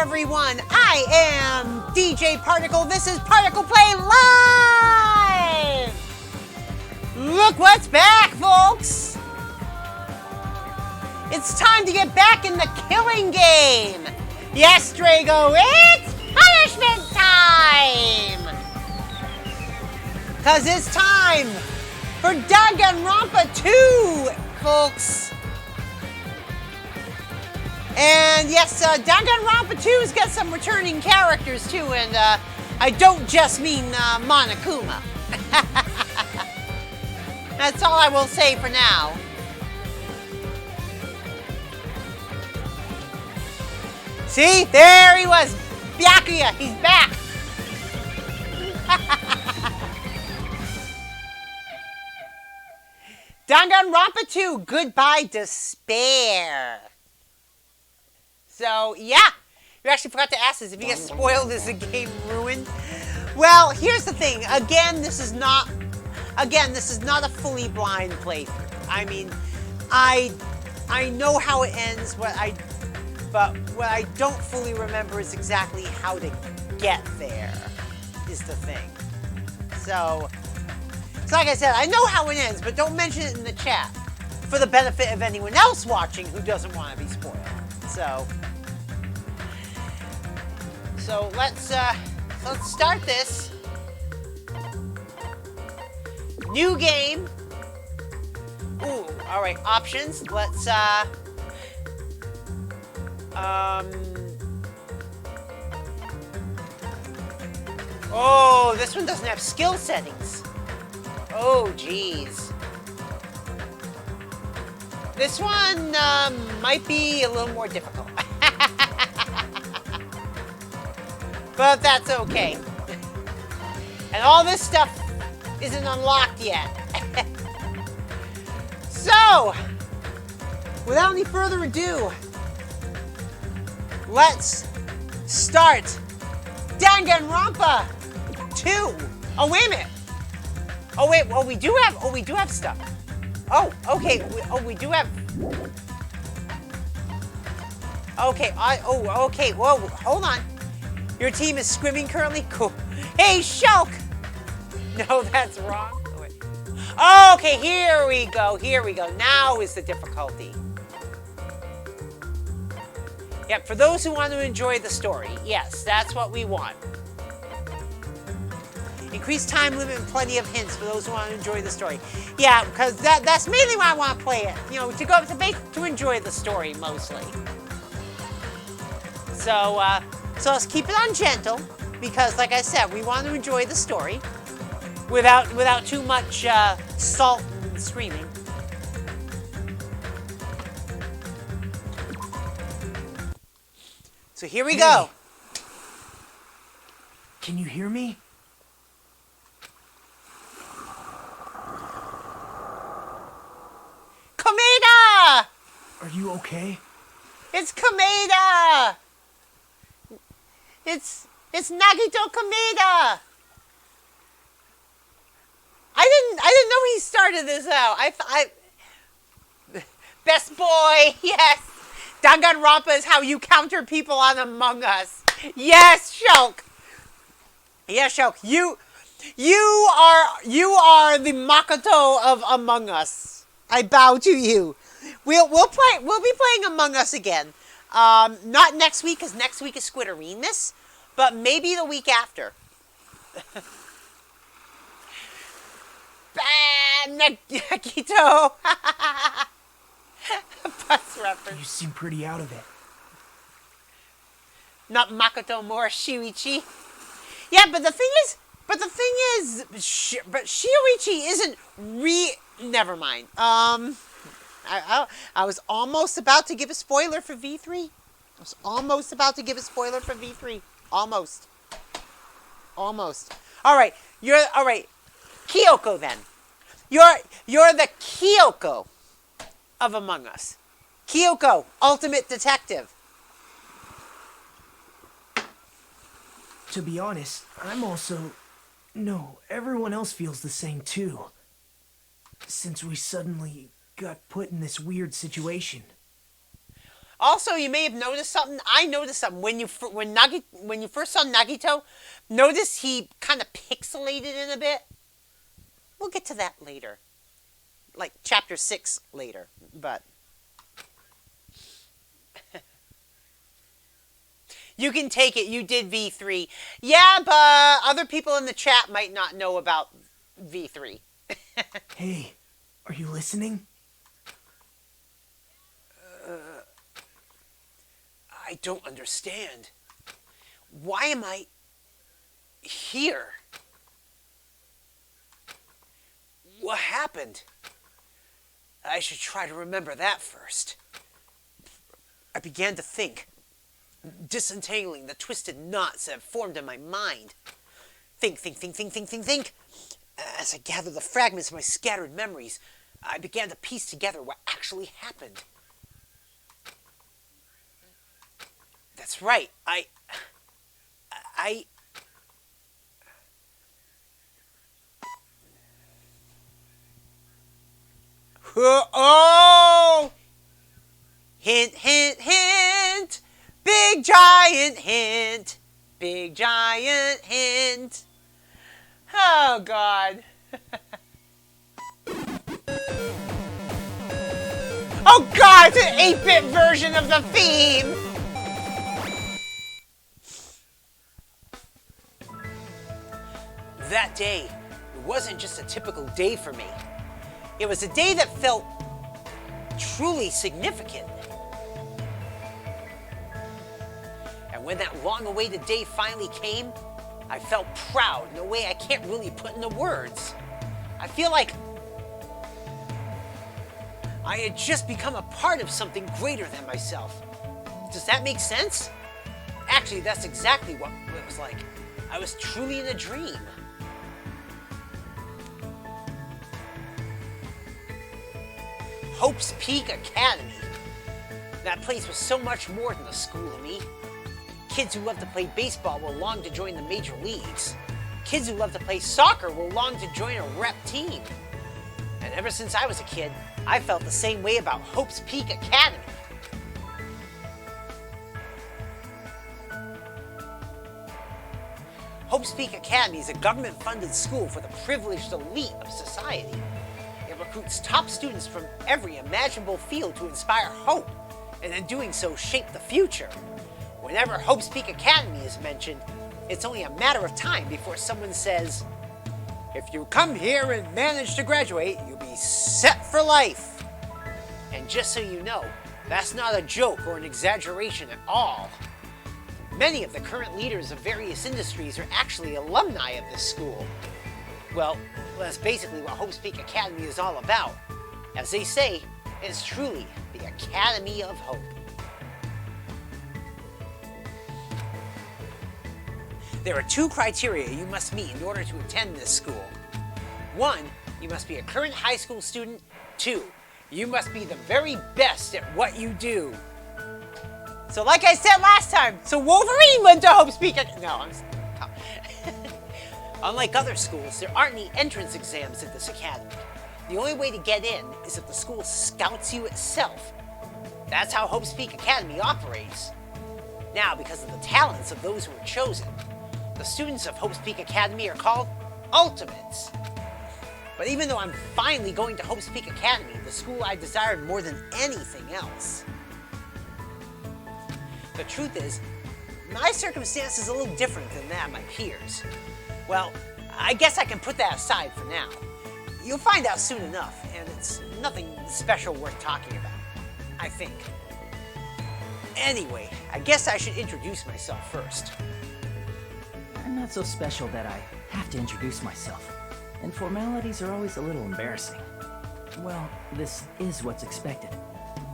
everyone. I am DJ Particle. This is ParticlePlay Live! Look what's back, folks! It's time to get back in the killing game! Yes, Drago, it's punishment time! Because it's time for Danganronpa 2, folks! And yes, Danganronpa 2's got some returning characters too, and I don't just mean Monokuma. That's all I will say for now. See? There he was! Byakuya! He's back! Danganronpa 2, Goodbye Despair. So, yeah. You actually forgot to ask this. If you get spoiled, is the game ruined? Well, here's the thing. Again, this is not a fully blind playthrough. I mean, I know how it ends, but what I don't fully remember is exactly how to get there, is the thing. So like I said, I know how it ends, but don't mention it in the chat for the benefit of anyone else watching who doesn't want to be spoiled. So let's start this. New game. Ooh, all right, options. Let's oh, this one doesn't have skill settings. Oh, geez. This one might be a little more difficult. But that's okay. And all this stuff isn't unlocked yet. So, without any further ado, let's start Danganronpa 2. Oh, wait a minute. Oh, wait. Oh, we do have stuff. Oh, okay. We do have. Okay. Okay. Whoa. Hold on. Your team is scrimming currently? Cool. Hey, Shulk! No, that's wrong. Okay, here we go. Now is the difficulty. Yep, for those who want to enjoy the story. Yes, that's what we want. Increased time limit and plenty of hints for those who want to enjoy the story. Yeah, because that's mainly why I want to play it. You know, to enjoy the story mostly. So let's keep it on gentle, because like I said, we want to enjoy the story without too much salt and screaming. So here we go. Can you hear me? Komeda! Are you okay? It's Komeda! It's Nagito Komeda! I didn't know he started this out. I Best boy, yes! Danganronpa is how you counter people on Among Us. Yes, Shulk! Yes, Shulk. You are the Makoto of Among Us. I bow to you. We'll be playing Among Us again. Not next week, because next week is Squidarenas, but maybe the week after. Nagito! Bus reference. You seem pretty out of it. Not Makoto, more Shuichi. Yeah, but the thing is, Shuichi isn't never mind. I was almost about to give a spoiler for V3. Almost. All right. Kyoko then. You're the Kyoko of Among Us. Kyoko, ultimate detective. To be honest, I'm also... No, everyone else feels the same too. Since we suddenly got put in this weird situation. Also, you may have noticed something. I noticed something when you first saw Nagito. Notice he kind of pixelated in a bit. We'll get to that later, like chapter 6 later. But you can take it. You did V3. Yeah, but other people in the chat might not know about V3. Hey, are you listening? I don't understand. Why am I here? What happened? I should try to remember that first. I began to think, disentangling the twisted knots that had formed in my mind. Think. As I gathered the fragments of my scattered memories, I began to piece together what actually happened. That's right. Oh! Hint, hint, hint! Big giant hint! Big giant hint! Oh, God. Oh, God! It's an 8-bit version of the theme! That day, it wasn't just a typical day for me. It was a day that felt truly significant. And when that long-awaited day finally came, I felt proud in a way I can't really put into words. I feel like I had just become a part of something greater than myself. Does that make sense? Actually, that's exactly what it was like. I was truly in a dream. Hope's Peak Academy. That place was so much more than a school to me. Kids who love to play baseball will long to join the major leagues. Kids who love to play soccer will long to join a rep team. And ever since I was a kid, I felt the same way about Hope's Peak Academy. Hope's Peak Academy is a government-funded school for the privileged elite of society. It recruits top students from every imaginable field to inspire hope, and in doing so, shape the future. Whenever Hope's Peak Academy is mentioned, it's only a matter of time before someone says, "If you come here and manage to graduate, you'll be set for life." And just so you know, that's not a joke or an exaggeration at all. Many of the current leaders of various industries are actually alumni of this school. Well, that's basically what Hope's Peak Academy is all about. As they say, it's truly the Academy of Hope. There are 2 criteria you must meet in order to attend this school. 1, you must be a current high school student. 2, you must be the very best at what you do. So like I said last time, so Wolverine went to Hope's Peak Academy. No, Unlike other schools, there aren't any entrance exams at this academy. The only way to get in is if the school scouts you itself. That's how Hope's Peak Academy operates. Now, because of the talents of those who are chosen, the students of Hope's Peak Academy are called Ultimates. But even though I'm finally going to Hope's Peak Academy, the school I desired more than anything else, the truth is, my circumstance is a little different than that of my peers. Well, I guess I can put that aside for now. You'll find out soon enough, and it's nothing special worth talking about, I think. Anyway, I guess I should introduce myself first. I'm not so special that I have to introduce myself, and formalities are always a little embarrassing. Well, this is what's expected.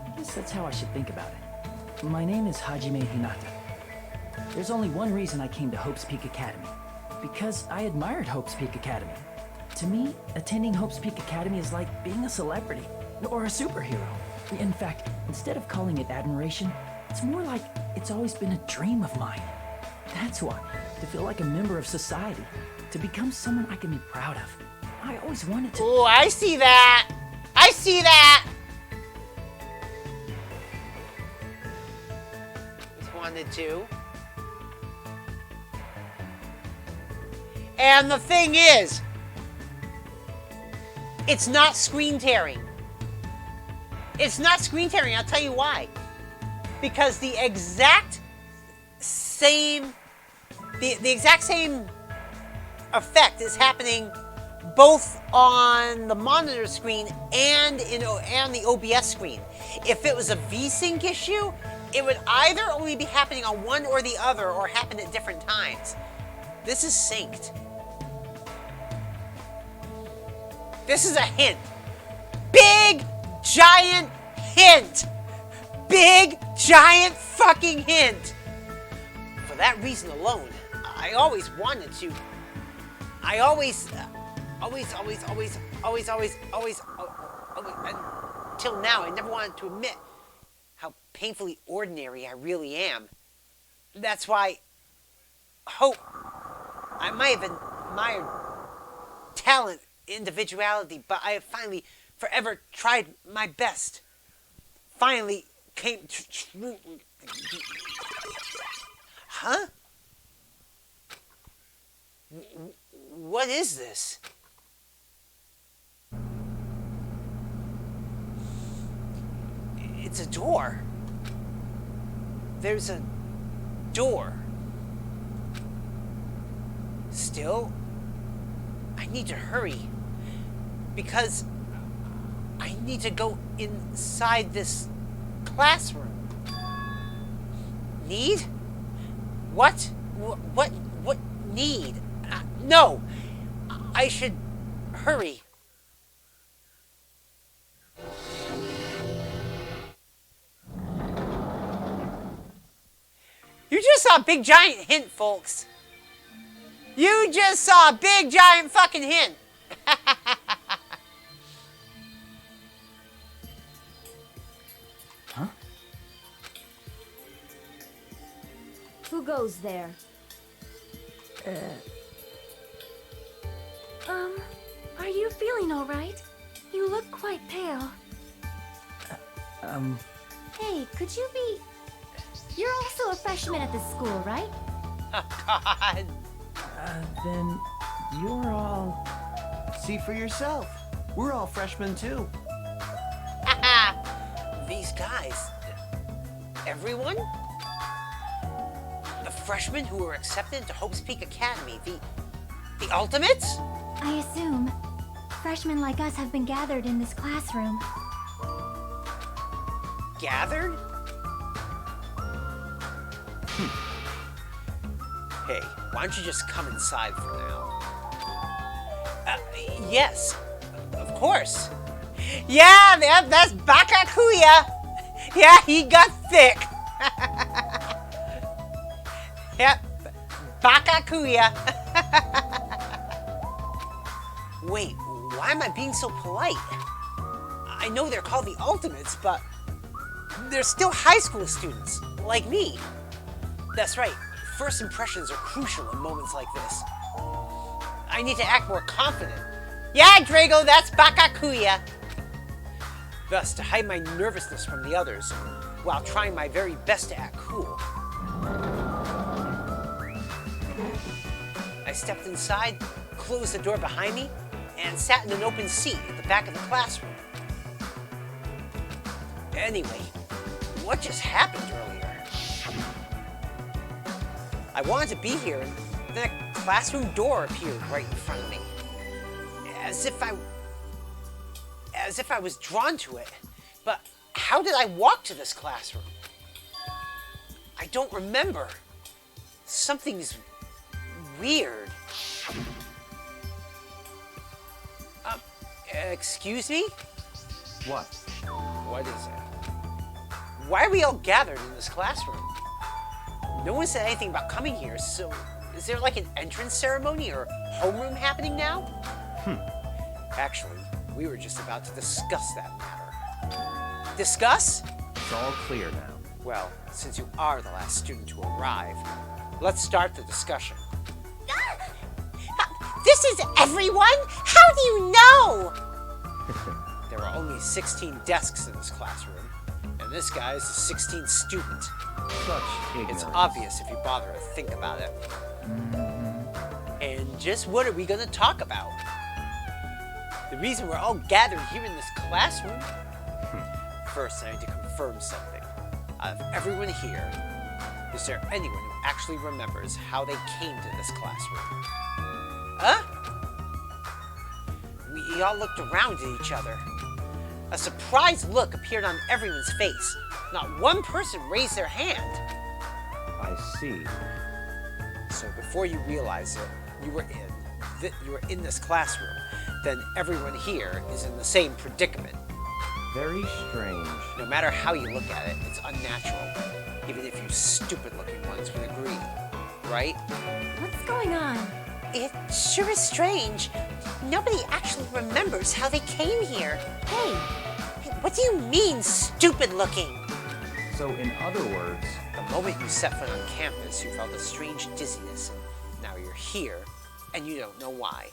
I guess that's how I should think about it. My name is Hajime Hinata. There's only one reason I came to Hope's Peak Academy. Because I admired Hope's Peak Academy. To me, attending Hope's Peak Academy is like being a celebrity, or a superhero. In fact, instead of calling it admiration, it's more like it's always been a dream of mine. That's why, to feel like a member of society, to become someone I can be proud of. I always wanted to... Oh, I see that! I see that! too. And the thing is, it's not screen tearing. It's not screen tearing, I'll tell you why. Because the exact same effect is happening both on the monitor screen and the OBS screen. If it was a VSync issue, it would either only be happening on one or the other, or happen at different times. This is synced. This is a hint. Big, giant hint. Big, giant fucking hint. For that reason alone, I always wanted to. Until now, I never wanted to admit how painfully ordinary I really am. That's why I might have admired talent, individuality, but I have finally forever tried my best. Finally came true. Huh? What is this? It's a door. There's a door. Still, I need to hurry. Because I need to go inside this classroom. Need? What? What need? No! I should hurry. You just saw a big giant hint, folks. You just saw a big giant fucking hint. Huh? Who goes there? Are you feeling all right? You look quite pale. Hey, could you be... You're also a freshman at this school, right? Oh, God. Then you're all... See for yourself. We're all freshmen too. These guys. Everyone? The freshmen who were accepted into Hope's Peak Academy. The Ultimates? I assume. Freshmen like us have been gathered in this classroom. Gathered? Hey, why don't you just come inside for now? Yes, of course. Yeah, that's Bakakuya. Yeah, he got thick. Yep, Bakakuya. Wait, why am I being so polite? I know they're called the Ultimates, but they're still high school students, like me. That's right, first impressions are crucial in moments like this. I need to act more confident. Yeah, Drago, that's Bakakuya. Thus, to hide my nervousness from the others, while trying my very best to act cool. I stepped inside, closed the door behind me, and sat in an open seat at the back of the classroom. Anyway, what just happened earlier? I wanted to be here, and then a classroom door appeared right in front of me. As if I was drawn to it. But how did I walk to this classroom? I don't remember. Something's weird. Excuse me? What? What is it? Why are we all gathered in this classroom? No one said anything about coming here, so is there like an entrance ceremony or homeroom happening now? Actually, we were just about to discuss that matter. Discuss? It's all clear now. Well, since you are the last student to arrive, let's start the discussion. This is everyone? How do you know? There are only 16 desks in this classroom, and this guy is the 16th student. Such ignorance. It's obvious if you bother to think about it. And just what are we going to talk about? The reason we're all gathered here in this classroom? First, I need to confirm something. Out of everyone here, is there anyone who actually remembers how they came to this classroom? Huh? We all looked around at each other. A surprised look appeared on everyone's face. Not one person raised their hand. I see. So before you realize it, you were in this classroom. Then everyone here is in the same predicament. Very strange. No matter how you look at it, it's unnatural. Even if you stupid-looking ones would agree, right? What's going on? It sure is strange. Nobody actually remembers how they came here. Hey, What do you mean, stupid-looking? So, in other words, The moment you set foot on campus, you felt a strange dizziness, and now you're here, and you don't know why.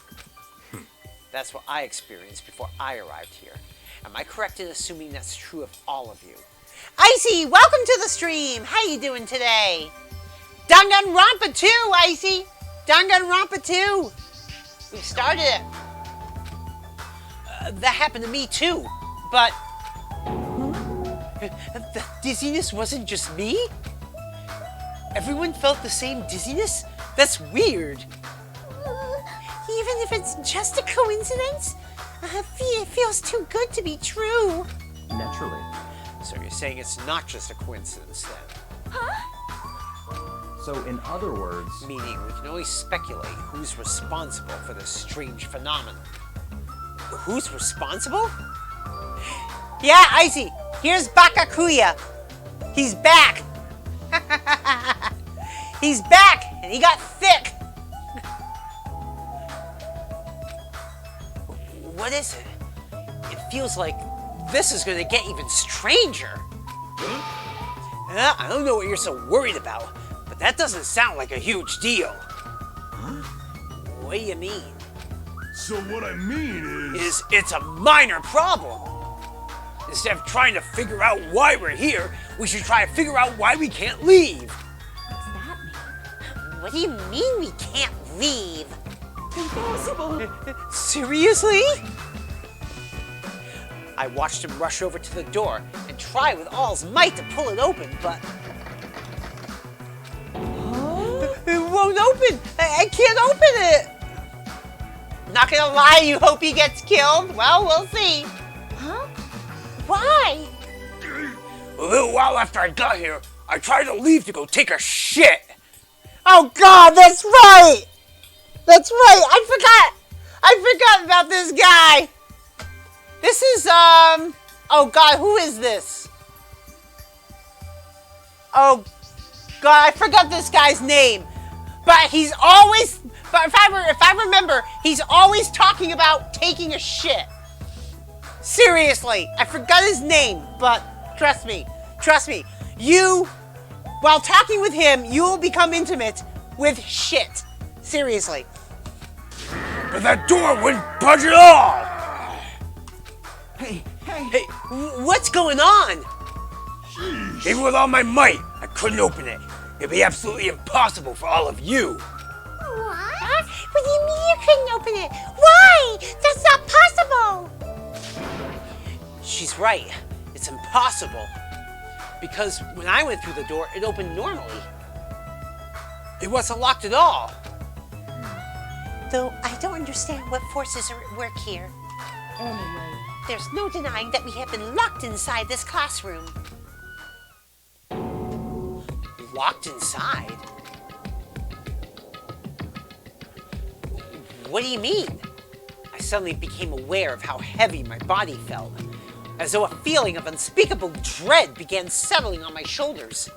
That's what I experienced before I arrived here. Am I correct in assuming that's true of all of you? Icy, welcome to the stream! How you doing today? Danganronpa 2, Icy! Danganronpa 2! We started it. That happened to me too, but... The dizziness wasn't just me? Everyone felt the same dizziness? That's weird. Even if it's just a coincidence, it feels too good to be true. naturally. So you're saying it's not just a coincidence then? So, in other words, Meaning we can only speculate who's responsible for this strange phenomenon. Who's responsible? Yeah, Icy, here's Bakakuya. He's back. He's back, and he got thick. What is it? It feels like this is going to get even stranger. I don't know what you're so worried about, but that doesn't sound like a huge deal. What do you mean? So what I mean is... It's a minor problem. Instead of trying to figure out why we're here, we should try to figure out why we can't leave. what's that mean? What do you mean we can't leave? Impossible! Seriously? I watched him rush over to the door and try with all his might to pull it open, but... It won't open! I can't open it! Not gonna lie, you hope he gets killed? Well, we'll see. Huh? Why? A little while after I got here, I tried to leave to go take a shit. Oh God, that's right! That's right, I forgot about this guy. This is, oh God, who is this? Oh God, I forgot this guy's name. But he's always, but if I remember, he's always talking about taking a shit. Seriously, I forgot his name, but trust me, you, while talking with him, you will become intimate with shit. Seriously. But that door wouldn't budge at all. Hey, Hey, what's going on? Even with all my might, I couldn't open it. It'd be absolutely impossible for all of you. What? What do you mean you couldn't open it? Why? That's not possible. She's right. It's impossible. Because when I went through the door, it opened normally. It wasn't locked at all. Though I don't understand what forces are at work here. Anyway, There's no denying that we have been locked inside this classroom. Locked inside? What do you mean? I suddenly became aware of how heavy my body felt, as though a feeling of unspeakable dread began settling on my shoulders.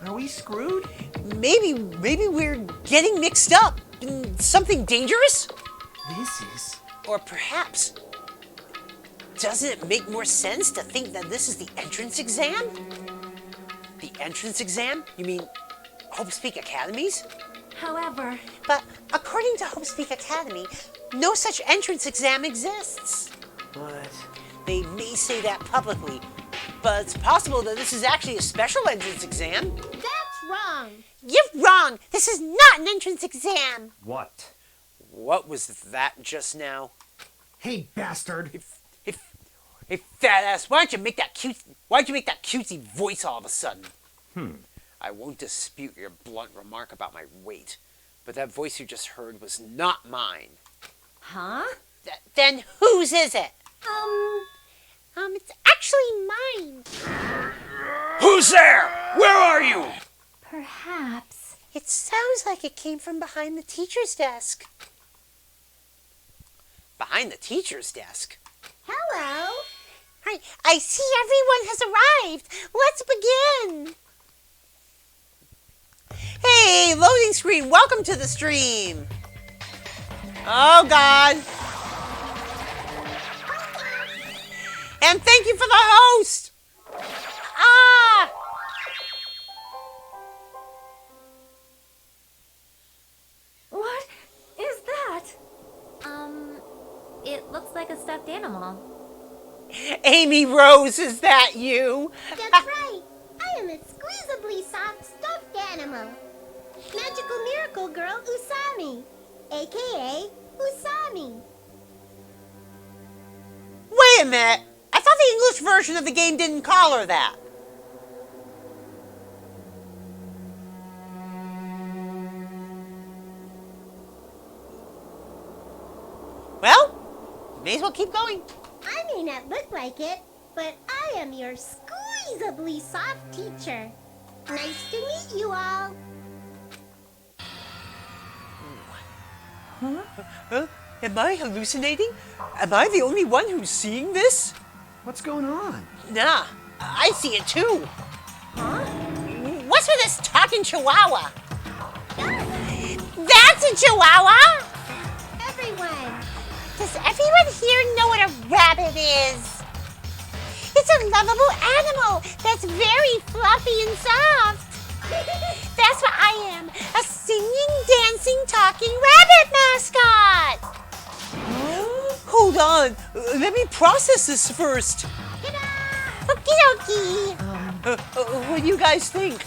are we screwed? Maybe we're getting mixed up in something dangerous? This is... Or perhaps, doesn't it make more sense to think that this is the entrance exam? The entrance exam? You mean Hope Speak Academies? however, But according to Hope Speak Academy, no such entrance exam exists. But... They may say that publicly, but it's possible that this is actually a special entrance exam. That's wrong. You're wrong. This is not an entrance exam. What? What was that just now? Hey, bastard! Hey, fat ass, why'd you make that cutesy voice all of a sudden? I won't dispute your blunt remark about my weight, but that voice you just heard was not mine. Huh? Then whose is it? It's actually mine. Who's there? Where are you? Perhaps. It sounds like it came from behind the teacher's desk. Behind the teacher's desk? Hello. I see everyone has arrived. Let's begin. Hey, loading screen, welcome to the stream. Oh, God. And thank you for the host. Ah! What is that? It looks like a stuffed animal. Amy Rose, is that you? That's right. I am a squeezably soft stuffed animal. Magical miracle girl Usami, aka Usami. Wait a minute. I thought the English version of the game didn't call her that. Well, may as well keep going. I may not look like it, but I am your squeezably soft teacher. Nice to meet you all. Huh? Am I hallucinating? Am I the only one who's seeing this? What's going on? Nah, I see it too. Huh? What's with this talking chihuahua? That's a chihuahua! Everyone. Does everyone here know what a rabbit is? It's a lovable animal that's very fluffy and soft. That's what I am, a singing, dancing, talking rabbit mascot. Hold on, let me process this first. Okie dokie. What do you guys think?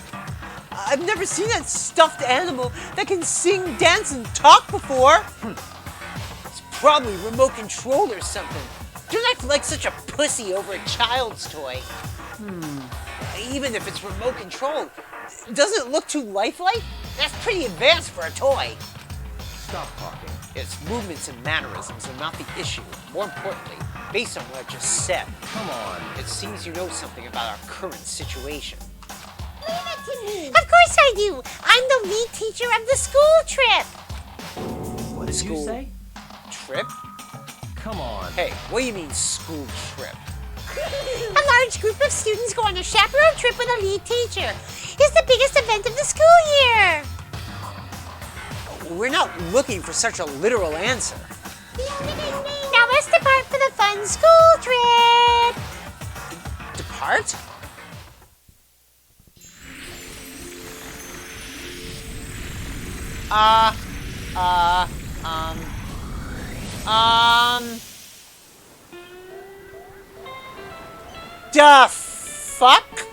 I've never seen that stuffed animal that can sing, dance, and talk before. It's probably remote controlled or something. Don't act like such a pussy over a child's toy. Even if it's remote controlled, doesn't it look too lifelike? That's pretty advanced for a toy. Stop talking. Its movements and mannerisms are not the issue. More importantly, based on what I just said, Come on. it seems you know something about our current situation. Leave it to me. Of course I do. I'm the lead teacher of the school trip. What did you School say? Trip? Come on. Hey, what do you mean school trip? A large group of students go on a chaperone trip with a lead teacher. It's the biggest event of the school year. We're not looking for such a literal answer. Now let's depart for the fun school trip. Depart? The fuck?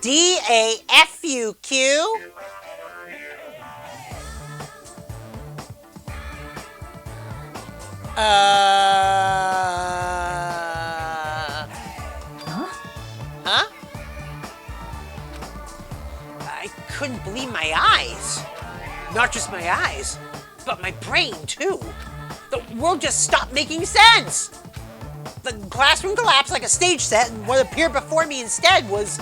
DAFUQ? Huh? I couldn't believe my eyes. Not just my eyes, but my brain too. The world just stopped making sense. The classroom collapsed like a stage set, and what appeared before me instead was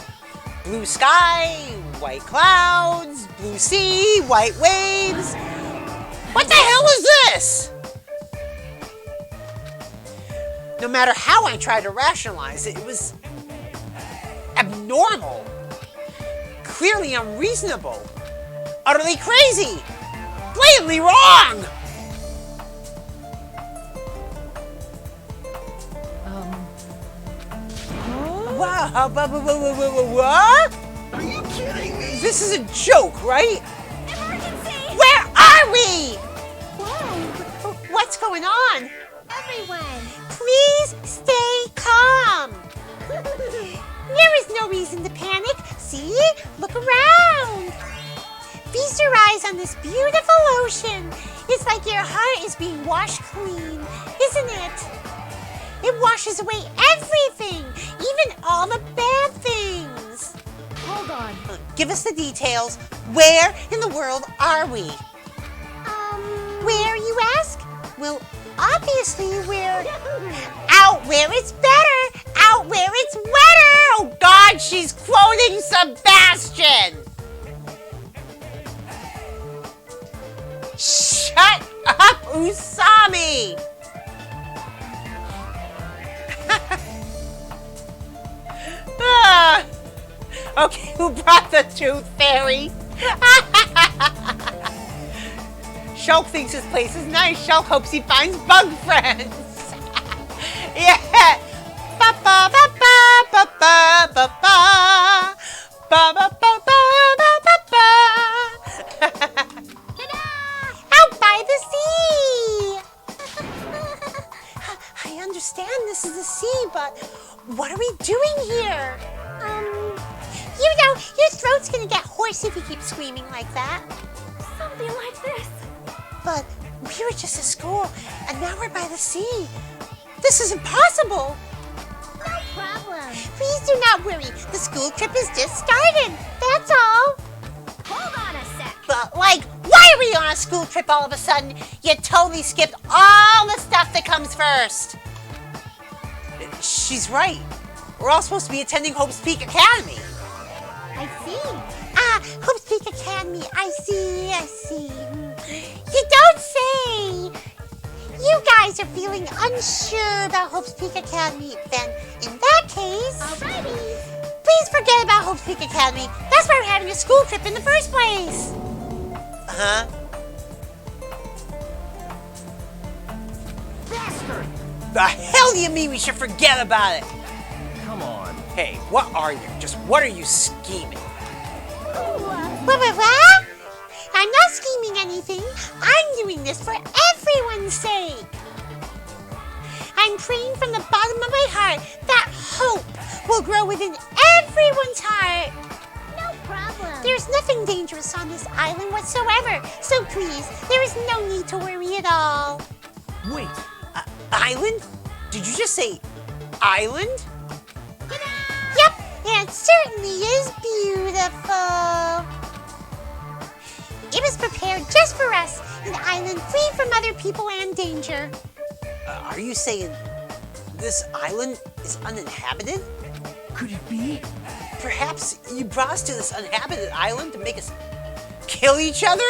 blue sky, white clouds, blue sea, white waves. What the hell is this? No matter how I tried to rationalize it, it was abnormal, clearly unreasonable, utterly crazy, blatantly wrong. Wow, what? Are you kidding me? This is a joke, right? Emergency! Where are we? Whoa. What's going on? everyone. Please stay calm. There is no reason to panic. See? Look around. Feast your eyes on this beautiful ocean. It's like your heart is being washed clean, isn't it? It washes away everything, even all the bad things. Hold on. Give us the details. Where in the world are we? Where, you ask? Well, obviously we're out where it's better, out where it's wetter. Oh God, she's quoting Sebastian. Shut up, Usami. Okay, who brought the tooth fairy? Shulk thinks his place is nice. Shulk hopes he finds bug friends. Yeah. Ba ba ba ba ba ba ba ba ba ba ba ba ba ba. Out by the sea. I understand this is the sea, but what are we doing here? You know, your throat's gonna get hoarse if you keep screaming like that. Something like this. But we were just at school, and now we're by the sea. This is impossible. No problem. Please do not worry. The school trip is just started. That's all. Hold on a sec. But, like, why are we on a school trip all of a sudden? You totally skipped all the stuff that comes first. She's right. We're all supposed to be attending Hope's Peak Academy. I see. Hope's Peak Academy. I see. You don't say. You guys are feeling unsure about Hope's Peak Academy. Then, in that case, Alrighty. please forget about Hope's Peak Academy. That's why we're having a school trip in the first place. Huh? Bastard! The hell do you mean we should forget about it? Come on. Hey, what are you? Just what are you scheming? What? I'm not scheming anything. I'm doing this for everyone's sake. I'm praying from the bottom of my heart that hope will grow within everyone's heart. No problem. There's nothing dangerous on this island whatsoever. So please, there is no need to worry at all. Wait, Island? Did you just say island? Yep, it certainly is beautiful. It was prepared just for us, an island free from other people and danger. Are you saying this island is uninhabited? could it be? Perhaps you brought us to this uninhabited island to make us kill each other?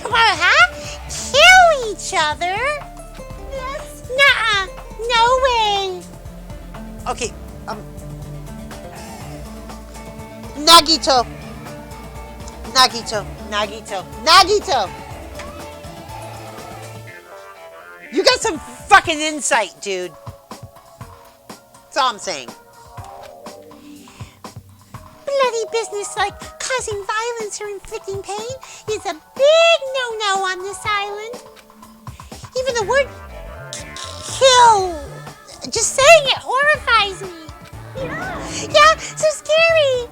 Huh? Kill each other? Nuh-uh, no way. Okay, Nagito. you got some fucking insight, dude. That's all I'm saying. Bloody business like causing violence or inflicting pain is a big no-no on this island. Even the word kill, just saying it horrifies me. Yeah, so scary.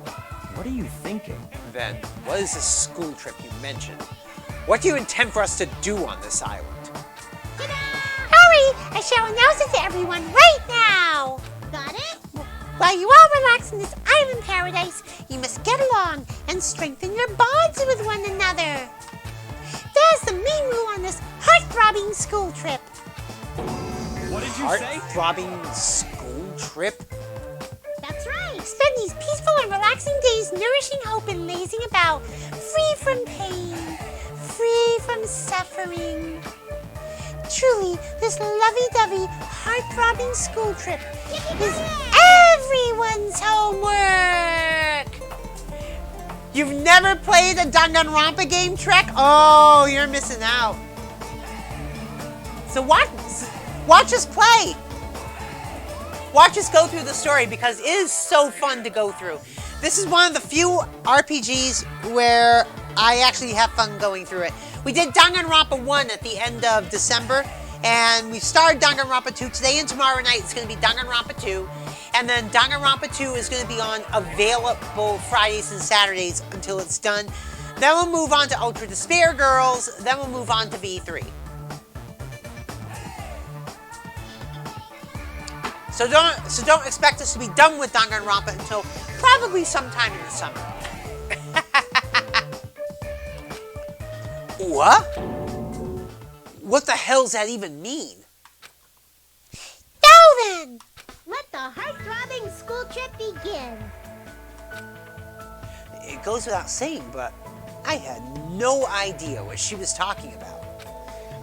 What are you thinking? Then, what is this school trip you mentioned? What do you intend for us to do on this island? Hurry, I shall announce it to everyone right now. Got it? While you all relax in this island paradise, you must get along and strengthen your bonds with one another. That's the main rule on this heart-throbbing school trip. What did you say? Heart-throbbing school trip? That's right. Spend these peaceful and relaxing days nourishing hope and lazing about, free from pain, free from suffering. Truly, this lovey-dovey, heart-throbbing school trip is everyone's homework. You've never played a Danganronpa game, Trek? Oh, you're missing out. So watch us play. Watch us go through the story because it is so fun to go through. This is one of the few RPGs where I actually have fun going through it. We did Danganronpa 1 at the end of December, And we started Danganronpa 2 today and tomorrow night. It's going to be Danganronpa 2. And then Danganronpa 2 is going to be on available Fridays and Saturdays until it's done. Then we'll move on to Ultra Despair Girls. Then we'll move on to V3. So don't expect us to be done with Danganronpa until probably sometime in the summer. What? What the hell's that even mean? Now then, let the heart-throbbing school trip begin. It goes without saying, but I had no idea what she was talking about.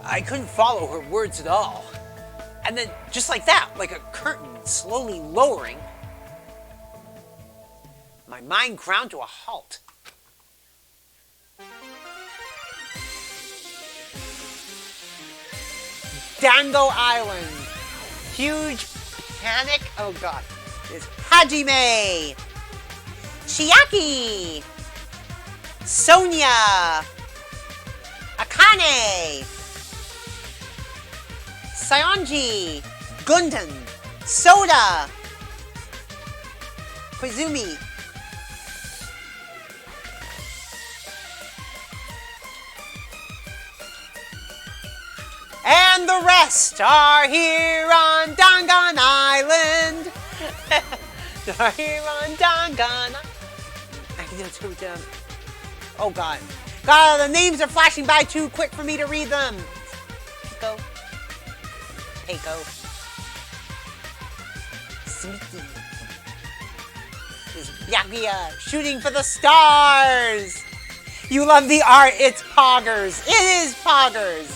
I couldn't follow her words at all. And then, just like that, like a curtain slowly lowering, my mind ground to a halt. Dango Island. Huge panic. Oh god. It's Hajime. Chiaki. Sonia. Akane. Sayonji. Gundam. Soda. Koizumi. And the rest are here on Dangan Island. Are here on Dangan. I can do it. Oh god. God, the names are flashing by too quick for me to read them. Pico. Peiko. Smiki. Is Byakuya shooting for the stars. You love the art. It's poggers. It is poggers.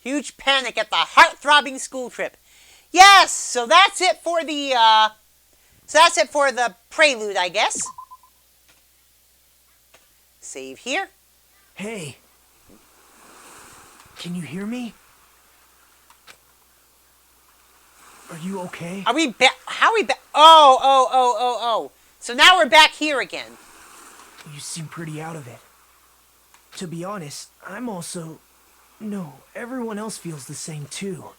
Huge panic at the heart-throbbing school trip. Yes, so that's it for the prelude, I guess. Save here. Hey. Can you hear me? Are you okay? Are we back? How are we back? Oh. So now we're back here again. You seem pretty out of it. To be honest, I'm also... No, everyone else feels the same too.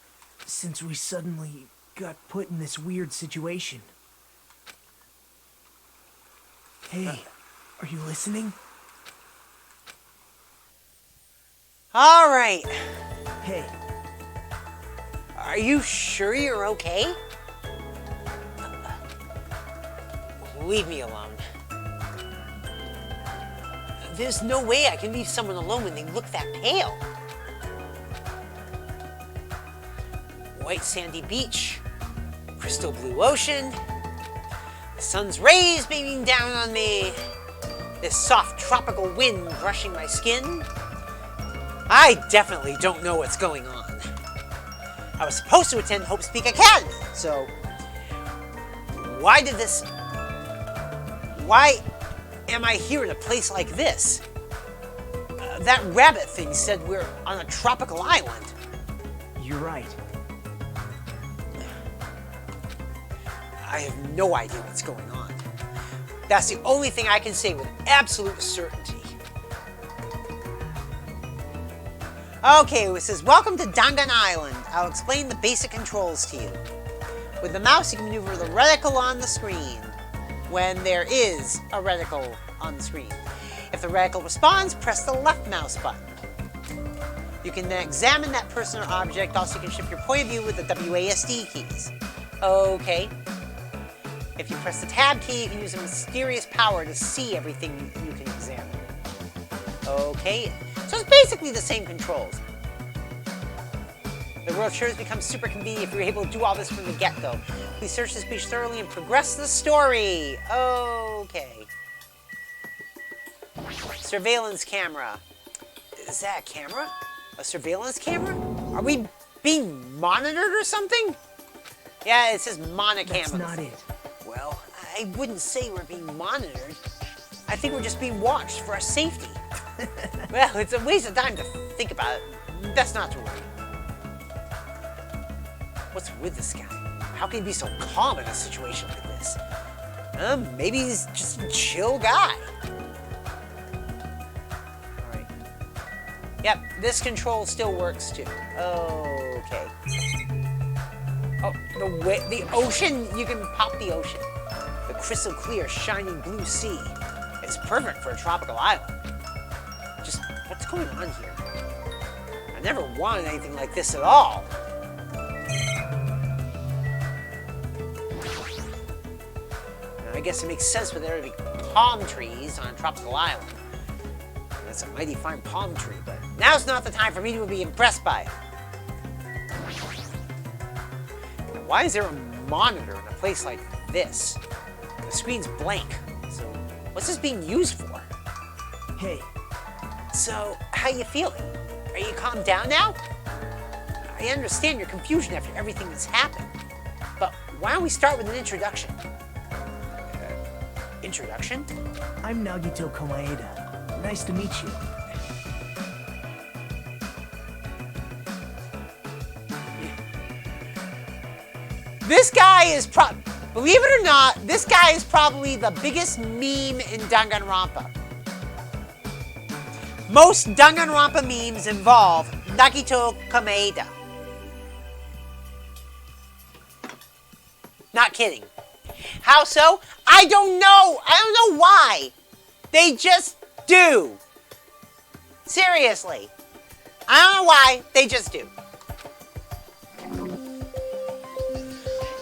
Since we suddenly got put in this weird situation. Hey, are you listening? All right. Hey. Are you sure you're okay? Leave me alone. There's no way I can leave someone alone when they look that pale. White sandy beach, crystal blue ocean, the sun's rays beaming down on me, this soft tropical wind brushing my skin. I definitely don't know what's going on. I was supposed to attend Hope Speak Academy, so why am I here in a place like this? That rabbit thing said we're on a tropical island. You're right. I have no idea what's going on. That's the only thing I can say with absolute certainty. Okay, it says, welcome to Dangan Island. I'll explain the basic controls to you. With the mouse, you can maneuver the reticle on the screen when there is a reticle on the screen. If the reticle responds, press the left mouse button. You can then examine that person or object. Also, you can shift your point of view with the WASD keys. Okay. If you press the tab key, you can use a mysterious power to see everything you can examine. Okay, so it's basically the same controls. The world sure has become super convenient if you're able to do all this from the get-go. Please search this page thoroughly and progress the story. Okay. Surveillance camera. Is that a camera? A surveillance camera? Are we being monitored or something? Yeah, it says monocam. That's not it. Well, I wouldn't say we're being monitored. I think we're just being watched for our safety. Well, it's a waste of time to think about it. Best not to worry. What's with this guy? How can he be so calm in a situation like this? Maybe he's just a chill guy. Yep, this control still works too. Okay. Oh, the ocean, you can pop the ocean. The crystal clear, shining blue sea. It's perfect for a tropical island. Just, what's going on here? I never wanted anything like this at all. Now, I guess it makes sense for there to be palm trees on a tropical island. That's a mighty fine palm tree, but now's not the time for me to be impressed by it. Now, why is there a monitor in a place like this? The screen's blank, so what's this being used for? Hey, So, how you feeling? Are you calmed down now? I understand your confusion after everything that's happened, but why don't we start with an introduction? Introduction? I'm Nagito Komaeda. Nice to meet you. This guy is believe it or not, this guy is probably the biggest meme in Danganronpa. Most Danganronpa memes involve Nagito Komaeda. Not kidding. How so? I don't know. I don't know why. They just do. Seriously. I don't know why. They just do.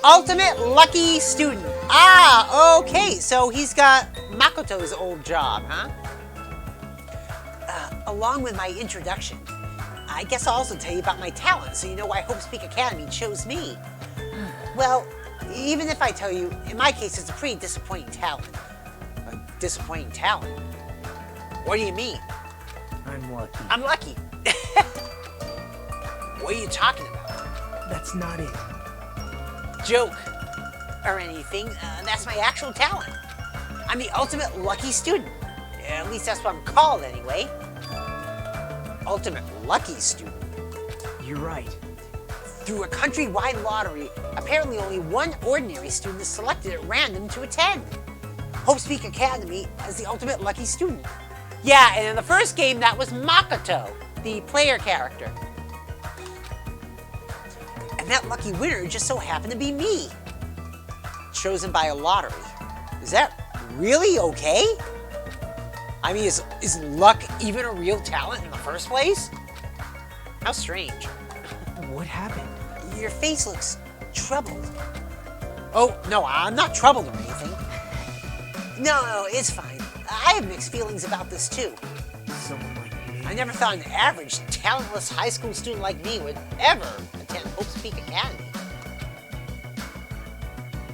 Ultimate lucky student. Ah, okay. So he's got Makoto's old job, huh? Along with my introduction, I guess I'll also tell you about my talent so you know why Hope Speak Academy chose me. Well, even if I tell you, in my case, it's a pretty disappointing talent. A disappointing talent? What do you mean? I'm lucky. I'm lucky. What are you talking about? That's not it. Joke or anything. That's my actual talent. I'm the ultimate lucky student. At least that's what I'm called anyway. Ultimate lucky student. You're right. Through a countrywide lottery, apparently only one ordinary student is selected at random to attend. Hope Speak Academy as the ultimate lucky student. Yeah, and in the first game, that was Makoto, the player character. And that lucky winner just so happened to be me. Chosen by a lottery. Is that really okay? I mean, is luck even a real talent in the first place? How strange. What happened? Your face looks troubled. Oh, no, I'm not troubled or anything. No, it's fine. I have mixed feelings about this too. Someone like me. I never thought an average, talentless high school student like me would ever attend Hope Speak Academy.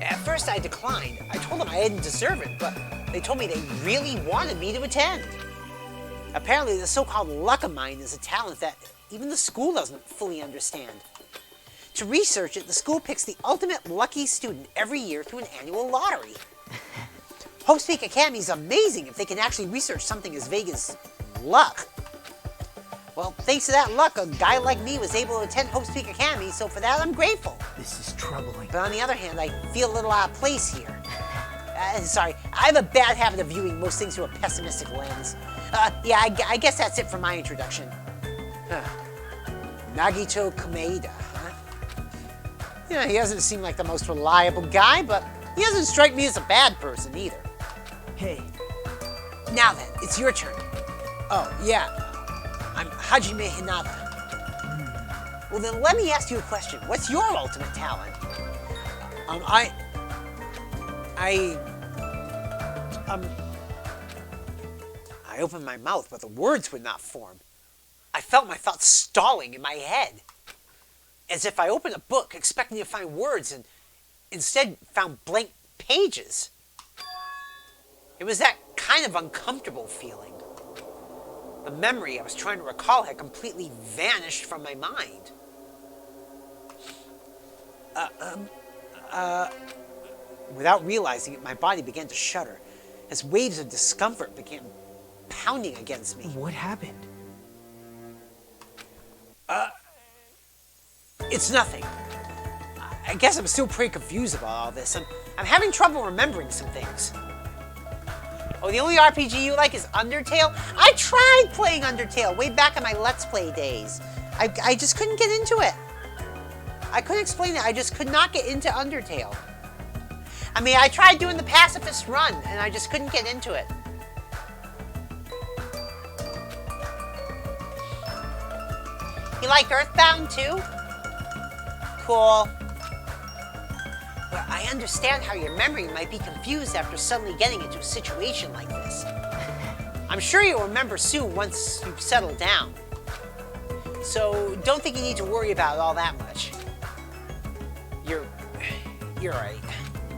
At first I declined. I told them I didn't deserve it, but they told me they really wanted me to attend. Apparently the so-called luck of mine is a talent that even the school doesn't fully understand. To research it, the school picks the ultimate lucky student every year through an annual lottery. Hope Speak Academy is amazing if they can actually research something as vague as luck. Well, thanks to that luck, a guy like me was able to attend Hope Speak Academy, so for that I'm grateful. This is troubling. But on the other hand, I feel a little out of place here. Sorry, I have a bad habit of viewing most things through a pessimistic lens. Yeah, I guess that's it for my introduction. Nagito Komaeda, huh? Yeah, he doesn't seem like the most reliable guy, but he doesn't strike me as a bad person either. Hey, Now then, it's your turn. Oh, yeah. I'm Hajime Hinata. Well, then let me ask you a question. What's your ultimate talent? I opened my mouth, but the words would not form. I felt my thoughts stalling in my head. As if I opened a book expecting to find words and instead found blank pages. It was that kind of uncomfortable feeling. The memory I was trying to recall had completely vanished from my mind. Without realizing it, my body began to shudder as waves of discomfort began pounding against me. what happened? It's nothing. I guess I'm still pretty confused about all this. I'm having trouble remembering some things. Oh, the only RPG you like is Undertale? I tried playing Undertale way back in my Let's Play days. I just couldn't get into it. I couldn't explain it. I just could not get into Undertale. I mean, I tried doing the pacifist run, and I just couldn't get into it. You like Earthbound, too? Cool. Well, I understand how your memory might be confused after suddenly getting into a situation like this. I'm sure you'll remember soon once you've settled down. So don't think you need to worry about it all that much. You're right.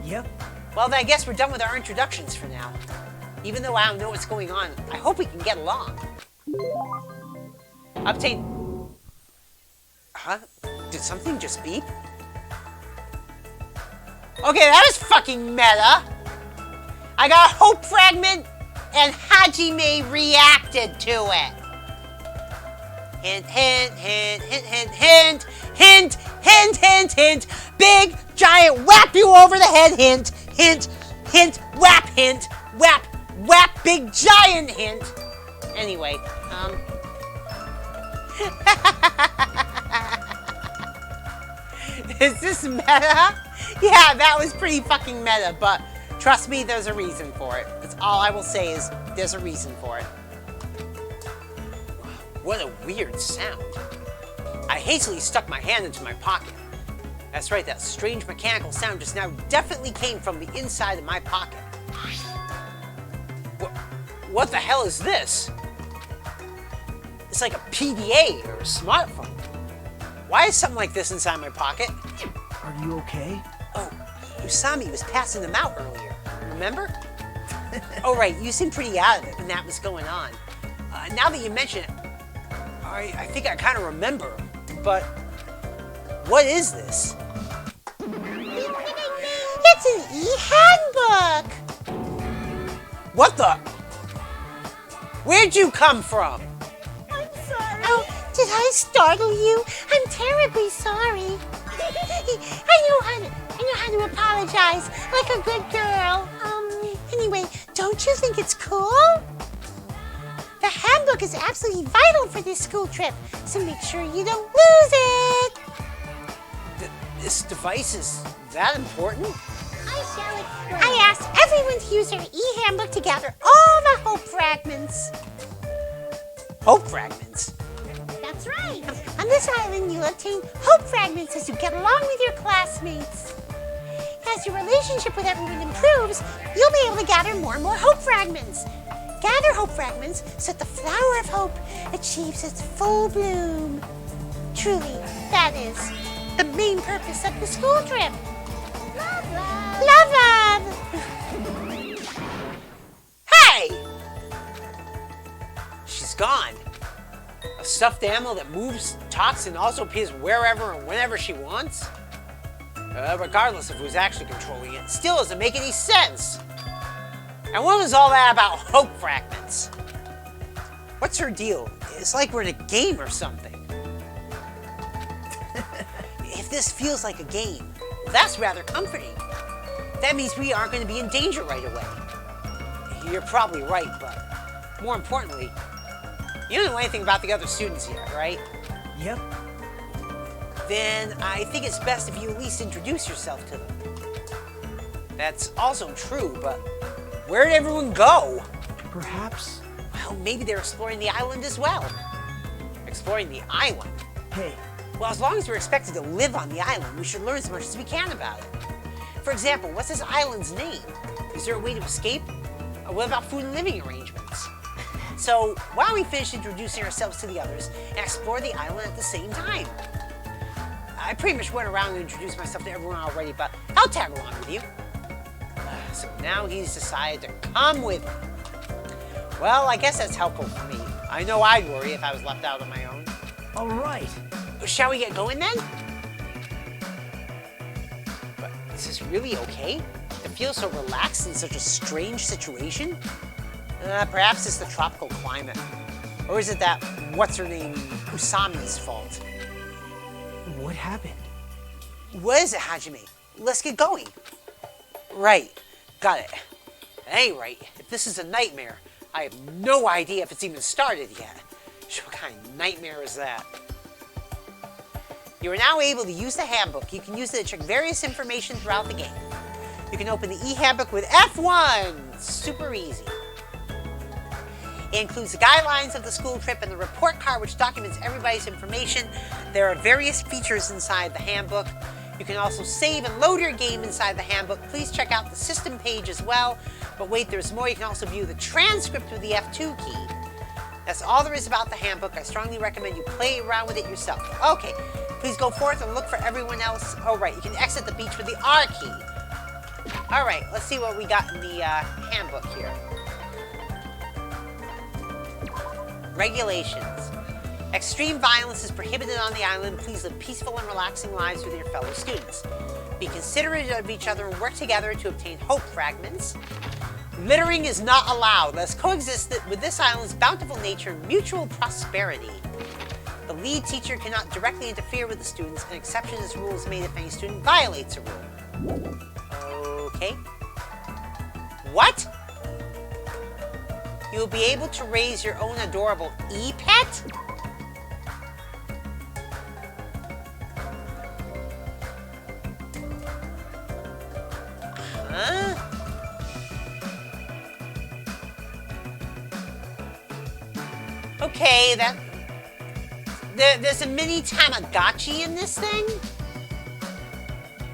Yep. Well, then I guess we're done with our introductions for now. Even though I don't know what's going on, I hope we can get along. Obtain... Huh? Did something just beep? Okay, that was fucking meta. I got a hope fragment, and Hajime reacted to it. Hint, hint, hint, hint, hint, hint, hint, hint, hint, hint. Big, giant, whap you over the head, hint, hint, hint, whap, whap, big, giant hint. Anyway, Is this meta? Yeah, that was pretty fucking meta, but trust me, there's a reason for it. That's all I will say is there's a reason for it. What a weird sound. I hastily stuck my hand into my pocket. That's right, that strange mechanical sound just now definitely came from the inside of my pocket. What the hell is this? It's like a PDA or a smartphone. Why is something like this inside my pocket? Are you okay? Oh, Usami was passing them out earlier, remember? Oh right, you seemed pretty out of it when that was going on. Now that you mention it, I think I kind of remember, but what is this? It's an e-handbook! What the? Where'd you come from? I'm sorry. Oh, did I startle you? I'm terribly sorry. I know how to apologize, like a good girl. Anyway, don't you think it's cool? The handbook is absolutely vital for this school trip, so make sure you don't lose it. This device is that important? I shall explain. I asked everyone to use their e-handbook to gather all the hope fragments. Hope fragments? That's right. On this island, you'll obtain hope fragments as you get along with your classmates. As your relationship with everyone improves, you'll be able to gather more and more hope fragments. Gather hope fragments so that the flower of hope achieves its full bloom. Truly, that is the main purpose of the school trip. Love, love. Love, love. Hey! She's gone. A stuffed animal that moves, talks, and also appears wherever and whenever she wants? Regardless of who's actually controlling it, still doesn't make any sense. And what was all that about hope fragments? What's her deal? It's like we're in a game or something. If this feels like a game, well, that's rather comforting. That means we aren't going to be in danger right away. You're probably right, but more importantly, you don't know anything about the other students yet, right? Yep. Then I think it's best if you at least introduce yourself to them. That's also true, but where did everyone go? Perhaps. Well, maybe they're exploring the island as well. Exploring the island? Hey, Well, as long as we're expected to live on the island, we should learn as much as we can about it. For example, what's this island's name? Is there a way to escape? What about food and living arrangements? So, why don't we finish introducing ourselves to the others and explore the island at the same time? I pretty much went around and introduced myself to everyone already, but I'll tag along with you. So now he's decided to come with me. Well, I guess that's helpful for me. I know I'd worry if I was left out on my own. all right. Shall we get going then? But is this really okay? To feel so relaxed in such a strange situation? Perhaps it's the tropical climate. Or is it that, what's-her-name, Usami's fault? What happened? What is it, Hajime? Let's get going. Right. Got it. At any rate, if this is a nightmare, I have no idea if it's even started yet. What kind of nightmare is that? You are now able to use the handbook. You can use it to check various information throughout the game. You can open the e-handbook with F1. Super easy. It includes the guidelines of the school trip and the report card, which documents everybody's information. There are various features inside the handbook. You can also save and load your game inside the handbook. Please check out the system page as well. But wait, there's more. You can also view the transcript with the F2 key. That's all there is about the handbook. I strongly recommend you play around with it yourself. Okay, please go forth and look for everyone else. Oh, right, you can exit the beach with the R key. All right, let's see what we got in the handbook here. Regulations. Extreme violence is prohibited on the island. Please live peaceful and relaxing lives with your fellow students. Be considerate of each other and work together to obtain hope fragments. Littering is not allowed. Let's coexist with this island's bountiful nature and mutual prosperity. The lead teacher cannot directly interfere with the students. An exception to this rule is made if any student violates a rule. Okay. What? You will be able to raise your own adorable e-pet? Huh? Okay, there's a mini Tamagotchi in this thing?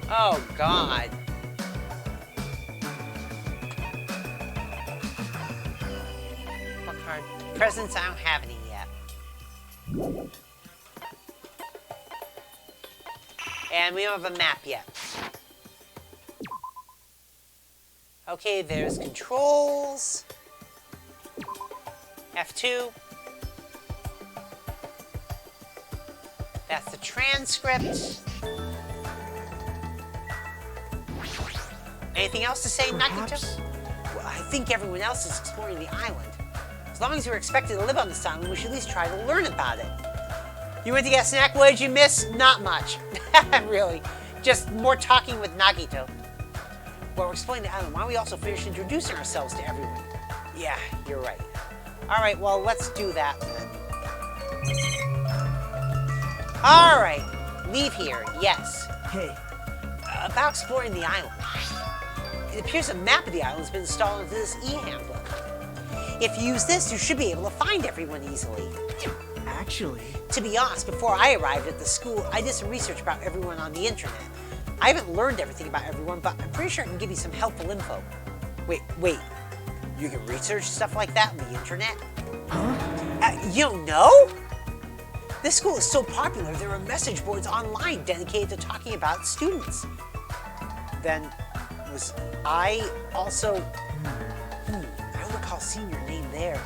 Oh, God. What card? Presents, I don't have any yet. And we don't have a map yet. Okay, there's controls. F2. That's the transcript. Anything else to say, Nakito? Well, I think everyone else is exploring the island. As long as you're expected to live on this island, we should at least try to learn about it. You went to get a snack? What did you miss? Not much. Really. Just more talking with Nagito. While we're exploring the island, why don't we also finish introducing ourselves to everyone? Yeah, you're right. Alright, well, let's do that then. Alright, leave here, yes. Hey. About exploring the island. It appears a map of the island has been installed into this e-handbook. If you use this, you should be able to find everyone easily. Actually... To be honest, before I arrived at the school, I did some research about everyone on the internet. I haven't learned everything about everyone, but I'm pretty sure I can give you some helpful info. Wait. You can research stuff like that on the internet? Huh? You don't know? This school is so popular, there are message boards online dedicated to talking about students. Then, was I also... I don't recall seeing your name there.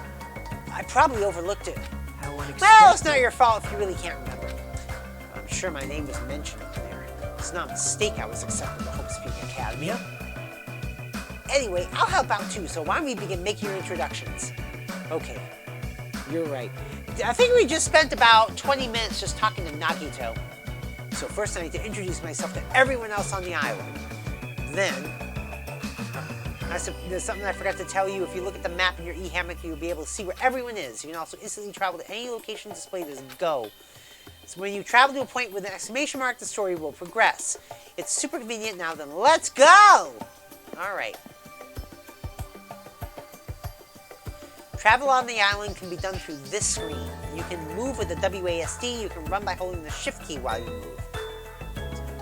I probably overlooked it. How unexpected. Well, it's not your fault if you really can't remember. I'm sure my name was mentioned on there. It's not a mistake I was accepted to Hope Speak Academy. Yep. Anyway, I'll help out too, so why don't we begin making your introductions? Okay, you're right. I think we just spent about 20 minutes just talking to Nagito. So first I need to introduce myself to everyone else on the island. Then, there's something I forgot to tell you. If you look at the map in your e-hammock, you'll be able to see where everyone is. You can also instantly travel to any location displayed as go. So when you travel to a point with an exclamation mark, the story will progress. It's super convenient. Now then, let's go! Alright. Travel on the island can be done through this screen. You can move with the WASD. You can run by holding the shift key while you move.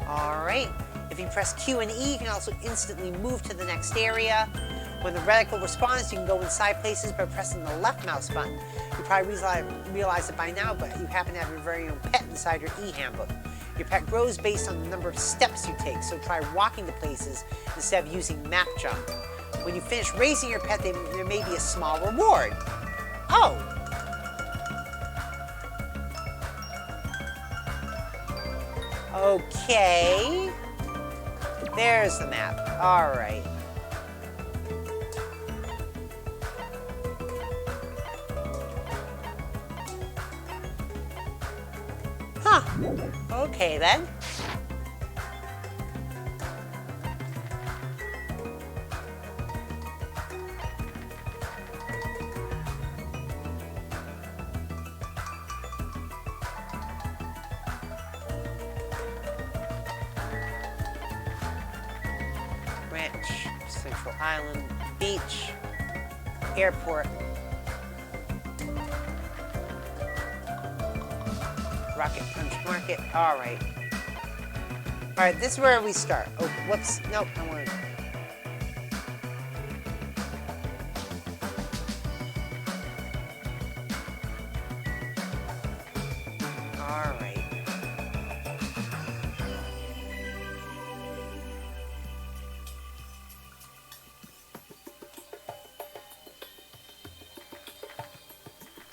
Alright. If you press Q and E, you can also instantly move to the next area. When the reticle responds, you can go inside places by pressing the left mouse button. You probably realize it by now, but you happen to have your very own pet inside your e-handbook. Your pet grows based on the number of steps you take, so try walking to places instead of using map jump. When you finish raising your pet, there may be a small reward. Oh! Okay. There's the map. Alright. Huh. Okay then. Ranch, Central Island, Beach, Airport, Rocket Punch Market. Alright. Alright, this is where we start. Oh, whoops. Nope, I want to... Alright.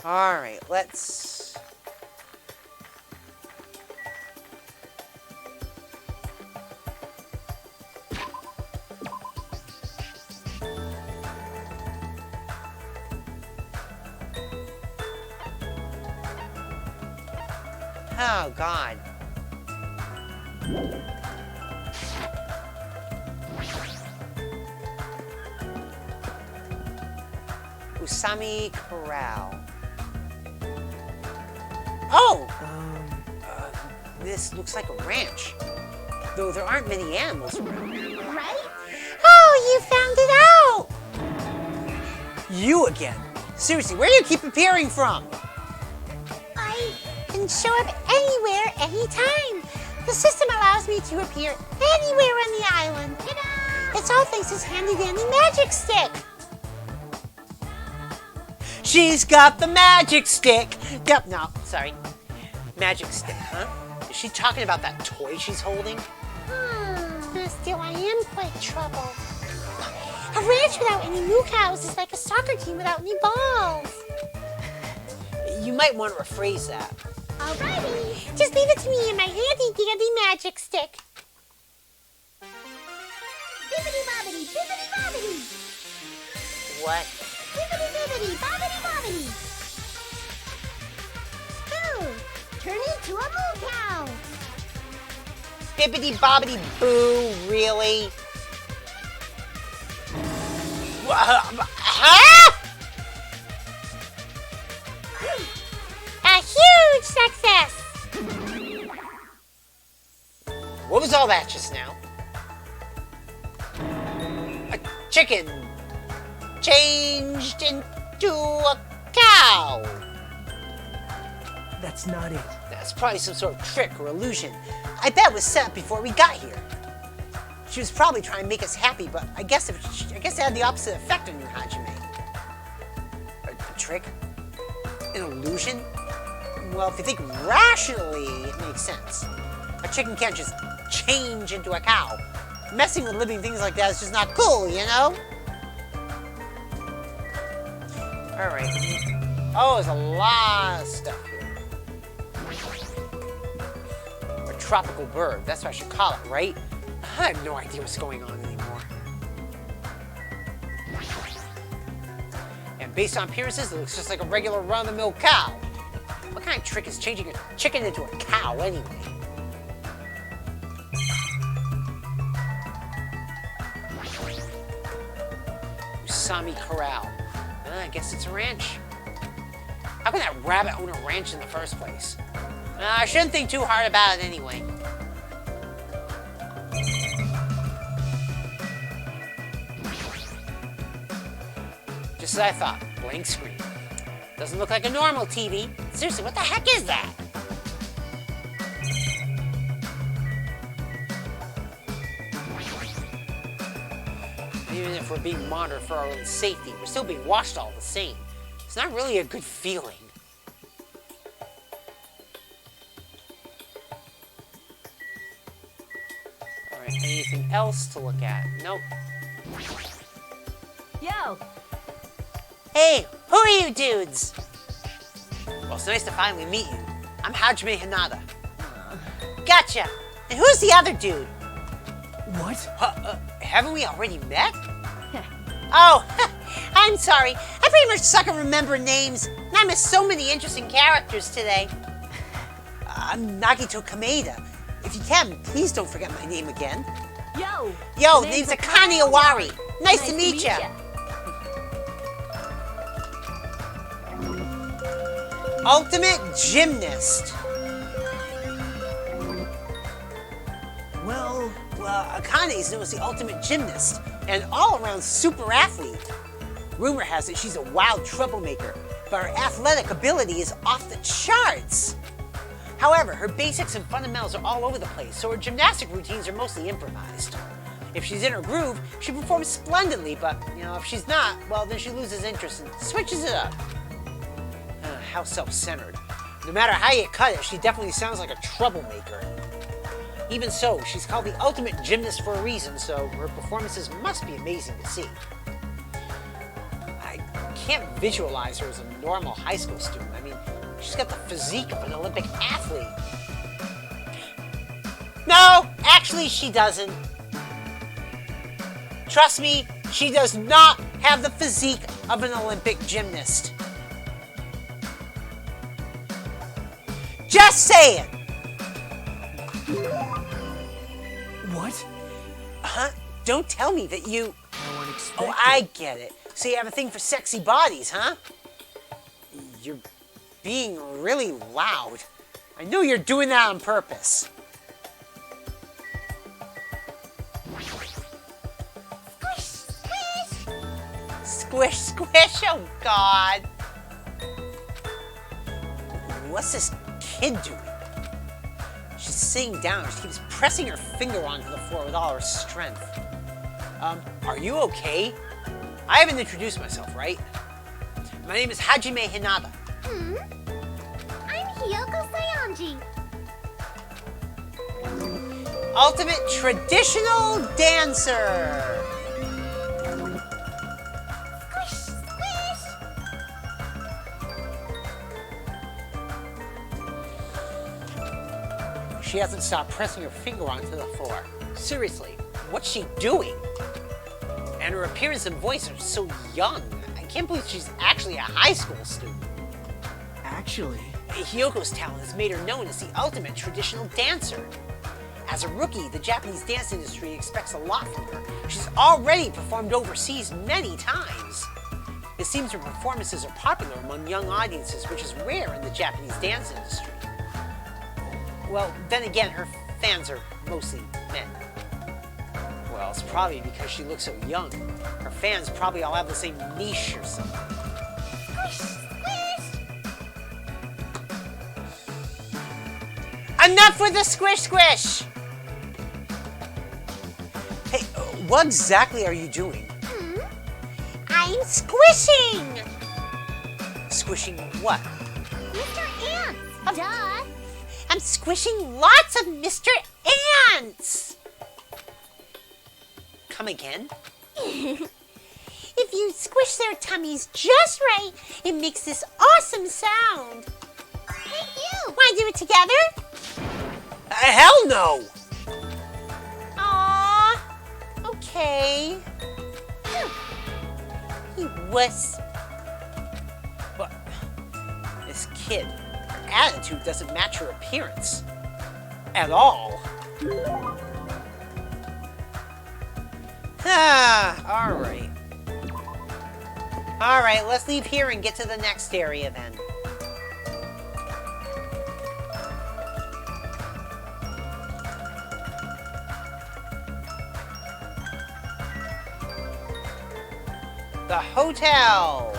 Alright, let's... Oh, God. Usami Corral. Oh! This looks like a ranch. Though there aren't many animals around. Right? Oh, you found it out! You again? Seriously, where do you keep appearing from? I can show up anywhere, anytime. The system allows me to appear anywhere on the island. Ta-da! It's all thanks to this handy-dandy magic stick. She's got the magic stick! Yep, no, sorry. Magic stick, huh? Is she talking about that toy she's holding? Still, I am quite troubled. A ranch without any moo cows is like a soccer team without any balls. You might want to rephrase that. Alrighty. Just leave it to me and my handy-dandy magic stick. Bibbidi bobbidi, bibbidi bobbidi. What? Bibbidi bibbidi, bobbidi bobbidi. Boo! Turn into a moo cow. Bibbidi bobbidi boo, really? Huh? A huge success. What was all that just now? A chicken changed into a cow. That's not it. That's probably some sort of trick or illusion. I bet it was set up before we got here. She was probably trying to make us happy, but I guess it had the opposite effect on you, Hajime. A trick? An illusion? Well, if you think rationally, it makes sense. A chicken can't just change into a cow. Messing with living things like that is just not cool, you know? Alright. Oh, there's a lot of stuff here. A tropical bird, that's what I should call it, right? I have no idea what's going on anymore. And based on appearances, it looks just like a regular run-of-the-mill cow. What kind of trick is changing a chicken into a cow anyway? Usami Corral. I guess it's a ranch. How can that rabbit own a ranch in the first place? I shouldn't think too hard about it anyway. Just as I thought, blank screen. Doesn't look like a normal TV. Seriously, what the heck is that? Even if we're being monitored for our own safety, we're still being watched all the same. It's not really a good feeling. Alright, anything else to look at? Nope. Yo! Hey, who are you dudes? Well, it's nice to finally meet you. I'm Hajime Hinata. Gotcha! And who's the other dude? What? Haven't we already met? Oh, I'm sorry. I pretty much suck at remembering names, and I missed so many interesting characters today. I'm Nagito Kameda. If you can, please don't forget my name again. Yo! Yo, name's Akane Owari. Nice to meet ya. Ultimate Gymnast. Well, Well, Akane is known as the ultimate gymnast and all-around super athlete. Rumor has it she's a wild troublemaker, but her athletic ability is off the charts. However, her basics and fundamentals are all over the place, so her gymnastic routines are mostly improvised. If she's in her groove, she performs splendidly, but, if she's not, well, then she loses interest and switches it up. How self-centered. No matter how you cut it, she definitely sounds like a troublemaker. Even so, she's called the ultimate gymnast for a reason, so her performances must be amazing to see. I can't visualize her as a normal high school student. I mean, she's got the physique of an Olympic athlete. No, actually she doesn't. Trust me, she does not have the physique of an Olympic gymnast. Just saying. What? Huh? Don't tell me that you... No one expected. Oh, I get it. So you have a thing for sexy bodies, huh? You're being really loud. I know you're doing that on purpose. Squish, squish, oh God. What's this kid doing? She's sitting down. She keeps pressing her finger onto the floor with all her strength. Are you okay? I haven't introduced myself, right? My name is Hajime Hinata. I'm Hiyoko Sayanji. Ultimate traditional dancer. Squish, squish. She hasn't stopped pressing her finger onto the floor. Seriously, what's she doing? And her appearance and voice are so young. I can't believe she's actually a high school student. Actually, Hiyoko's talent has made her known as the ultimate traditional dancer. As a rookie, the Japanese dance industry expects a lot from her. She's already performed overseas many times. It seems her performances are popular among young audiences, which is rare in the Japanese dance industry. Well, then again, her fans are mostly men. Well, it's probably because she looks so young. Her fans probably all have the same niche or something. Squish, squish. Enough with the squish squish! Hey, what exactly are you doing? I'm squishing! Squishing what? Mr. Ants. Duh. I'm squishing lots of Mr. Ants! Come again? If you squish their tummies just right, it makes this awesome sound. Hey, you. Want to do it together? Hell no! Aww. Okay. You wuss. But this kid, her attitude doesn't match her appearance. At all. Alright. Alright, let's leave here and get to the next area then. The hotel!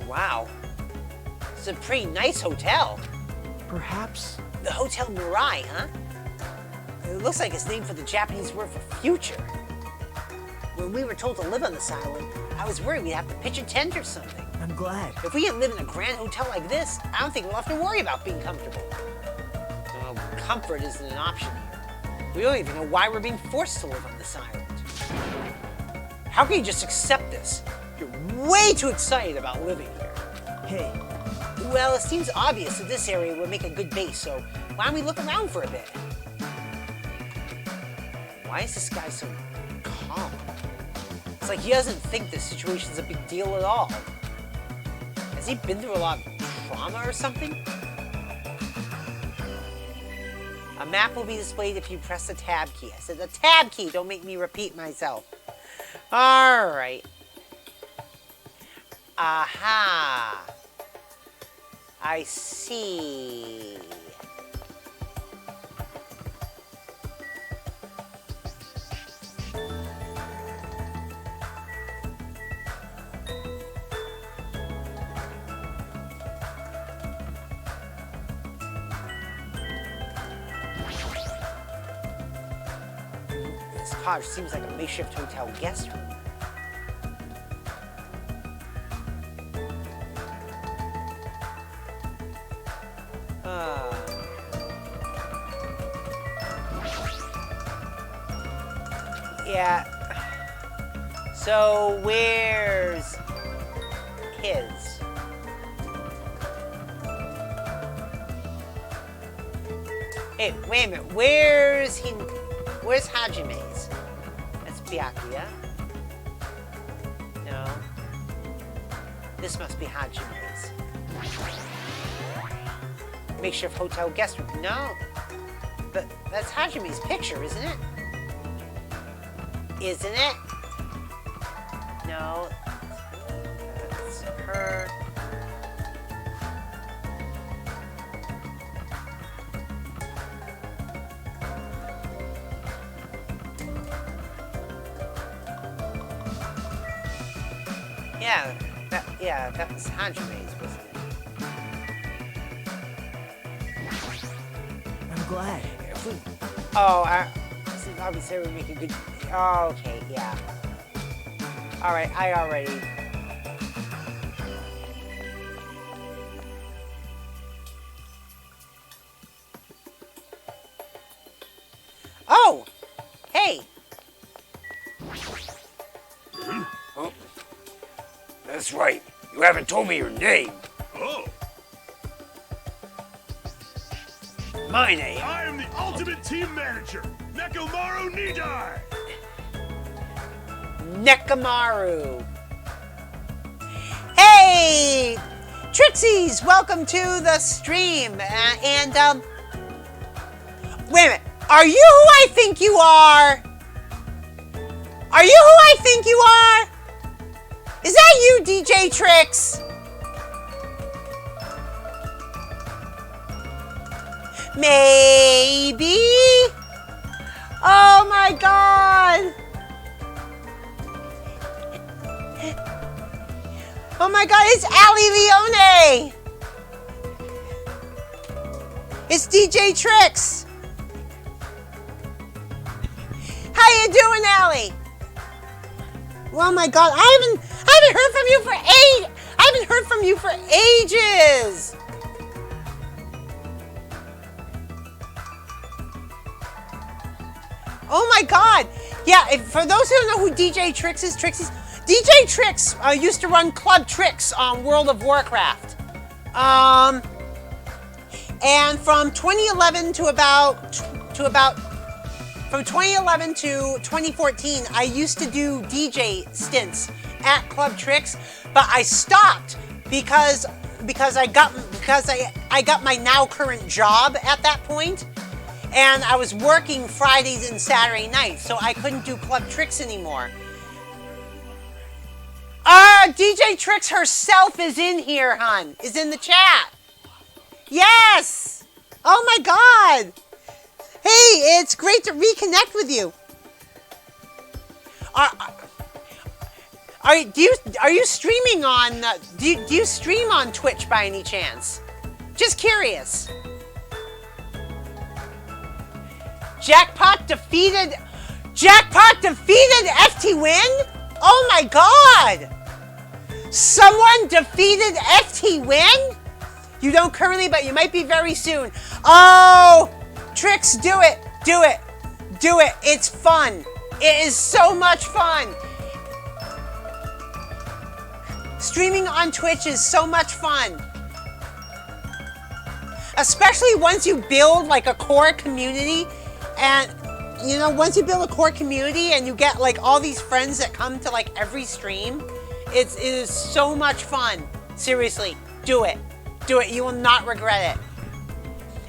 Wow. It's a pretty nice hotel. perhaps. The Hotel Mirai, huh? It looks like it's named for the Japanese word for future. When we were told to live on this island, I was worried we'd have to pitch a tent or something. I'm glad. If we can live in a grand hotel like this, I don't think we'll have to worry about being comfortable. Well, comfort isn't an option here. We don't even know why we're being forced to live on this island. How can you just accept this? You're way too excited about living here. Hey, Well, it seems obvious that this area would make a good base, so why don't we look around for a bit? Why is this guy so calm? It's like he doesn't think this situation's a big deal at all. Has he been through a lot of trauma or something? A map will be displayed if you press the tab key. I said the tab key, don't make me repeat myself. Alright. Aha! I see. This cottage seems like a makeshift hotel guest room. Yeah. So where's his? Hey, wait a minute. Where's Hajime's? That's Byakuya. No. This must be Hajime's. Makeshift hotel guest room. No. But that's Hajime's picture, isn't it? Isn't it? No. That's her. Yeah, that was Hajime's, wasn't it? I'm glad. Oh, obviously we're making good. Oh, okay, yeah. All right, I already. Oh, hey. Oh, that's right. You haven't told me your name. Oh, My name. I am the ultimate team manager, Nekomaru Nidai. Nekamaru. Hey, Trixies, welcome to the stream. Wait a minute. Are you who I think you are? Are you who I think you are? Is that you, DJ Trix? Maybe? Oh my god! Oh my god, it's Ali Leone! It's DJ Trix! How you doing, Ali? Oh my god, I haven't heard from you for ages! Oh my god! Yeah, for those who don't know who DJ Trix is, DJ Trix used to run Club Trix on World of Warcraft. And from 2011 to from 2011 to 2014, I used to do DJ stints at Club Trix, but I stopped because I got my now current job at that point. And I was working Fridays and Saturday nights, so I couldn't do Club Trix anymore. DJ Trix herself is in here, hon. Is in the chat. Yes! Oh my god! Hey, it's great to reconnect with you. Are you streaming on? Do you stream on Twitch by any chance? Just curious. Jackpot defeated FT Win? Oh my god! Someone defeated FT Win? You don't currently, but you might be very soon. Oh, Trix, do it. It's fun. It is so much fun. Streaming on Twitch is so much fun. Especially once you build like a core community. And, you know, once you build a core community and you get, like, all these friends that come to, like, every stream, it is so much fun. Seriously, do it. You will not regret it.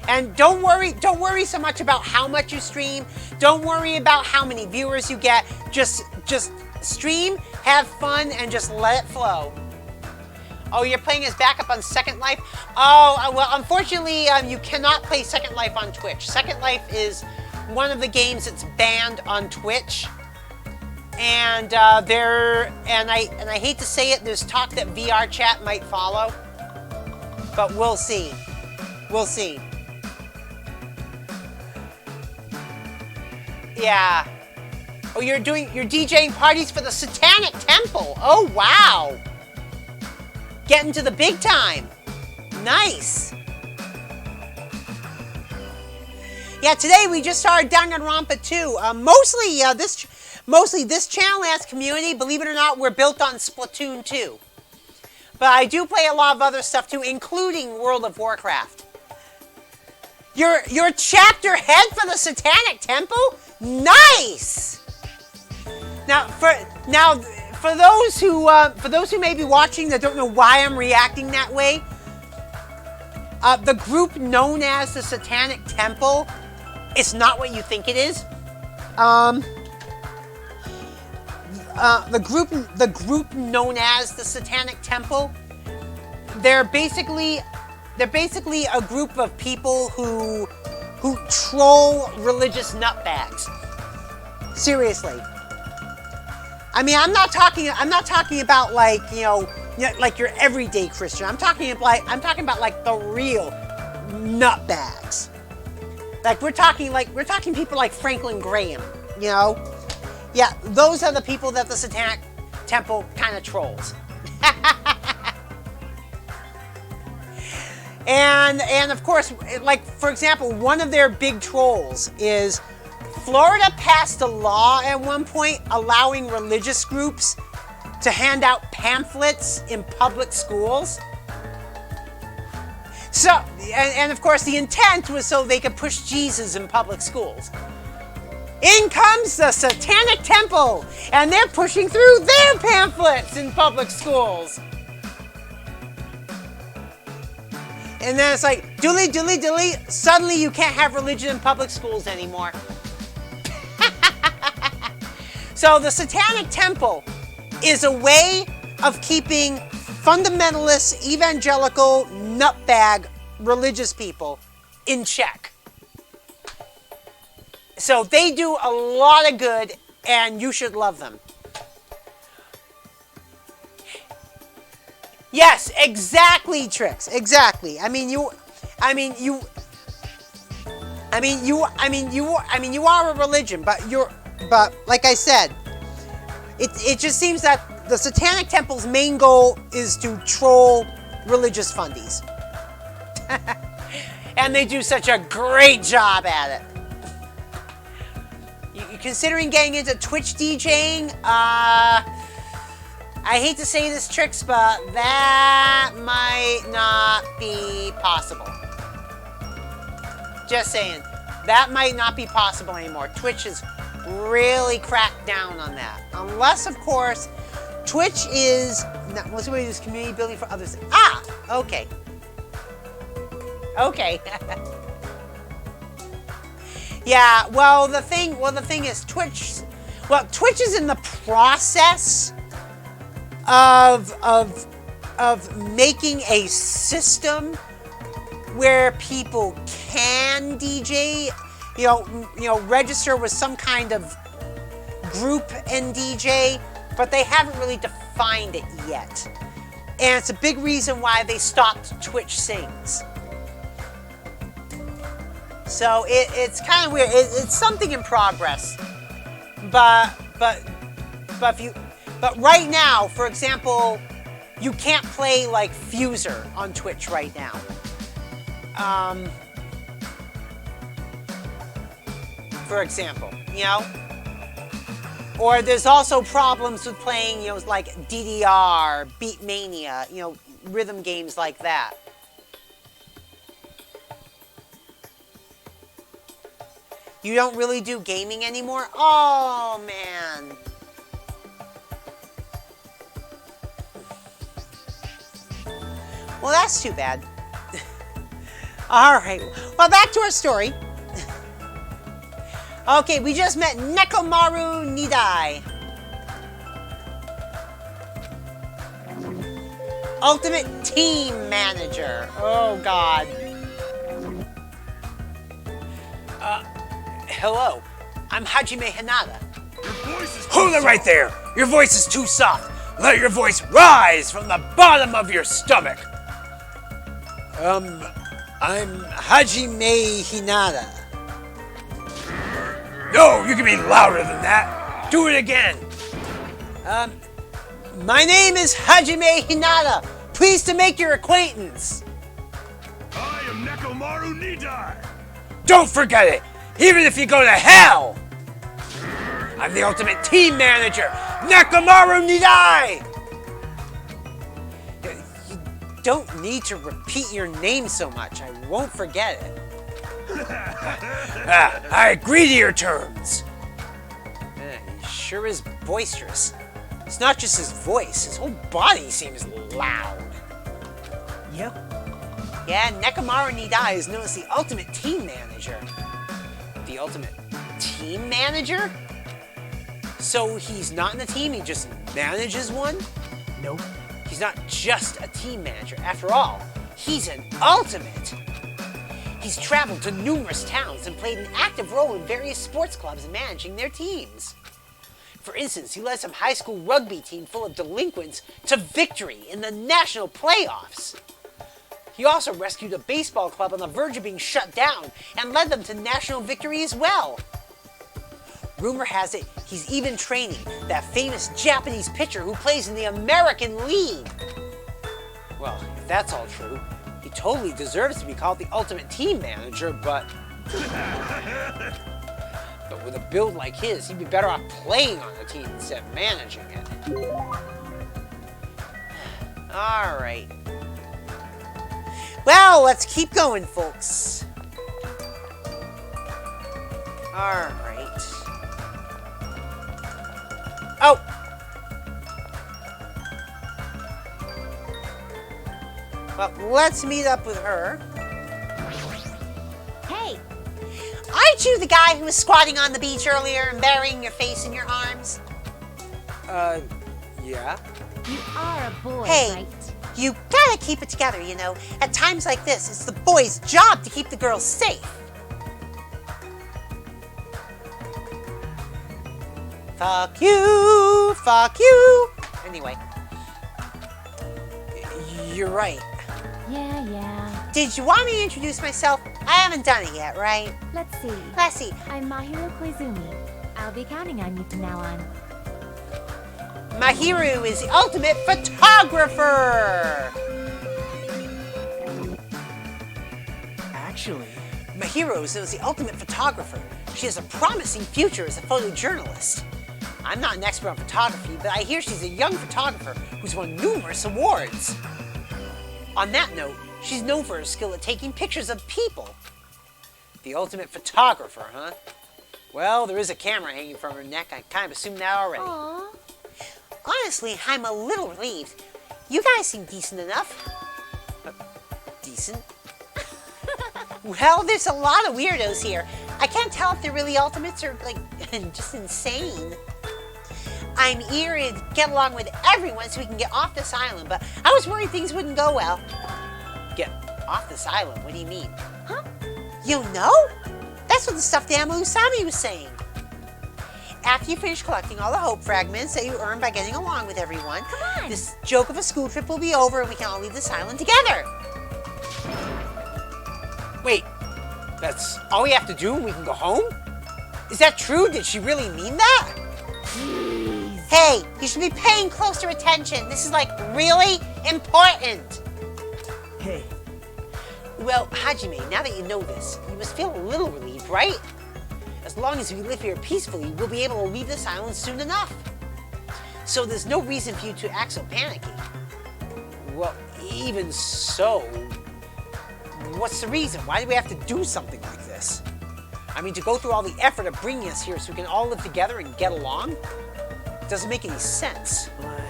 And don't worry so much about how much you stream. Don't worry about how many viewers you get. Just stream, have fun, and just let it flow. Oh, you're playing as backup on Second Life? Oh, well, unfortunately, you cannot play Second Life on Twitch. Second Life is one of the games that's banned on Twitch. And I hate to say it, there's talk that VR chat might follow. But we'll see. We'll see. Yeah. Oh, you're DJing parties for the Satanic Temple. Oh, wow. Getting to the big time. Nice. Yeah, today we just started Danganronpa 2. Mostly this channel and its community, believe it or not, we're built on Splatoon 2. But I do play a lot of other stuff too, including World of Warcraft. Your chapter head for the Satanic Temple? Nice! Now, for those who may be watching that don't know why I'm reacting that way, the group known as the Satanic Temple is not what you think it is. The group known as the Satanic Temple, they're basically a group of people who troll religious nutbags. Seriously. I mean, I'm not talking about like, like your everyday Christian. I'm talking about like the real nutbags. Like we're talking people like Franklin Graham, Yeah, those are the people that the Satanic Temple kind of trolls. And of course, like for example, one of their big trolls is Florida passed a law at one point allowing religious groups to hand out pamphlets in public schools. So, and of course the intent was so they could push Jesus in public schools. In comes the Satanic Temple, and they're pushing through their pamphlets in public schools. And then it's like, dilly, dilly, dilly, suddenly you can't have religion in public schools anymore. So the Satanic Temple is a way of keeping fundamentalist, evangelical, nutbag religious people in check. So they do a lot of good, and you should love them. Yes, exactly, Trix. Exactly. You are a religion, but like I said, it just seems that the Satanic Temple's main goal is to troll religious fundies. And they do such a great job at it. Considering getting into Twitch DJing, I hate to say this, Trix, but that might not be possible. Just saying, that might not be possible anymore. Twitch has really cracked down on that. Unless, of course, Twitch is, what's the way to do this community building for others? Ah, okay. Okay. Yeah, well, the thing is Twitch is in the process of making a system where people can DJ, register with some kind of group and DJ, but they haven't really defined it yet. And it's a big reason why they stopped Twitch Sings. So it's kind of weird. It's something in progress, but right now, for example, you can't play like Fuser on Twitch right now. For example, or there's also problems with playing, like DDR, Beatmania, rhythm games like that. You don't really do gaming anymore? Oh, man. Well, that's too bad. All right. Well, back to our story. Okay, we just met Nekomaru Nidai. ultimate team manager. Oh, God. Hello. I'm Hajime Hinata. Your voice is Hold it right there! Your voice is too soft. Let your voice rise from the bottom of your stomach. I'm Hajime Hinata. No, you can be louder than that. Do it again. My name is Hajime Hinata. Pleased to make your acquaintance. I am Nekomaru Nidai. Don't forget it, even if you go to hell. I'm the ultimate team manager, Nekomaru Nidai. You don't need to repeat your name so much. I won't forget it. I agree to your terms. He sure is boisterous. It's not just his voice, his whole body seems loud. Yep. Yeah, Nekomaru Nidai is known as the ultimate team manager. The ultimate team manager? So he's not in a team, he just manages one? Nope. He's not just a team manager. After all, he's an ultimate. He's traveled to numerous towns and played an active role in various sports clubs managing their teams. For instance, he led some high school rugby team full of delinquents to victory in the national playoffs. He also rescued a baseball club on the verge of being shut down and led them to national victory as well. Rumor has it he's even training that famous Japanese pitcher who plays in the American League. Well, if that's all true, he totally deserves to be called the ultimate team manager, but with a build like his, he'd be better off playing on the team instead of managing it. All right. Well, let's keep going, folks. All right. Oh! Well, let's meet up with her. Hey, Aren't you the guy who was squatting on the beach earlier and burying your face in your arms? Yeah? you are a boy, Hey, right? you gotta keep it together, you know. At times like this, it's the boy's job to keep the girls safe. Fuck you, fuck you. Anyway. You're right. Yeah. Did you want me to introduce myself? I haven't done it yet, right? Let's see. Let's see. I'm Mahiro Koizumi. I'll be counting on you from now on. Mahiru is the ultimate photographer! Actually, Mahiro is the ultimate photographer. She has a promising future as a photojournalist. I'm not an expert on photography, but I hear she's a young photographer who's won numerous awards. On that note, she's known for her skill at taking pictures of people. The ultimate photographer, huh? Well, there is a camera hanging from her neck. I kind of assumed that already. Aww. Honestly, I'm a little relieved. You guys seem decent enough. Decent? Well, there's a lot of weirdos here. I can't tell if they're really ultimates or, like, just insane. I'm eager to get along with everyone so we can get off this island, but I was worried things wouldn't go well. Get off this island? What do you mean? Huh? You know? That's what the stuffed animal Usami was saying. After you finish collecting all the hope fragments that you earn by getting along with everyone, Come on. this joke of a school trip will be over and we can all leave this island together. Wait, that's all we have to do and we can go home? Is that true? Did she really mean that? Hey, you should be paying closer attention. This is, like, really important. hey, Well, Hajime, now that you know this, you must feel a little relieved, right? As long as we live here peacefully, we'll be able to leave this island soon enough. So there's no reason for you to act so panicky. Well, even so, what's the reason? Why do we have to do something like this? I mean, to go through all the effort of bringing us here so we can all live together and get along? It doesn't make any sense. but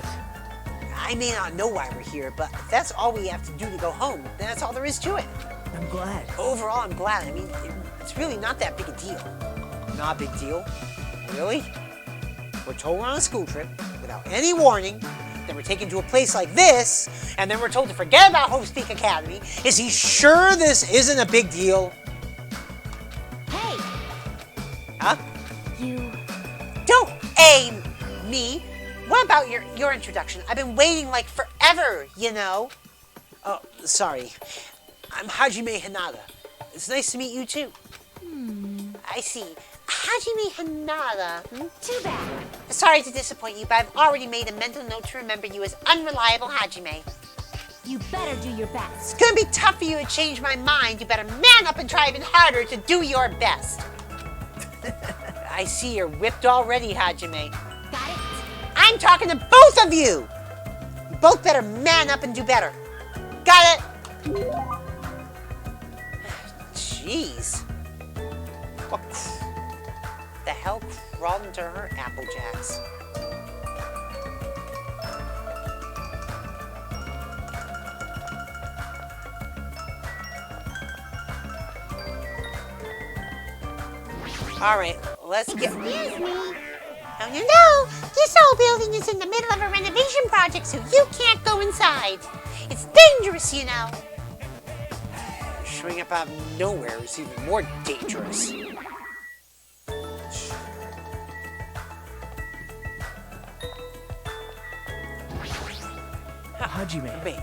I may not know why we're here, but if that's all we have to do to go home, then that's all there is to it. I'm glad. Overall, I'm glad. I mean, it's really not that big a deal. Not a big deal? Really? We're told we're on a school trip without any warning. then we're taken to a place like this, and then we're told to forget about Hope Speak Academy. Is he sure this isn't a big deal? Hey, Huh? you... Don't aim me. What about your introduction? I've been waiting like forever, you know. Oh, sorry. I'm Hajime Hinata. It's nice to meet you too. I see. Hajime Hinata. Too bad. Sorry to disappoint you, but I've already made a mental note to remember you as unreliable Hajime. You better do your best. It's gonna be tough for you to change my mind. You better man up and try even harder to do your best. I see you're whipped already, Hajime. Got it? I'm talking to both of you! You both better man up and do better. Got it? Jeez. What the hell crawled into her Apple Jacks? Alright, let's get... Excuse me. Oh, no, this whole building is in the middle of a renovation project, so you can't go inside. It's dangerous, you know. Showing up out of nowhere is even more dangerous. Hajime. Wait,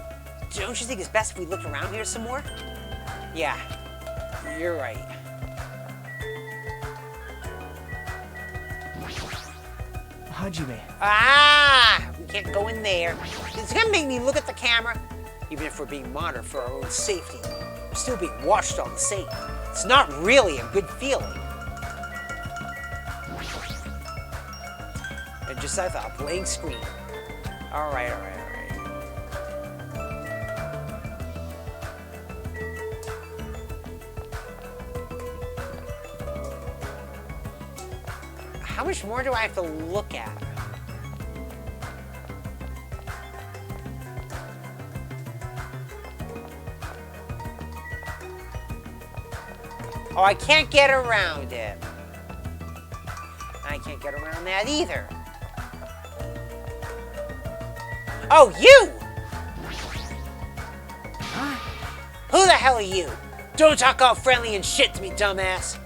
don't you think it's best if we look around here some more? Yeah, you're right. Hajime. Ah! We can't go in there. It's gonna make me look at the camera. Even if we're being monitored for our own safety, we're still being watched all the same. It's not really a good feeling. And just I thought, a blank screen. Alright. How much more do I have to look at? Oh, I can't get around it. I can't get around that either. Oh, you! Huh? Who the hell are you? Don't talk all friendly and shit to me, dumbass.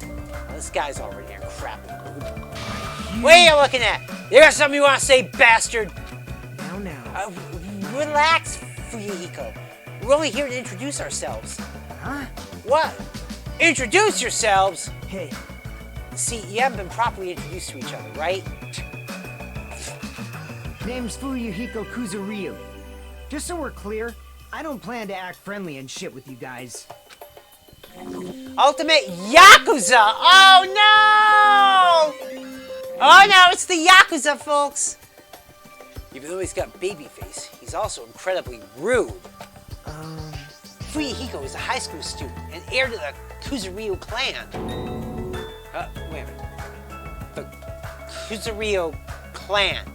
Well, this guy's already in a crappy mood. What are you looking at? You got something you want to say, bastard? Now. Relax, Fuyuhiko. We're only here to introduce ourselves. Huh? What? Introduce yourselves? Hey, See, you haven't been properly introduced to each other, right? Name's Fuyuhiko Kuzuryu. Just so we're clear, I don't plan to act friendly and shit with you guys. Ultimate Yakuza! Oh no! Oh no, it's the Yakuza, folks! Even though he's got baby face, he's also incredibly rude. Fuyuhiko is a high school student and heir to the Kuzuryu clan. Wait a minute. The Kuzuryu clan.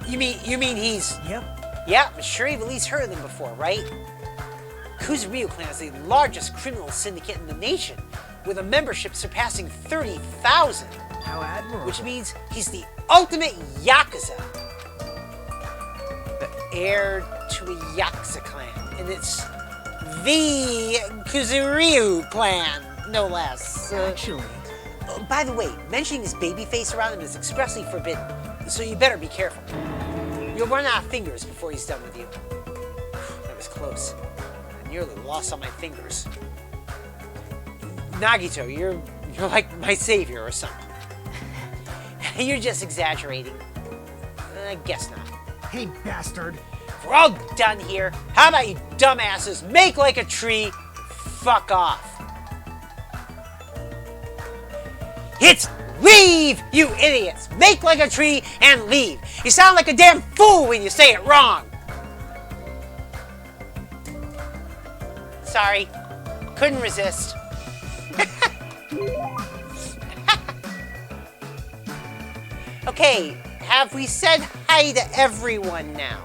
You mean he's... yep. Yeah, I'm sure you've at least heard of them before, right? Kuzuryu clan is the largest criminal syndicate in the nation, with a membership surpassing 30,000. How admirable. Which means he's the ultimate Yakuza. The heir to a Yakuza clan. And it's the Kuzuryu clan, no less. Actually, By the way, mentioning his baby face around him is expressly forbidden, so you better be careful. You'll run out of fingers before he's done with you. That was close. I nearly lost all my fingers. Nagito, you're like my savior or something. You're just exaggerating. I guess not. Hey, bastard! If we're all done here, how about you dumbasses make like a tree and fuck off? It's leave, you idiots! Make like a tree and leave. You sound like a damn fool when you say it wrong. Sorry, couldn't resist. Okay, have we said hi to everyone now?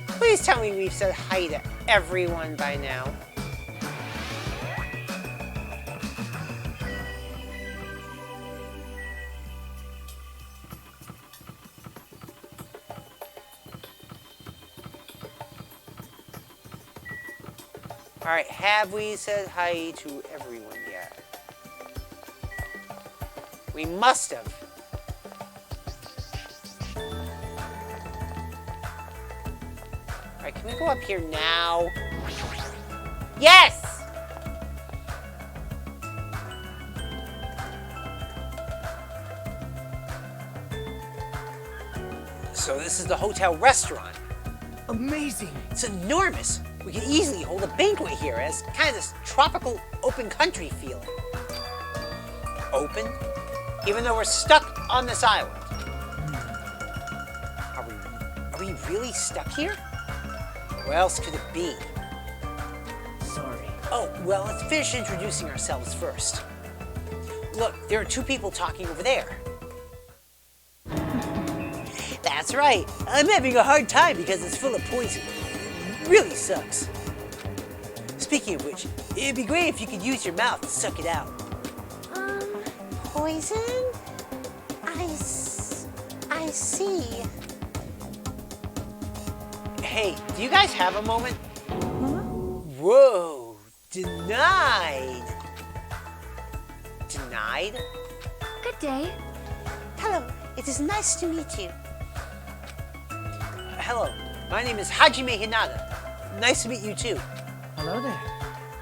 Please tell me we've said hi to everyone by now. Alright, have we said hi to everyone yet? We must have. Alright, can we go up here now? Yes! So this is the hotel restaurant. Amazing! It's enormous. We could easily hold a banquet here as kind of this tropical open country feeling. Open? Even though we're stuck on this island. Are we really stuck here? Where else could it be? Sorry. Oh, well, let's finish introducing ourselves first. Look, there are two people talking over there. That's right. I'm having a hard time because it's full of poison. It really sucks. Speaking of which, it'd be great if you could use your mouth to suck it out. Poison? I see. Hey, do you guys have a moment? Whoa, denied. Denied? Good day. Hello, it is nice to meet you. Hello, my name is Hajime Hinata. Nice to meet you too. Hello there.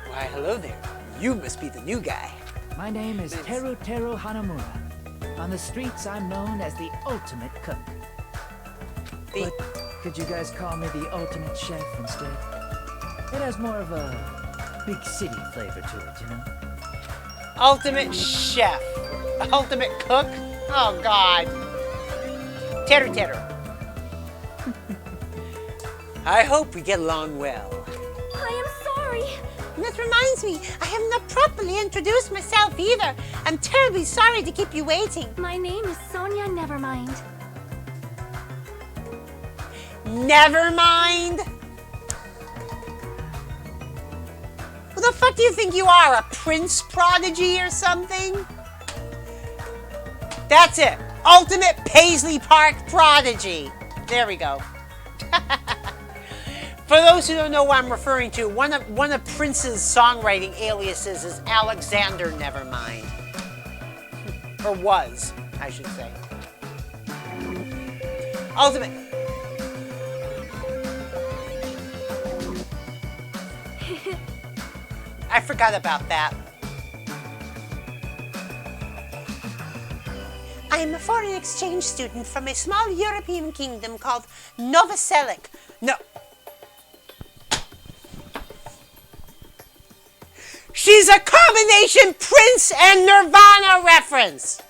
Why, hello there. You must be the new guy. My name is Teru Hanamura. On the streets, I'm known as the ultimate cook. But could you guys call me the ultimate chef instead? It has more of a big city flavor to it, you know? Ultimate chef. Ultimate cook? Oh, God. Teru. I hope we get along well. I am sorry. That reminds me, I have not properly introduced myself either. I'm terribly sorry to keep you waiting. My name is Sonia Nevermind. Never mind. Who the fuck do you think you are? A prince prodigy or something? That's it. Ultimate Paisley Park prodigy. There we go. For those who don't know what I'm referring to, one of Prince's songwriting aliases is Alexander Nevermind. Or was, I should say. Ultimate. I forgot about that. I am a foreign exchange student from a small European kingdom called Novoselic. No. She's a combination Prince and Nirvana reference.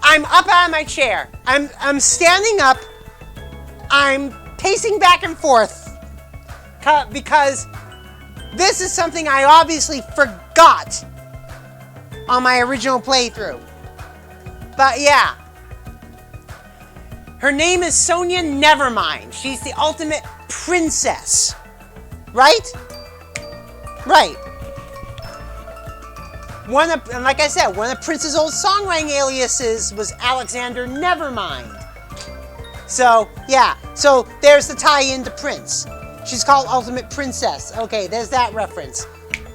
I'm up out of my chair. I'm standing up. I'm pacing back and forth because this is something I obviously forgot on my original playthrough. But yeah. Her name is Sonia Nevermind. She's the ultimate princess. Right? Right. And like I said, one of Prince's old songwriting aliases was Alexander Nevermind. So, yeah. So, there's the tie-in to Prince. She's called Ultimate Princess. Okay, there's that reference.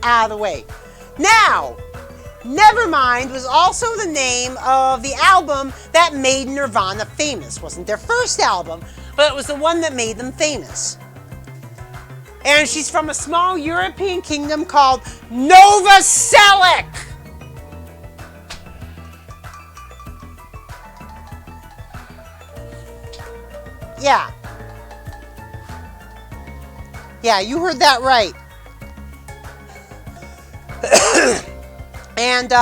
Out of the way. Now, Nevermind was also the name of the album that made Nirvana famous. It wasn't their first album, but it was the one that made them famous. And she's from a small European kingdom called Novoselic. Yeah. Yeah, you heard that right. And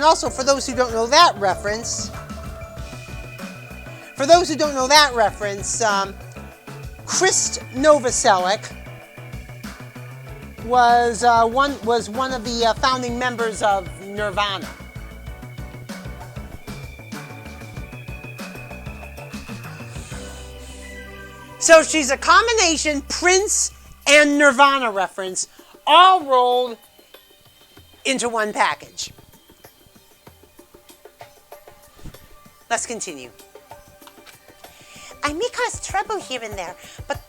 also for those who don't know that reference, Krist Novoselic was one of the founding members of Nirvana. So she's a combination Prince and Nirvana reference, all rolled into one package. Let's continue. I may cause trouble here and there, but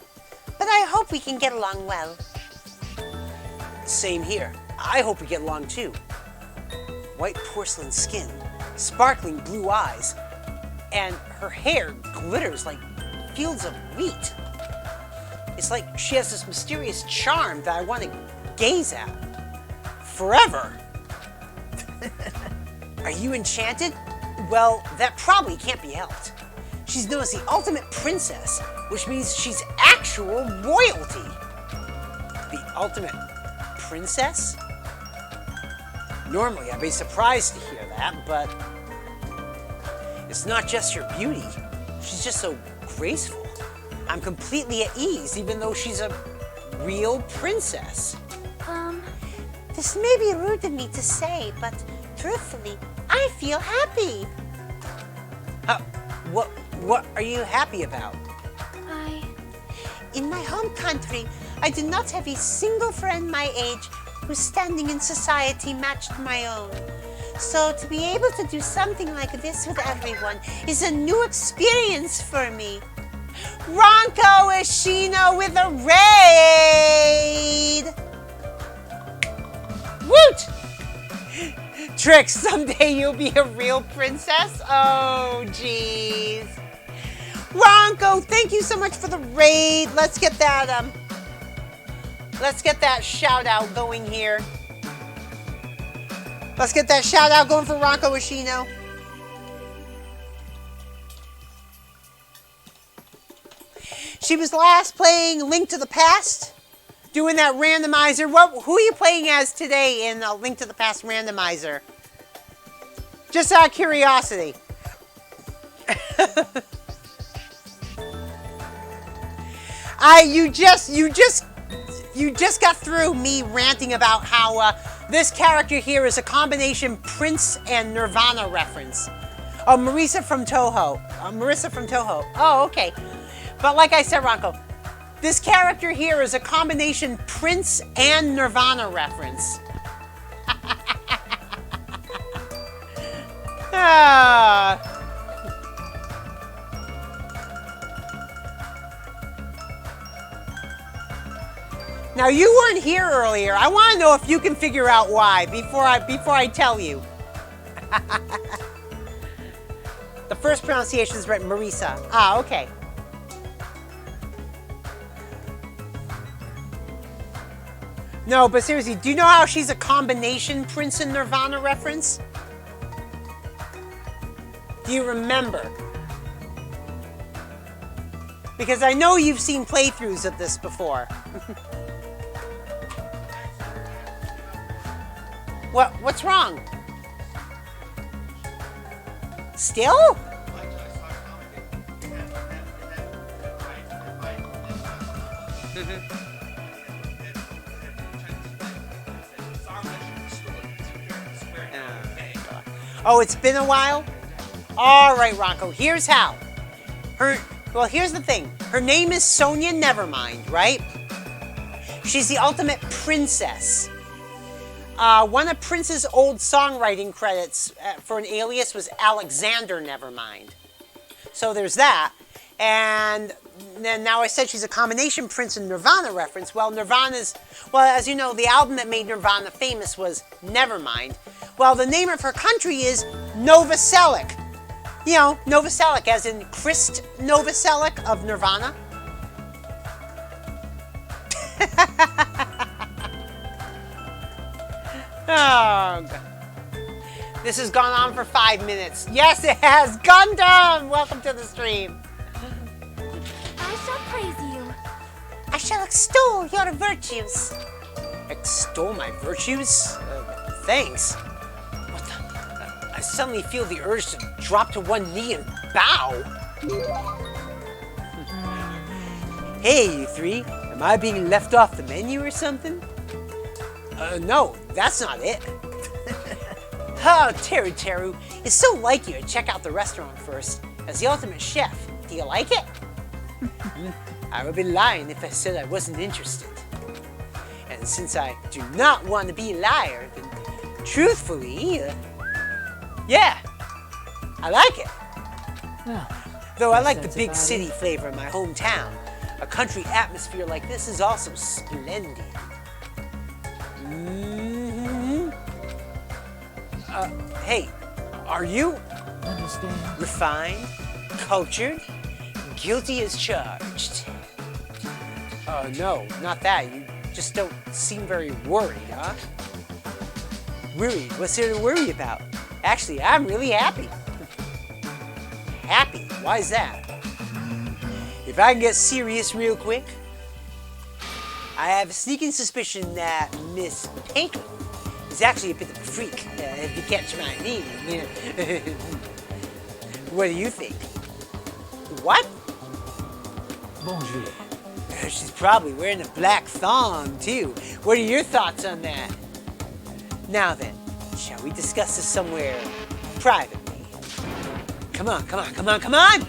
I hope we can get along well. Same here. I hope we get along too. White porcelain skin, sparkling blue eyes, and her hair glitters like fields of wheat. It's like she has this mysterious charm that I want to gaze at forever. Are you enchanted? Well, that probably can't be helped. She's known as the ultimate princess, which means she's actual royalty. The ultimate princess? Normally, I'd be surprised to hear that, but it's not just her beauty. She's just so graceful. I'm completely at ease, even though she's a real princess. This may be rude of me to say, but truthfully, I feel happy. What are you happy about? In my home country, I do not have a single friend my age whose standing in society matched my own. So to be able to do something like this with everyone is a new experience for me. Ronko Ishino with a raid! Woot! Trix, someday you'll be a real princess? Oh, jeez. Ronko, thank you so much for the raid. Let's get that shout out going here. Let's get that shout out going for Ronko Ishino. She was last playing Link to the Past, doing that randomizer. Who are you playing as today in Link to the Past randomizer? Just out of curiosity. You just got through me ranting about how this character here is a combination Prince and Nirvana reference. Oh, Marissa from Toho. Oh, okay. But like I said, Ronko, this character here is a combination Prince and Nirvana reference. Now you weren't here earlier. I want to know if you can figure out why before I tell you. The first pronunciation is right, Marisa. Ah, okay. No, but seriously, do you know how she's a combination Prince and Nirvana reference? Do you remember? Because I know you've seen playthroughs of this before. What's wrong? Still? Oh, it's been a while? All right, Ronko, here's how. Here's the thing. Her name is Sonia Nevermind, right? She's the ultimate princess. One of Prince's old songwriting credits for an alias was Alexander Nevermind. So there's that. And then now I said she's a combination Prince and Nirvana reference. Well, as you know, the album that made Nirvana famous was Nevermind. Well, the name of her country is Novoselic. You know, Novoselic as in Krist Novoselic of Nirvana. Oh, God. This has gone on for 5 minutes. Yes, it has. Gundam! Welcome to the stream. I shall praise you. I shall extol your virtues. Extol my virtues? Thanks. What the? I suddenly feel the urge to drop to one knee and bow. Hey, you three. Am I being left off the menu or something? No, that's not it. Oh, Teru, it's so like you to check out the restaurant first. As the ultimate chef, do you like it? I would be lying if I said I wasn't interested. And since I do not want to be a liar, then truthfully, yeah, I like it. Well, Though I like the That's big about city it. flavor of my hometown, a country atmosphere like this is also splendid. Hey, are you Understand? refined, cultured, guilty as charged? No, not that. You just don't seem very worried, huh? Worried? What's there to worry about? Actually, I'm really happy. Happy? Why is that? If I can get serious real quick, I have a sneaking suspicion that Miss Pinker is actually a bit of a freak, if you catch my meaning. What do you think? What? Bonjour. She's probably wearing a black thong, too. What are your thoughts on that? Now then, shall we discuss this somewhere privately? Come on, come on, come on, come on!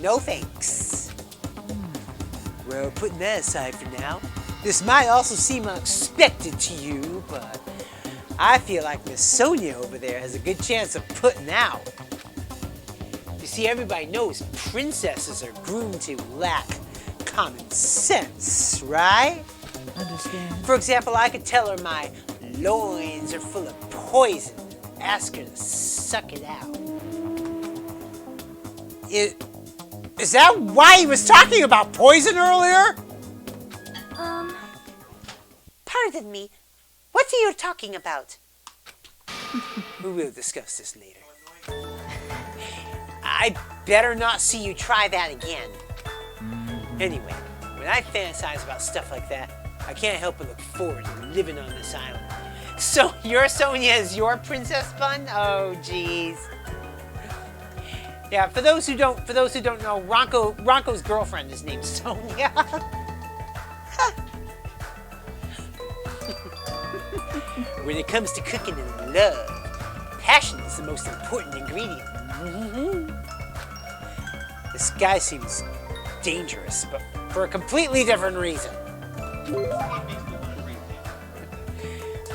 No thanks. Well, putting that aside for now, this might also seem unexpected to you, but I feel like Miss Sonia over there has a good chance of putting out. You see, everybody knows princesses are groomed to lack common sense, right? Understand? For example, I could tell her my loins are full of poison and ask her to suck it out. Is that why he was talking about poison earlier? Pardon me. What are you talking about? We will discuss this later. I better not see you try that again. Anyway, when I fantasize about stuff like that, I can't help but look forward to living on this island. So your Sonia is your princess bun? Oh, jeez. Yeah, for those who don't know, Ronco's girlfriend is named Sonia. When it comes to cooking and love, passion is the most important ingredient. This guy seems dangerous, but for a completely different reason.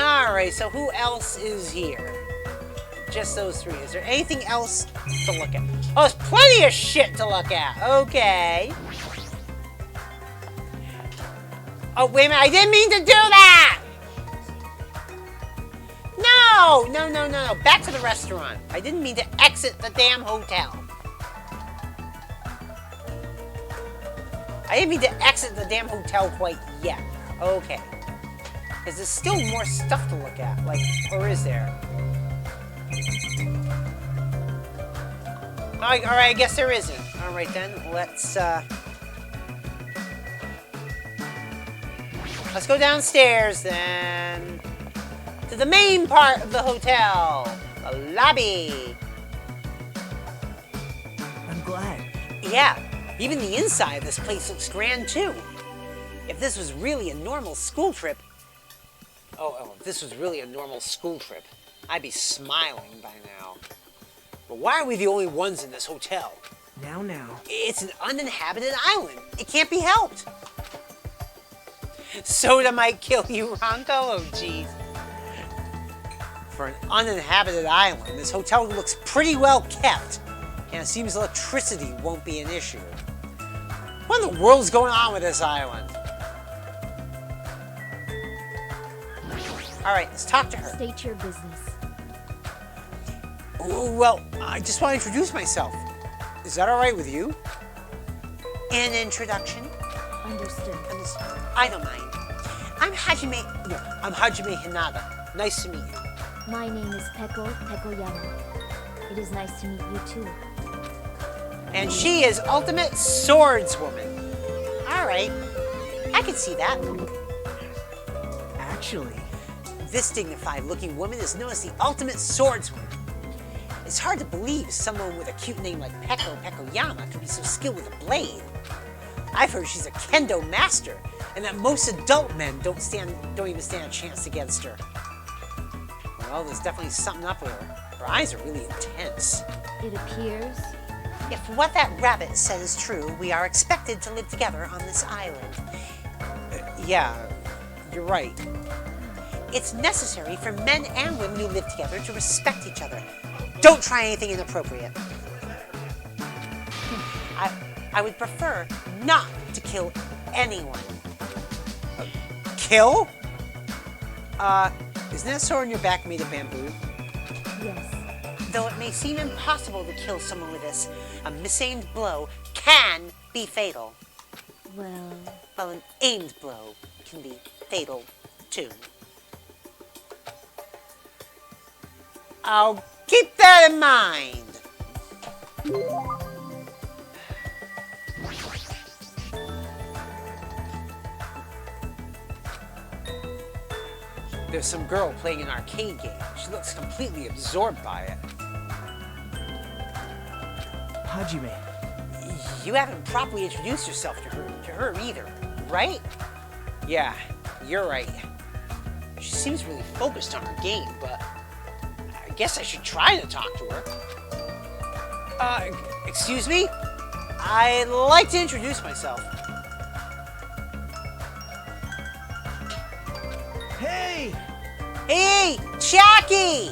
Alright, so who else is here? Just those three. Is there anything else to look at? Oh, there's plenty of shit to look at. Okay. Oh, wait a minute. I didn't mean to do that! No. Back to the restaurant. I didn't mean to exit the damn hotel. I didn't mean to exit the damn hotel quite yet. Okay. Because there's still more stuff to look at. Like, or is there? Alright, I guess there isn't. Alright then, let's go downstairs then. To the main part of the hotel. The lobby. I'm glad. Yeah, even the inside of this place looks grand too. If this was really a normal school trip... if this was really a normal school trip, I'd be smiling by now. But why are we the only ones in this hotel? Now. It's an uninhabited island. It can't be helped. Soda might kill you, Ronco? Oh, jeez. For an uninhabited island, this hotel looks pretty well kept. And it seems electricity won't be an issue. What in the world's going on with this island? Alright, let's talk to her. State your business. Well, I just want to introduce myself. Is that alright with you? An introduction? Understood. I don't mind. I'm Hajime Hinata. Nice to meet you. My name is Peko Tekoyama. It is nice to meet you too. And she is Ultimate Swordswoman. Alright. I can see that. Actually, This dignified-looking woman is known as the Ultimate Swordswoman. It's hard to believe someone with a cute name like Pekoyama could be so skilled with a blade. I've heard she's a kendo master, and that most adult men don't even stand a chance against her. Well, there's definitely something up with her. Her eyes are really intense. It appears. If what that rabbit said is true, we are expected to live together on this island. Yeah, you're right. It's necessary for men and women who live together to respect each other. Don't try anything inappropriate. I would prefer not to kill anyone. Kill? Isn't that sword on your back made of bamboo? Yes. Though it may seem impossible to kill someone with this, a misaimed blow can be fatal. Well, While an aimed blow can be fatal, too. I'll keep that in mind. There's some girl playing an arcade game. She looks completely absorbed by it. Hajime, You haven't properly introduced yourself to her either, right? Yeah, you're right. She seems really focused on her game, but I guess I should try to talk to her. Excuse me? I'd like to introduce myself. hey! Hey, Jackie!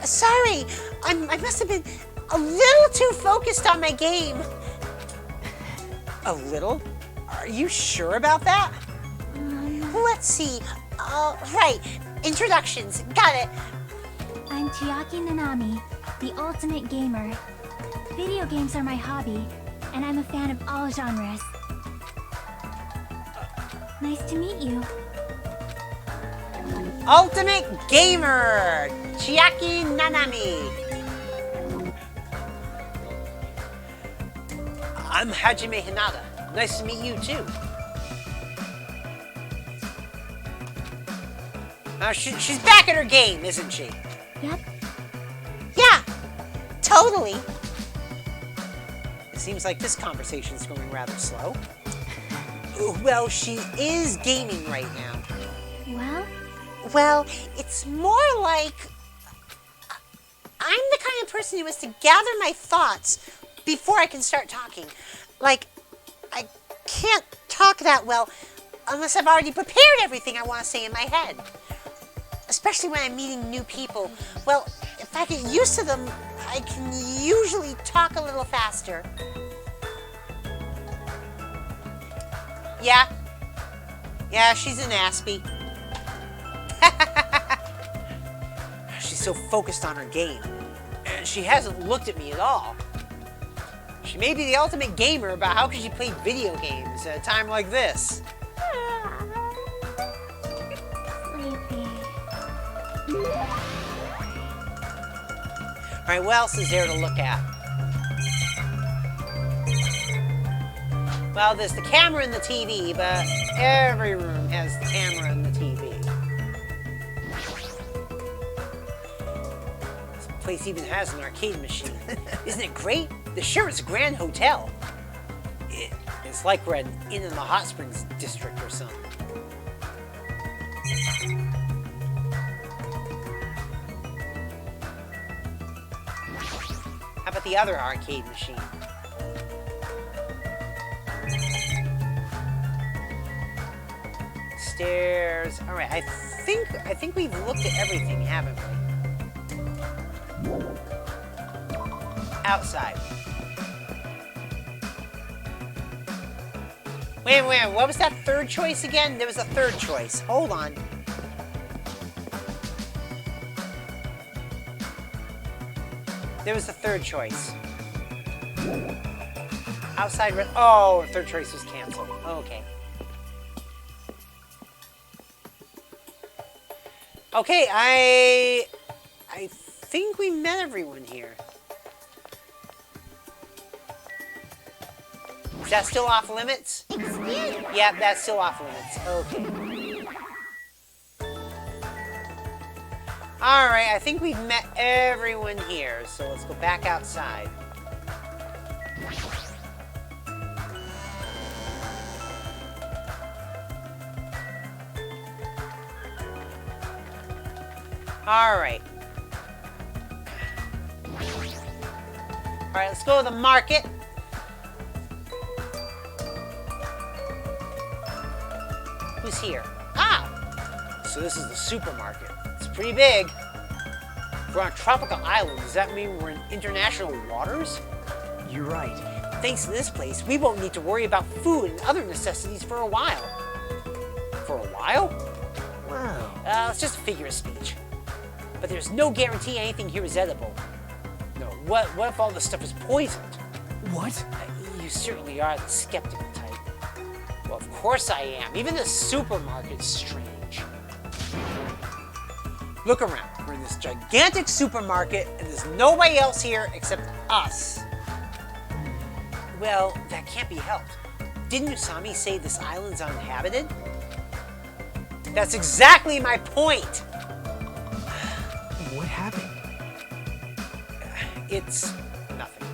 Sorry, I must have been a little too focused on my game. A little? Are you sure about that? Let's see. Right. Introductions. Got it. I'm Chiaki Nanami, the ultimate gamer. Video games are my hobby, and I'm a fan of all genres. Nice to meet you. Ultimate Gamer, Chiaki Nanami. I'm Hajime Hinata. Nice to meet you too. She's back at her game, isn't she? Yep. Yeah. Totally. It seems like this conversation's going rather slow. Well, she is gaming right now. Well, Well, it's more like I'm the kind of person who has to gather my thoughts before I can start talking. Like, I can't talk that well unless I've already prepared everything I want to say in my head. Especially when I'm meeting new people. Well, if I get used to them, I can usually talk a little faster. Yeah? Yeah, she's an Aspie. She's so focused on her game. And she hasn't looked at me at all. She may be the ultimate gamer, but how could she play video games at a time like this? sleepy. Alright, what else is there to look at? Well, there's the camera and the TV, but every room has the camera and the TV. This place even has an arcade machine. Isn't it great? The Sherwood's Grand Hotel. It's like we're in the Hot Springs district or something. How about the other arcade machine? Stairs. All right, I think we've looked at everything, haven't we? Outside. Wait, what was that third choice again? There was a third choice. Hold on. There was a third choice. Outside. Oh, third choice was canceled. Okay. Okay, I think we met everyone here. Is that still off limits? Excuse me. Yeah, that's still off limits. Okay. Alright, I think we've met everyone here, so let's go back outside. Alright. Alright, let's go to the market. Who's here? Ah! So this is the supermarket. It's pretty big. If we're on a tropical island, does that mean we're in international waters? You're right. Thanks to this place, we won't need to worry about food and other necessities for a while. For a while? Wow. It's just a figure of speech. But there's no guarantee anything here is edible. No, what if all this stuff is poisoned? What? You certainly are the skeptical type. Well, of course I am. Even the supermarket's strange. Look around. We're in this gigantic supermarket, and there's nobody else here except us. Well, that can't be helped. Didn't Usami say this island's uninhabited? That's exactly my point! What happened? It's nothing.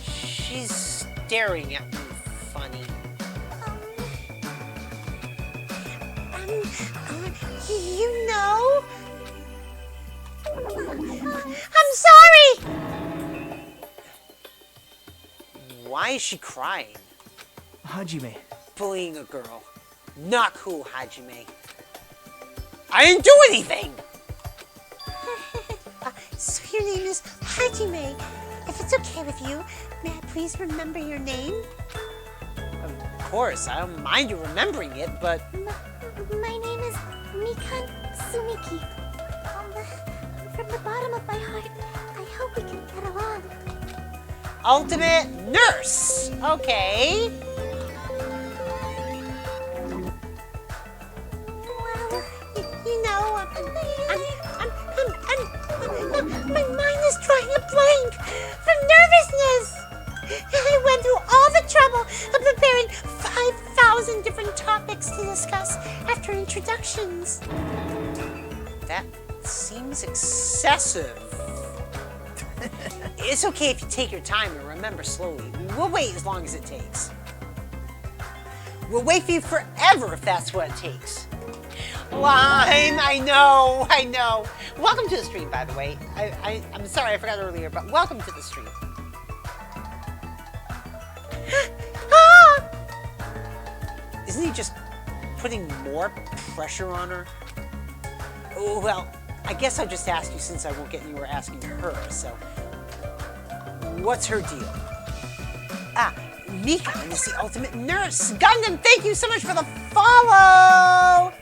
She's staring at me funny. You know? I'm sorry! Why is she crying? Hajime. Bullying a girl. Not cool, Hajime. I didn't do anything! So your name is Hajime. If it's okay with you, may I please remember your name? Of course, I don't mind you remembering it, but... My name is Mikan Sumiki. From the bottom of my heart, I hope we can get along. Ultimate Nurse! Okay. Well, you know, my mind is drawing a blank from nervousness. I went through all the trouble of preparing 5,000 different topics to discuss after introductions. That seems excessive. It's okay if you take your time and remember slowly. We'll wait as long as it takes. We'll wait for you forever if that's what it takes. Lime, I know. Welcome to the stream, by the way. I'm sorry, I forgot earlier, but welcome to the stream. Isn't he just putting more pressure on her? Oh, well, I guess I'll just ask you since I won't get anywhere asking her, so... What's her deal? Mikan is the ultimate nurse. Gundam, thank you so much for the follow!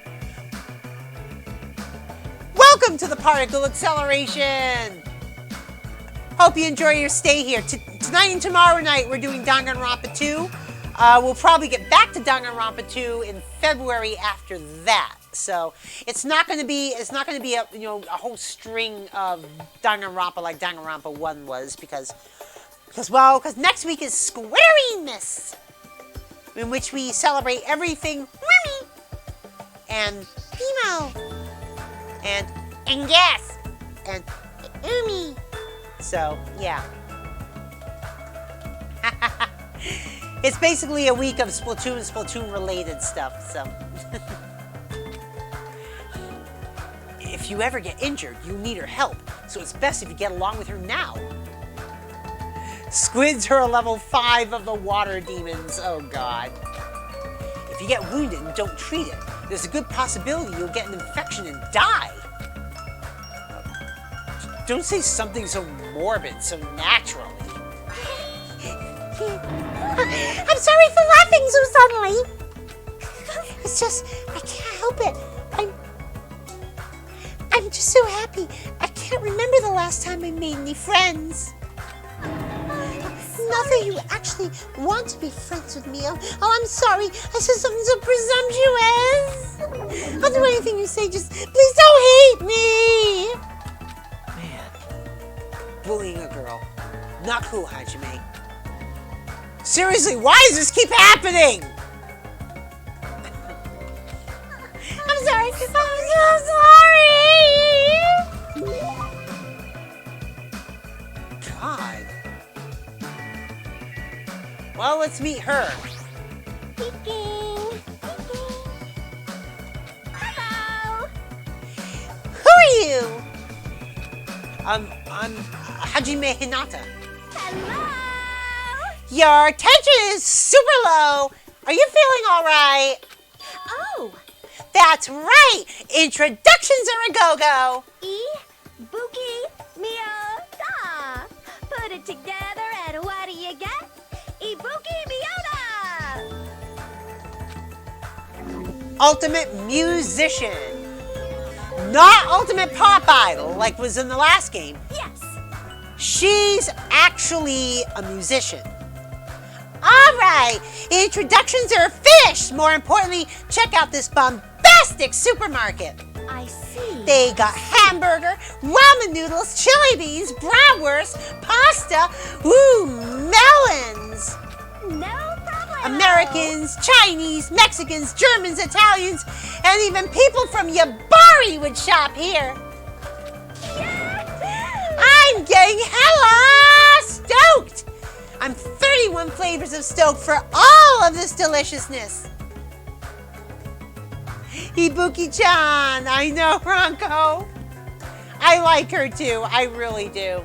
Welcome to the Particle Acceleration! Hope you enjoy your stay here. Tonight and tomorrow night, we're doing Danganronpa 2. We'll probably get back to Danganronpa 2 in February after that. So it's not going to be a whole string of Danganronpa like Danganronpa 1 was because next week is Squariness, in which we celebrate everything Remy and Emo and Gas and Umi. So yeah. It's basically a week of Splatoon-related stuff, so... If you ever get injured, you need her help, so it's best if you get along with her now. Squids are a level 5 of the water demons, oh god. If you get wounded and don't treat it, there's a good possibility you'll get an infection and die. Don't say something so morbid, so naturally. I'm sorry for laughing so suddenly. It's just, I can't help it. I'm just so happy. I can't remember the last time I made any friends. Not that you actually want to be friends with me. Oh, I'm sorry. I said something so presumptuous. I'll do anything you say. Just please don't hate me. Man. Bullying a girl. Not cool, Hajime. Seriously, why does this keep happening? I'm sorry. I'm so sorry. God. Well, let's meet her. Peeking. Hello. Who are you? I'm Hajime Hinata. Hello. Your tension is super low. Are you feeling all right? Oh, That's right! Introductions are a go-go! Ibuki Miyoda! Put it together and what do you get? Ibuki Miyoda! Ultimate musician. Not ultimate pop idol like was in the last game. Yes! She's actually a musician. Alright, introductions are finished. More importantly, check out this bombastic supermarket. I see. They got hamburger, ramen noodles, chili beans, bratwurst, pasta, melons. No problem. Americans, Chinese, Mexicans, Germans, Italians, and even people from Yabari would shop here. I'm getting hella stoked! I'm 31 flavors of stoked for all of this deliciousness. Ibuki-chan, I know, Ronko. I like her too, I really do.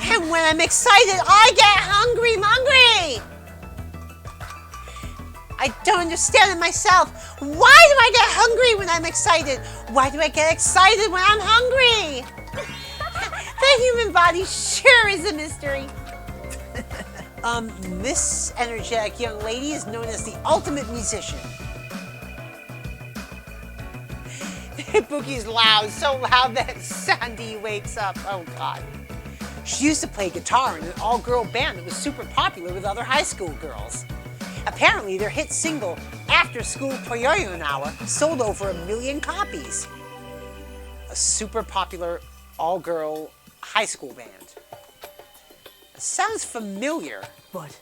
And when I'm excited, I get hungry. I don't understand it myself. Why do I get hungry when I'm excited? Why do I get excited when I'm hungry? The human body sure is a mystery. This energetic young lady is known as the ultimate musician. Ibuki's loud, so loud that Sandy wakes up. Oh, God. She used to play guitar in an all-girl band that was super popular with other high school girls. Apparently, their hit single, After School Toyoyo Hour, sold over 1 million copies. A super popular all-girl high school band. Sounds familiar. But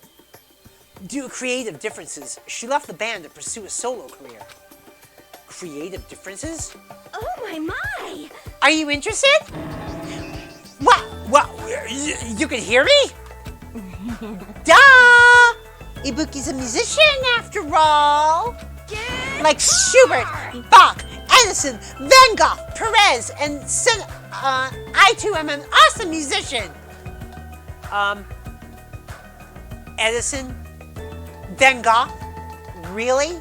Due to creative differences, she left the band to pursue a solo career. Creative differences? Oh my! Are you interested? What? You can hear me? Duh! Ibuki's a musician after all. Like Schubert, Bach, Edison, Van Gogh, Perez, and I too am an awesome musician. Edison? Van Gogh? Really?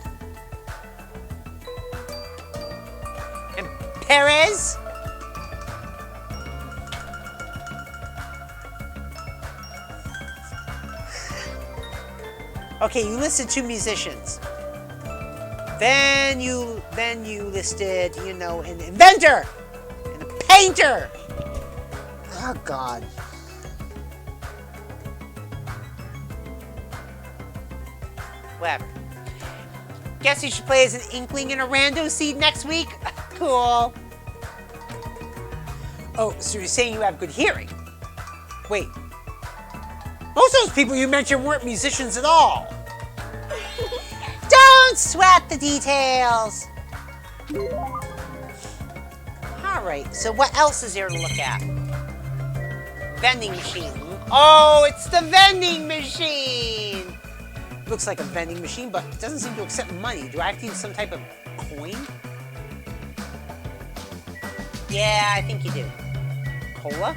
And Perez? Okay, you listed 2 musicians. Then you listed, an inventor and a painter. Oh, God. Whatever. Guess you should play as an inkling in a rando seed next week? Cool. Oh, so you're saying you have good hearing? Wait. Most of those people you mentioned weren't musicians at all. Don't sweat the details. Alright, so what else is there to look at? Vending machine. Oh, it's the vending machine! Looks like a vending machine, but it doesn't seem to accept money. Do I have to use some type of coin? Yeah, I think you do. Cola?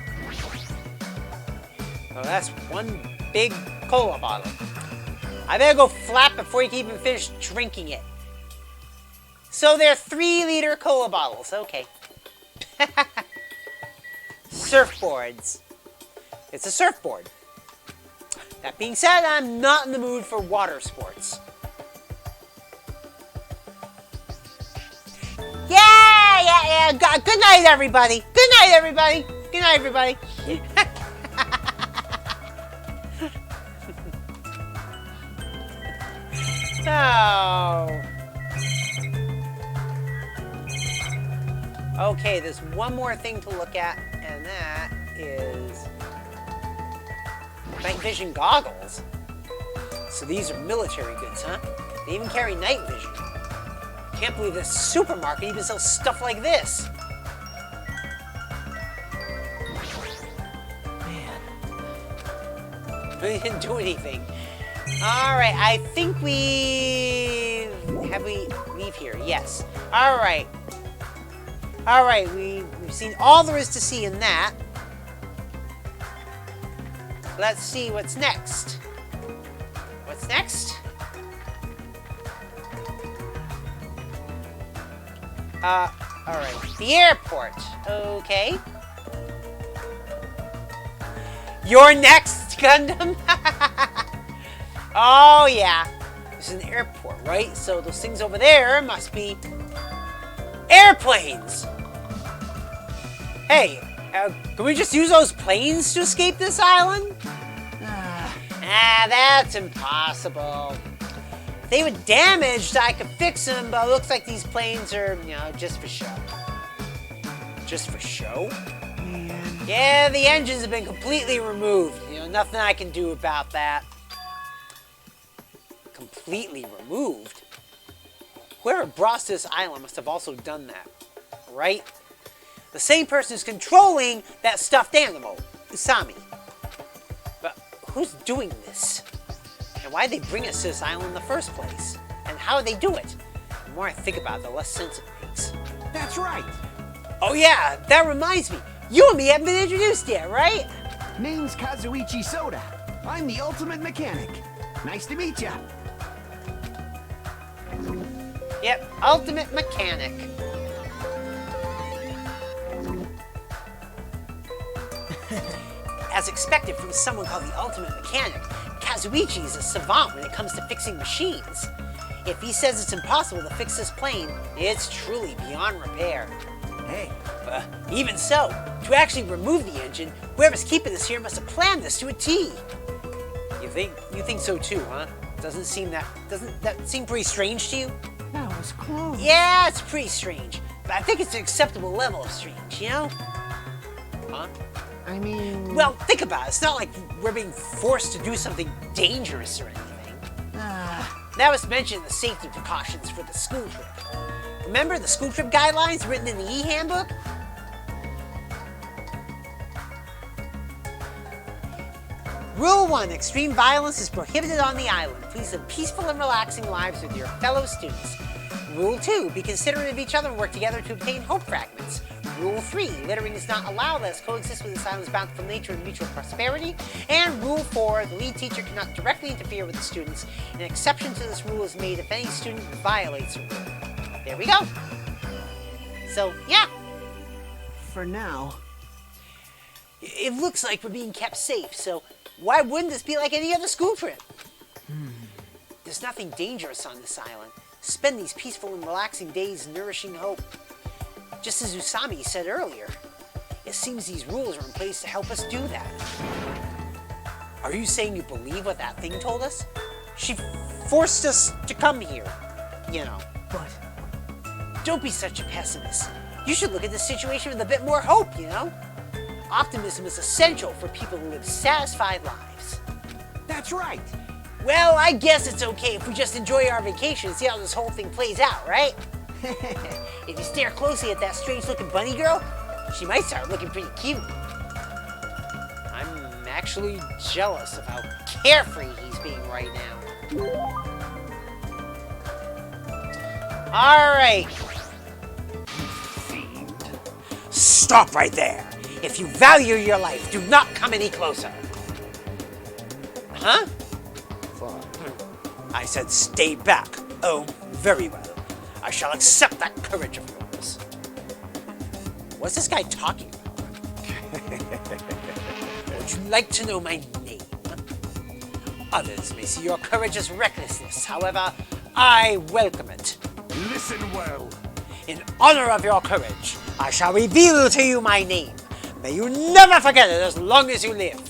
Oh, that's one big cola bottle. I better go flat before you can even finish drinking it. So they're 3-liter cola bottles. Okay. Surfboards. It's a surfboard. That being said, I'm not in the mood for water sports. Yeah. Good night, everybody. Good night, everybody. Good night, everybody. Oh. Okay, there's one more thing to look at, and that is night vision goggles. So these are military goods, huh? They even carry night vision. Can't believe this supermarket even sells stuff like this. man, They didn't do anything. All right, I think we leave here. Yes. All right. We've seen all there is to see in that. Let's see what's next. What's next? Alright. The airport. Okay. You're next, Gundam? Oh, yeah. This is an airport, right? So those things over there must be airplanes. Hey, can we just use those planes to escape this island? That's impossible. If they were damaged, I could fix them, but it looks like these planes are, you know, just for show. Just for show? Man. Yeah, the engines have been completely removed. You know, nothing I can do about that. Completely removed? Whoever brought us to this island must have also done that, right? The same person is controlling that stuffed animal, Usami. But who's doing this? And why did they bring us to this island in the first place? And how did they do it? The more I think about it, the less sense it makes. That's right. Oh yeah, that reminds me. You and me haven't been introduced yet, right? Name's Kazuichi Soda. I'm the ultimate mechanic. Nice to meet ya. Yep, ultimate mechanic. As expected from someone called the ultimate mechanic, Kazuichi is a savant when it comes to fixing machines. If he says it's impossible to fix this plane, it's truly beyond repair. Hey. Even so, to actually remove the engine, whoever's keeping us here must have planned this to a T. You think so too, huh? Doesn't that seem pretty strange to you? That was close. Yeah, it's pretty strange. But I think it's an acceptable level of strange, you know? Huh? I mean... Well, think about it. It's not like we're being forced to do something dangerous or anything. That was mentioned in the safety precautions for the school trip. Remember the school trip guidelines written in the e-handbook? Rule 1. Extreme violence is prohibited on the island. Please live peaceful and relaxing lives with your fellow students. Rule 2. Be considerate of each other and work together to obtain hope fragments. Rule 3. Littering is not allowed. Let us coexist with this island's bountiful nature and mutual prosperity. And Rule 4. The lead teacher cannot directly interfere with the students. An exception to this rule is made if any student violates the rule. There we go. So, yeah. For now. It looks like we're being kept safe, so why wouldn't this be like any other school trip? There's nothing dangerous on this island. Spend these peaceful and relaxing days nourishing hope. Just as Usami said earlier, it seems these rules are in place to help us do that. Are you saying you believe what that thing told us? She forced us to come here, you know. But don't be such a pessimist. You should look at this situation with a bit more hope, you know? Optimism is essential for people who live satisfied lives. That's right. Well, I guess it's okay if we just enjoy our vacation and see how this whole thing plays out, right? If you stare closely at that strange-looking bunny girl, she might start looking pretty cute. I'm actually jealous of how carefree he's being right now. All right. Stop right there. If you value your life, do not come any closer. Huh? I said stay back. Oh, very well. I shall accept that courage of yours. What's this guy talking about? Would you like to know my name? Others may see your courage as recklessness. However, I welcome it. Listen well. In honor of your courage, I shall reveal to you my name. May you never forget it as long as you live.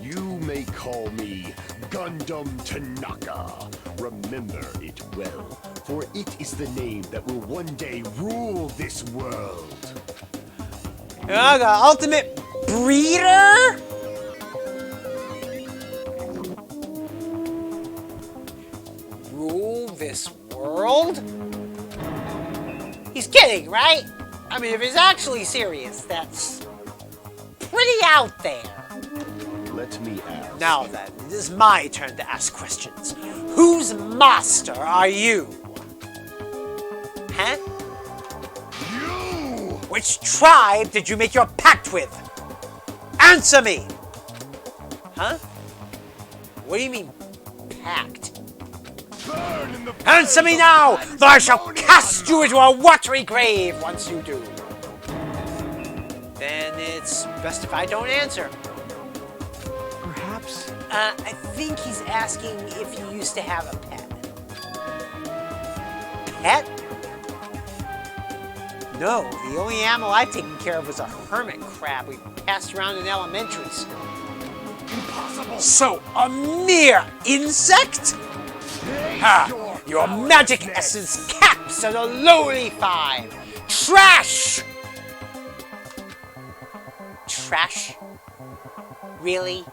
You may call me Gundam Tanaka. Remember it well, for it is the name that will one day rule this world. The ultimate breeder? Rule this world? He's kidding, right? I mean, if he's actually serious, that's pretty out there. Let me ask. Now then, it is my turn to ask questions. Whose master are you? Huh? You! Which tribe did you make your pact with? Answer me! Huh? What do you mean, pact? Burn in the Answer me now, though I shall cast you into a watery grave once you do. Then it's best if I don't answer. Perhaps. I think he's asking if you used to have a pet. Pet? No, the only animal I've taken care of was a hermit crab we passed around in elementary school. Impossible! So, a mere insect? Ha! Your magic essence caps at a lowly 5. Trash! Trash? Really?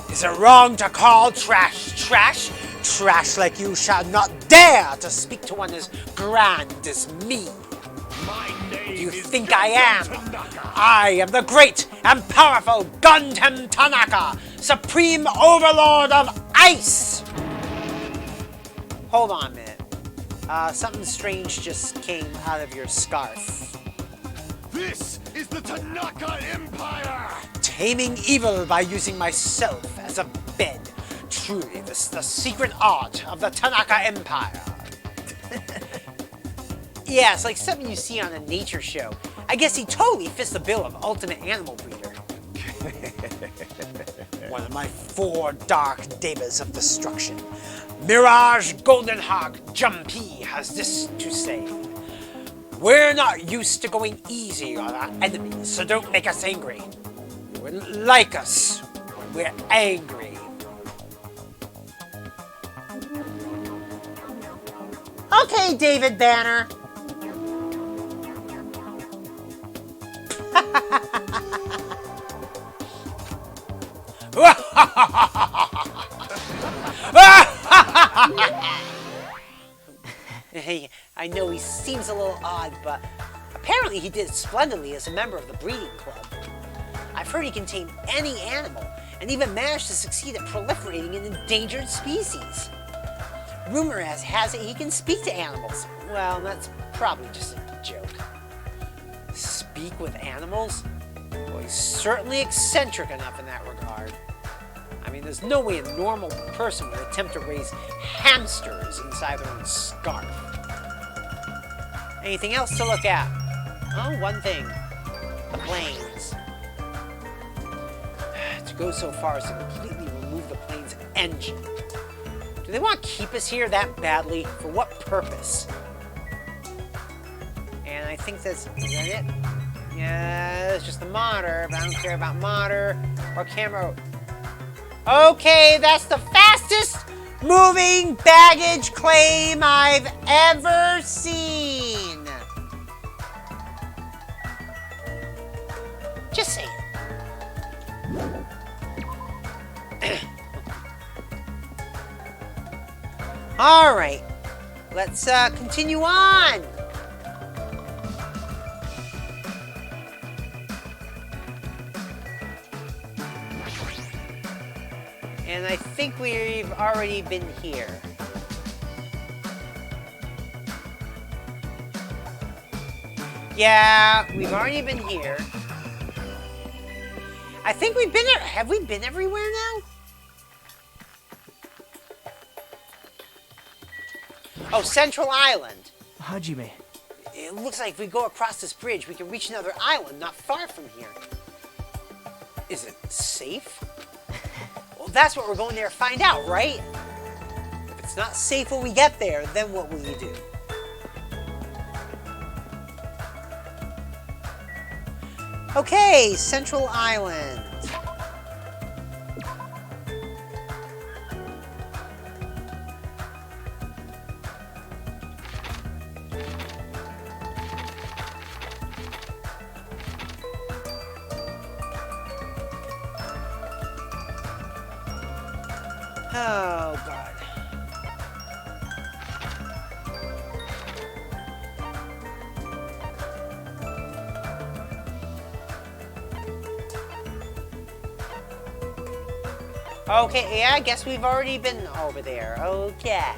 Is it wrong to call trash trash? Trash like you shall not dare to speak to one as grand as me. My name You is think I am? Tanaka. I am the great and powerful Gundam Tanaka, Supreme Overlord of Ice! Hold on a minute. Something strange just came out of your scarf. This is the Tanaka Empire! Taming evil by using myself as a bed. Truly, this is the secret art of the Tanaka Empire. Yeah, it's like something you see on a nature show. I guess he totally fits the bill of ultimate animal breeder. One of my 4 dark devas of destruction. Mirage Goldenhawk Jumpy has this to say. We're not used to going easy on our enemies, so don't make us angry. You wouldn't like us when we're angry. Okay, David Banner. Hey, I know he seems a little odd, but apparently he did splendidly as a member of the breeding club. I've heard he can tame any animal, and even managed to succeed at proliferating an endangered species. Rumor has it he can speak to animals. Well, that's probably just a joke. Speak with animals? Well, he's certainly eccentric enough in that regard. I mean, there's no way a normal person would attempt to raise hamsters inside their own scarf. Anything else to look at? Oh, one thing. The planes. To go so far as to completely remove the plane's engine. Do they want to keep us here that badly? For what purpose? And I think is that it? Yeah, it's just the monitor, but I don't care about monitor or camera. Okay, that's the fastest moving baggage claim I've ever seen. Just saying. All right, let's continue on. And I think we've already been here. Yeah, we've already been here. I think we've been there. Have we been everywhere now? Oh, Central Island. Hajime. It looks like if we go across this bridge, we can reach another island not far from here. Is it safe? Well, that's what we're going there to find out, right? If it's not safe when we get there, then what will you do? Okay, Central Island. Oh, God. Okay, yeah, I guess we've already been over there. Okay.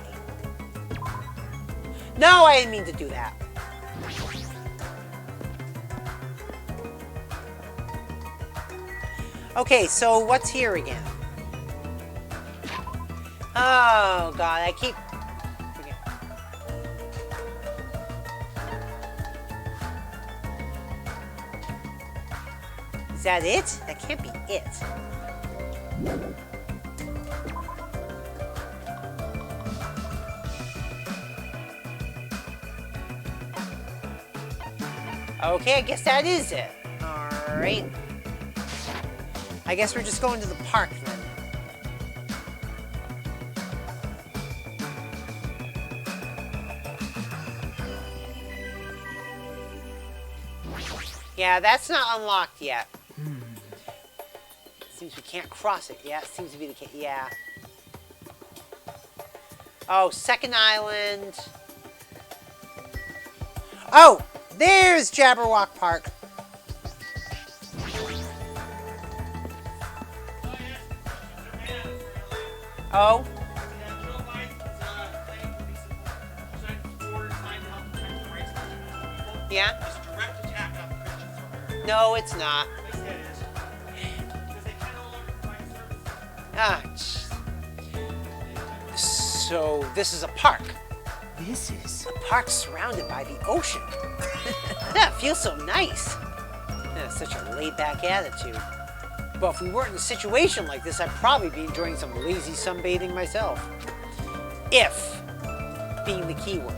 No, I didn't mean to do that. Okay, so what's here again? Oh, God, I keep... Is that it? That can't be it. Okay, I guess that is it. Alright. I guess we're just going to the park then. Yeah, that's not unlocked yet. Seems we can't cross it yet. Seems to be the case. Yeah. Oh, second island. Oh, there's Jabberwock Park. Oh. Yeah? No, it's not. Ah, so this is a park. This is... A park surrounded by the ocean. That feels so nice. That's such a laid-back attitude. But if we weren't in a situation like this, I'd probably be enjoying some lazy sunbathing myself. If being the key word.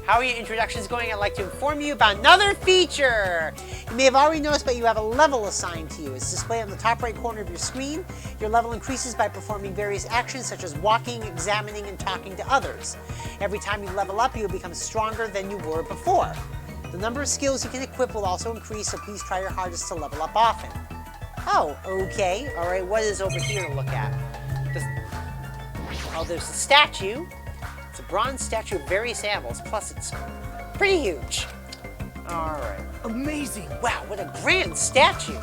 How are your introductions going? I'd like to inform you about another feature. You may have already noticed, but you have a level assigned to you. It's displayed on the top right corner of your screen. Your level increases by performing various actions such as walking, examining, and talking to others. Every time you level up, you will become stronger than you were before. The number of skills you can equip will also increase, so please try your hardest to level up often. Oh, okay. All right, what is over here to look at? Oh, there's the statue. It's a bronze statue of various animals, plus it's pretty huge. All right. Amazing. Wow, what a grand statue.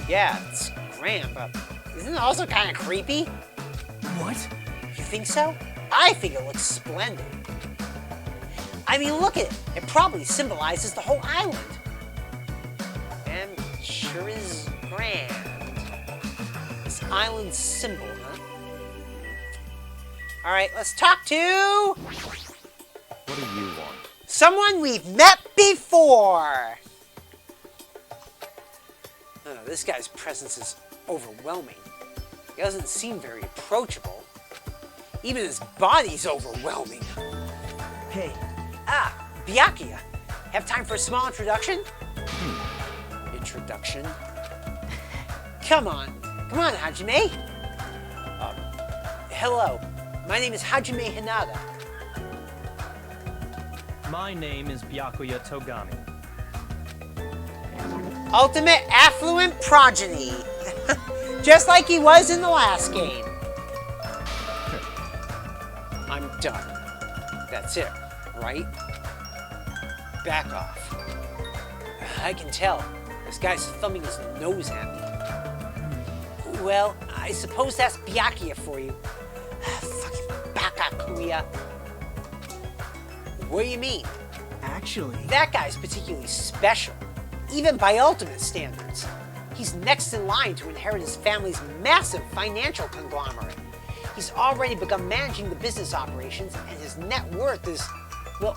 Yeah, it's grand, but isn't it also kind of creepy? What? You think so? I think it looks splendid. I mean, look at it. It probably symbolizes the whole island. And it sure is grand. This island symbol, huh? All right, let's talk to... What do you want? Someone we've met before. Oh, this guy's presence is overwhelming. He doesn't seem very approachable. Even his body's overwhelming. Hey. Ah, Byakuya. Have time for a small introduction? Introduction? Come on, Hajime. Hello, my name is Hajime Hinata. My name is Byakuya Togami. Ultimate affluent progeny. Just like he was in the last game. I'm done. That's it, right? Back off. I can tell. This guy's thumbing his nose at me. Well, I suppose that's Byakuya for you. Fucking Bakakuya. What do you mean? Actually... That guy's particularly special, even by ultimate standards. He's next in line to inherit his family's massive financial conglomerate. He's already begun managing the business operations, and his net worth is, well,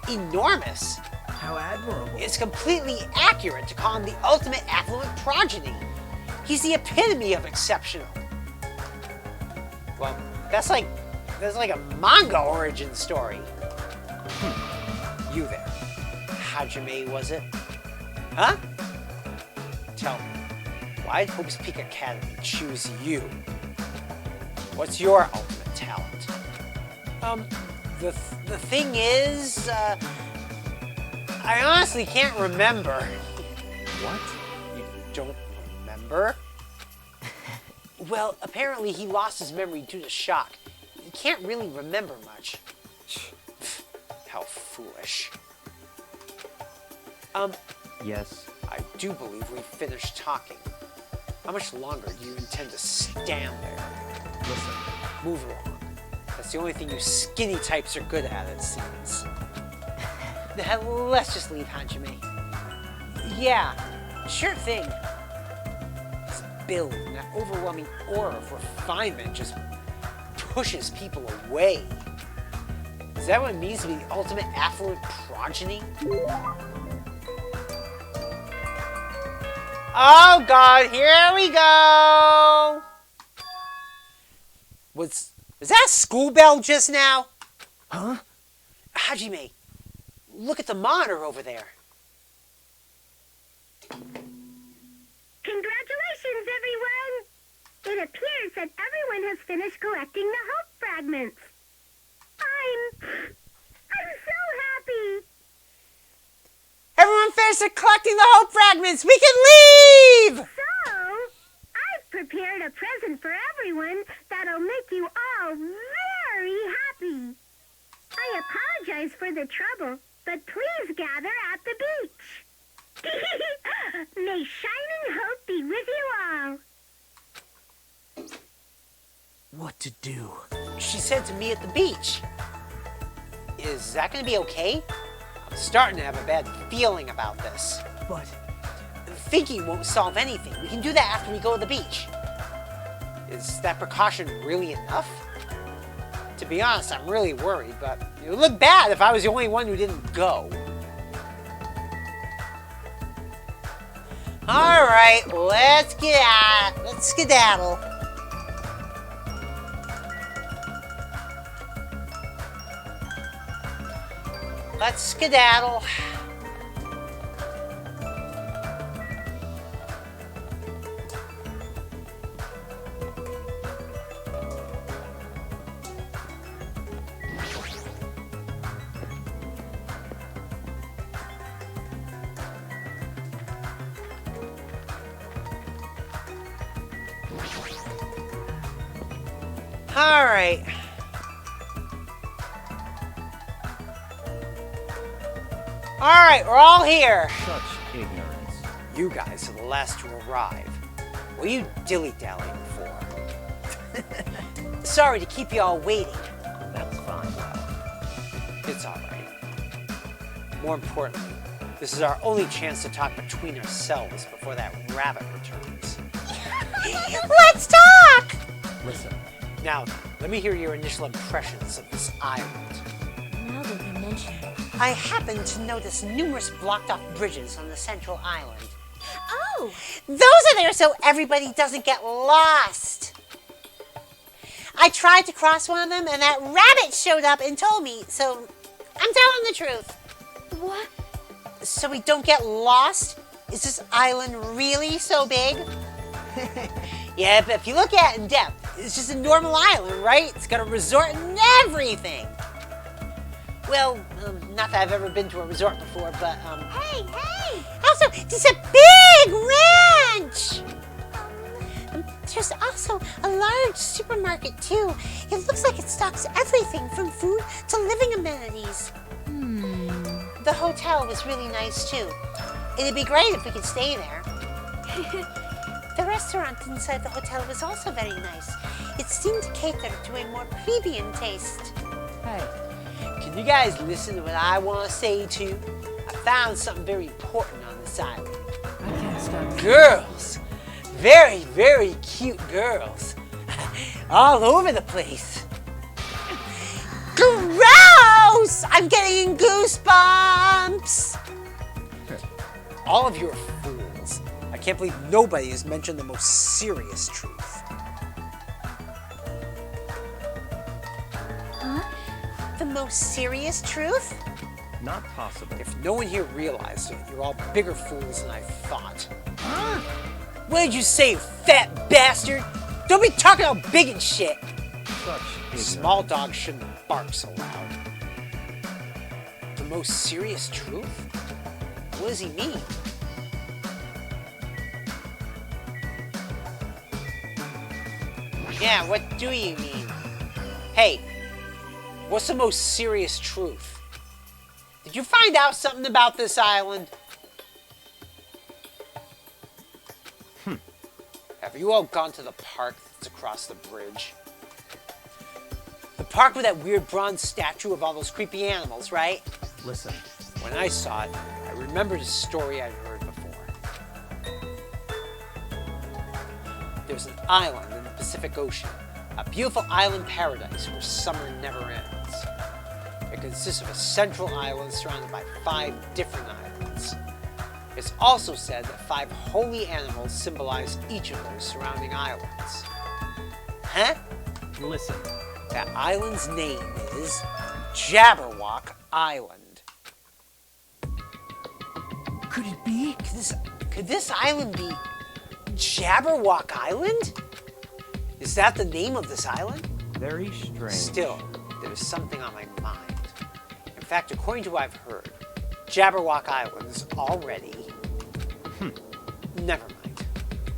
enormous. How admirable. It's completely accurate to call him the ultimate affluent progeny. He's the epitome of exceptional. Well, that's like a manga origin story. You there. Hajime, was it? Huh? Tell me, why'd Hope's Peak Academy choose you? What's your ultimate talent? The thing is, I honestly can't remember. What? You don't remember? Well, apparently he lost his memory due to shock. He can't really remember much. How foolish. Yes. I do believe we've finished talking. How much longer do you intend to stand there? Listen. Move along. That's the only thing you skinny types are good at, it seems. Let's just leave, Hajime. Yeah, sure thing. His build and that overwhelming aura of refinement just pushes people away. Is that what it means to be the ultimate affluent progeny? Oh God, here we go. Was that a school bell just now? Huh? Hajime, look at the monitor over there. Congratulations, everyone! It appears that everyone has finished collecting the hope fragments. I'm so happy! Everyone finished collecting the hope fragments. We can leave! So, I've prepared a present for everyone that'll make you all very happy. I apologize for the trouble, but please gather at the beach. May shining hope be with you all. What to do? She said to me at the beach. Is that going to be okay? I'm starting to have a bad feeling about this. But Thinking won't solve anything. We can do that after we go to the beach. Is that precaution really enough? To be honest, I'm really worried, but it would look bad if I was the only one who didn't go. Alright, let's get out. Let's skedaddle. Let's skedaddle. All right. All right, we're all here. Such ignorance. You guys are the last to arrive. What are you dilly-dallying for? Sorry to keep you all waiting. That's fine. It's all right. More importantly, this is our only chance to talk between ourselves before that rabbit returns. Let's talk! Listen, Now, let me hear your initial impressions of this island. Now that you mention it. I happened to notice numerous blocked-off bridges on the central island. Oh! Those are there so everybody doesn't get lost. I tried to cross one of them, and that rabbit showed up and told me, so I'm telling the truth. What? So we don't get lost? Is this island really so big? Yeah, but if you look at it in depth, it's just a normal island, right? It's got a resort and everything. Well, not that I've ever been to a resort before, but, Hey, hey! Also, it's a big ranch! There's also a large supermarket, too. It looks like it stocks everything from food to living amenities. The hotel was really nice, too. It'd be great if we could stay there. The restaurant inside the hotel was also very nice. It seemed to cater to a more plebeian taste. Hey, can you guys listen to what I want to say to you? I found something very important on this island. I can't stop. Girls! Very, very cute girls. All over the place. Gross! I'm getting goosebumps! All of you are fools. I can't believe nobody has mentioned the most serious truth. The most serious truth? not possible. If no one here realized it, you're all bigger fools than I thought. What did you say, fat bastard? Don't be talking all big and shit. Such ignorance. Small dogs shouldn't bark so loud. The most serious truth? What does he mean? Yeah, what do you mean? Hey, what's the most serious truth? Did you find out something about this island? Have you all gone to the park that's across the bridge? The park with that weird bronze statue of all those creepy animals, right? Listen, When I saw it, I remembered a story I'd heard before. There's an island in the Pacific Ocean, a beautiful island paradise where summer never ends. It consists of a central island surrounded by 5 different islands. It's also said that 5 holy animals symbolize each of those surrounding islands. Huh? Listen. That island's name is Jabberwock Island. Could it be? Could this island be Jabberwock Island? Is that the name of this island? Very strange. Still, there's something on my mind. In fact, according to what I've heard, Jabberwock Island is already... Never mind.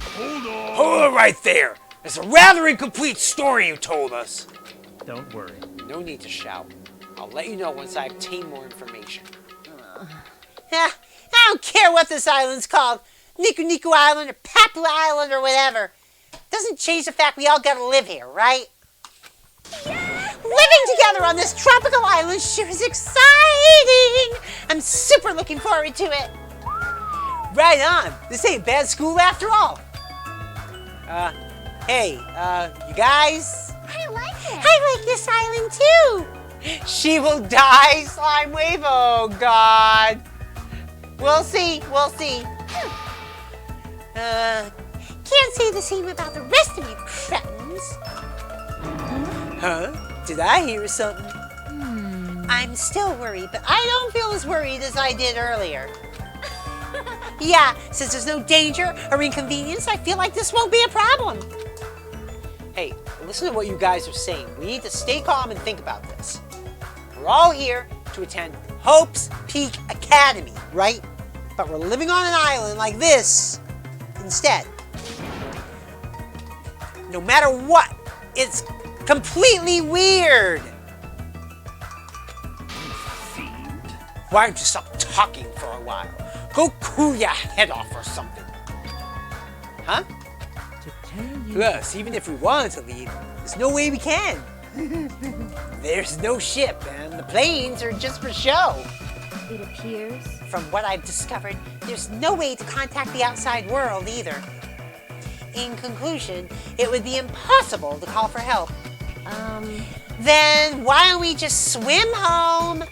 Hold on! Hold it right there! It's a rather incomplete story you told us. Don't worry. No need to shout. I'll let you know once I obtain more information. I don't care what this island's called. Niku Niku Island or Papua Island or whatever. Doesn't change the fact we all gotta live here, right? Living together on this tropical island sure is exciting! I'm super looking forward to it. Right on. This ain't bad school after all. Hey, you guys? I like it. I like this island too. She will die, Slime Wave. Oh, God. We'll see. We'll see. Can't say the same about the rest of you cretins. Huh? Did I hear something? I'm still worried, but I don't feel as worried as I did earlier. Yeah, since there's no danger or inconvenience, I feel like this won't be a problem. Hey, listen to what you guys are saying. We need to stay calm and think about this. We're all here to attend Hope's Peak Academy, right? But we're living on an island like this instead. No matter what, it's completely weird. Why don't you stop talking for a while? Go cool your head off or something. Huh? To tell you... Plus, even if we wanted to leave, there's no way we can. There's no ship, and the planes are just for show. It appears. From what I've discovered, there's no way to contact the outside world either. In conclusion, it would be impossible to call for help. Then why don't we just swim home?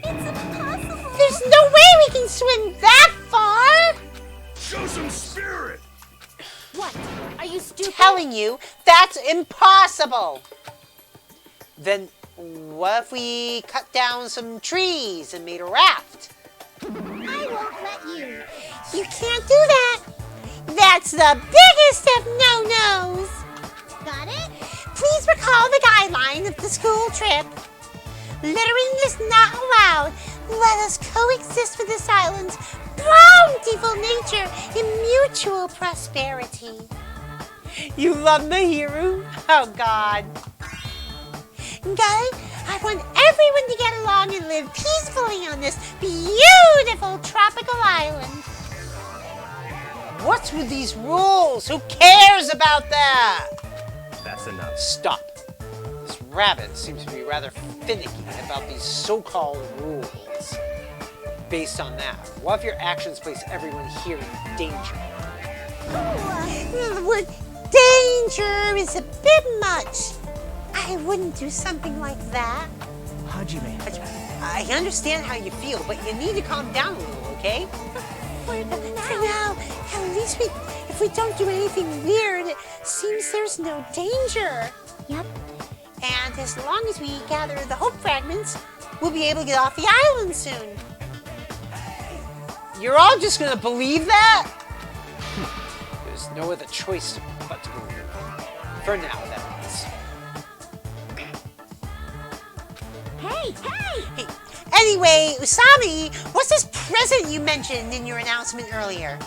It's impossible. there's no way we can swim that far. Show some spirit! What? Are you stupid? Telling you, that's impossible. Then what if we cut down some trees and made a raft? I won't let you. You can't do that. That's the biggest of no-nos. Got it? Please recall the guideline of the school trip. Littering is not allowed. Let us coexist with this island's bountiful nature in mutual prosperity. You love Mahiru? Oh, God. Guy, I want everyone to get along and live peacefully on this beautiful tropical island. What's with these rules? Who cares about that? That's enough. Stop. This rabbit seems to be rather finicky about these so-called rules. Based on that, what if your actions place everyone here in danger? The word danger is a bit much. I wouldn't do something like that. Hajime, I understand how you feel, but you need to calm down a little, okay? For now, at least if we don't do anything weird, it seems there's no danger. Yep. And as long as we gather the hope fragments, we'll be able to get off the island soon. You're all just gonna believe that? There's no other choice but to believe it. For now, that is. Hey! Anyway, Usami, what's this present you mentioned in your announcement earlier?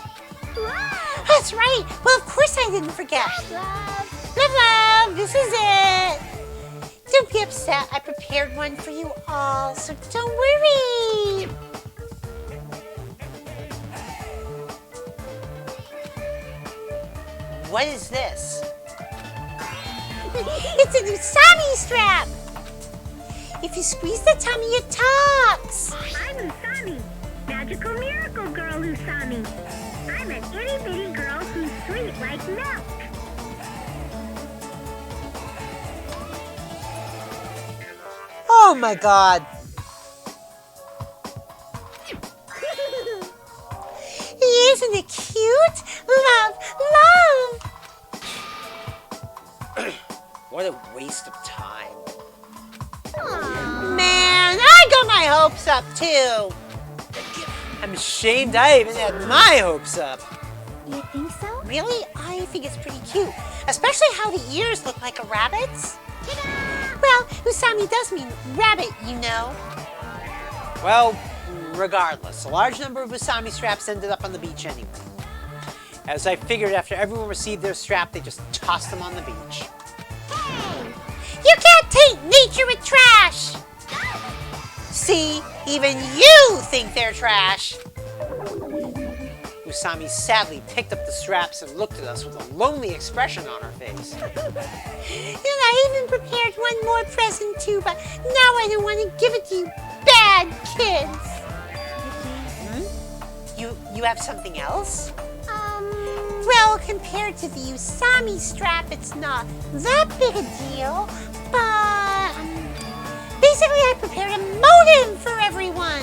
Love! That's right. Well, of course I didn't forget. Love! Love, this is it. Don't be upset. I prepared one for you all, so don't worry. What is this? It's an Usami strap. If you squeeze the tummy, it talks. I'm Usami, magical miracle girl Usami. I'm an itty bitty girl who's sweet like milk. Oh my God. Isn't it cute? Love, love. What a waste of time. Man, I got my hopes up too. I'm ashamed I even had my hopes up. You think so? Really? I think it's pretty cute. Especially how the ears look like a rabbit's. Well, Usami does mean rabbit, you know. Well, regardless, a large number of Usami straps ended up on the beach anyway. As I figured, after everyone received their strap, they just tossed them on the beach. Hey! You can't taint nature with trash! See, even you think they're trash. Usami sadly picked up the straps and looked at us with a lonely expression on her face. And I even prepared one more present too, but now I don't want to give it to you bad kids. You have something else? Well, compared to the Usami strap, it's not that big a deal, but basically I prepared a motive for everyone.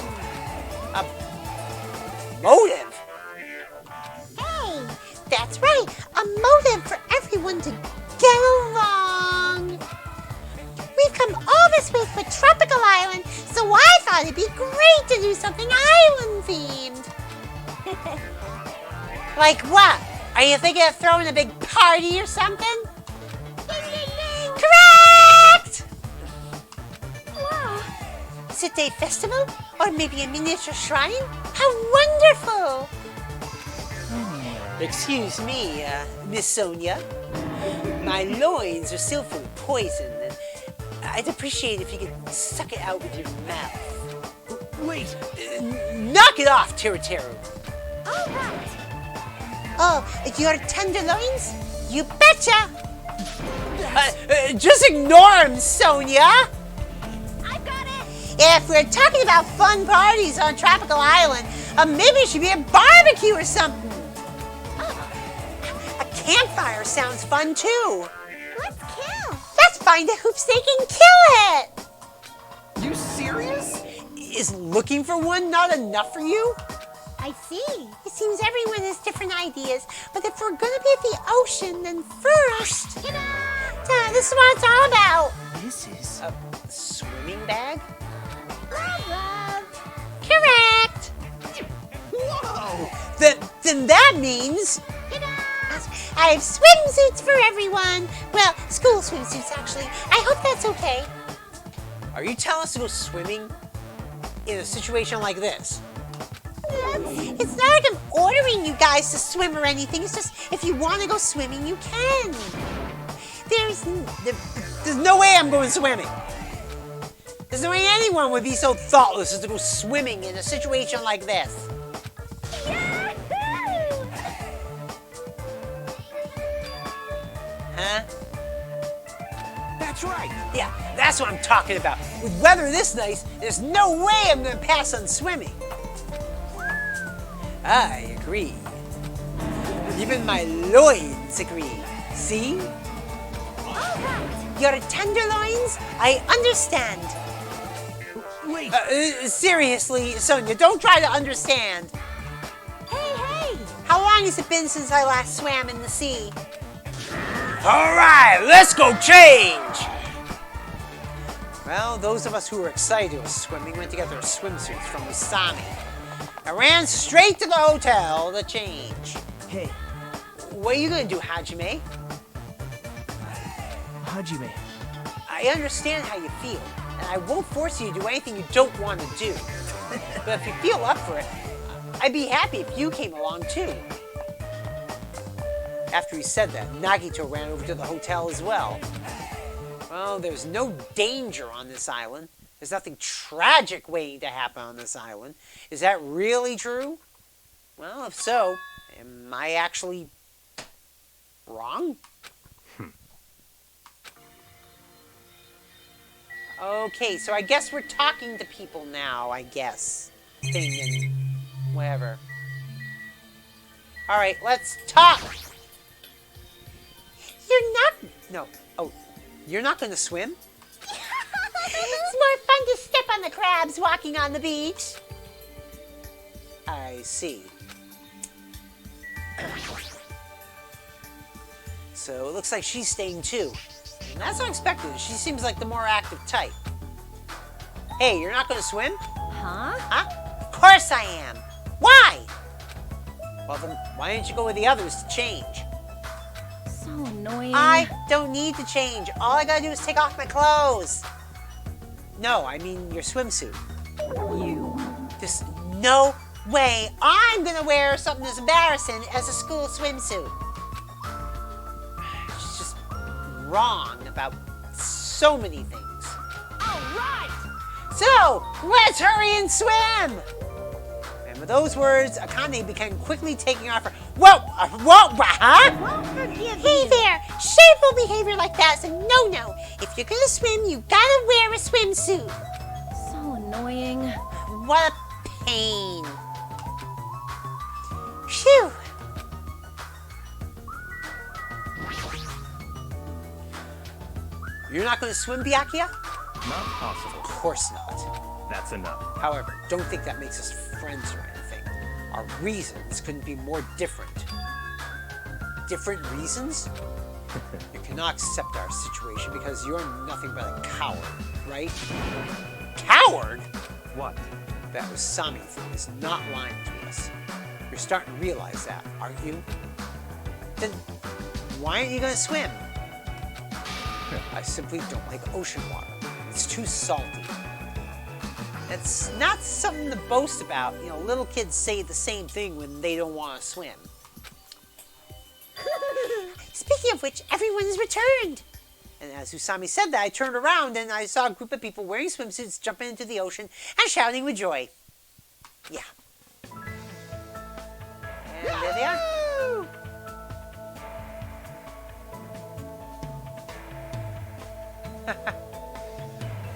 A motive? Hey, that's right, a motive for everyone to get along. We've come all this way to a tropical island, so I thought it'd be great to do something island-themed. Like what? Are you thinking of throwing a big party or something? Correct! Wow. Is it a festival? Or maybe a miniature shrine? How wonderful! Excuse me, Miss Sonia. My loins are still full of poison, and I'd appreciate if you could suck it out with your mouth. Wait! Knock it off, Teru. All right. Oh, your tenderloins? You betcha! Just ignore him, Sonia! I've got it. If we're talking about fun parties on Tropical Island, maybe it should be a barbecue or something. A campfire sounds fun too. Let's kill. Let's find a hoopstake and kill it. You serious? Is looking for one not enough for you? I see. It seems everyone has different ideas, but if we're gonna be at the ocean, then first, this is what it's all about. This is... A swimming bag? Love. Correct. Whoa! Then that means... I have swimsuits for everyone. Well, school swimsuits, actually. I hope that's okay. Are you telling us to go swimming in a situation like this? It's not like I'm ordering you guys to swim or anything. It's just, if you want to go swimming, you can. There's no way I'm going swimming. There's no way anyone would be so thoughtless as to go swimming in a situation like this. Huh? That's right! Yeah, that's what I'm talking about. With weather this nice, there's no way I'm gonna pass on swimming. I agree. Even my loins agree. See? Your tenderloins? I understand. Wait! Seriously, Sonia, don't try to understand. Hey! How long has it been since I last swam in the sea? All right, let's go change. Well, those of us who were excited to go swimming went to get their swimsuits from Usami. I ran straight to the hotel to change. Hey, What are you gonna do, Hajime? Hajime. I understand how you feel, and I won't force you to do anything you don't want to do. But if you feel up for it, I'd be happy if you came along too. After he said that, Nagito ran over to the hotel as well. Well, there's no danger on this island. There's nothing tragic waiting to happen on this island. Is that really true? Well, if so, am I actually wrong? Okay, so I guess we're talking to people now, I guess. Thing and whatever. Alright, let's talk! You're not... No. Oh, you're not going to swim? It's more fun to step on the crabs walking on the beach. I see. So it looks like she's staying too. And that's unexpected. She seems like the more active type. Hey, you're not going to swim? Huh? Huh? Of course I am. Why? Well, then why didn't you go with the others to change? So annoying. I don't need to change. All I gotta do is take off my clothes. No, I mean your swimsuit. You. There's no way I'm gonna wear something as embarrassing as a school swimsuit. She's just wrong about so many things. All right. So, let's hurry and swim! And with those words, Akane began quickly taking off her... Whoa! Huh? Hey there! Shameful behavior like that's a no-no. If you're gonna swim, you gotta wear a swimsuit. So annoying. What a pain. Phew. You're not going to swim, Byakuya? Not possible. Of course not. That's enough. However, don't think that makes us friends or anything. Our reasons couldn't be more different. Different reasons? You cannot accept our situation because you're nothing but a coward, right? Coward? What? That Usami thing is not lying to us. You're starting to realize that, aren't you? Then why aren't you going to swim? I simply don't like ocean water. It's too salty. It's not something to boast about. You know, little kids say the same thing when they don't want to swim. Speaking of which, everyone's returned. And as Usami said that, I turned around and I saw a group of people wearing swimsuits jumping into the ocean and shouting with joy. Yeah. And there they are.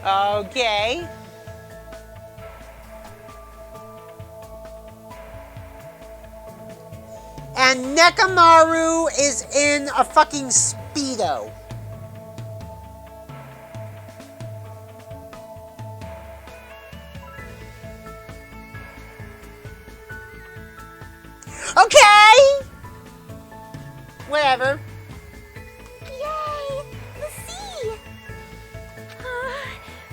Okay. And Nekamaru is in a fucking Speedo. Okay! Whatever. Yay! The sea!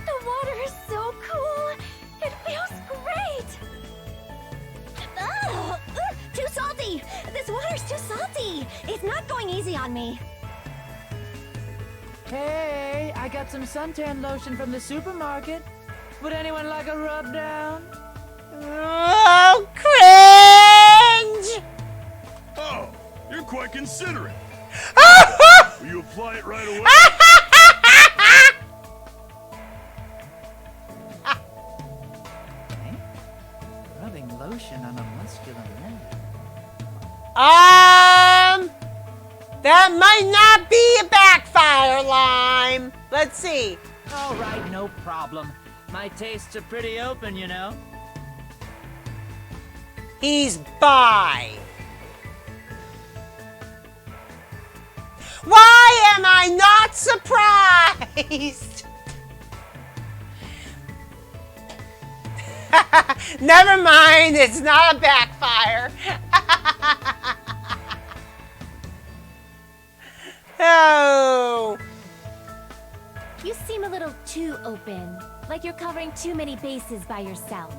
The water is so cool. It feels great. Ugh, too salty. This water's too salty. It's not going easy on me. Hey, I got some suntan lotion from the supermarket. Would anyone like a rub down? Oh, cringe! Oh, you're quite considerate. Will you apply it right away? Rubbing lotion on a muscular man. That might not be a backfire, Lime. Let's see. All right, no problem. My tastes are pretty open, you know. He's bi. Why am I not surprised? Never mind, it's not a backfire. Oh. You seem a little too open. Like you're covering too many bases by yourself.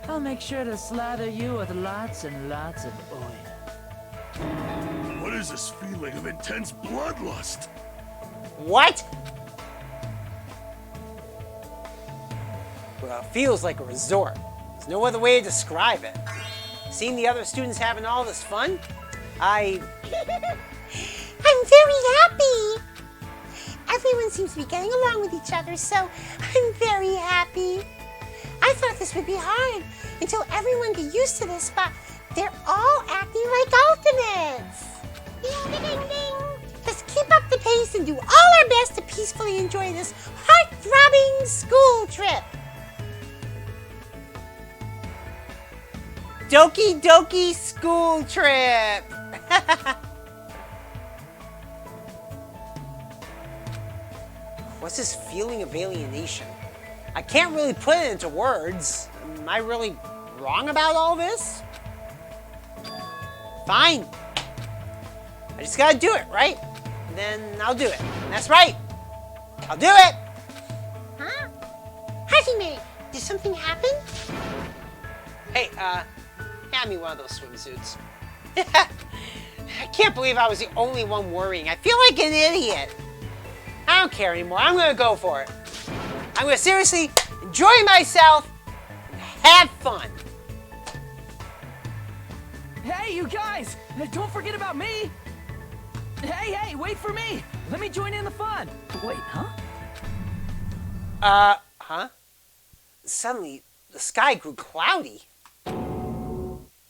I'll make sure to slather you with lots and lots of oil. What is this feeling of intense bloodlust? What? Well, it feels like a resort. There's no other way to describe it. Seeing the other students having all this fun, I'm very happy. Everyone seems to be getting along with each other, so I'm very happy. I thought this would be hard until everyone got used to this, but they're all acting like ultimates. Ding, ding, ding. Let's keep up the pace and do all our best to peacefully enjoy this heart-throbbing school trip. Doki Doki school trip. What's this feeling of alienation? I can't really put it into words. Am I really wrong about all this? Fine. I just gotta do it, right? And then I'll do it. That's right. I'll do it. Huh? Hajime, did something happen? Hey, hand me one of those swimsuits. I can't believe I was the only one worrying. I feel like an idiot. I don't care anymore. I'm gonna go for it. I'm gonna seriously enjoy myself and have fun. Hey, you guys! Don't forget about me! Hey, wait for me! Let me join in the fun! Wait, huh? Huh? Suddenly, the sky grew cloudy.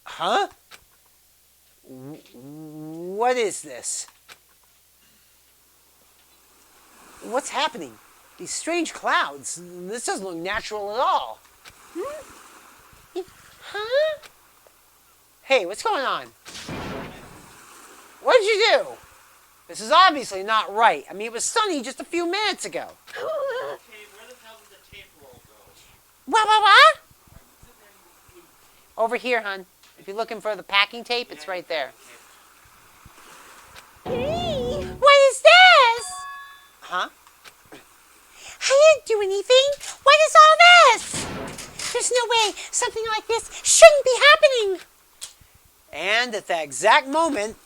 Huh? What is this? What's happening? These strange clouds. This doesn't look natural at all. Huh? Hey, what's going on? What did you do? This is obviously not right. I mean, it was sunny just a few minutes ago. Okay, where the hell did the tape roll go? What? Over here, hon. If you're looking for the packing tape, it's right there. Hey, what is this? Huh? I didn't do anything. What is all this? There's no way something like this shouldn't be happening. And at that exact moment,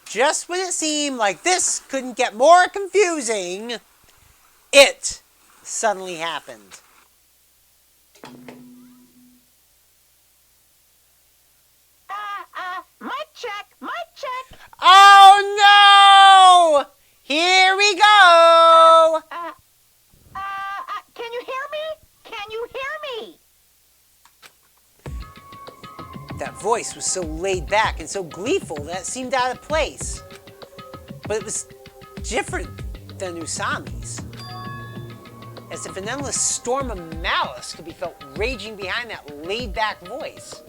just when it seemed like this couldn't get more confusing, it suddenly happened. Mic check. Oh no! Here we go! Can you hear me? Can you hear me? That voice was so laid back and so gleeful that it seemed out of place. But it was different than Usami's. As if an endless storm of malice could be felt raging behind that laid back voice.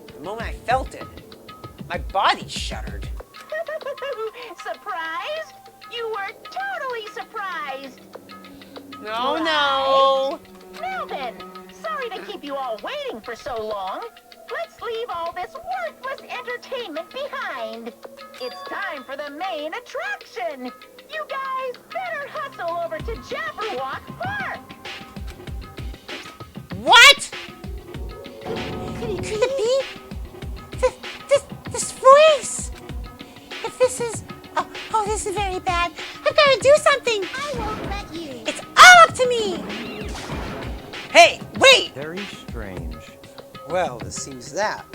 The moment I felt it, my body shuddered. Surprised? You were totally surprised. No, Right? no. Now then, sorry to keep you all waiting for so long. Let's leave all this worthless entertainment behind. It's time for the main attraction. You guys better hustle over to Jabberwock Park. What? Could it be? This voice. If this is... Oh, this is very bad. I've got to do something. I won't let you. It's all up to me. Hey, wait! Very strange. Well, it seems that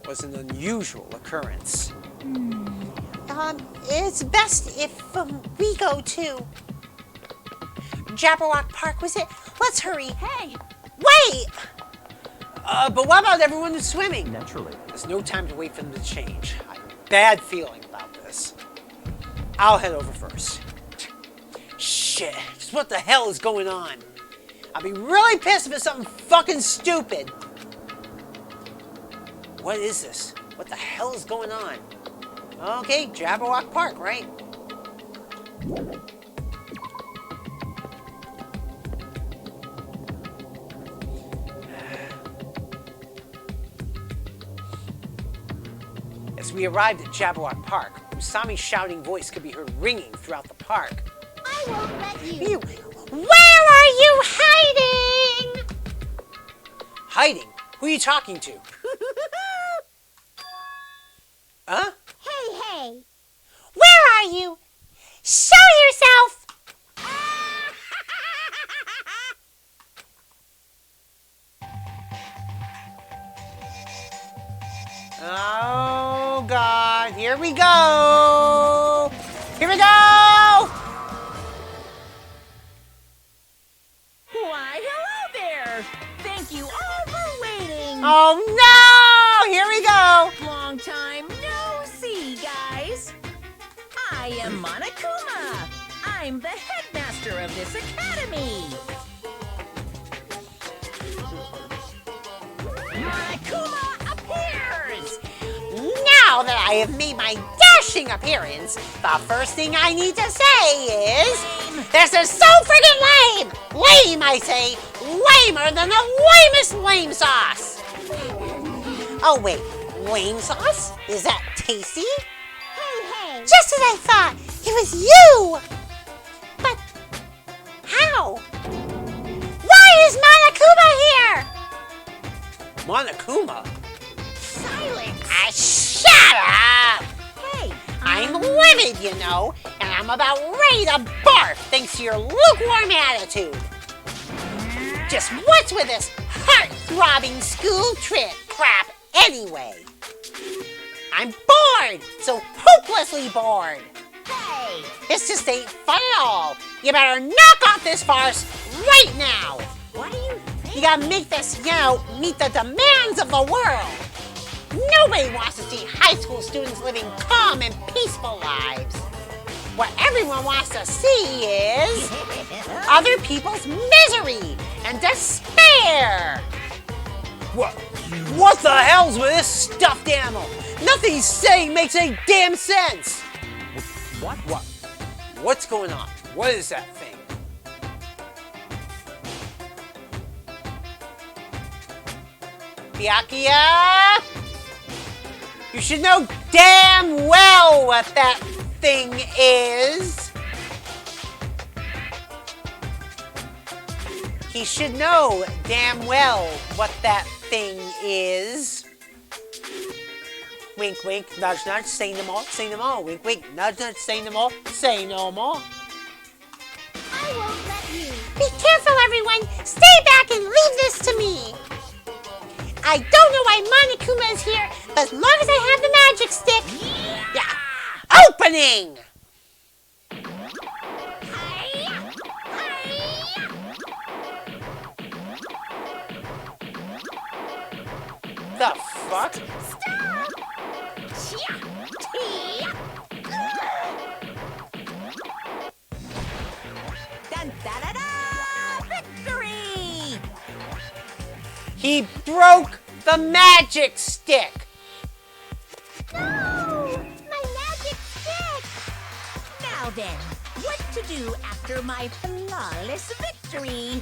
was an unusual occurrence. It's best if we go too. Jabberwock Park, was it? Let's hurry. Hey! Wait! But what about everyone who's swimming? Naturally. There's no time to wait for them to change. I have a bad feeling about this. I'll head over first. Shit, just what the hell is going on? I'll be really pissed if it's something fucking stupid. What is this? What the hell is going on? Okay, Jabberwock Park, right? As we arrived at Jabberwock Park, Usami's shouting voice could be heard ringing throughout the park. I won't let you. Where are you hiding? Hiding? Who are you talking to? Huh? Hey. Where are you? Show yourself. Oh, God. Here we go. Here we go. Why, hello there. Thank you all for waiting. Oh, no. Here we go. Long time no see, guys. I am Monokuma. I'm the headmaster of this academy. Monokuma appears. Now that I have made my dashing appearance, the first thing I need to say is... This is so friggin' lame! Lame, I say! Lamer than the lamest lame sauce! Oh, wait. Lame sauce? Is that tasty? Hey! Just as I thought! It was you! But how? Why is Monokuma here? Monokuma? Silence! Shut up! Hey! I'm livid, you know, and I'm about ready to barf thanks to your lukewarm attitude. Just what's with this heart-throbbing school trip crap anyway? I'm bored, so hopelessly bored. Hey! This just ain't fun at all. You better knock off this farce right now. What do you think? You gotta make this, meet the demands of the world. Nobody wants to see high school students living calm and peaceful lives. What everyone wants to see is other people's misery and despair. What the hell's with this stuffed animal? Nothing he's saying makes any damn sense. What? What's going on? What is that thing? Byakuya! You should know damn well what that thing is. He should know damn well what that thing is. Wink, wink, nudge, nudge, say no more, say no more. Wink, wink, nudge, nudge, say no more, say no more. I won't let you. Be careful, everyone. Stay back and leave this to me. I don't know why Monokuma is here, but as long as I have the magic stick... Yeah. Opening! The fuck? Stop! Dun-da-da-da! Victory! He broke the magic stick! No! My magic stick! Now then, what to do after my flawless victory?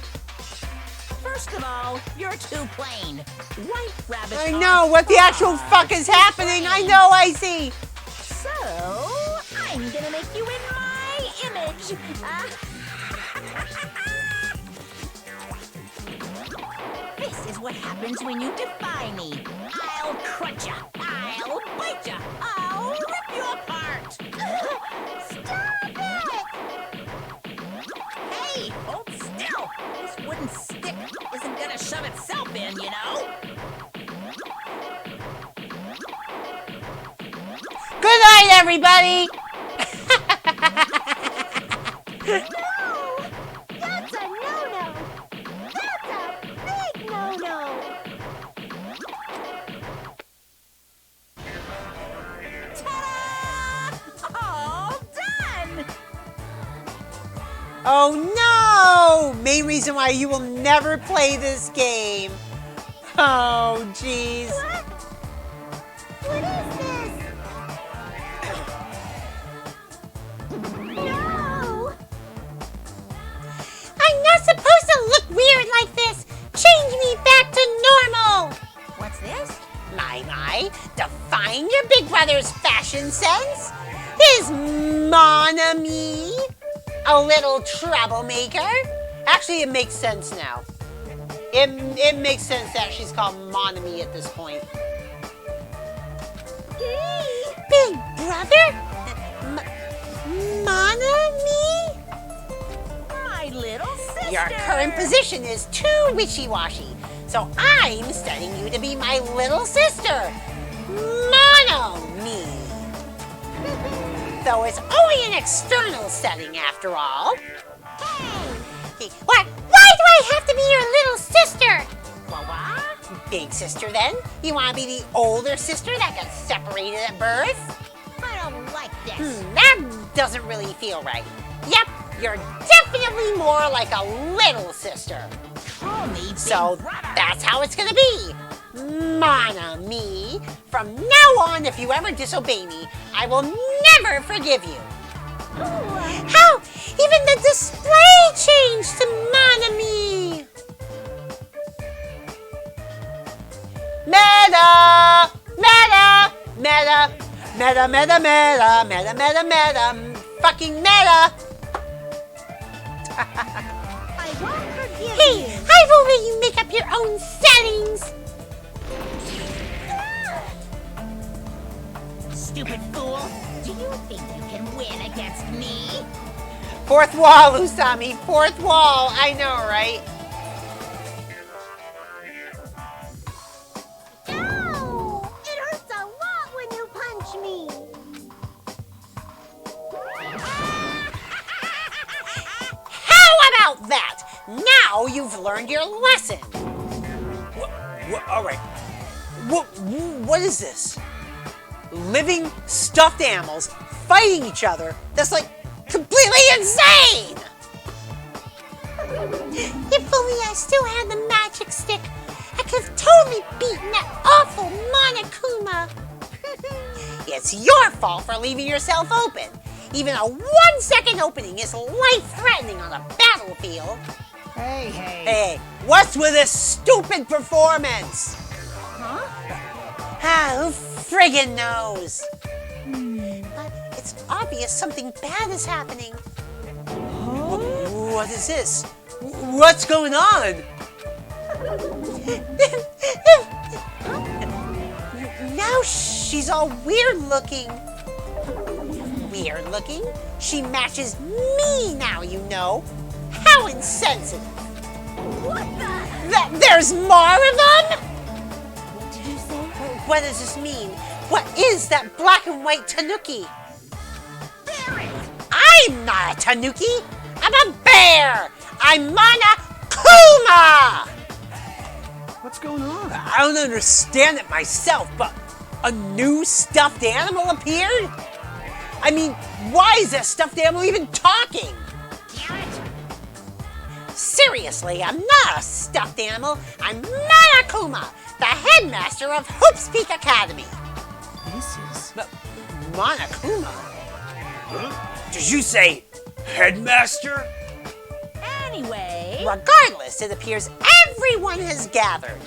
First of all, you're too plain. White rabbits I know what the actual fuck is happening. I know, I see. So, I'm gonna make you in my image. This is what happens when you defy me. I'll crunch ya. I'll bite ya. I'll rip you apart. Stop it! Hey, hold still. This wooden stick isn't gonna shove itself in, you know? Good night, everybody! No! That's a no-no! That's a big no-no! Ta-da! All done! Oh no! Main reason why you will never play this game. Oh, jeez. What? What is this? No! I'm not supposed to look weird like this! Change me back to normal! What's this? My, define your big brother's fashion sense? Is Mon Ami a little troublemaker? Actually, it makes sense now. It makes sense that she's called Mon Ami at this point. Big brother? Mon Ami? My little sister! Your current position is too wishy-washy, so I'm setting you to be my little sister, Mon Ami. Though it's only an external setting after all. Hey, what? Why do I have to be your little sister? What? Big sister, then? You want to be the older sister that got separated at birth? I don't like this. That doesn't really feel right. Yep, you're definitely more like a little sister. Call me big So brother. that's how it's gonna be. Mon Ami. From now on, if you ever disobey me, I will never forgive you. How? Even the display changed to Mon Ami! Meta! Meta! Meta. Meta, meta, meta, meta, meta, meta. Fucking meta. I won't forgive Hey, you. I won't let you make up your own settings. Stupid fool! Do you think you can win against me? Fourth wall, Usami. Fourth wall. I know, right? Ow! It hurts a lot when you punch me. How about that? Now you've learned your lesson. All right. What is this? Living stuffed animals fighting each other? That's like completely insane! If only I still had the magic stick, I could have totally beaten that awful Monokuma. It's your fault for leaving yourself open. Even a 1-second opening is life-threatening on a battlefield. Hey. Hey, what's with this stupid performance? Huh? Ah, who friggin' knows? But it's obvious something bad is happening. What is this? What's going on? Now she's all weird looking. Weird looking? She matches me now, you know. How insensitive. What the? There's more of them? What did you say? What does this mean? What is that black and white tanuki? I'm not a tanuki. I'm a bear. I'm Monokuma. What's going on? I don't understand it myself, but a new stuffed animal appeared? I mean, why is that stuffed animal even talking? Seriously, I'm not a stuffed animal. I'm Monokuma, the headmaster of Hoops Peak Academy. This is... Monokuma? Did you say headmaster? Anyway... Regardless, it appears everyone has gathered.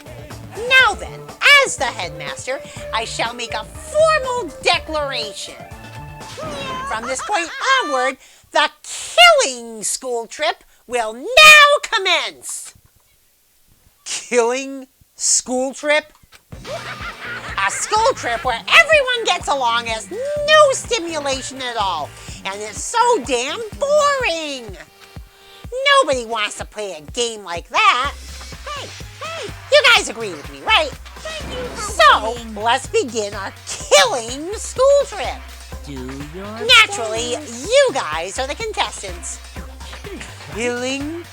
Now then, as the headmaster, I shall make a formal declaration. From this point onward, the killing school trip will now commence. Killing school trip? A school trip where everyone gets along, has no stimulation at all, and it's so damn boring. Nobody wants to play a game like that. Hey, you guys agree with me, right? So, let's begin our killing school trip. Do your Naturally, you guys are the contestants. Killing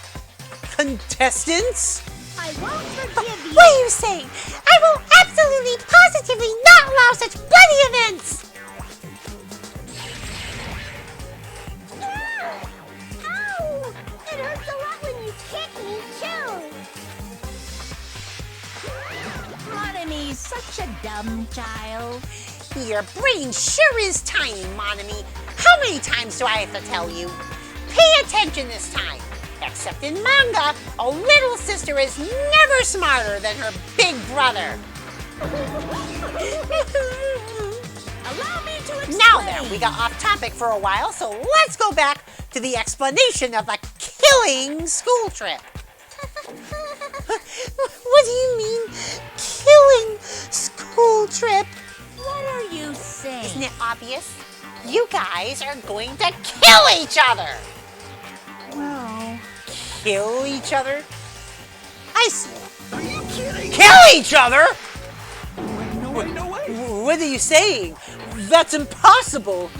contestants? I won't forgive you. What are you saying? I will absolutely, positively not allow such bloody events. Ow! It hurts a lot when you kick me, too. Monomy's such a dumb child. Your brain sure is tiny, Monami. How many times do I have to tell you? Pay attention this time. Except in manga, a little sister is never smarter than her big brother. Allow me to explain. Now then, we got off topic for a while, so let's go back to the explanation of the killing school trip. What do you mean, killing school trip? What are you saying? Isn't it obvious? You guys are going to kill each other. Well... Kill each other? I see. Are you kidding? Kill each other? No way. What are you saying? That's impossible.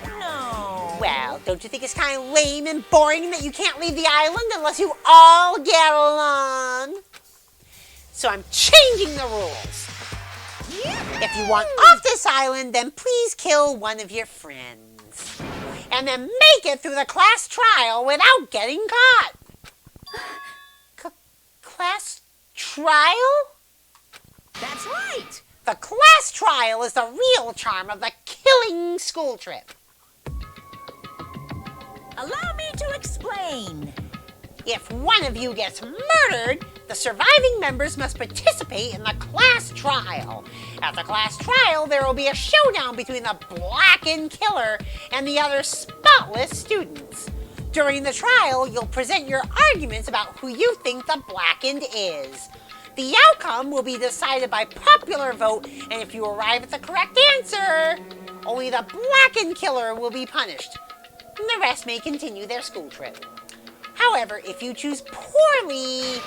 No. Well, don't you think it's kind of lame and boring that you can't leave the island unless you all get along? So I'm changing the rules. If you want off this island, then please kill one of your friends. And then make it through the class trial without getting caught. Class trial? That's right. The class trial is the real charm of the killing school trip. Allow me to explain. If one of you gets murdered, the surviving members must participate in the class trial. At the class trial, there will be a showdown between the blackened killer and the other spotless students. During the trial, you'll present your arguments about who you think the blackened is. The outcome will be decided by popular vote, and if you arrive at the correct answer, only the blackened killer will be punished. And the rest may continue their school trip. However, if you choose poorly,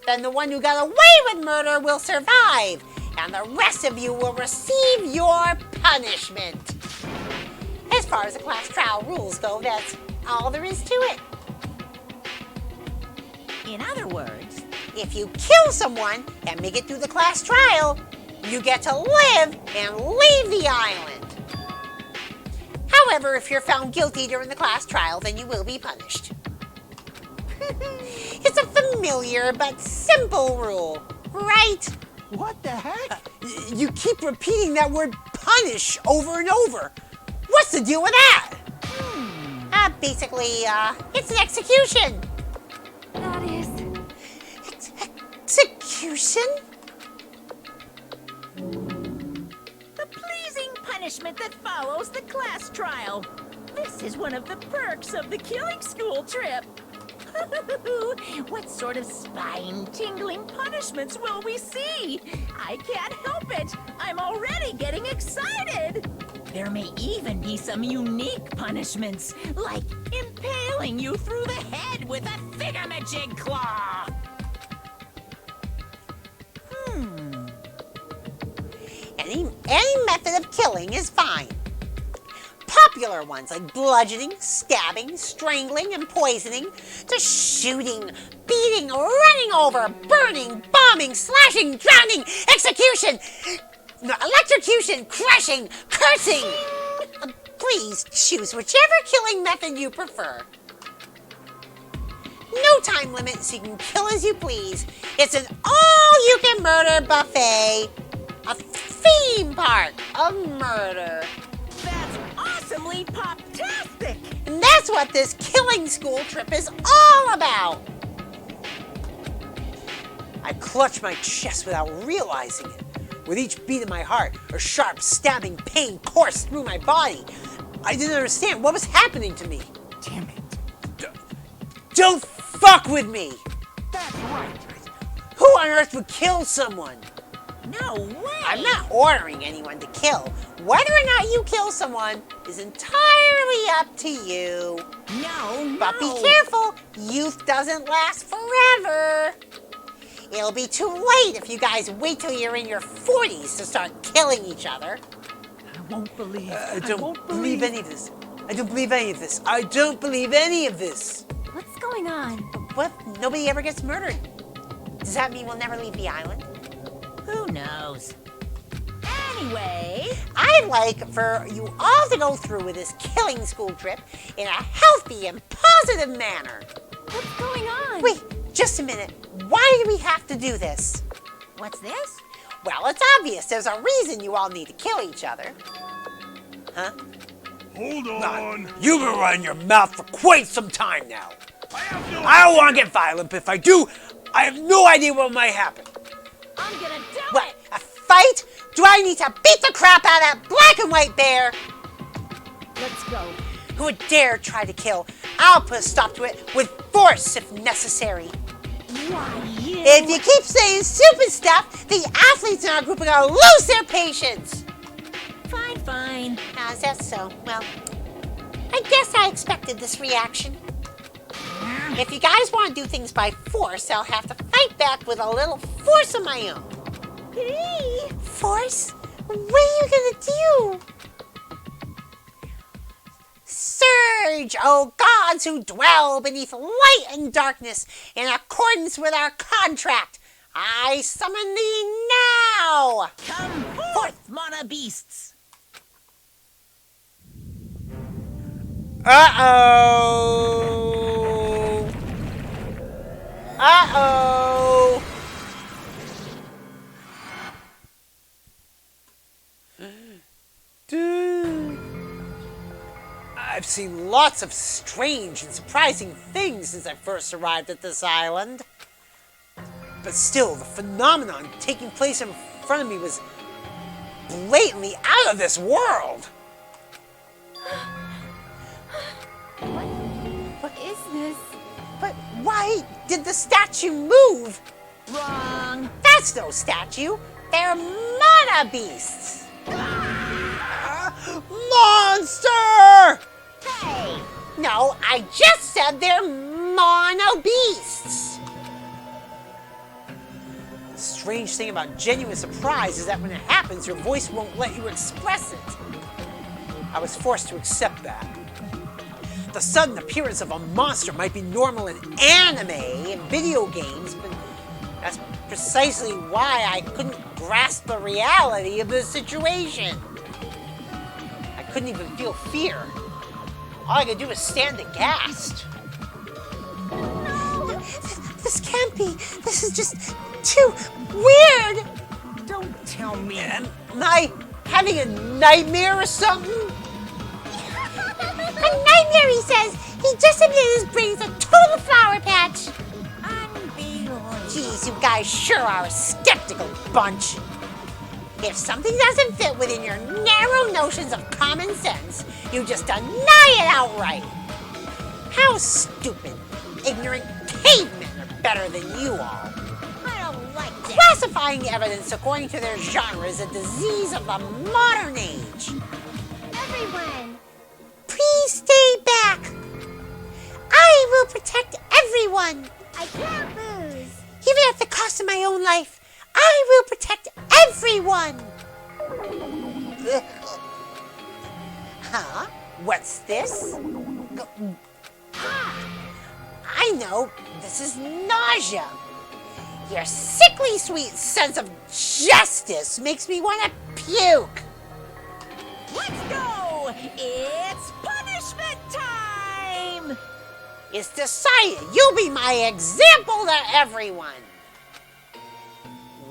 then the one who got away with murder will survive, and the rest of you will receive your punishment. As far as the class trial rules go, that's all there is to it. In other words, if you kill someone and make it through the class trial, you get to live and leave the island. However, if you're found guilty during the class trial, then you will be punished. It's a familiar but simple rule, right? What the heck? You keep repeating that word punish over and over. What's the deal with that? Basically, it's an execution. That is... Execution? the pleasing punishment that follows the class trial. This is one of the perks of the killing school trip. What sort of spine-tingling punishments will we see? I can't help it. I'm already getting excited. There may even be some unique punishments, like impaling you through the head with a thingamajig claw. Any method of killing is fine. Popular ones like bludgeoning, stabbing, strangling, and poisoning, to shooting, beating, running over, burning, bombing, slashing, drowning, execution, electrocution, crushing, cursing. Please choose whichever killing method you prefer. No time limit, so you can kill as you please. It's an all-you-can-murder buffet. A theme park of murder. That's awesomely pop-tastic! And that's what this killing school trip is all about. I clutch my chest without realizing it. With each beat of my heart, a sharp, stabbing pain coursed through my body. I didn't understand what was happening to me. Damn it. Don't fuck with me! That's right. Who on earth would kill someone? No way! I'm not ordering anyone to kill. Whether or not you kill someone is entirely up to you. No. But be careful, youth doesn't last forever. It'll be too late if you guys wait till you're in your 40s to start killing each other. I won't believe. I don't believe any of this. I don't believe any of this. I don't believe any of this. What's going on? What if nobody ever gets murdered? Does that mean we'll never leave the island? Who knows? Anyway, I'd like for you all to go through with this killing school trip in a healthy and positive manner. What's going on? Wait, just a minute. Why do we have to do this? what's this? Well, it's obvious. There's a reason you all need to kill each other. Huh? Hold on. You've been running your mouth for quite some time now. I don't want to get violent, but if I do, I have no idea what might happen. I'm gonna do What, it! a fight? Do I need to beat the crap out of that black and white bear? Let's go. Who would dare try to kill? I'll put a stop to it with force if necessary. Why, you... If you keep saying stupid stuff, the athletes in our group are gonna lose their patience. Fine, fine. Is that so? Well, I guess I expected this reaction. If you guys want to do things by force, I'll have to fight back with a little force of my own. Hey! Force? What are you gonna do? Surge, O gods who dwell beneath light and darkness, in accordance with our contract. I summon thee now! Come forth, mana beasts! Uh-oh! Uh-oh! Dude. I I've seen lots of strange and surprising things since I first arrived at this island. But still, the phenomenon taking place in front of me was blatantly out of this world. What is this? But why did the statue move? Wrong. That's no statue. They're mana beasts. Monster! Hey! No, I just said they're mono beasts. The strange thing about genuine surprise is that when it happens, your voice won't let you express it. I was forced to accept that. The sudden appearance of a monster might be normal in anime and video games, but that's precisely why I couldn't grasp the reality of the situation. I couldn't even feel fear. All I could do was stand aghast. This can't be. This is just too weird. Don't tell me. Am I having a nightmare or something? A nightmare, he says. He just admitted his brain's a total flower patch. Unbelievable. Geez, you guys sure are a skeptical bunch. If something doesn't fit within your narrow notions of common sense, you just deny it outright. How stupid. Ignorant cavemen are better than you all. I don't like this. Classifying evidence according to their genre is a disease of the modern age. Everyone, please stay back. I will protect everyone. I can't lose. Even at the cost of my own life, I will protect everyone. Huh? What's this? I know. This is nausea. Your sickly sweet sense of justice makes me want to puke. Let's go! It's punishment time! It's decided. You'll be my example to everyone.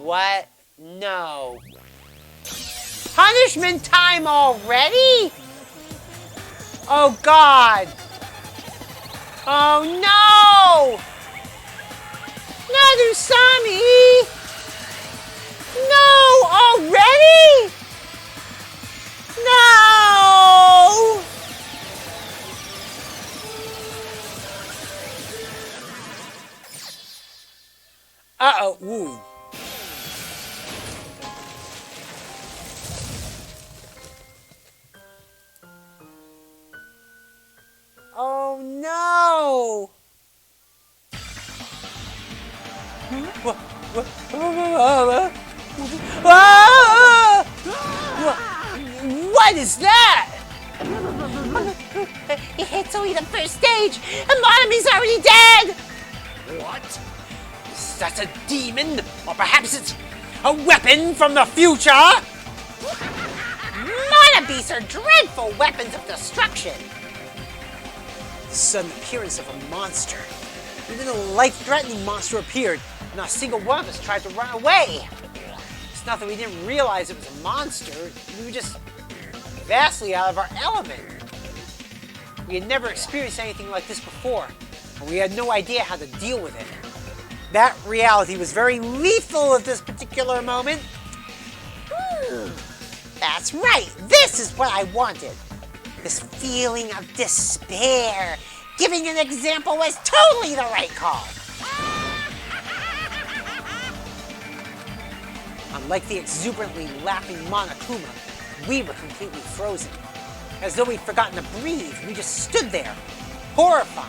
What? No. Punishment time already? Oh, God. Oh, no! Not Usami! No! Already? No! Uh-oh. Ooh. Oh, no! What is that? It's only the first stage, and Monami's already dead! What? Is that a demon? Or perhaps it's a weapon from the future? Mana beasts are dreadful weapons of destruction. The sudden appearance of a monster. Even a life-threatening monster appeared, not a single one of us tried to run away. It's not that we didn't realize it was a monster. We were just vastly out of our element. We had never experienced anything like this before, and we had no idea how to deal with it. That reality was very lethal at this particular moment. That's right. This is what I wanted. This feeling of despair. Giving an example was totally the right call. Unlike the exuberantly laughing Monokuma, we were completely frozen. As though we'd forgotten to breathe, we just stood there, horrified.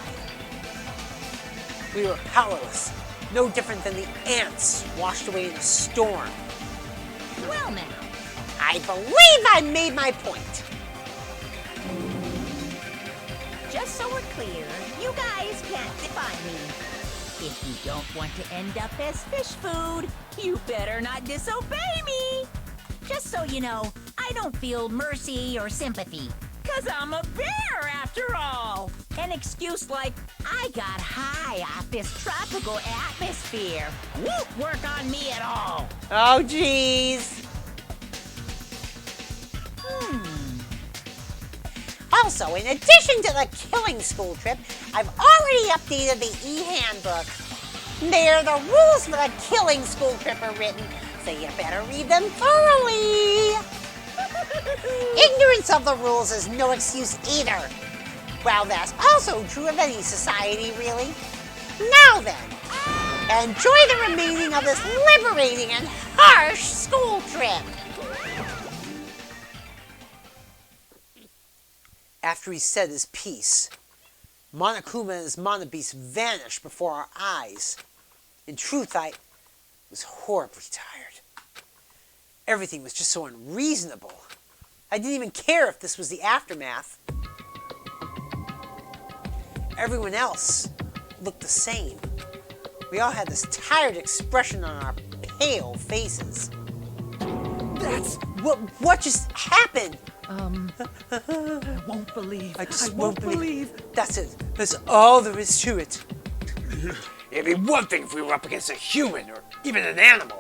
We were powerless, no different than the ants washed away in a storm. Well now. I believe I made my point. Just so we're clear, you guys can't define me. If you don't want to end up as fish food, you better not disobey me. Just so you know, I don't feel mercy or sympathy. 'Cause I'm a bear after all. An excuse like, I got high off this tropical atmosphere. Won't work on me at all. Oh, jeez. Also, in addition to the killing school trip, I've already updated the e-handbook. There, the rules for the killing school trip are written, so you better read them thoroughly. Ignorance of the rules is no excuse either. Well, that's also true of any society, really. Now then, enjoy the remaining of this liberating and harsh school trip. After he said his piece, Monokuma and his Monobeast vanished before our eyes. In truth, I was horribly tired. Everything was just so unreasonable. I didn't even care if this was the aftermath. Everyone else looked the same. We all had this tired expression on our pale faces. That's what just happened. I won't believe. I just won't believe. That's it. That's all there is to it. It'd be one thing if we were up against a human or even an animal.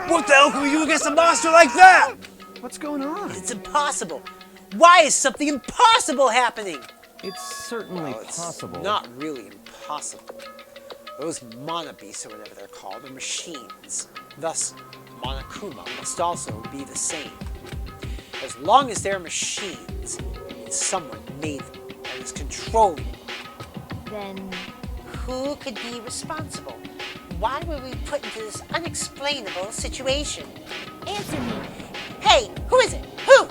What the hell can we do against a monster like that? What's going on? It's impossible. Why is something impossible happening? It's certainly It's possible. not really impossible. Those Monobeasts, or whatever they're called, are machines. Thus, Monokuma must also be the same. As long as they're machines, it's someone made them and is controlling them. Then Who could be responsible? Why were we put into this unexplainable situation? answer me. Hey, who is it? Who?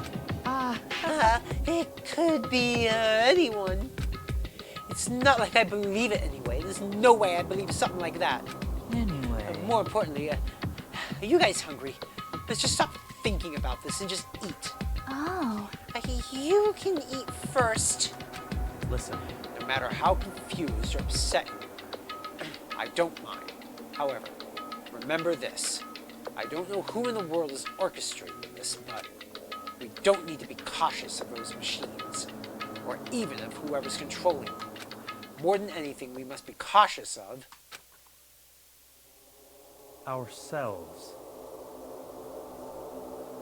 It could be anyone. It's not like I believe it anyway. There's no way I believe something like that. Anyway. More importantly, are you guys hungry? Let's just stop thinking about this and just eat. Oh. You can eat first. Listen, No matter how confused or upset you are, I don't mind. However, remember this. I don't know who in the world is orchestrating this, but we don't need to be cautious of those machines, or even of whoever's controlling them. More than anything, we must be cautious of ourselves.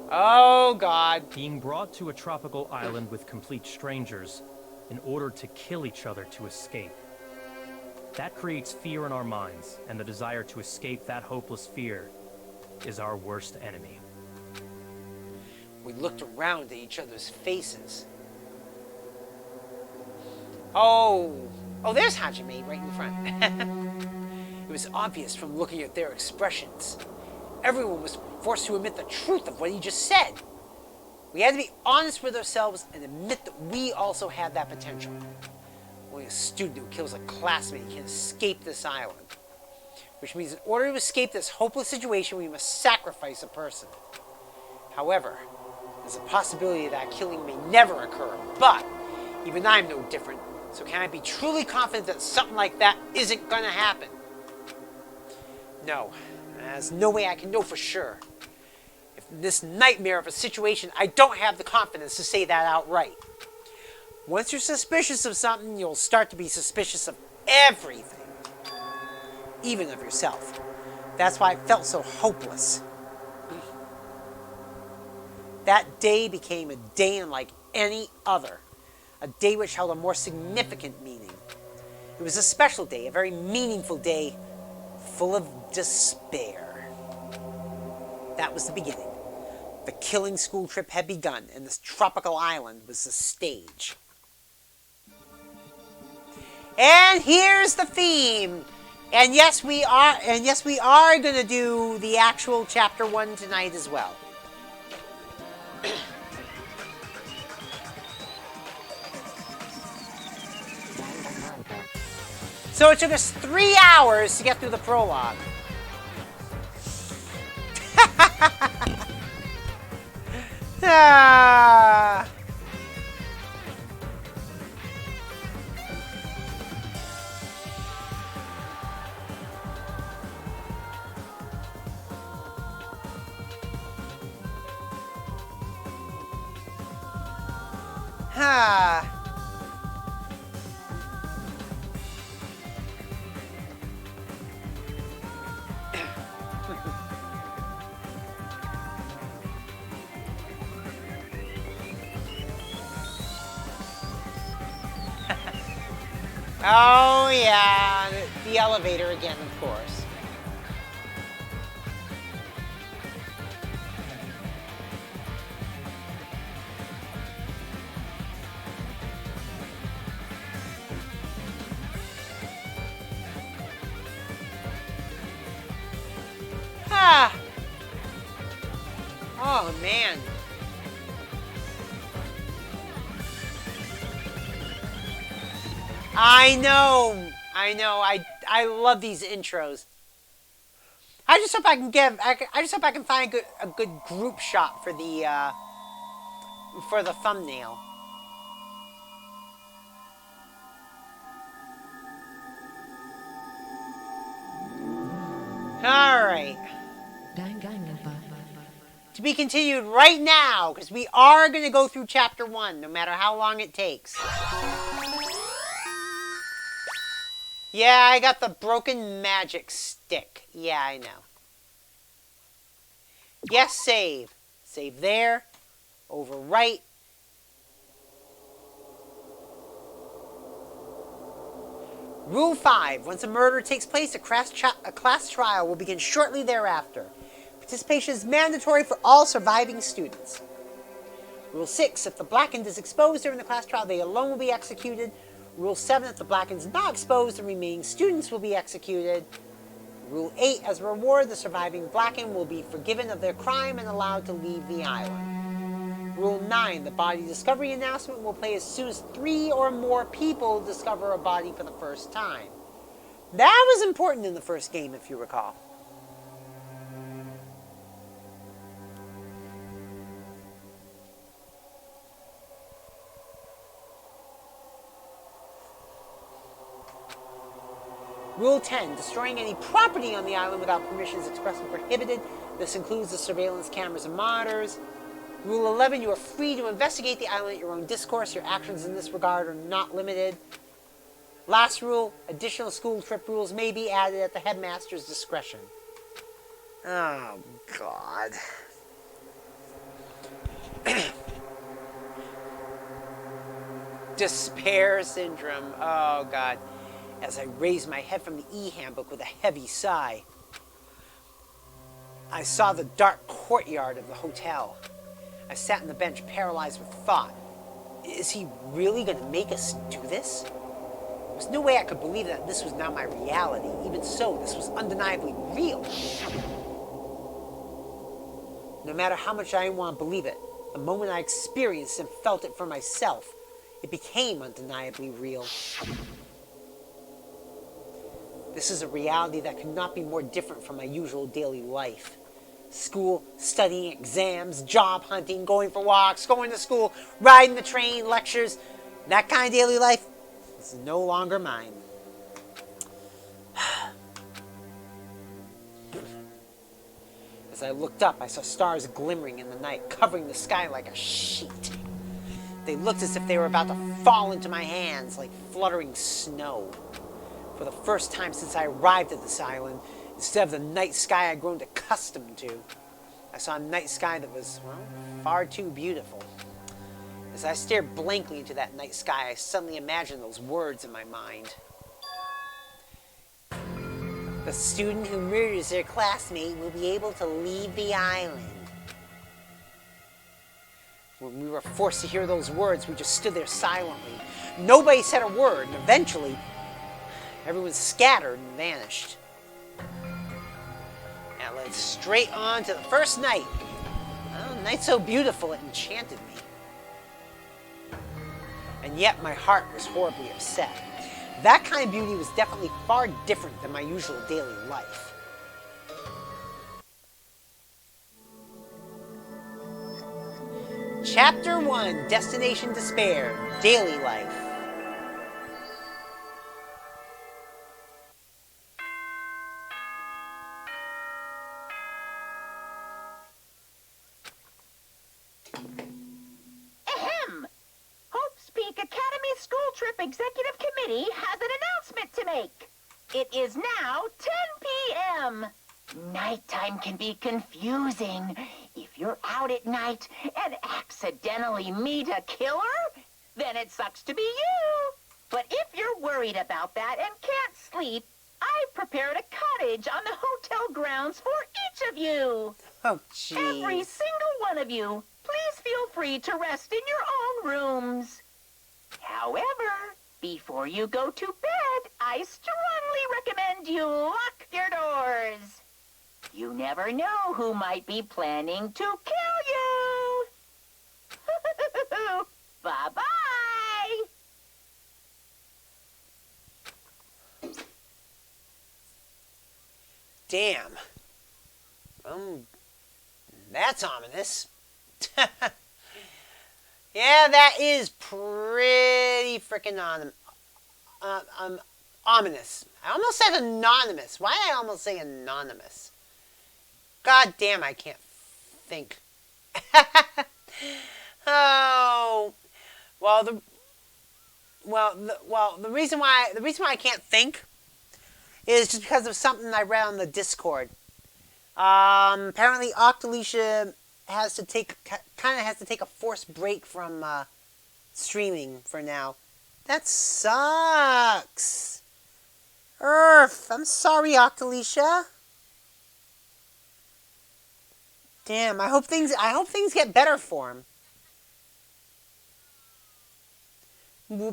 Oh, God. Being brought to a tropical island with complete strangers in order to kill each other to escape. That creates fear in our minds, and the desire to escape that hopeless fear is our worst enemy. We looked around at each other's faces. Oh, there's Hajime right in front. It was obvious from looking at their expressions. Everyone was forced to admit the truth of what he just said. We had to be honest with ourselves and admit that we also had that potential. Only a student who kills a classmate can escape this island. Which means in order to escape this hopeless situation, we must sacrifice a person. However, there's a possibility that killing may never occur, but even I'm no different, so can I be truly confident that something like that isn't gonna happen? No, there's no way I can know for sure. If in this nightmare of a situation, I don't have the confidence to say that outright. Once you're suspicious of something, you'll start to be suspicious of everything. Even of yourself. That's why I felt so hopeless. That day became a day unlike any other. A day which held a more significant meaning. It was a special day, a very meaningful day, full of despair. That was the beginning. The killing school trip had begun, and this tropical island was the stage. And here's the theme. And yes, we are going to do the actual chapter 1 tonight as well. So it took us 3 hours to get through the prologue. Ah. Ah. Oh, yeah. The elevator again, of course. Ah! Oh, man. I know. I love these intros. I just hope I can find a good group shot for the thumbnail. All right. To be continued right now, because we are going to go through Chapter 1, no matter how long it takes. Yeah, I got the broken magic stick. Yeah, I know. Yes, save. Save there. Overwrite. Rule 5. Once a murder takes place, a class trial will begin shortly thereafter. Participation is mandatory for all surviving students. Rule 6. If the blackened is exposed during the class trial, they alone will be executed. Rule 7. If the blackened is not exposed, the remaining students will be executed. Rule 8. As a reward, the surviving blackened will be forgiven of their crime and allowed to leave the island. Rule 9. The body discovery announcement will play as soon as 3 or more people discover a body for the first time. That was important in the first game, if you recall. Rule 10. Destroying any property on the island without permission is expressly prohibited. This includes the surveillance cameras and monitors. Rule 11. You are free to investigate the island at your own discourse. Your actions in this regard are not limited. Last rule. Additional school trip rules may be added at the headmaster's discretion. Oh, God. Despair syndrome. Oh, God. As I raised my head from the e-handbook with a heavy sigh, I saw the dark courtyard of the hotel. I sat on the bench, paralyzed with thought. Is he really going to make us do this? There was no way I could believe that this was now my reality. Even so, this was undeniably real. No matter how much I didn't want to believe it, the moment I experienced and felt it for myself, it became undeniably real. This is a reality that could not be more different from my usual daily life. School, studying, exams, job hunting, going for walks, going to school, riding the train, lectures. That kind of daily life is no longer mine. As I looked up, I saw stars glimmering in the night, covering the sky like a sheet. They looked as if they were about to fall into my hands like fluttering snow. For the first time since I arrived at this island, instead of the night sky I'd grown accustomed to, I saw a night sky that was, well, far too beautiful. As I stared blankly into that night sky, I suddenly imagined those words in my mind. The student who murders their classmate will be able to leave the island. When we were forced to hear those words, we just stood there silently. Nobody said a word, and eventually, everyone scattered and vanished. And it led straight on to the first night. Oh, a night so beautiful it enchanted me. And yet my heart was horribly upset. That kind of beauty was definitely far different than my usual daily life. Chapter 1, Destination Despair, Daily Life. Ahem! Hope's Peak Academy School Trip Executive Committee has an announcement to make. It is now 10 p.m. Nighttime can be confusing. If you're out at night and accidentally meet a killer, then it sucks to be you. But if you're worried about that and can't sleep, I've prepared a cottage on the hotel grounds for each of you. Oh, jeez. Every single one of you. Please feel free to rest in your own rooms. However, before you go to bed, I strongly recommend you lock your doors. You never know who might be planning to kill you. Bye-bye. Damn. That's ominous. Yeah, that is pretty freaking ominous. I almost said anonymous. Why did I almost say anonymous? God damn, I can't think. Oh, the reason why I can't think is just because of something I read on the Discord. Apparently Octalicia has to take a forced break from streaming for now. That sucks. Earth, I'm sorry, Octalicia. Damn, I hope things get better for him.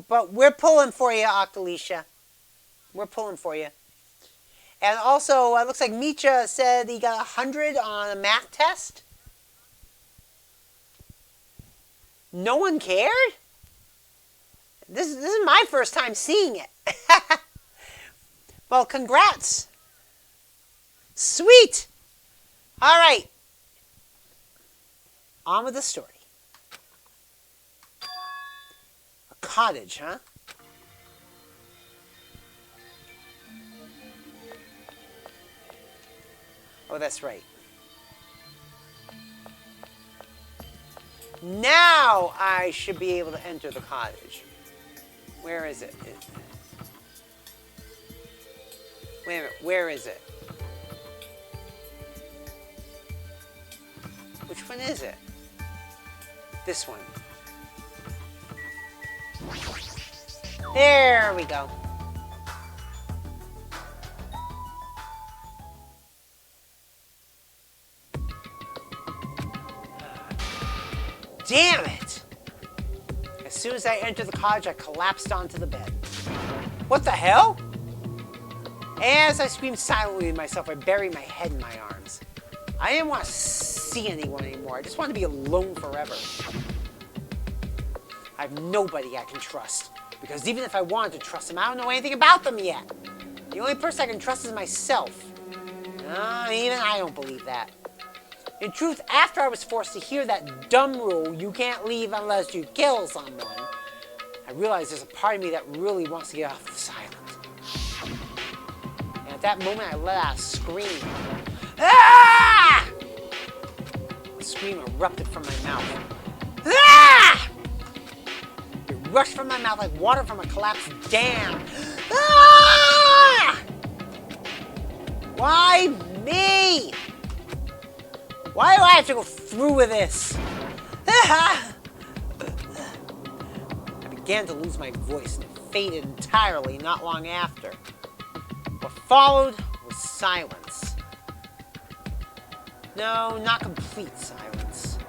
But we're pulling for you, Octalicia. We're pulling for you. And also, it looks like Micha said he got 100 on a math test. No one cared? This is my first time seeing it. Well, congrats. Sweet. All right. On with the story. A cottage, huh? Oh, that's right. Now I should be able to enter the cottage. Where is it? Wait a minute, where is it? Which one is it? This one. There we go. Damn it! As soon as I entered the cottage, I collapsed onto the bed. What the hell? As I screamed silently to myself, I buried my head in my arms. I didn't want to see anyone anymore. I just wanted to be alone forever. I have nobody I can trust. Because even if I wanted to trust them, I don't know anything about them yet. The only person I can trust is myself. Even I don't believe that. In truth, after I was forced to hear that dumb rule, you can't leave unless you kill someone, I realized there's a part of me that really wants to get off this island. And at that moment, I let out a scream. Ah! The scream erupted from my mouth. Ah! It rushed from my mouth like water from a collapsed dam. Ah! Why me? Why do I have to go through with this? I began to lose my voice and it faded entirely not long after. What followed was silence. No, not complete silence.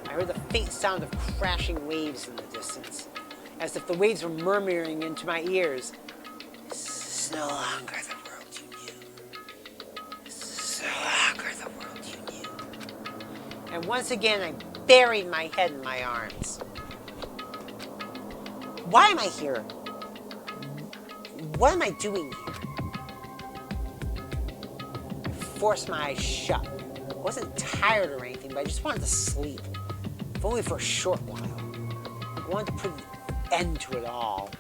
I heard the faint sound of crashing waves in the distance, as if the waves were murmuring into my ears. This is no longer the world you knew. This is no longer the world you knew. And once again, I buried my head in my arms. Why am I here? What am I doing here? I forced my eyes shut. I wasn't tired or anything, but I just wanted to sleep. If only for a short while. I wanted to put an end to it all.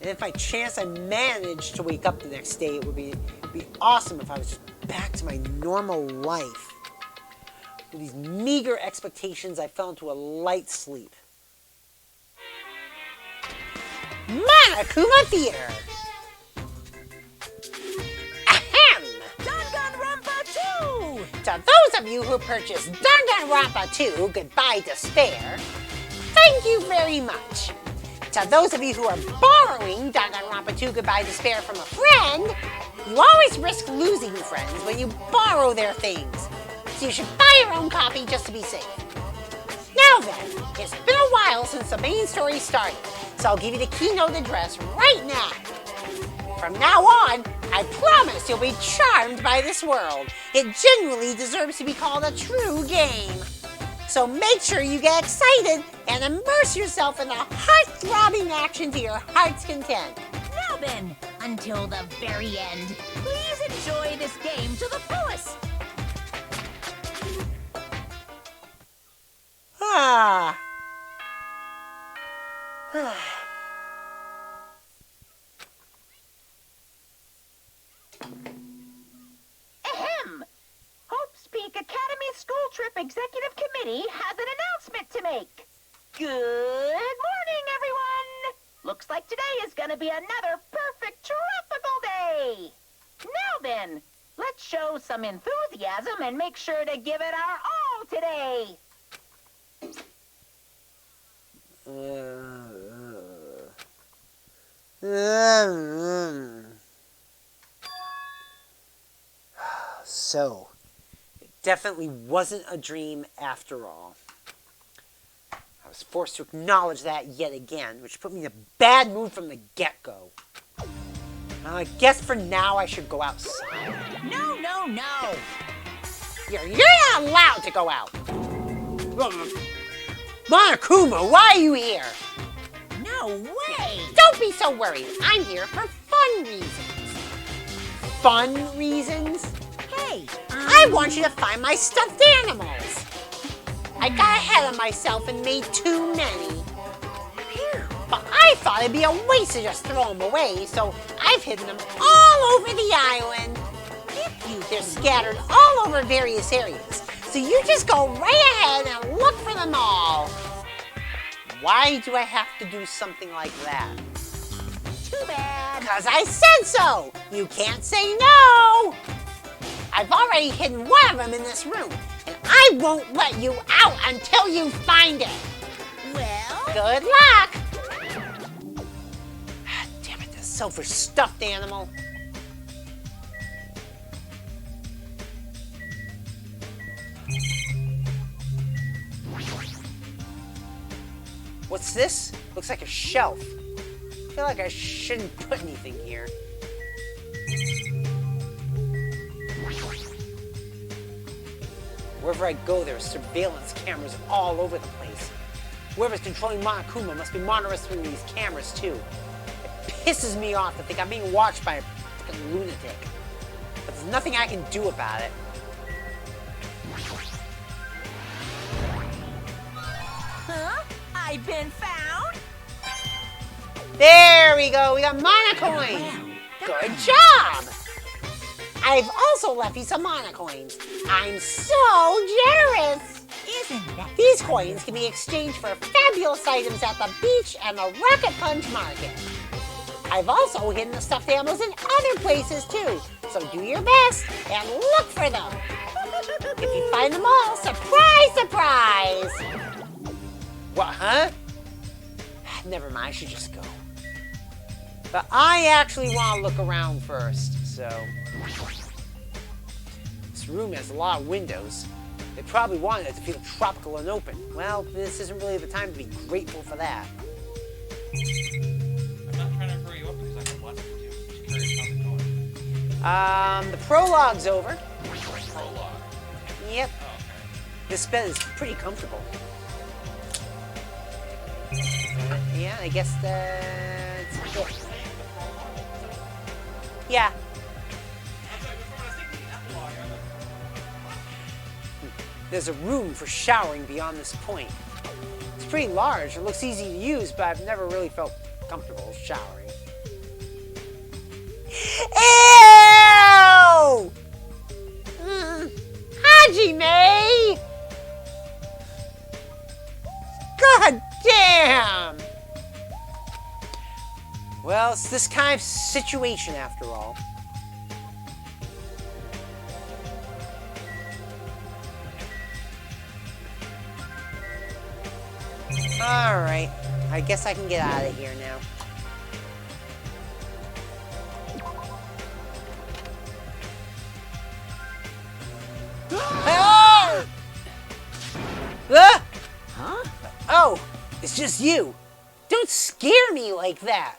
And if by chance I managed to wake up the next day, it would be awesome if I was just back to my normal life. With these meager expectations, I fell into a light sleep. Monokuma Theater! Ahem! Danganronpa 2! To those of you who purchased Danganronpa 2, Goodbye Despair, thank you very much. To those of you who are borrowing Danganronpa 2 Goodbye Despair from a friend, you always risk losing friends when you borrow their things. So you should buy your own copy just to be safe. Now then, it's been a while since the main story started, so I'll give you the keynote address right now. From now on, I promise you'll be charmed by this world. It genuinely deserves to be called a true game. So make sure you get excited and immerse yourself in the heart-throbbing action to your heart's content. Now then, until the very end, please enjoy this game to the fullest. Ah. Ahem! Hope's Peak Academy School Trip Executive Committee has an announcement to make. Good morning, everyone! Looks like today is gonna be another perfect tropical day. Now then, let's show some enthusiasm and make sure to give it our all today. So, it definitely wasn't a dream after all. I was forced to acknowledge that yet again, which put me in a bad mood from the get-go. Well, I guess for now I should go outside. No, no, no! You're not allowed to go out! Monokuma, why are you here? No way! Don't be so worried. I'm here for fun reasons. Fun reasons? Hey! I want you to find my stuffed animals. I got ahead of myself and made too many. But I thought it'd be a waste to just throw them away, so I've hidden them all over the island. They're scattered all over various areas, so you just go right ahead and look for them all. Why do I have to do something like that? Too bad. Because I said so. You can't say no. I've already hidden one of them in this room, and I won't let you out until you find it. Well? Good luck. Damn it, this selfish stuffed animal. What's this? Looks like a shelf. I feel like I shouldn't put anything here. Wherever I go, there are surveillance cameras all over the place. Whoever's controlling Monokuma must be monitoring these cameras too. It pisses me off to think I'm being watched by a fucking lunatic. But there's nothing I can do about it. Huh? I've been found? There we go, we got Monocoins! Good job! I've also left you some Monocoins. I'm so generous! Isn't that These coins can be exchanged for fabulous items at the beach and the Rocket Punch Market. I've also hidden the stuffed animals in other places too, so do your best and look for them. If you find them all, surprise, surprise! What, huh? Never mind, I should just go. But I actually want to look around first, so... This room has a lot of windows. They probably wanted it to feel tropical and open. Well, this isn't really the time to be grateful for that. I'm not trying to hurry you up because I have less to do. Just curious how's it going. The prologue's over. Prologue. Yep. Oh, okay. This bed is pretty comfortable. Yeah, I guess that's it. Yeah. There's a room for showering beyond this point. It's pretty large. It looks easy to use, but I've never really felt comfortable showering. Ew! Hajime! God damn! Well, it's this kind of situation after all. Alright, I guess I can get out of here now. Oh! Ah! Huh? Oh, it's just you. Don't scare me like that.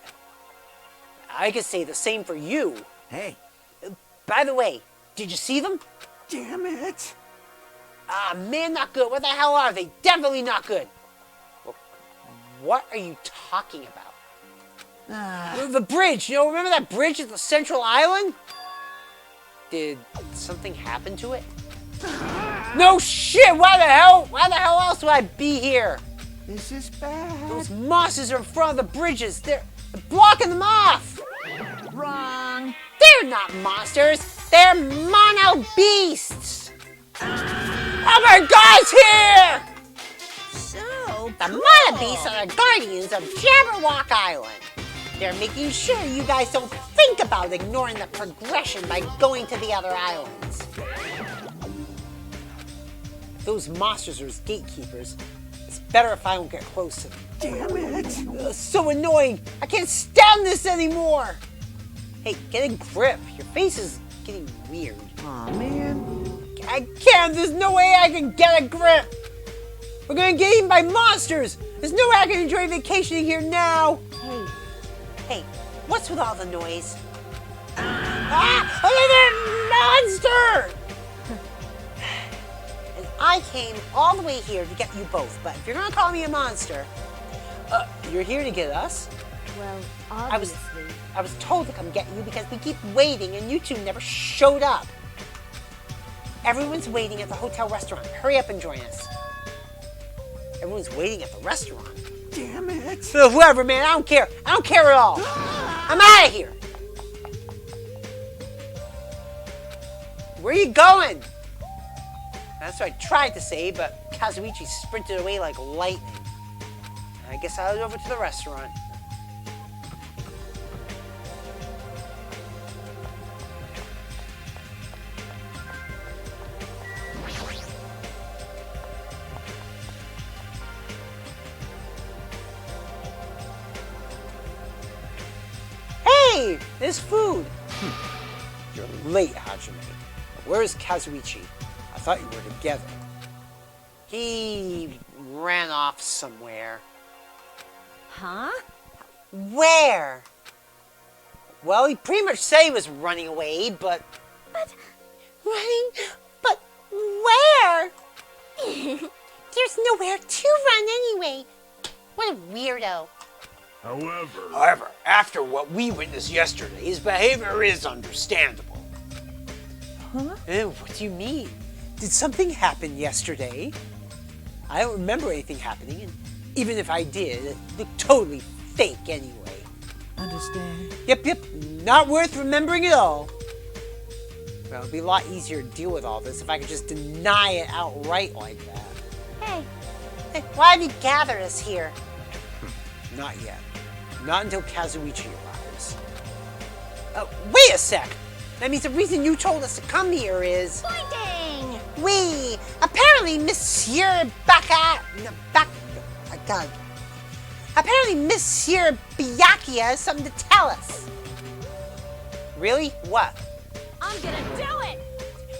I could say the same for you. Hey. By the way, did you see them? Damn it. Ah, man, not good. What the hell are they? Definitely not good. Well, what are you talking about? The bridge. You know, remember that bridge at the Central Island? Did something happen to it? No shit! Why the hell? Why the hell else would I be here? This is bad. Those monsters are in front of the bridges. They're blocking them off. Wrong. They're not monsters. They're mono beasts. Oh my God, it's here! So The mono beasts are the guardians of Jabberwock Island. They're making sure you guys don't think about ignoring the progression by going to the other islands. If those monsters are gatekeepers, it's better if I don't get close to them. Damn it. So annoying. I can't stand this anymore. Hey, get a grip. Your face is getting weird. Aw, man. I can't. There's no way I can get a grip. We're gonna get eaten by monsters. There's no way I can enjoy vacationing here now. Hey, what's with all the noise? Ah! Another monster! And I came all the way here to get you both, but if you're gonna call me a monster, you're here to get us? Well, I was obviously. told to come get you because we keep waiting and you two never showed up. Everyone's waiting at the hotel restaurant. Hurry up and join us. Everyone's waiting at the restaurant. Damn it. Whoever, man, I don't care. I don't care at all. I'm out of here. Where are you going? That's what I tried to say, but Kazuichi sprinted away like lightning. I guess I'll head over to the restaurant. Hey, there's food. You're late, Hajime. Where's Kazuichi? I thought you were together. He ran off somewhere. Huh? Where? Well, he pretty much said he was running away, but... Running? But where? There's nowhere to run anyway. What a weirdo. However, after what we witnessed yesterday, his behavior is understandable. Huh? What do you mean? Did something happen yesterday? I don't remember anything happening, and even if I did, it looked totally fake anyway. Understand? Yep, not worth remembering at all. Well, it'd be a lot easier to deal with all this if I could just deny it outright like that. Hey, why have you gathered us here? Not yet. Not until Kazuichi arrives. Wait a sec! That means the reason you told us to come here is... Pointing! We, apparently Monsieur Apparently Monsieur Byakuya has something to tell us. Really? What? I'm gonna do it!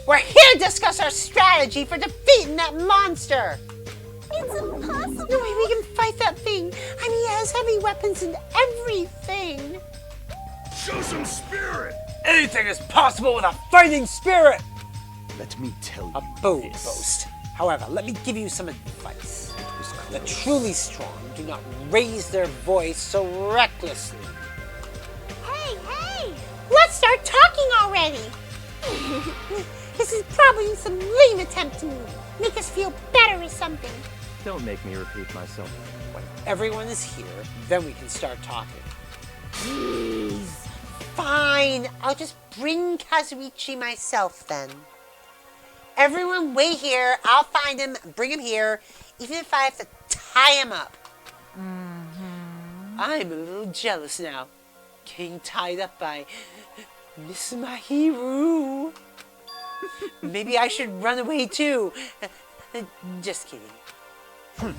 We're here to discuss our strategy for defeating that monster! It's impossible! No way we can fight that thing! I mean, it has heavy weapons and everything! Show some spirit! Anything is possible with a fighting spirit! Let me tell you A bold boast. However, let me give you some advice. The truly strong do not raise their voice so recklessly. Hey! Let's start talking already! This is probably some lame attempt to make us feel better or something. Don't make me repeat myself. When everyone is here, then we can start talking. Jeez. Fine, I'll just bring Kazuichi myself then. Everyone wait here, I'll find him, bring him here, even if I have to tie him up. I'm a little jealous now, getting tied up by Miss Mahiru. Maybe I should run away too. Just kidding.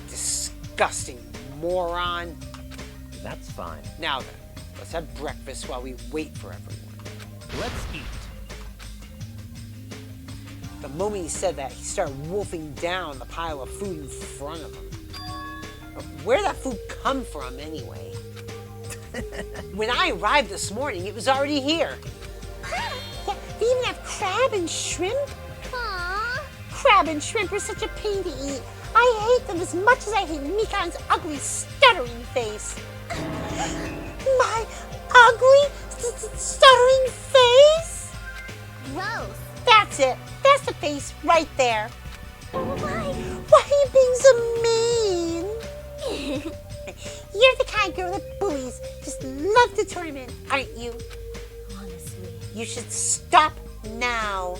Disgusting moron. That's fine. Now then, let's have breakfast while we wait for everyone. Let's eat. The moment he said that, he started wolfing down the pile of food in front of him. Where'd that food come from, anyway? When I arrived this morning, it was already here. Yeah, they even have crab and shrimp. Aww. Crab and shrimp are such a pain to eat. I hate them as much as I hate Mikan's ugly, stuttering face. My ugly, stuttering face? Gross. That's it. That's the face right there. Why? Why are you being so mean? You're the kind of girl that bullies just love to torment, aren't you? Honestly. You should stop now.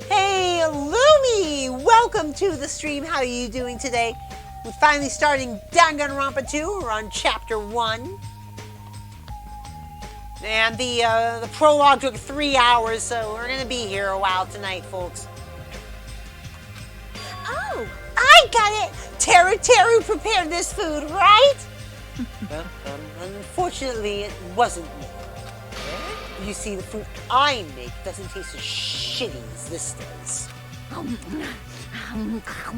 Hey, Lumi! Welcome to the stream. How are you doing today? We're finally starting Danganronpa 2. We're on Chapter 1. And the prologue took 3 hours, so we're going to be here a while tonight, folks. Oh! I got it! Teru prepared this food, right? Well, unfortunately, it wasn't me. You see, the food I make doesn't taste as shitty as this does.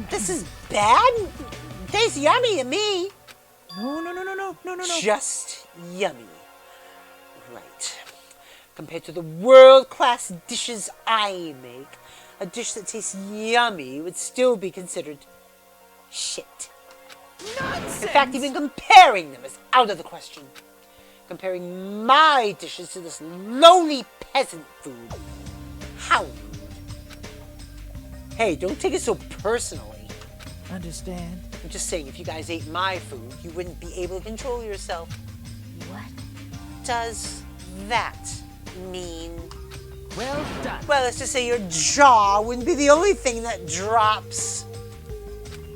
This is bad? Tastes yummy to me. No. Just yummy. Right. Compared to the world-class dishes I make, a dish that tastes yummy would still be considered shit. Nonsense! In fact, even comparing them is out of the question. Comparing my dishes to this lowly peasant food. How rude. Hey, don't take it so personally. Understand? I'm just saying, if you guys ate my food, you wouldn't be able to control yourself. What? Does that mean? Well done. Well, let's just say your jaw wouldn't be the only thing that drops.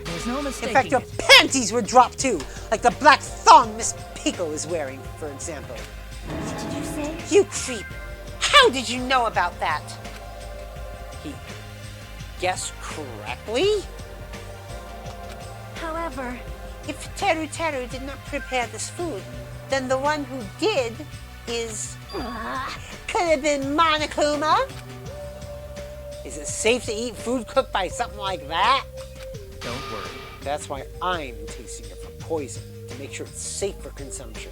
There's no mistaking In fact, your it. panties would drop too, like the black thong Miss Pico is wearing, for example. What did you say? You creep! How did you know about that? He guessed correctly? However, If Teru did not prepare this food, then the one who did is... could have been Monokuma. Is it safe to eat food cooked by something like that? Don't worry. That's why I'm tasting it for poison, to make sure it's safe for consumption.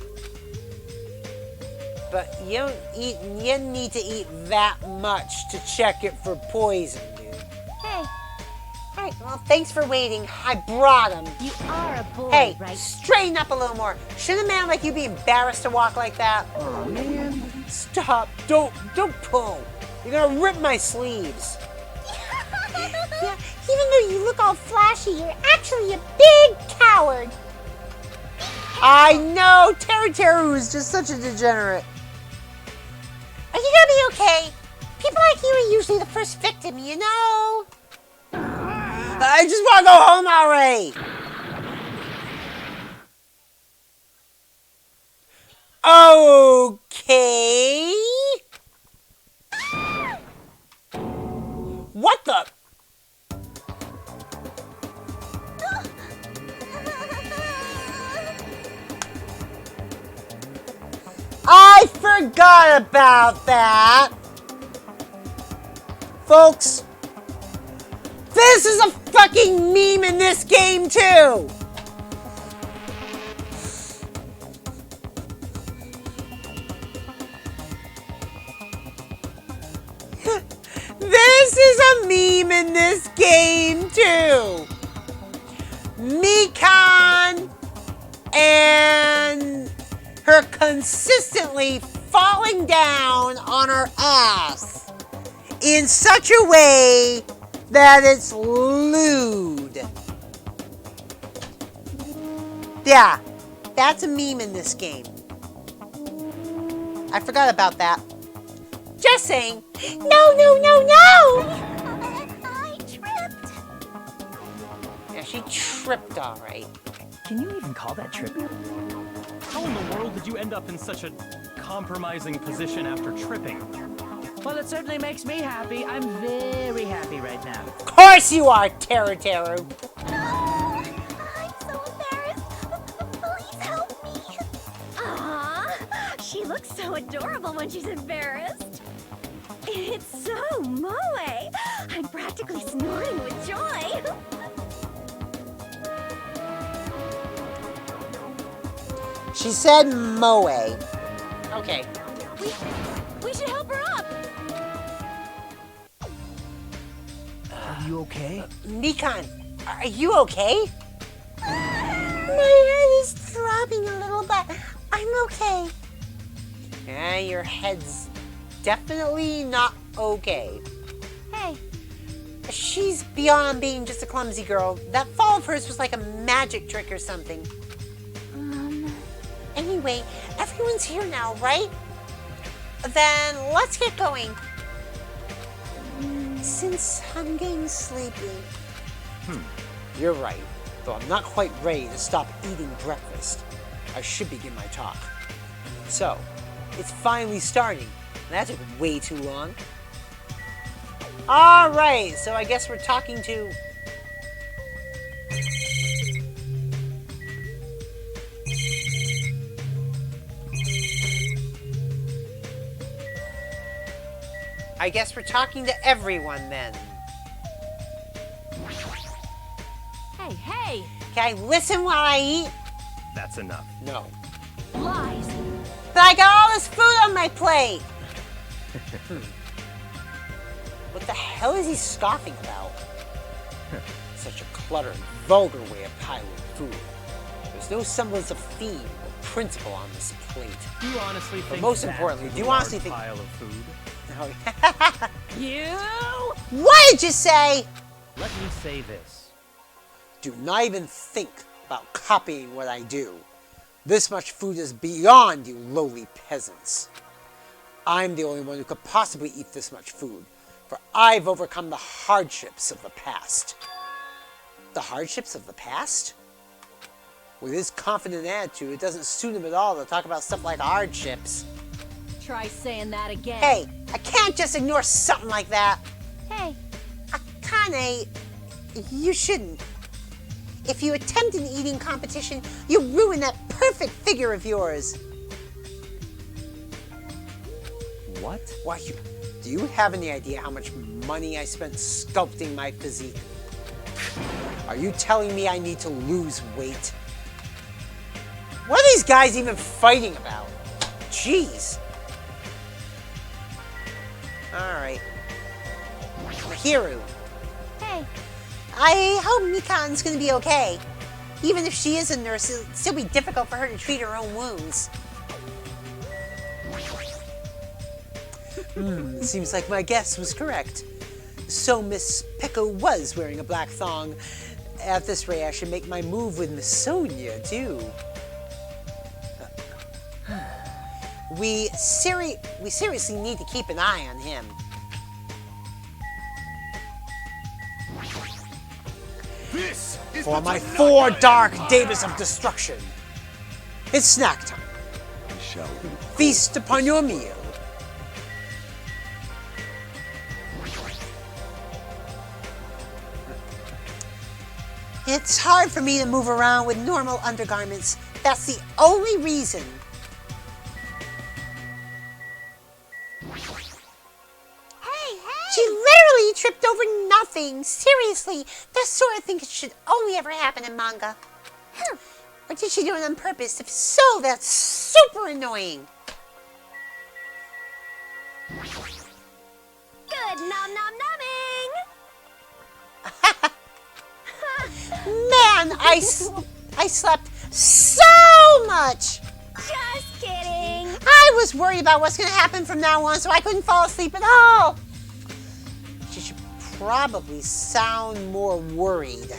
But you need to eat that much to check it for poison, dude. Hey. All right, well, thanks for waiting. I brought him. you are a boy, Hey, right? straighten up a little more. Shouldn't a man like you be embarrassed to walk like that? Oh, man. Stop. Don't pull. You're gonna rip my sleeves. Yeah, even though you look all flashy, you're actually a big coward. I know. Teru is just such a degenerate. Are you gonna be okay? People like you are usually the first victim, you know? I just want to go home already. Okay. What the? I forgot about that. Folks, this is a fucking meme in this game too. This is a meme in this game too. Mikan and her consistently falling down on her ass in such a way that it's lewd. Yeah, that's a meme in this game. I forgot about that. Just saying. No! I tripped. Yeah, she tripped all right. Can you even call that tripping? How in the world did you end up in such a compromising position after tripping? Well, it certainly makes me happy. I'm very happy right now. Of course you are, Teru. I'm so embarrassed. looks so adorable when she's embarrassed. It's so moe. I'm practically snorting with joy. She said moe. Okay. We should help her up. Are you okay? Mikan, are you okay? My head is throbbing a little, but I'm okay. Yeah, your head's definitely not okay. Hey, She's beyond being just a clumsy girl. That fall of hers was like a magic trick or something. Anyway, everyone's here now, right? Then let's get going. Since I'm getting sleepy. You're right, though I'm not quite ready to stop eating breakfast. I should begin my talk. So, it's finally starting. That took way too long. Alright, so I guess we're talking to... I guess we're talking to everyone then. Hey, hey! Can I listen while I eat? That's enough. No. Lies. But I got all this food on my plate! What the hell is he scoffing about? Such a cluttered, vulgar way of piling food. There's no semblance of theme or principle on this plate. Do you honestly think most that importantly, is do a you honestly large think- pile of food? You? What did you say? Let me say this. Do not even think about copying what I do. This much food is beyond you lowly peasants. I'm the only one who could possibly eat this much food, for I've overcome the hardships of the past. The hardships of the past? With his confident attitude, it doesn't suit him at all to talk about stuff like hardships. Try saying that again. Hey, I can't just ignore something like that. Hey, Akane, you shouldn't. If you attempt an eating competition, you ruin that perfect figure of yours. What? Why, do you have any idea how much money I spent sculpting my physique? Are you telling me I need to lose weight? What are these guys even fighting about? Jeez. Alright. Mahiru. hey. I hope Mikan's gonna be okay. Even if she is a nurse, it'll still be difficult for her to treat her own wounds. Seems like my guess was correct. So Miss Peko was wearing a black thong. At this rate, I should make my move with Miss Sonia, too. We seriously need to keep an eye on him. This is For the my Tanaka 4 dark Empire. days of destruction. It's snack time. Shall we? Feast upon your meal. It's hard for me to move around with normal undergarments. That's the only reason. She literally tripped over nothing. Seriously, that sort of thing should only ever happen in manga. Or did she do it on purpose? If so, that's super annoying. Good nom nom numbing. Man, I slept so much. Just kidding. I was worried about what's going to happen from now on, so I couldn't fall asleep at all. She should probably sound more worried.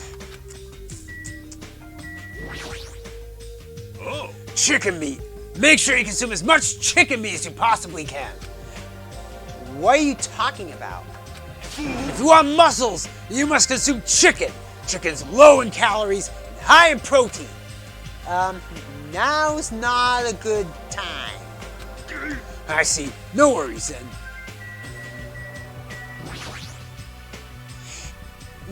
Oh, Chicken meat. Make sure you consume as much chicken meat as you possibly can. What are you talking about? If you want muscles, you must consume chicken. Chicken's low in calories and high in protein. Now's not a good time. I see. No worries then.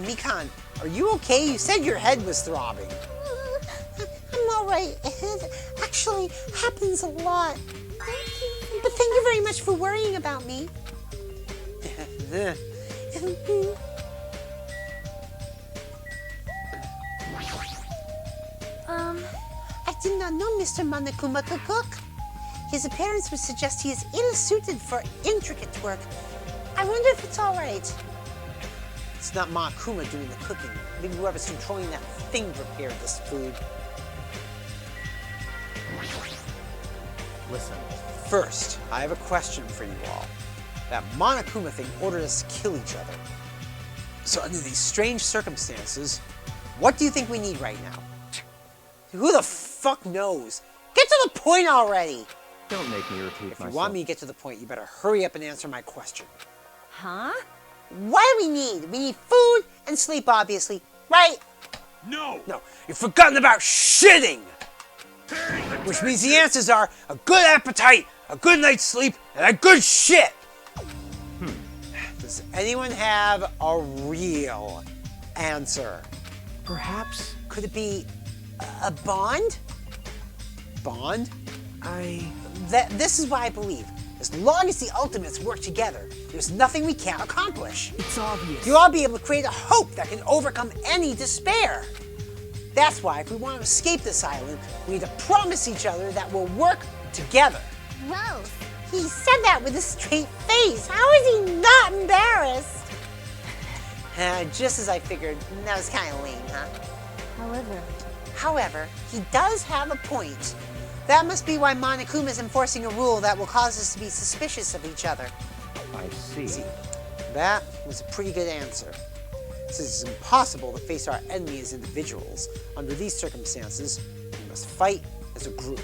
Mikan, are you okay? You said your head was throbbing. I'm alright. It actually happens a lot. But thank you very much for worrying about me. I did not know Mr. Monokuma could cook. His appearance would suggest he is ill-suited for intricate work. I wonder if it's all right. It's not Monokuma doing the cooking. Maybe whoever's controlling that thing prepared this food. Listen. First, I have a question for you all. That Monokuma thing ordered us to kill each other. So under these strange circumstances, what do you think we need right now? Who the fuck knows? Get to the point already! Don't make me repeat If myself. you want me to get to the point, you better hurry up and answer my question. Huh? What do we need? We need food and sleep, obviously, right? No! No, you've forgotten about shitting! Which means the answers are a good appetite, a good night's sleep, and a good shit! Does anyone have a real answer? Perhaps Could it be a bond? Bond? This is what I believe. As long as the Ultimates work together, there's nothing we can't accomplish. It's obvious. You'll all be able to create a hope that can overcome any despair. That's why if we want to escape this island, we need to promise each other that we'll work together. Whoa, he said that with a straight face. How is he not embarrassed? Just as I figured, that was kind of lame, huh? However, he does have a point. That must be why Monokuma is enforcing a rule that will cause us to be suspicious of each other. I see. That was a pretty good answer. Since it's impossible to face our enemy as individuals, under these circumstances, we must fight as a group.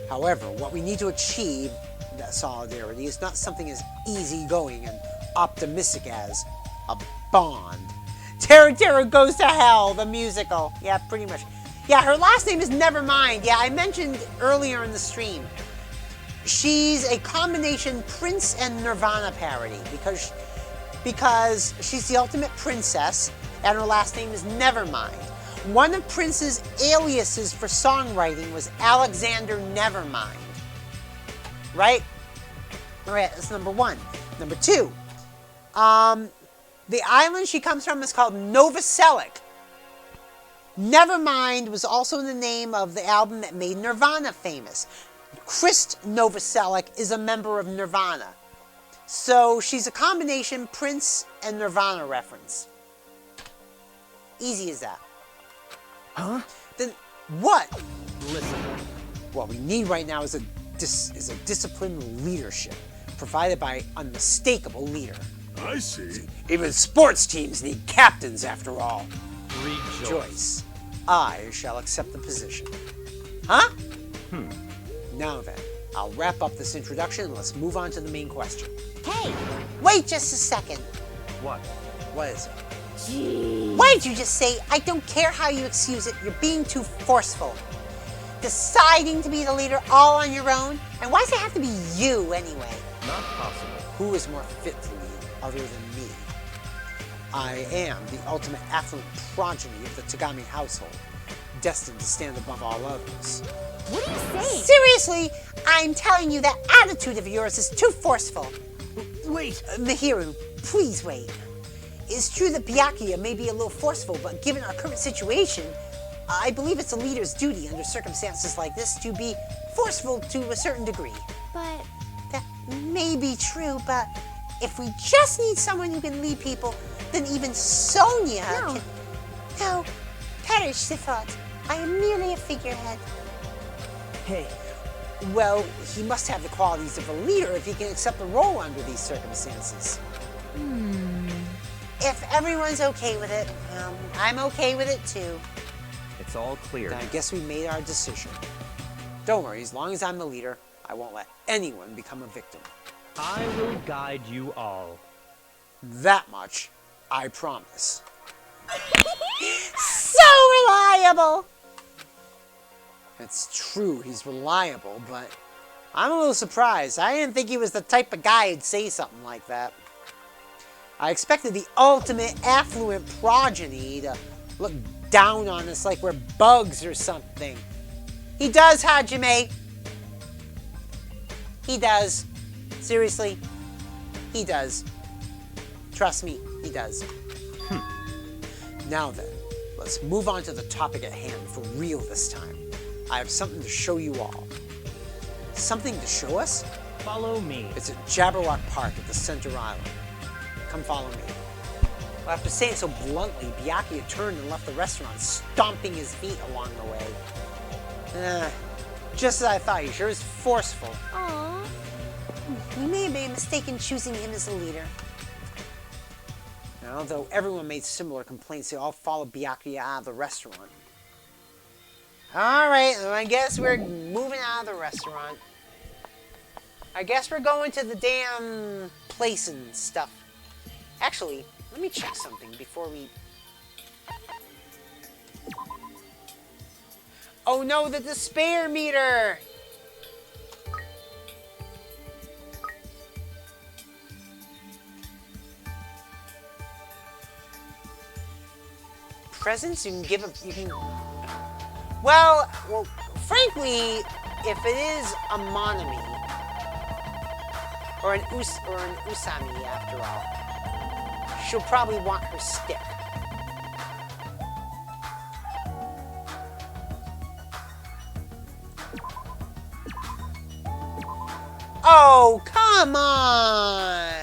However, what we need to achieve, that solidarity, is not something as easygoing and optimistic as a bond. Tara Goes to Hell, the musical. Yeah, pretty much. Yeah, her last name is Nevermind. Yeah, I mentioned earlier in the stream. She's a combination Prince and Nirvana parody because she's the ultimate princess and her last name is Nevermind. One of Prince's aliases for songwriting was Alexander Nevermind. Right? Alright, that's number one. Number two, the island she comes from is called Novoselic. Nevermind was also the name of the album that made Nirvana famous. Chris Novoselic is a member of Nirvana. So she's a combination Prince and Nirvana reference. Easy as that. Huh? Then what? Listen. What we need right now is a disciplined leadership provided by unmistakable leader. I see. Even sports teams need captains, after all. Rejoice. I shall accept the position. Huh? Now then, I'll wrap up this introduction and let's move on to the main question. hey, Wait just a second. What? What is it? Why did you just say, I don't care how you excuse it, you're being too forceful? Deciding to be the leader all on your own? And why does it have to be you anyway? Not possible. Who is more fit to lead other than me? I am the ultimate affluent progeny of the Tagami household, destined to stand above all others. what are you saying? Seriously, I'm telling you that attitude of yours is too forceful. Wait. Mihiru, please wait. It's true that Byakuya may be a little forceful, but given our current situation, I believe it's a leader's duty under circumstances like this to be forceful to a certain degree. But That may be true, but if we just need someone who can lead people, then even Sonia can... No, perish the thought. I am merely a figurehead. Hey, Well, he must have the qualities of a leader if he can accept the role under these circumstances. If everyone's okay with it, I'm okay with it too. It's all clear. Then I guess we made our decision. Don't worry, as long as I'm the leader, I won't let anyone become a victim. I will guide you all. That much, I promise. so reliable. It's true, he's reliable, but I'm a little surprised. I didn't think he was the type of guy who'd say something like that. I expected the ultimate affluent progeny to look down on us like we're bugs or something. He does, Hajime. He does. Seriously, he does. Trust me, he does. Now then, let's move on to the topic at hand for real this time. I have something to show you all. Something to show us? Follow me. It's at Jabberwock Park at the Center Island. Come follow me. Well, after saying so bluntly, Byakuya turned and left the restaurant, stomping his feet along the way. Just as I thought, he sure is forceful. Aww. We may have made a mistake in choosing him as a leader. And although everyone made similar complaints, they all followed Byakuya out of the restaurant. Alright, I guess we're moving out of the restaurant. I guess we're going to the damn place and stuff. Actually, let me check something before we... Oh no, the despair meter! Presents? You can give a... You can... Well, frankly, if it is a Monami, or an Usami after all, she'll probably want her stick. Oh, come on!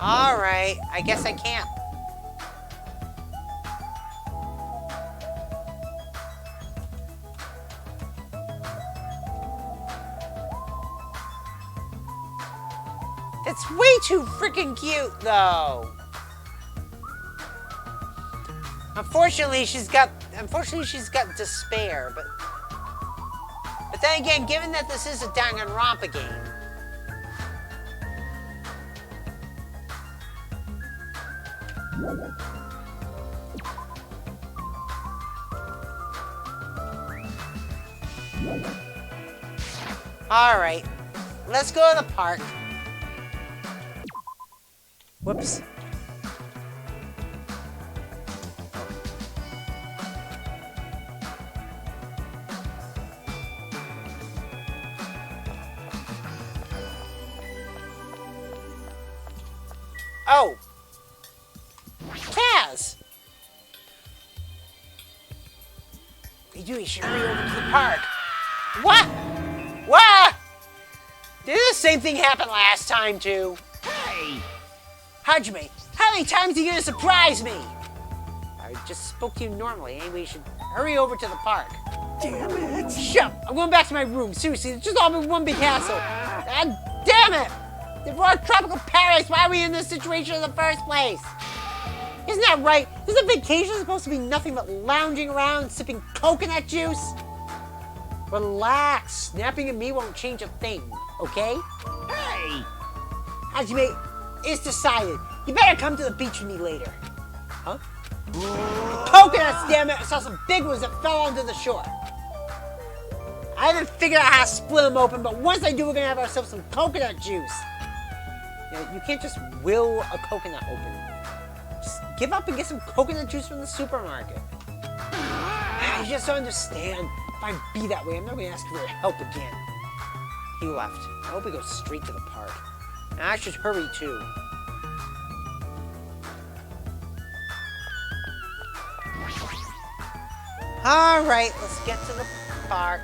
Alright, I guess I can't. That's way too freaking cute, though. Unfortunately, she's got despair, but then again, given that this is a Danganronpa game, alright, let's go to the park. Whoops. Oh! Kaz! Hey, you should hurry over to the park. What? What? Did the same thing happen last time, too? Hey! Hajime, how many times are you gonna surprise me? I just spoke to you normally. Anyway, you should hurry over to the park. Damn it! Shut up! I'm going back to my room. Seriously, it's just all been one big hassle. God damn it! If we're on tropical paradise, why are we in this situation in the first place? Isn't that right? Isn't a vacation supposed to be nothing but lounging around and sipping coconut juice? Relax. Snapping at me won't change a thing, okay? Hey! Hajime, it's decided. You better come to the beach with me later. Huh? Coconuts, damn it! I saw some big ones that fell onto the shore. I haven't figured out how to split them open, but once I do, we're gonna have ourselves some coconut juice. You can't just will a coconut open. Just give up and get some coconut juice from the supermarket. I just don't understand. If I be that way, I'm not going to ask for your help again. He left. I hope he goes straight to the park. And I should hurry too. Alright, let's get to the park.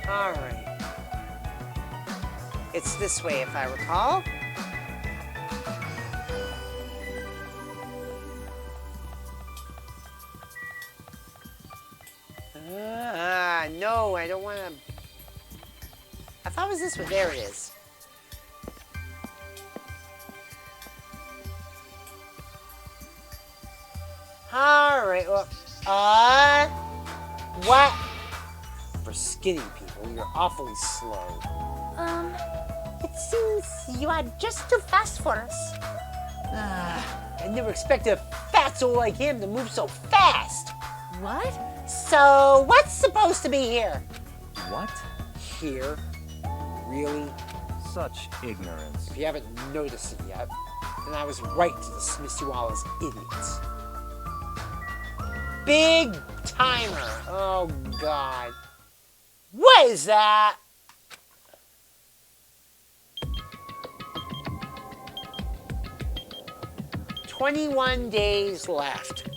Alright. It's this way, if I recall. No, I don't want to... I thought it was this way. There it is. Alright, well... What? For skinny people, you're awfully slow. It seems you are just too fast for us. I never expected a fatso like him to move so fast. What? So, what's supposed to be here? What? Here? Really? Such ignorance. If you haven't noticed it yet, then I was right to dismiss you all as idiots. Big timer. Oh, God. What is that? "21 days left."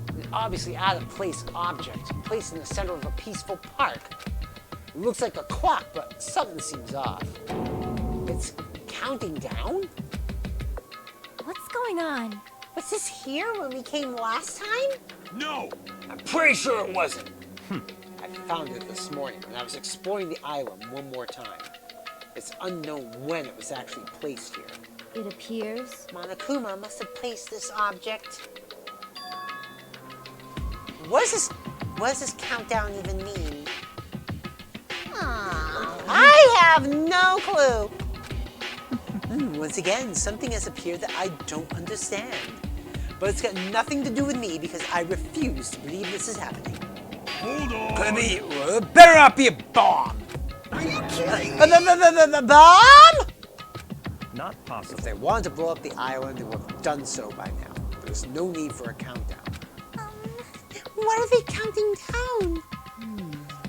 An obviously out-of-place object placed in the center of a peaceful park. It looks like a clock, but something seems off. It's counting down? What's going on? Was this here when we came last time? No! I'm pretty sure it wasn't. I found it this morning when I was exploring the island one more time. It's unknown when it was actually placed here. It appears. Monokuma must have placed this object. What does this countdown even mean? I have no clue. Once again, something has appeared that I don't understand. But it's got nothing to do with me because I refuse to believe this is happening. Hold on! Could be, better not be a bomb. Are you kidding me? Bomb? Not If possible. they wanted to blow up the island, they would have done so by now. There's no need for a countdown. What are they counting down?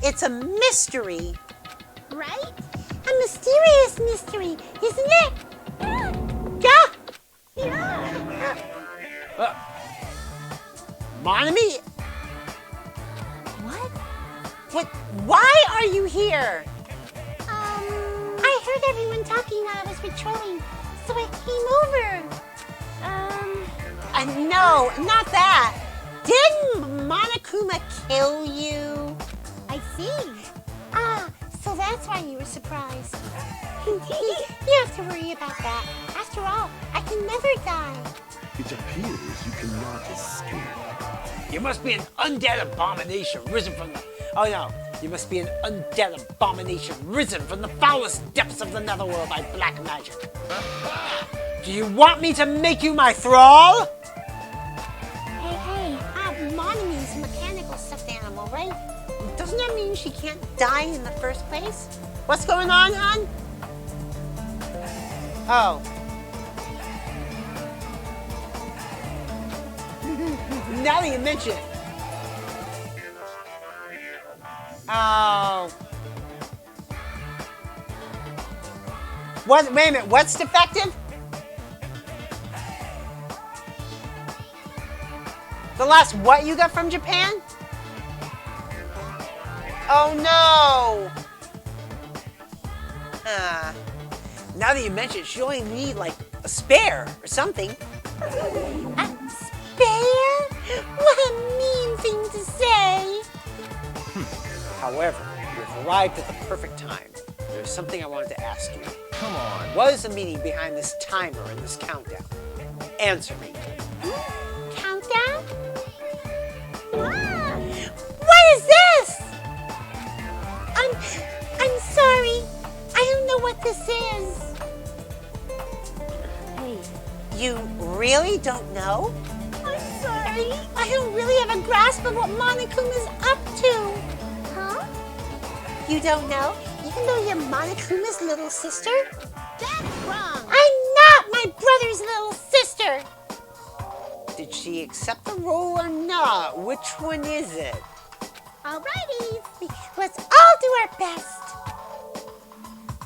It's a mystery. Right? A mysterious mystery, isn't it? Monami? What? What? Why are you here? I heard everyone talking while I was patrolling, so I came over. No, not that. Didn't Monokuma kill you? I see. So that's why you were surprised. You have to worry about that. After all, I can never die. It appears you cannot escape. You must be an undead abomination risen from the... Oh no, you must be an undead abomination risen from the foulest depths of the netherworld by black magic. Do you want me to make you my thrall? Hey, Monami's a mechanical stuffed animal, right? Doesn't that mean she can't die in the first place? What's going on, hon? Oh. Now that you mention it. Oh. What? Wait a minute. What's defective? The last what you got from Japan? Oh no! Now that you mention it, she only need like a spare or something. A spare? What a mean thing to say. However, you've arrived at the perfect time. There's something I wanted to ask you. Come on. What is the meaning behind this timer and this countdown? Answer me. Countdown? What is this? I'm sorry. I don't know what this is. Hey, You really don't know? I'm sorry. I don't really have a grasp of what Monokuma's up to. Huh? You don't know? Even though you're Monokuma's little sister? That's wrong. I'm not my brother's little sister. Did she accept the role or not? Which one is it? Alrighty. Let's all do our best.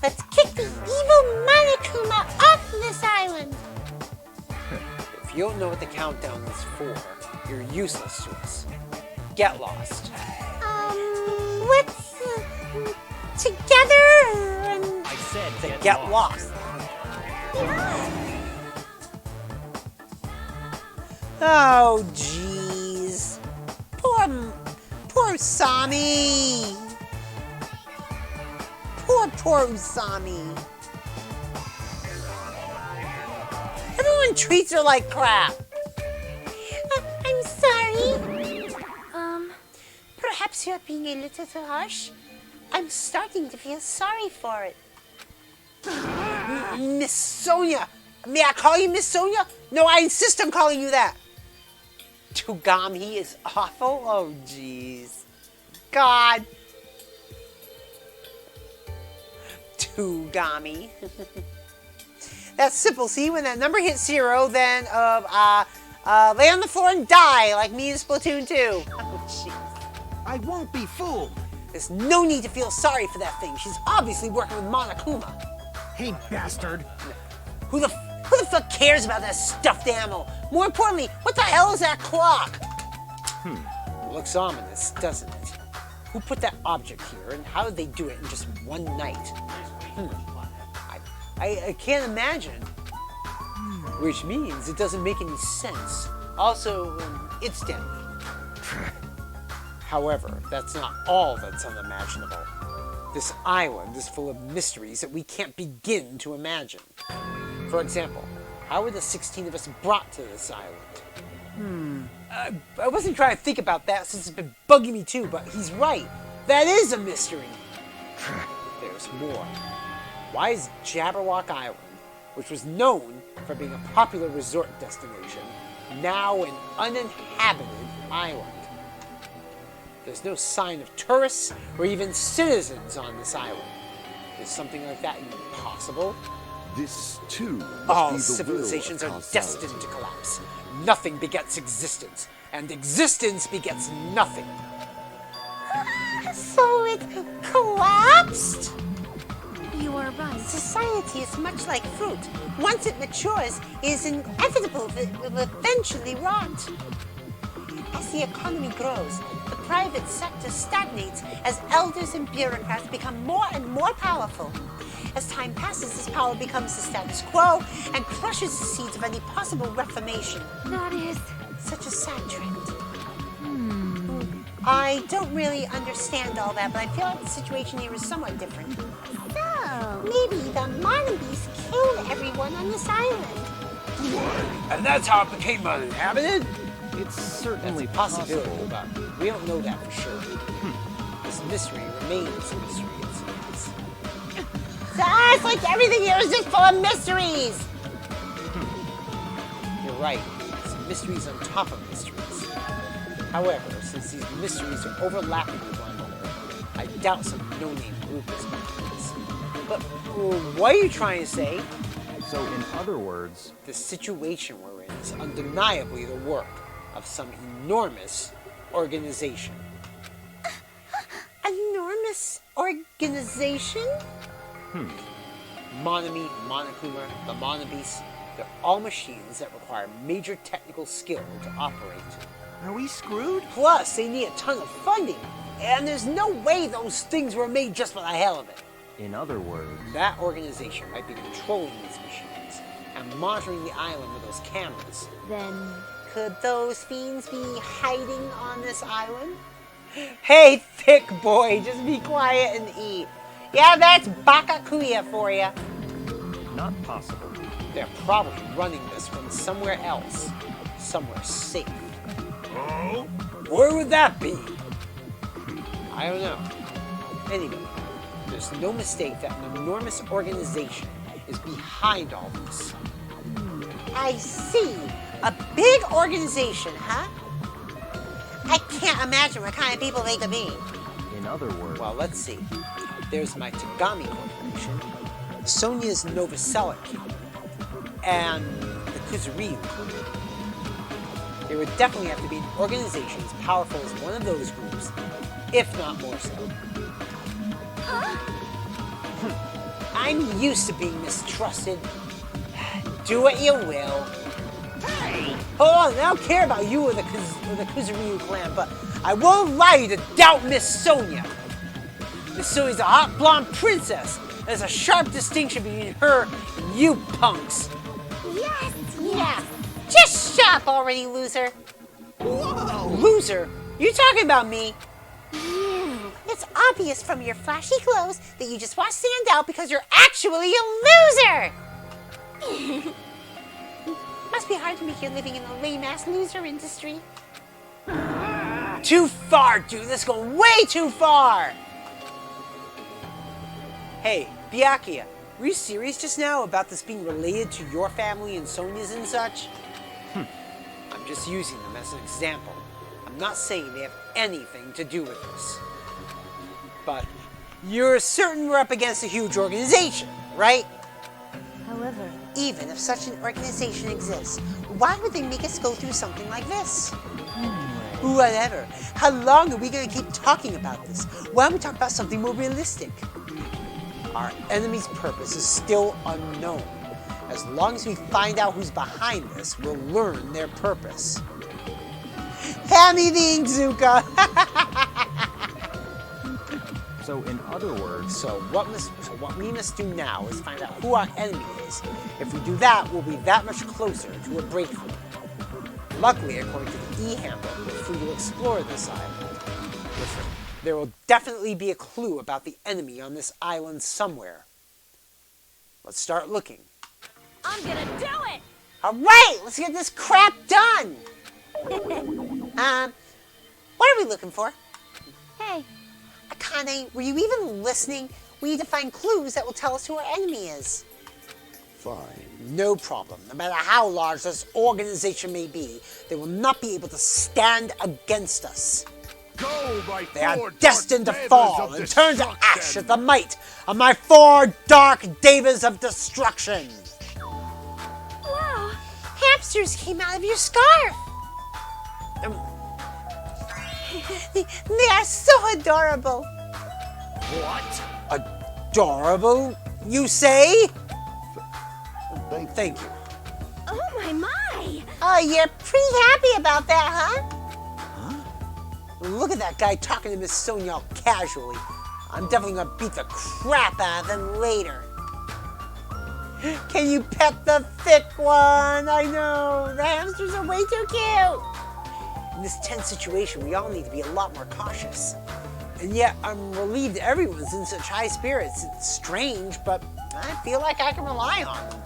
Let's kick the evil Monokuma off this island. If you don't know what the countdown is for, you're useless to us. Get lost. Let's together and I said To get lost. Oh, jeez. Poor Usami. Poor Usami. Everyone treats her like crap. Perhaps you're being a little too harsh. I'm starting to feel sorry for it. Miss Sonia! May I call you Miss Sonia? No, I insist on calling you that. Tugami is awful? Oh, jeez. God. Tugami. That's simple. See, when that number hits 0, then lay on the floor and die, like me in Splatoon 2. Oh, jeez. I won't be fooled. There's no need to feel sorry for that thing. She's obviously working with Monokuma. Hey, bastard. Who the fuck cares about that stuffed animal? More importantly, what the hell is that clock? Looks ominous, doesn't it? Who put that object here, and how did they do it in just one night? I can't imagine. Which means it doesn't make any sense. Also, incidentally. However, that's not all that's unimaginable. This island is full of mysteries that we can't begin to imagine. For example, how were the 16 of us brought to this island? I wasn't trying to think about that since it's been bugging me too, but he's right. That is a mystery. There's more. Why is Jabberwock Island, which was known for being a popular resort destination, now an uninhabited island? There's no sign of tourists or even citizens on this island. Is something like that even possible? This, too, All civilizations are destined to collapse. Nothing begets existence, and existence begets nothing. So it collapsed? You are right. Society is much like fruit. Once it matures, it is inevitable that it will eventually rot. As the economy grows, the private sector stagnates as elders and bureaucrats become more and more powerful. As time passes, this power becomes the status quo and crushes the seeds of any possible reformation. That is such a sad trend. I don't really understand all that, but I feel like the situation here is somewhat different. so. Maybe the Monobes killed everyone on this island. And that's how it became uninhabited? It's certainly That's a possibility, but we don't know that for sure. This mystery remains a mystery. It's like everything here is just full of mysteries. You're right. It's mysteries on top of mysteries. However, since these mysteries are overlapping with one another, I doubt some no-name group is behind this. But what are you trying to say? So, in other words, The situation we're in is undeniably the work of some enormous organization. Enormous organization? Monomi, Monokuma, the Monobes, they're all machines that require major technical skill to operate. Are we screwed? Plus, they need a ton of funding, and there's no way those things were made just for the hell of it. in other words, That organization might be controlling these machines and monitoring the island with those cameras. Then Could those fiends be hiding on this island? Hey, thick boy, just be quiet and eat. Yeah, that's Bakakuya for you. not possible. They're probably running this from somewhere else. Somewhere safe. Oh? Where would that be? I don't know. Anyway, there's no mistake that an enormous organization is behind all this. I see. A big organization, huh? I can't imagine what kind of people they could be. In other words, Well, let's see. There's my Tagami Corporation, Sonia's Novoselic, and the Kuzuryu. There would definitely have to be an organization as powerful as one of those groups, if not more so. I'm used to being mistrusted. Do what you will. Hey! Hold on, I don't care about you or the Kuzuryu clan, but I won't allow you to doubt Miss Sonia. Miss Sonia's a hot blonde princess. There's a sharp distinction between her and you punks. Yes, yes. Just shut up already, loser. Whoa. Loser? You talking about me? It's obvious from your flashy clothes that you just want to stand out because you're actually a loser. Must be hard to make your living in the lame-ass loser industry. Too far, dude. This is going way too far. Hey, Byakuya, were you serious just now about this being related to your family and Sonia's and such? I'm just using them as an example. I'm not saying they have anything to do with this. But you're certain we're up against a huge organization, right? However, even if such an organization exists, why would they make us go through something like this? Whatever. How long are we going to keep talking about this? Why don't we talk about something more realistic? Our enemy's purpose is still unknown. As long as we find out who's behind this, we'll learn their purpose. Hand me the ink, Zuka! So, in other words... So what we must do now is find out who our enemy is. If we do that, we'll be that much closer to a breakthrough. Luckily, according to the E-handbook, we're free to explore this island. Listen, there will definitely be a clue about the enemy on this island somewhere. Let's start looking. I'm gonna do it! Alright, let's get this crap done! What are we looking for? Hey. Akane, were you even listening? We need to find clues that will tell us who our enemy is. Fine. No problem. No matter how large this organization may be, they will not be able to stand against us. Go, my They are four destined to dark fall devas of and turn to ash destruction. at the might of my 4 dark devas of destruction. Wow, hamsters came out of your scarf. They are so adorable. What? Adorable, you say? Thank you. Oh my! Oh, you're pretty happy about that, huh? Look at that guy talking to Miss Sonia all casually. I'm definitely gonna beat the crap out of him later. Can you pet the thick one? I know, the hamsters are way too cute. In this tense situation, we all need to be a lot more cautious. And yet, I'm relieved everyone's in such high spirits. It's strange, but I feel like I can rely on them.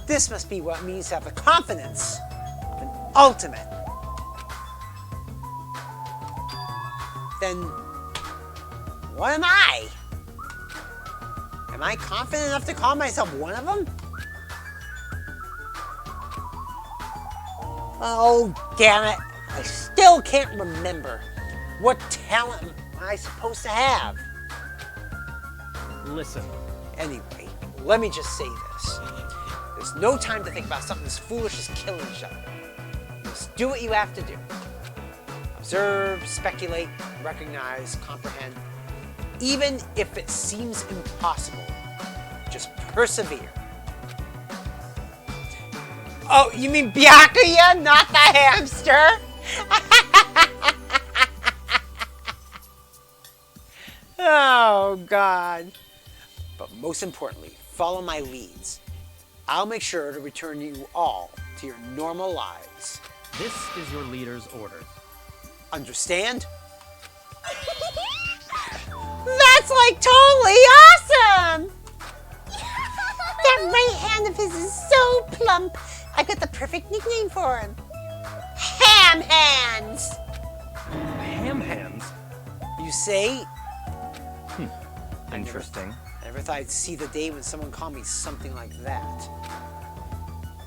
This must be what it means to have the confidence of an ultimate. Then, what am I? Am I confident enough to call myself one of them? Oh, damn it. I still can't remember. What talent am I supposed to have? Listen. Anyway, let me just say this. There's no time to think about something as foolish as killing each other. Just do what you have to do. Observe, speculate, recognize, comprehend. Even if it seems impossible, just persevere. Oh, you mean Byakuya, not the hamster? Oh, God. But most importantly, follow my leads. I'll make sure to return you all to your normal lives. This is your leader's order. Understand? That's like totally awesome! That right hand of his is so plump. I got the perfect nickname for him. Ham Hands! Ham hands? You say? Interesting. I never thought I'd see the day when someone called me something like that.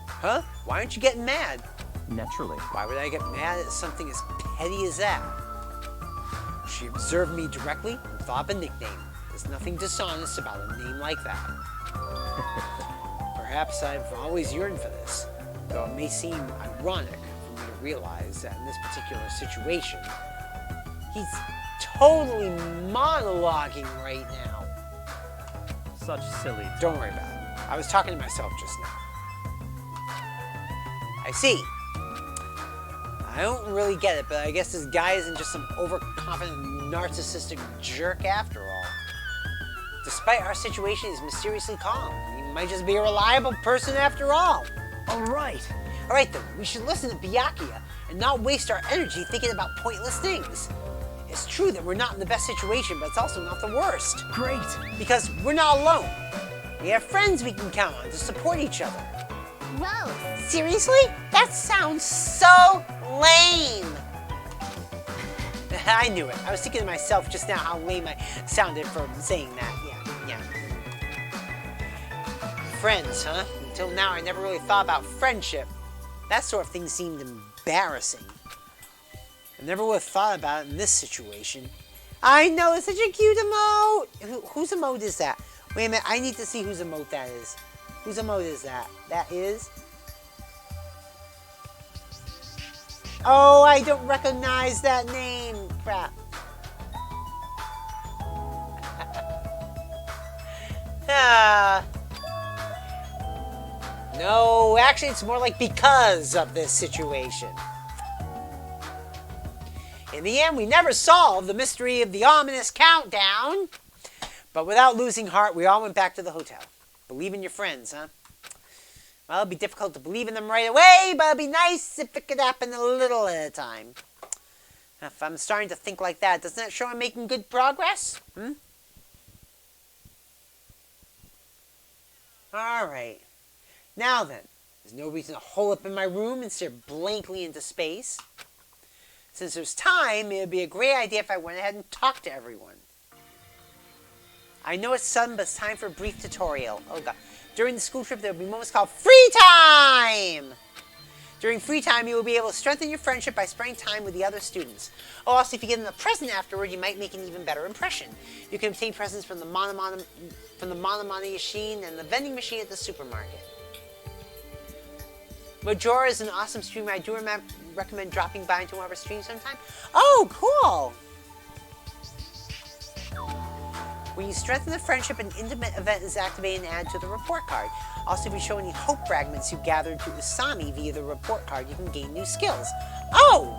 Huh? Why aren't you getting mad? Naturally. Why would I get mad at something as petty as that? She observed me directly and thought of a nickname. There's nothing dishonest about a name like that. Perhaps I've always yearned for this, though it may seem ironic for me to realize that in this particular situation, he's totally monologuing right now. Such silly. Don't worry about it. I was talking to myself just now. I see. I don't really get it, but I guess this guy isn't just some overconfident, narcissistic jerk after all. Despite our situation, he's mysteriously calm. He might just be a reliable person after all. Alright. Alright then, we should listen to Byakuya and not waste our energy thinking about pointless things. It's true that we're not in the best situation, but it's also not the worst. Great. Because we're not alone. We have friends we can count on to support each other. Whoa, seriously? That sounds so lame. I knew it. I was thinking to myself just now how lame I sounded for saying that. Yeah. Friends, huh? Until now, I never really thought about friendship. That sort of thing seemed embarrassing. I never would have thought about it in this situation. I know, it's such a cute emote! Whose emote is that? Wait a minute, I need to see whose emote that is. Whose emote is that? That is... Oh, I don't recognize that name! Crap. No, actually it's more like because of this situation. In the end, we never solved the mystery of the ominous countdown. But without losing heart, we all went back to the hotel. Believe in your friends, huh? Well, it'll be difficult to believe in them right away, but it'd be nice if it could happen a little at a time. If I'm starting to think like that, doesn't that show I'm making good progress? Alright. Now then, there's no reason to hole up in my room and stare blankly into space. Since there's time, it would be a great idea if I went ahead and talked to everyone. I know it's sudden, but it's time for a brief tutorial. Oh god. During the school trip, there will be moments called free time! During free time, you will be able to strengthen your friendship by spending time with the other students. Oh, also, if you get them a present afterward, you might make an even better impression. You can obtain presents from the Monomani machine and the vending machine at the supermarket. Majora is an awesome streamer. I do recommend dropping by into one of our streams sometime. Oh, cool! When you strengthen the friendship, an intimate event is activated and added to the report card. Also, if you show any hope fragments you gathered to Usami via the report card, you can gain new skills. Oh!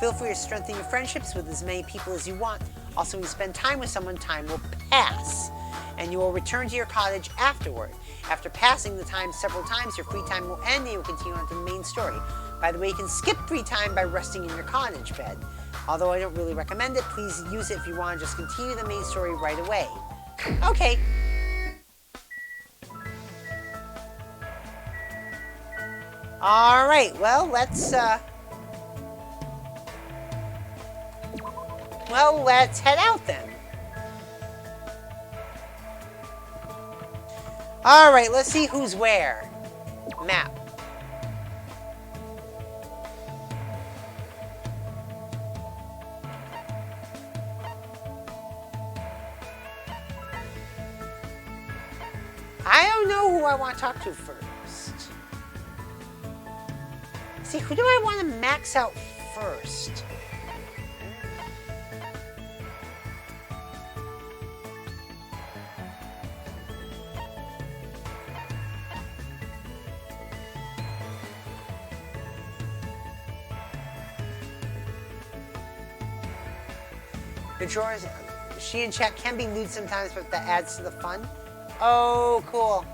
Feel free to strengthen your friendships with as many people as you want. Also, when you spend time with someone, time will pass, and you will return to your cottage afterward. After passing the time several times, your free time will end and you will continue on to the main story. By the way, you can skip free time by resting in your cottage bed. Although I don't really recommend it, please use it if you want to just continue the main story right away. Okay. Alright, well, let's head out then. Alright, let's see who's where. Map. I don't know who I want to talk to first. See, who do I want to max out first? Majora's, she and chat can be lewd sometimes, but that adds to the fun. Oh, cool.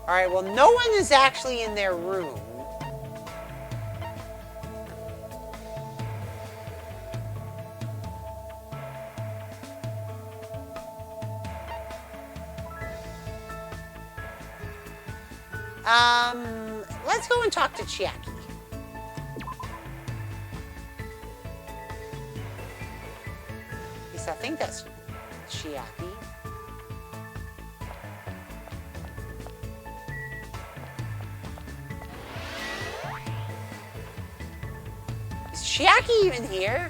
Alright, well, no one is actually in their room. Let's go and talk to Chiaki. At least I think that's Chiaki. Is Chiaki even here?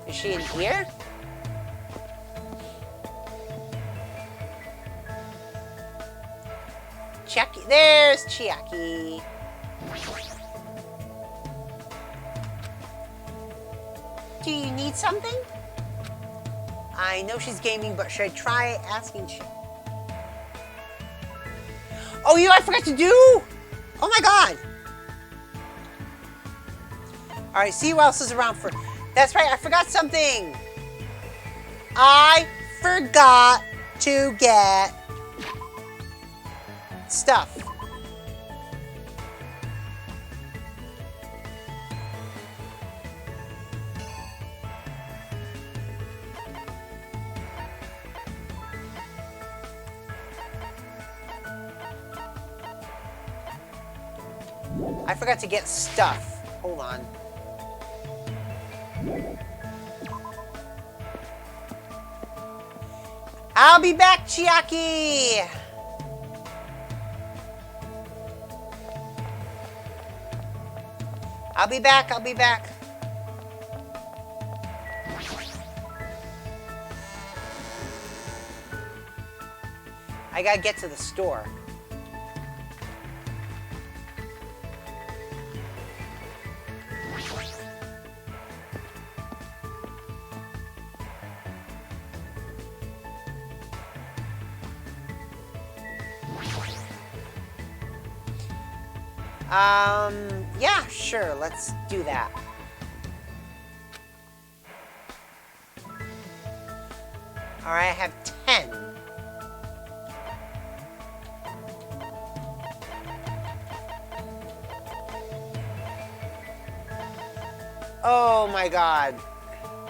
Is she in here? Chiaki, there's Chiaki. Do you need something? I know she's gaming, but should I try asking Oh, you know what I forgot to do? Oh my god! Alright, see who else is around for... That's right, I forgot something! I forgot to get stuff. I forgot to get stuff. Hold on. I'll be back, Chiaki! I'll be back, I'll be back. I gotta get to the store. Yeah, sure, let's do that. Alright, I have 10. Oh my god.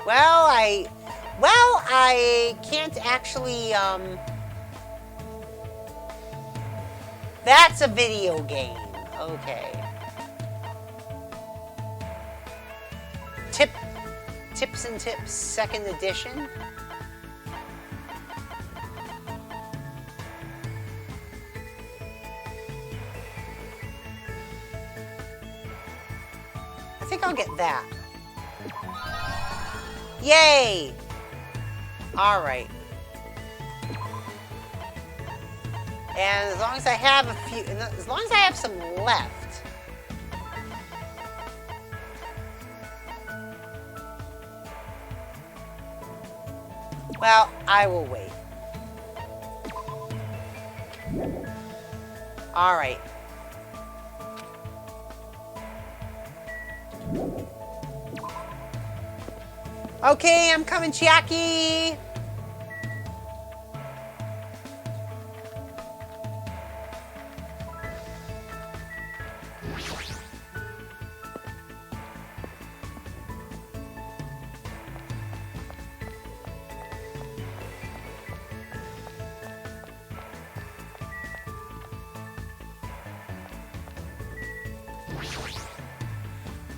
Well, I can't actually, that's a video game. Okay. Tips and Tips, 2nd edition. I think I'll get that. Yay! Alright. And as long as I have a few, as long as I have some left. Well, I will wait. All right. Okay, I'm coming, Chiaki.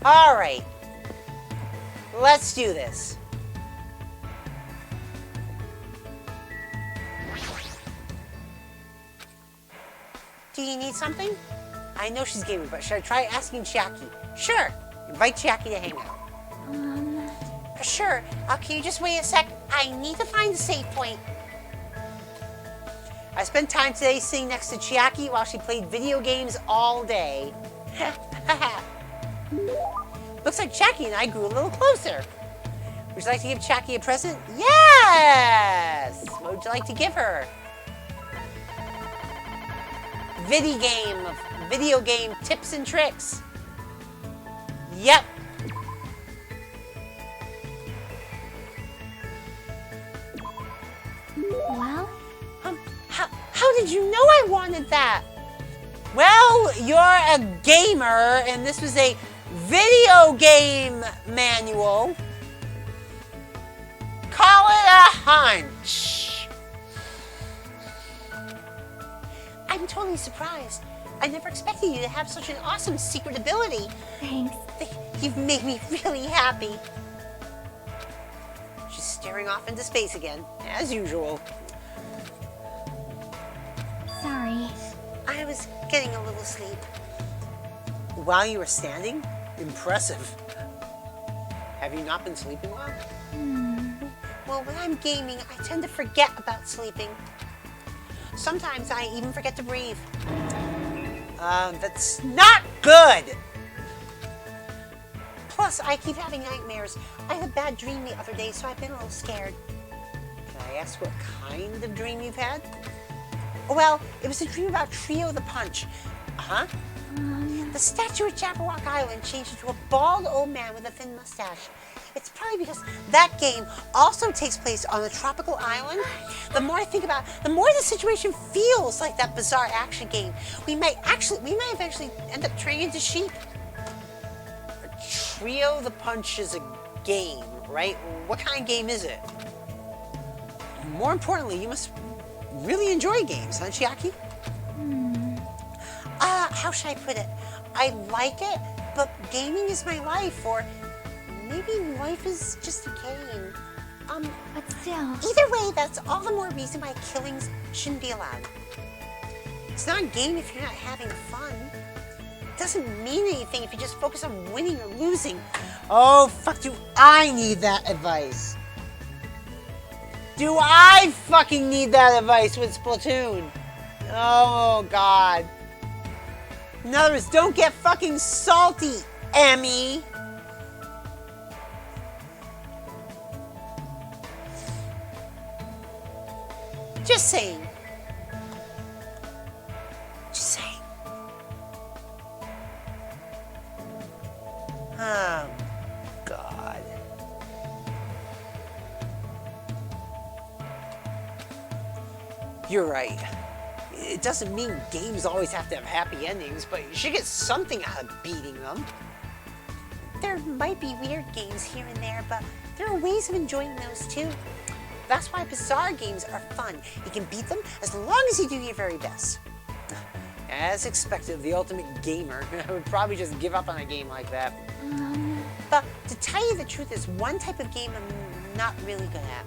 All right, let's do this. Do you need something? I know she's gaming, but should I try asking Chiaki? Sure, invite Chiaki to hang out. Sure, can you just wait a sec? I need to find the save point. I spent time today sitting next to Chiaki while she played video games all day. Looks like Chiaki and I grew a little closer. Would you like to give Chiaki a present? Yes! What would you like to give her? Video game tips and tricks. Yep. Well? How did you know I wanted that? Well, you're a gamer, and this was a video game manual. Call it a hunch. I'm totally surprised. I never expected you to have such an awesome secret ability. Thanks. You've made me really happy. She's staring off into space again, as usual. Sorry. I was getting a little sleep. While you were standing? Impressive. Have you not been sleeping well? Well, when I'm gaming, I tend to forget about sleeping. Sometimes I even forget to breathe. That's not good! Plus, I keep having nightmares. I had a bad dream the other day, so I've been a little scared. Can I ask what kind of dream you've had? Well, it was a dream about Trio the Punch. Uh-huh. The statue at Jabberwock Island changed into a bald old man with a thin mustache. It's probably because that game also takes place on a tropical island. The more I think about it, the more the situation feels like that bizarre action game. We might eventually end up turning into sheep. Trio the Punch is a game, right? What kind of game is it? More importantly, you must really enjoy games, huh, Chiaki? How should I put it? I like it, but gaming is my life, or maybe life is just a game. But still. Either way, that's all the more reason why killings shouldn't be allowed. It's not a game if you're not having fun. It doesn't mean anything if you just focus on winning or losing. Oh, fuck, do I need that advice? Do I fucking need that advice with Splatoon? Oh, God. In other words, don't get fucking salty, Emmy. Just saying. Just saying. Oh, God. You're right. It doesn't mean games always have to have happy endings, but you should get something out of beating them. There might be weird games here and there, but there are ways of enjoying those too. That's why bizarre games are fun. You can beat them as long as you do your very best. As expected, the ultimate gamer would probably just give up on a game like that. But to tell you the truth, there's one type of game I'm not really good at.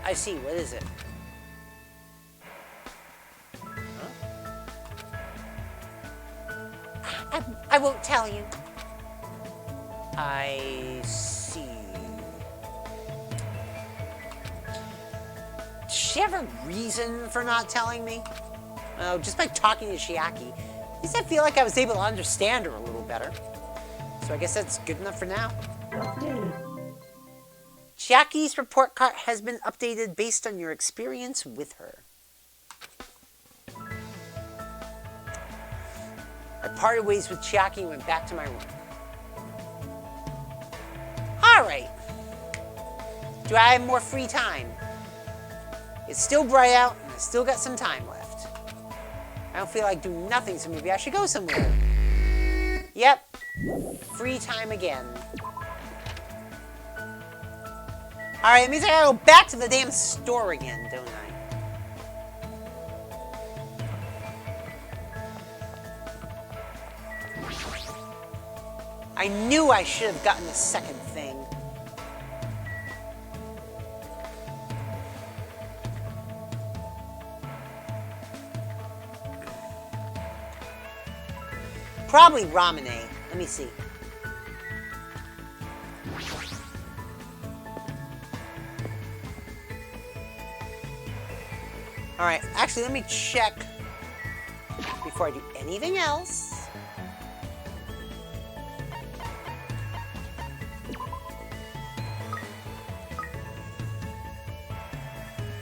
I see. What is it? I won't tell you. I see. Does she have a reason for not telling me? Oh, just by talking to Chiaki. At least I feel like I was able to understand her a little better. So I guess that's good enough for now. Chiaki's report card has been updated based on your experience with her. I parted ways with Chiaki and went back to my room. Alright. Do I have more free time? It's still bright out, and I still got some time left. I don't feel like doing nothing, so maybe I should go somewhere. Yep. Free time again. Alright, it means I gotta go back to the damn store again, don't I? I knew I should have gotten the second thing. Probably Ramune. Let me see. Alright, actually, let me check before I do anything else.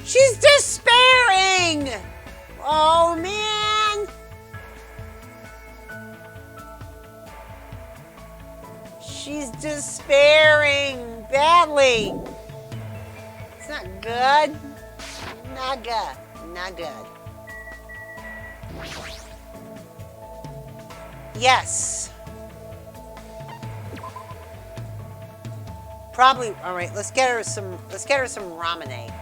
She's despairing! Oh, man! She's despairing badly. It's not good. Not good. Not good. Yes. Probably. All right. Let's get her some ramen.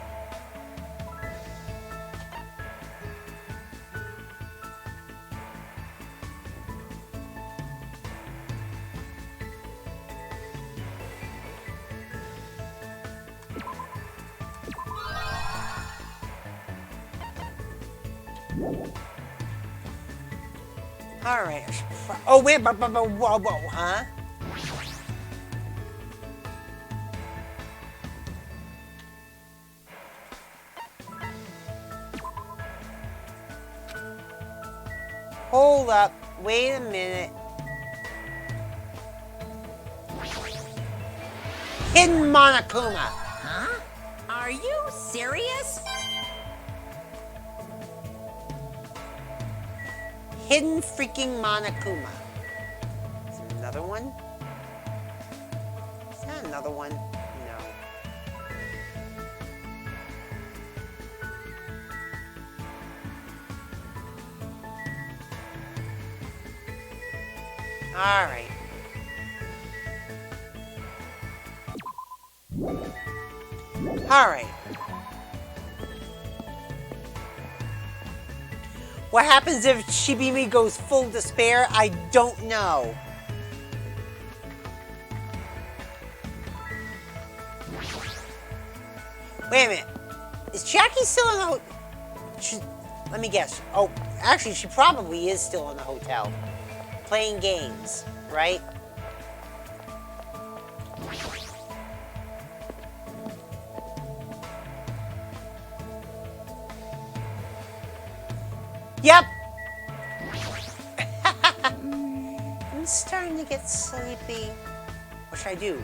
All right. Oh wait, whoa, huh? Hold up. Wait a minute. Hidden Monokuma. Huh? Are you serious? Hidden freaking Monokuma. Is there another one? Is that another one? No. Alright. Alright. What happens if Shibimi goes full despair? I don't know. Wait a minute. Is Jackie still in the let me guess. Oh, actually, she probably is still in the hotel. Playing games, right? Yep. I'm starting to get sleepy. What should I do?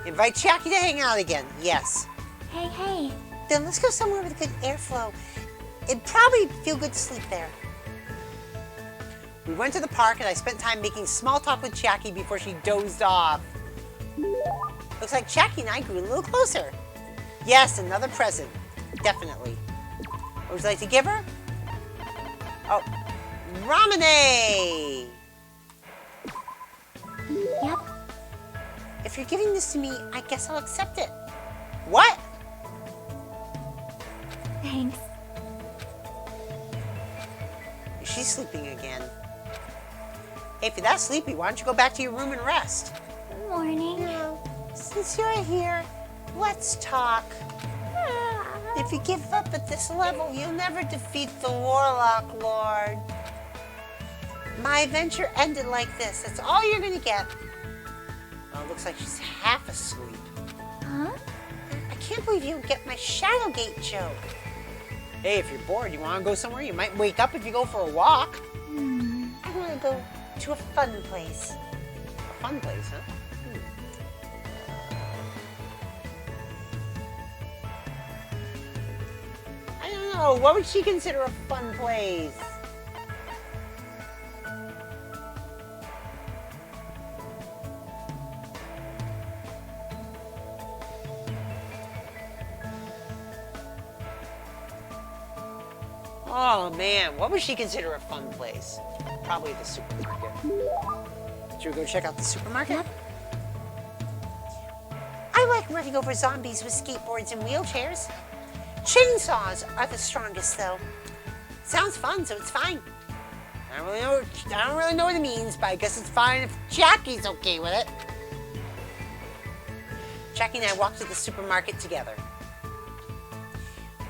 Invite Jackie to hang out again. Yes. Hey. Then let's go somewhere with good airflow. It'd probably feel good to sleep there. We went to the park and I spent time making small talk with Jackie before she dozed off. Looks like Jackie and I grew a little closer. Yes, another present. Definitely. What would you like to give her? Oh, Ramune! Yep. If you're giving this to me, I guess I'll accept it. What? Thanks. She's sleeping again. Hey, if you're that sleepy, why don't you go back to your room and rest? Morning. No, since you're here, let's talk. If you give up at this level, you'll never defeat the Warlock Lord. My adventure ended like this. That's all you're gonna get. Well, it looks like she's half asleep. Huh? I can't believe you don't get my Shadowgate joke. Hey, if you're bored, you want to go somewhere? You might wake up if you go for a walk. I want to go to a fun place. A fun place, huh? I don't know. What would she consider a fun place? Oh man, what would she consider a fun place? Probably the supermarket. Should we go check out the supermarket? Yep. I like running over zombies with skateboards and wheelchairs. Chainsaws are the strongest, though. Sounds fun, so it's fine. I don't really know what it means, but I guess it's fine if Jackie's okay with it. Jackie and I walked to the supermarket together.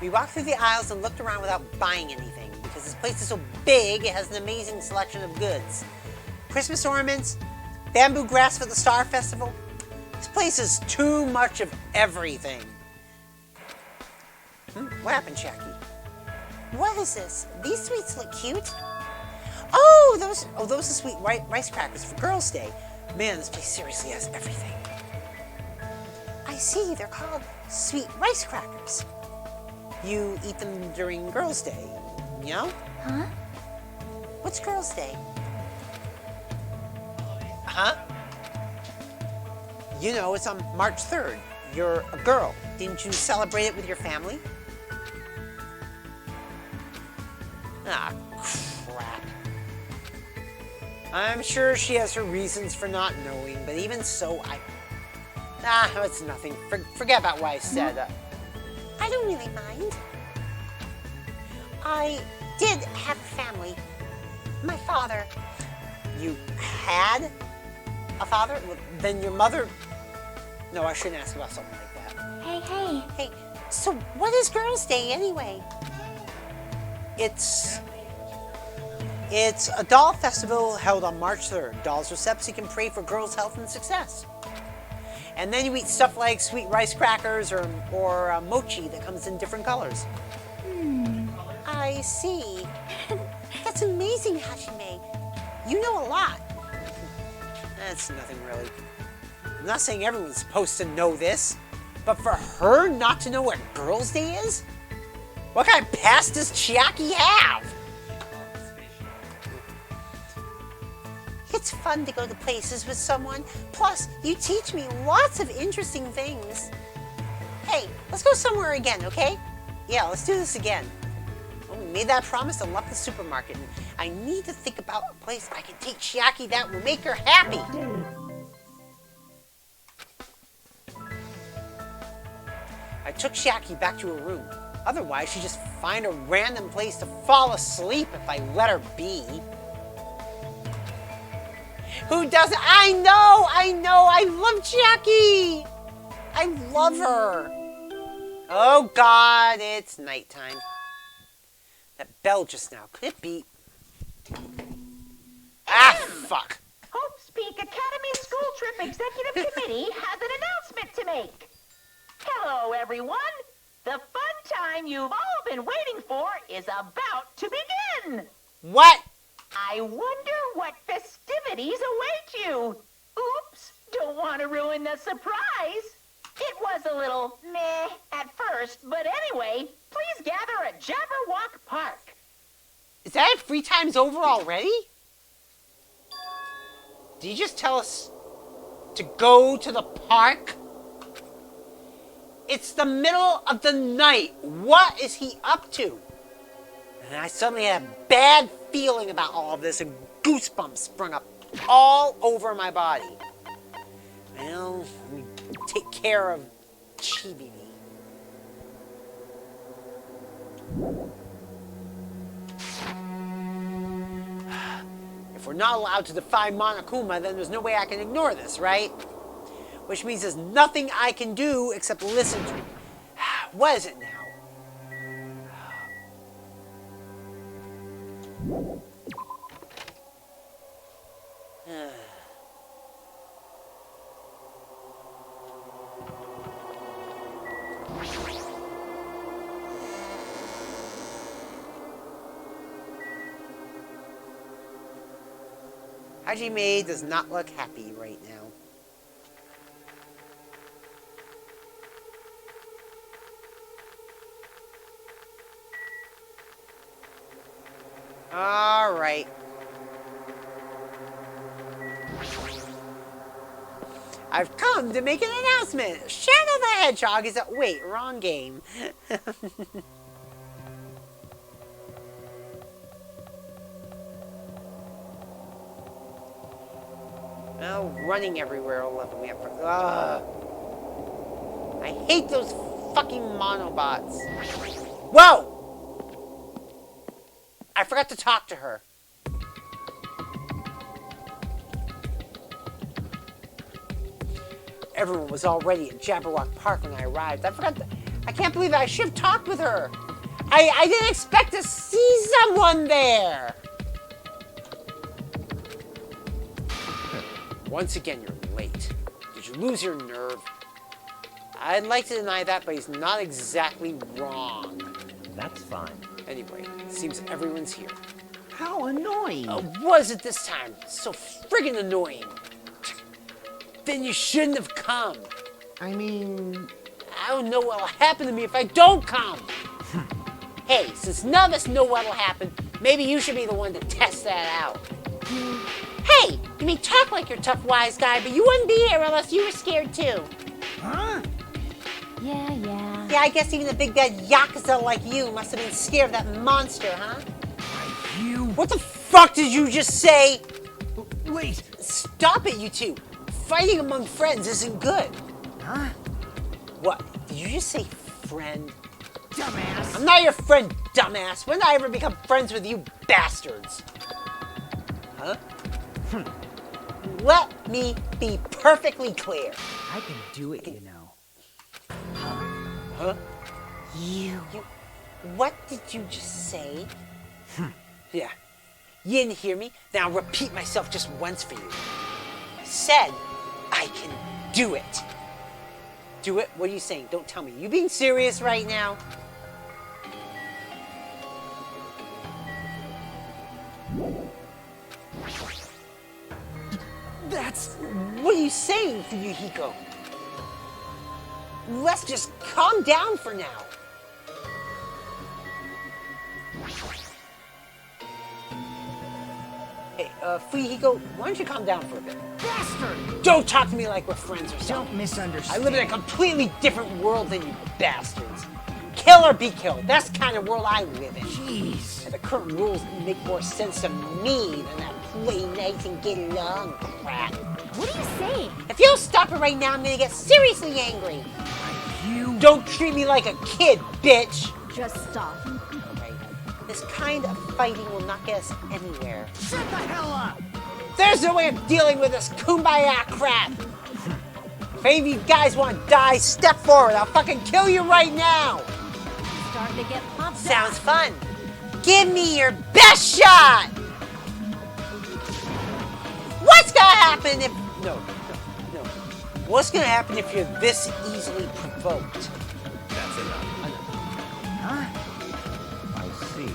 We walked through the aisles and looked around without buying anything because this place is so big, it has an amazing selection of goods. Christmas ornaments, bamboo grass for the Star Festival. This place is too much of everything. What happened, Jackie? What is this? These sweets look cute. Oh, those are sweet rice crackers for Girls' Day. Man, this place seriously has everything. I see, they're called sweet rice crackers. You eat them during Girls' Day, you know? Huh? What's Girls' Day? Huh? You know, it's on March 3rd. You're a girl. Didn't you celebrate it with your family? Ah, crap. I'm sure she has her reasons for not knowing, but even so, it's nothing. Forget about what I said. I don't really mind. I did have a family. My father. You had a father? Well, then your mother... No, I shouldn't ask about something like that. Hey. Hey, so what is Girls' Day anyway? It's a doll festival held on March 3rd. Dolls are set so you can pray for girls' health and success. And then you eat stuff like sweet rice crackers or mochi that comes in different colors. I see. That's amazing, Hajime. You know a lot. That's nothing really. I'm not saying everyone's supposed to know this, but for her not to know what Girls' Day is? What kind of past does Chiaki have? It's fun to go to places with someone. Plus, you teach me lots of interesting things. Hey, let's go somewhere again, okay? Yeah, let's do this again. Well, we made that promise and left the supermarket. And I need to think about a place I can take Chiaki that will make her happy. I took Chiaki back to her room. Otherwise, she'd just find a random place to fall asleep if I let her be. Who doesn't? I know! I love Chiaki! I love her! Oh God, it's nighttime. That bell just now, could it be? Ah, fuck! Hope's Peak Academy School Trip Executive Committee has an announcement to make. Hello, everyone. The fun time you've all been waiting for is about to begin. What? I wonder what festivities await you. Oops, don't want to ruin the surprise. It was a little meh at first, but anyway, please gather at Jabberwock Park. Is that it? 3 times over already? Did you just tell us to go to the park? It's the middle of the night. What is he up to? And I suddenly had a bad feeling about all of this, and goosebumps sprung up all over my body. Well, let me take care of Chibi. If we're not allowed to defy Monokuma, then there's no way I can ignore this, right? Which means there's nothing I can do except listen to it. What is it now? Hajime does not look happy right now. All right. I've come to make an announcement. Shadow the Hedgehog is at... Wait, wrong game. Oh, running everywhere all over me. I hate those fucking monobots. Whoa! I forgot to talk to her. Everyone was already at Jabberwock Park when I arrived. I can't believe I should have talked with her. I didn't expect to see someone there. Once again, you're late. Did you lose your nerve? I'd like to deny that, but he's not exactly wrong. That's fine. Anyway, it seems everyone's here. How annoying. Was it this time? So friggin' annoying. Then you shouldn't have come. I mean... I don't know what'll happen to me if I don't come. Hey, since none of us know what'll happen, maybe you should be the one to test that out. Hey, you may talk like you're a tough, wise guy, but you wouldn't be here unless you were scared too. Huh? Yeah. Yeah, I guess even a big bad Yakuza like you must have been scared of that monster, huh? You... What the fuck did you just say? Wait. Stop it, you two. Fighting among friends isn't good. Huh? What? Did you just say friend? Dumbass. I'm not your friend, dumbass. When did I ever become friends with you bastards? Huh? Let me be perfectly clear. I can do it, you know. Huh? You... What did you just say? Yeah. You didn't hear me? Then I'll repeat myself just once for you. I said I can do it. Do it? What are you saying? Don't tell me. You being serious right now? That's... What are you saying, Fuyuhiko? Let's just calm down for now. Hey, Fuyuhiko, why don't you calm down for a bit? Bastard! Don't talk to me like we're friends or something. Don't misunderstand. I live in a completely different world than you bastards. Kill or be killed. That's the kind of world I live in. Jeez. And the current rules make more sense to me than that play nice and get along crap. What are you saying? If you don't stop it right now, I'm gonna get seriously angry. You don't treat me like a kid, bitch. Just stop. Alright. This kind of fighting will not get us anywhere. Shut the hell up! There's no way of dealing with this kumbaya crap. If any of you guys want to die, step forward. I'll fucking kill you right now. Starting to get pumped Sounds fun. Give me your best shot. What's gonna happen if... No. What's gonna happen if you're this easily provoked? That's enough. I see.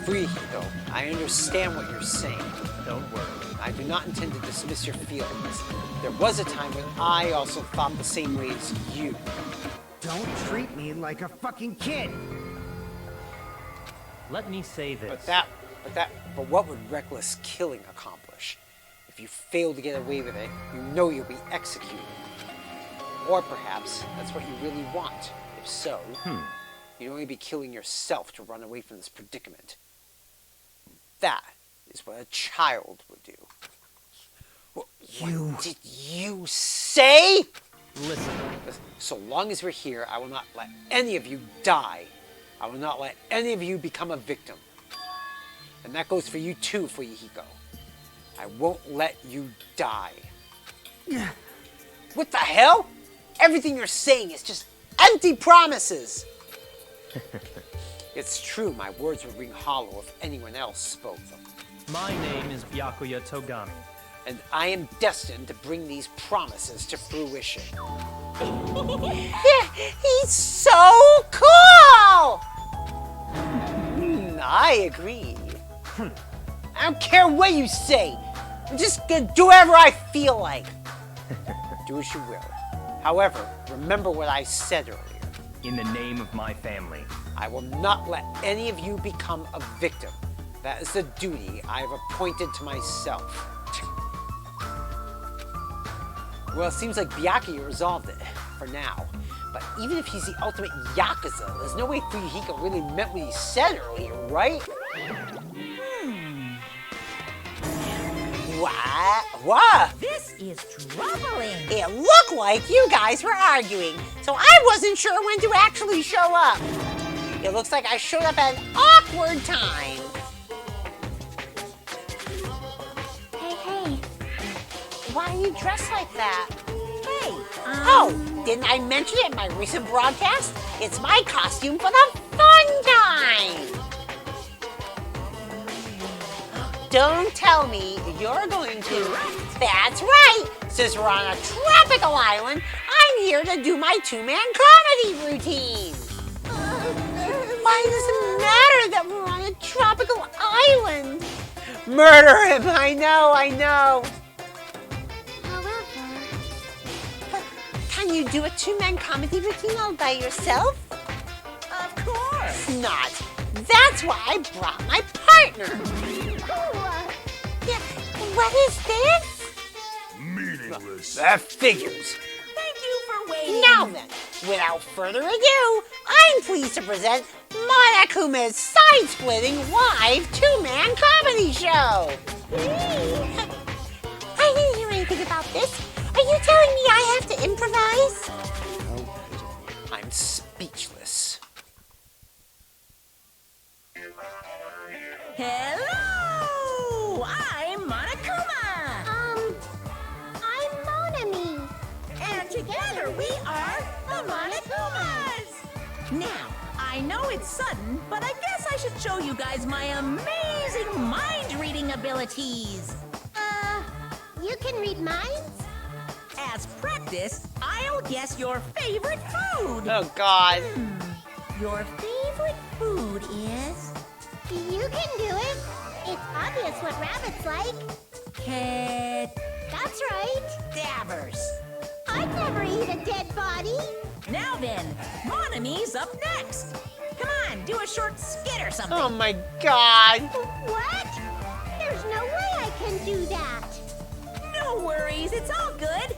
Fuyuhiko, I understand what you're saying. Don't worry. I do not intend to dismiss your feelings. There was a time when I also thought the same way as you. Don't treat me like a fucking kid! Let me say this. But what would reckless killing accomplish? If you fail to get away with it, you know you'll be executed. Or perhaps that's what you really want. If so, you'd only be killing yourself to run away from this predicament. That is what a child would do. What did you say? Listen. So long as we're here, I will not let any of you die. I will not let any of you become a victim. And that goes for you too, Fuyuhiko. I won't let you die. What the hell? Everything you're saying is just empty promises. It's true, my words would ring hollow if anyone else spoke them. My name is Byakuya Togami. And I am destined to bring these promises to fruition. He's so cool! I agree. I don't care what you say. I'm just gonna do whatever I feel like. Do as you will. However, remember what I said earlier. In the name of my family. I will not let any of you become a victim. That is the duty I have appointed to myself. Well, it seems like Byakuya resolved it, for now. But even if he's the ultimate Yakuza, there's no way Fuyuhiko really meant what he said earlier, right? What? This is troubling. It looked like you guys were arguing, so I wasn't sure when to actually show up. It looks like I showed up at an awkward time. Hey. Why are you dressed like that? Hey, Oh, didn't I mention it in my recent broadcast? It's my costume for the fun time. Don't tell me you're going to... That's right. Since we're on a tropical island, I'm here to do my two-man comedy routine. Why does it matter that we're on a tropical island? Murder him, I know. however... But can you do a two-man comedy routine all by yourself? Of course not. That's why I brought my partner. Yeah, what is this? Meaningless. That figures. Thank you for waiting. Now then, without further ado, I'm pleased to present Monokuma's side-splitting live two-man comedy show. I didn't hear anything about this. Are you telling me I have to improvise? I'm speechless. Hello! I'm Monokuma! I'm Monami. And together we are the Monokumas! Now, I know it's sudden, but I guess I should show you guys my amazing mind-reading abilities. You can read minds? As practice, I'll guess your favorite food. Oh, God. Your favorite food is... You can do it. It's obvious what rabbits like. That's right. Dabbers. I'd never eat a dead body. Now then, Monami's up next. Come on, do a short skit or something. Oh, my God. What? There's can do that. No worries, it's all good.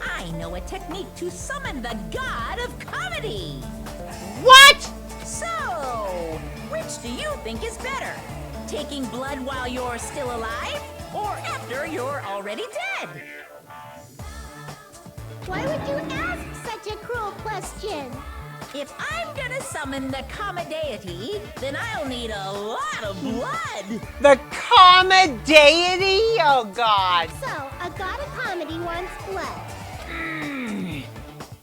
I know a technique to summon the god of comedy. What? So, which do you think is better? Taking blood while you're still alive, or after you're already dead? Why would you ask such a cruel question? If I'm gonna summon the comedy, then I'll need a lot of blood. The comedy deity? Oh God. So, a god of comedy wants blood.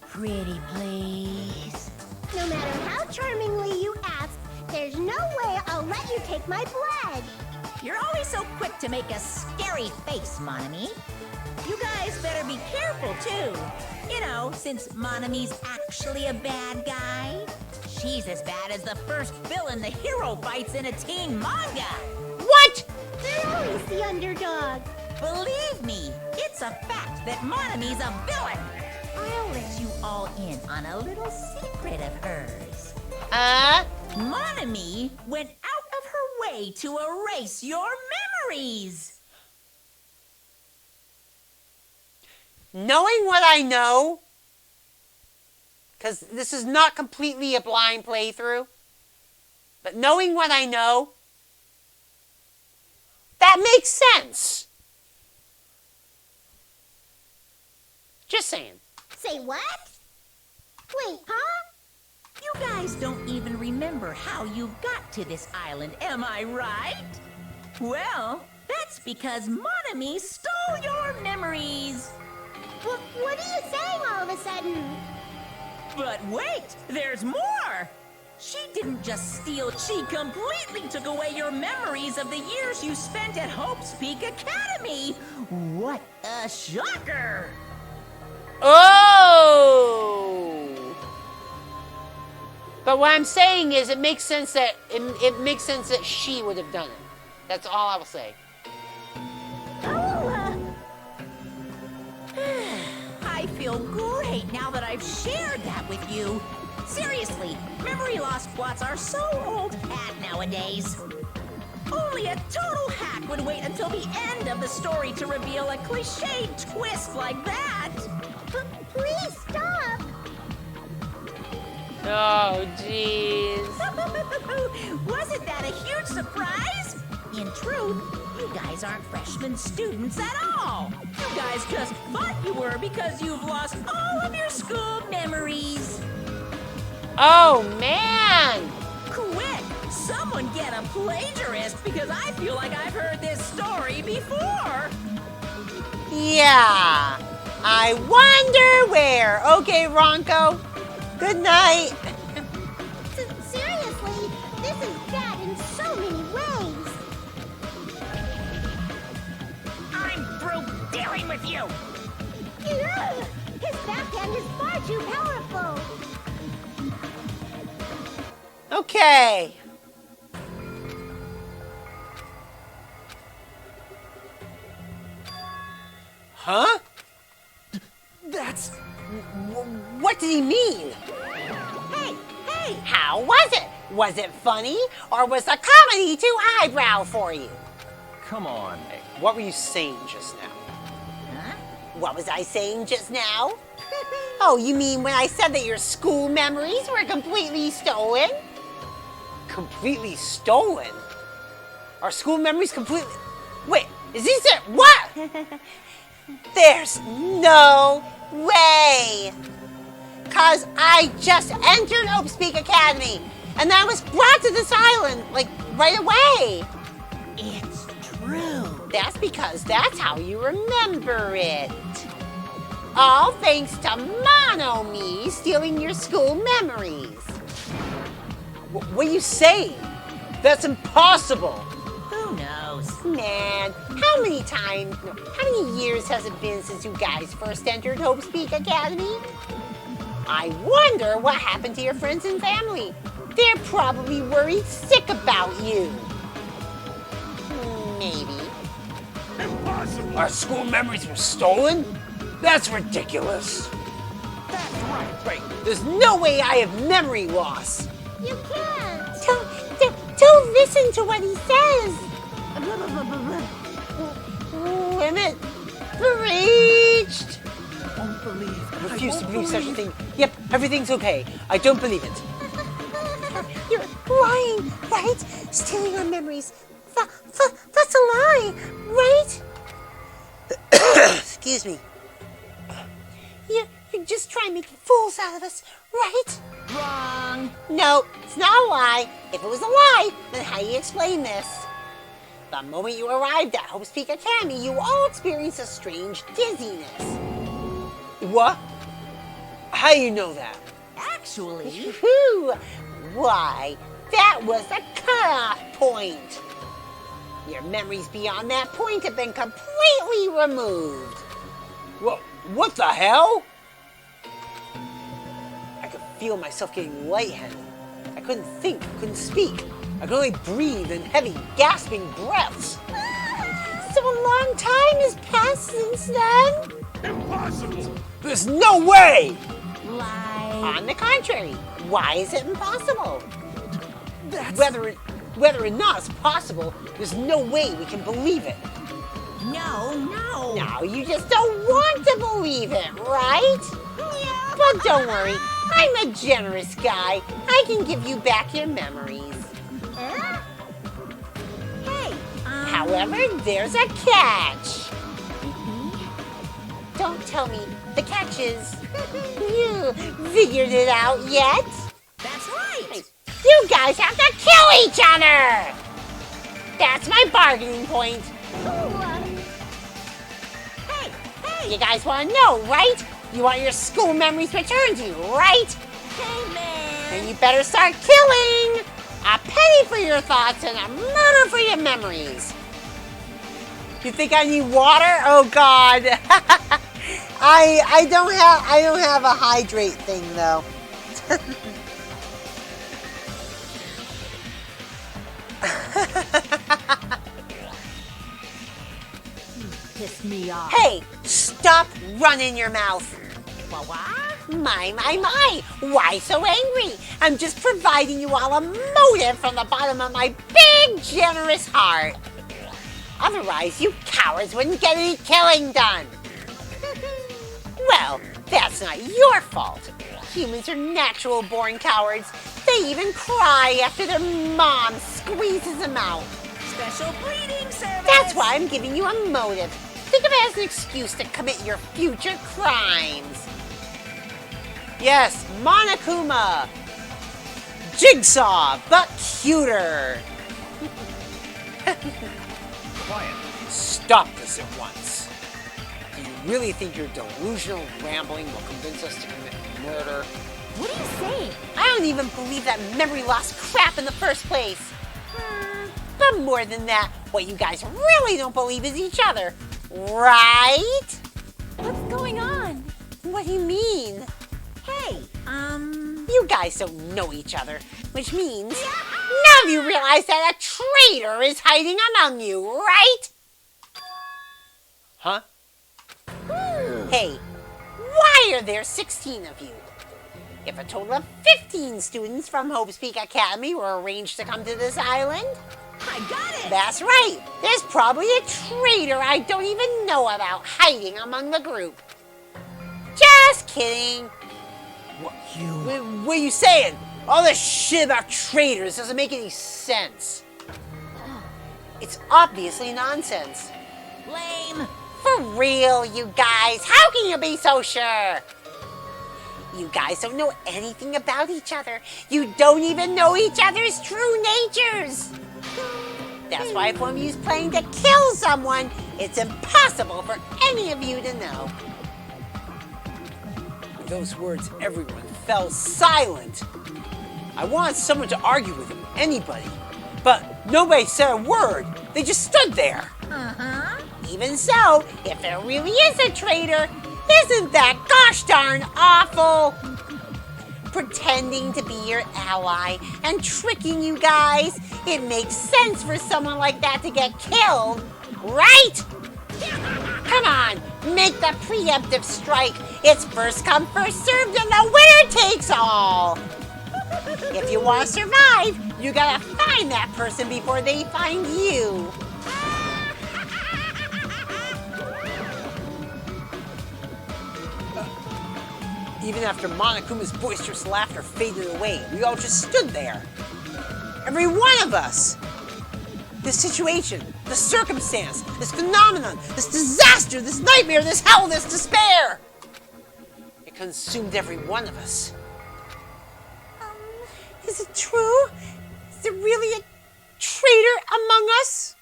Pretty please. No matter how charmingly you ask, there's no way I'll let you take my blood. You're always so quick to make a scary face, Monami. You guys better be careful, too. You know, since Monami's actually a bad guy. She's as bad as the first villain the hero fights in a teen manga. What? They're always the underdog. Believe me, it's a fact that Monami's a villain. I'll let you all in on a little secret of hers. Monami went out of her way to erase your memories. Knowing what I know, because this is not completely a blind playthrough, but knowing what I know, that makes sense. Just saying. Say what? Wait, huh? You guys don't even remember how you got to this island, am I right? Well, that's because Monami stole your memories. What are you saying all of a sudden? But wait, there's more! She didn't just steal, she completely took away your memories of the years you spent at Hope's Peak Academy! What a shocker! Oh! But what I'm saying is it makes sense that it makes sense that she would have done it. That's all I will say. I feel great now that I've shared that with you. Seriously, memory loss plots are so old hat nowadays. Only a total hack would wait until the end of the story to reveal a cliched twist like that. Please stop. Oh, jeez. Wasn't that a huge surprise? In truth, you guys aren't freshman students at all. You guys just thought you were because you've lost all of your school memories. Oh, man! Quick, someone get a plagiarist because I feel like I've heard this story before. Yeah. I wonder where. Okay, Ronco. Good night. Seriously, this is bad in so many ways. I'm through dealing with you. Ugh, his backhand is far too powerful. Okay. Huh? That's... What did he mean? Hey! How was it? Was it funny, or was the comedy too highbrow for you? Come on. Hey, what were you saying just now? Huh? What was I saying just now? Oh, you mean when I said that your school memories were completely stolen? Completely stolen? Our school memories completely... Wait, is he saying... What? There's no way! Cause I just entered Hope's Peak Academy, and I was brought to this island, like, right away. It's true. That's because that's how you remember it. All thanks to Mono-Me stealing your school memories. What are you saying? That's impossible. Who knows? Man, how many years has it been since you guys first entered Hope's Peak Academy? I wonder what happened to your friends and family. They're probably worried sick about you. Maybe. Impossible! Our school memories were stolen? That's ridiculous. That's right. There's no way I have memory loss. You can't. Don't listen to what he says. refuse to believe such a thing. Yep, everything's okay. I don't believe it. You're lying, right? Stealing our memories. That's a lie, right? Excuse me. You're just trying to make fools out of us, right? Wrong. No, it's not a lie. If it was a lie, then how do you explain this? The moment you arrived at Hope's Peak Academy, you all experienced a strange dizziness. What? How do you know that? Actually, Why, that was the cutoff point. Your memories beyond that point have been completely removed. What the hell? I could feel myself getting lightheaded. I couldn't think, couldn't speak. I could only breathe in heavy, gasping breaths. So a long time has passed since then? Impossible! There's no way! lie. On the contrary, why is it impossible? That's... Whether or not it's possible, there's no way we can believe it. No. No, you just don't want to believe it, right? Yeah. But don't worry, I'm a generous guy. I can give you back your memories. Hey. However, there's a catch. Don't tell me the catch is you figured it out yet? That's right. You guys have to kill each other! That's my bargaining point. Hey. You guys want to know, right? You want your school memories returned to you, right? Hey, man. Then you better start killing! A penny for your thoughts and a murder for your memories. You think I need water? Oh God. I don't have a hydrate thing though. Pissed me off. Hey, stop running your mouth. What? My. Why so angry? I'm just providing you all a motive from the bottom of my big, generous heart. Otherwise, you cowards wouldn't get any killing done. Well, that's not your fault. Humans are natural-born cowards. They even cry after their mom squeezes them out. Special breeding service. That's why I'm giving you a motive. Think of it as an excuse to commit your future crimes. Yes, Monokuma. Jigsaw, but cuter. Quiet. Stop this at once. Do you really think your delusional rambling will convince us to commit murder? What are you saying? I don't even believe that memory loss crap in the first place. But more than that, what you guys really don't believe is each other, right? What's going on? What do you mean? Hey, You guys don't know each other, which means none of you realize that a traitor is hiding among you, right? Huh? Hey, why are there 16 of you? If a total of 15 students from Hope's Peak Academy were arranged to come to this island, I got it. that's right. There's probably a traitor I don't even know about hiding among the group. Just kidding. What are you saying? All this shit about traitors doesn't make any sense. It's obviously nonsense. Lame. For real, you guys. How can you be so sure? You guys don't know anything about each other. You don't even know each other's true natures. That's why if one of you is planning to kill someone, it's impossible for any of you to know. With those words, everyone fell silent. I wanted someone to argue with him, anybody. But nobody said a word. They just stood there. Even so, if there really is a traitor, isn't that gosh darn awful? Pretending to be your ally and tricking you guys, it makes sense for someone like that to get killed, right? Come on, make the preemptive strike. It's first come, first served, and the winner takes all. If you want to survive, you gotta find that person before they find you. Even after Monokuma's boisterous laughter faded away, we all just stood there. Every one of us. This situation, this circumstance, this phenomenon, this disaster, this nightmare, this hell, this despair. It consumed every one of us. Is it true? Is there really a traitor among us?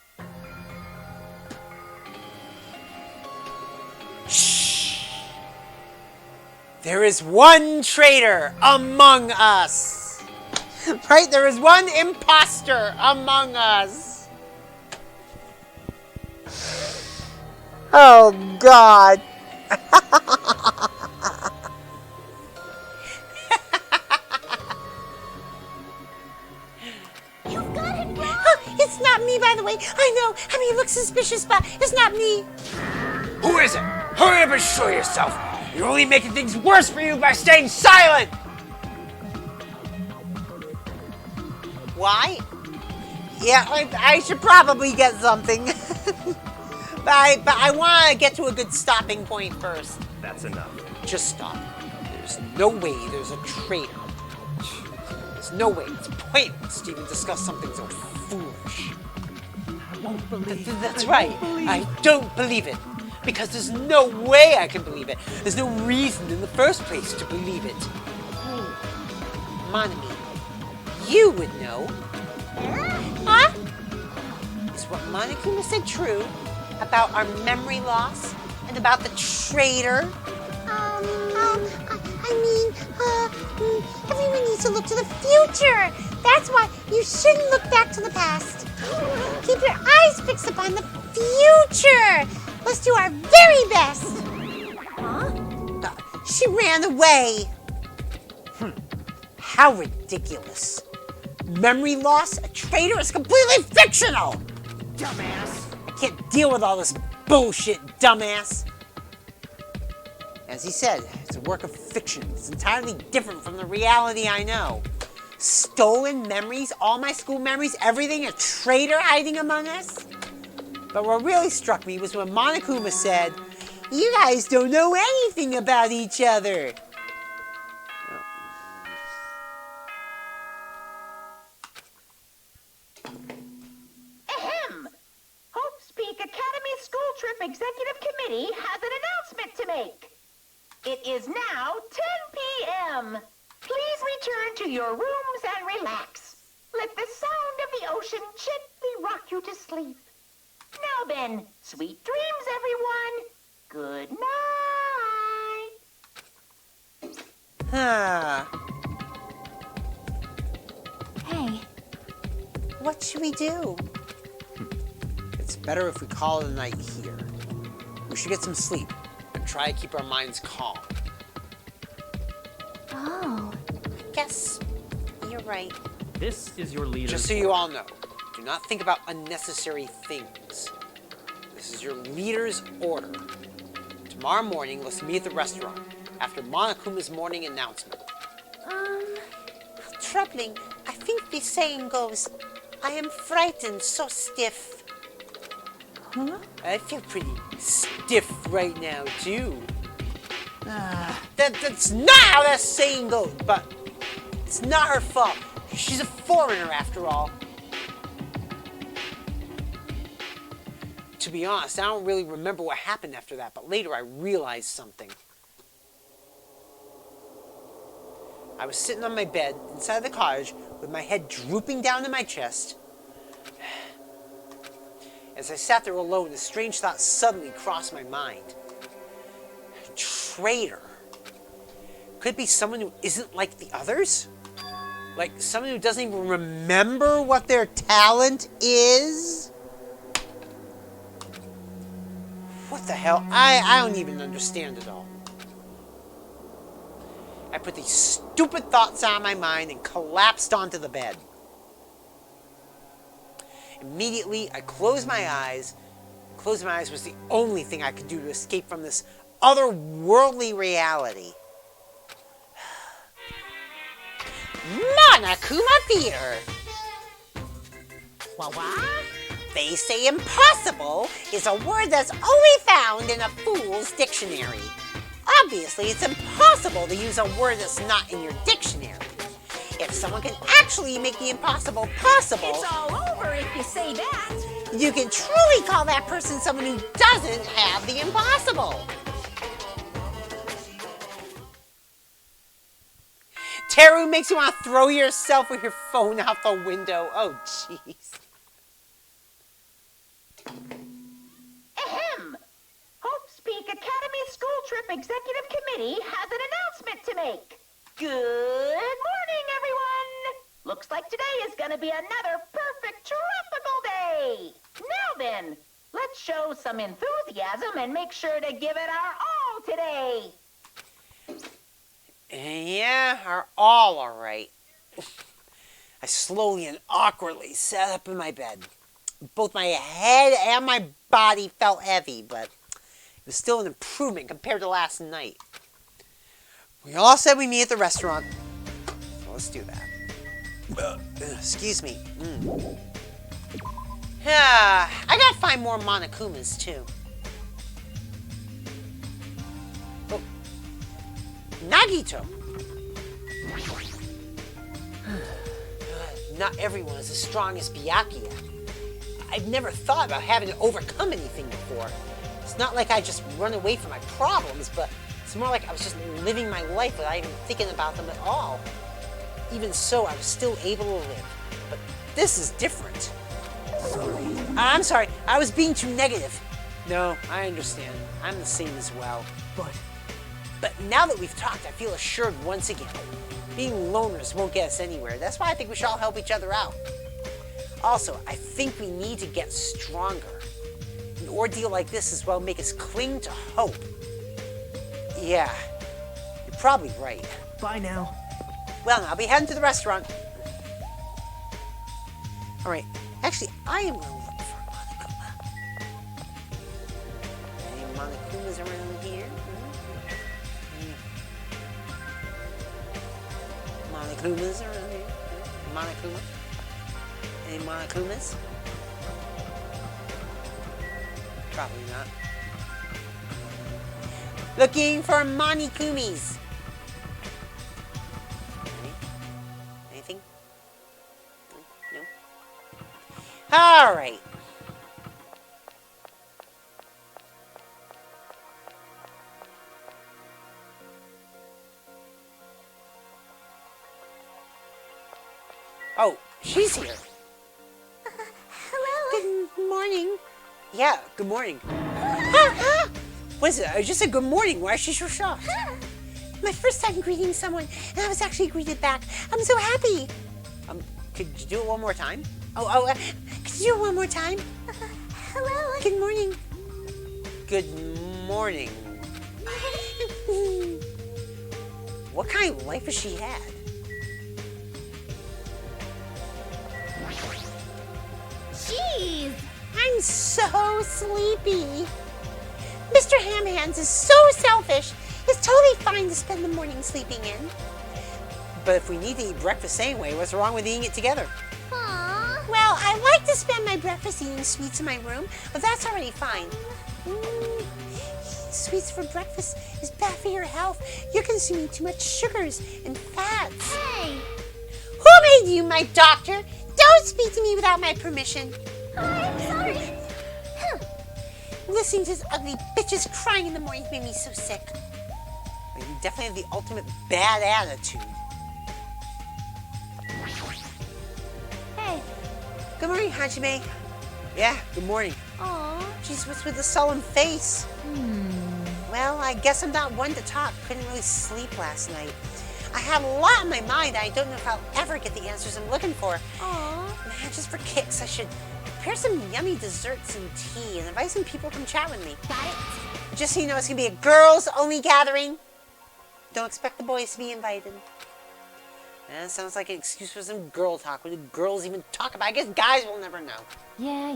Shh. There is one traitor among us. Right? There is one imposter among us. Oh, God. You've got it, bro. It's not me, by the way. I know. I mean, you look suspicious, but it's not me. Who is it? Hurry up and show yourself. You're only making things worse for you by staying silent. Why? Yeah, I should probably get something. but I want to get to a good stopping point first. That's enough. Just stop. There's no way there's a traitor. There's no way. It's pointless to even discuss something so foolish. I won't believe it. That's right. I don't believe it. Because there's no way I can believe it. There's no reason in the first place to believe it. Monami, you would know. Huh? Is what Monokuma said true about our memory loss and about the traitor? Everyone needs to look to the future. That's why you shouldn't look back to the past. Keep your eyes fixed upon the future. Let's do our very best. Huh? She ran away. How ridiculous. Memory loss? A traitor is completely fictional! Dumbass. I can't deal with all this bullshit, dumbass. As he said, it's a work of fiction. It's entirely different from the reality I know. Stolen memories, all my school memories, everything, a traitor hiding among us? But what really struck me was when Monokuma said, "You guys don't know anything about each other." Ahem! Hope's Peak Academy School Trip Executive Committee has an announcement to make. It is now 10 p.m. Please return to your rooms and relax. Let the sound of the ocean gently rock you to sleep. Now then, sweet dreams, everyone. Good night. Hey. What should we do? It's better if we call it a night here. We should get some sleep and try to keep our minds calm. Oh. I guess you're right. This is your leader's Just so you all know, do not think about unnecessary things. This is your leader's order. Tomorrow morning, let's meet at the restaurant after Monokuma's morning announcement. Troubling. I think the saying goes, I am frightened, so stiff. Huh? I feel pretty stiff right now, too. That's not how that saying goes, but it's not her fault. She's a foreigner, after all. To be honest, I don't really remember what happened after that, but later I realized something. I was sitting on my bed inside the cottage with my head drooping down to my chest. As I sat there alone, a strange thought suddenly crossed my mind. Traitor. Could it be someone who isn't like the others? Like someone who doesn't even remember what their talent is? What the hell? I don't even understand it all. I put these stupid thoughts out of my mind and collapsed onto the bed. Immediately, I closed my eyes. Closing my eyes was the only thing I could do to escape from this otherworldly reality. Monokuma Theater! What? They say impossible is a word that's only found in a fool's dictionary. Obviously, it's impossible to use a word that's not in your dictionary. If someone can actually make the impossible possible... It's all over if you say that. You can truly call that person someone who doesn't have the impossible. Teru makes you want to throw yourself with your phone out the window. Oh, jeez. Ahem! Hope Speak Academy School Trip Executive Committee has an announcement to make. Good morning, everyone! Looks like today is going to be another perfect tropical day. Now then, let's show some enthusiasm and make sure to give it our all today. Yeah, are all right. I slowly and awkwardly sat up in my bed. Both my head and my body felt heavy, but it was still an improvement compared to last night. We all said we'd meet at the restaurant, so let's do that. Excuse me. I gotta find more Monokumas, too. Oh. Nagito! Not everyone is as strong as Byakuya. I've never thought about having to overcome anything before. It's not like I just run away from my problems, but it's more like I was just living my life without even thinking about them at all. Even so, I was still able to live. But this is different. I'm sorry, I was being too negative. No, I understand. I'm the same as well. But now that we've talked, I feel assured once again. Being loners won't get us anywhere. That's why I think we should all help each other out. Also, I think we need to get stronger. An ordeal like this as well make us cling to hope. Yeah, you're probably right. Bye now. Well, I'll be heading to the restaurant. Alright, actually, I am going to look for a Monokuma. Any Monokumas around here? Monokumas around here? Monokuma? Any Monokumas? Probably not. Looking for Monikumis. Anything? No? Alright. Oh, she's here. Hello? Good morning. Yeah, good morning. What is it? I just said good morning. Why is she so shocked? My first time greeting someone, and I was actually greeted back. I'm so happy. Could you do it one more time? Could you do it one more time? Hello? Good morning. Good morning. What kind of life has she had? Jeez, I'm so sleepy. Mr. Hamhands is so selfish. It's totally fine to spend the morning sleeping in. But if we need to eat breakfast anyway, what's wrong with eating it together? Aww. Well, I like to spend my breakfast eating sweets in my room, but that's already fine. Eating sweets for breakfast is bad for your health. You're consuming too much sugars and fats. Hey! Who made you my doctor? Don't speak to me without my permission. I'm sorry. Listening to this ugly bitches crying in the morning made me so sick. You definitely have the ultimate bad attitude. Hey. Good morning, Hajime. Yeah, good morning. Aw. Jeez, what's with the sullen face? Well, I guess I'm not one to talk. Couldn't really sleep last night. I had a lot on my mind. I don't know if I'll ever get the answers I'm looking for. Aw. Just for kicks, I should prepare some yummy desserts and tea and invite some people to come chat with me. Got it? Just so you know, it's going to be a girls-only gathering. Don't expect the boys to be invited. That sounds like an excuse for some girl talk. What do girls even talk about? I guess guys will never know. Yeah.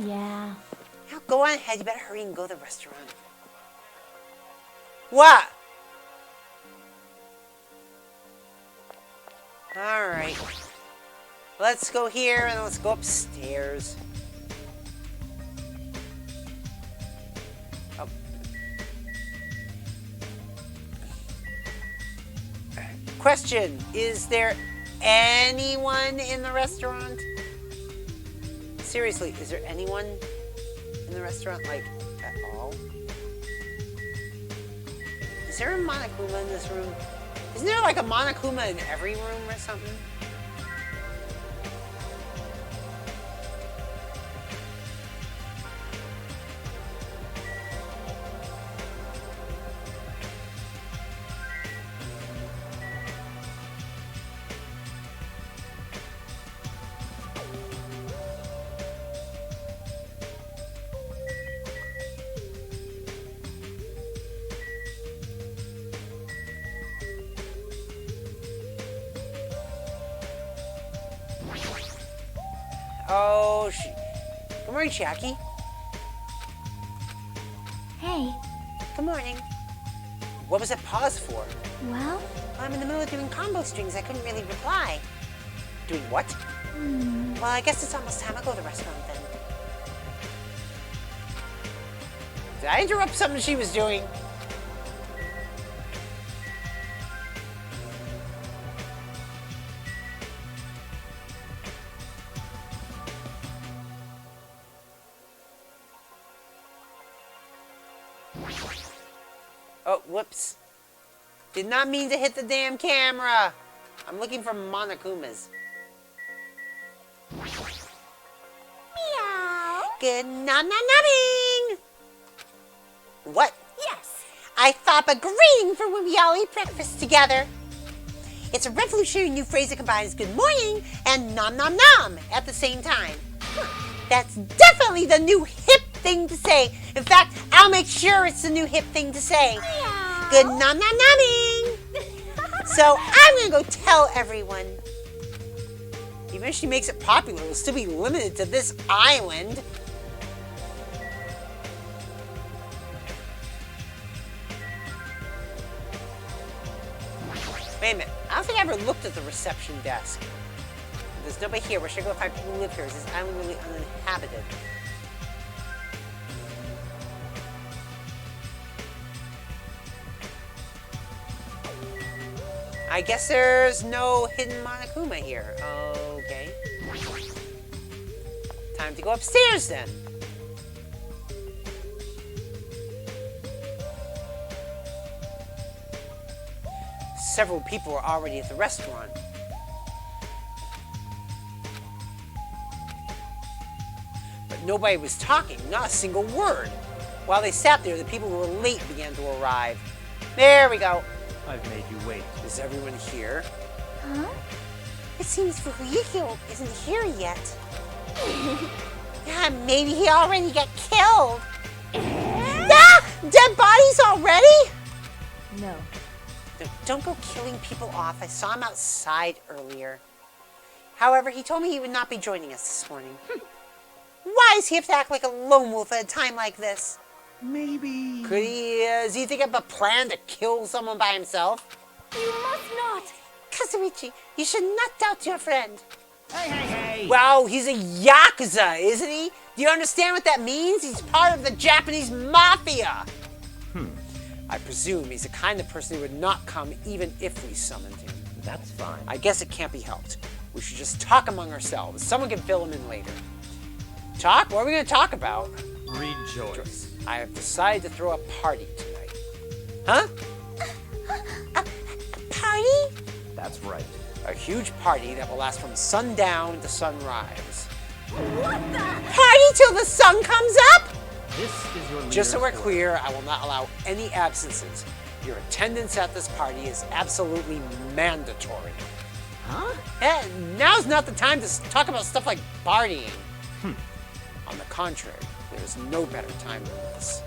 Now go on ahead. You better hurry and go to the restaurant. What? Alright. Let's go here and let's go upstairs. Oh. Question, is there anyone in the restaurant? Seriously, is there anyone in the restaurant, like, at all? Is there a Monokuma in this room? Isn't there like a Monokuma in every room or something? Oh, good morning, Jackie. Hey. Good morning. What was that pause for? Well? I'm in the middle of doing combo strings. I couldn't really reply. Doing what? Well, I guess it's almost time to go to the restaurant then. Did I interrupt something she was doing? Oh, whoops. Did not mean to hit the damn camera. I'm looking for Monokumas. Meow. Good nom-nom-nomming. What? Yes. I thought a greeting for when we all eat breakfast together. It's a revolutionary new phrase that combines good morning and nom-nom-nom at the same time. That's definitely the new hip thing to say. In fact, I'll make sure it's the new hip thing to say. Meow. Good nom-nom-nomming. So I'm gonna go tell everyone. Even if she makes it popular, it'll still be limited to this island. Wait a minute. I don't think I ever looked at the reception desk. There's nobody here. Where should I go find people who live here? Is this island really uninhabited? I guess there's no hidden Monokuma here. Okay. Time to go upstairs then. Several people are already at the restaurant. But nobody was talking, not a single word. While they sat there, the people who were late began to arrive. There we go. I've made you wait. Is everyone here? Huh? It seems Fuyuhiko isn't here yet. Yeah, maybe he already got killed. Ah! Dead bodies already? No. Don't go killing people off. I saw him outside earlier. However, he told me he would not be joining us this morning. Why does he have to act like a lone wolf at a time like this? Maybe... Does he think of a plan to kill someone by himself? You must not. Kazuichi, you should not doubt your friend. Hey! Well, he's a Yakuza, isn't he? Do you understand what that means? He's part of the Japanese mafia. I presume he's the kind of person who would not come even if we summoned him. That's fine. I guess it can't be helped. We should just talk among ourselves. Someone can fill him in later. Talk? What are we going to talk about? Rejoice. I have decided to throw a party tonight. Huh? A party? That's right. A huge party that will last from sundown to sunrise. What the? Party till the sun comes up? This is your Just so we're leader's clear, I will not allow any absences. Your attendance at this party is absolutely mandatory. Huh? And now's not the time to talk about stuff like partying. On the contrary, there is no better time than this.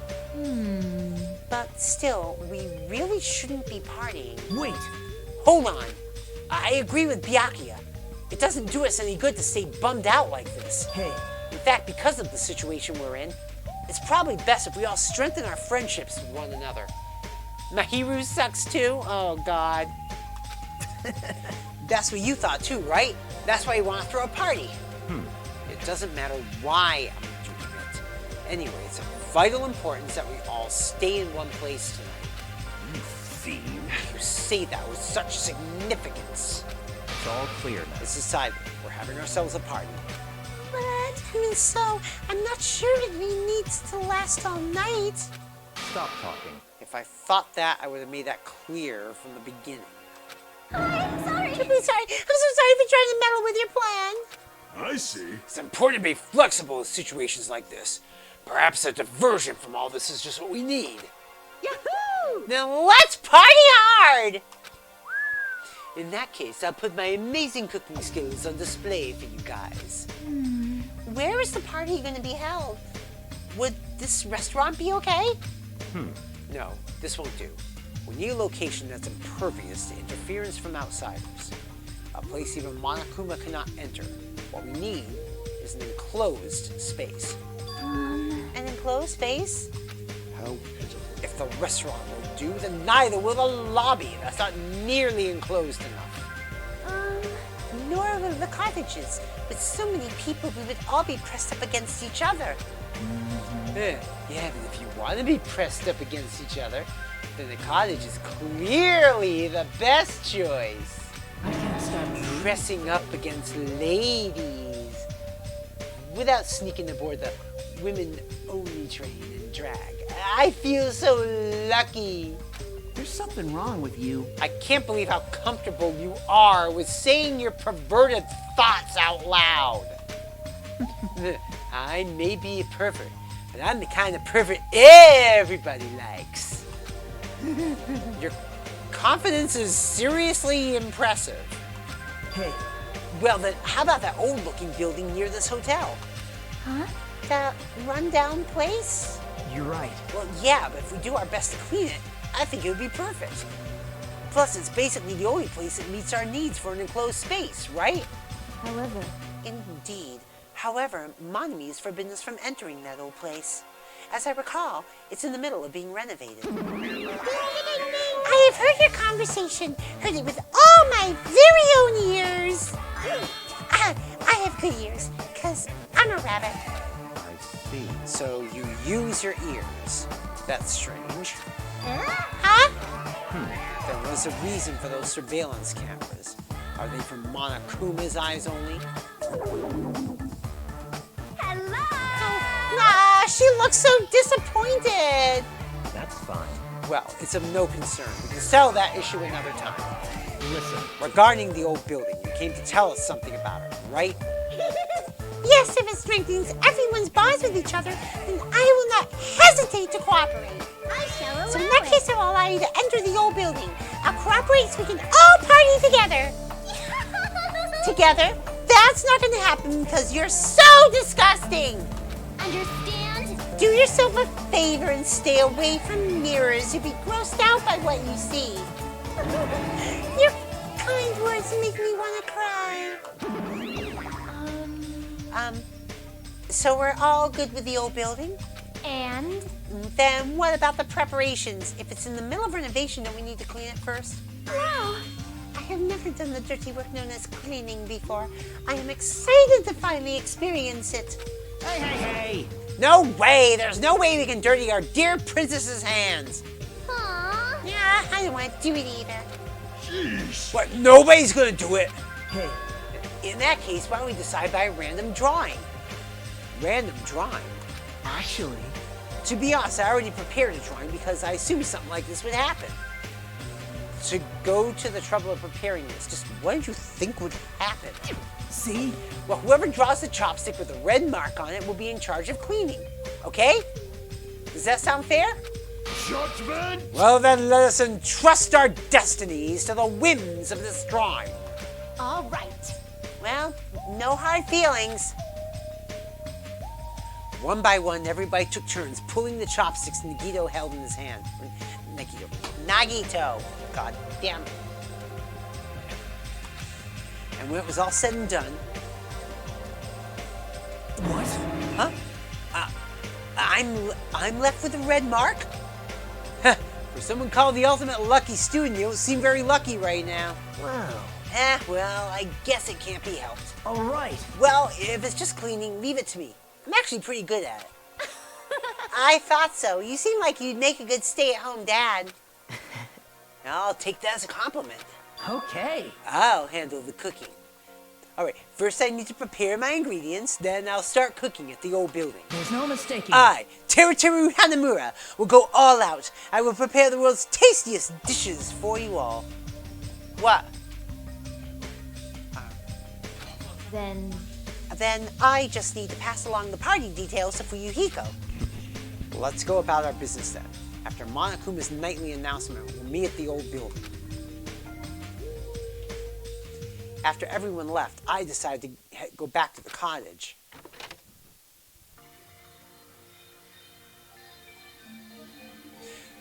But still, we really shouldn't be partying. Wait! Hold on. I agree with Byakuya. It doesn't do us any good to stay bummed out like this. Hey. In fact, because of the situation we're in, it's probably best if we all strengthen our friendships with one another. Mahiru sucks too? Oh, God. That's what you thought too, right? That's why you want to throw a party. It doesn't matter why I'm doing it. Anyway, it's of vital importance that we all stay in one place tonight. You fiend. you say that with such significance? It's all clear now. It's decided. We're having ourselves a party. But, I'm not sure it really needs to last all night. Stop talking. If I thought that, I would have made that clear from the beginning. I'm sorry. I'm so sorry for trying to meddle with your plan. I see. It's important to be flexible in situations like this. Perhaps a diversion from all this is just what we need. Yahoo! Now let's party hard! In that case, I'll put my amazing cooking skills on display for you guys. Where is the party going to be held? Would this restaurant be okay? No, this won't do. We need a location that's impervious to interference from outsiders. A place even Monokuma cannot enter. What we need is an enclosed space. An enclosed space? How pitiful. If the restaurant will do, then neither will the lobby. That's not nearly enclosed enough. Nor will the cottages. With so many people, we would all be pressed up against each other. Yeah, but if you want to be pressed up against each other, then the cottage is clearly the best choice. I can't stop Pressing up against ladies. Without sneaking aboard the women-only train and drag. I feel so lucky. There's something wrong with you. I can't believe how comfortable you are with saying your perverted thoughts out loud. I may be a pervert, but I'm the kind of pervert everybody likes. Your confidence is seriously impressive. Hey, Well then, how about that old-looking building near this hotel? Huh? That rundown place? you're right. Well, yeah, but if we do our best to clean it, I think it would be perfect. Plus, it's basically the only place that meets our needs for an enclosed space, right? However, Indeed. However, Monami is forbidden us from entering that old place. As I recall, it's in the middle of being renovated. I have heard your conversation, heard it with all my very own ears. I have good ears, because I'm a rabbit. I see. So you use your ears. That's strange. Huh? There was a reason for those surveillance cameras. Are they for Monokuma's eyes only? Nah, she looks so disappointed. That's fine. Well, it's of no concern. We can settle that issue another time. Listen, Regarding the old building, you came to tell us something about it, right? Yes, if it strengthens everyone's bonds with each other, then I will not hesitate to cooperate. I shall So in that case, I will allow you to enter the old building. I'll cooperate so we can all party together. Together? That's not going to happen because you're so disgusting. Understand? Do yourself a favor and stay away from mirrors. You'll be grossed out by what you see. Your kind words make me want to cry. So we're all good with the old building? And Then what about the preparations? If it's in the middle of renovation, don't we need to clean it first? Wow. I have never done the dirty work known as cleaning before. I am excited to finally experience it. Hey! No way! There's no way we can dirty our dear princess's hands! Aww. Yeah, I don't want to do it either. Jeez. What? Nobody's gonna do it! Hey, In that case, why don't we decide by a random drawing? Random drawing? actually, To be honest, I already prepared a drawing because I assumed something like this would happen. To go to the trouble of preparing this, just what did you think would happen? see? Well, whoever draws the chopstick with a red mark on it will be in charge of cleaning. Okay? Does that sound fair? Judgment? Well, then let us entrust our destinies to the whims of this drawing. All right. Well, no hard feelings. One by one, everybody took turns pulling the chopsticks Nagito held in his hand. Nagito. God damn it. And when it was all said and done, What? huh? I'm left with a red mark? For someone called the ultimate lucky student, you don't seem very lucky right now. Wow. Well, I guess it can't be helped. All right. Well, if it's just cleaning, leave it to me. I'm actually pretty good at it. I thought so. You seem like you'd make a good stay-at-home dad. I'll take that as a compliment. Okay. I'll handle the cooking. Alright, first I need to prepare my ingredients, then I'll start cooking at the old building. There's no mistaking. I, Teruteru Hanamura, will go all out. I will prepare the world's tastiest dishes for you all. What? Then Then I just need to pass along the party details to Fuyuhiko. Let's go about our business then. After Monokuma's nightly announcement, we'll meet at the old building. After everyone left, I decided to go back to the cottage.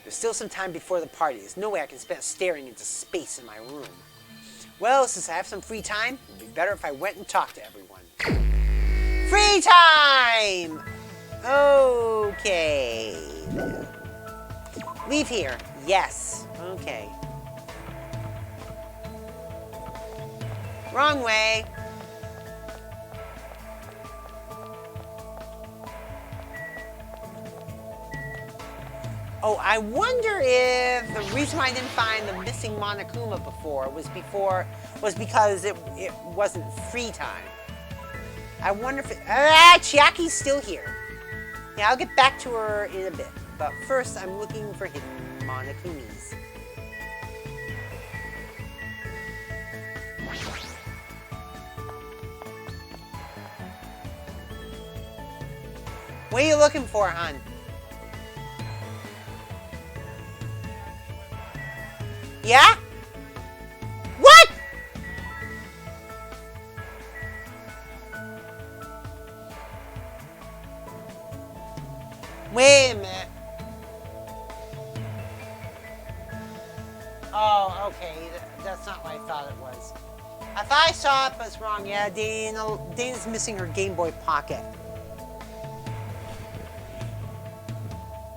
There's still some time before the party. There's no way I can spend staring into space in my room. Well, since I have some free time, it'd be better if I went and talked to everyone. Free time! Okay. Leave here. Yes. Okay. Wrong way. Oh, I wonder if the reason why I didn't find the missing Monokuma before was because it wasn't free time. I wonder if Chiaki's still here. Yeah, I'll get back to her in a bit. But first, I'm looking for hidden Monokumis. What are you looking for, hon? Yeah? What? Wait a minute. Oh, okay. That's not what I thought it was. I thought I saw it, but it's wrong. Yeah, Dana's missing her Game Boy Pocket.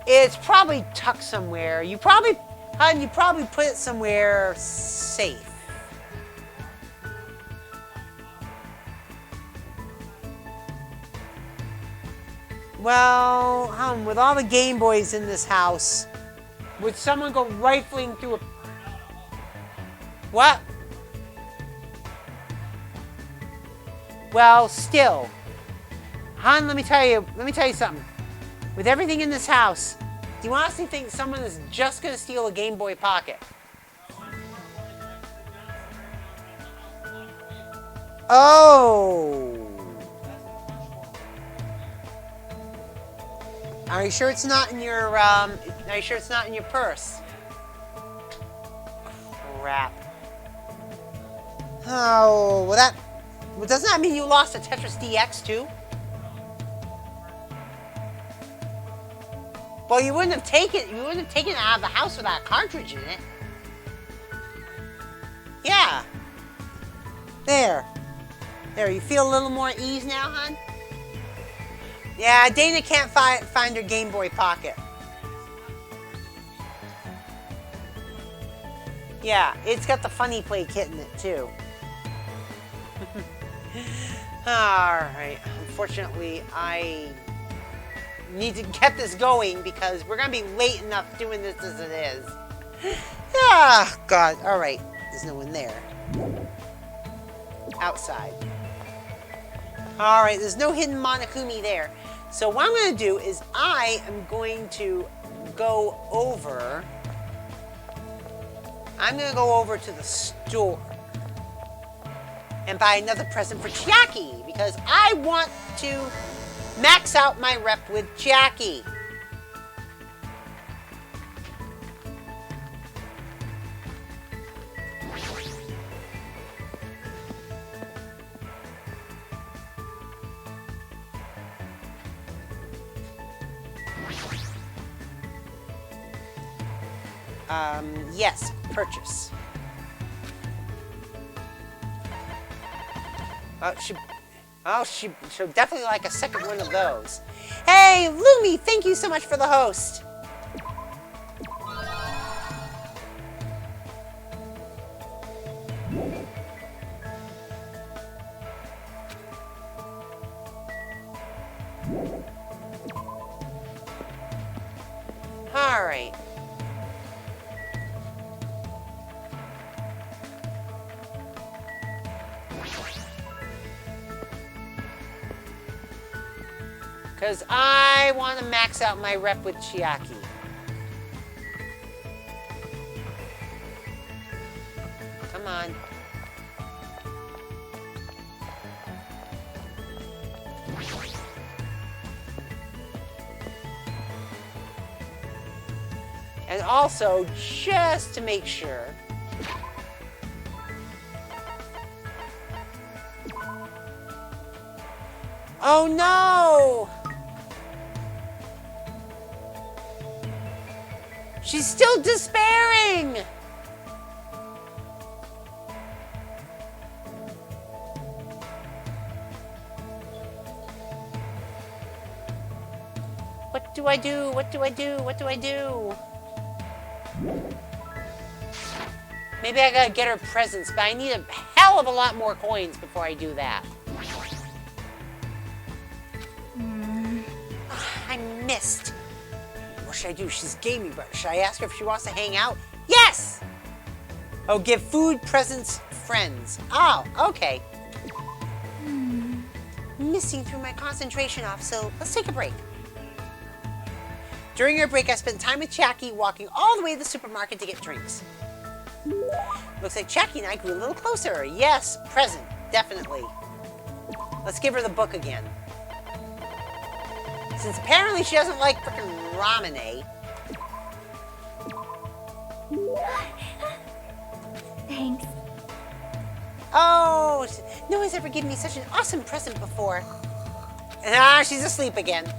It's probably tucked somewhere. You probably put it somewhere safe. Well, with all the Game Boys in this house, would someone go rifling through a... What? Well, still. hon, let me tell you something. With everything in this house, do you honestly think someone is just going to steal a Game Boy Pocket? Oh. Are you sure it's not in your, are you sure it's not in your purse? Crap. Oh, well doesn't that mean you lost a Tetris DX too? Well, you wouldn't have taken it out of the house with that cartridge in it. Yeah. There, you feel a little more ease now, hon? Yeah, Dana can't find her Game Boy Pocket. Yeah, it's got the Funny Play kit in it, too. Alright, unfortunately, I need to get this going because we're going to be late enough doing this as it is. Ah, God, alright, there's no one there. Outside. Alright, there's no hidden Monokumi there. So what I'm going to do is I am going to go over... I'm going to go over to the store and buy another present for Chiaki because I want to max out my rep with Chiaki. Yes, purchase. She'll definitely like a second one of those. Hey, Lumi, thank you so much for the host. All right. Because I want to max out my rep with Chiaki. Come on. And also, just to make sure, oh no! She's still despairing! What do I do? What do I do? What do I do? Maybe I gotta get her presents, but I need a hell of a lot more coins before I do that. I missed. What should I do? She's gaming, but should I ask her if she wants to hang out? Yes! Oh, give food, presents, friends. Oh, okay. Missing through my concentration off, so let's take a break. During our break, I spent time with Chiaki walking all the way to the supermarket to get drinks. Looks like Chiaki and I grew a little closer. Yes, present, definitely. Let's give her the book again. Since apparently she doesn't like frickin' ramen, eh? Thanks. Oh, no one's ever given me such an awesome present before. Ah, she's asleep again.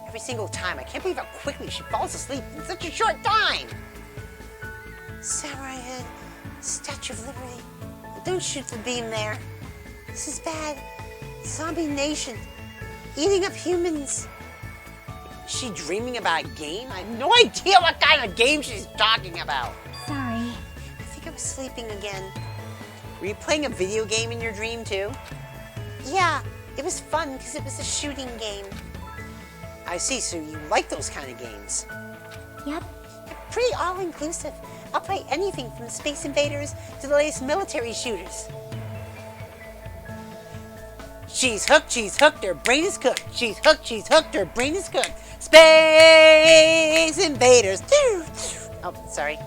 Every single time. I can't believe how quickly she falls asleep in such a short time. Samurai head, Statue of Liberty. Don't shoot the beam there. This is bad. Zombie nation. Eating up humans. Is she dreaming about a game? I have no idea what kind of game she's talking about. Sorry. I think I was sleeping again. Were you playing a video game in your dream too? Yeah, it was fun because it was a shooting game. I see, so you like those kind of games. Yep. Pretty all-inclusive. I'll play anything from Space Invaders to the latest military shooters. She's hooked, her brain is cooked. She's hooked, her brain is cooked. Space Invaders. Oh, sorry.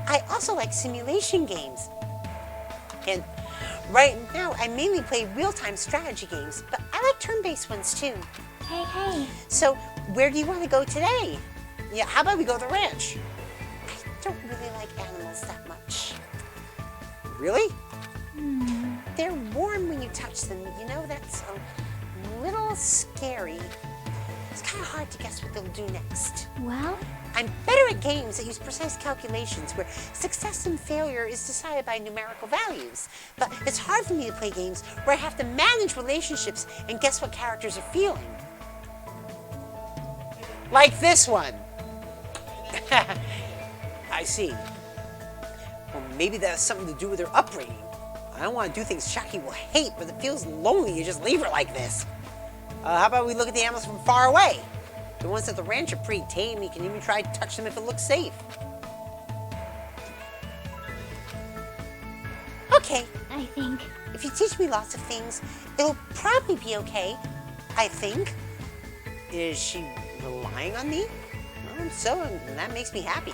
I also like simulation games. And right now, I mainly play real-time strategy games, but I like turn-based ones too. Hey. So, where do you want to go today? yeah, how about we go to the ranch? I don't really like animals that much. Really? They're warm when you touch them. You know, that's a little scary. It's kind of hard to guess what they'll do next. Well? I'm better at games that use precise calculations where success and failure is decided by numerical values. But it's hard for me to play games where I have to manage relationships and guess what characters are feeling. Like this one. I see. Well, maybe that has something to do with her upbringing. I don't want to do things Chiaki will hate, but it feels lonely to just leave her like this. How about we look at the animals from far away? The ones at the ranch are pretty tame. You can even try to touch them if it looks safe. Okay. I think. If you teach me lots of things, it'll probably be okay. I think. Is she relying on me? So, and that makes me happy.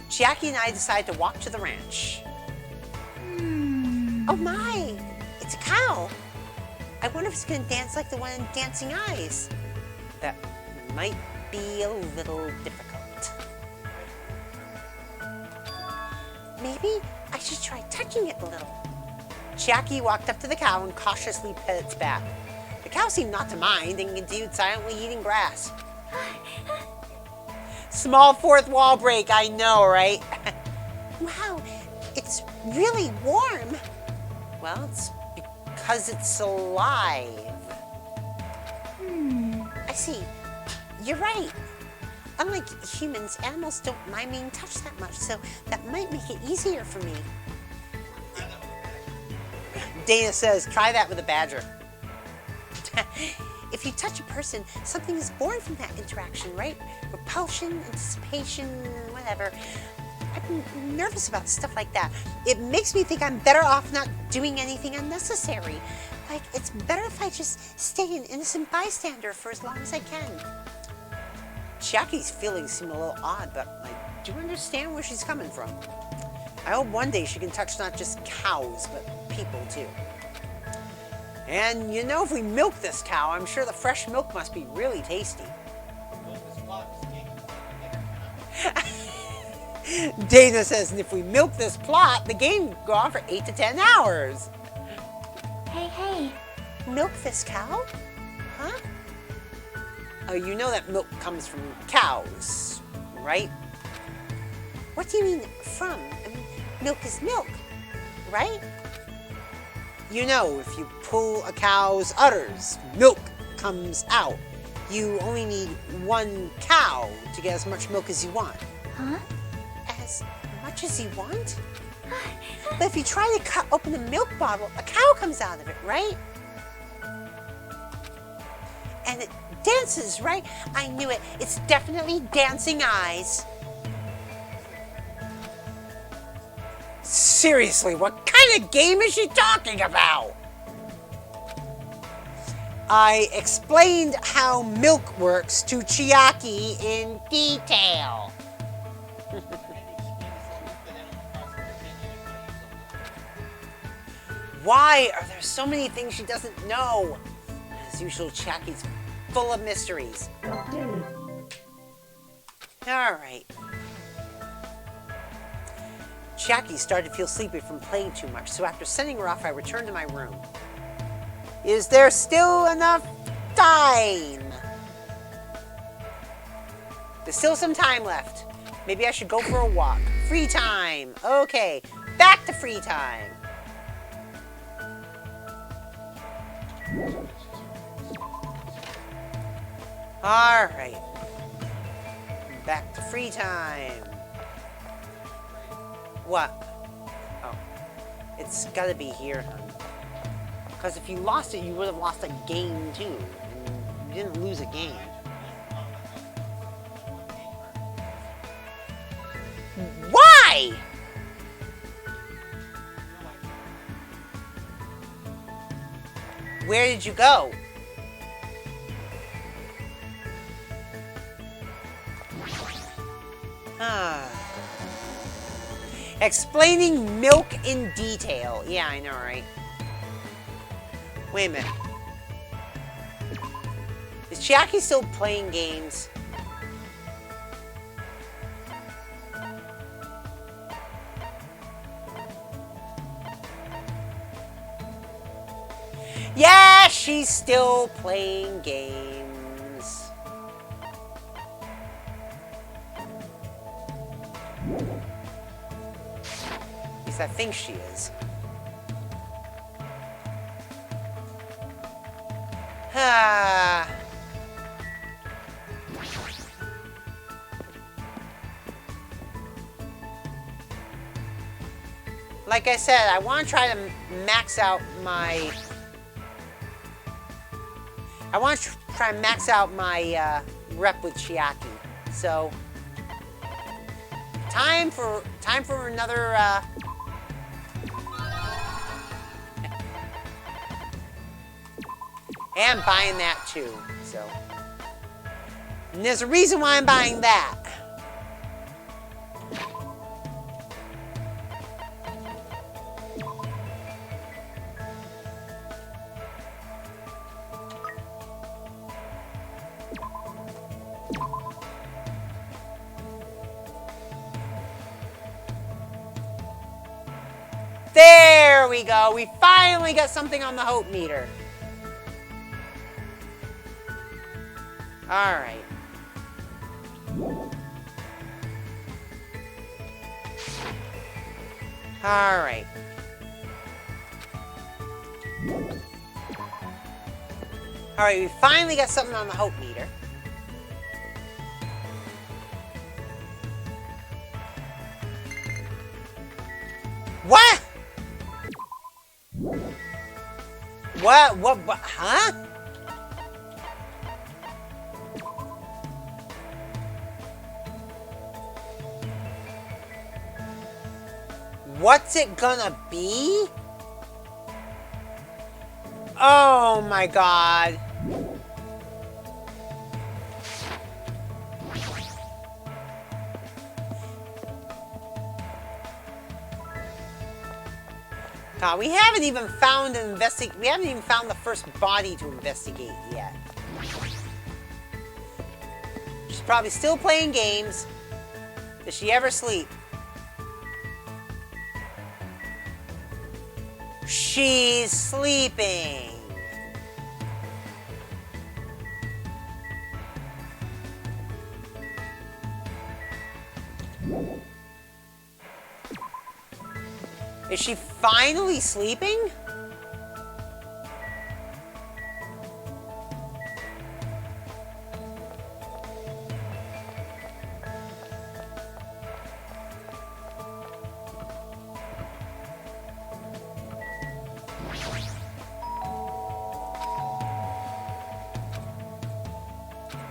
Chiaki and I decide to walk to the ranch. Oh my! It's a cow! I wonder if it's gonna dance like the one in Dancing Eyes. That might be a little difficult. Maybe I should try touching it a little. Chiaki walked up to the cow and cautiously pet its back. The cow seemed not to mind and continued silently eating grass. Small fourth wall break, I know, right? Wow, it's really warm. Well, it's because it's alive. I see. You're right. Unlike humans, animals don't mind being touched that much, so that might make it easier for me. Dana says, try that with a badger. If you touch a person, something is born from that interaction, right? Repulsion, anticipation, whatever. I'm nervous about stuff like that. It makes me think I'm better off not doing anything unnecessary. Like, it's better if I just stay an innocent bystander for as long as I can. Chiaki's feelings seem a little odd, but I do understand where she's coming from. I hope one day she can touch not just cows, but people too. And you know, if we milk this cow, I'm sure the fresh milk must be really tasty. Dana says, and if we milk this plot, the game will go on for 8 to 10 hours. Hey, milk this cow? Huh? Oh, you know that milk comes from cows, right? What do you mean, from? I mean, milk is milk, right? You know, if you pull a cow's udders, milk comes out. You only need one cow to get as much milk as you want. Huh? As much as you want? But if you try to cut open a milk bottle, a cow comes out of it, right? And it dances, right? I knew it. It's definitely dancing eyes. Seriously, what kind of game is she talking about? I explained how milk works to Chiaki in detail. Why are there so many things she doesn't know? As usual, Chiaki's full of mysteries. Alright. Chiaki started to feel sleepy from playing too much, so after sending her off, I returned to my room. Is there still enough time? There's still some time left. Maybe I should go for a walk. Free time. Okay, back to free time. All right. Back to free time. What? Oh. It's gotta be here, hon. Because if you lost it, you would have lost a game, too. And you didn't lose a game. Why? Where did you go? Explaining milk in detail. Yeah, I know, right? Wait a minute. Is Chiaki still playing games? Yeah, she's still playing games. At least I think she is. Ah. Like I said, I want to try to max out my... I want to try and max out my rep with Chiaki. So, time for another. And buying that too. So, and there's a reason why I'm buying that. There we go. We finally got something on the hope meter. All right. All right. All right, we finally got something on the hope meter. What? What, huh? What's it gonna be? Oh my god. God, we haven't even found we haven't even found the first body to investigate yet. She's probably still playing games. Does she ever sleep? She's sleeping. Is she finally sleeping?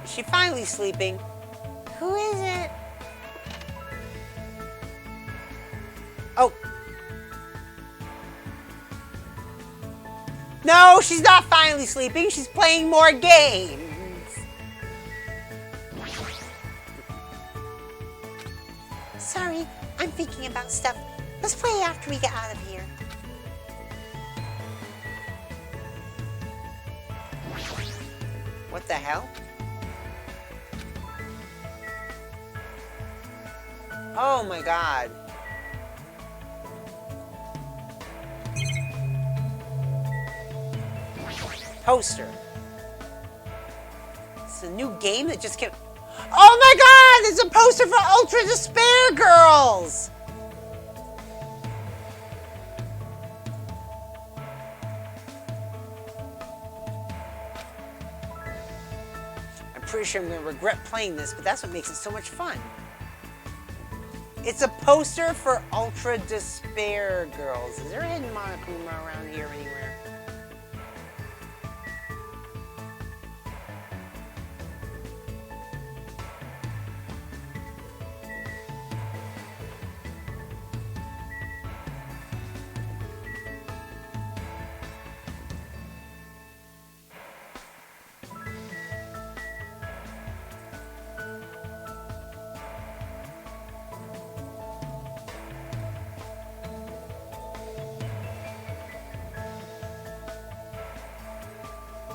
Is she finally sleeping? Who is it? Oh. No, she's not finally sleeping. She's playing more games. Sorry, I'm thinking about stuff. Let's play after we get out of here. What the hell? Oh my god. Poster. It's a new game that just came. Oh my god! It's a poster for Ultra Despair Girls! I'm pretty sure I'm going to regret playing this, but that's what makes it so much fun. It's a poster for Ultra Despair Girls. Is there a hidden Monokuma around here anywhere?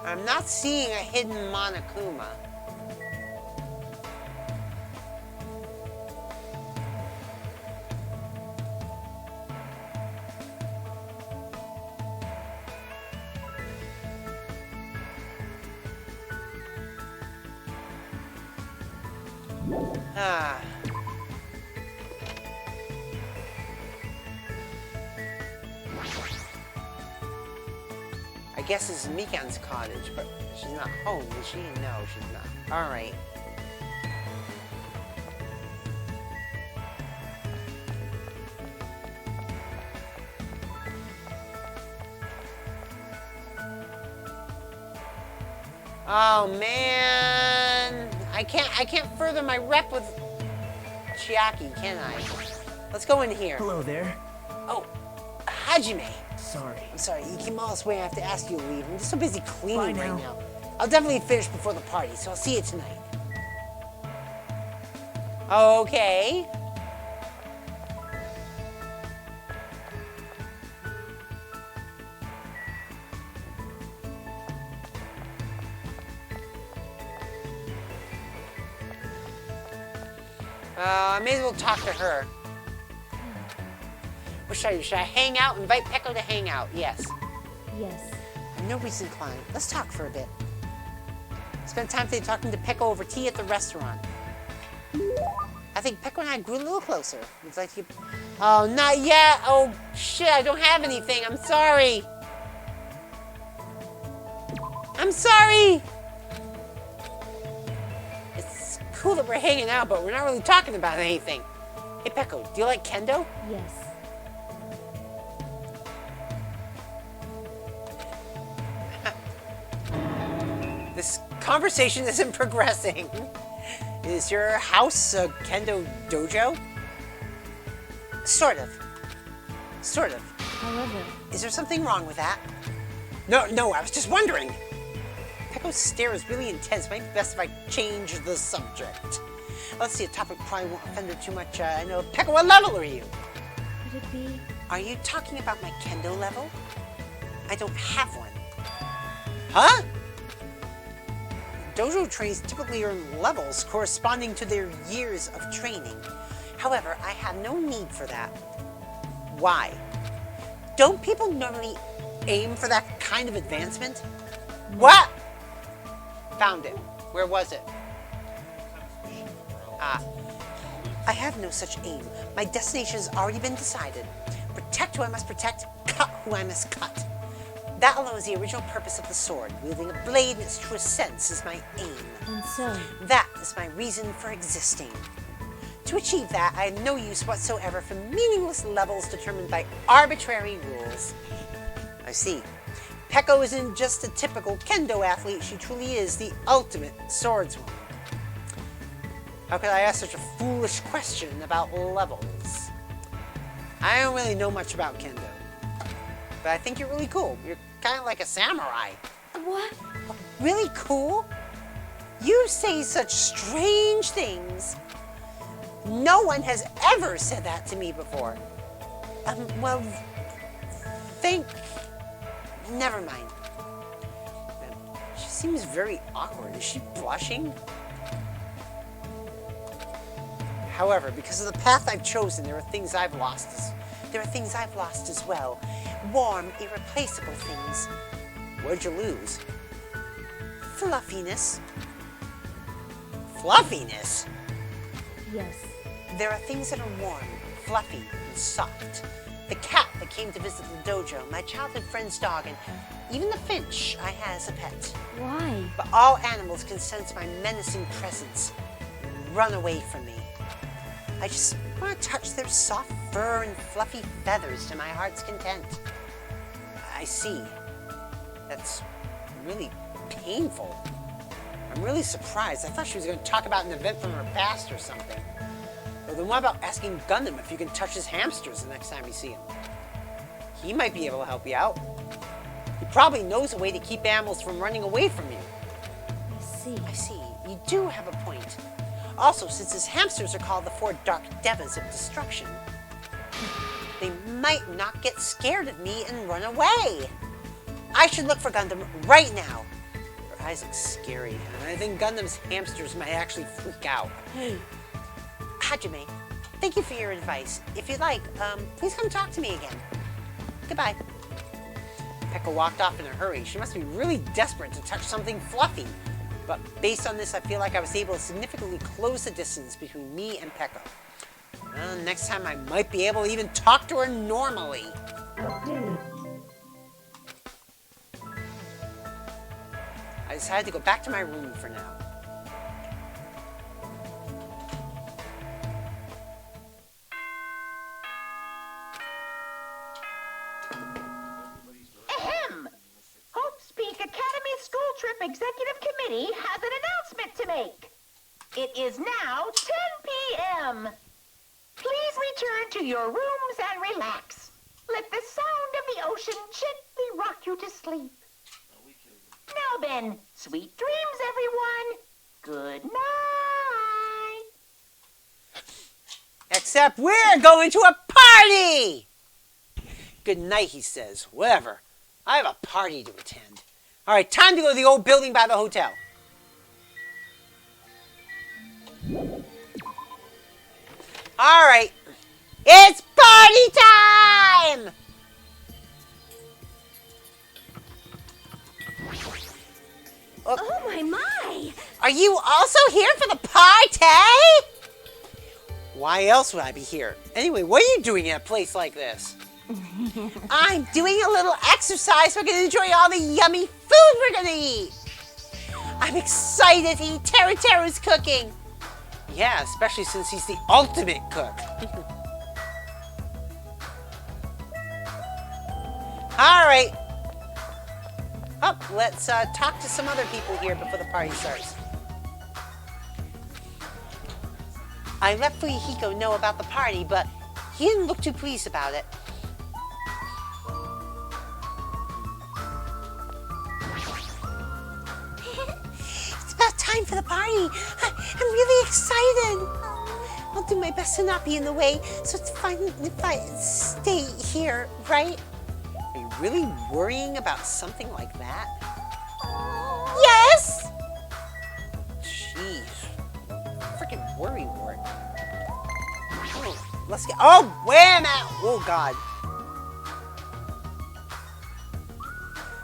I'm not seeing a hidden Monokuma. Ah. I guess this is Mikan's cottage, but she's not home, is she? No, she's not. Alright. Oh man, I can't further my rep with Chiaki, can I? Let's go in here. Hello there. Oh, Hajime. Sorry. I'm sorry, you came all this way. I have to ask you to leave. I'm just so busy cleaning Bye right now. now. I'll definitely finish before the party, so I'll see you tonight. Okay. I may as well talk to her. What should I do? Should I hang out? Invite Peko to hang out? Yes. Yes. I have no reason to climb. Let's talk for a bit. Spent time today talking to Peko over tea at the restaurant. I think Peko and I grew a little closer. It's like you... Oh, not yet. Oh, shit. I don't have anything. I'm sorry. I'm sorry. It's cool that we're hanging out, but we're not really talking about anything. Hey, Peko, do you like kendo? Yes. This conversation isn't progressing. Is your house a kendo dojo? Sort of. Sort of. However, Is there something wrong with that? No, I was just wondering. Pecco's stare is really intense. Might be best if I change the subject. Let's see, a topic probably won't offend her too much. I know. Pecco, what level are you? could it be? Are you talking about my kendo level? I don't have one. Huh? Dojo trainees typically earn levels corresponding to their years of training. However, I have no need for that. Why? Don't people normally aim for that kind of advancement? No. What? Found it. Where was it? I have no such aim. My destination has already been decided. Protect who I must protect, cut who I must cut. That alone is the original purpose of the sword. Wielding a blade in its truest sense is my aim. And so? That is my reason for existing. To achieve that, I have no use whatsoever for meaningless levels determined by arbitrary rules. I see. Pecco isn't just a typical kendo athlete, she truly is the ultimate swordswoman. How could I ask such a foolish question about levels? I don't really know much about kendo, but I think you're really cool. You're kind of like a samurai. What? Really cool? You say such strange things. No one has ever said that to me before. Well, never mind. She seems very awkward. Is she blushing? However, because of the path I've chosen, there are things I've lost as well. Warm, irreplaceable things. What'd you lose? Fluffiness. Fluffiness? Yes. There are things that are warm, fluffy, and soft. The cat that came to visit the dojo, my childhood friend's dog, and even the finch I had as a pet. Why? But all animals can sense my menacing presence and run away from me. I just want to touch their soft fur and fluffy feathers to my heart's content. I see. That's really painful. I'm really surprised. I thought she was going to talk about an event from her past or something. Well, then what about asking Gundam if you can touch his hamsters the next time you see him? He might be able to help you out. He probably knows a way to keep animals from running away from you. I see. You do have a point. Also, since his hamsters are called the 4 Dark Devas of Destruction, they might not get scared of me and run away. I should look for Gundam right now. Her eyes look scary, and I think Gundam's hamsters might actually freak out. Hey. Hajime, thank you for your advice. If you'd like, please come talk to me again. Goodbye. Pecco walked off in a hurry. She must be really desperate to touch something fluffy. But based on this, I feel like I was able to significantly close the distance between me and Pecco. Well, next time I might be able to even talk to her normally. I decided to go back to my room for now. Ahem! Hope's Peak Academy School Trip Executive Committee has an announcement to make. It is now 10 p.m. Please return to your rooms and relax. Let the sound of the ocean gently rock you to sleep. Now then, sweet dreams, everyone. Good night. Except we're going to a party! Good night, he says. Whatever. I have a party to attend. All right, time to go to the old building by the hotel. All right. It's party time! Oh, my! Are you also here for the party? Why else would I be here? Anyway, what are you doing in a place like this? I'm doing a little exercise. We're going to enjoy all the yummy food we're going to eat. I'm excited to eat Teru's cooking. Yeah, especially since he's the ultimate cook. All right. Oh, let's talk to some other people here before the party starts. I let Fuyuhiko know about the party, but he didn't look too pleased about it. for the party. I'm really excited. I'll do my best to not be in the way, so it's fine if I stay here, right? Are you really worrying about something like that? Yes! Jeez. Freaking worry wart. Oh, let's get. Oh, where am I? Oh, God.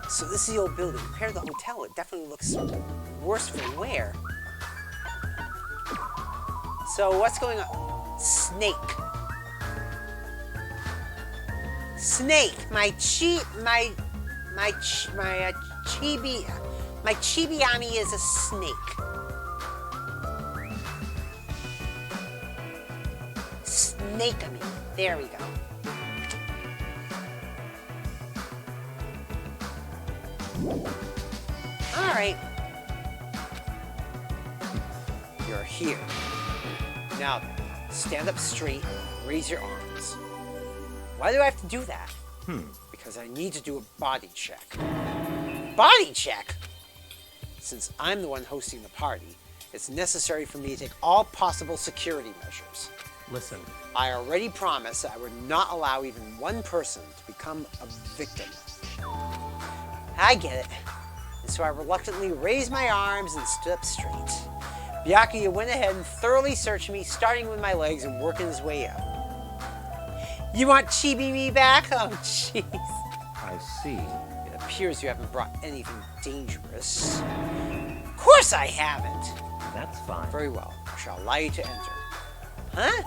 So this is the old building. Compared to the hotel, it definitely looks worse for wear. So what's going on? Snake. Snake. My chibiani is a snake. Snake-a-me. There we go. All right. You're here. Now, stand up straight, raise your arms. Why do I have to do that? Because I need to do a body check. Body check? Since I'm the one hosting the party, it's necessary for me to take all possible security measures. Listen, I already promised that I would not allow even one person to become a victim. I get it. And so I reluctantly raised my arms and stood up straight. Byakuya went ahead and thoroughly searched me, starting with my legs and working his way up. You want Chibi me back? Oh, jeez. I see. It appears you haven't brought anything dangerous. Of course I haven't. That's fine. Very well. I shall allow you to enter. Huh?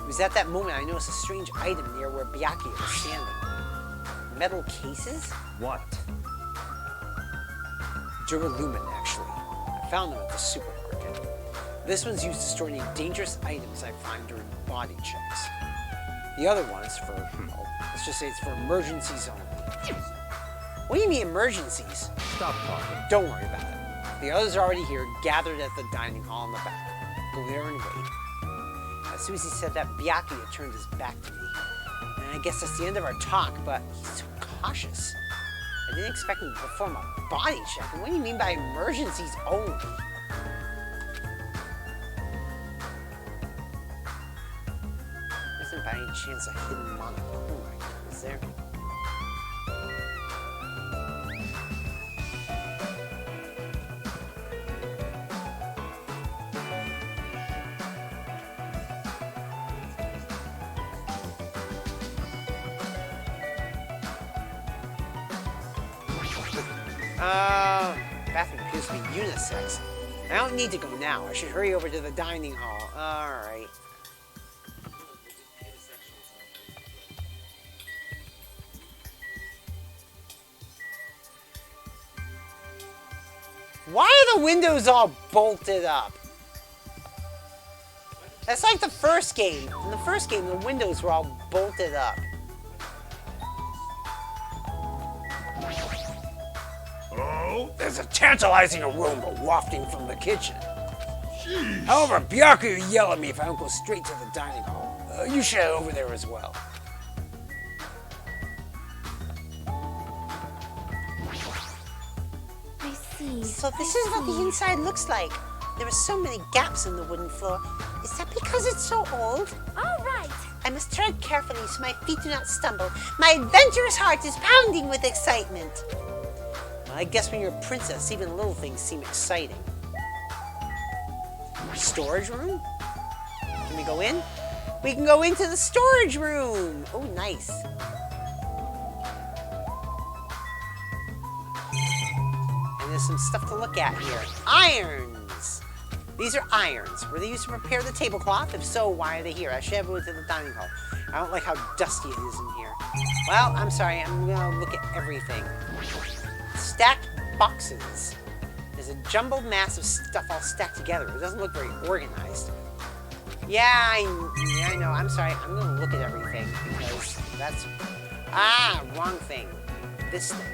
It was at that moment I noticed a strange item near where Byakuya was standing. Metal cases? What? Duralumin, actually. I found them at the supermarket. This one's used to store any dangerous items I find during body checks. The other one is for, well, let's just say it's for emergencies only. What do you mean emergencies? Stop talking. Don't worry about it. The others are already here, gathered at the dining hall in the back. Go there and wait. As soon as he said that, Byakuya turned his back to me. And I guess that's the end of our talk, but he's so cautious. I didn't expect him to perform a body check. And what do you mean by emergencies only? Isn't by any chance a hidden monocle? Oh my God, is there? Bathroom appears to be unisex. I don't need to go now. I should hurry over to the dining hall. Alright. Why are the windows all bolted up? That's like the first game. In the first game, the windows were all bolted up. Oh, there's a tantalizing aroma wafting from the kitchen. Jeez. However, Byakuya will yell at me if I don't go straight to the dining hall. You should head over there as well. I see. So this is what the inside looks like. There are so many gaps in the wooden floor. Is that because it's so old? All right. I must tread carefully so my feet do not stumble. My adventurous heart is pounding with excitement. Well, I guess when you're a princess, even little things seem exciting. Storage room? Can we go in? We can go into the storage room. Oh, nice. And there's some stuff to look at here. Irons. These are irons. Were they used to prepare the tablecloth? If so, why are they here? I should have went to the dining hall. I don't like how dusty it is in here. Well, I'm sorry. I'm going to look at everything. Stacked boxes. There's a jumbled mass of stuff all stacked together. It doesn't look very organized. Yeah, I know. I'm sorry. I'm going to look at everything because that's... Ah, wrong thing. This thing.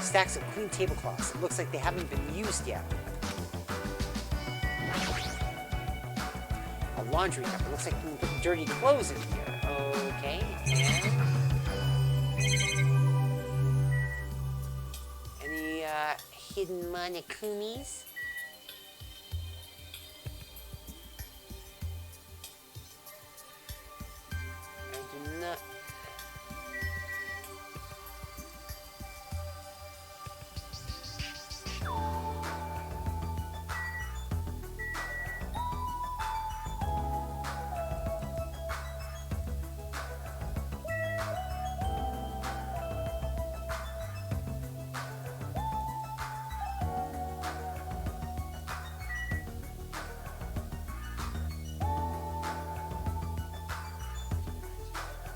Stacks of clean tablecloths. It looks like they haven't been used yet. A laundry cup. It looks like you can put dirty clothes in here. Okay, and... Any hidden Monokumis. I do not.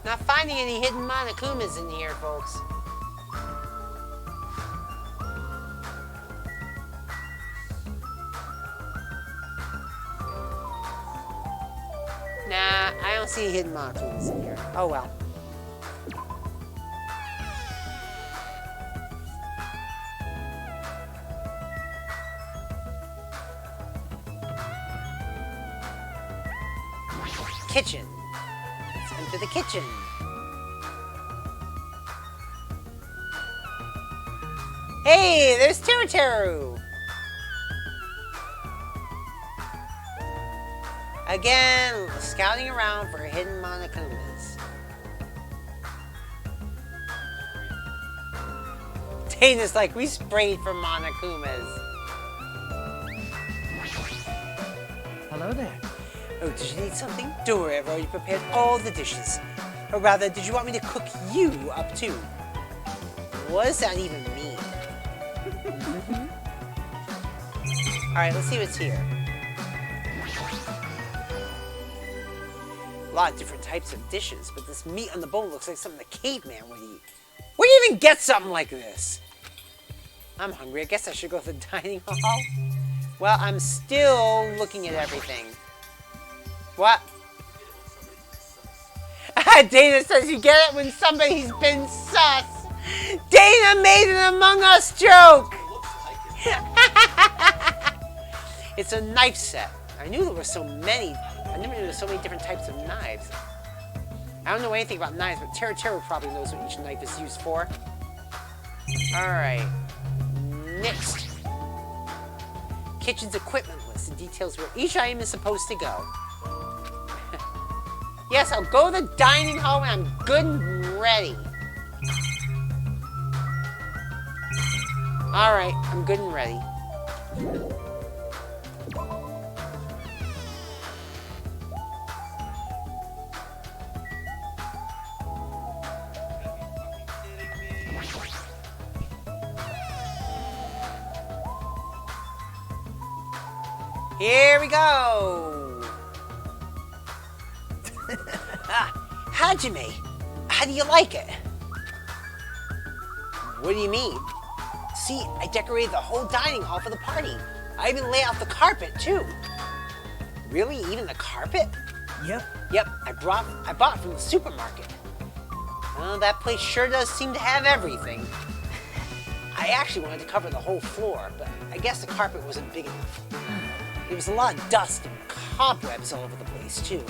Not finding any hidden Monokumas in here, folks. Nah, I don't see hidden Monokumas in here. Oh well. Kitchen. Let's enter the kitchen. Hey, there's Teru. Again, scouting around for hidden Monokumas. Dana's like, we sprayed for Monokumas. Hello there. Oh, did you need something? Don't worry, I've already prepared all the dishes. Or rather, did you want me to cook you up too? What does that even mean? Alright, let's see what's here. A lot of different types of dishes, but this meat on the bone looks like something a caveman would eat. Where do you even get something like this? I'm hungry. I guess I should go to the dining hall. Well, I'm still looking at everything. What? Dana says you get it when somebody's been sus. Dana made an Among Us joke. It's a knife set. I knew there were so many. I never knew there were so many different types of knives. I don't know anything about knives, but Teru probably knows what each knife is used for. Alright. Next. Kitchen's equipment list. It details where each item is supposed to go. Yes, I'll go to the dining hall when I'm good and ready. Alright, I'm good and ready. Here we go! Hajime, how do you like it? What do you mean? See, I decorated the whole dining hall for the party. I even laid out the carpet, too. Really? Even the carpet? Yep. Yep, I bought it from the supermarket. Well, that place sure does seem to have everything. I actually wanted to cover the whole floor, but I guess the carpet wasn't big enough. There was a lot of dust and cobwebs all over the place, too.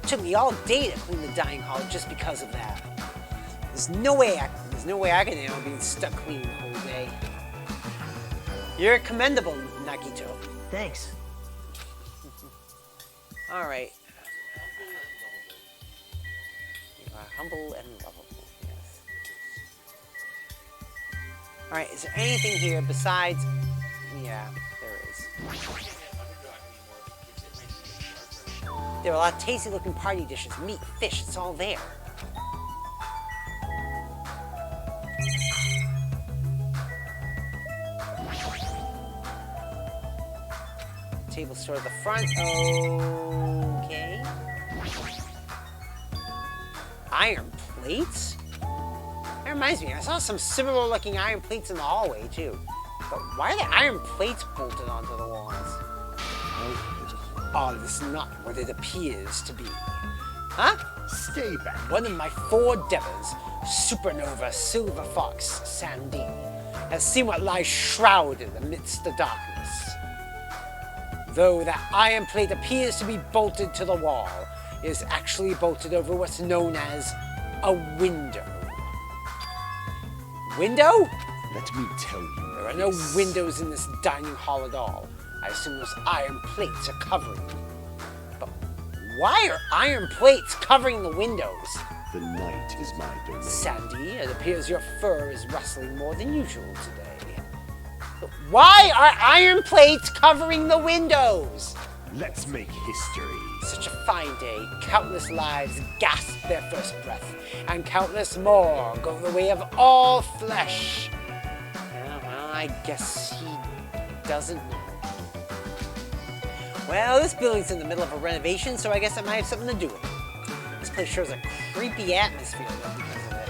It took me all day to clean the dining hall just because of that. There's no way I can handle being stuck cleaning the whole day. You're commendable, Nagito. Thanks. Alright. You are humble and lovable, yes. Alright, is there anything here besides... Yeah, there is. There are a lot of tasty looking party dishes. Meat, fish, it's all there. Table store at the front. Okay. Iron plates? That reminds me, I saw some similar looking iron plates in the hallway too. But why are the iron plates bolted onto the walls? Oh, this is not what it appears to be. Huh? Stay back. One of my 4 devas, Supernova Silver Fox Sandine, has seen what lies shrouded amidst the darkness. Though that iron plate appears to be bolted to the wall, it is actually bolted over what's known as a window. Window? Let me tell you. There are no windows in this dining hall at all. I assume those iron plates are covering them. But why are iron plates covering the windows? The night is my domain. Sandy, it appears your fur is rustling more than usual today. But why are iron plates covering the windows? Let's make history. Such a fine day. Countless lives gasp their first breath, and countless more go the way of all flesh. Well, I guess he doesn't know. Well, this building's in the middle of a renovation, so I guess that might have something to do with it. This place shows a creepy atmosphere, though, because of it.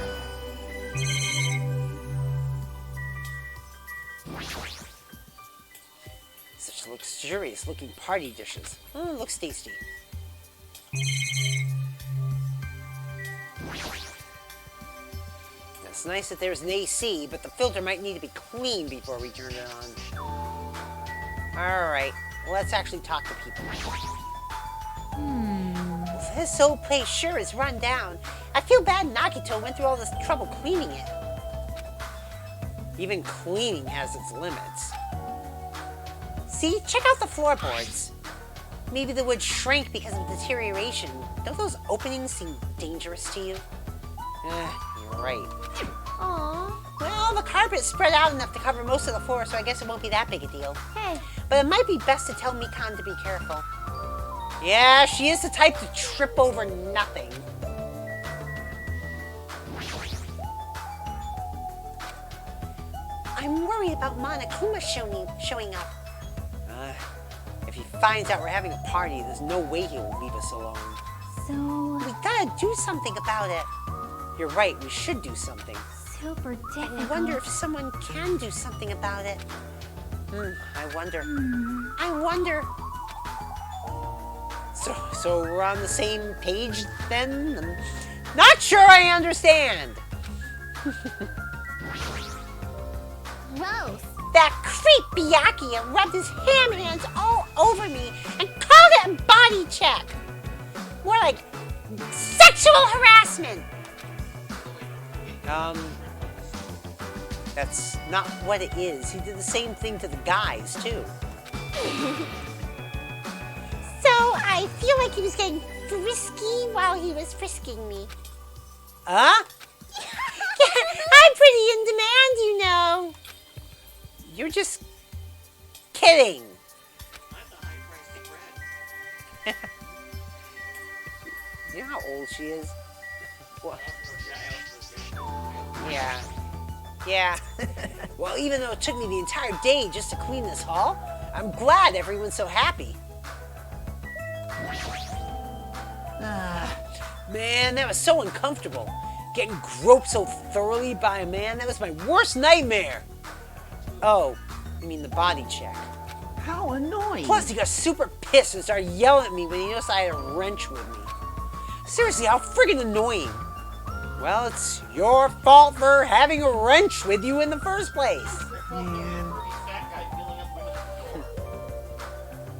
Such luxurious-looking party dishes. Oh, looks tasty. It's nice that there's an AC, but the filter might need to be cleaned before we turn it on. Alright, let's actually talk to people. This old place sure is run down. I feel bad Nagito went through all this trouble cleaning it. Even cleaning has its limits. See, check out the floorboards. Maybe the wood shrank because of deterioration. Don't those openings seem dangerous to you? You're right. Aww. Well, the carpet's spread out enough to cover most of the floor, so I guess it won't be that big a deal. Hey. But it might be best to tell Mikan to be careful. Yeah, she is the type to trip over nothing. I'm worried about Monokuma showing up. If he finds out we're having a party, there's no way he'll leave us alone. So... we gotta do something about it. You're right, we should do something. Super difficult. I wonder if someone can do something about it. I wonder. I wonder... So we're on the same page then? I'm not sure I understand. Gross. That creep Byakuya rubbed his ham hands all over me and called it a body check. More like sexual harassment. That's not what it is. He did the same thing to the guys, too. So I feel like he was getting frisky while he was frisking me. Huh? Yeah, I'm pretty in demand, you know. You're just kidding. You know how old she is? What? Yeah. Yeah. Well, even though it took me the entire day just to clean this hall, I'm glad everyone's so happy. Man, that was so uncomfortable. Getting groped so thoroughly by a man, that was my worst nightmare. Oh, you mean the body check. How annoying. Plus, he got super pissed and started yelling at me when he noticed I had a wrench with me. Seriously, how friggin' annoying. Well, it's your fault for having a wrench with you in the first place. Man.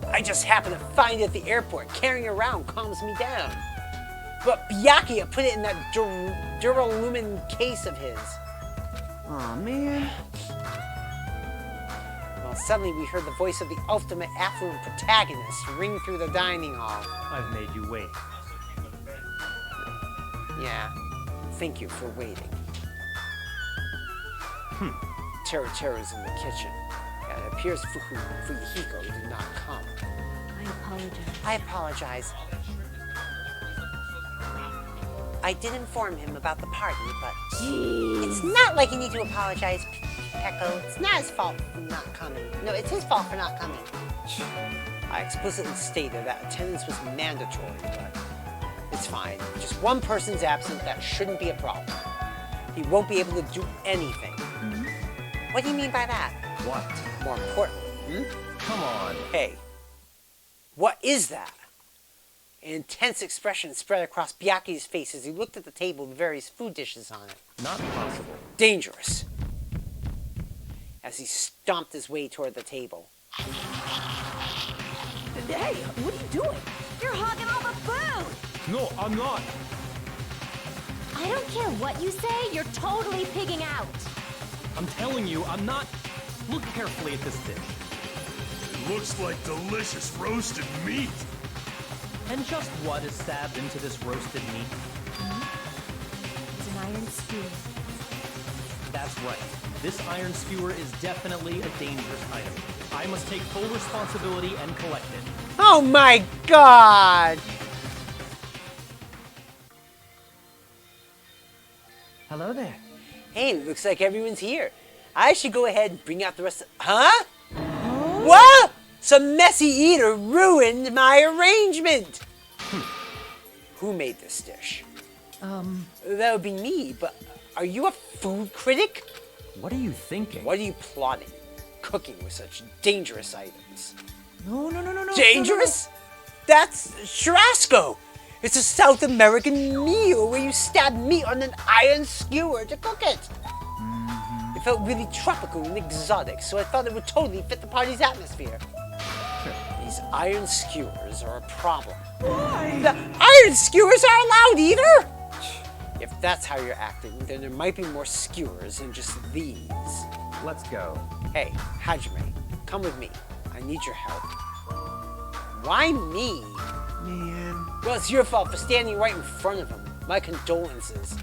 I just happened to find it at the airport. Carrying it around calms me down. But Byakuya put it in that Duralumin case of his. Aw, man. Well, suddenly we heard the voice of the ultimate affluent protagonist ring through the dining hall. I've made you wait. Yeah, thank you for waiting. Teruteru's in the kitchen. And it appears Fuyuhiko did not come. I apologize. I apologize. I did inform him about the party, but it's not like you need to apologize, Peko. It's not his fault for not coming. No, it's his fault for not coming. I explicitly stated that attendance was mandatory, but it's fine. Just one person's absent, that shouldn't be a problem. He won't be able to do anything. What do you mean by that? What? More importantly, Come on. Hey, what is that? An intense expression spread across Byakuya's face as he looked at the table with various food dishes on it. Not possible. Dangerous. As he stomped his way toward the table. Hey, what are you doing? You're hogging all the food! No, I'm not. I don't care what you say, you're totally pigging out. I'm telling you, I'm not... Look carefully at this dish. Looks like delicious roasted meat. And just what is stabbed into this roasted meat? It's an iron skewer. That's right. This iron skewer is definitely a dangerous item. I must take full responsibility and collect it. Oh my god! Hello there. Hey, looks like everyone's here. I should go ahead and bring out the rest of... Huh? What? Some messy eater ruined my arrangement! Who made this dish? That would be me, but are you a food critic? What are you thinking? What are you plotting? Cooking with such dangerous items. No. Dangerous? That's churrasco! It's a South American meal where you stab meat on an iron skewer to cook it. It felt really tropical and exotic, so I thought it would totally fit the party's atmosphere. These iron skewers are a problem. Why? The iron skewers aren't allowed either? If that's how you're acting, then there might be more skewers than just these. Let's go. Hey, Hajime, come with me. I need your help. Why me? Man. Well, it's your fault for standing right in front of him. My condolences.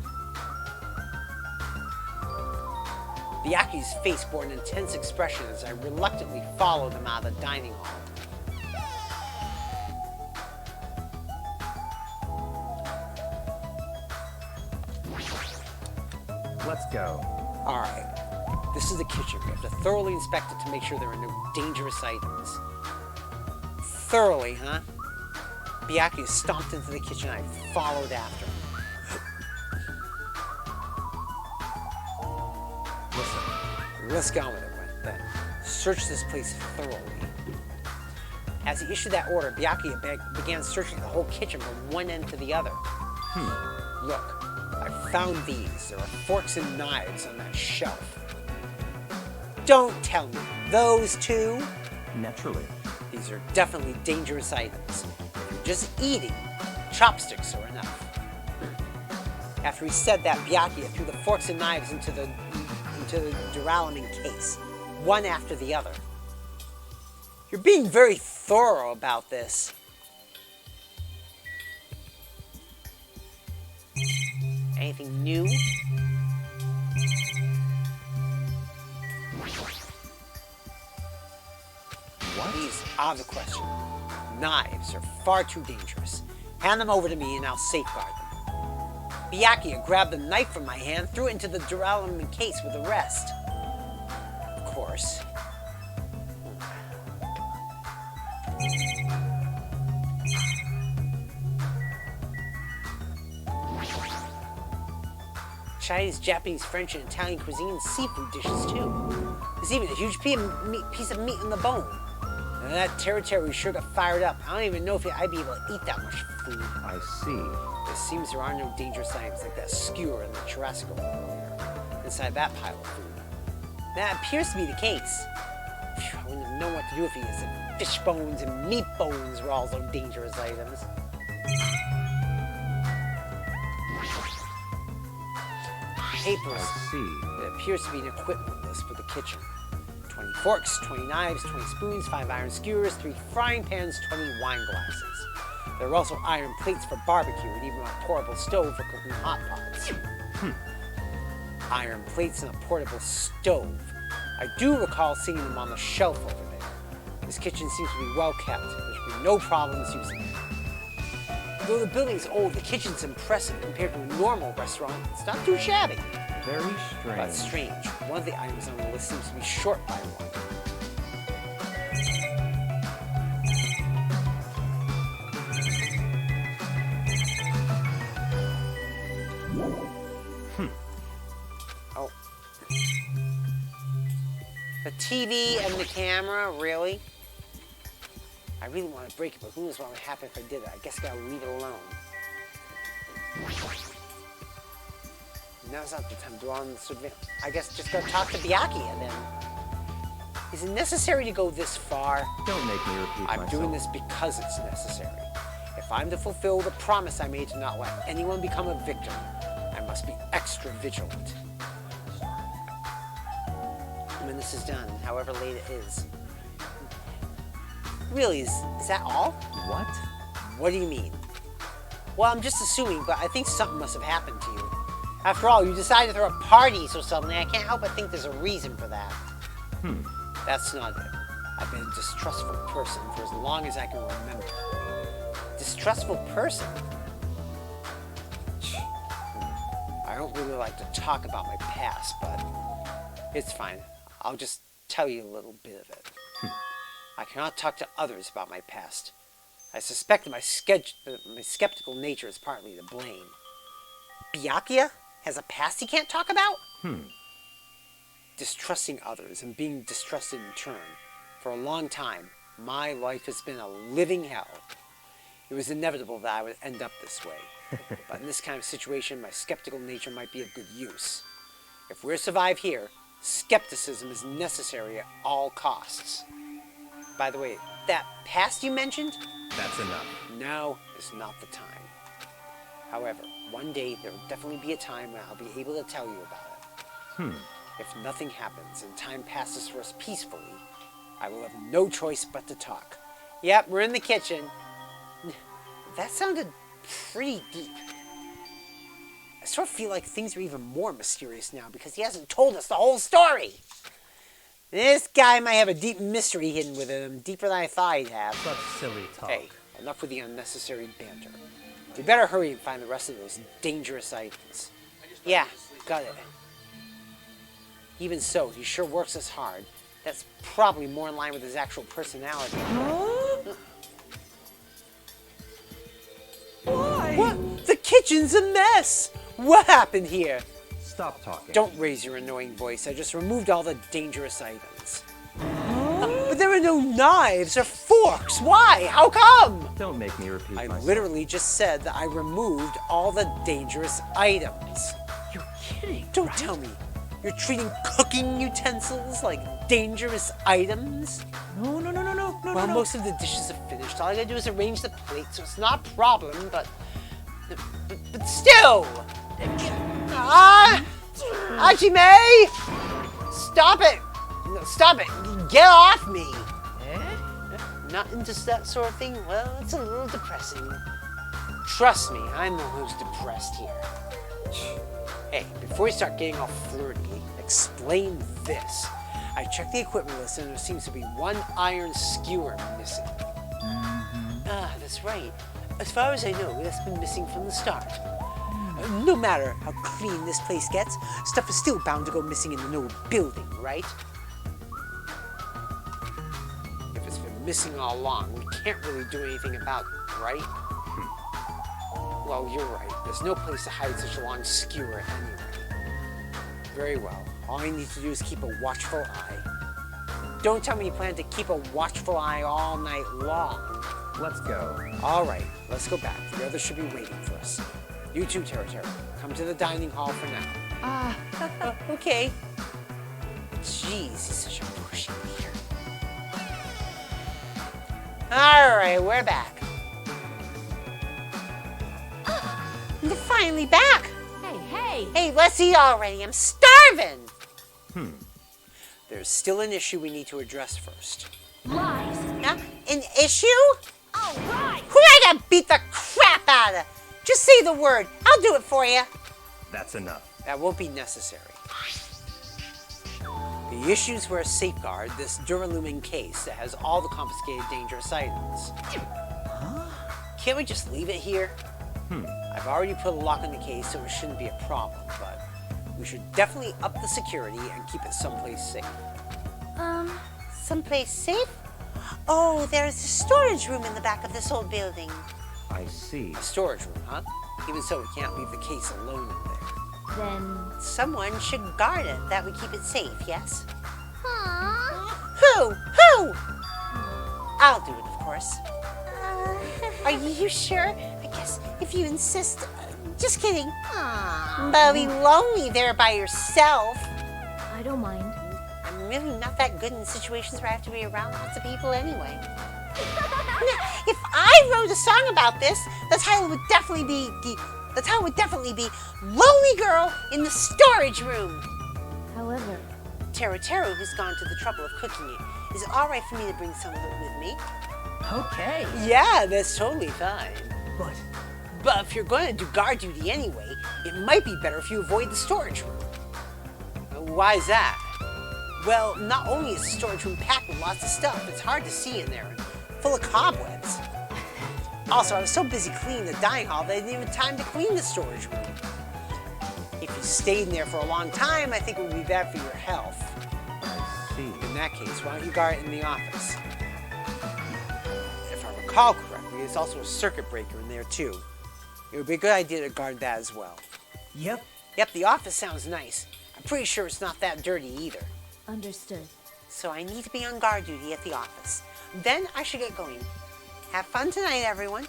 Byaku's face bore an intense expression as I reluctantly followed him out of the dining hall. Let's go. Alright, this is the kitchen. We have to thoroughly inspect it to make sure there are no dangerous items. Thoroughly, huh? Byaku stomped into the kitchen and I followed after him. Listen. Let's go with it then. Search this place thoroughly. As he issued that order, Byaku began searching the whole kitchen from one end to the other. Look, I found these. There are forks and knives on that shelf. Don't tell me. Those two? Naturally. These are definitely dangerous items. If you're just eating, chopsticks are enough. After he said that, Byaku threw the forks and knives into the duralumin case, one after the other. You're being very thorough about this. Anything new? What? These are the question. Knives are far too dangerous. Hand them over to me and I'll safeguard them. Byaku grabbed the knife from my hand, threw it into the duralumin case with the rest. Of course. Chinese, Japanese, French, and Italian cuisine, seafood dishes too. There's even a huge piece of meat on the bone. And that territory sure got fired up. I don't even know if I'd be able to eat that much food. I see. It seems there are no dangerous items like that skewer and the churrasco earlier inside that pile of food. That appears to be the case. Phew, I wouldn't have known what to do if he said fish bones and meat bones were also dangerous items. Papers. I see. It appears to be an equipment list for the kitchen. 20 forks, 20 knives, 20 spoons, 5 iron skewers, 3 frying pans, 20 wine glasses. There are also iron plates for barbecue and even a portable stove for cooking hot pots. Iron plates and a portable stove. I do recall seeing them on the shelf over there. This kitchen seems to be well kept. There should be no problems using it. Though the building's old, the kitchen's impressive compared to a normal restaurant. It's not too shabby. Very strange. But strange. One of the items on the list seems to be short by one. Oh. The TV and the camera, really? I really want to break it, but who knows what would happen if I did it? I guess I gotta leave it alone. Now's not the time to do on the surveillance. I guess just go talk to Byaku and then. Is it necessary to go this far? Don't make me repeat myself. I'm doing this because it's necessary. If I'm to fulfill the promise I made to not let anyone become a victim, I must be extra vigilant. this is done, however late it is. Really, is that all? What? What do you mean? Well, I'm just assuming, but I think something must have happened to you. After all, you decided to throw a party so suddenly, I can't help but think there's a reason for that. That's not it. I've been a distrustful person for as long as I can remember. Distrustful person? I don't really like to talk about my past, but it's fine. I'll just tell you a little bit of it. I cannot talk to others about my past. I suspect that my skeptical nature is partly to blame. Byakuya has a past he can't talk about? Distrusting others and being distrusted in turn. For a long time, my life has been a living hell. It was inevitable that I would end up this way. But in this kind of situation, my skeptical nature might be of good use. If we're to survive here, skepticism is necessary at all costs. By the way, that past you mentioned? That's enough. Now is not the time. However, one day there will definitely be a time when I'll be able to tell you about it. If nothing happens and time passes for us peacefully, I will have no choice but to talk. Yep, we're in the kitchen. That sounded pretty deep. I sort of feel like things are even more mysterious now because he hasn't told us the whole story. This guy might have a deep mystery hidden within him, deeper than I thought he'd have. Such silly talk. Hey, enough with the unnecessary banter. We better hurry and find the rest of those dangerous items. Yeah, got it. Even so, he sure works us hard. That's probably more in line with his actual personality. Why? What? The kitchen's a mess! What happened here? Stop talking. Don't raise your annoying voice. I just removed all the dangerous items. But there are no knives or forks. Why? How come? Don't make me repeat myself. I literally just said that I removed all the dangerous items. You're kidding, Don't tell me. You're treating cooking utensils like dangerous items? No. Well, most of the dishes are finished. All I gotta do is arrange the plates, so it's not a problem, but still! Hajime! Stop it! No, stop it! Get off me! Not into that sort of thing? Well, it's a little depressing. Trust me, I'm the one who's depressed here. Hey, before you start getting all flirty, explain this. I checked the equipment list and there seems to be one iron skewer missing. Ah, that's right. As far as I know, that's been missing from the start. No matter how clean this place gets, stuff is still bound to go missing in an old building, right? If it's been missing all along, we can't really do anything about it, right? Well, you're right. There's no place to hide such a long skewer anyway. Very well. All I need to do is keep a watchful eye. Don't tell me you plan to keep a watchful eye all night long. Let's go. All right, let's go back. The others should be waiting for us. You too, Teru. Come to the dining hall for now. Okay. Jeez, he's such a pushy leader. All right, we're back. You're finally back. Hey, let's eat already. I'm starving. There's still an issue we need to address first. Lies. An issue? All right. Who I gotta beat the crap out of? Just say the word. I'll do it for you. That's enough. That won't be necessary. The issues for a safeguard this Duralumin case that has all the confiscated dangerous items. Can't we just leave it here? I've already put a lock on the case, so it shouldn't be a problem, but we should definitely up the security and keep it someplace safe. Someplace safe? Oh, there's a storage room in the back of this old building. I see. A storage room, huh? Even so, we can't leave the case alone in there. Then... Someone should guard it. That would keep it safe, yes? Aww. Who? I'll do it, of course. Are you sure? I guess if you insist. Just kidding. But it'll be lonely there by yourself. I don't mind. I'm really not that good in situations where I have to be around lots of people anyway. If I wrote a song about this, the title would definitely be "Lonely Girl in the Storage Room." However, Teru, who's gone to the trouble of cooking it. Is it alright for me to bring some of it with me? Okay. Yeah, that's totally fine. But if you're going to do guard duty anyway, it might be better if you avoid the storage room. Why is that? Well, not only is the storage room packed with lots of stuff, it's hard to see in there, full of cobwebs. Also, I was so busy cleaning the dining hall that I didn't even have time to clean the storage room. If you stayed in there for a long time, I think it would be bad for your health. I see. In that case, why don't you guard it in the office? If I recall correctly, there's also a circuit breaker in there too. It would be a good idea to guard that as well. Yep. Yep, the office sounds nice. I'm pretty sure it's not that dirty either. Understood. So I need to be on guard duty at the office. Then I should get going. Have fun tonight, everyone.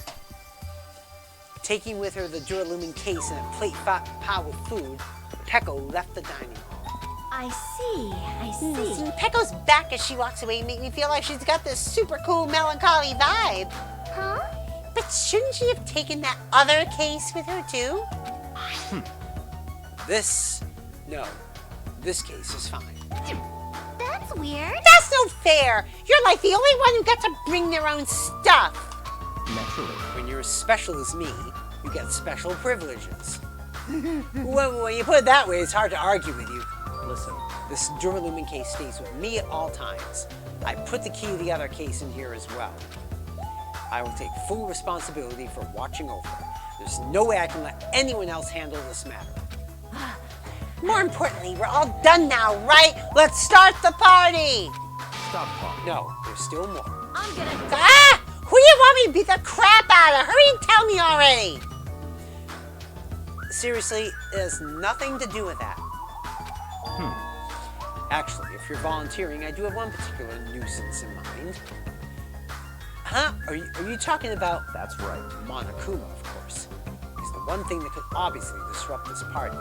Taking with her the Duralumin case and a plate piled with food, Pecco left the dining hall. I see. See, Pecco's back as she walks away make me feel like she's got this super cool melancholy vibe. Huh? But shouldn't she have taken that other case with her too? No, this case is fine. That's weird. That's no fair. You're like the only one who got to bring their own stuff. Naturally. When you're as special as me, you get special privileges. When you put it that way, it's hard to argue with you. Listen, This Duralumin case stays with me at all times. I put the key to the other case in here as well. I will take full responsibility for watching over it. There's no way I can let anyone else handle this matter. More importantly, we're all done now, right? Let's start the party! stop talking. No, there's still more. I'm gonna... Ah! Who do you want me to beat the crap out of? Hurry and tell me already! Seriously, it has nothing to do with that. Actually, if you're volunteering, I do have one particular nuisance in mind. Huh? Are you talking about... That's right. Monokuma, of course. He's the one thing that could obviously disrupt this party.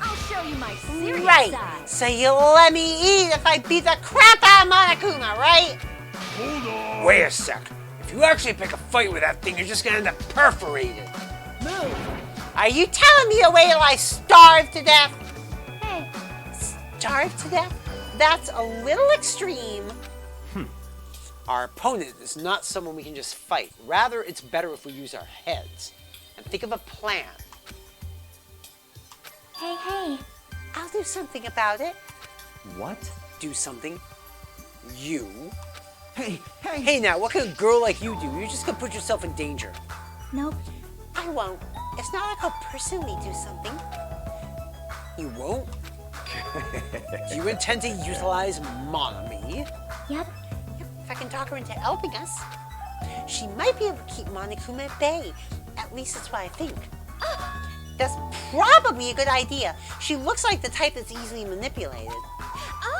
I'll show you my serious Right! side. So you'll let me eat if I beat the crap out of Monokuma, right? Hold on. Wait a sec. If you actually pick a fight with that thing, you're just gonna end up perforated. Move. Are you telling me to wait till I starve to death? Hey, Starve to death? That's a little extreme. Our opponent is not someone we can just fight. Rather, it's better if we use our heads and think of a plan. hey. I'll do something about it. What? Do something. You. Hey. Hey now, what can a girl like you do? You're just gonna put yourself in danger. Nope. I won't. It's not like I'll personally do something. You won't? Do you intend to utilize Monami? Yep. If I can talk her into helping us, she might be able to keep Monokuma at bay. At least that's what I think. That's probably a good idea. She looks like the type that's easily manipulated.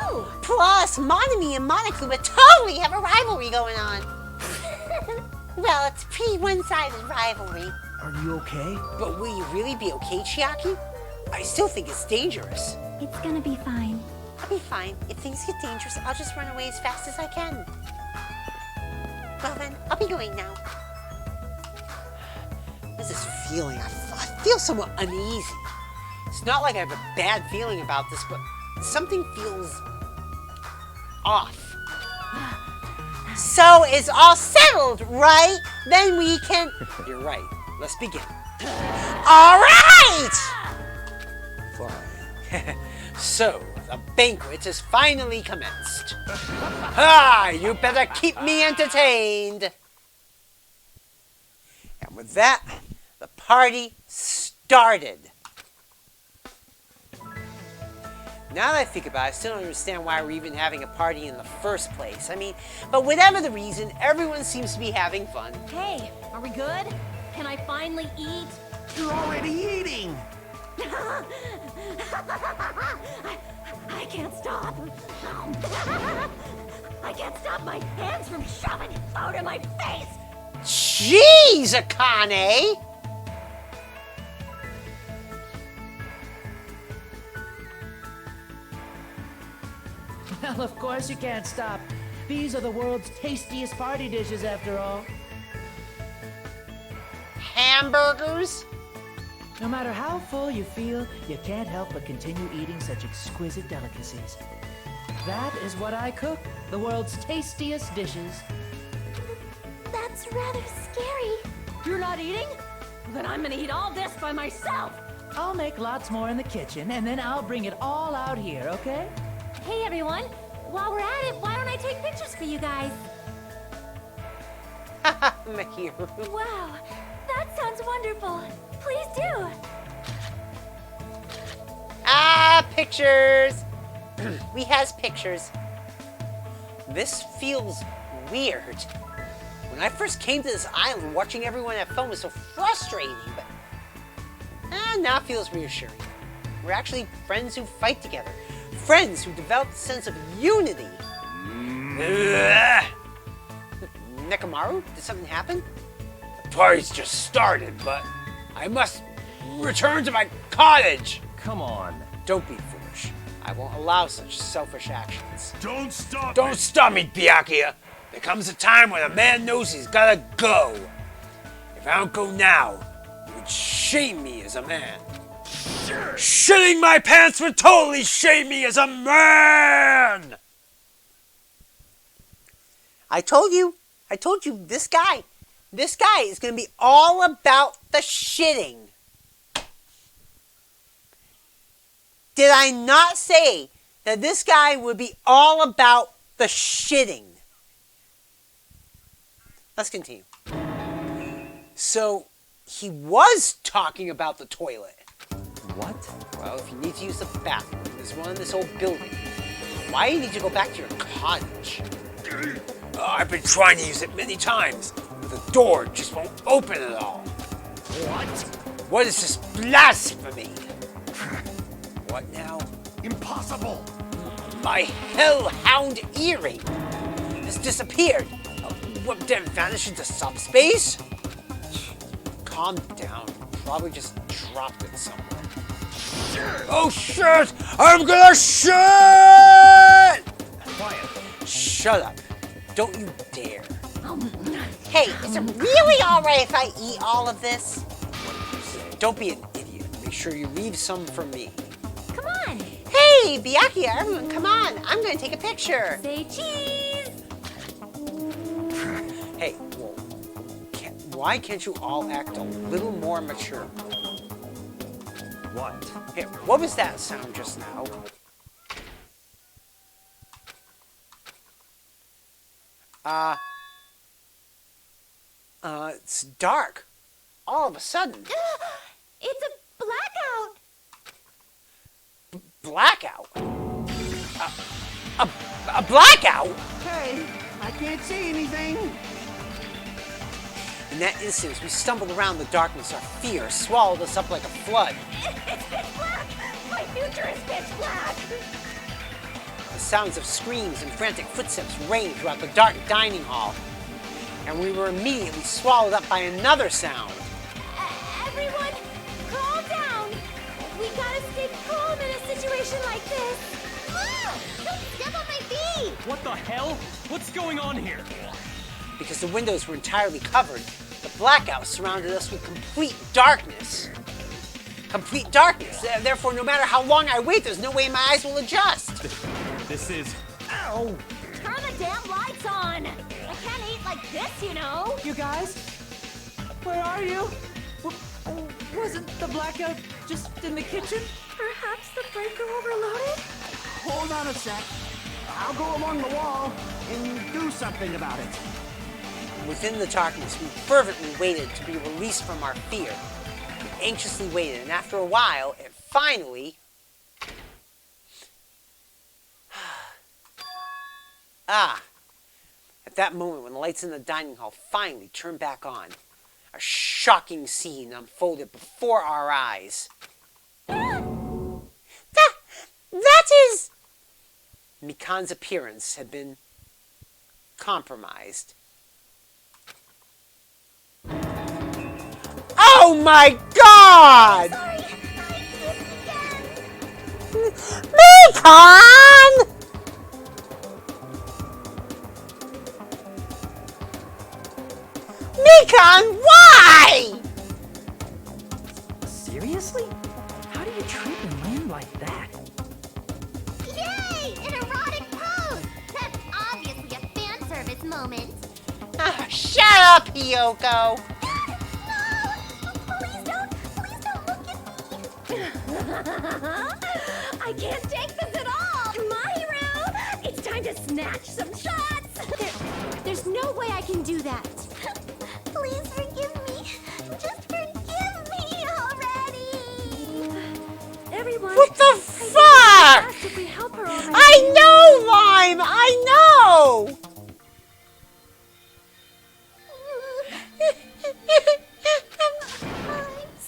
Oh! Plus, Monami and Monokuma totally have a rivalry going on. Well, it's a pretty one-sided rivalry. Are you okay? But will you really be okay, Chiaki? I still think it's dangerous. It's gonna be fine. I'll be fine. If things get dangerous, I'll just run away as fast as I can. Well then, I'll be going now. What is this feeling? I feel somewhat uneasy. It's not like I have a bad feeling about this, but something feels off. So it's all settled, right? Then we can... You're right. Let's begin. All right! Fine. So, the banquet has finally commenced. You better keep me entertained. And with that, the party started. Now that I think about it, I still don't understand why we're even having a party in the first place. I mean, but whatever the reason, everyone seems to be having fun. Hey, are we good? Can I finally eat? You're already eating! I can't stop. I can't stop my hands from shoving food in my face. Jeez, Akane! Well, of course you can't stop. These are the world's tastiest party dishes, after all. Hamburgers? No matter how full you feel, you can't help but continue eating such exquisite delicacies. That is what I cook. The world's tastiest dishes. That's rather scary. You're not eating? Then I'm gonna eat all this by myself. I'll make lots more in the kitchen, and then I'll bring it all out here, okay? Hey everyone, while we're at it, why don't I take pictures for you guys? I'm a hero. Wow, that sounds wonderful. Please do. Ah, pictures! We has pictures. This feels weird. When I first came to this island, watching everyone have fun was so frustrating, but now it feels reassuring. We're actually friends who fight together. Friends who develop a sense of unity. Nekomaru, did something happen? The party's just started, but I must return to my cottage. Come on. Don't be foolish. I won't allow such selfish actions. Don't stop Don't me. stop me, Byakuya. There comes a time when a man knows he's gotta go. If I don't go now, it would shame me as a man. Shitting my pants would totally shame me as a man! I told you, this guy is gonna be all about the shitting. Did I not say that this guy would be all about the shitting? Let's continue. So, he was talking about the toilet. What? Well, if you need to use the bathroom, there's one in this old building. Why do you need to go back to your cottage? I've been trying to use it many times, but the door just won't open at all. What? What is this blasphemy? What now? Impossible! My hellhound earring has disappeared. What, did it vanish into subspace? Calm down. Probably just dropped it somewhere. Oh shit! I'm gonna shit! Quiet. Shut up. Don't you dare. Hey, is it really alright if I eat all of this? Don't be an idiot. Make sure you leave some for me. Come on. Hey, Byakuya, everyone, come on. I'm gonna take a picture. Say cheese. Hey, well, why can't you all act a little more mature? What? Hey, what was that sound just now? It's dark. All of a sudden. It's a blackout. Blackout? A blackout? Hey, I can't see anything. In that instant, we stumbled around the darkness. Our fear swallowed us up like a flood. It's pitch black. My future is pitch black. The sounds of screams and frantic footsteps rang throughout the dark dining hall. And we were immediately swallowed up by another sound. Everyone, calm down. We gotta stay calm in a situation like this. Don't step on my feet. What the hell? What's going on here? Because the windows were entirely covered, the blackout surrounded us with complete darkness. Complete darkness. Therefore, no matter how long I wait, there's no way my eyes will adjust. This is... Ow! Turn the damn lights on. I can't eat like this, you know. You guys? Where are you? Wasn't the blackout just in the kitchen? Perhaps the breaker overloaded? Hold on a sec. I'll go along the wall and do something about it. Within the darkness, we fervently waited to be released from our fear. We anxiously waited, and after a while, it finally... At that moment, when the lights in the dining hall finally turned back on, a shocking scene unfolded before our eyes. That is... Mikan's appearance had been compromised. Oh my God! Mikan! Mikan, why? Seriously? How do you trip and land like that? Yay! An erotic moment. Ah, shut up, Hiyoko. Please don't look at me. I can't take this at all. My hero, it's time to snatch some shots. There's no way I can do that. Please forgive me. Just forgive me already. Everyone. What the fuck? If we help her already. I know, Lime. I know.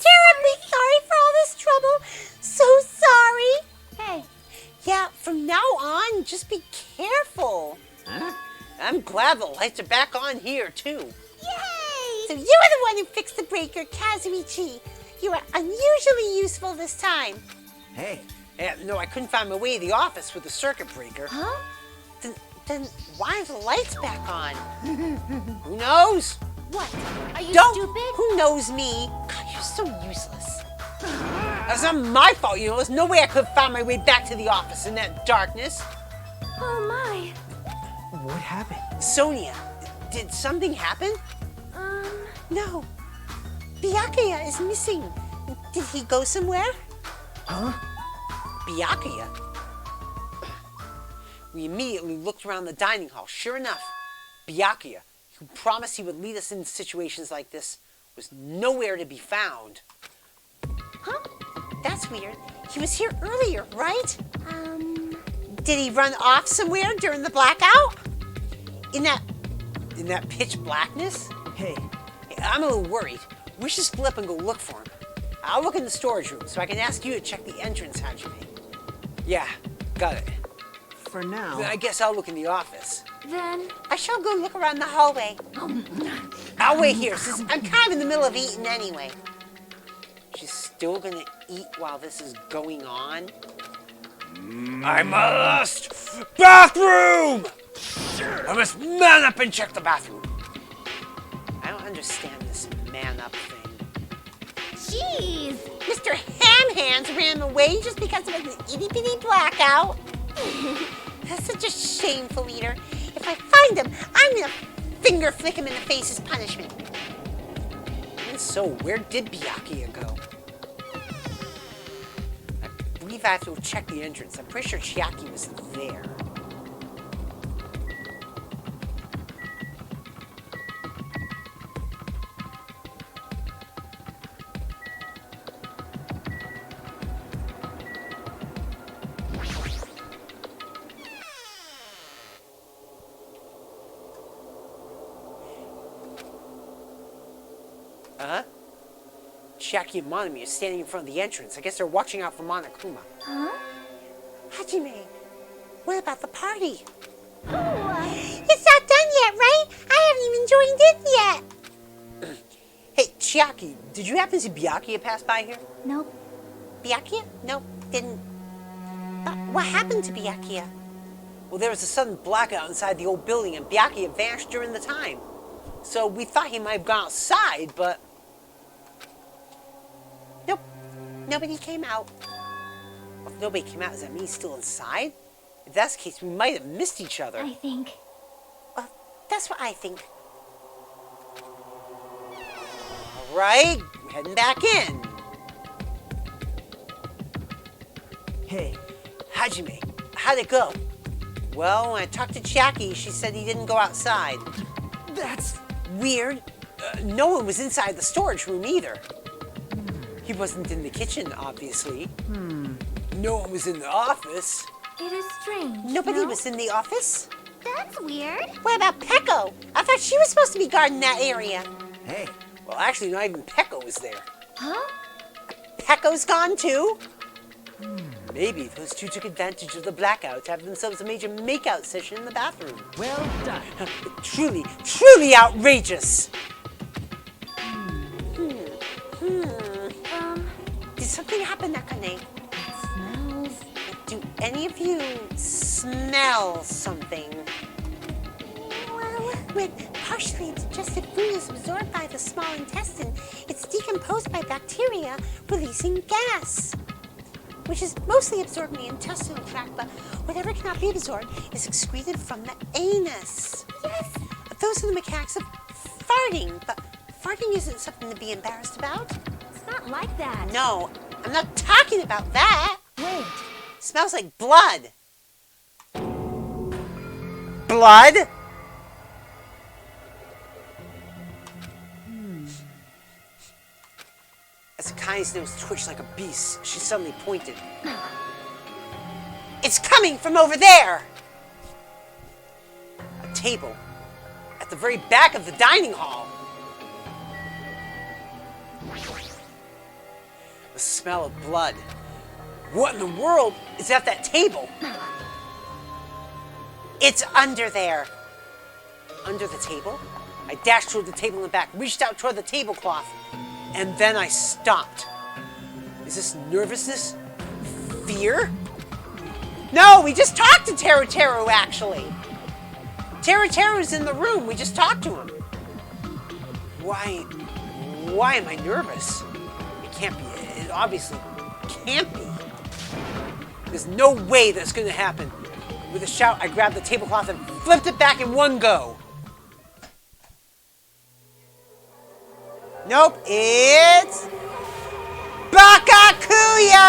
Terribly sorry for all this trouble. So sorry. Hey. Yeah, from now on, just be careful. Huh? I'm glad the lights are back on here, too. Yay! So you are the one who fixed the breaker, Kazuichi. You are unusually useful this time. Hey. No, I couldn't find my way to the office with the circuit breaker. Huh? Then why are the lights back on? Who knows? What? Are you Don't. stupid? Who knows me? God, you're so useless. That's not my fault, you know. There's no way I could have found my way back to the office in that darkness. Oh my. What happened? Sonia, did something happen? No. Byakuya is missing. Did he go somewhere? Huh? Byakuya? We immediately looked around the dining hall. Sure enough, Byakuya, who promised he would lead us into situations like this, was nowhere to be found. Huh? That's weird. He was here earlier, right? Did he run off somewhere during the blackout? In that pitch blackness? Hey. I'm a little worried. We should split up and go look for him. I'll look in the storage room so I can ask you to check the entrance, Hajime. Yeah, got it. For now. Then I guess I'll look in the office. Then I shall go look around the hallway. I'll wait here since I'm kind of in the middle of eating anyway. She's still gonna eat while this is going on? I must! Bathroom! I must man up and check the bathroom. I don't understand this man up thing. Jeez! Mr. Ham Hands ran away just because of an itty-bitty blackout. That's such a shameful leader. If I find him, I'm gonna finger flick him in the face as punishment. And so, where did Byakuya go? I believe I have to check the entrance. I'm pretty sure Chiaki was there. Huh? Chiaki and Monami are standing in front of the entrance. I guess they're watching out for Monokuma. Huh? Hajime, what about the party? It's not done yet, right? I haven't even joined in yet. Hey, Chiaki, did you happen to see Byakuya pass by here? Nope. Byakuya? Nope, didn't. But what happened to Byakuya? Well, there was a sudden blackout inside the old building, and Byakuya vanished during the time. So we thought he might have gone outside, but... Nope. Nobody came out. Well, if nobody came out, does that mean he's still inside? If that's the case, we might have missed each other. I think. Well, that's what I think. All right, heading back in. Hey. Hajime, how'd it go? Well, when I talked to Chiaki, she said he didn't go outside. That's weird. No one was inside the storage room either. He wasn't in the kitchen, obviously. No one was in the office. It is strange. Nobody was in the office? That's weird. What about Pecco? I thought she was supposed to be guarding that area. Hey. Well, actually, not even Pecco was there. Huh? Pecco's gone too? Maybe those two took advantage of the blackout to have themselves a major makeout session in the bathroom. Well done. Truly, truly outrageous. Did something happen, Nakane? Smells. Do any of you smell something? Well, when partially digested food is absorbed by the small intestine, it's decomposed by bacteria, releasing gas, which is mostly absorbed in the intestinal tract, but whatever cannot be absorbed is excreted from the anus. Yes, those are the mechanics of farting, but farting isn't something to be embarrassed about. It's not like that. No, I'm not talking about that. Wait. It smells like blood. Blood? As Akai's nose twitched like a beast, she suddenly pointed. It's coming from over there! A table at the very back of the dining hall. The smell of blood. What in the world is at that table? It's under there. Under the table? I dashed toward the table in the back, reached out toward the tablecloth, and then I stopped. Is this nervousness? Fear? No, we just talked to Teru Teru, actually. Teru Teru's in the room. We just talked to him. Why am I nervous? It can't be. It obviously can't be. There's no way that's going to happen. With a shout, I grabbed the tablecloth and flipped it back in one go. Nope, it's Bakakuya!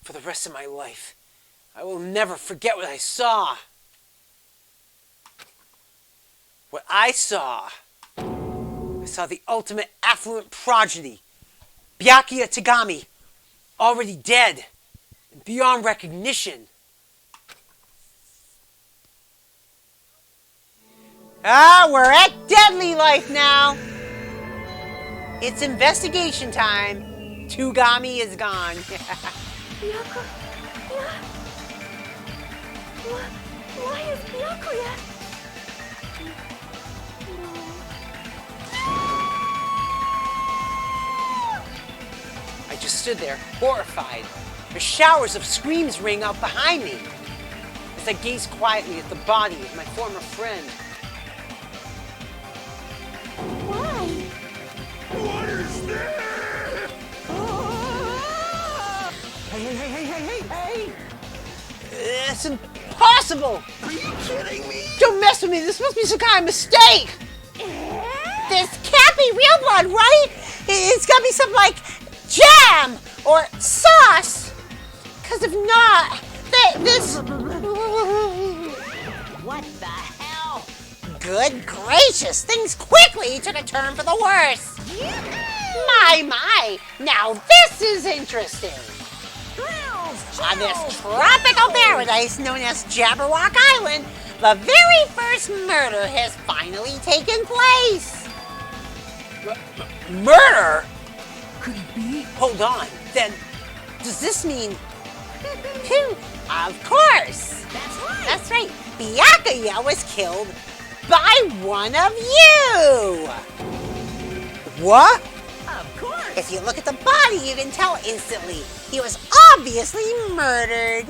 For the rest of my life, I will never forget what I saw. What I saw the ultimate affluent progeny, Byakuya Tagami, already dead and beyond recognition. We're at Deadly Life now. It's investigation time. Tugami is gone. Why is Byakuya? I just stood there, horrified. The showers of screams rang out behind me as I gazed quietly at the body of my former friend. Why? What is there? Hey! It's impossible! Are you kidding me? Don't mess with me! This must be some kind of mistake! This can't be real blood, right? It's gotta be some, like, jam or sauce. Because if not, this... What the hell? Good gracious, things quickly took a turn for the worse. My, now this is interesting. On this tropical paradise known as Jabberwock Island, the very first murder has finally taken place. Murder? Could it be? Hold on. Then, does this mean... Of course. That's right. Byakuya was killed by one of you. What? Of course. If you look at the body, you can tell instantly. He was obviously murdered.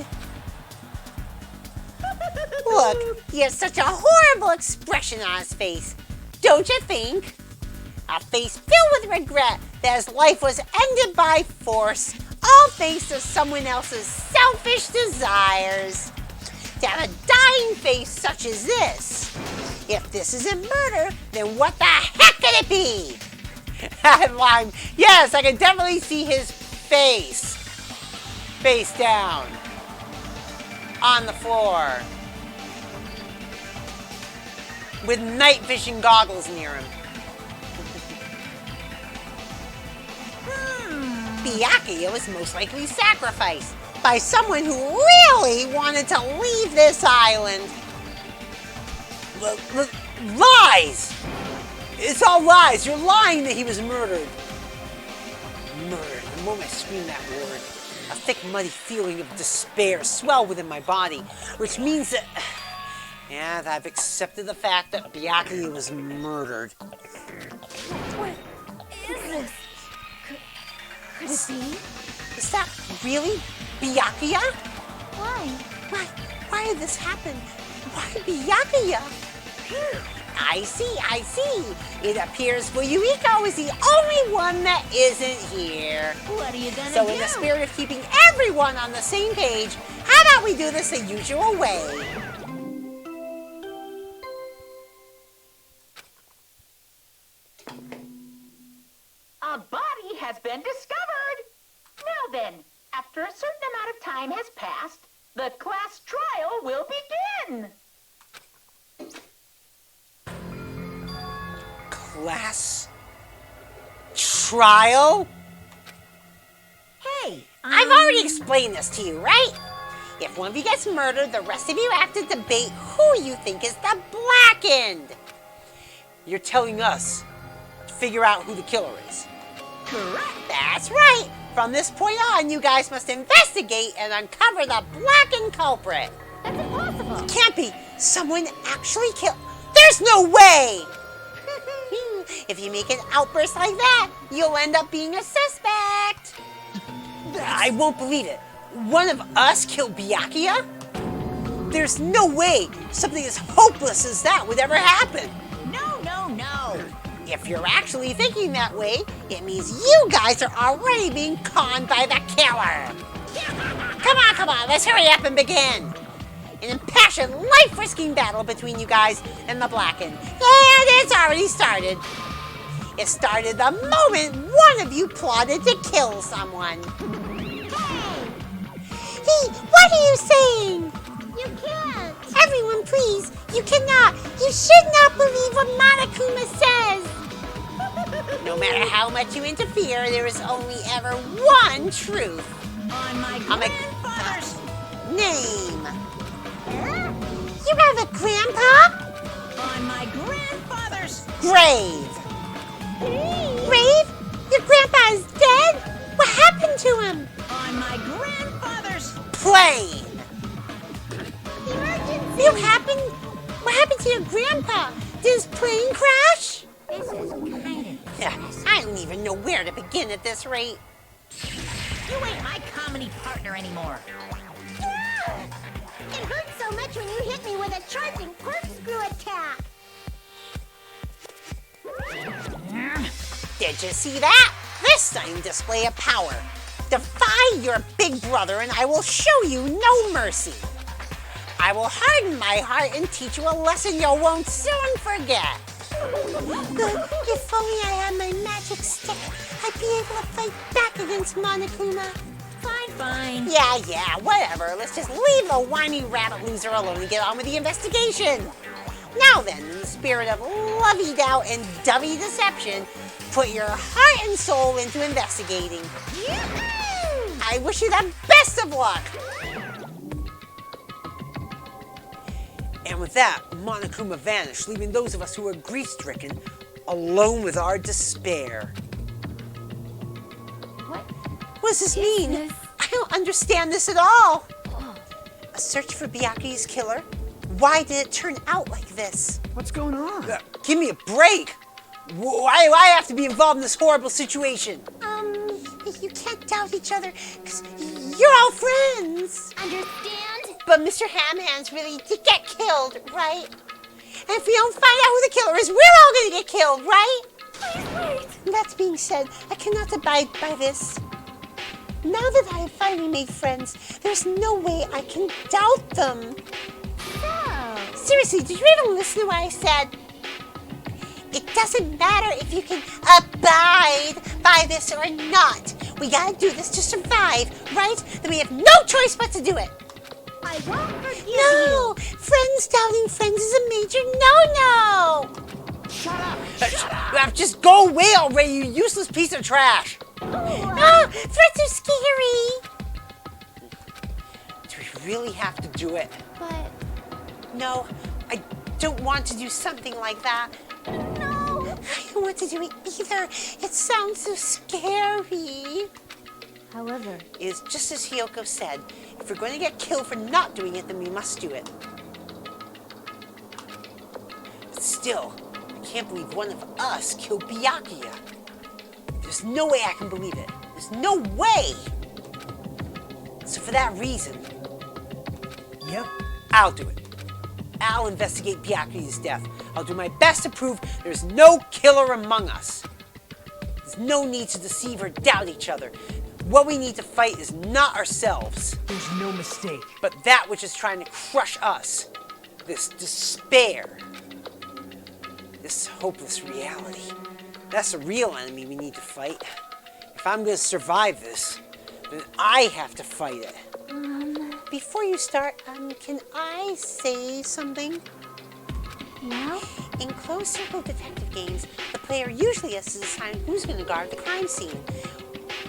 Look, he has such a horrible expression on his face. Don't you think? A face filled with regret that his life was ended by force, all thanks to someone else's selfish desires. To have a dying face such as this. If this isn't murder, then what the heck could it be? Yes, I can definitely see his face. Face down. On the floor. With night vision goggles near him. Byakuya was most likely sacrificed by someone who really wanted to leave this island. Lies! It's all lies. You're lying that he was murdered. Murdered. The moment I screamed that word, a thick, muddy feeling of despair swelled within my body, which means that... Yeah, that I've accepted the fact that Byakuya was murdered. What is this? Could it be? Is that really Byakuya? Why? Why did this happen? Why Byakuya? I see. It appears Fuyuhiko is the only one that isn't here. What are you gonna do? So in the spirit of keeping everyone on the same page, how about we do this the usual way? A body has been discovered. Now then, after a certain amount of time has passed, the class trial will begin. Class trial? Hey, I've already explained this to you, right? If one of you gets murdered, the rest of you have to debate who you think is the blackened. You're telling us to figure out who the killer is. Correct. That's right. From this point on, you guys must investigate and uncover the blackened culprit. That's impossible. It can't be. Someone actually killed. There's no way! If you make an outburst like that, you'll end up being a suspect. I won't believe it. One of us killed Byakuya? There's no way something as hopeless as that would ever happen. No. If you're actually thinking that way, it means you guys are already being conned by the killer. Come on, let's hurry up and begin. An impassioned, life-risking battle between you guys and the Blackened. And it's already started. It started the moment one of you plotted to kill someone. Hey, what are you saying? You can't. Everyone, please, you cannot. You should not believe what Monokuma says. No matter how much you interfere, there is only ever one truth. On my grandfather's name. You have a grandpa? On my grandfather's Grave. Grave? Your grandpa is dead? What happened to him? On my grandfather's plane. Emergency. What happened to your grandpa? Did his plane crash? This is kind of... I don't even know where to begin at this rate. You ain't my comedy partner anymore. It hurt so much when you hit me with a charging corkscrew attack. Did you see that? This stunning display of power. Defy your big brother and I will show you no mercy. I will harden my heart and teach you a lesson you won't soon forget. If only I had my magic stick, I'd be able to fight back against Monokuma. Fine. Yeah, whatever. Let's just leave the whiny rabbit loser alone and get on with the investigation. Now then, in the spirit of lovey-dow and dovey deception, put your heart and soul into investigating. Yoo-hoo! I wish you the best of luck. And with that, Monokuma vanished, leaving those of us who were grief-stricken alone with our despair. What does this mean? I don't understand this at all. A search for Byakuya's killer? Why did it turn out like this? What's going on? Give me a break. Why do I have to be involved in this horrible situation? You can't doubt each other, because you're all friends. Understand? But Mr. Hamhands really did get killed, right? And if we don't find out who the killer is, we're all going to get killed, right? Please wait. That being said, I cannot abide by this. Now that I have finally made friends, there's no way I can doubt them. No. Seriously, did you even listen to what I said? It doesn't matter if you can abide by this or not. We gotta do this to survive, right? Then we have no choice but to do it. I won't forgive you. No! Friends doubting friends is a major no-no! Shut up. Just go away already, you useless piece of trash. Threats are scary! Do we really have to do it? But... No, I don't want to do something like that. No! I don't want to do it either. It sounds so scary. However, It's just as Hiyoko said. If we're going to get killed for not doing it, then we must do it. But still, I can't believe one of us killed Byakuya. There's no way I can believe it. There's no way! So for that reason... Yep. I'll do it. I'll investigate Byakuya's death. I'll do my best to prove there's no killer among us. There's no need to deceive or doubt each other. What we need to fight is not ourselves. There's no mistake. But that which is trying to crush us. This despair. This hopeless reality. That's the real enemy we need to fight. If I'm going to survive this, then I have to fight it. Before you start, can I say something? Well? In closed-circle detective games, the player usually has to decide who's going to guard the crime scene.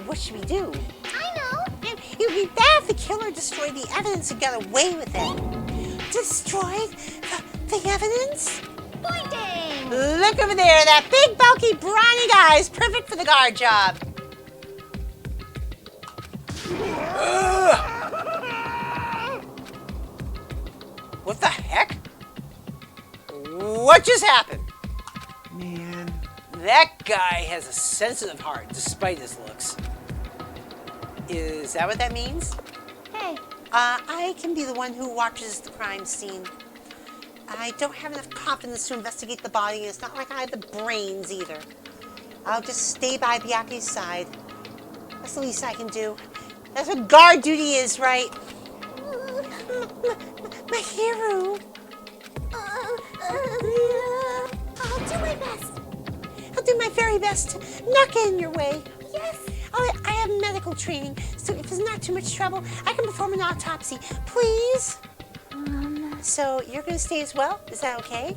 What should we do? I know! It would be bad if the killer destroyed the evidence and got away with it. Destroyed the evidence? Pointing! Look over there, that big, bulky, brawny guy is perfect for the guard job. What the heck? What just happened? Man. That guy has a sensitive heart, despite his looks. Is that what that means? Hey. I can be the one who watches the crime scene. I don't have enough confidence to investigate the body, and it's not like I have the brains either. I'll just stay by Byakuya's side. That's the least I can do. That's what guard duty is, right? My hero. I'll do my best. I'll do my very best to not get in your way. Yes. I have medical training, so if it's not too much trouble, I can perform an autopsy. Please? So you're going to stay as well? Is that okay?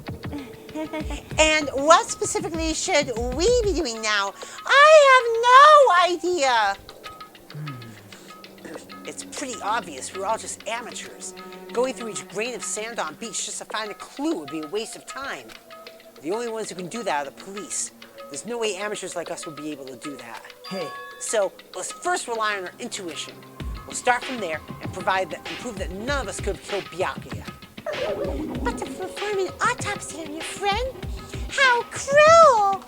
And what specifically should we be doing now? I have no idea. It's pretty obvious we're all just amateurs. Going through each grain of sand on beach just to find a clue would be a waste of time. The only ones who can do that are the police. There's no way amateurs like us would be able to do that. Hey. So let's first rely on our intuition. We'll start from there and prove that none of us could have killed Byakuya. But to perform an autopsy on your friend? How cruel!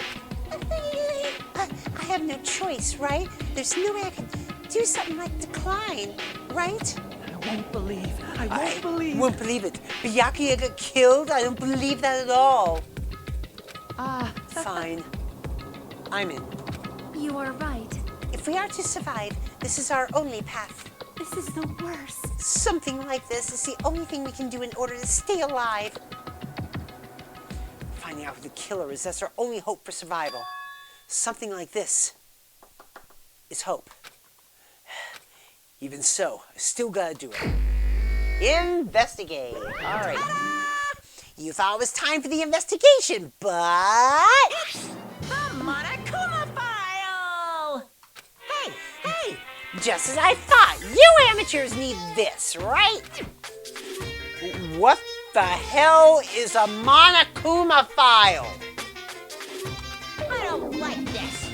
I have no choice, right? There's no way I could do something like decline, right? I won't believe. I won't believe it. Byakuya got killed? I don't believe that at all. Fine. I'm in. You are right. If we are to survive, this is our only path. This is the worst. Something like this is the only thing we can do in order to stay alive. Finding out who the killer is, that's our only hope for survival. Something like this is hope. Even so, I still gotta do it. Investigate. All right. You thought it was time for the investigation, but... It's the Monokuma file! Hey! Just as I thought, you amateurs need this, right? What the hell is a Monokuma file? I don't like this.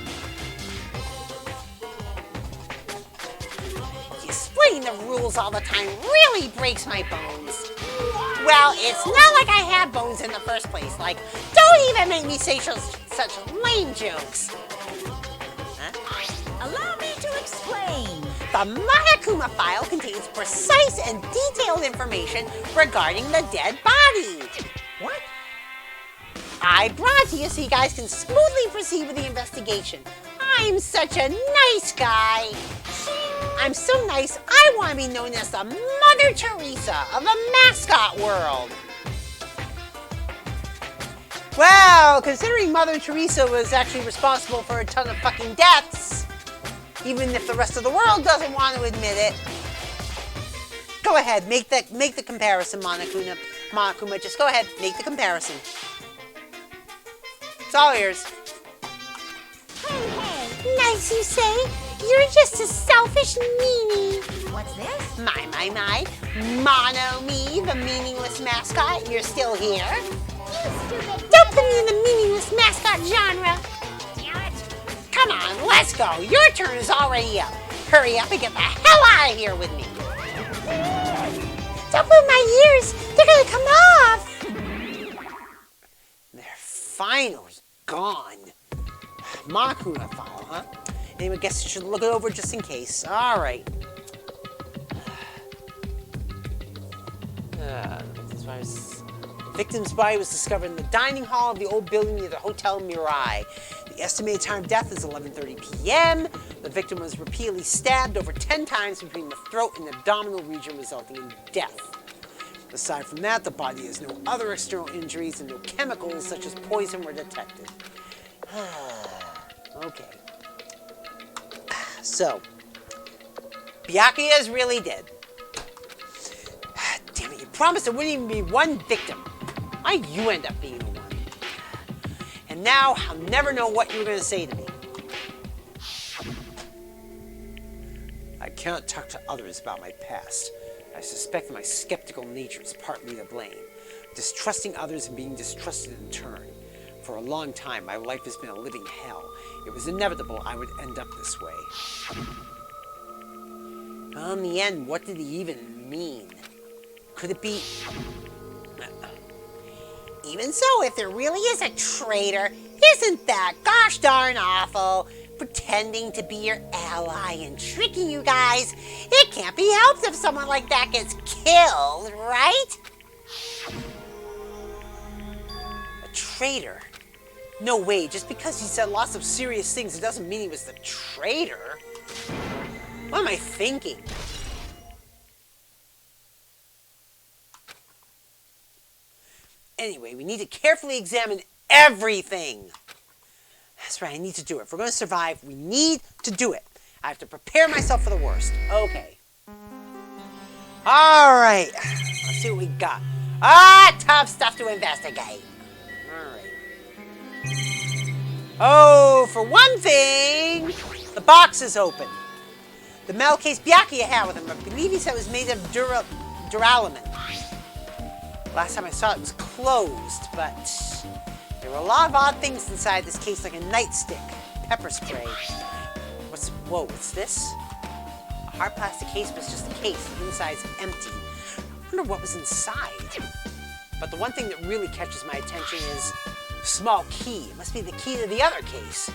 Explaining the rules all the time really breaks my bones. Well, it's not like I have bones in the first place. Like, don't even make me say such lame jokes. Allow me to explain. The Monokuma file contains precise and detailed information regarding the dead body. What? I brought it to you so you guys can smoothly proceed with the investigation. I'm such a nice guy. I'm so nice, I want to be known as the Mother Teresa of the mascot world. Well, considering Mother Teresa was actually responsible for a ton of fucking deaths, even if the rest of the world doesn't want to admit it. Go ahead, make the comparison, Monokuma. Just go ahead, make the comparison. It's all yours. Hey, nice you say? You're just a selfish meanie. What's this? My. Mono me, the meaningless mascot. You're still here? You stupid. Don't put me in the meaningless mascot genre. Damn it. Come on, let's go. Your turn is already up. Hurry up and get the hell out of here with me. Don't move my ears. They're gonna come off. They're finally gone. Monokuma file, huh? Anyway, I guess you should look it over just in case. All right. victim's body was discovered in the dining hall of the old building near the Hotel Mirai. The estimated time of death is 11:30 p.m. The victim was repeatedly stabbed over 10 times between the throat and abdominal region, resulting in death. Aside from that, the body has no other external injuries and no chemicals such as poison were detected. Okay. So, Byakuya is really dead. Damn it, you promised there wouldn't even be one victim. Why you end up being the one? And now, I'll never know what you were going to say to me. I cannot talk to others about my past. I suspect that my skeptical nature is partly to blame. Distrusting others and being distrusted in turn. For a long time, my life has been a living hell. It was inevitable I would end up this way. Well, in the end, what did he even mean? Could it be... Even so, if there really is a traitor, isn't that gosh darn awful? Pretending to be your ally and tricking you guys. It can't be helped if someone like that gets killed, right? A traitor? No way, just because he said lots of serious things, it doesn't mean he was the traitor. What am I thinking? Anyway, we need to carefully examine everything. That's right, I need to do it. If we're going to survive, we need to do it. I have to prepare myself for the worst. Okay. Alright. Let's see what we got. Tough stuff to investigate. Alright. Oh, for one thing, the box is open. The metal case Byakuya had with him, I believe he said it was made of duralumin. Last time I saw it was closed, but there were a lot of odd things inside this case, like a nightstick, pepper spray. What's this? A hard plastic case was just a case. The inside's empty. I wonder what was inside. But the one thing that really catches my attention is a small key. It must be the key to the other case.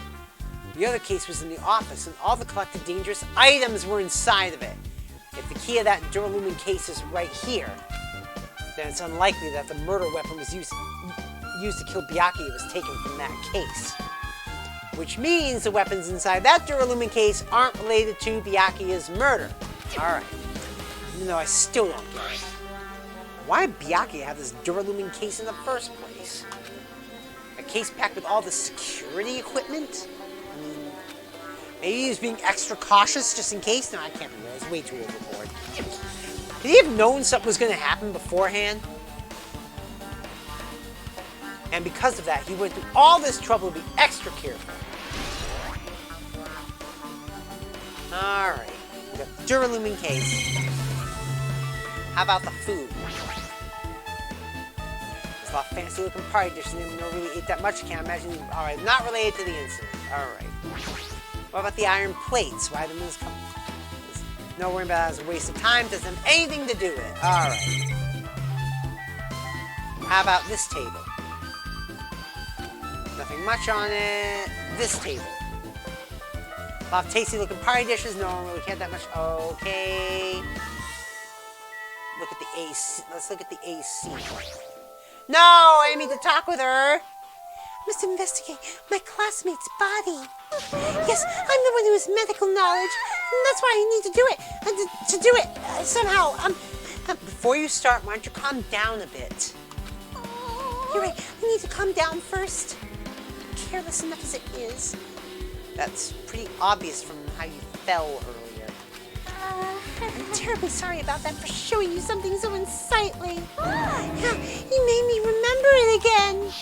The other case was in the office, and all the collected dangerous items were inside of it. If the key of that duralumin case is right here, then it's unlikely that the murder weapon was used to kill Byakuya was taken from that case. Which means the weapons inside that duralumin case aren't related to Byakuya's murder. Alright. Even though I still don't get it. Why did Byakuya have this duralumin case in the first place? A case packed with all the security equipment? Maybe he was being extra cautious just in case? No, I can't remember. It's way too overboard. Could he have known something was going to happen beforehand? And because of that, he went through all this trouble to be extra careful. Alright. We got the duralumin case. How about the food? There's a lot of fancy looking party dishes and they don't really eat that much. I can't imagine. Alright, not related to the incident. Alright. What about the iron plates? Why didn't this come? No worrying about it as a waste of time. Doesn't have anything to do with it. Alright. How about this table? Nothing much on it. This table. A lot of tasty looking party dishes. No one really cared that much. Okay. Look at the AC. Let's look at the AC. No, I need to talk with her. I must investigate my classmate's body. Yes, I'm the one who has medical knowledge. And that's why I need to do it. To do it somehow. Before you start, why don't you calm down a bit? You're right. I need to calm down first. Careless enough as it is. That's pretty obvious from how you fell earlier. I'm terribly sorry about that for showing you something so unsightly. You made me remember it again.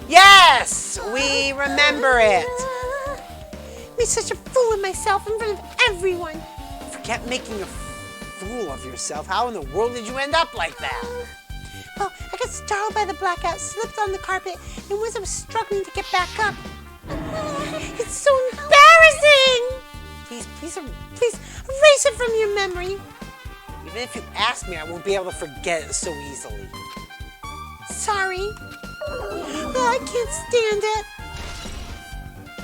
Yes! We remember it! Made such a fool of myself in front of everyone. Forget making a fool of yourself. How in the world did you end up like that? Well, I got startled by the blackout, slipped on the carpet, and as I was struggling to get back up. It's so embarrassing! Please erase it from your memory. Even if you ask me, I won't be able to forget it so easily. Sorry. Oh, I can't stand it.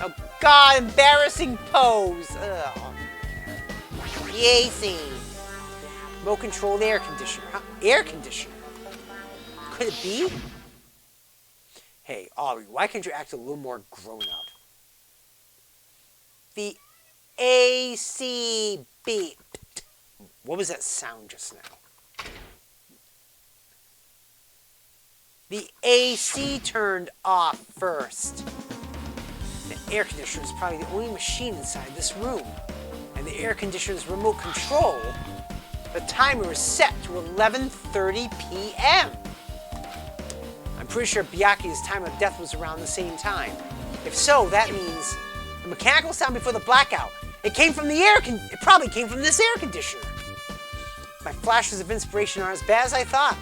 Oh God, embarrassing pose. Ugh. The AC. Remote controlled air conditioner. Huh? Air conditioner? Could it be? Hey, Aubrey, why can't you act a little more grown up? The AC beeped. What was that sound just now? The AC turned off first. The air conditioner is probably the only machine inside this room. And the air conditioner's remote control, the timer is set to 11:30 p.m. I'm pretty sure Byakuya's time of death was around the same time. If so, that means the mechanical sound before the blackout, it probably came from this air conditioner. My flashes of inspiration aren't as bad as I thought.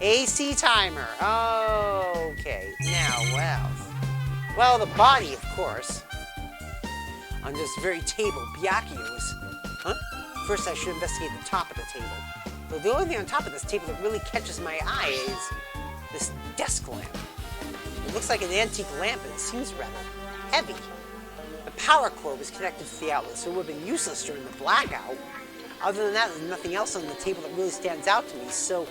AC timer. Okay. Now, what else? Well, the body, of course. On this very table, Byakuya was... Huh? First, I should investigate the top of the table. Though the only thing on top of this table that really catches my eye is this desk lamp. It looks like an antique lamp, and it seems rather heavy. The power cord was connected to the outlet, so it would have been useless during the blackout. Other than that, there's nothing else on the table that really stands out to me, so...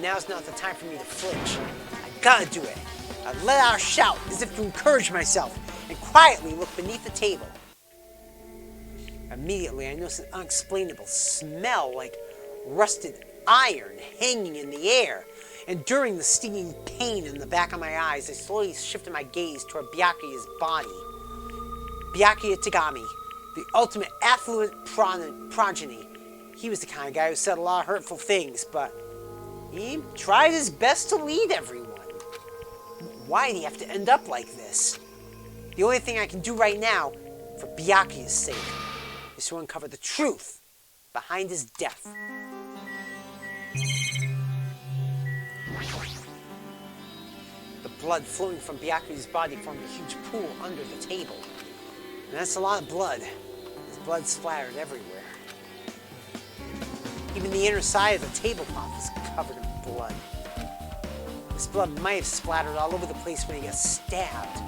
Now's not the time for me to flinch. I gotta do it. I let out a shout, as if to encourage myself, and quietly look beneath the table. Immediately, I noticed an unexplainable smell like rusted iron hanging in the air. Enduring the stinging pain in the back of my eyes, I slowly shifted my gaze toward Byakuya's body. Byakuya Tagami, the ultimate affluent progeny. He was the kind of guy who said a lot of hurtful things, but he tried his best to lead everyone. Why did he have to end up like this? The only thing I can do right now, for Byakuya's sake, is to uncover the truth behind his death. The blood flowing from Byakuya's body formed a huge pool under the table. And that's a lot of blood. His blood splattered everywhere. Even the inner side of the tablecloth was covered in blood. This blood might have splattered all over the place when he got stabbed.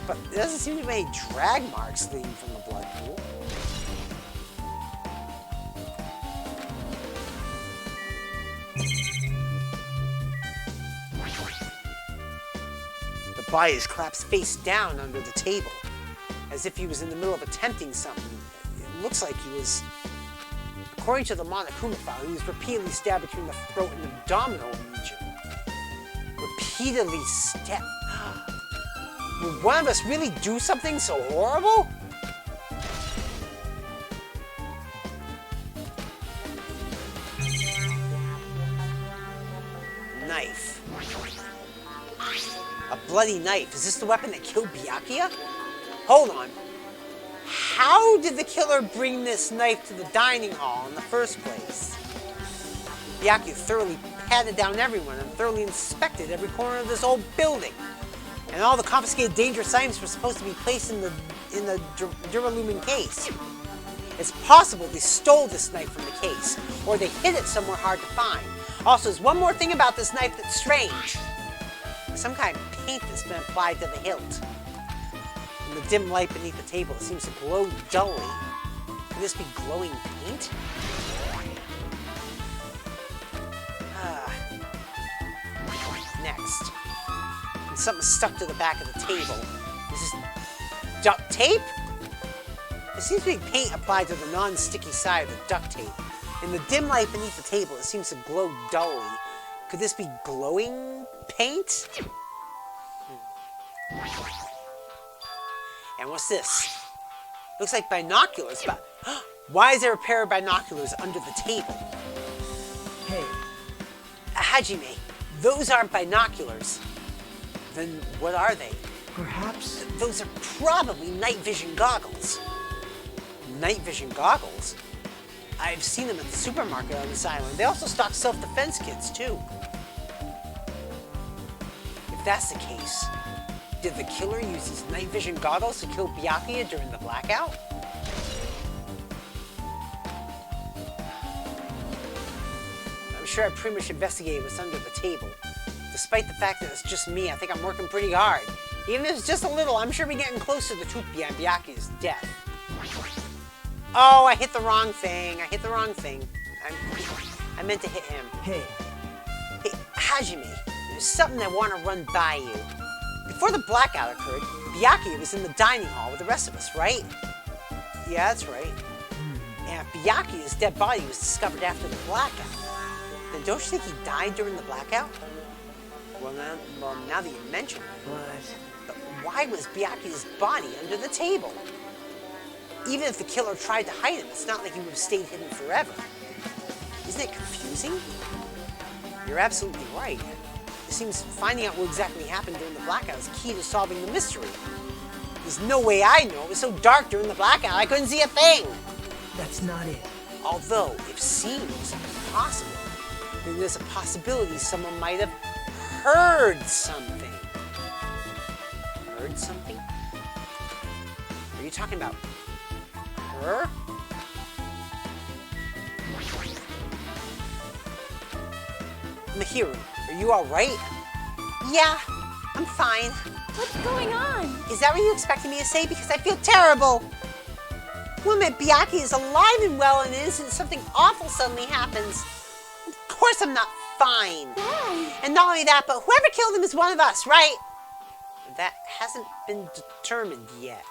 But there doesn't seem to be any drag marks leading from the blood pool. The body is collapsed face down under the table, as if he was in the middle of attempting something. It looks like he was... According to the Monokuma file, he was repeatedly stabbed between the throat and abdominal region. Repeatedly stabbed. Would one of us really do something so horrible? Knife. A bloody knife. Is this the weapon that killed Byakuya? Hold on. How did the killer bring this knife to the dining hall in the first place? Byakuya thoroughly patted down everyone and thoroughly inspected every corner of this old building. And all the confiscated dangerous items were supposed to be placed in the Duralumin case. It's possible they stole this knife from the case, or they hid it somewhere hard to find. Also, there's one more thing about this knife that's strange. Some kind of paint that's been applied to the hilt. In the dim light beneath the table, it seems to glow dully. Could this be glowing paint? Next. And something stuck to the back of the table. Is this duct tape? There seems to be paint applied to the non-sticky side of the duct tape. In the dim light beneath the table, it seems to glow dully. Could this be glowing paint? And what's this? Looks like binoculars, but why is there a pair of binoculars under the table? Hey. Hajime, those aren't binoculars. Then what are they? Perhaps... Those are probably night vision goggles. Night vision goggles? I've seen them at the supermarket on this island. They also stock self-defense kits, too. If that's the case, did the killer use his night vision goggles to kill Byakuya during the blackout? I'm sure I pretty much investigated what's under the table. Despite the fact that it's just me, I think I'm working pretty hard. Even if it's just a little, I'm sure we're getting close to the truth behind Byakuya's death. Oh, I hit the wrong thing. I meant to hit him. Hey. Hey, Hajime, there's something I want to run by you. Before the blackout occurred, Byakuya was in the dining hall with the rest of us, right? Yeah, that's right. And Byakuya's dead body was discovered after the blackout. Then don't you think he died during the blackout? Well, now that you mention it. But why was Byakuya's body under the table? Even if the killer tried to hide him, it's not like he would have stayed hidden forever. Isn't it confusing? You're absolutely right. It seems finding out what exactly happened during the blackout is key to solving the mystery. There's no way I know. It was so dark during the blackout, I couldn't see a thing. That's not it. Although, if seeing is impossible, then there's a possibility someone might have heard something. Heard something? Are you talking about her? Mahiru, are you alright? Yeah, I'm fine. What's going on? Is that what you expected me to say? Because I feel terrible. One minute Byakuya is alive and well, and innocent, something awful suddenly happens. Of course I'm not fine. Why? And not only that, but whoever killed him is one of us, right? That hasn't been determined yet.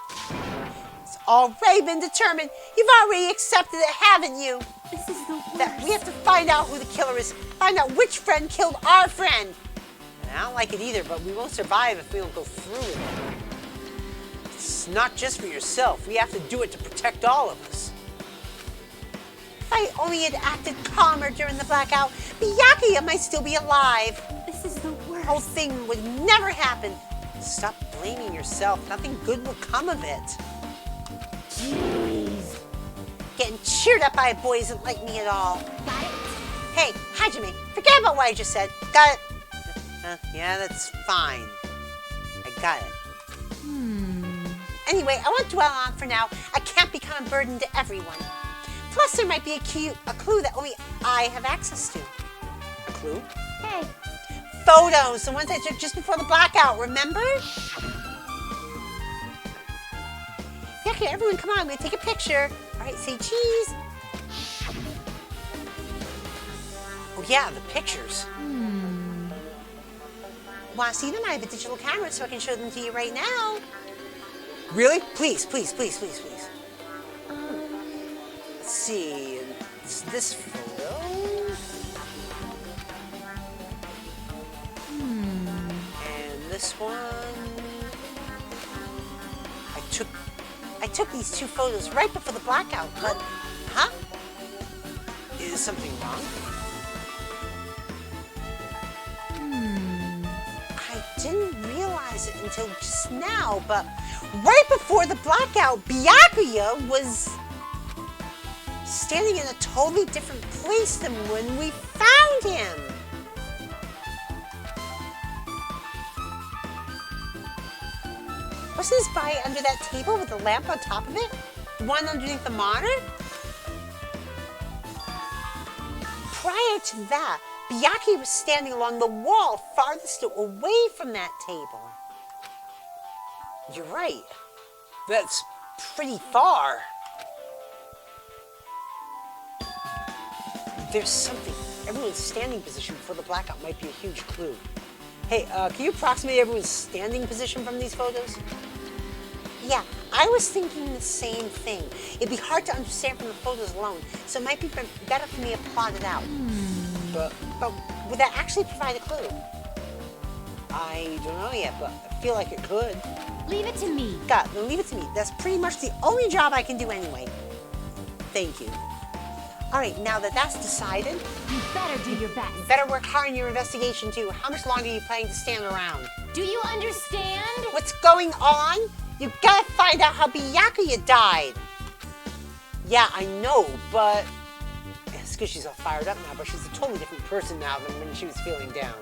It's already been determined. You've already accepted it, haven't you? This is the worst. That we have to find out who the killer is. Find out which friend killed our friend. And I don't like it either, but we won't survive if we don't go through with it. It's not just for yourself. We have to do it to protect all of us. If I only had acted calmer during the blackout, Byakuya might still be alive. This is the worst. The whole thing would never happen. Stop blaming yourself. Nothing good will come of it. Jeez. Getting cheered up by a boy isn't like me at all. Got it? Hey, Hajime, forget about what I just said. Got it? Yeah, that's fine. I got it. Anyway, I won't dwell on it for now. I can't become a burden to everyone. Plus, there might be a clue that only I have access to. A clue? Hey. Photos, the ones I took just before the blackout, remember? Yeah, okay, everyone, come on, I'm gonna take a picture. All right, say cheese. Oh yeah, the pictures. Want to see them? I have a digital camera, so I can show them to you right now. Really? Please, please, please, please, please. Let's see. Is this photo? And this one. I took these two photos right before the blackout, but huh? Is something wrong? I didn't realize it until just now, but right before the blackout, Byakuya was standing in a totally different place than when we found him. Wasn't his body under that table with the lamp on top of it? The one underneath the monitor? Prior to that, Byakuya was standing along the wall farthest away from that table. You're right. That's pretty far. There's something. Everyone's standing position before the blackout might be a huge clue. Hey, can you approximate everyone's standing position from these photos? Yeah, I was thinking the same thing. It'd be hard to understand from the photos alone, so it might be better for me to plot it out. But would that actually provide a clue? I don't know yet, but I feel like it could. Leave it to me. God, then leave it to me. That's pretty much the only job I can do anyway. Thank you. All right, now that that's decided, You better do your best. you better work hard in your investigation too. How much longer are you planning to stand around? Do you understand? What's going on? You gotta find out how Byakuya died. Yeah, I know, but it's because she's all fired up now, but she's a totally different person now than when she was feeling down.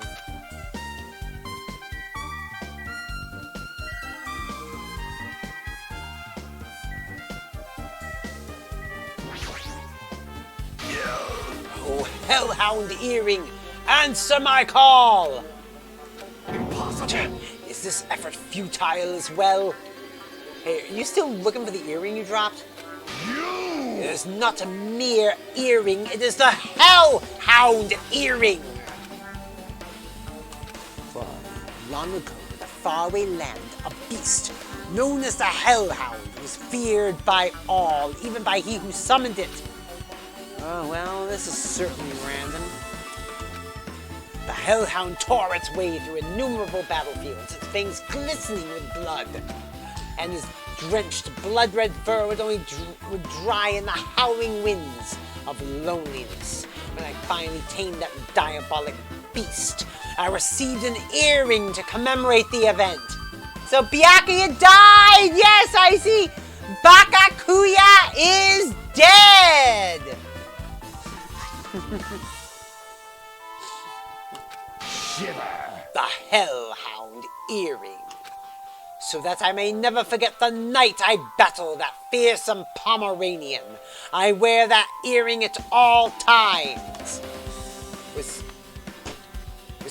Oh, Hellhound Earring, answer my call! Impossible! Is this effort futile as well? Hey, are you still looking for the earring you dropped? You! It is not a mere earring, it is the Hellhound earring! For long ago, in a faraway land, a beast known as the Hellhound was feared by all, even by he who summoned it. Oh, well, this is certainly random. The Hellhound tore its way through innumerable battlefields, its fangs glistening with blood, and his drenched, blood-red fur would dry in the howling winds of loneliness. When I finally tamed that diabolic beast, I received an earring to commemorate the event. So Byakuya died! Yes, I see! Bakakuya is dead! Shiver! The Hellhound earring. So that I may never forget the night I battled that fearsome Pomeranian, I wear that earring at all times. Was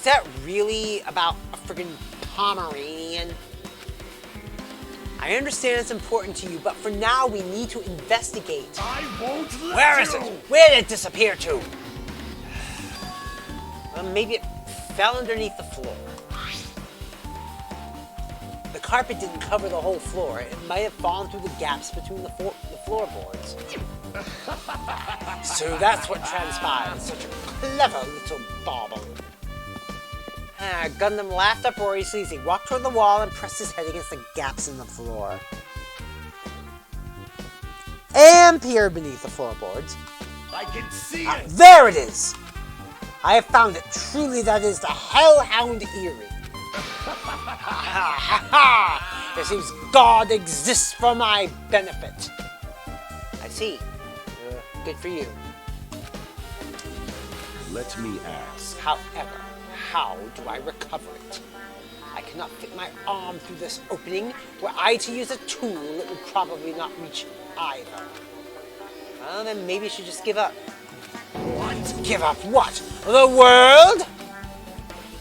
that really about a friggin' Pomeranian? I understand it's important to you, but for now we need to investigate. I won't let Where is it? Where did it disappear to? Well, maybe it fell underneath the floor. The carpet didn't cover the whole floor. It might have fallen through the gaps between the floorboards. So that's what transpired. Such a clever little bauble. Gundam laughed uproariously as he walked toward the wall and pressed his head against the gaps in the floor. And peered beneath the floorboards. I can see it! There it is! I have found it. Truly, that is the Hellhound earring. It seems God exists for my benefit. I see. Good for you. Let me ask. However, how do I recover it? I cannot fit my arm through this opening. Were I to use a tool, it would probably not reach either. Well, then maybe I should just give up. What? Give up what? The world?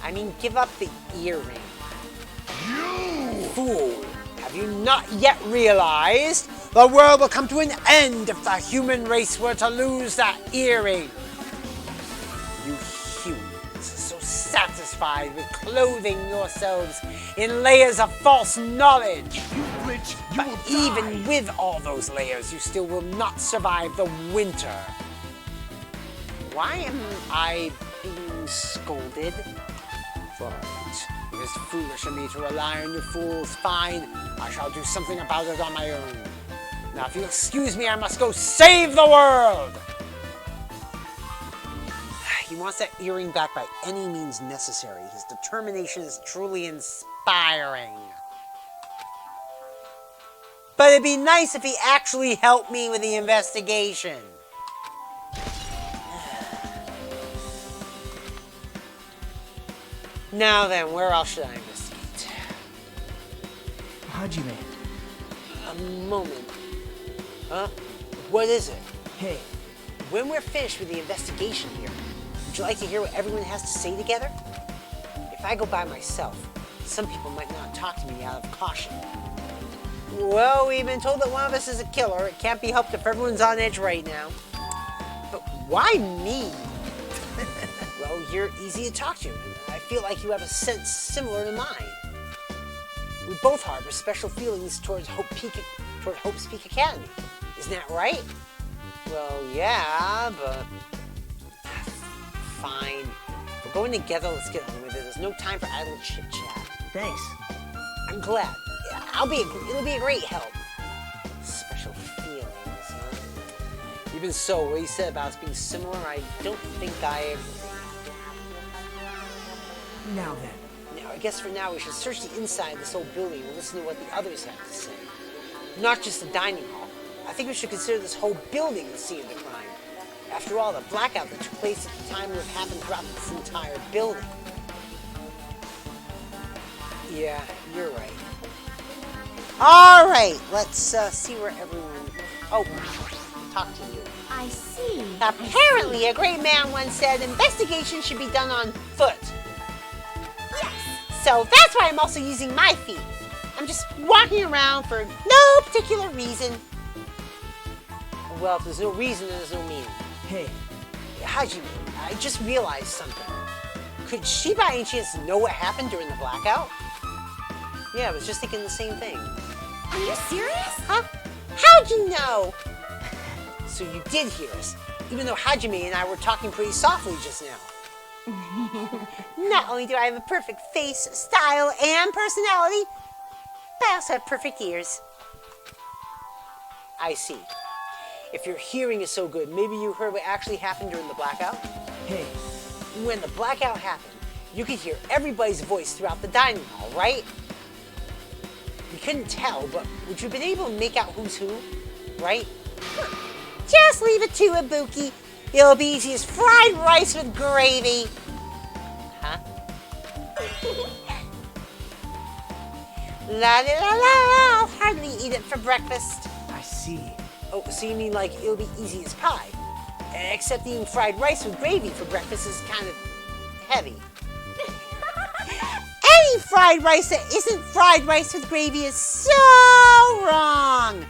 I mean, give up the earring. You! Fool! Have you not yet realized? The world will come to an end if the human race were to lose that earring. You humans, so satisfied with clothing yourselves in layers of false knowledge. You glitch, you But will even die. with all those layers, you still will not survive the winter. Why am I being scolded? Fine. It is foolish of me to rely on you fools. Fine. I shall do something about it on my own. Now, if you'll excuse me, I must go save the world! He wants that earring back by any means necessary. His determination is truly inspiring. But it'd be nice if he actually helped me with the investigation. Now then, where else should I investigate? Hajime. A moment. Huh? What is it? Hey. When we're finished with the investigation here, would you like to hear what everyone has to say together? If I go by myself, some people might not talk to me out of caution. Well, we've been told that one of us is a killer. It can't be helped if everyone's on edge right now. But why me? Well, you're easy to talk to, and I feel like you have a sense similar to mine. We both harbor special feelings towards Hope's Peak Academy. Isn't that right? Well, yeah, but... Fine. If we're going together, let's get on with it. There's no time for idle chit-chat. Thanks. I'm glad. It'll be a great help. Special feelings, huh? Even so, what you said about us being similar, I don't think I agree. Now then. Now, I guess for now we should search the inside of this old building and listen to what the others have to say. Not just the dining hall. I think we should consider this whole building the scene of the crime. After all, the blackout that took place at the time would have happened throughout this entire building. Yeah, you're right. All right, let's see where everyone... Oh, talk to you. I see. Apparently, a great man once said investigation should be done on foot. Yes. So that's why I'm also using my feet. I'm just walking around for no particular reason. Well, if there's no reason, then there's no meaning. Hey, Hajime, I just realized something. Could she by any chance know what happened during the blackout? Yeah, I was just thinking the same thing. Are you serious? Huh? How'd you know? So you did hear us, even though Hajime and I were talking pretty softly just now. Not only do I have a perfect face, style, and personality, but I also have perfect ears. I see. If your hearing is so good, maybe you heard what actually happened during the blackout? hey, When the blackout happened, you could hear everybody's voice throughout the dining hall, right? We couldn't tell, but would you have been able to make out who's who, right? Just leave it to Ibuki. It'll be easy as fried rice with gravy. Huh? La la la la, I'll hardly eat it for breakfast. I see. Oh, so you mean like it'll be easy as pie? Except eating fried rice with gravy for breakfast is kind of heavy. Any fried rice that isn't fried rice with gravy is so wrong.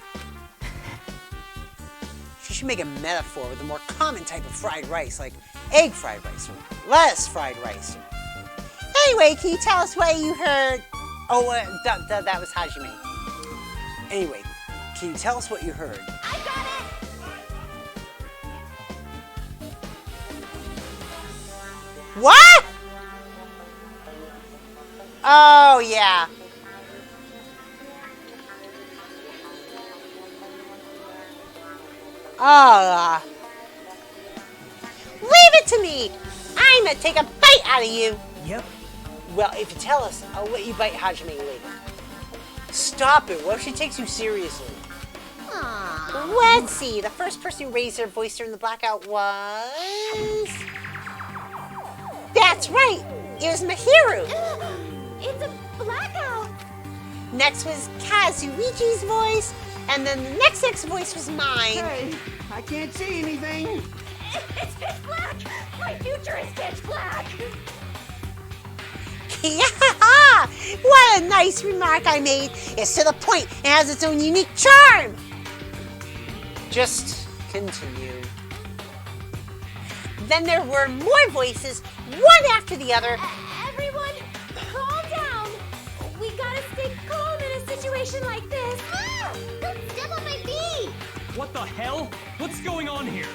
She should make a metaphor with a more common type of fried rice, like egg fried rice or lettuce fried rice. Anyway, can you tell us what you heard? Oh, that was Hajime. Anyway, can you tell us what you heard? I got it! What? Oh, yeah. Oh, leave it to me. I'm gonna take a bite out of you. Yep. Well, if you tell us, I'll let you bite Hajime later. Stop it. What if she takes you seriously? Let's see. The first person who raised their voice during the blackout was... That's right. It was Mahiru. It's a blackout. Next was Kazuichi's voice. And then the next voice was mine. Hey, I can't see anything. It's pitch black. My future is pitch black. Yeah! What a nice remark I made. It's to the point and has its own unique charm. Just continue. Then there were more voices, one after the other. Everyone, calm down. We gotta stay calm in a situation like this. Step on my feet. What the hell? What's going on here?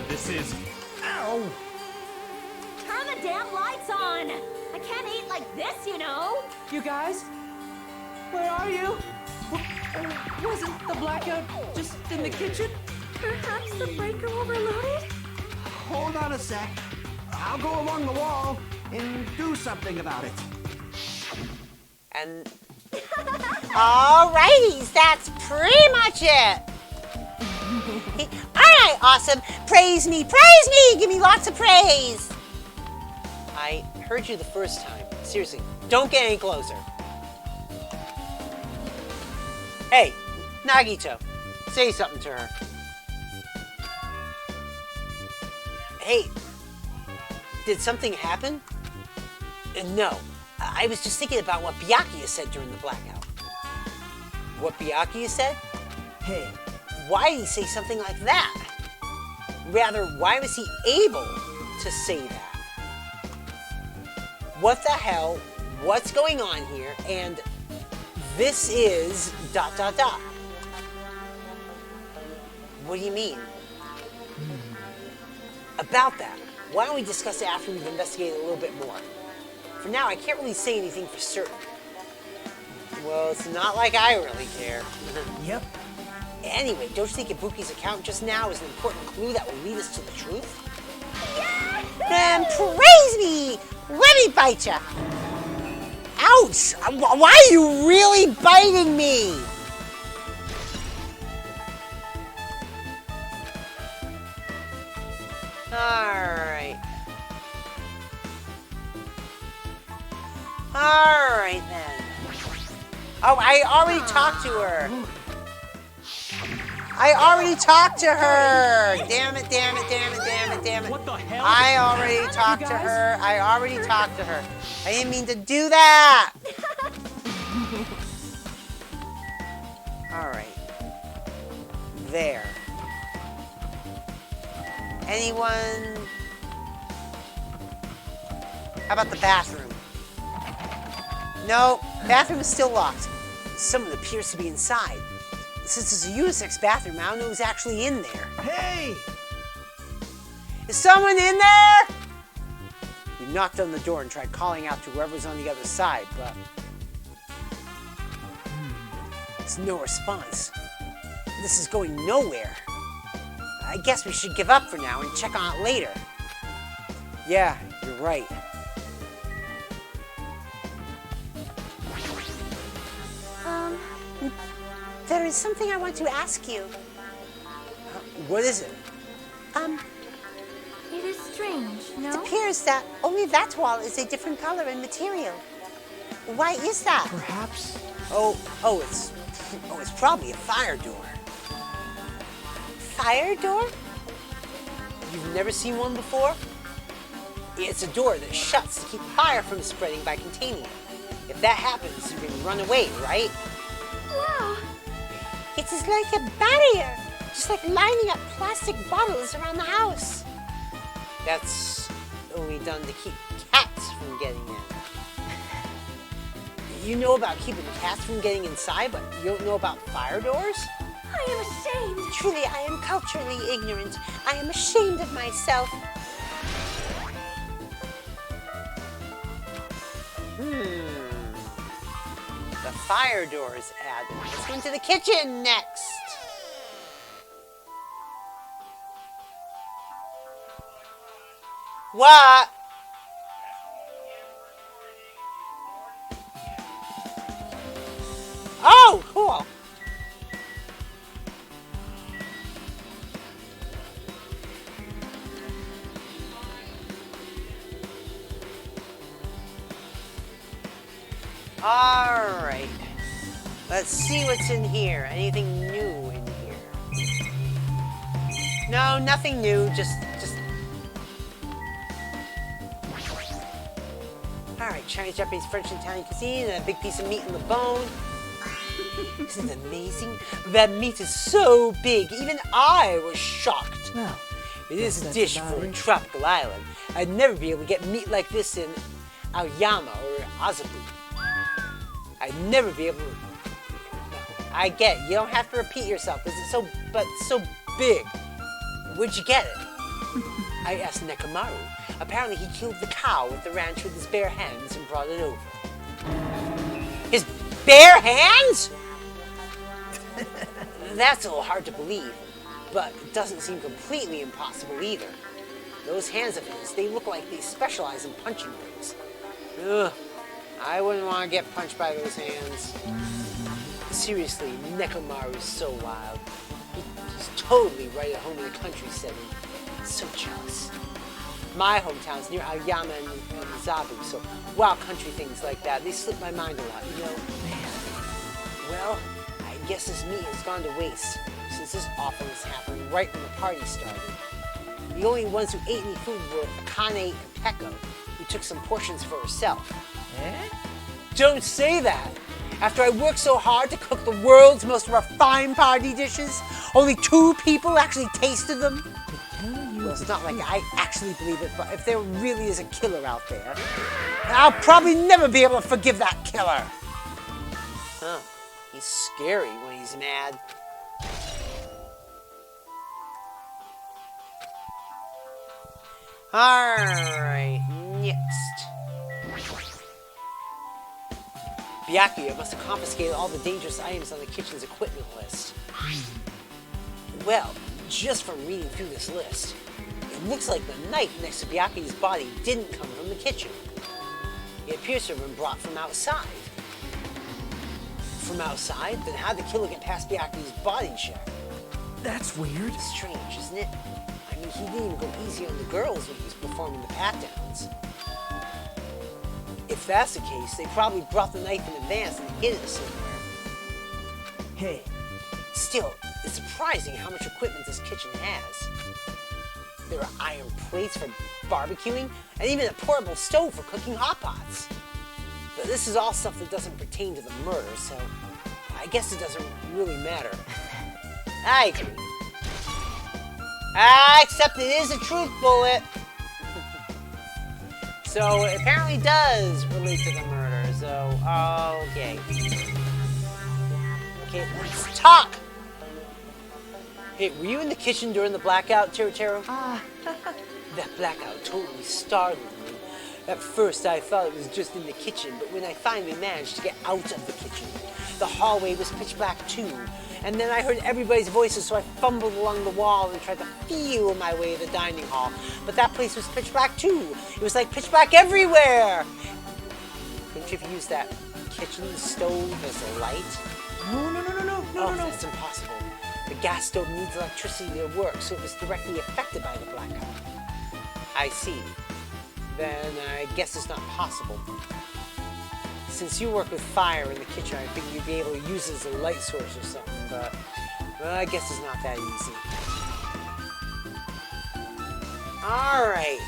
This is... Ow! Turn the damn lights on. I can't eat like this, you know. You guys? Where are you? Wasn't the blackout just in the kitchen? Perhaps the breaker overloaded? Hold on a sec. I'll go along the wall and do something about it. And... Alrighties, that's pretty much it. Alright, awesome. Praise me, give me lots of praise. I heard you the first time. Seriously, don't get any closer. Hey, Nagito, say something to her. Hey, did something happen? No, I was just thinking about what Byakuya said during the blackout. What Byakuya said? Hey, why did he say something like that? Rather, why was he able to say that? What the hell? What's going on here? And this is ... What do you mean? About that, why don't we discuss it after we've investigated a little bit more? For now, I can't really say anything for certain. Well, it's not like I really care. Yep. Anyway, don't you think Ibuki's account just now is an important clue that will lead us to the truth? Then praise me! Let me bite ya! Ouch! Why are you really biting me? Alright. Alright then. Oh, I already talked to her. I already talked to her. Damn it, damn it, damn it, damn it, damn it. What the hell? I already talked to her. I already talked to her. I didn't mean to do that. Alright. There. Anyone? How about the bathroom? No, bathroom is still locked. Someone appears to be inside. Since it's a unisex bathroom, I don't know who's actually in there. Hey! Is someone in there? We knocked on the door and tried calling out to whoever's on the other side, but there's no response. This is going nowhere. I guess we should give up for now and check on it later. Yeah, you're right. There is something I want to ask you. What is it? It is strange, no? It appears that only that wall is a different color and material. Why is that? Perhaps. It's probably a fire door. Fire door? You've never seen one before? It's a door that shuts to keep fire from spreading by containing it. If that happens, you can run away, right? Wow. It is like a barrier, just like lining up plastic bottles around the house. That's only done to keep cats from getting in. You know about keeping cats from getting inside, but you don't know about fire doors? I am ashamed. Truly, I am culturally ignorant. I am ashamed of myself. The fire door is added. Let's go into the kitchen next. What? Oh, cool. All right. Let's see what's in here. Anything new in here? No, nothing new. Just. All right, Chinese, Japanese, French, and Italian cuisine, and a big piece of meat on the bone. This is amazing. That meat is so big, even I was shocked. Well, it is a dish for a tropical island. I'd never be able to get meat like this in Aoyama or Azabu. I'd never be able to. I get it. You don't have to repeat yourself. It's so big. Where'd you get it? I asked Nekomaru. Apparently he killed the cow at the ranch with his bare hands and brought it over. His bare hands? That's a little hard to believe, but it doesn't seem completely impossible either. Those hands of his, they look like they specialize in punching things. Ugh, I wouldn't want to get punched by those hands. Seriously, Nekomaru's so wild. He's totally right at home in a country setting. So jealous. My hometown's near Aoyama and Zabu, so wild country things like that, they slip my mind a lot, you know? Man. Well, I guess this meat has gone to waste, since this offering is happening right when the party started. The only ones who ate any food were Akane and Peko, who took some portions for herself. Eh? Don't say that! After I worked so hard to cook the world's most refined party dishes, only 2 people actually tasted them? Well, it's not like I actually believe it, but if there really is a killer out there, I'll probably never be able to forgive that killer. Huh. He's scary when he's mad. Alright, next. Byakuya must have confiscated all the dangerous items on the kitchen's equipment list. Well, just from reading through this list, it looks like the knife next to Byakuya's body didn't come from the kitchen. It appears to have been brought from outside. From outside? Then how'd the killer get past Byakuya's body check? That's weird. Strange, isn't it? I mean, he didn't even go easy on the girls when he was performing the pat-downs. If that's the case, they probably brought the knife in advance and hid it somewhere. Hey. Still, it's surprising how much equipment this kitchen has. There are iron plates for barbecuing, and even a portable stove for cooking hot pots. But this is all stuff that doesn't pertain to the murder, so I guess it doesn't really matter. I agree. Except it is a truth bullet. So it apparently does relate to the murder. So, okay. Okay, let's talk. Hey, were you in the kitchen during the blackout, Tero? That blackout totally startled me. At first, I thought it was just in the kitchen, but when I finally managed to get out of the kitchen, the hallway was pitch black too. And then I heard everybody's voices, so I fumbled along the wall and tried to feel my way to the dining hall. But that place was pitch black too. It was like pitch black everywhere. Couldn't you have used that kitchen stove as a light? No, that's impossible. The gas stove needs electricity to work, so it was directly affected by the blackout. I see. Then I guess it's not possible. Since you work with fire in the kitchen, I figured you'd be able to use it as a light source or something, but well, I guess it's not that easy. Alright.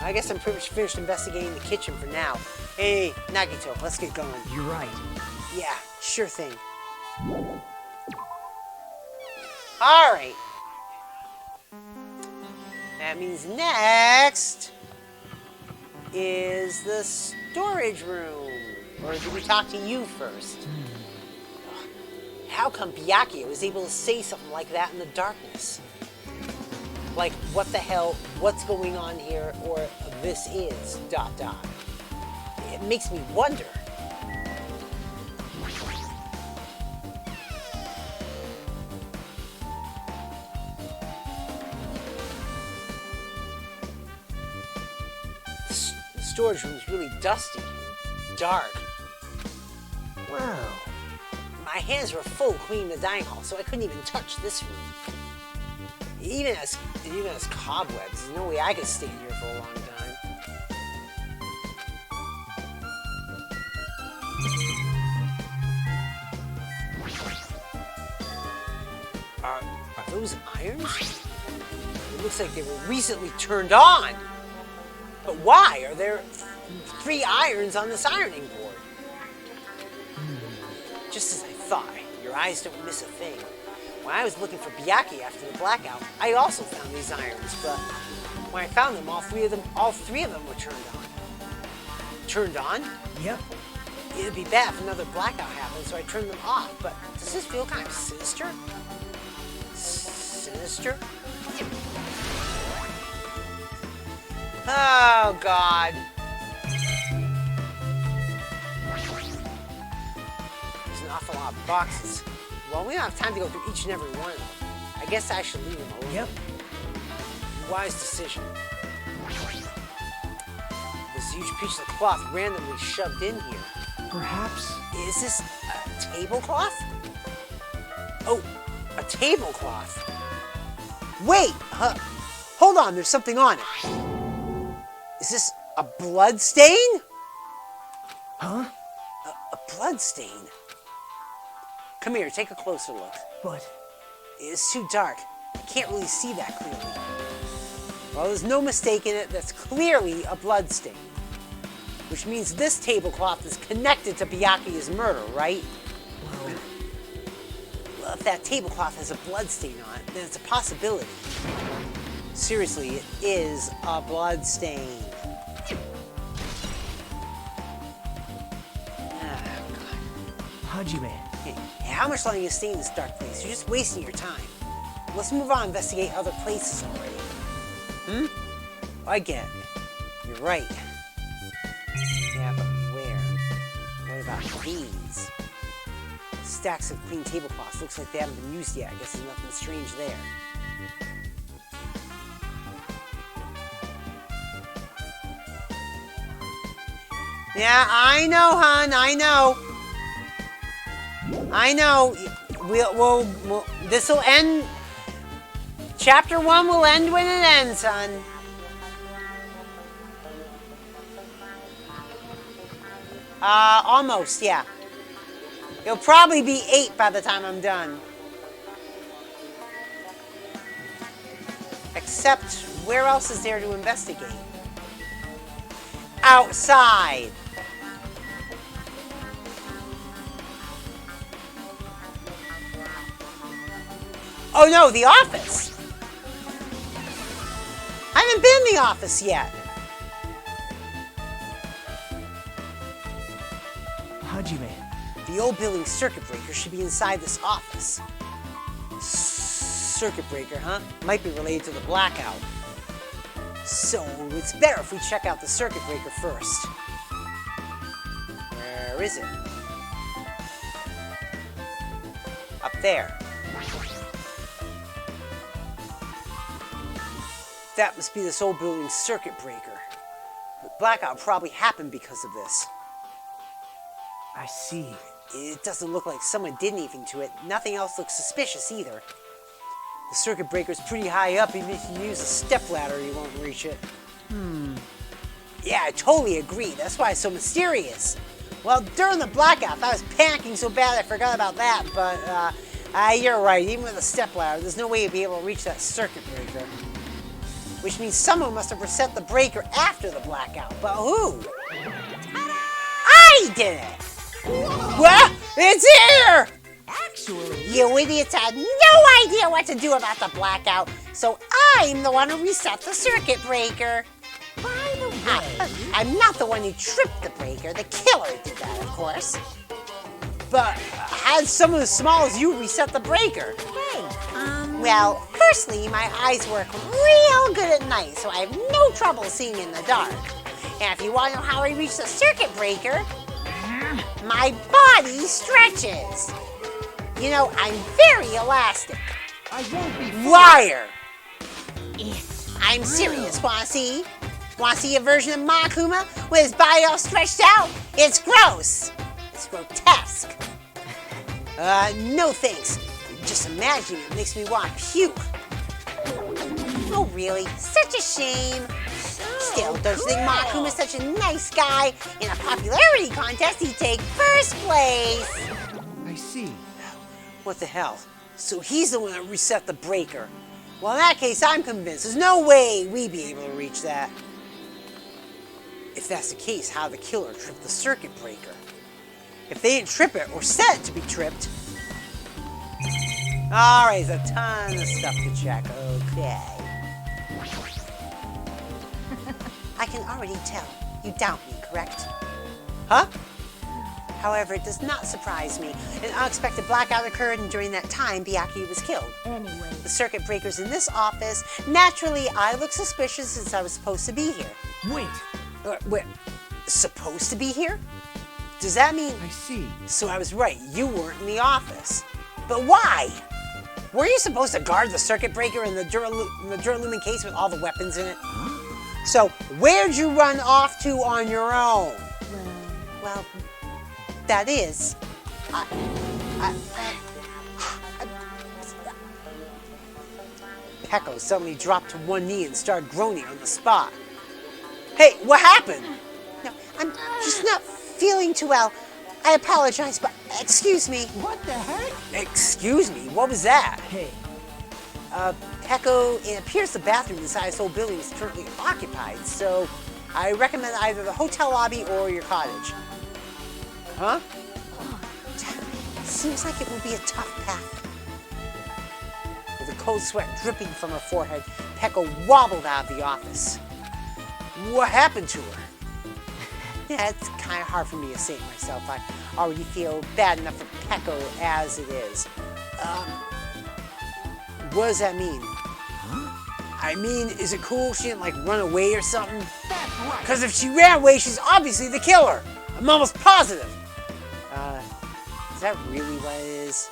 I guess I'm pretty much finished investigating the kitchen for now. Hey, Nagito, let's get going. You're right. Yeah, sure thing. Alright. That means next is the storage room. Or did we talk to you first? How come Byakuya was able to say something like that in the darkness? Like, what the hell, what's going on here, or this is, ... It makes me wonder. The storage room is really dusty, dark. Wow. My hands were full cleaning the dining hall, so I couldn't even touch this room. Even as cobwebs, there's no way I could stay in here for a long time. Are those irons? It looks like they were recently turned on. But why? Are there 3 irons on this ironing board? Just as I thought, your eyes don't miss a thing. When I was looking for Byakuya after the blackout, I also found these irons, but when I found them, all three of them were turned on. Turned on? Yep. It'd be bad if another blackout happened, so I turned them off, but does this feel kind of sinister? Sinister? Oh, God. There's an awful lot of boxes. Well, we don't have time to go through each and every one of them. I guess I should leave them alone. Yep. Wise decision. This huge piece of cloth randomly shoved in here. Perhaps. Is this a tablecloth? Oh, a tablecloth. Wait! Hold on, there's something on it. Is this a blood stain? Huh? A blood stain? Come here, take a closer look. But it's too dark. I can't really see that clearly. Well, there's no mistaking it. That's clearly a blood stain. Which means this tablecloth is connected to Byakuya's murder, right? Well, if that tablecloth has a blood stain on it, then it's a possibility. Seriously, it is a blood stain. Ah, God. Hajime. Hey, how much longer you stay in this dark place? You're just wasting your time. Let's move on and investigate other places already. I get it. You're right. Yeah, but where? What about these? Stacks of clean tablecloths. Looks like they haven't been used yet. I guess there's nothing strange there. Yeah, I know, hon. I know. I know. We'll this will end. Chapter 1 will end when it ends, hon. Almost, yeah. It'll probably be 8 by the time I'm done. Except, where else is there to investigate? Outside. Oh no, the office. I haven't been in the office yet. Hajime. The old building circuit breaker should be inside this office. Circuit breaker, huh? Might be related to the blackout. So it's better if we check out the circuit breaker first. Where is it? Up there. That must be this old building's circuit breaker. The blackout probably happened because of this. I see. It doesn't look like someone did anything to it. Nothing else looks suspicious either. The circuit breaker's pretty high up. Even if you use a stepladder, you won't reach it. Yeah, I totally agree. That's why it's so mysterious. Well, during the blackout, I was panicking so bad I forgot about that. But, you're right. Even with a stepladder, there's no way you'd be able to reach that circuit breaker. Which means someone must have reset the breaker after the blackout. But who? I did it! What? It's here! Actually, you idiots had no idea what to do about the blackout, so I'm the one who reset the circuit breaker. by the way, I'm not the one who tripped the breaker. The killer did that, of course. But had someone as small as you reset the breaker? hey, Well, firstly, my eyes work real good at night, so I have no trouble seeing in the dark. And if you want to know how I reach the circuit breaker, my body stretches. You know, I'm very elastic. I won't be fooled. Liar! it's I'm serious. Wanna see? Wanna see a version of Makuma with his body all stretched out? It's gross. It's grotesque. No thanks. Just imagining it makes me want to puke. Oh, really? Such a shame. Still, don't you think Makuma's such a nice guy? In a popularity contest, he'd take first place. I see. What the hell? So he's the one that reset the breaker. Well, in that case, I'm convinced there's no way we'd be able to reach that. If that's the case, how the killer tripped the circuit breaker? If they didn't trip it or set it to be tripped. Alright, there's a ton of stuff to check. Okay. I can already tell. You doubt me, correct? Huh? However, it does not surprise me. An unexpected blackout occurred, and during that time, Byakuya was killed. anyway. The circuit breaker's in this office. Naturally, I look suspicious since I was supposed to be here. Wait, Wait, supposed to be here? Does that mean... I see. So I was right, you weren't in the office. But why? Were you supposed to guard the circuit breaker in the Duralumin case with all the weapons in it? So, where'd you run off to on your own? Well, that is... Peko suddenly dropped to one knee and started groaning on the spot. Hey, what happened? No, I'm just not feeling too well. I apologize, but excuse me. What the heck? Excuse me? What was that? hey, Peko, it appears the bathroom inside this old building is currently occupied, so I recommend either the hotel lobby or your cottage. Huh? Seems like it will be a tough path. With a cold sweat dripping from her forehead, Peko wobbled out of the office. What happened to her? Yeah, it's kind of hard for me to say it myself. I already feel bad enough for Peko as it is. What does that mean? I mean, is it cool she didn't, like, run away or something? That's right. Because if she ran away, she's obviously the killer. I'm almost positive. Is that really what it is?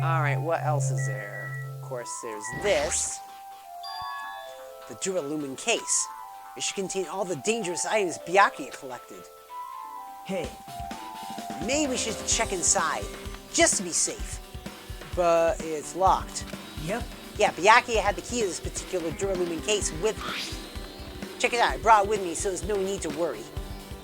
Alright, what else is there? Of course, there's this. The Duralumin case. It should contain all the dangerous items Byakuya collected. hey, Maybe we should check inside, just to be safe. But it's locked. yep. Yeah, Byakuya had the key to this particular Duralumin case with him. Check it out, I brought it with me, so there's no need to worry.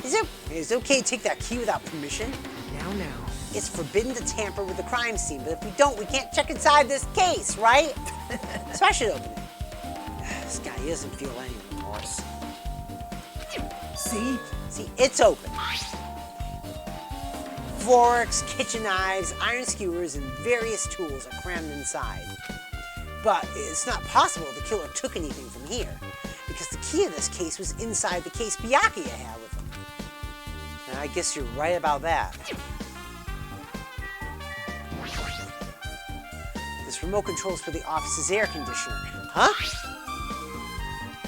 Is it okay to take that key without permission? Now. It's forbidden to tamper with the crime scene, but if we don't, we can't check inside this case, right? So I should open it. This guy doesn't feel any remorse. See? See, it's open. Forks, kitchen knives, iron skewers, and various tools are crammed inside. But it's not possible the killer took anything from here, because the key in this case was inside the case Byakuya had with him. And I guess you're right about that. This remote controls for the office's air conditioner. Huh?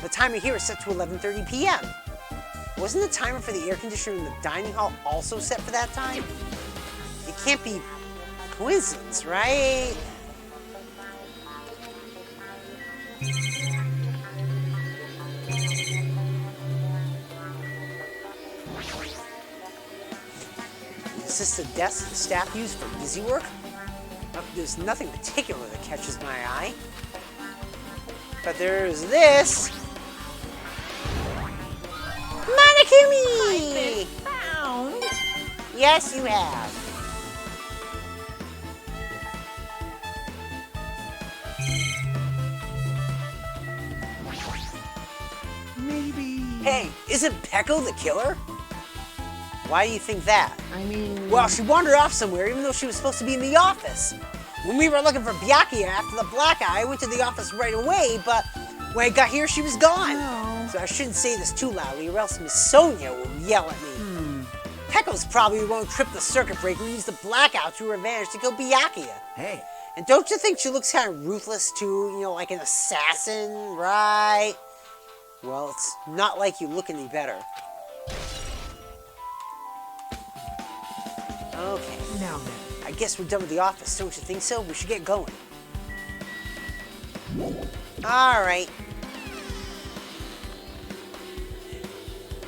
The timer here is set to 11:30 p.m. Wasn't the timer for the air conditioner in the dining hall also set for that time? It can't be coincidence, right? Is this the desk the staff use for busy work? There's nothing particular that catches my eye. But there's this. Monokumi! Found. Yes, you have. Maybe... Hey, isn't Peko the killer? Why do you think that? I mean... Well, she wandered off somewhere even though she was supposed to be in the office. When we were looking for Byakuya after the black eye, I went to the office right away, but when I got here, she was gone. No. So I shouldn't say this too loudly, or else Miss Sonia will yell at me. Peko's probably the one who tripped the circuit breaker and used the blackout to her advantage to kill Byakuya. Hey. And don't you think she looks kind of ruthless too? You know, like an assassin, right? Well, it's not like you look any better. Okay. Now then. I guess we're done with the office, don't you think so? We should get going. Alright.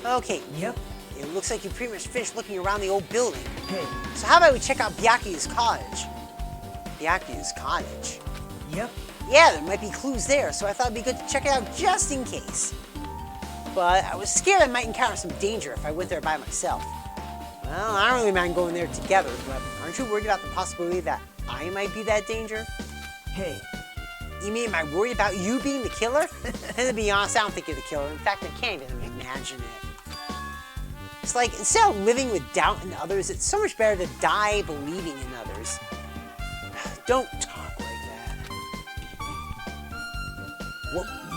Okay. Yep. It looks like you pretty much finished looking around the old building. Hey. So how about we check out Byakuya's cottage? Byakuya's cottage? Yep. Yeah, there might be clues there, so I thought it'd be good to check it out just in case. But I was scared I might encounter some danger if I went there by myself. Well, I don't really mind going there together, but aren't you worried about the possibility that I might be that danger? Hey. You mean, am I worried about you being the killer? And to be honest, I don't think you're the killer. In fact, I can't even imagine it. It's like, instead of living with doubt in others, it's so much better to die believing in others. Don't talk like that.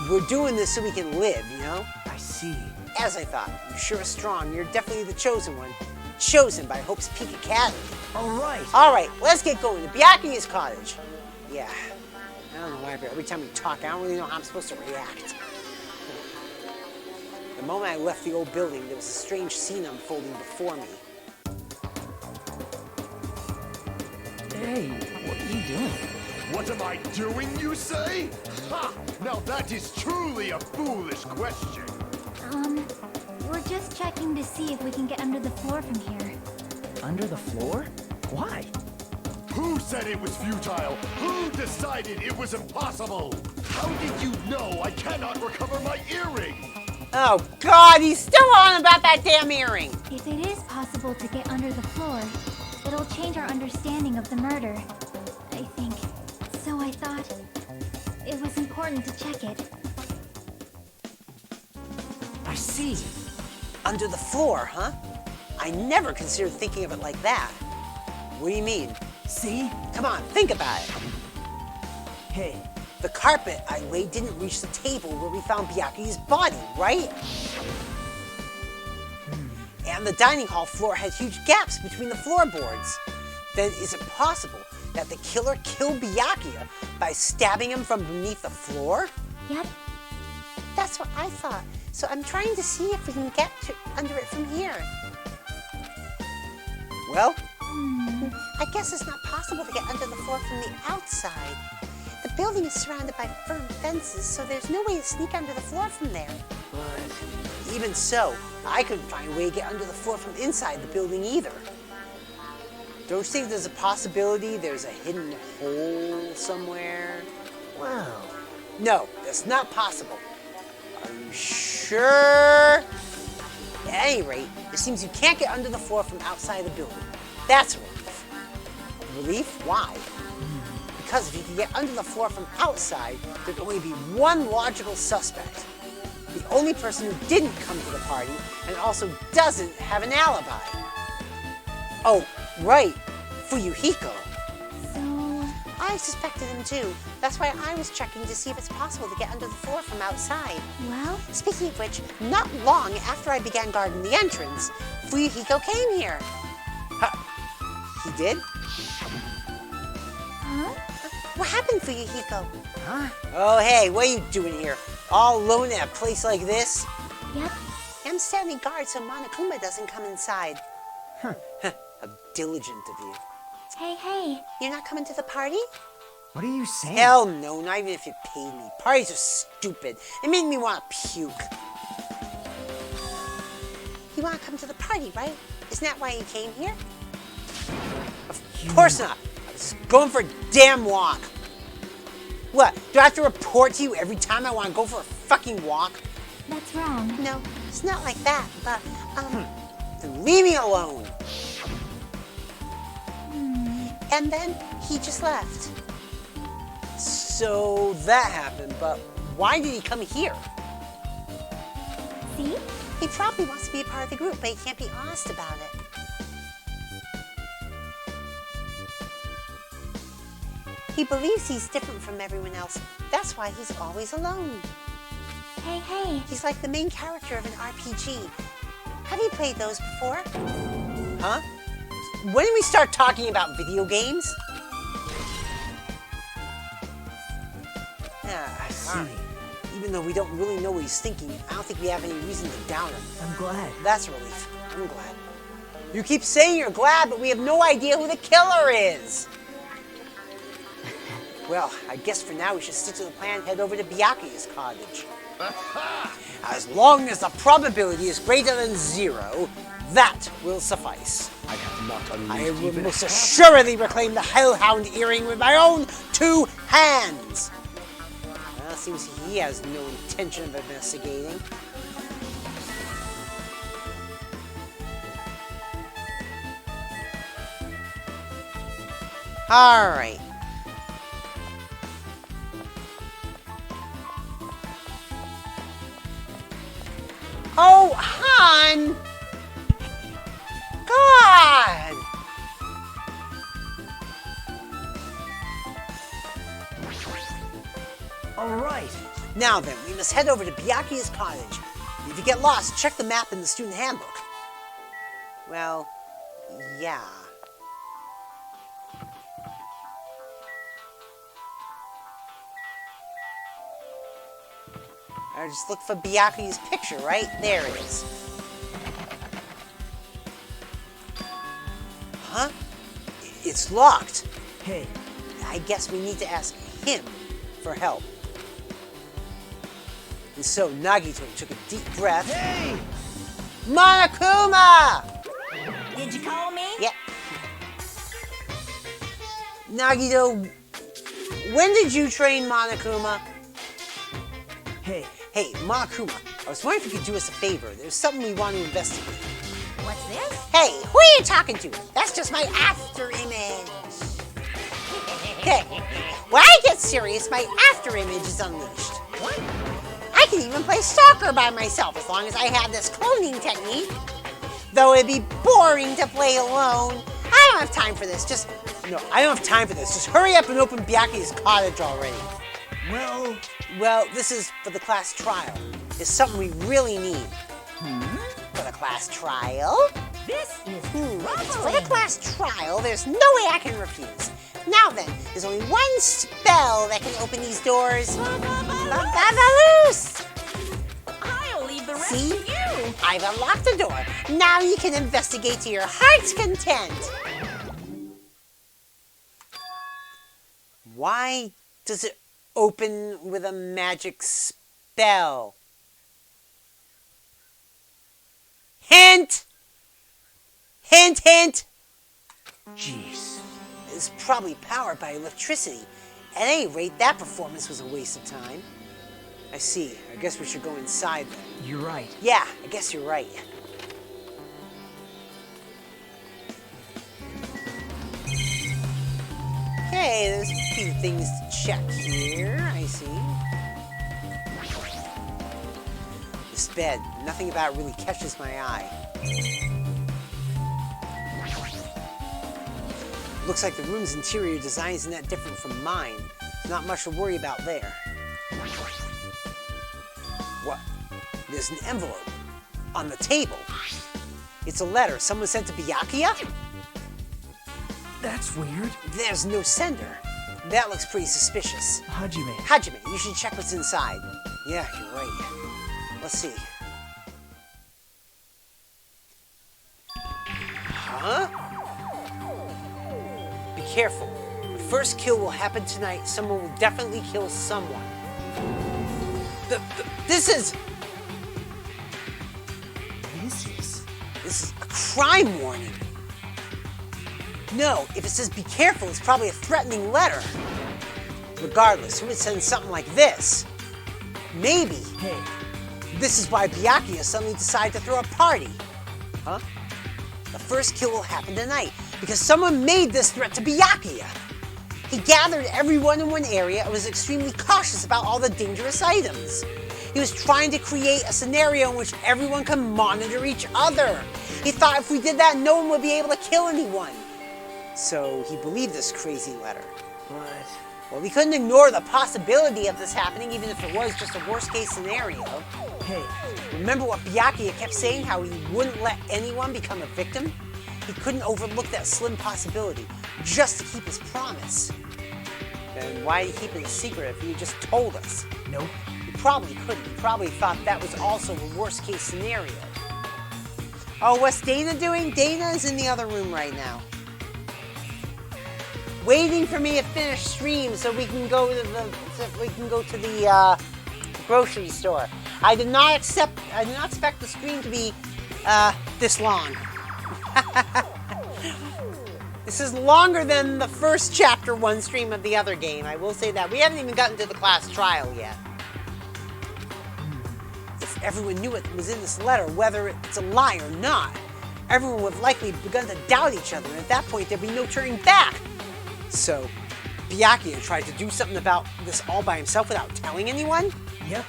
We're doing this so we can live, you know? I see. As I thought, you sure are strong. You're definitely the chosen one. Chosen by Hope's Peak Academy. Alright, let's get going to Byakuya's cottage. Yeah, I don't know why, but every time we talk, I don't really know how I'm supposed to react. The moment I left the old building, there was a strange scene unfolding before me. Hey, what are you doing? What am I doing, you say? Ha! Now that is truly a foolish question. We're just checking to see if we can get under the floor from here. Under the floor? Why? Who said it was futile? Who decided it was impossible? How did you know I cannot recover my earring? Oh God, he's still on about that damn earring! If it is possible to get under the floor, it'll change our understanding of the murder, I think. So I thought it was important to check it. I see. Under the floor, huh? I never considered thinking of it like that. What do you mean? See? Come on, think about it. Hey. The carpet I laid didn't reach the table where we found Byakuya's body, right? And the dining hall floor had huge gaps between the floorboards. Then is it possible that the killer killed Byakuya by stabbing him from beneath the floor? Yep. That's what I thought. So I'm trying to see if we can get under it from here. Well? I guess it's not possible to get under the floor from the outside. The building is surrounded by firm fences, so there's no way to sneak under the floor from there. But even so, I couldn't find a way to get under the floor from inside the building either. Don't you think there's a possibility there's a hidden hole somewhere? Wow. No, that's not possible. Are you sure? At any rate, it seems you can't get under the floor from outside the building. That's a relief. Relief? Why? Because if you can get under the floor from outside, there'd only be one logical suspect. The only person who didn't come to the party and also doesn't have an alibi. Oh, right, Fuyuhiko. So... I I suspected him too. That's why I was checking to see if it's possible to get under the floor from outside. Well, Speaking of which, not long after I began guarding the entrance, Fuyuhiko came here. He did? huh? What happened, Fuyuhiko? Oh, hey, what are you doing here? All alone in a place like this? Yep. I'm standing guard so Monokuma doesn't come inside. How diligent of you. Hey. You're not coming to the party? What are you saying? Hell no, not even if you paid me. Parties are stupid. It made me want to puke. You want to come to the party, right? Isn't that why you came here? Of course not. I was going for a damn walk. What, do I have to report to you every time I want to go for a fucking walk? That's wrong. No, it's not like that, but, Then leave me alone. And then he just left. So that happened, but why did he come here? See? He probably wants to be a part of the group, but he can't be honest about it. He believes he's different from everyone else. That's why he's always alone. Hey. He's like the main character of an RPG. Have you played those before? Huh? When did we start talking about video games? I see. Even though we don't really know what he's thinking, I don't think we have any reason to doubt him. I'm glad. That's a relief. I'm glad. You keep saying you're glad, but we have no idea who the killer is. Well, I guess for now we should stick to the plan and head over to Byakuya's cottage. As long as the probability is greater than 0, that will suffice. I have not unleashed I will even most half- assuredly reclaim the Hellhound earring with my own 2 hands. Well, seems he has no intention of investigating. All right. Oh, hon! God! All right. Now then, we must head over to Byakuya's cottage. If you get lost, check the map in the student handbook. Well, yeah. I just look for Byakuya's picture, right? There it is. Huh? It's locked. Hey. I guess we need to ask him for help. And so Nagito took a deep breath. Hey! Monokuma! Did you call me? Yep. Nagito, when did you train Monokuma? Hey. Hey, Monokuma, I was wondering if you could do us a favor. There's something we want to investigate. What's this? Hey, who are you talking to? That's just my after image. Hey, when I get serious, my after image is unleashed. What? I can even play soccer by myself as long as I have this cloning technique. Though it'd be boring to play alone. I don't have time for this. No, I don't have time for this. Just hurry up and open Byakuya's cottage already. Well, this is for the class trial. It's something we really need. For the class trial? This is If it's for the class trial, there's no way I can refuse. Now then, there's only one spell that can open these doors. Loose! I'll leave the rest See? to you. I've unlocked the door. Now you can investigate to your heart's content. Why does it open with a magic spell? Hint! Hint, hint! jeez. It's probably powered by electricity. At any rate, that performance was a waste of time. I see. I guess we should go inside then. You're right. Yeah, I guess you're right. Okay, there's a few things to check here. I see. This bed, nothing about it really catches my eye. Looks like the room's interior design isn't that different from mine. There's not much to worry about there. What? There's an envelope on the table. It's a letter someone sent to Byakuya? That's weird. There's no sender. That looks pretty suspicious. Hajime. Hajime, you should check what's inside. Yeah, you're right. Let's see. Huh? Be careful. The first kill will happen tonight. Someone will definitely kill someone. This is a crime warning. No, if it says be careful, it's probably a threatening letter. Regardless, who would send something like this? Maybe. Hey. This is why Byakuya suddenly decided to throw a party. Huh? The first kill will happen tonight because someone made this threat to Byakuya. He gathered everyone in one area and was extremely cautious about all the dangerous items. He was trying to create a scenario in which everyone can monitor each other. He thought if we did that, no one would be able to kill anyone. So he believed this crazy letter. But... well, we couldn't ignore the possibility of this happening, even if it was just a worst-case scenario. Hey. Remember what Byakuya kept saying, how he wouldn't let anyone become a victim? He couldn't overlook that slim possibility, just to keep his promise. Then why did he keep it a secret if he just told us? Nope. He probably couldn't. He probably thought that was also a worst-case scenario. Oh, what's Dana doing? Dana is in the other room right now. Waiting for me to finish stream so we can go to the grocery store. I did not expect the stream to be this long. This is longer than the first chapter 1 stream of the other game. I will say that. We haven't even gotten to the class trial yet. If everyone knew what was in this letter, whether it's a lie or not, everyone would have likely begun to doubt each other, and at that point there'd be no turning back. So, Byakuya tried to do something about this all by himself without telling anyone? Yep.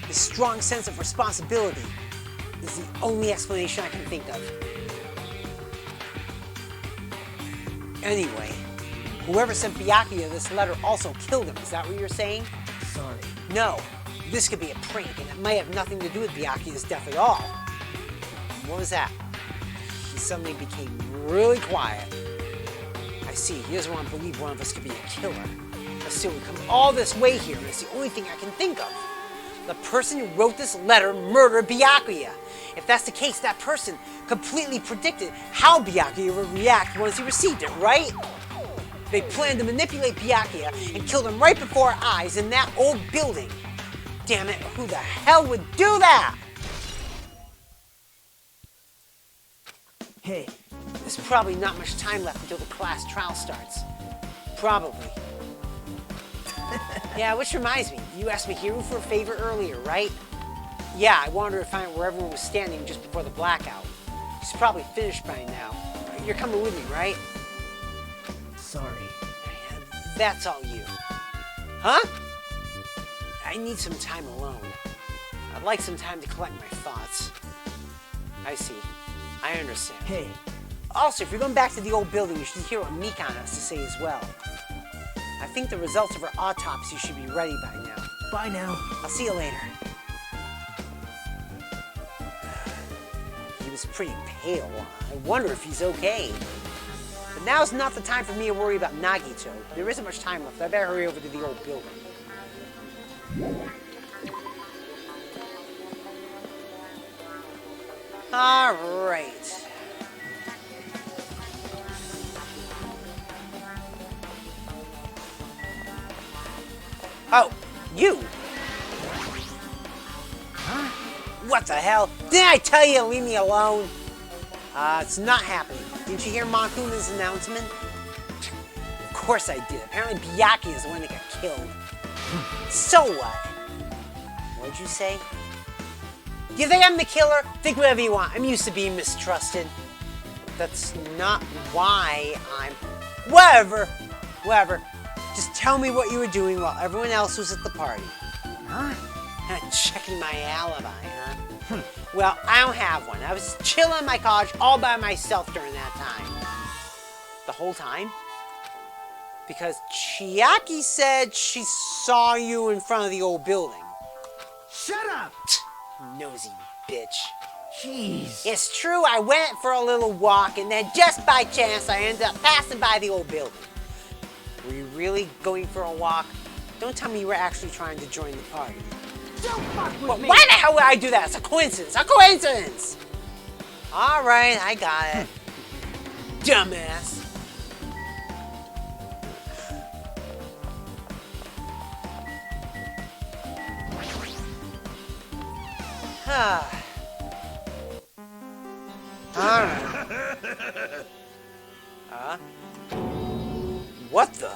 His strong sense of responsibility is the only explanation I can think of. Anyway, whoever sent Byakuya this letter also killed him. Is that what you're saying? Sorry. No. This could be a prank, and it might have nothing to do with Byakuya's death at all. What was that? He suddenly became really quiet. I see, he doesn't want to believe one of us could be a killer. But still, we come all this way here, and it's the only thing I can think of. The person who wrote this letter murdered Byakuya. If that's the case, that person completely predicted how Byakuya would react once he received it, right? They planned to manipulate Byakuya and kill him right before our eyes in that old building. Damn it, who the hell would do that? Hey. There's probably not much time left until the class trial starts. Probably. Yeah, which reminds me, you asked Mihiru for a favor earlier, right? Yeah, I wanted her to find out where everyone was standing just before the blackout. She's probably finished by now. You're coming with me, right? Sorry. That's all you. Huh? I need some time alone. I'd like some time to collect my thoughts. I see. I understand. Hey. Also, if you're going back to the old building, you should hear what Mikan has to say as well. I think the results of her autopsy should be ready by now. Bye now. I'll see you later. He was pretty pale. I wonder if he's okay. But now's not the time for me to worry about Nagito. There isn't much time left. I better hurry over to the old building. All right. Oh, you! Huh? What the hell? Didn't I tell you to leave me alone? It's not happening. Didn't you hear Monkuna's announcement? Of course I did. Apparently Byakuya is the one that got killed. So what? What'd you say? Do you think I'm the killer? Think whatever you want. I'm used to being mistrusted. That's not why I'm... Whatever. Just tell me what you were doing while everyone else was at the party. Huh? Checking my alibi, huh? Well, I don't have one. I was chilling on my couch all by myself during that time. The whole time? Because Chiaki said she saw you in front of the old building. Shut up! Nosy bitch. Jeez. It's true, I went for a little walk, and then just by chance, I ended up passing by the old building. Were you really going for a walk? Don't tell me you were actually trying to join the party. Don't fuck with But me! why the hell would I do that? It's a coincidence. A coincidence! Alright, I got it. Dumbass. Alright. What the?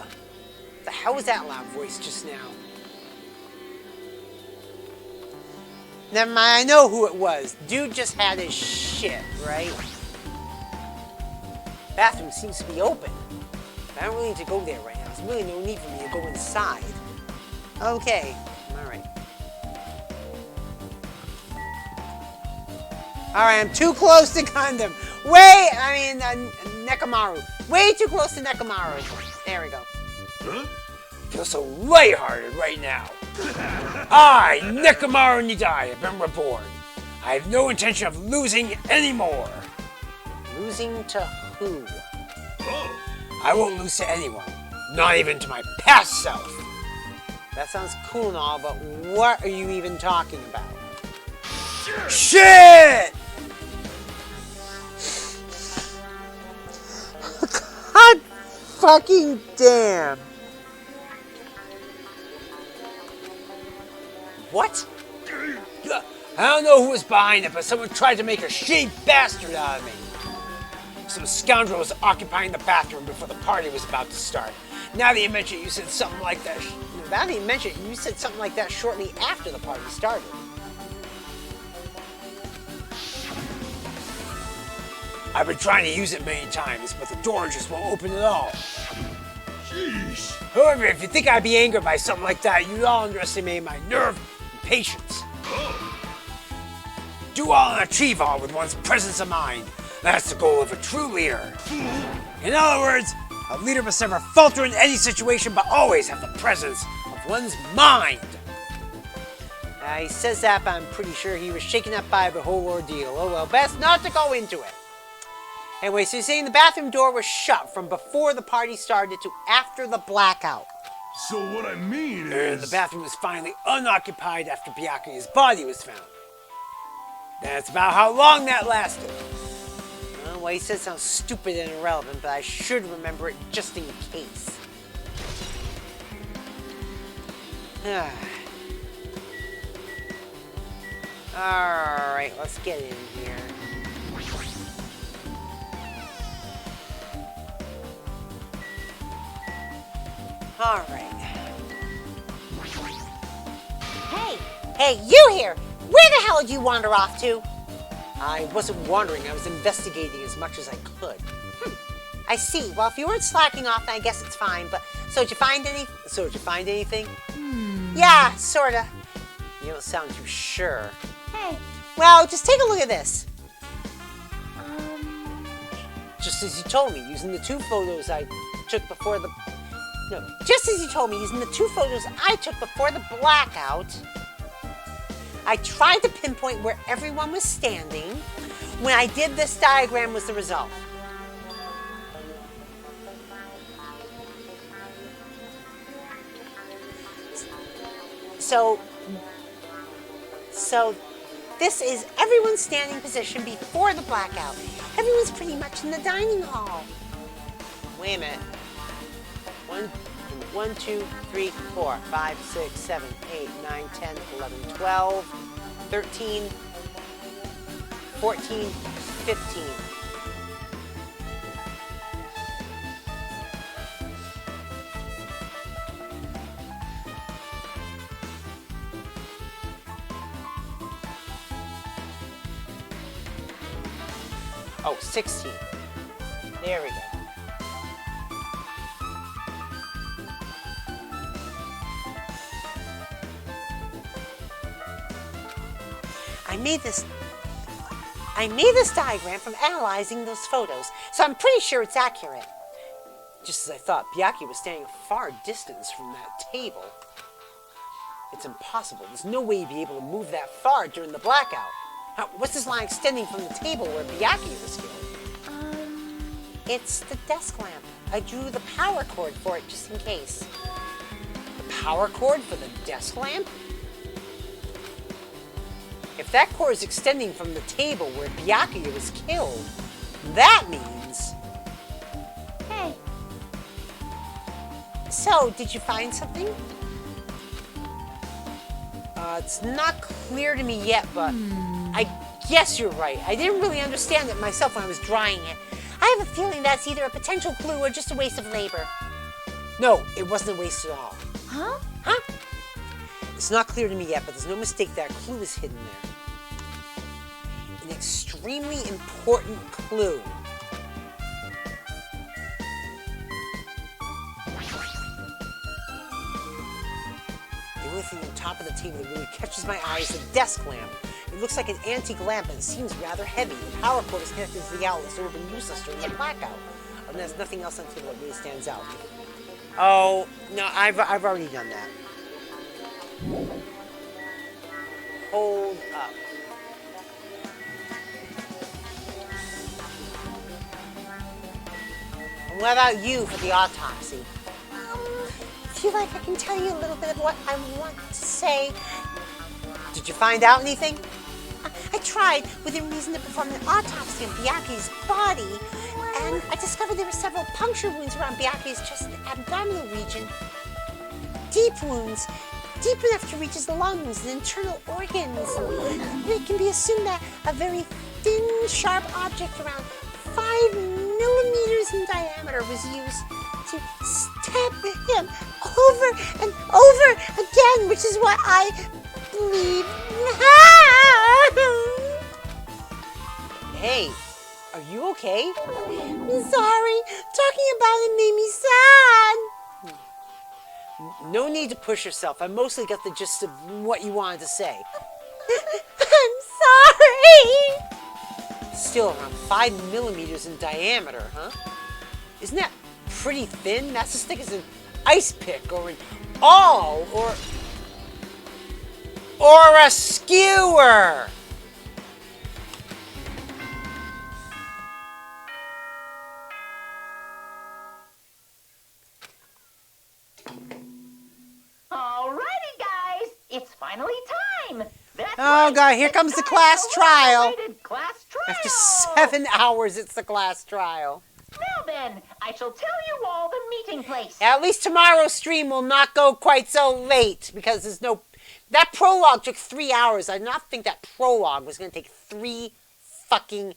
The hell was that loud voice just now? Never mind, I know who it was. Dude just had his shit, right? Bathroom seems to be open. But I don't really need to go there right now. There's really no need for me to go inside. Okay, alright. Alright, I'm too close to Gundam. Nekomaru. Way too close to Nekomaru. There we go. Huh? Feel so lighthearted right now. I, Nekomaru Nidai, have been reborn. I have no intention of losing anymore. Losing to who? Oh. I won't lose to anyone. Not even to my past self. That sounds cool and all, but what are you even talking about? Shit! God fucking damn. What? I don't know who was behind it, but someone tried to make a shitty bastard out of me. Some scoundrel was occupying the bathroom before the party was about to start. Now that you mention it, you said something like that. Now that you mention it, you said something like that shortly after the party started. I've been trying to use it many times, but the door just won't open at all. Sheesh. However, if you think I'd be angered by something like that, you all underestimate my nerve and patience. Do all and achieve all with one's presence of mind. That's the goal of a true leader. In other words, a leader must never falter in any situation, but always have the presence of one's mind. He says that, but I'm pretty sure he was shaken up by the whole ordeal. Oh well, best not to go into it. Anyway, so you're saying the bathroom door was shut from before the party started to after the blackout. So what I mean And is... the bathroom was finally unoccupied after Byakuya's body was found. That's about how long that lasted. Well, he says sounds stupid and irrelevant, but I should remember it just in case. Alright, let's get in here. Alright. Hey, you here! Where the hell did you wander off to? I wasn't wandering, I was investigating as much as I could. I see. Well, if you weren't slacking off, then I guess it's fine, but... So did you find anything? Yeah, sorta. You don't sound too sure. Hey. Well, just take a look at this. Just as you told me, using the two photos I took before the... No, just as you told me, using the two photos I took before the blackout, I tried to pinpoint where everyone was standing. When I did this diagram was the result. So this is everyone's standing position before the blackout. Everyone's pretty much in the dining hall. Wait a minute. 1, 2, 3, 4, 5, 6, 7, 8, 9, 10, 11, 12, 13, 14, 15. Oh, 16. There we go. I made this diagram from analyzing those photos, so I'm pretty sure it's accurate. Just as I thought, Byakuya was standing a far distance from that table. It's impossible. There's no way you'd be able to move that far during the blackout. What's this line extending from the table where Byakuya was killed? It's the desk lamp. I drew the power cord for it just in case. The power cord for the desk lamp? If that cord is extending from the table where Byakuya was killed, that means... Hey. So, did you find something? It's not clear to me yet, but I guess you're right. I didn't really understand it myself when I was drawing it. I have a feeling that's either a potential clue or just a waste of labor. No, it wasn't a waste at all. Huh? Huh? It's not clear to me yet, but there's no mistake that clue is hidden there. An extremely important clue. The only thing on top of the table that really catches my eye is the desk lamp. It looks like an antique lamp and it seems rather heavy. The power cord is connected to the outlet, so it would have been useless during the blackout. And there's nothing else on the table that really stands out. Oh, no, I've already done that. Hold up. And what about you for the autopsy? I feel like I can tell you a little bit of what I want to say. Did you find out anything? I tried within reason to perform an autopsy on Byakuya's body, and I discovered there were several puncture wounds around Byakuya's chest and abdominal region. Deep wounds, deep enough to reach his lungs and internal organs. It can be assumed that a very thin, sharp object around 5 millimeters in diameter was used to stab him over and over again, which is what I believe. Hey, are you okay? I'm sorry. Talking about it made me sad. No need to push yourself. I mostly got the gist of what you wanted to say. I'm sorry. Still around 5 millimeters in diameter, huh? Isn't that pretty thin? That's as thick as an ice pick or an awl or a skewer. Alrighty, guys, it's finally time. That's Oh, God, here comes the class trial. Class trial. After 7 hours, it's the class trial. Now then, I shall tell you all the meeting place. At least tomorrow's stream will not go quite so late because there's no... That prologue took 3 hours. I did not think that prologue was going to take 3 fucking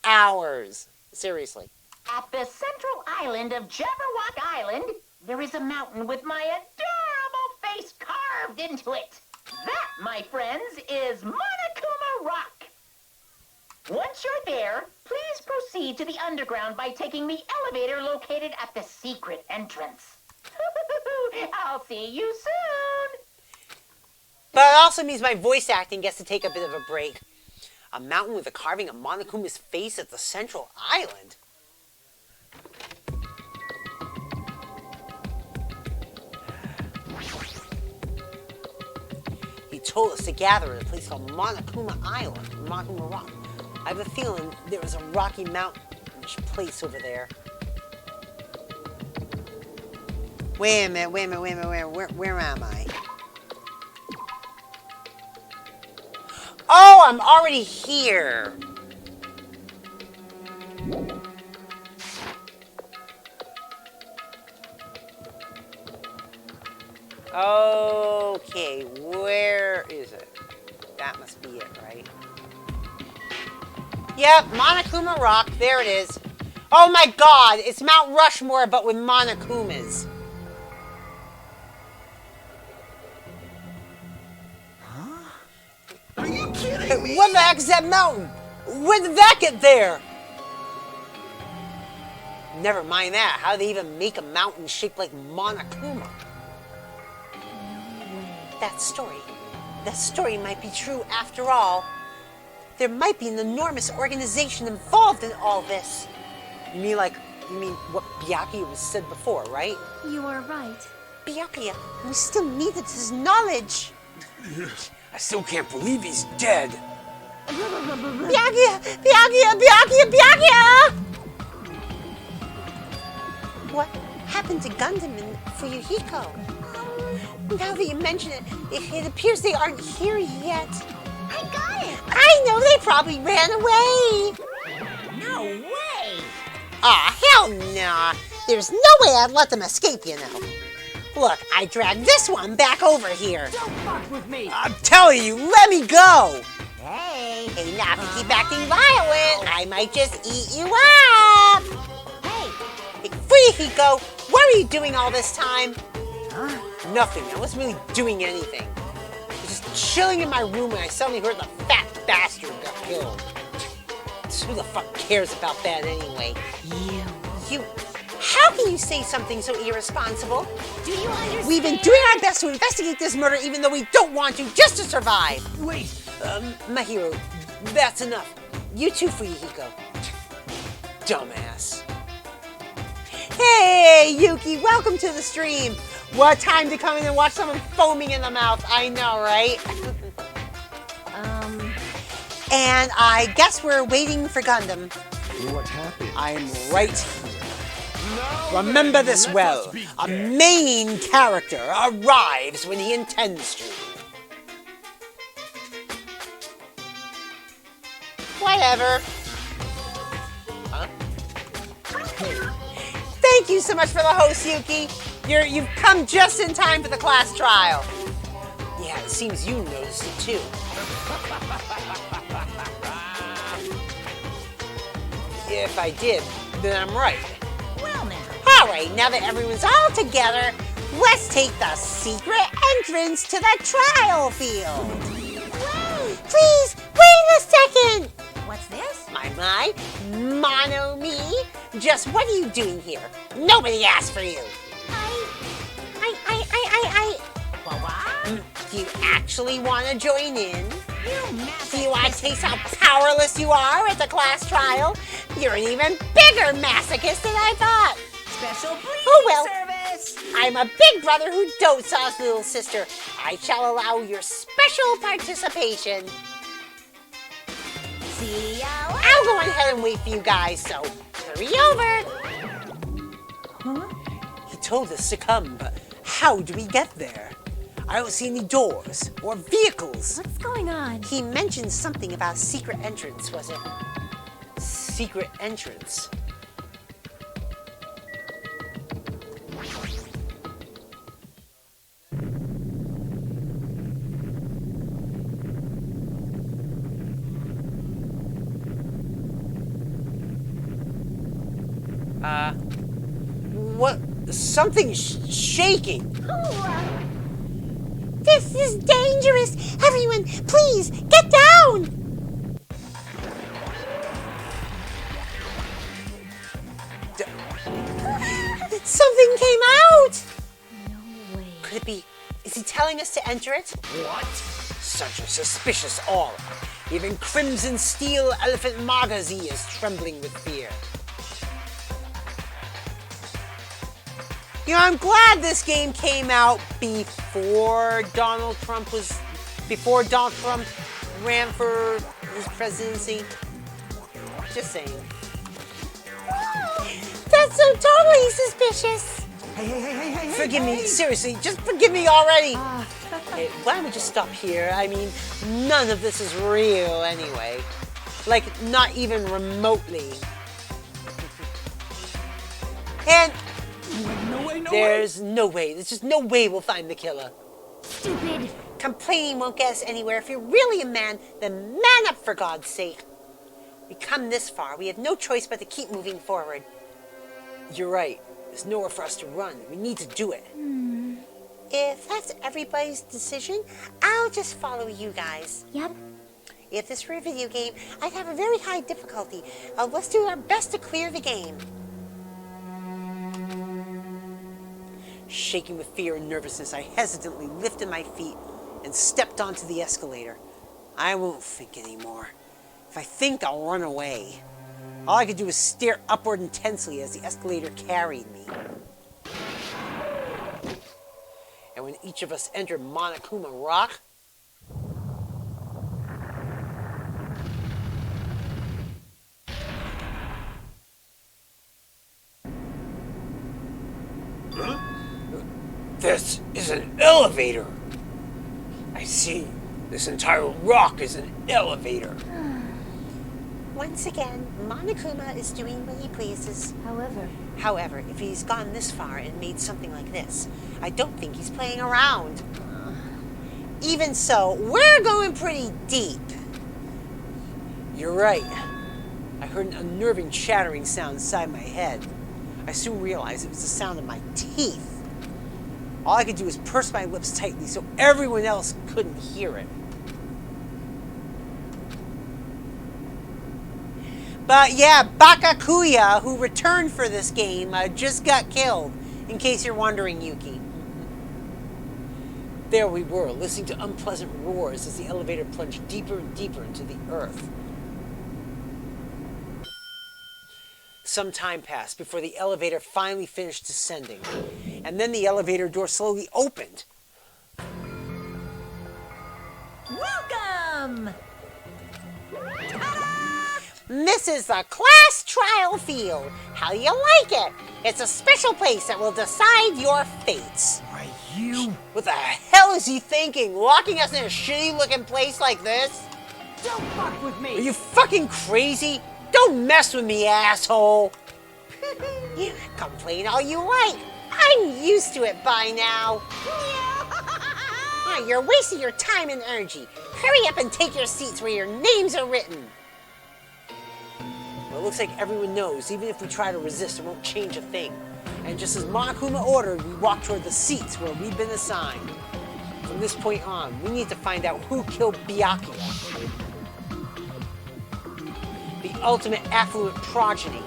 hours. Seriously. At the central island of Jabberwock Island, there is a mountain with my adorable face carved into it. That, my friends, is Monokuma Rock. Once you're there, please proceed to the underground by taking the elevator located at the secret entrance. I'll see you soon. But it also means my voice acting gets to take a bit of a break. A mountain with a carving of Monokuma's face at the central island. He told us to gather at a place called Monokuma Island, Monokuma Rock. I have a feeling there was a rocky mountainish place over there. Wait a minute, where am I? Oh, I'm already here. Okay, where is it? That must be it, right? Yep, Monokuma Rock, there it is. Oh my God, it's Mount Rushmore, but with Monokumas. Are you kidding me? What the heck is that mountain? When did that get there? Never mind that. How do they even make a mountain shaped like Monokuma? That story might be true after all. There might be an enormous organization involved in all this. You mean like You mean what Byakuya was said before, right? You are right. Byakuya, we still needed his knowledge. Yes. I still can't believe he's dead. Byakuya! Byakuya! Byakuya! Byakuya! What happened to Gundam and Fuyuhiko? Now that you mention it, it appears they aren't here yet. I got it! I know, they probably ran away! No way! Aw, hell nah! There's no way I'd let them escape, you know. Look, I dragged this one back over here. Don't fuck with me! I'm telling you, let me go! Hey! Hey, now if you keep acting violent, I might just eat you up! Hey, Fuyuhiko, what were you doing all this time? Nothing. I wasn't really doing anything. I was just chilling in my room when I suddenly heard the fat bastard got killed. So who the fuck cares about that anyway? You. How can you say something so irresponsible? Do you understand? We've been doing our best to investigate this murder even though we don't want to, just to survive. Wait! My hero, that's enough. You too, Fuyuhiko. Dumbass. Hey, Yuki, welcome to the stream. What time to come in and watch someone foaming in the mouth. I know, right? And I guess we're waiting for Gundam. What happened? I'm right here. Remember this well. A main character arrives when he intends to. Whatever. Huh? Thank you so much for the host, Yuki. You've come just in time for the class trial. Yeah, it seems you noticed it too. If I did, then I'm right. Well now. Alright, now that everyone's all together, let's take the secret entrance to the trial field. Please, wait a second! What's this? My, mono me? Just what are you doing here? Nobody asked for you. Do you actually want to join in? Do you want to taste how powerless you are at the class trial? You're an even bigger masochist than I thought. Special bleeding Oh well, service! I'm a big brother who dotes on his little sister. I shall allow your special participation. See ya I'll go ahead and wait for you guys, so hurry over. He told us to come, but how do we get there? I don't see any doors or vehicles. What's going on? He mentioned something about a secret entrance, was it? Secret entrance. What? Something's shaking. This is dangerous. Everyone, please, get down. Something came out. No way. Could it be? Is he telling us to enter it? What? Such a suspicious aura. Even Crimson Steel Elephant Magazi is trembling with fear. You know, I'm glad this game came out before Donald Trump ran for his presidency. Just saying. That's so totally suspicious. Hey. Forgive me, seriously, just forgive me already. Hey, why don't we just stop here? I mean, none of this is real anyway. Like, not even remotely. And there's no way. There's just no way we'll find the killer. Stupid. Complaining won't get us anywhere. If you're really a man, then man up for God's sake. We come this far. We have no choice but to keep moving forward. You're right. There's nowhere for us to run. We need to do it. If that's everybody's decision, I'll just follow you guys. Yep. If this were a video game, I'd have a very high difficulty. Let's do our best to clear the game. Shaking with fear and nervousness, I hesitantly lifted my feet and stepped onto the escalator. I won't think anymore. If I think, I'll run away. All I could do was stare upward intensely as the escalator carried me. And when each of us entered Monokuma Rock, this is an elevator. I see. This entire rock is an elevator. Once again, Monokuma is doing what he pleases. However, if he's gone this far and made something like this, I don't think he's playing around. Even so, we're going pretty deep. You're right. I heard an unnerving chattering sound inside my head. I soon realized it was the sound of my teeth. All I could do was purse my lips tightly so everyone else couldn't hear it. But yeah, Bakakuya, who returned for this game, just got killed, in case you're wondering, Yuki. There we were, listening to unpleasant roars as the elevator plunged deeper and deeper into the earth. Some time passed before the elevator finally finished descending, and then the elevator door slowly opened. Welcome! This is the class trial field. How do you like it? It's a special place that will decide your fates. Are you? What the hell is he thinking? Locking us in a shitty-looking place like this? Don't fuck with me! Are you fucking crazy? Don't mess with me, asshole! Complain all you like. I'm used to it by now. You're wasting your time and energy. Hurry up and take your seats where your names are written. Well, it looks like everyone knows, even if we try to resist, it won't change a thing. And just as Monokuma ordered, we walk toward the seats where we've been assigned. From this point on, we need to find out who killed Byakuya. The ultimate affluent progeny,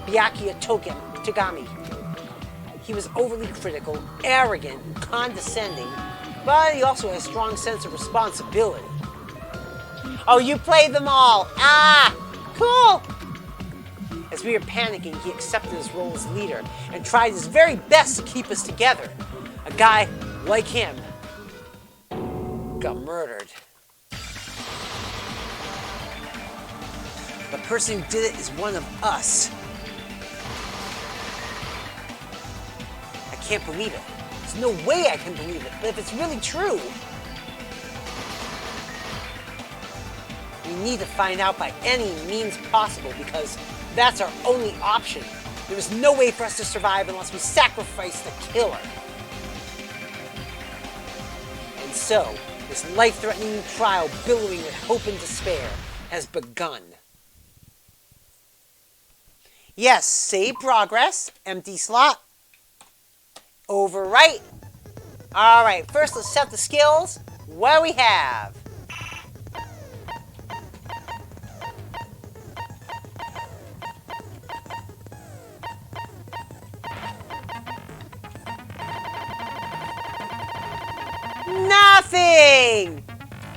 Byakuya Togami. He was overly critical, arrogant, and condescending, but he also has a strong sense of responsibility. Oh, you played them all! Ah! Cool! As we were panicking, he accepted his role as leader and tried his very best to keep us together. A guy like him got murdered. The person who did it is one of us. I can't believe it. There's no way I can believe it, but if it's really true, we need to find out by any means possible because that's our only option. There is no way for us to survive unless we sacrifice the killer. And so, this life-threatening trial billowing with hope and despair has begun. Yes, save progress, empty slot, overwrite. Alright, first let's set the skills. What do we have? Nothing!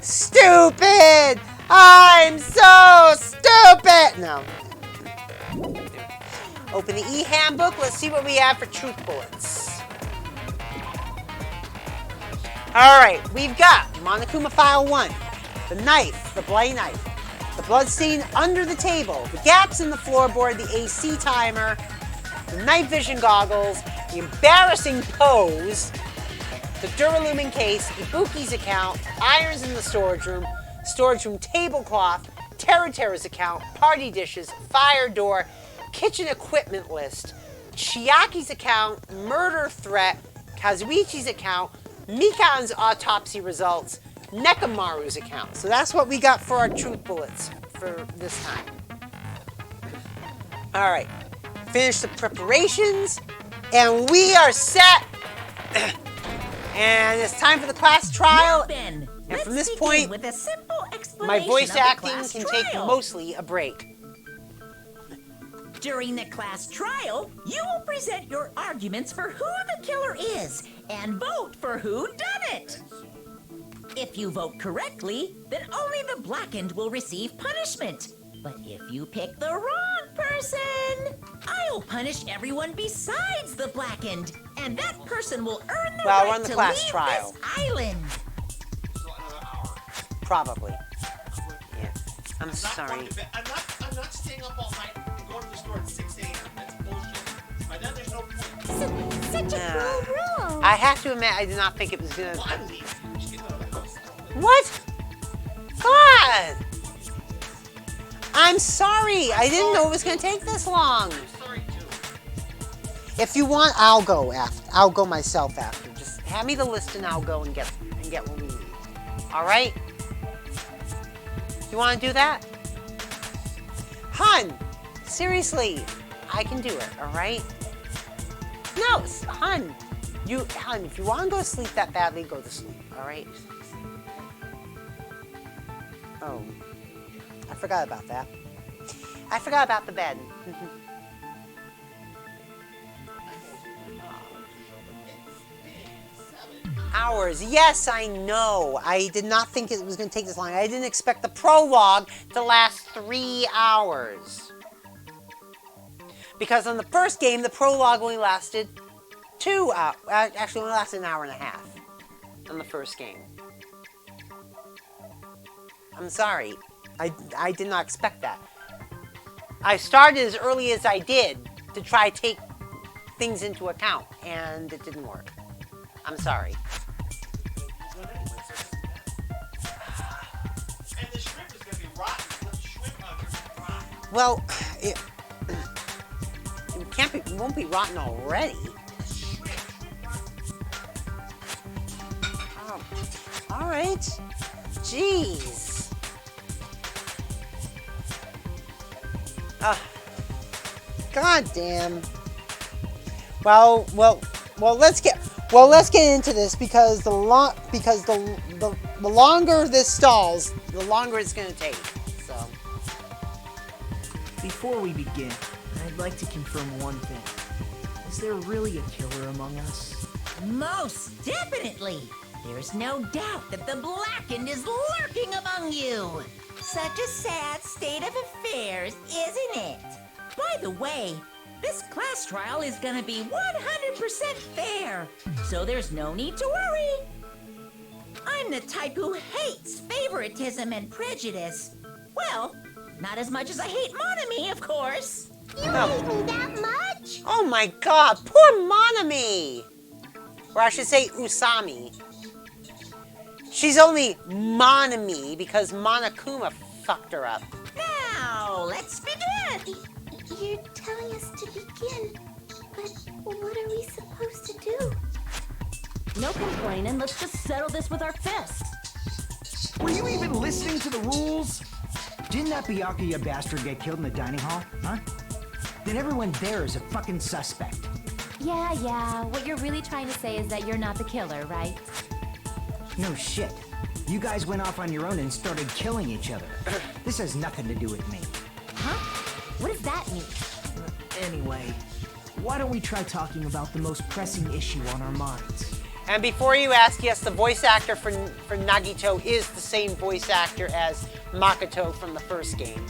Stupid! I'm so stupid! No. Open the e-handbook. Let's see what we have for truth bullets. Alright, we've got Monokuma File 1. The knife, the bloody knife. The blood stain under the table. The gaps in the floorboard, the AC timer. The night vision goggles. The embarrassing pose. The Duralumin case, Ibuki's account, irons in the storage room tablecloth, Terra's account, party dishes, fire door, kitchen equipment list, Chiaki's account, murder threat, Kazuichi's account, Mikan's autopsy results, Nekamaru's account. So that's what we got for our truth bullets for this time. All right, finish the preparations, and we are set. And it's time for the class trial. Now then, and from this point, with a simple my voice acting can take trial. mostly a break. During the class trial, you will present your arguments for who the killer is and vote for who done it. If you vote correctly, then only the blackened will receive punishment. But if you pick the wrong person. I'll punish everyone besides the blackened, and that person will earn the right run the to class leave trial. this island. Probably. Yeah. I'm sorry. I'm not staying up all night and going to the store at 6 a.m. That's bullshit. By then, there's no point. Such a cruel rule. I have to admit, I did not think it was gonna. Well, I'm leaving. Just get out of the house. What? God! I'm sorry. I didn't know it was gonna take this long. I'm sorry too. If you want, I'll go after. I'll go myself after. Just hand me the list and I'll go and get what we need. All right? You want to do that? Hun, seriously, I can do it. All right? No, Hun, if you want to go to sleep that badly, go to sleep. All right? Oh, I forgot about that. I forgot about the bed. Hours. Yes, I know. I did not think it was going to take this long. I didn't expect the prologue to last 3 hours. Because on the first game, the prologue only lasted 2 hours. Actually, only lasted an hour and a half on the first game. I'm sorry. I did not expect that. I started as early as I did to try to take things into account, and it didn't work. I'm sorry. And the shrimp is going to be rotten. The shrimp are rotten. Well, it can't be. It won't be rotten already. Oh, all right. Jeez. God damn. Well, let's get into this because the longer this stalls, the longer it's going to take. So, Before we begin, I'd like to confirm one thing. Is there really a killer among us? Most definitely. There's no doubt that the blackened is lurking among you. Such a sad state of affairs, isn't it? By the way, this class trial is gonna be 100% fair, so there's no need to worry. I'm the type who hates favoritism and prejudice. Well, not as much as I hate Monami, of course. You hate me that much? oh my God, poor Monami, or I should say Usami. She's only Monami because Monokuma fucked her up. Now, let's begin. You're telling us to begin, but what are we supposed to do? No complaining, let's just settle this with our fists. Were you even listening to the rules? Didn't that Byakuya bastard get killed in the dining hall, huh? Then everyone there is a fucking suspect. Yeah, what you're really trying to say is that you're not the killer, right? No shit. You guys went off on your own and started killing each other. This has nothing to do with me. Huh? What does that mean? Anyway, why don't we try talking about the most pressing issue on our minds? And before you ask, yes, the voice actor for Nagito is the same voice actor as Makoto from the first game.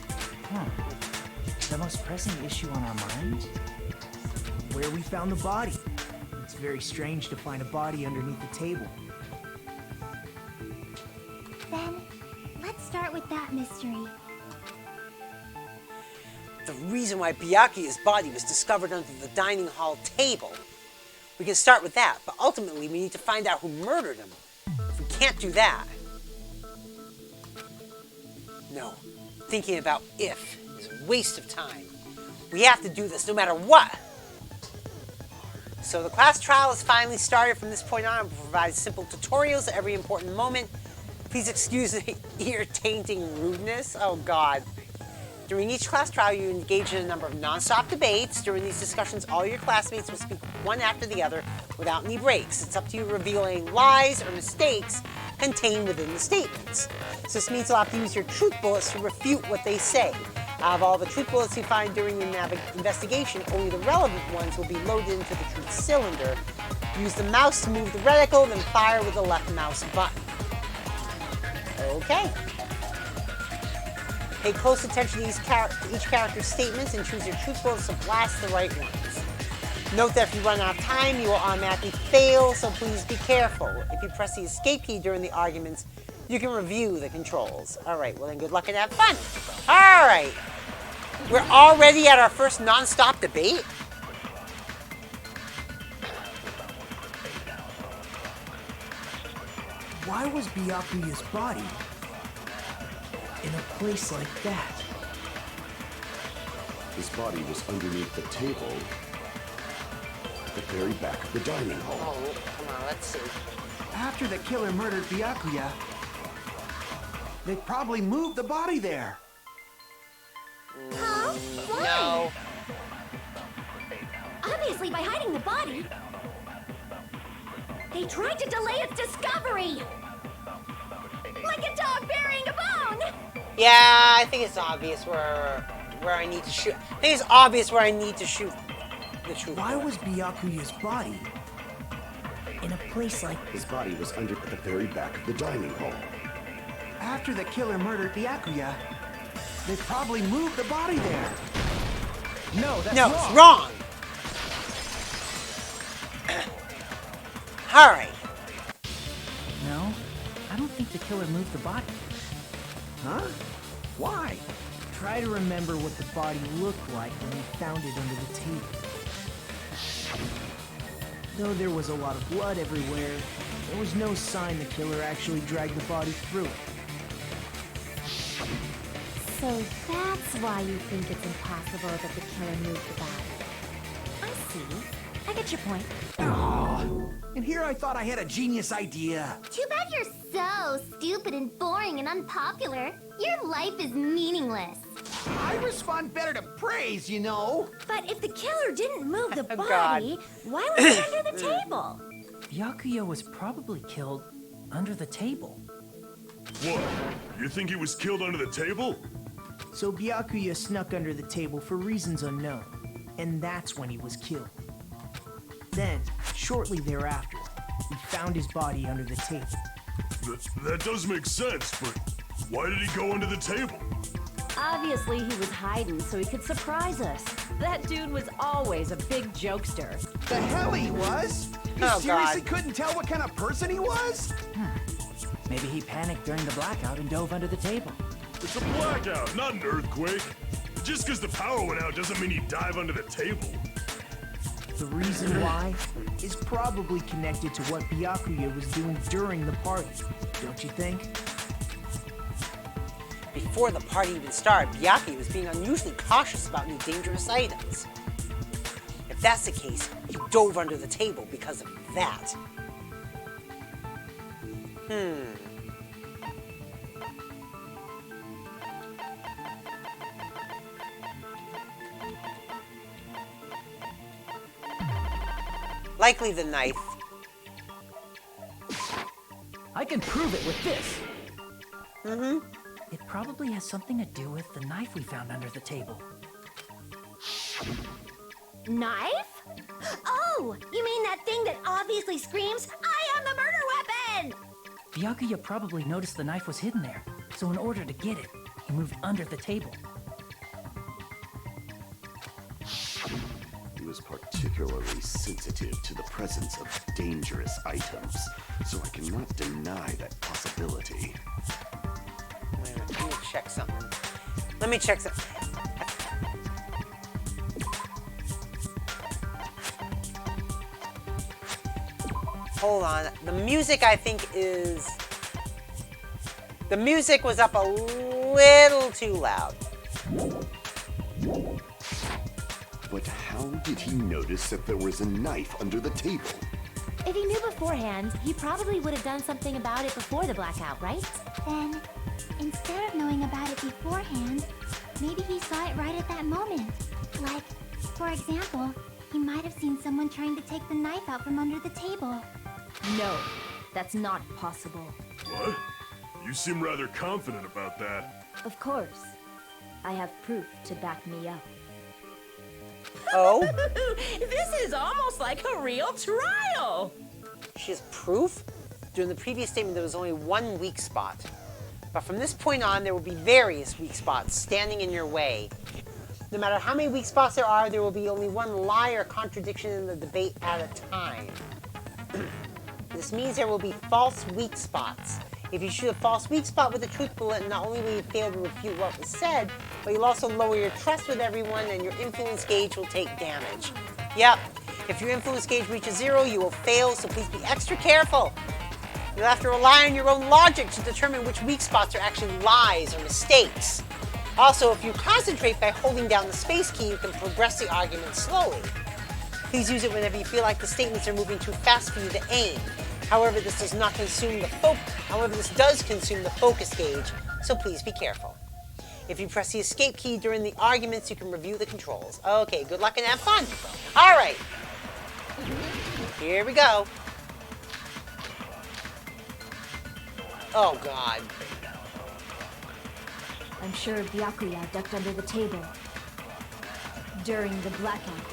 The most pressing issue on our minds? Where we found the body. It's very strange to find a body underneath the table. Then, let's start with that mystery. The reason why Byakuya's body was discovered under the dining hall table. We can start with that, but ultimately we need to find out who murdered him. If we can't do that... No, thinking about if is a waste of time. We have to do this no matter what. So the class trial is finally started. From this point on, it will provide simple tutorials at every important moment. Please excuse the ear-tainting rudeness. Oh God. During each class trial, you engage in a number of non-stop debates. During these discussions, all your classmates will speak one after the other without any breaks. It's up to you to reveal any lies or mistakes contained within the statements. So this means you'll have to use your truth bullets to refute what they say. Out of all the truth bullets you find during the investigation, only the relevant ones will be loaded into the truth cylinder. Use the mouse to move the reticle, then fire with the left mouse button. Okay. Pay close attention to each character's statements and choose your truthful to blast the right ones. Note that if you run out of time, you will automatically fail, so please be careful. If you press the escape key during the arguments, you can review the controls. Alright, well then good luck and have fun. Alright. We're already at our first non-stop debate. Why was Byakuya's body in a place like that? His body was underneath the table at the very back of the dining hall. Oh, come on, let's see. After the killer murdered Byakuya, they probably moved the body there. Huh? Why? No. Obviously by hiding the body. They tried to delay its discovery. Like a dog burying a bone. Yeah, I think it's obvious where I need to shoot. I think it's obvious where I need to shoot the truth. Why was Byakuya's body in a place like His body was under at the very back of the dining hall. After the killer murdered Byakuya, they probably moved the body there. No, that's No, wrong. it's wrong. Alright. No, I don't think the killer moved the body. Huh? Why? Try to remember what the body looked like when we found it under the table. Though there was a lot of blood everywhere, there was no sign the killer actually dragged the body through it. So that's why you think it's impossible that the killer moved the body. I see. I get your point. Oh, and here I thought I had a genius idea. Too bad you're so stupid and boring and unpopular. Your life is meaningless. I respond better to praise, you know. But if the killer didn't move the Oh, body, why was it under the table? Byakuya was probably killed under the table. What? You think he was killed under the table? So Byakuya snuck under the table for reasons unknown, and that's when he was killed. Then, shortly thereafter, we found his body under the table. That does make sense, but why did he go under the table? Obviously, he was hiding so he could surprise us. That dude was always a big jokester. The hell he was? You Oh, seriously God. couldn't tell what kind of person he was? Maybe he panicked during the blackout and dove under the table. It's a blackout, not an earthquake. Just because the power went out doesn't mean he'd dive under the table. The reason why is probably connected to what Byakuya was doing during the party, don't you think? Before the party even started, Byakuya was being unusually cautious about new dangerous items. If that's the case, he dove under the table because of that. Likely the knife. I can prove it with this. Mm-hmm. It probably has something to do with the knife we found under the table. Knife? Oh, you mean that thing that obviously screams, I am the murder weapon! Byakuya probably noticed the knife was hidden there, so in order to get it, he moved under the table. He was particularly sensitive to the presence of dangerous items, so I cannot deny that possibility. Wait a minute, let me check something. Let me check something. Hold on. The music, I think, is... The music was up a little too loud. But how did he notice that there was a knife under the table? If he knew beforehand, he probably would have done something about it before the blackout, right? Then, instead of knowing about it beforehand, maybe he saw it right at that moment. Like, for example, he might have seen someone trying to take the knife out from under the table. No, that's not possible. What? You seem rather confident about that. Of course. I have proof to back me up. Oh? This is almost like a real trial. She has proof? During the previous statement, there was only one weak spot. But from this point on, there will be various weak spots standing in your way. No matter how many weak spots there will be only one lie or contradiction in the debate at a time. This means there will be false weak spots. If you shoot a false weak spot with a truth bullet, not only will you fail to refute what was said, but you'll also lower your trust with everyone and your influence gauge will take damage. Yep, if your influence gauge reaches 0, you will fail, so please be extra careful. You'll have to rely on your own logic to determine which weak spots are actually lies or mistakes. Also, if you concentrate by holding down the space key, you can progress the argument slowly. Please use it whenever you feel like the statements are moving too fast for you to aim. However, this does consume the focus gauge, so please be careful. If you press the escape key during the arguments, you can review the controls. Okay, good luck and have fun. All right. Here we go. Oh, God. I'm sure Byakuya ducked under the table during the blackout.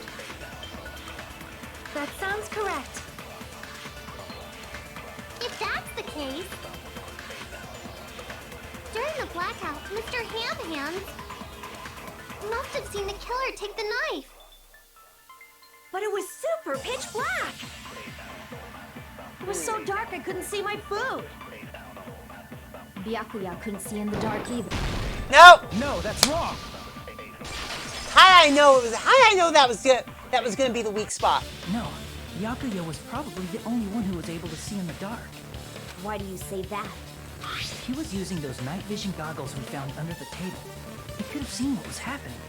That sounds correct. If that's the case, during the blackout, Mr. Ham-Hands must have seen the killer take the knife. But it was super pitch black. It was so dark I couldn't see my food. Byakuya couldn't see in the dark either. No! No, that's wrong. How did I know that was gonna be the weak spot? No, Byakuya was probably the only one who was able to see in the dark. Why do you say that? He was using those night vision goggles we found under the table. He could have seen what was happening.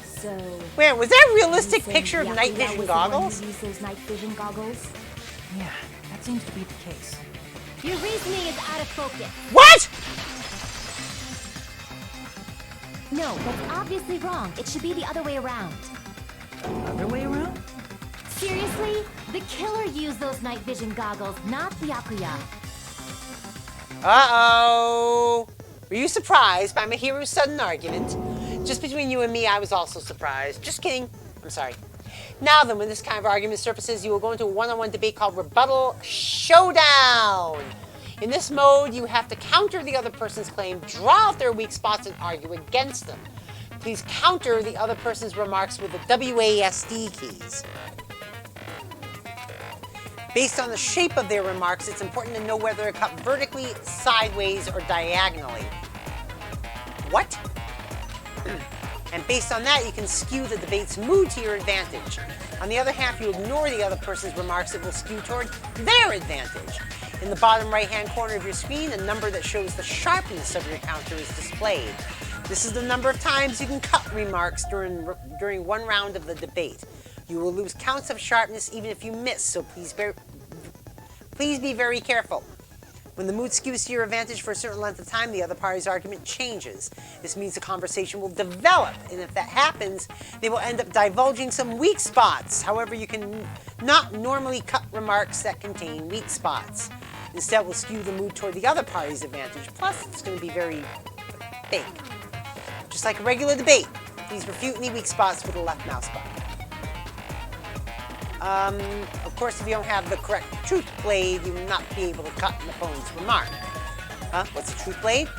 So... Wait, was that a realistic you picture of saying night Byakuya vision was the one goggles? who used those night vision goggles? Yeah, that seems to be the case. Your reasoning is out of focus. What? No, that's obviously wrong. It should be the other way around. Other way around? Seriously? The killer used those night vision goggles, not Byakuya. Uh-oh. Were you surprised by Mahiru's sudden argument? Just between you and me, I was also surprised. Just kidding. I'm sorry. Now then, when this kind of argument surfaces, you will go into a one-on-one debate called Rebuttal Showdown. In this mode, you have to counter the other person's claim, draw out their weak spots, and argue against them. Please counter the other person's remarks with the WASD keys. Based on the shape of their remarks, it's important to know whether they're cut vertically, sideways, or diagonally. What? And based on that, you can skew the debate's mood to your advantage. On the other hand, if you ignore the other person's remarks, it will skew toward their advantage. In the bottom right-hand corner of your screen, a number that shows the sharpness of your counter is displayed. This is the number of times you can cut remarks during one round of the debate. You will lose counts of sharpness even if you miss, so please be very careful. When the mood skews to your advantage for a certain length of time, the other party's argument changes. This means the conversation will develop, and if that happens, they will end up divulging some weak spots. However, you can not normally cut remarks that contain weak spots. Instead, will skew the mood toward the other party's advantage. Plus, it's going to be very fake. Just like a regular debate, please refute any weak spots with the left mouse button. Of course, if you don't have the correct truth blade, you will not be able to cut an opponent's remark. Huh? What's a truth blade?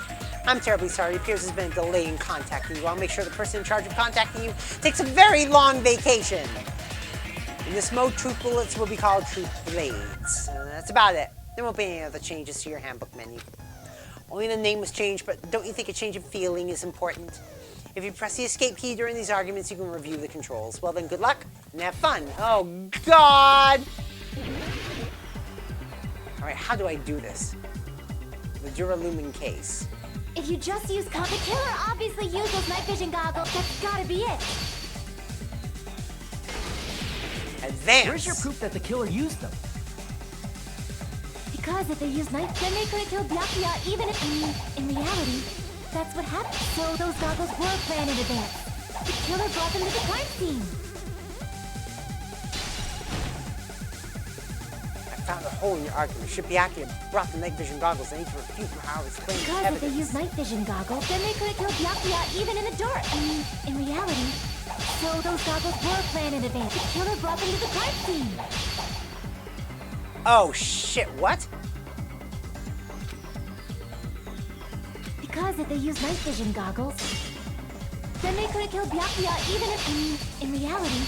I'm terribly sorry. It appears there's been a delay in contacting you. I'll make sure the person in charge of contacting you takes a very long vacation. In this mode, truth bullets will be called truth blades. That's about it. There won't be any other changes to your handbook menu. Only the name was changed, but don't you think a change of feeling is important? If you press the escape key during these arguments, you can review the controls. Well then, good luck and have fun. Oh, God! Alright, how do I do this? The Duralumin case. If you just use the killer obviously used those night vision goggles. That's gotta be it. Advance! Where's your proof that the killer used them? Because if they used night, then they couldn't kill Byakuya even if, in reality, that's what happened. So those goggles were planned in advance. The killer brought them to the crime scene. I found a hole in your argument. Should Byakuya brought the night vision goggles? I need to refute how it's claimed Because evidence. if they used night vision goggles, then they couldn't kill Byakuya even in the dark. In reality. So those goggles were planned in advance. The killer brought them to the crime scene. Oh, shit, what? because if they use night vision goggles, then they could have killed Byakuya even if, in reality,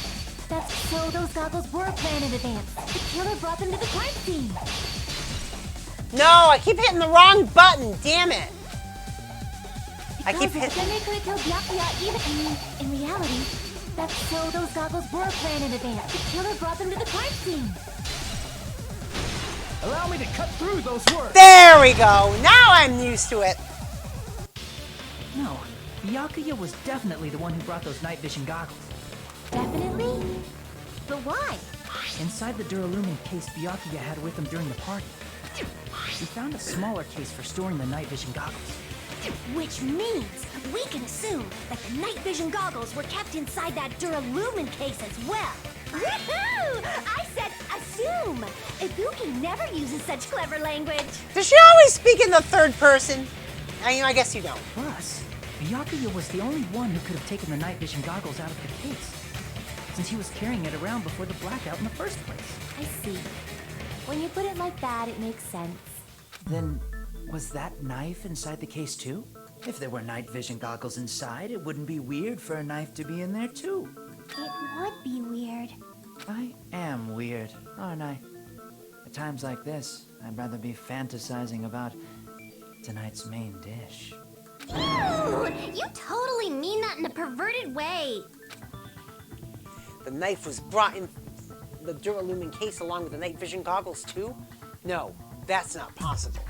that's so those goggles were planned in advance. The killer brought them to the crime scene. No, I keep hitting the wrong button. Damn it. I keep hitting. Then they could have killed Byakuya even in reality, that's so those goggles were planned in advance. The killer brought them to the crime scene. Allow me to cut through those words. There we go. Now I'm used to it. No, Byakuya was definitely the one who brought those night vision goggles. Definitely? But why? Inside the Duralumin case Byakuya had with him during the party, we found a smaller case for storing the night vision goggles. Which means we can assume that the night vision goggles were kept inside that Duralumin case as well. Woohoo! I said assume! Ibuki never uses such clever language. Does she always speak in the third person? I guess you don't. Plus, Byakuya was the only one who could have taken the night vision goggles out of the case, since he was carrying it around before the blackout in the first place. I see. When you put it like that, it makes sense. Then, was that knife inside the case too? If there were night vision goggles inside, it wouldn't be weird for a knife to be in there too. It would be weird. I am weird, aren't I? At times like this, I'd rather be fantasizing about tonight's main dish. Ew! You totally mean that in a perverted way. The knife was brought in the Duralumin case along with the night vision goggles too? No, that's not possible.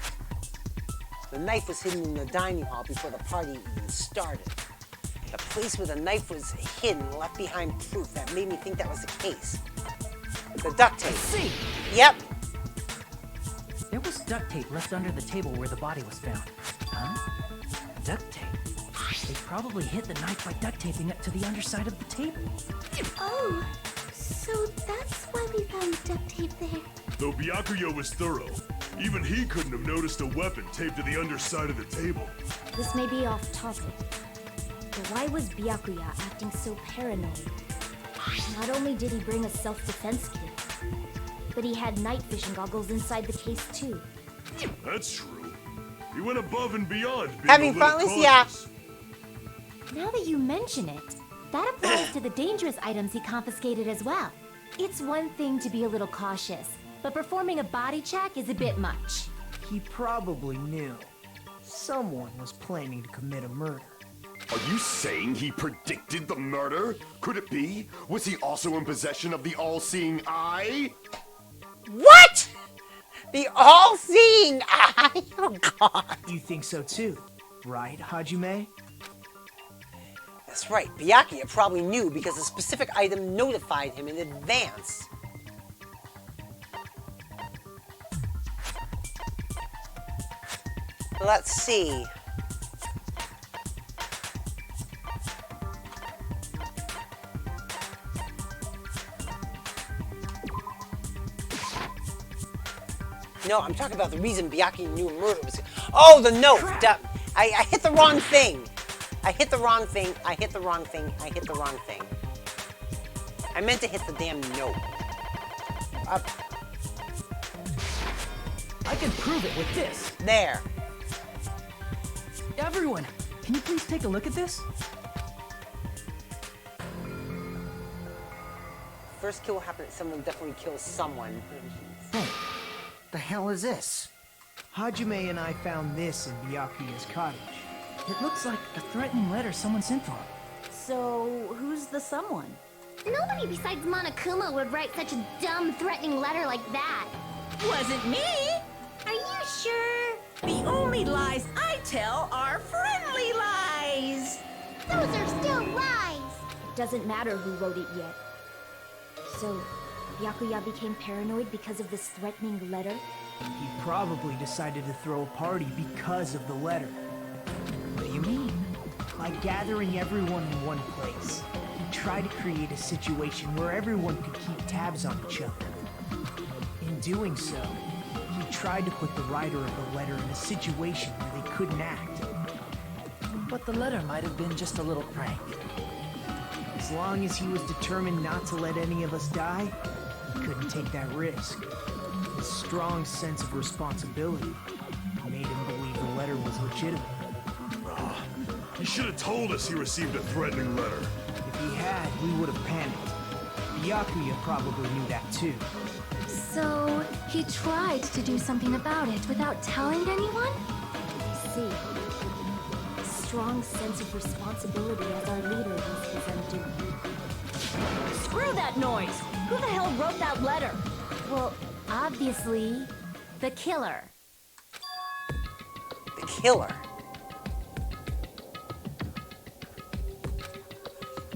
The knife was hidden in the dining hall before the party even started. The place where the knife was hidden left behind proof that made me think that was the case. The duct tape. See? Yep. There was duct tape left under the table where the body was found. Huh? Duct tape? They probably hid the knife by duct taping it to the underside of the table. Oh, so that's why we found duct tape there. Though Byakuya was thorough, even he couldn't have noticed a weapon taped to the underside of the table. This may be off topic, but why was Byakuya acting so paranoid? Not only did he bring a self-defense kit, but he had night vision goggles inside the case too. That's true. He went above and beyond being Having a fun little with yeah. cautious. Now that you mention it, that applies to the dangerous items he confiscated as well. It's one thing to be a little cautious, but performing a body check is a bit much. He probably knew. Someone was planning to commit a murder. Are you saying he predicted the murder? Could it be? Was he also in possession of the all-seeing eye? What? The all-seeing eye? Oh, God. You think so too, right, Hajime? That's right. Byakuya probably knew because a specific item notified him in advance. Let's see. No, I'm talking about the reason Byakuya knew a murder was... Oh, the note! I hit the wrong thing. I hit the wrong thing. I hit the wrong thing. I hit the wrong thing. I meant to hit the damn note. I can prove it with this. There. Everyone, can you please take a look at this? First kill will happen. Someone definitely kills someone. Hey, the hell is this? Hajime and I found this in Byakuya's cottage. It looks like a threatening letter someone sent to him. So, who's the someone? Nobody besides Monokuma would write such a dumb, threatening letter like that. Wasn't me! Are you sure? The only lies I tell are friendly lies! Those are still lies! Doesn't matter who wrote it yet. So, Byakuya became paranoid because of this threatening letter? He probably decided to throw a party because of the letter. What do you mean? By gathering everyone in one place, he tried to create a situation where everyone could keep tabs on each other. In doing so, he tried to put the writer of the letter in a situation where they couldn't act. But the letter might have been just a little prank. As long as he was determined not to let any of us die, he couldn't take that risk. His strong sense of responsibility made him believe the letter was legitimate. He should have told us he received a threatening letter. If he had, we would have panicked. Byakuya probably knew that too. So, he tried to do something about it without telling anyone? I see. A strong sense of responsibility as our leader was his undoing. Screw that noise! Who the hell wrote that letter? Well, obviously, the killer. The killer?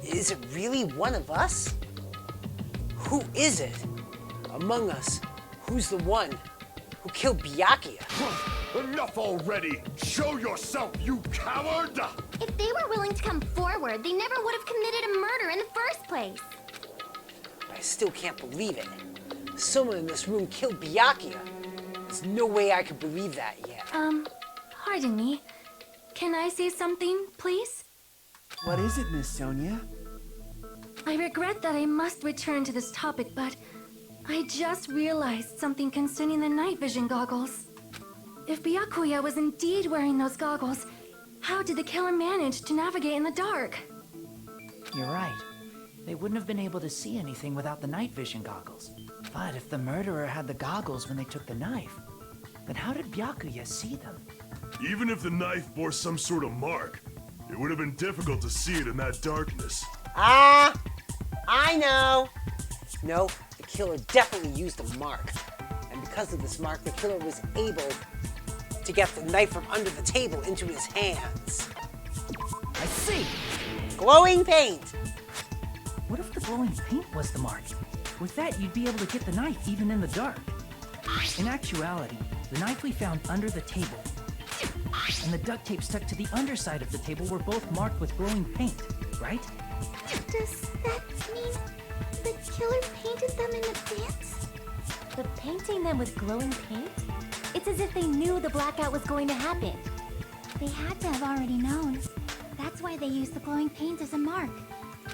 Is it really one of us? Who is it? Among us, who's the one who killed Byakuya? Enough already! Show yourself, you coward! If they were willing to come forward, they never would have committed a murder in the first place. I still can't believe it. Someone in this room killed Byakuya. There's no way I could believe that yet. Pardon me. Can I say something, please? What is it, Miss Sonia? I regret that I must return to this topic, but I just realized something concerning the night vision goggles. If Byakuya was indeed wearing those goggles, how did the killer manage to navigate in the dark? You're right. They wouldn't have been able to see anything without the night vision goggles. But if the murderer had the goggles when they took the knife, then how did Byakuya see them? Even if the knife bore some sort of mark, it would have been difficult to see it in that darkness. Ah! I know! No, the killer definitely used a mark. And because of this mark, the killer was able to get the knife from under the table into his hands. I see! Glowing paint! What if the glowing paint was the mark? With that, you'd be able to get the knife even in the dark. In actuality, the knife we found under the table and the duct tape stuck to the underside of the table were both marked with glowing paint, right? Does that mean the killer painted them in advance? But painting them with glowing paint? It's as if they knew the blackout was going to happen. They had to have already known. That's why they used the glowing paint as a mark.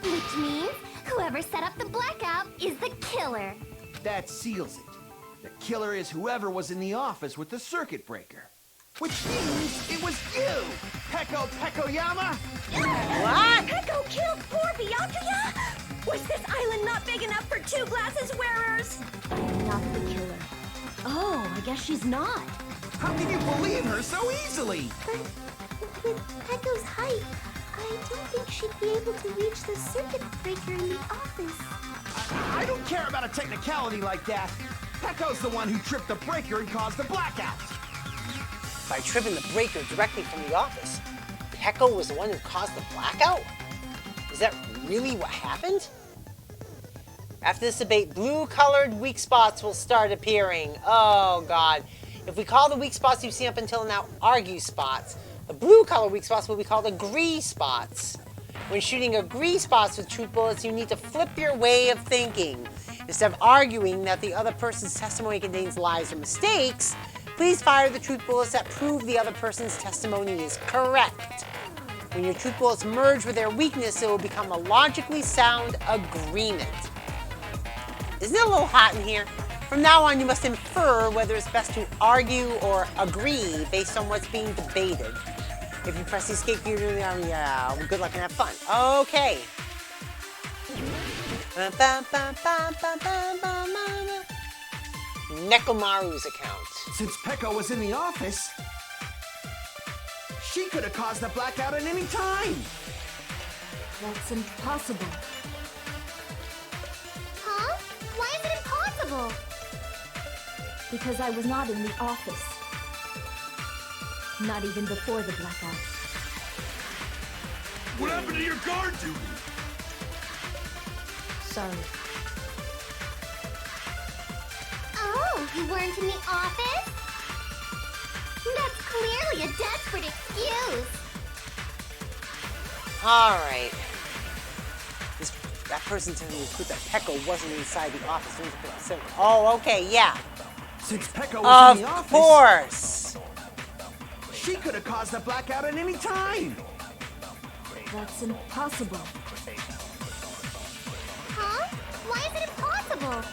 Which means whoever set up the blackout is the killer. That seals it. The killer is whoever was in the office with the circuit breaker. Which means it was you, Peko Pekoyama! What? Peko killed poor Byakuya? Was this island not big enough for 2 glasses wearers? I'm not the killer. Oh, I guess she's not. How can you believe her so easily? But with Peko's height, I don't think she'd be able to reach the circuit breaker in the office. I don't care about a technicality like that. Peko's the one who tripped the breaker and caused the blackout. By tripping the breaker directly from the office, Peko was the one who caused the blackout? Is that really what happened? After this debate, blue-colored weak spots will start appearing. Oh, God. If we call the weak spots you've seen up until now argue spots, the blue-color weak spots will be called agree spots. When shooting agree spots with truth bullets, you need to flip your way of thinking. Instead of arguing that the other person's testimony contains lies or mistakes, please fire the truth bullets that prove the other person's testimony is correct. When your truth bullets merge with their weakness, it will become a logically sound agreement. Isn't it a little hot in here? From now on, you must infer whether it's best to argue or agree based on what's being debated. If you press the escape key, yeah, good luck and have fun. Okay. Nekomaru's account. Since Peko was in the office, she could have caused the blackout at any time. That's impossible. Huh? Why is it impossible? Because I was not in the office. Not even before the blackout. What happened to your guard duty? Sorry. Oh, you weren't in the office? That's clearly a desperate excuse. Alright. That person telling me to put that Peko wasn't inside the office. Oh, okay, yeah. Since Peko was in the office, of course. She could have caused the blackout at any time. That's impossible. Huh? Why is it impossible?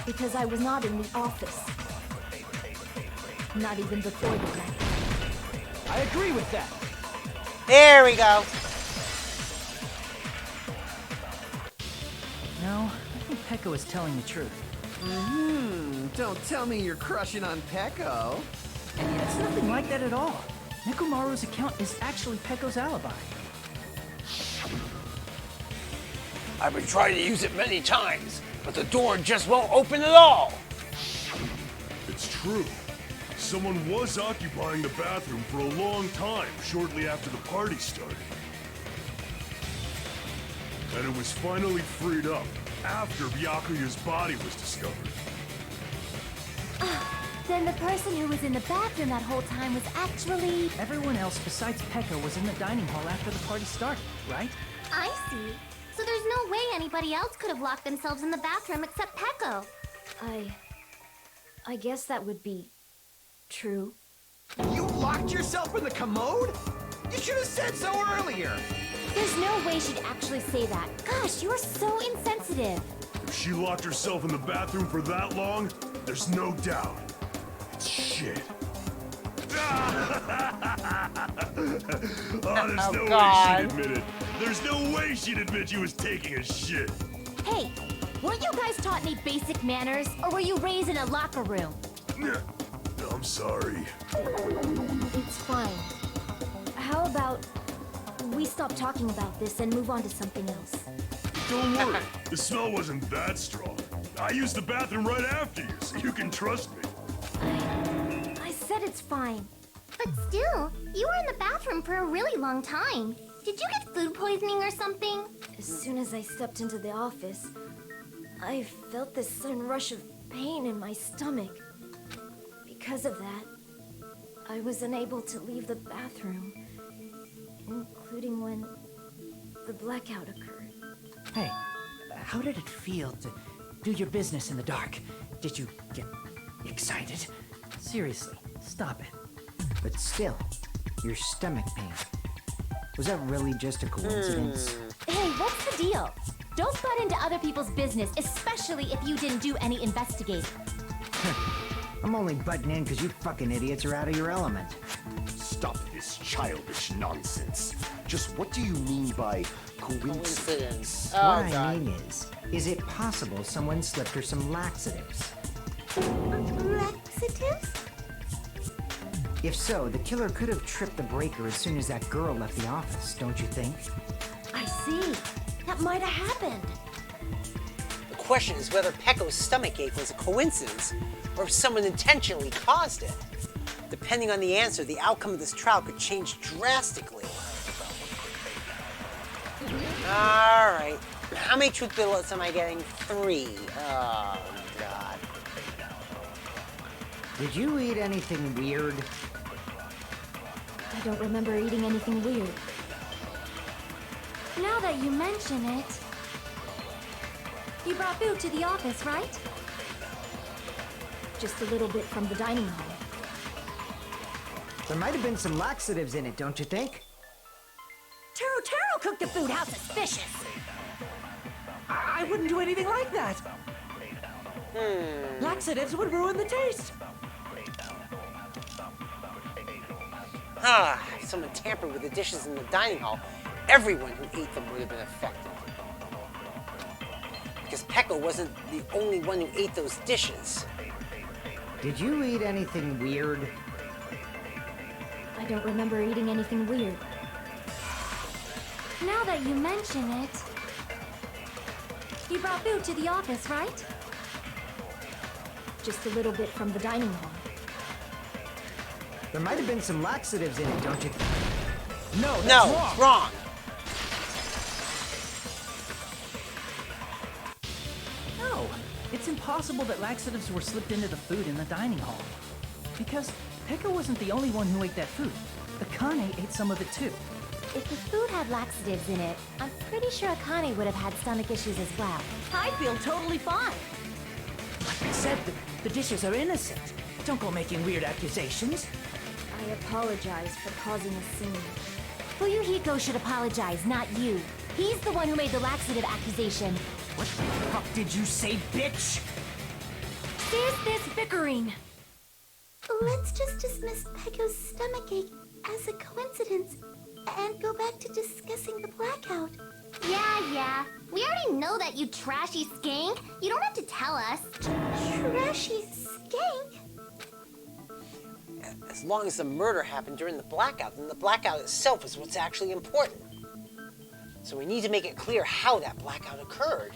Because I was not in the office. Not even before the blackout. I agree with that. There we go. No, I think Pecco is telling the truth. Don't tell me you're crushing on Pecco. It's nothing like that at all. Nekomaru's account is actually Pecco's alibi. I've been trying to use it many times, but the door just won't open at all. It's true. Someone was occupying the bathroom for a long time shortly after the party started. And it was finally freed up after Byakuya's body was discovered. Then the person who was in the bathroom that whole time was actually... Everyone else besides Pecco was in the dining hall after the party started, right? I see. So there's no way anybody else could have locked themselves in the bathroom except Pecco. I guess that would be true. You locked yourself in the commode? You should have said so earlier. There's no way she'd actually say that. Gosh, you're so insensitive. If she locked herself in the bathroom for that long, there's no doubt. It's shit. There's no way she'd admit it. There's no way she'd admit she was taking a shit. Hey, weren't you guys taught any basic manners, or were you raised in a locker room? I'm sorry. It's fine. How about we stop talking about this and move on to something else? Don't worry, the smell wasn't that strong. I used the bathroom right after you, so you can trust me. I said it's fine. But still, you were in the bathroom for a really long time. Did you get food poisoning or something? As soon as I stepped into the office, I felt this sudden rush of pain in my stomach. Because of that, I was unable to leave the bathroom, including when the blackout occurred. Hey, how did it feel to do your business in the dark? Did you get excited? Seriously, stop it. But still, your stomach pain. Was that really just a coincidence? Hey, what's the deal? Don't butt into other people's business, especially if you didn't do any investigating. I'm only butting in because you fucking idiots are out of your element. Stop this childish nonsense. Just what do you mean by coincidence? What I mean is it possible someone slipped her some laxatives? Laxatives? If so, the killer could have tripped the breaker as soon as that girl left the office, don't you think? I see. That might have happened. The question is whether Pecco's stomach ache was a coincidence or if someone intentionally caused it. Depending on the answer, the outcome of this trial could change drastically. Alright. How many truth bullets am I getting? 3. Oh, God. Did you eat anything weird? I don't remember eating anything weird. Now that you mention it... You brought food to the office, right? Just a little bit from the dining hall. There might have been some laxatives in it, don't you think? Taro cooked the food. How suspicious! I wouldn't do anything like that. Laxatives would ruin the taste. Someone tampered with the dishes in the dining hall. Everyone who ate them would have been affected. Because Pecco wasn't the only one who ate those dishes. Did you eat anything weird? I don't remember eating anything weird. Now that you mention it... You brought food to the office, right? Just a little bit from the dining hall. There might have been some laxatives in it, don't you think? No, No, it's wrong. No, it's impossible that laxatives were slipped into the food in the dining hall. Because Pecco wasn't the only one who ate that food. Akane ate some of it too. If the food had laxatives in it, I'm pretty sure Akane would have had stomach issues as well. I feel totally fine. Like I said, the dishes are innocent. Don't go making weird accusations. I apologize for causing a scene. Fuyuhiko should apologize, not you. He's the one who made the laxative accusation. What the fuck did you say, bitch? There's this bickering. Let's just dismiss Pecco's stomachache as a coincidence and go back to discussing the blackout. Yeah. We already know that, you trashy skank. You don't have to tell us. Trashy skank? As long as the murder happened during the blackout, then the blackout itself is what's actually important. So we need to make it clear how that blackout occurred.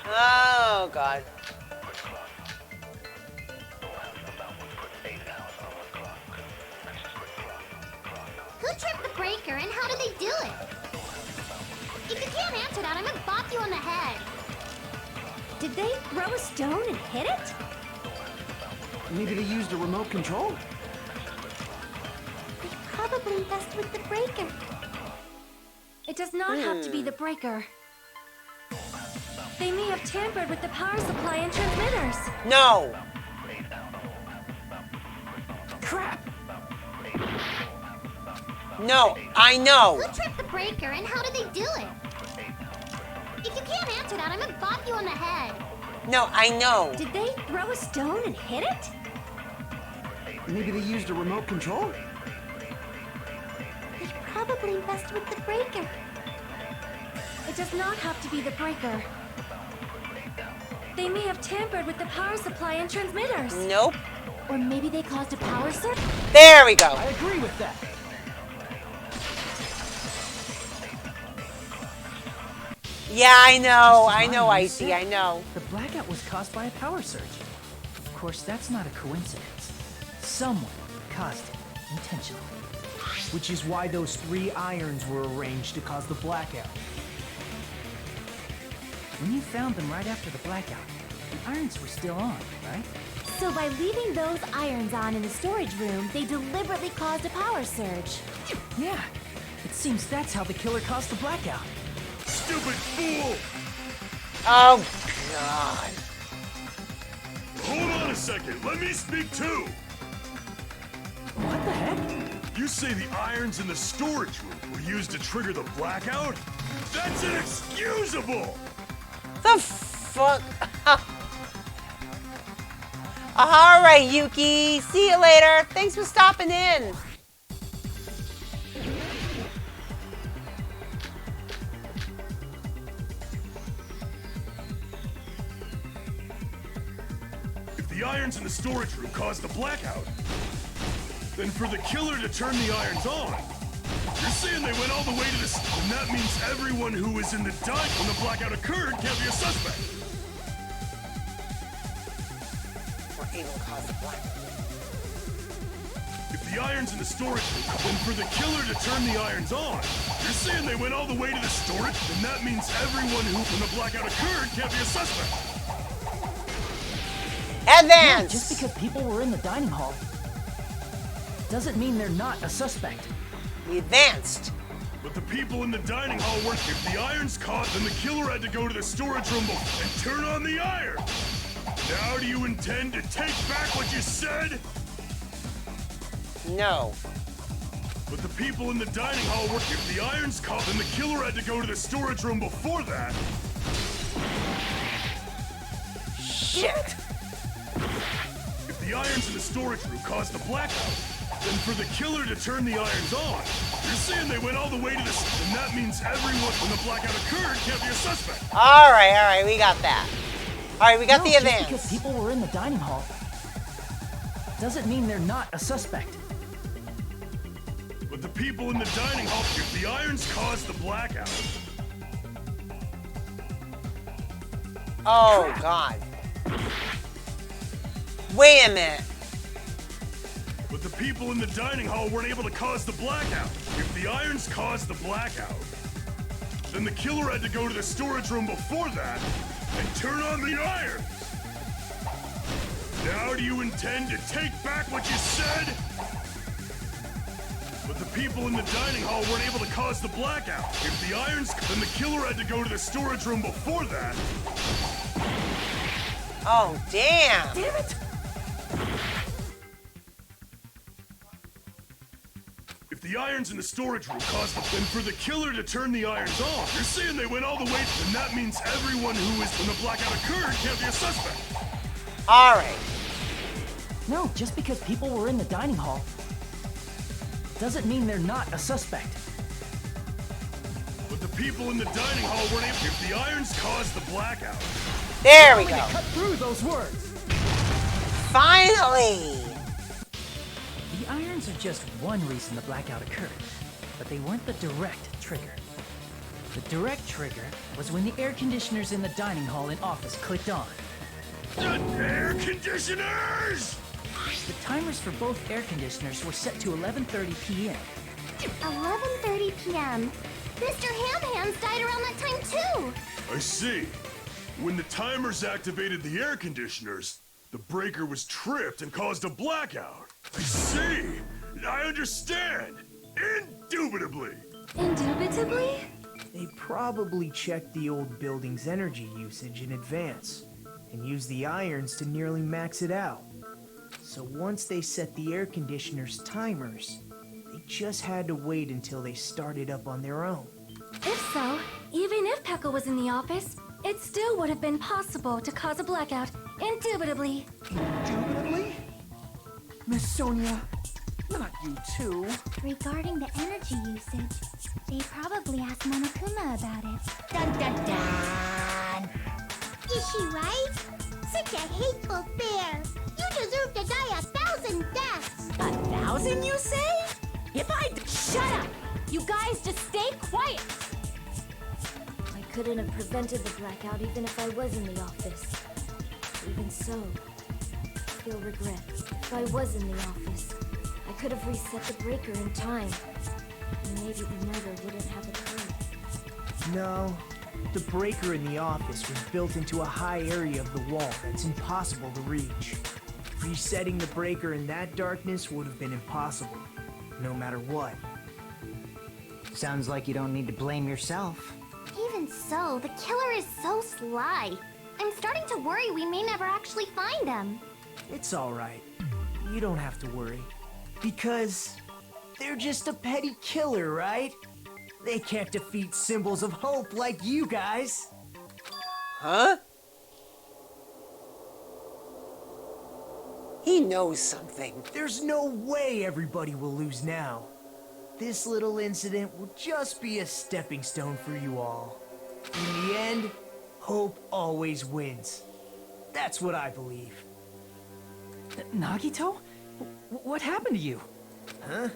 Oh, God. Who tripped the breaker and how did they do it? If you can't answer that, I'm gonna bop you on the head. Did they throw a stone and hit it? Maybe they used a remote control? They probably messed with the breaker. It does not have to be the breaker. They may have tampered with the power supply and transmitters. No! Crap! No, I know! Who tripped the breaker and how did they do it? If you can't answer that, I'm gonna bop you on the head. No, I know! Did they throw a stone and hit it? Maybe they used a remote control? They probably messed with the breaker. It does not have to be the breaker. They may have tampered with the power supply and transmitters. Nope. Or maybe they caused a power surge. There we go! I agree with that. Yeah, I know, Icy, I know. The blackout was caused by a power surge. Of course, that's not a coincidence. Someone caused it intentionally. Which is why those 3 irons were arranged to cause the blackout. When you found them right after the blackout, the irons were still on, right? So by leaving those irons on in the storage room, they deliberately caused a power surge. Yeah, it seems that's how the killer caused the blackout. Stupid fool! Oh, God. Hold on a second, let me speak too! What the heck? You say the irons in the storage room were used to trigger the blackout? That's inexcusable! The fuck? Alright, Yuki. See you later. Thanks for stopping in. If the irons in the storage room caused the blackout, then for the killer to turn the irons on, you're saying they went all the way to this, and that means everyone who was in the dive when the blackout occurred can't be a suspect. We're able to cause the blackout. If the irons in the storage room, then for the killer to turn the irons on, you're saying they went all the way to the storage, and that means everyone who, when the blackout occurred, can't be a suspect. Advance! Yeah, just because people were in the dining hall doesn't mean they're not a suspect. We advanced. But the people in the dining hall weren't. If the irons caught, then the killer had to go to the storage room and turn on the iron. Now do you intend to take back what you said? No. But the people in the dining hall were. If the irons caught, then the killer had to go to the storage room before that. Shit. If the irons in the storage room caused the blackout, then for the killer to turn the irons on, you're saying they went all the way to this, and that means everyone when the blackout occurred can't be a suspect. Alright, we got that. Alright, we got the just advance. because people were in the dining hall doesn't mean they're not a suspect. But the people in the dining hall, if the irons caused the blackout. Oh, God. Wait a minute. But the people in the dining hall weren't able to cause the blackout. If the irons caused the blackout, then the killer had to go to the storage room before that and turn on the irons. Now do you intend to take back what you said? But the people in the dining hall weren't able to cause the blackout. If the irons, then the killer had to go to the storage room before that. Oh, damn. Damn it! If the irons in the storage room caused the, then for the killer to turn the irons on, you're saying they went all the way, and that means everyone who is when the blackout occurred can't be a suspect. Alright. No, just because people were in the dining hall doesn't mean they're not a suspect. But the people in the dining hall weren't able. If the irons caused the blackout. There we go. Cut through those words. Finally! The irons are just one reason the blackout occurred, but they weren't the direct trigger. The direct trigger was when the air conditioners in the dining hall and office clicked on. The air conditioners! The timers for both air conditioners were set to 11:30 p.m. 11:30 p.m. Mr. Ham-Hams died around that time too. I see. When the timers activated the air conditioners, the breaker was tripped and caused a blackout. I see. I understand. Indubitably. Indubitably? They probably checked the old building's energy usage in advance and used the irons to nearly max it out. So once they set the air conditioner's timers, they just had to wait until they started up on their own. If so, even if Pekka was in the office, it still would have been possible to cause a blackout, indubitably. Indubitably? Miss Sonia, not you too. Regarding the energy usage, they probably asked Monokuma about it. Dun dun dun! Is she right? Such a hateful bear. You deserve to die 1,000 deaths. 1,000, you say? If I Shut up! You guys just stay quiet! I couldn't have prevented the blackout even if I was in the office. Even so, I still regret. If I was in the office, I could have reset the breaker in time. And maybe the murder wouldn't have occurred. No, the breaker in the office was built into a high area of the wall that's impossible to reach. Resetting the breaker in that darkness would have been impossible, no matter what. Sounds like you don't need to blame yourself. Even so, the killer is so sly. I'm starting to worry we may never actually find them. It's alright. You don't have to worry. Because they're just a petty killer, right? They can't defeat symbols of hope like you guys. Huh? He knows something. There's no way everybody will lose now. This little incident will just be a stepping stone for you all. In the end, hope always wins. That's what I believe. Nagito? What happened to you? Huh?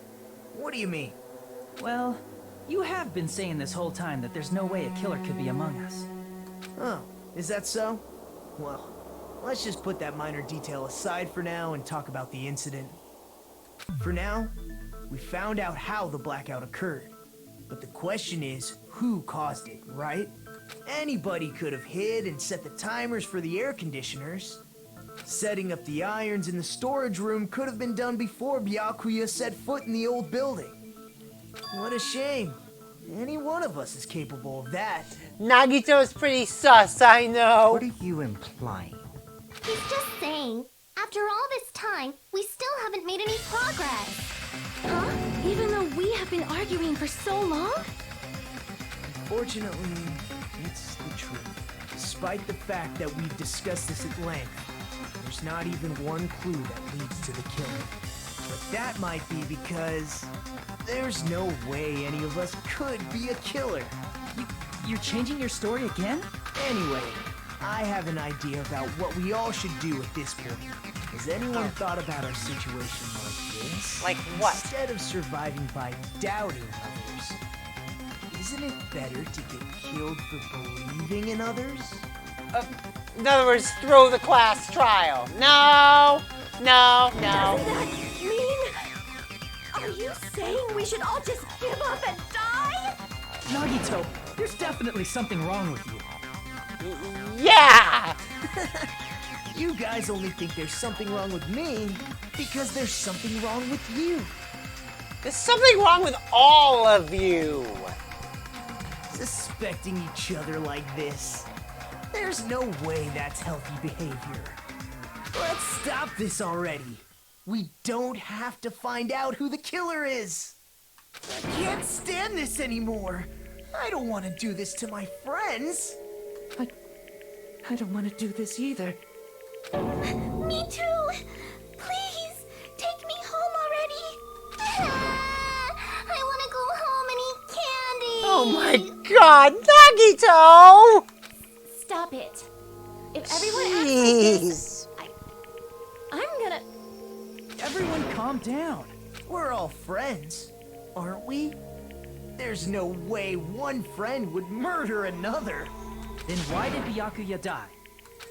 What do you mean? Well, you have been saying this whole time that there's no way a killer could be among us. Oh, is that so? Well, let's just put that minor detail aside for now and talk about the incident. For now, we found out how the blackout occurred. But the question is, who caused it, right? Anybody could have hid and set the timers for the air conditioners. Setting up the irons in the storage room could have been done before Byakuya set foot in the old building. What a shame. Any one of us is capable of that. Nagito's pretty sus, I know. What are you implying? He's just saying, after all this time, we still haven't made any progress. Huh? Even though we have been arguing for so long? Unfortunately, it's the truth. Despite the fact that we've discussed this at length, there's not even one clue that leads to the killing. But that might be because there's no way any of us could be a killer. You're changing your story again? Anyway, I have an idea about what we all should do at this point. Has anyone thought about our situation like this? Like what? Instead of surviving by doubting others, isn't it better to get killed for believing in others? In other words, throw the class trial. No, no, no. Does that mean... Are you saying we should all just give up and die? Nagito, there's definitely something wrong with you. Yeah! You guys only think there's something wrong with me because there's something wrong with you. There's something wrong with all of you. Suspecting each other like this. There's no way that's healthy behavior. Let's stop this already. We don't have to find out who the killer is. I can't stand this anymore. I don't want to do this to my friends. I don't want to do this either. Me too. Please, take me home already. God, Nagito! Stop it. If everyone acts like this, I'm gonna... Everyone calm down. We're all friends, aren't we? There's no way one friend would murder another. Then why did Byakuya die?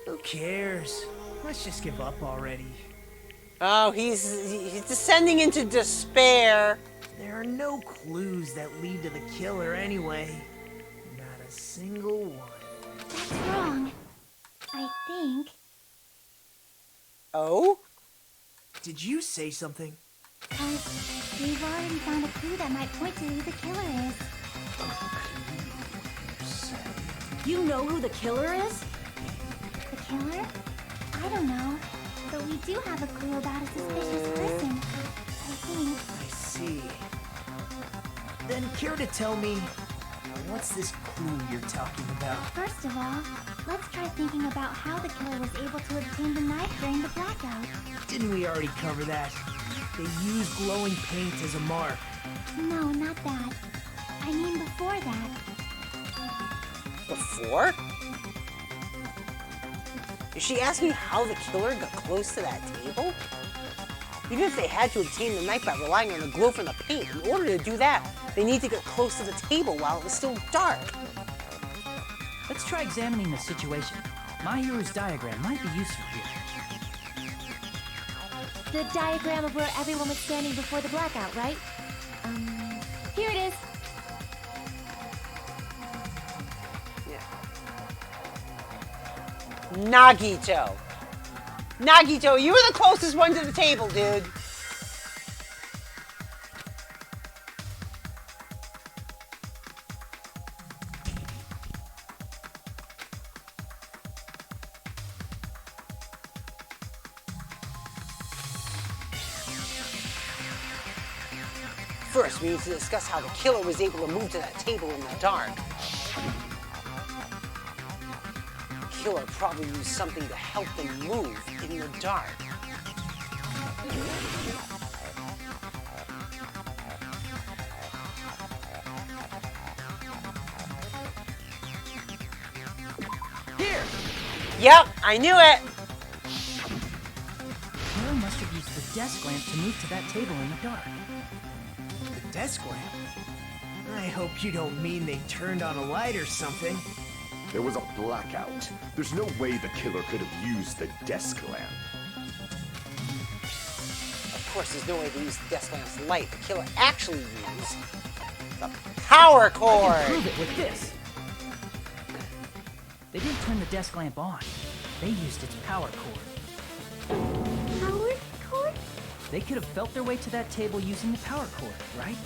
Who cares? Let's just give up already. Oh, he's descending into despair. There are no clues that lead to the killer anyway. Not a single one. That's wrong. I think. Oh? Did you say something? We've already found a clue that might point to who the killer is. You know who the killer is? The killer? I don't know. But we do have a clue about a suspicious person. I think. I see. Then care to tell me, what's this clue you're talking about? First of all, let's try thinking about how the killer was able to obtain the knife during the blackout. Didn't we already cover that? They used glowing paint as a mark. No, not that. I mean before that. Before? Is she asking how the killer got close to that table? Even if they had to obtain the knife by relying on the glow from the paint, in order to do that, they need to get close to the table while it was still dark. Let's try examining the situation. Mahiru's diagram might be useful here. The diagram of where everyone was standing before the blackout, right? Here it is. Nagito. Nagito, you were the closest one to the table, dude. First, we need to discuss how the killer was able to move to that table in the dark. The killer probably used something to help them move in the dark. Here! Yep, I knew it! The killer must have used the desk lamp to move to that table in the dark. The desk lamp? I hope you don't mean they turned on a light or something. There was a blackout. There's no way the killer could have used the desk lamp. Of course, there's no way to use the desk lamp's light. The killer actually used the power cord! I can prove it with this! They didn't turn the desk lamp on. They used its power cord. Power cord? They could have felt their way to that table using the power cord, right?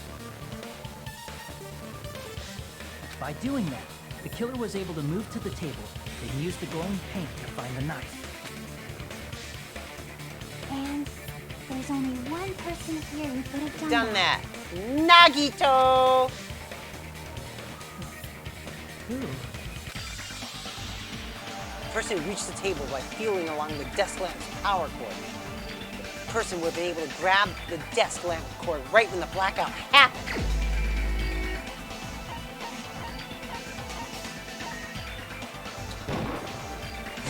By doing that, the killer was able to move to the table and use the glowing paint to find the knife. And there's only one person here who could have Done that. Nagito! Who? The person who reached the table by feeling along the desk lamp's power cord. The person would have been able to grab the desk lamp cord right when the blackout happened.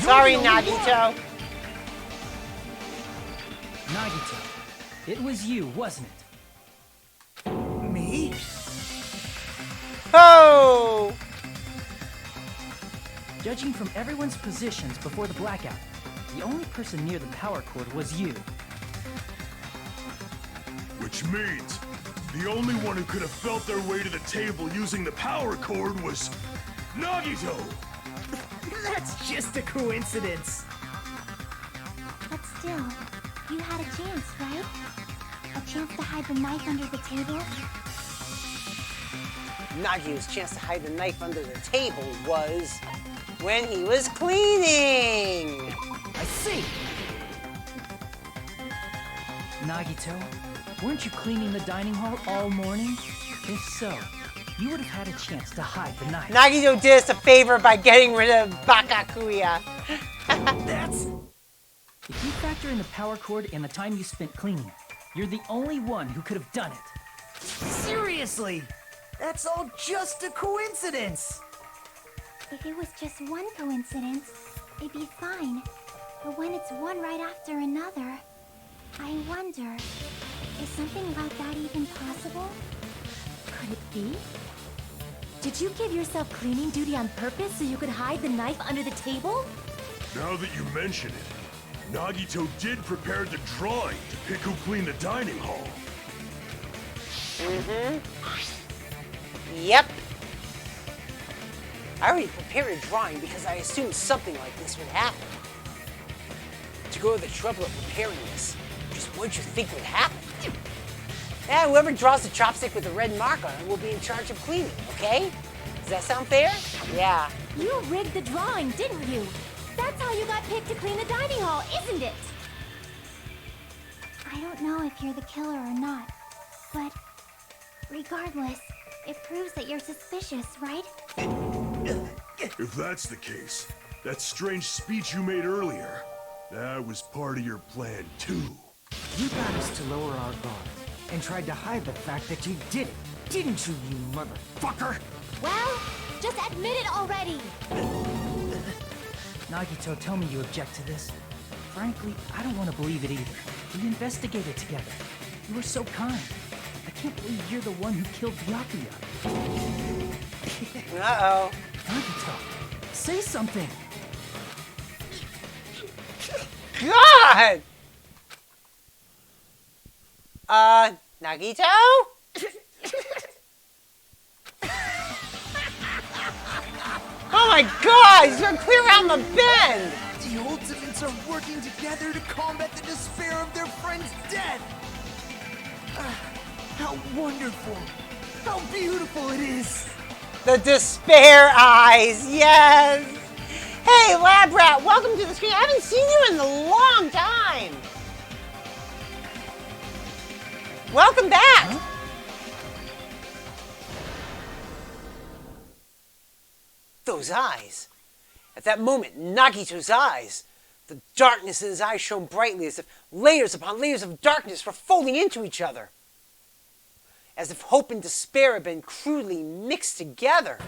Sorry, Nagito. Nagito, it was you, wasn't it? Me? Oh! Judging from everyone's positions before the blackout, the only person near the power cord was you. Which means the only one who could have felt their way to the table using the power cord was Nagito! That's just a coincidence. But still, you had a chance, right? A chance to hide the knife under the table? Nagito's chance to hide the knife under the table was when he was cleaning. I see! Nagito, weren't you cleaning the dining hall all morning? If so, you would have had a chance to hide the knife. Nagito did us a favor by getting rid of Bakakuya. That's... If you factor in the power cord and the time you spent cleaning, you're the only one who could have done it. Seriously? That's all just a coincidence. If it was just one coincidence, it'd be fine. But when it's one right after another, I wonder, is something like that even possible? Could it be? Did you give yourself cleaning duty on purpose so you could hide the knife under the table? Now that you mention it, Nagito did prepare the drawing to pick who cleaned the dining hall. Yep. I already prepared a drawing because I assumed something like this would happen. To go to the trouble of preparing this, just what you think would happen? Yeah, whoever draws the chopstick with the red mark on it will be in charge of cleaning, okay? Does that sound fair? Yeah. You rigged the drawing, didn't you? That's how you got picked to clean the dining hall, isn't it? I don't know if you're the killer or not, but regardless, it proves that you're suspicious, right? If that's the case, that strange speech you made earlier, that was part of your plan too. You got us to lower our guard and tried to hide the fact that you did it, didn't you, you motherfucker? Well, just admit it already! Nagito, tell me you object to this. Frankly, I don't want to believe it either. We investigated together. You were so kind. I can't believe you're the one who killed Byakuya. Uh-oh. Nagito, say something. God! Nagito? Oh my God! He's gonna clear around the bend! The Ultimates are working together to combat the despair of their friend's death! How wonderful! How beautiful it is! The despair eyes, yes! Hey, Lab Rat, welcome to the screen. I haven't seen you in a long time! Welcome back! Huh? Those eyes. At that moment, Nagito's eyes. The darkness in his eyes shone brightly as if layers upon layers of darkness were folding into each other. As if hope and despair had been crudely mixed together.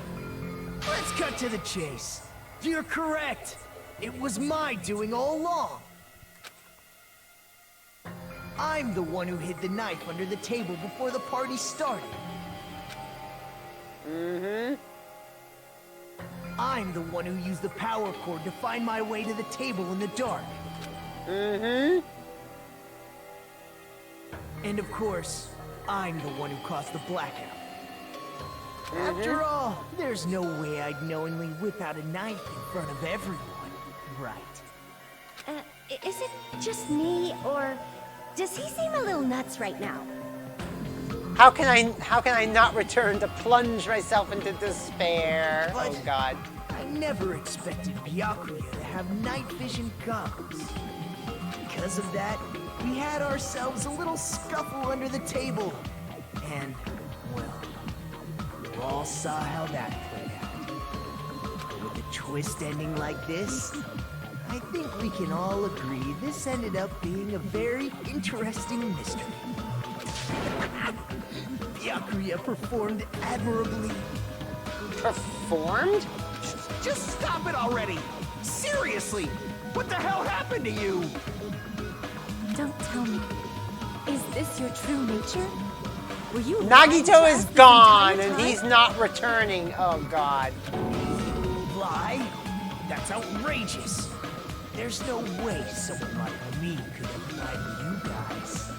Let's cut to the chase. You're correct. It was my doing all along. I'm the one who hid the knife under the table before the party started. I'm the one who used the power cord to find my way to the table in the dark. And of course, I'm the one who caused the blackout. After all, there's no way I'd knowingly whip out a knife in front of everyone, right? Is it just me, or does he seem a little nuts right now? How can I not return to plunge myself into despair? But oh God. I never expected Byakuya to have night vision goggles. Because of that, we had ourselves a little scuffle under the table. And, well, you all saw how that played out. With a twist ending like this, I think we can all agree this ended up being a very interesting mystery. Byakuya performed admirably. Performed? Just stop it already! Seriously! What the hell happened to you? Don't tell me. Is this your true nature? Were you Nagito is gone and he's not returning. Oh God. Lie? That's outrageous. There's no way someone like me could have lied to you guys.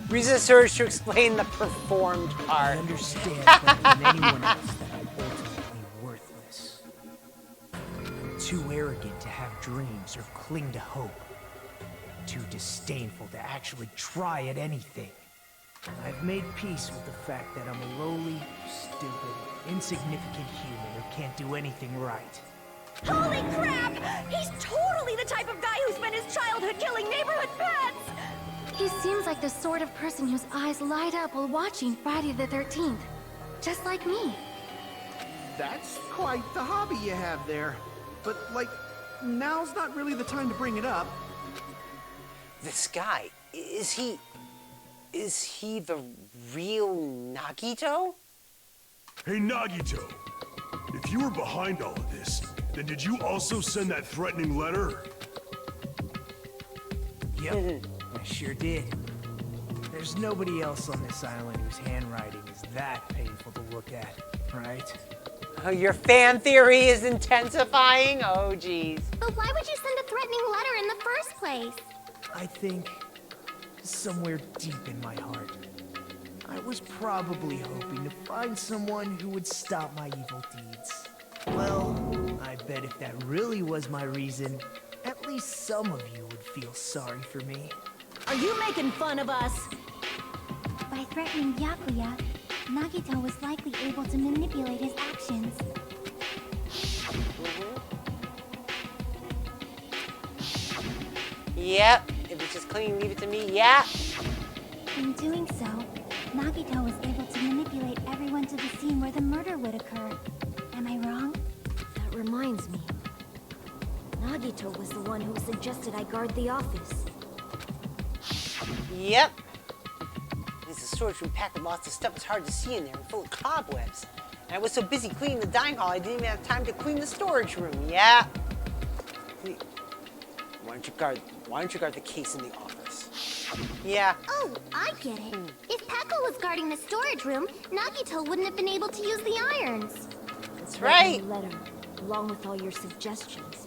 Resist urge to explain the performed part. I understand better than anyone else that I'm ultimately worthless. Too arrogant to have dreams or cling to hope. Too disdainful to actually try at anything. I've made peace with the fact that I'm a lowly, stupid, insignificant human who can't do anything right. Holy crap! He's totally the type of guy who spent his childhood killing neighborhood pets! He seems like the sort of person whose eyes light up while watching Friday the 13th. Just like me. That's quite the hobby you have there. But, like, now's not really the time to bring it up. This guy, is he the real Nagito? Hey, Nagito. If you were behind all of this, then did you also send that threatening letter? Yep, I sure did. There's nobody else on this island whose handwriting is that painful to look at, right? Oh, your fan theory is intensifying? Oh, geez. But why would you send a threatening letter in the first place? I think somewhere deep in my heart, I was probably hoping to find someone who would stop my evil deeds. Well, I bet if that really was my reason, at least some of you would feel sorry for me. Are you making fun of us? By threatening Byakuya, Nagito was likely able to manipulate his actions. Yep, if it's just clean, leave it to me, yeah. In doing so, Nagito was able to manipulate everyone to the scene where the murder would occur. Am I wrong? That reminds me. Nagito was the one who suggested I guard the office. Yep. It's a storage room packed with lots of stuff. It's hard to see in there and full of cobwebs. And I was so busy cleaning the dining hall, I didn't even have time to clean the storage room. Yeah. Why don't you guard the case in the office? Yeah. Oh, I get it. If Pekka was guarding the storage room, Nagito wouldn't have been able to use the irons. That's right. The letter, along with all your suggestions,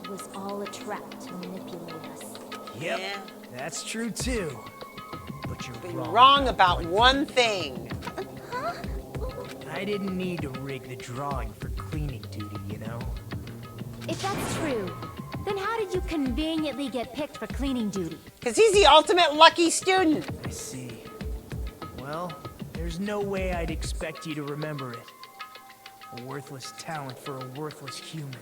was all a trap to manipulate us. Yep, Yeah. that's true too. But you're Wrong about one thing. I didn't need to rig the drawing for cleaning duty, you know? If that's true, then how did you conveniently get picked for cleaning duty? Because he's the ultimate lucky student. I see. Well, there's no way I'd expect you to remember it. A worthless talent for a worthless human.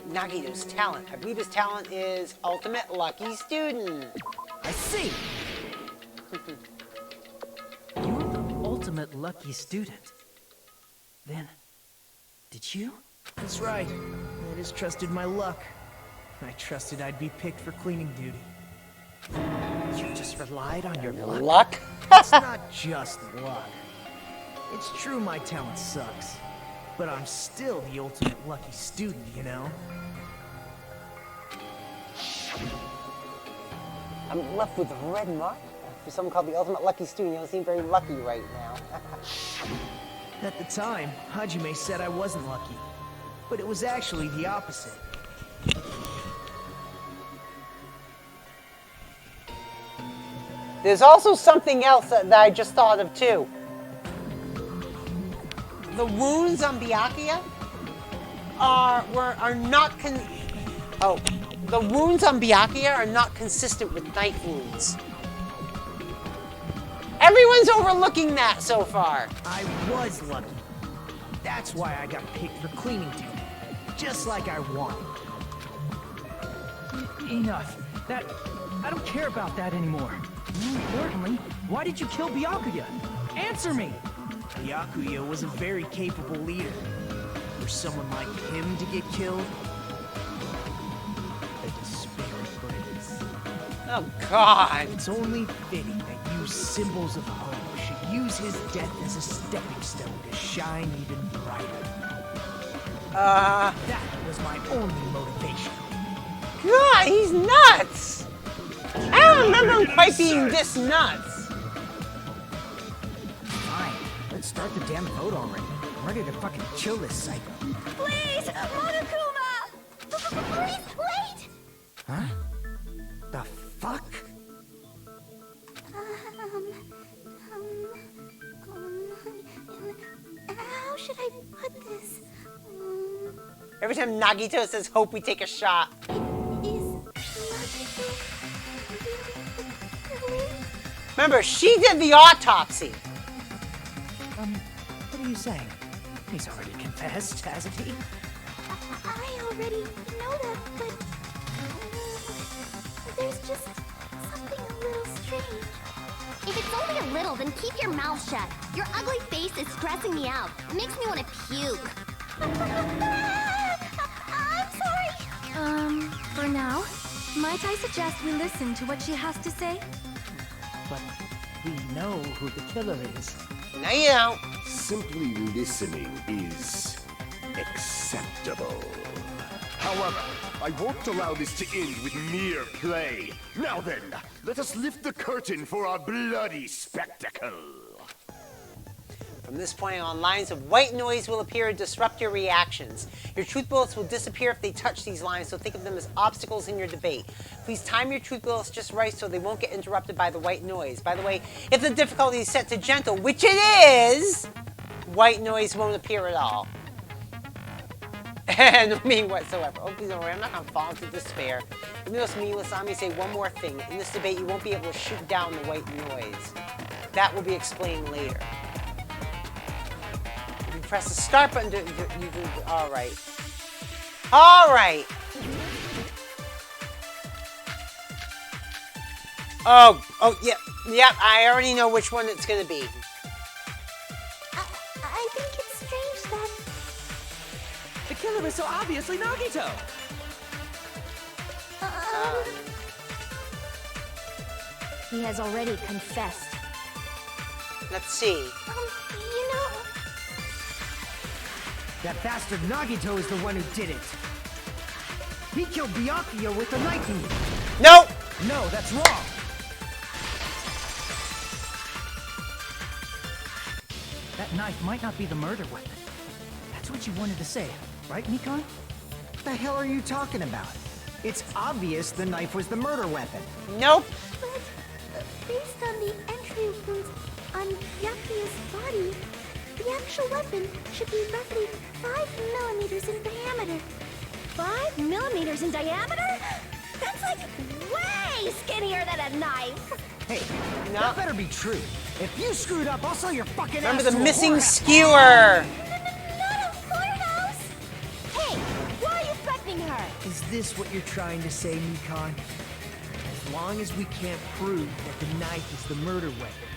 Nagito's talent. I believe his talent is ultimate lucky student. I see. You're the ultimate lucky student. Then, did you? That's right. I just trusted my luck. I trusted I'd be picked for cleaning duty. You just relied on your luck? Luck? It's not just luck. It's true my talent sucks. But I'm still the ultimate lucky student, you know? I'm left with a red mark. For someone called the ultimate lucky student, you don't seem very lucky right now. At the time, Hajime said I wasn't lucky. But it was actually the opposite. There's also something else that I just thought of too. The wounds on Byakuya are not the wounds on Byakuya are not consistent with knife wounds. Everyone's overlooking that so far. I was lucky. That's why I got picked for cleaning duty. Just like I wanted. Enough. I don't care about that anymore. More importantly, why did you kill Byakuya? Answer me! Byakuya was a very capable leader. For someone like him to get killed, the despair burns. Oh God! It's only fitting that you symbols of hope should use his death as a stepping stone to shine even brighter. That was my only motivation. God, he's nuts! I don't remember him quite being this nuts. Fine, let's start the damn vote already. I'm ready to fucking kill this psycho. Please, Monokuma! Please, wait! Huh? The fuck? How should I put this? Every time Nagito says hope, we take a shot. Remember, she did the autopsy. What are you saying? He's already confessed, hasn't he? I already know that, but there's just something a little strange. If it's only a little, then keep your mouth shut. Your ugly face is stressing me out. It makes me want to puke. I'm sorry. For now, might I suggest we listen to what she has to say? But we know who the killer is. No, you don't. Simply listening is acceptable. However, I won't allow this to end with mere play. Now then, let us lift the curtain for our bloody spectacle. From this point on, lines of white noise will appear and disrupt your reactions. Your truth bullets will disappear if they touch these lines, so think of them as obstacles in your debate. Please time your truth bullets just right so they won't get interrupted by the white noise. By the way, if the difficulty is set to gentle, which it is, white noise won't appear at all. No meaning whatsoever. Oh, please don't worry, I'm not going to fall into despair. Even though it's meaningless, let me say one more thing. In this debate, you won't be able to shoot down the white noise. That will be explained later. If you press the start button, you can... Alright. Alright! Oh, yeah, I already know which one it's going to be. I think it's strange that... The killer is so obviously Nagito! He has already confessed. Let's see. You know... That bastard Nagito is the one who did it. He killed Byakuya with a knife. Nope! No, that's wrong. That knife might not be the murder weapon. That's what you wanted to say, right, Nikon? What the hell are you talking about? It's obvious the knife was the murder weapon. Nope. But based on the entry wounds on Byakuya's body, the actual weapon should be roughly 5 millimeters in diameter. 5 millimeters in diameter? That's like way skinnier than a knife. Hey, that better be true. If you screwed up, I'll sell your fucking Remember ass the to a missing whorehouse. skewer! Not a whorehouse! Hey, why are you threatening her? Is this what you're trying to say, Nikon? As long as we can't prove that the knife is the murder weapon,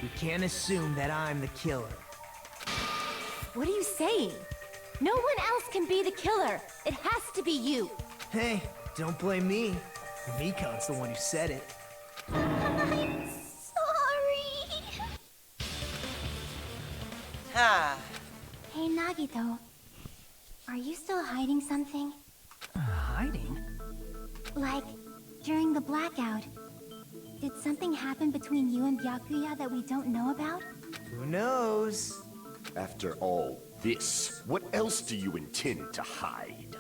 we can't assume that I'm the killer. What are you saying? No one else can be the killer. It has to be you. Hey, don't blame me. Nikon's the one who said it. I'm sorry. Hey, Nagito. Are you still hiding something? Hiding? Like, during the blackout, did something happen between you and Byakuya that we don't know about? Who knows? After all this, what else do you intend to hide?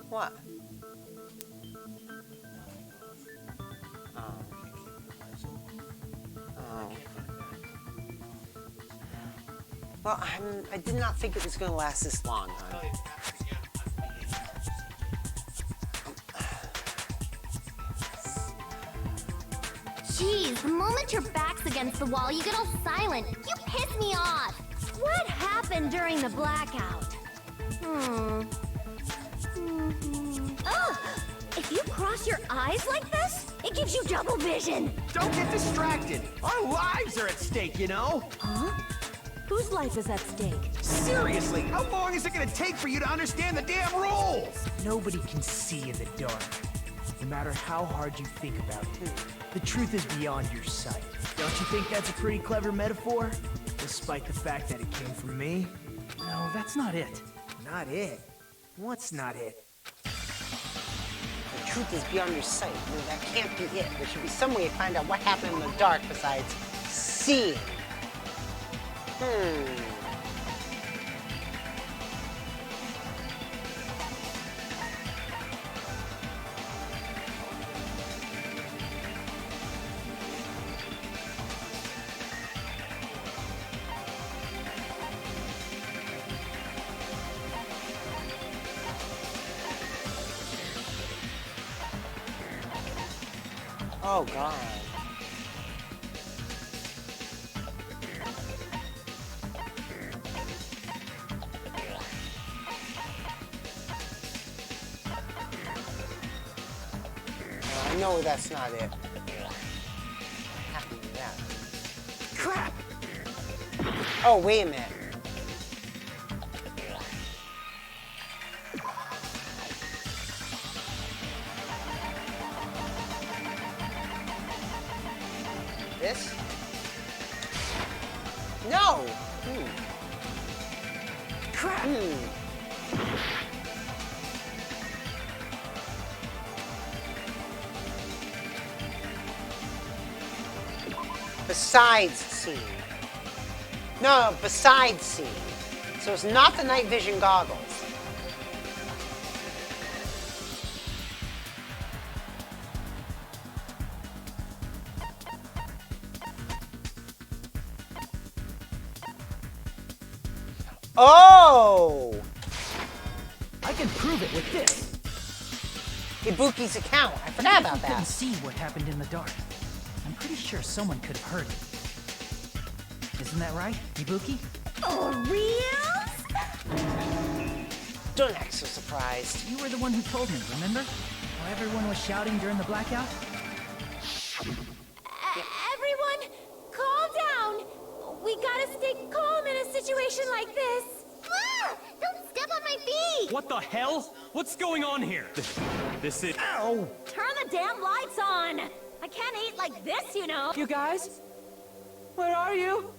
What? Well, I did not think it was going to last this long, hon. Jeez, the moment your back's against the wall, you get all silent. You piss me off. What happened during the blackout? Oh, if you cross your eyes like this, it gives you double vision. Don't get distracted. Our lives are at stake, you know? Huh? Whose life is at stake? Seriously, how long is it gonna take for you to understand the damn rules? Nobody can see in the dark, no matter how hard you think about it. The truth is beyond your sight. Don't you think that's a pretty clever metaphor? Despite the fact that it came from me? No, that's not it. Not it? What's not it? The truth is beyond your sight. No, that can't be it. There should be some way to find out what happened in the dark besides seeing. Oh, God. I know that's not it. What happened to that? Crap! Oh, wait a minute. this? No! Crap! Besides scene. No, besides scene. So it's not the night vision goggles. Oh! I can prove it with this. Ibuki's account. I forgot about couldn't that. see what happened in the dark. I'm pretty sure someone could have heard it. Isn't that right, Ibuki? For real? Don't act so surprised. You were the one who told me, remember? How everyone was shouting during the blackout? Everyone, calm down. We gotta stay calm in a situation like this. Don't step on my feet! What the hell? What's going on here? This is... Ow! Turn the damn lights on. I can't eat like this, you know. You guys? Where are you?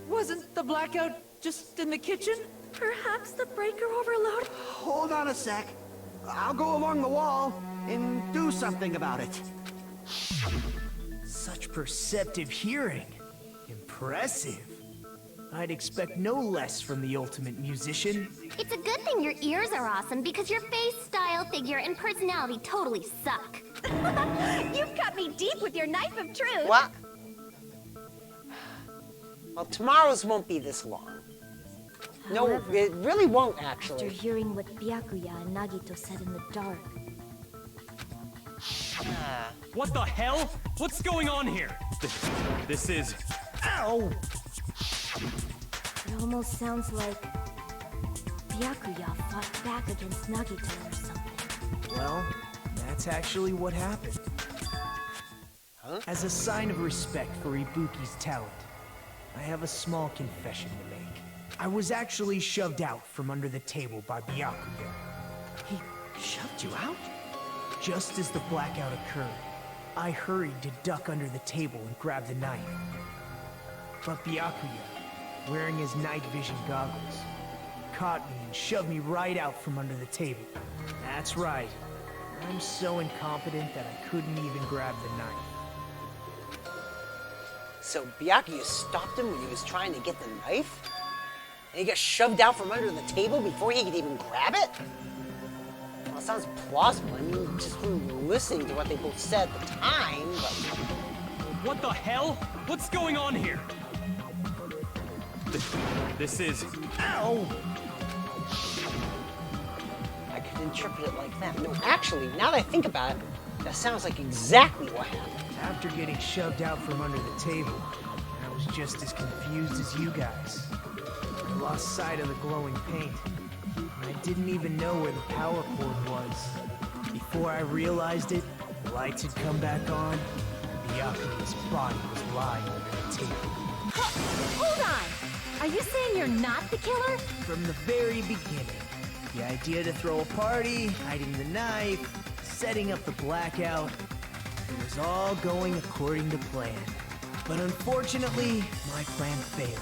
Wasn't the blackout just in the kitchen? Perhaps the breaker overload. Hold on a sec. I'll go along the wall and do something about it. Such perceptive hearing. Impressive. I'd expect no less from the ultimate musician. It's a good thing your ears are awesome because your face, style, figure, and personality totally suck. You've cut me deep with your knife of truth. What? Well, tomorrow's won't be this long. No, However, it really won't, After actually. hearing what Byakuya and Nagito said in the dark, What the hell? What's going on here? This is... Ow! it almost sounds like Byakuya fought back against Nagito or something. Well, that's actually what happened. Huh? As a sign of respect for Ibuki's talent, I have a small confession to make. I was actually shoved out from under the table by Byakuya. He shoved you out? Just as the blackout occurred, I hurried to duck under the table and grab the knife. But Byakuya, wearing his night vision goggles, caught me and shoved me right out from under the table. That's right. I'm so incompetent that I couldn't even grab the knife. So Byakuya stopped him when he was trying to get the knife? And he got shoved out from under the table before he could even grab it? Well, it sounds plausible. I mean, just from listening to what they both said at the time, but... What the hell? What's going on here? This is... Ow! I could interpret it like that. No, actually, now that I think about it, that sounds like exactly what happened. After getting shoved out from under the table, I was just as confused as you guys. I lost sight of the glowing paint, and I didn't even know where the power cord was. Before I realized it, the lights had come back on, and Byakuya's body was lying under the table. Hold on! Are you saying you're not the killer? From the very beginning, the idea to throw a party, hiding the knife, setting up the blackout, it was all going according to plan. But unfortunately, my plan failed.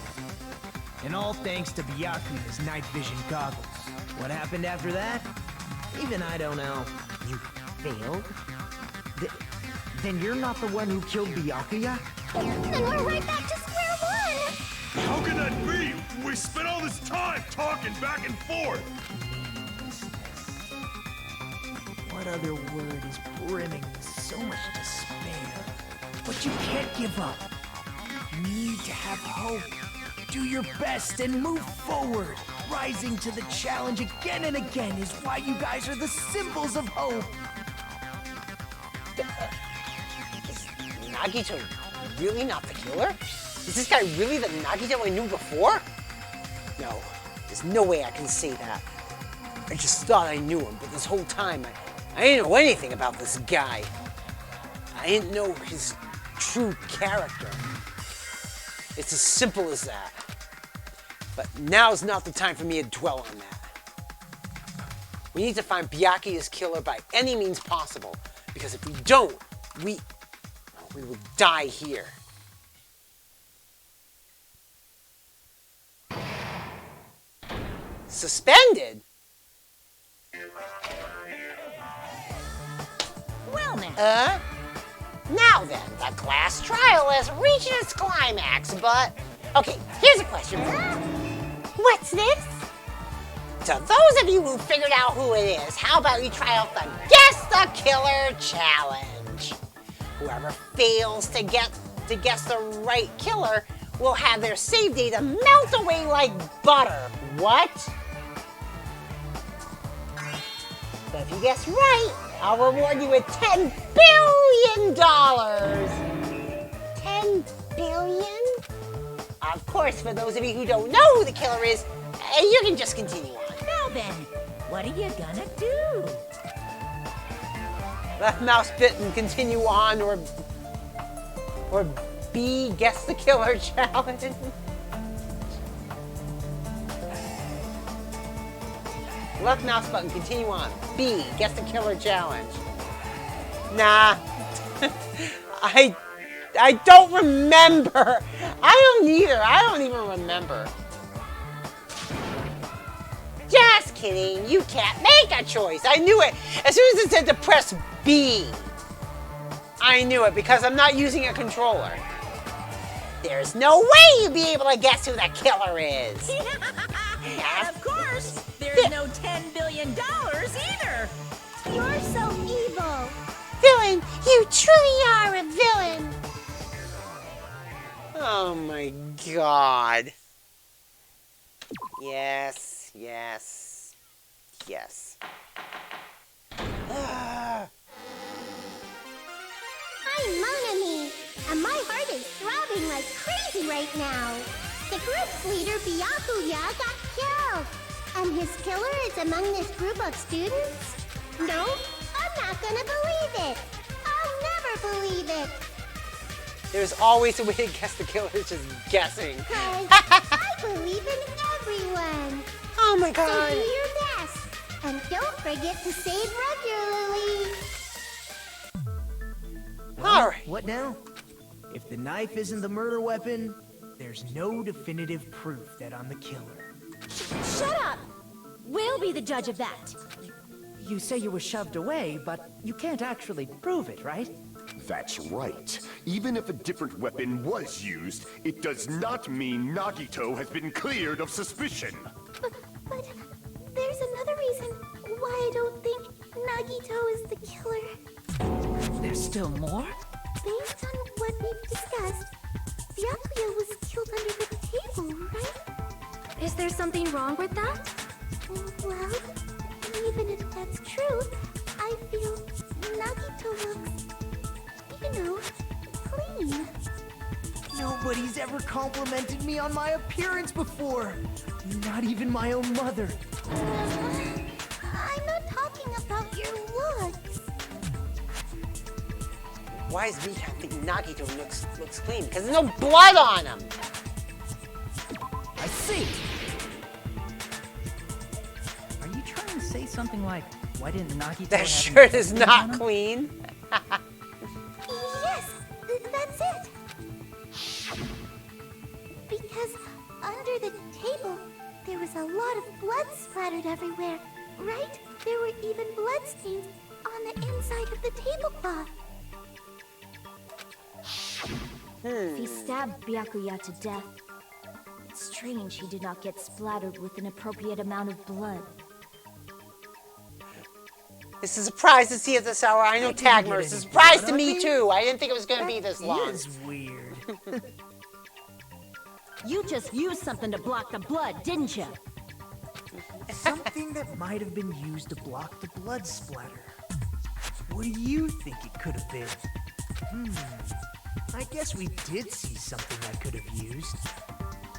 And all thanks to Byakuya's night vision goggles. What happened after that? Even I don't know. You failed? Then you're not the one who killed Byakuya? Then we're right back to square one! How can that be? We spent all this time talking back and forth. What other word is brimming with so much despair? But you can't give up. You need to have hope. Do your best and move forward. Rising to the challenge again and again is why you guys are the symbols of hope. Is Nagito really not the killer? Is this guy really the Nagito I knew before? No, there's no way I can say that. I just thought I knew him, but this whole time I didn't know anything about this guy. I didn't know his true character. It's as simple as that. But now's not the time for me to dwell on that. We need to find Byakuya's killer by any means possible, because if we don't, we we will die here. Suspended? Well now. Now then, the class trial has reached its climax, but... Okay, here's a question. What's next? To those of you who figured out who it is, how about you try out the Guess the Killer Challenge? Whoever fails to guess the right killer will have their save data melt away like butter. What? But if you guess right, I'll reward you with $10 billion! 10 billion? Of course, for those of you who don't know who the killer is, you can just continue on. Now then, what are you gonna do? Left mouse button and continue on, or B, Guess the Killer Challenge. Left mouse button, continue on. B, Guess the Killer Challenge. Nah. I don't remember. I don't either. I don't even remember. Just kidding. You can't make a choice. I knew it. As soon as it said to press B, I knew it because I'm not using a controller. There's no way you'll be able to guess who the killer is. And of course, there's no $10 billion either. You're so evil. Villain, you truly are a villain. Oh my god. Yes, yes, yes. I'm Monami, and my heart is throbbing like crazy right now. The group's leader, Byakuya, got killed. And his killer is among this group of students? No, I'm not gonna believe it. I'll never believe it. There's always a way to guess the killer, is just guessing. 'Cause I believe in everyone. Oh my So god. do your best. And don't forget to save regularly. Alright. What now? If the knife isn't the murder weapon, there's no definitive proof that I'm the killer. Shut up! We'll be the judge of that. You say you were shoved away, but you can't actually prove it, right? That's right. Even if a different weapon was used, it does not mean Nagito has been cleared of suspicion. But there's another reason why I don't think Nagito is the killer. There's still more? Based on what we've discussed, Byakuya was killed under the table, right? Is there something wrong with that? Well, even if that's true, I feel Nagito looks, you know, clean. Nobody's ever complimented me on my appearance before. Not even my own mother. I'm not talking about your looks. Why is me thinking Nagito looks clean? Because there's no blood on him. I see. Are you trying to say something like, why didn't Nagito That have shirt is anything not on him? clean. Yes, that's it. Because under the table, there was a lot of blood splattered everywhere, right? There were even bloodstains on the inside of the tablecloth. If he stabbed Byakuya to death, it's strange he did not get splattered with an appropriate amount of blood. It's a surprise to see at this hour. I know Tagmer. It's a surprise to me too. I didn't think it was going to be this long. It is weird. You just used something to block the blood, didn't you? Something that might have been used to block the blood splatter. What do you think it could have been? I guess we did see something I could have used.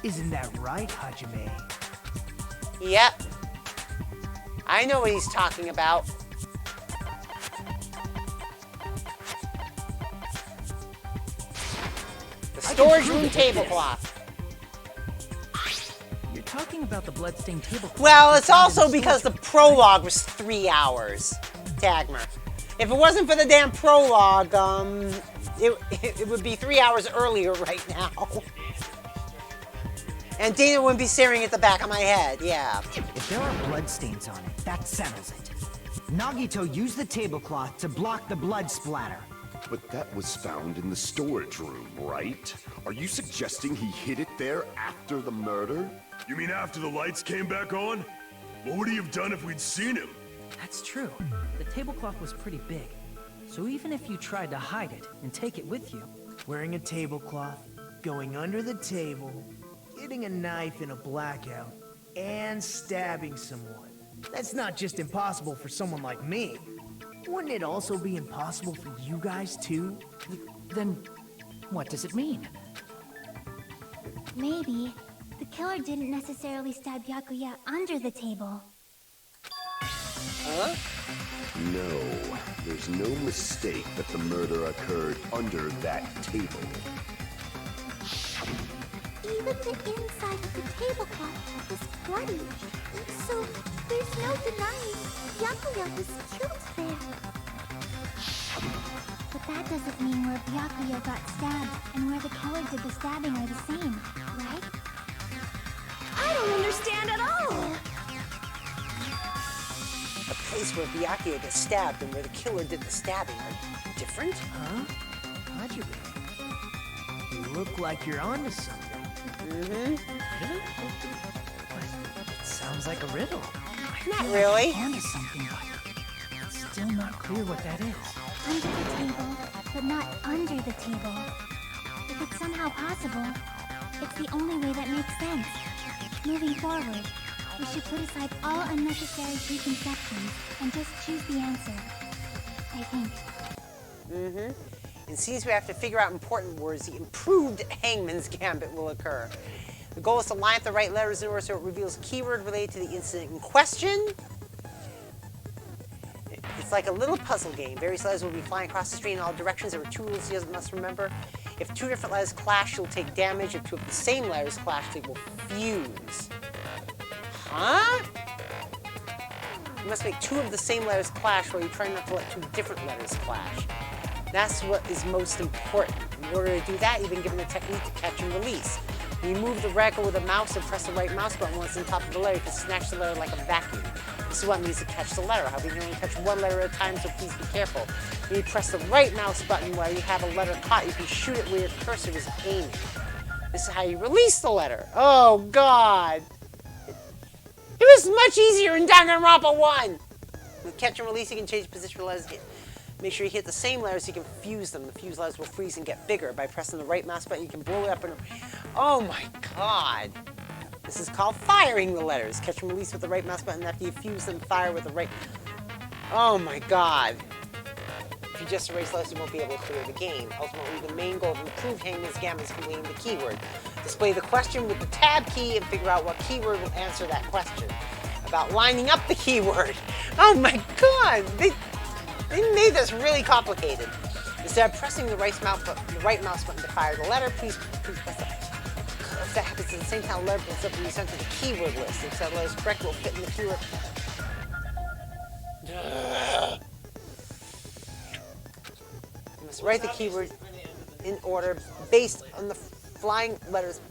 Isn't that right, Hajime? Yep. I know what he's talking about. The storage room tablecloth. You're talking about the bloodstained tablecloth. Well, it's also because the prologue was 3 hours, Tagmer. If it wasn't for the damn prologue, it would be 3 hours earlier right now. And Dana wouldn't be staring at the back of my head, yeah. If there are bloodstains on it, that settles it. Nagito used the tablecloth to block the blood splatter. But that was found in the storage room, right? Are you suggesting he hid it there after the murder? You mean after the lights came back on? What would he have done if we'd seen him? That's true. The tablecloth was pretty big. So even if you tried to hide it and take it with you... Wearing a tablecloth, going under the table, getting a knife in a blackout, and stabbing someone. That's not just impossible for someone like me. Wouldn't it also be impossible for you guys too? Then, what does it mean? Maybe the killer didn't necessarily stab Byakuya under the table. Huh? No, there's no mistake that the murder occurred under that table. Even the inside of the tablecloth was bloody, so there's no denying Byakuya was killed there. But that doesn't mean where Byakuya got stabbed and where the killer did the stabbing are the same, right? I don't understand at all! The place where Byakuya gets stabbed and where the killer did the stabbing are different? Huh? Hajime, you look like you're onto something. Mm-hmm. Riddle? But it sounds like a riddle. Not really. Onto something, but it's still not clear what that is. Under the table, but not under the table. If it's somehow possible, it's the only way that makes sense. Moving forward, we should put aside all unnecessary preconceptions and just choose the answer. I think. Mm-hmm. In scenes we have to figure out important words, the improved Hangman's Gambit will occur. The goal is to line up the right letters in order so it reveals a keyword related to the incident in question. It's like a little puzzle game. Various letters will be flying across the screen in all directions. There are 2 rules you must remember. If 2 different letters clash, you'll take damage. If 2 of the same letters clash, they will fuse. Huh? You must make 2 of the same letters clash while you try not to let 2 different letters clash. That's what is most important. In order to do that, you've been given a technique to catch and release. When you move the record with a mouse and press the right mouse button once on top of the letter, you can snatch the letter like a vacuum. This is what it means to catch the letter. However, you can only catch 1 letter at a time, so please be careful. When you press the right mouse button while you have a letter caught, you can shoot it where your cursor is aiming. This is how you release the letter. Oh, God. It was much easier in Danganronpa 1. With catch and release, you can change the position for letters. Make sure you hit the same letters so you can fuse them. The fused letters will freeze and get bigger. By pressing the right mouse button, you can blow it up and... Oh my God! This is called firing the letters. Catch and release with the right mouse button. After you fuse them, fire with the right... Oh my God! If you just erase letters, you won't be able to clear the game. Ultimately, the main goal of improved Hangman's Gambit is completing the keyword. Display the question with the tab key and figure out what keyword will answer that question. About lining up the keyword. Oh my God! They made this really complicated. Instead of pressing the right mouse button to fire the letter, please press the... If that happens at the same time, the letter will be sent to the keyword list. If that letter is correct, it will fit in the keyword... You must write the keyword in order based on the flying letters.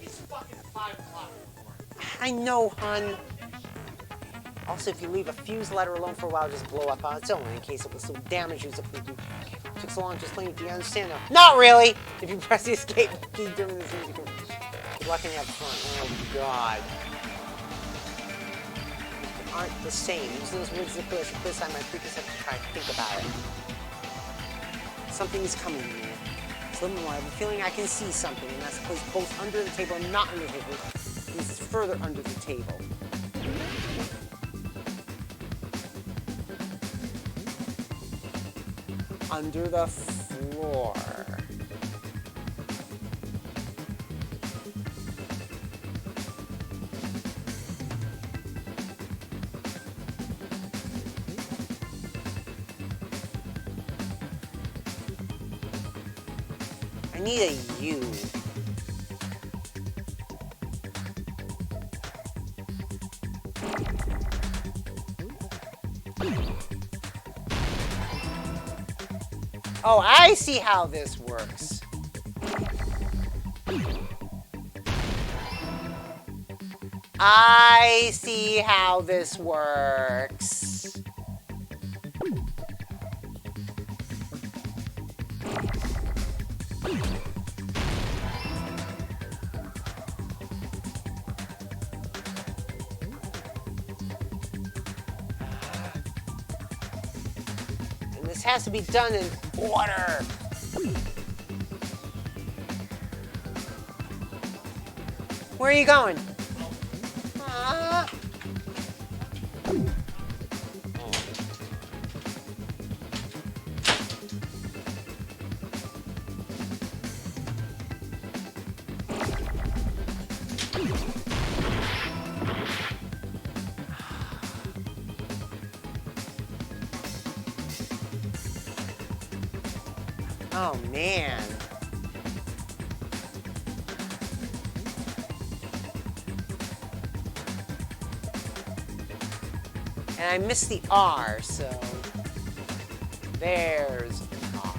It's fucking 5 o'clock. I know, hun. Also, if you leave a fused letter alone for a while, just blow up on its own in case it will still damage you. It took so long, just playing. Do you understand now? Not really! If you press the escape key during this, you can... Good luck and have fun. Oh, God. They aren't the same. Use those words to put aside my preconception to try to think about it. Something is coming here. It's a little more. I have a feeling I can see something, and that's placed both under the table and not under the table. It means it's further under the table. Under the floor. I need a U. Oh, I see how this works. I see how this works. And this has to be done in order. Where are you going? Oh, man. And I missed the R, so there's R.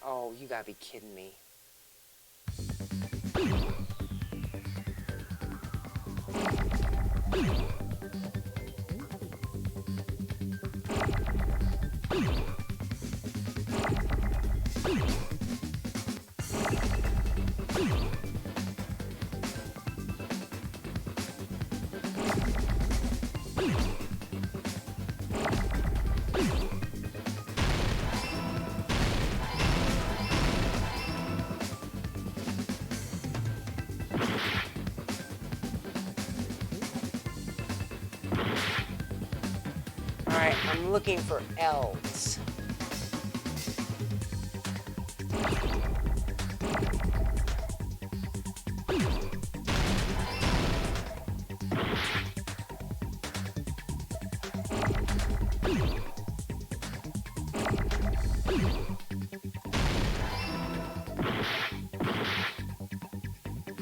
Oh, you gotta be kidding me. Alright, I'm looking for L's.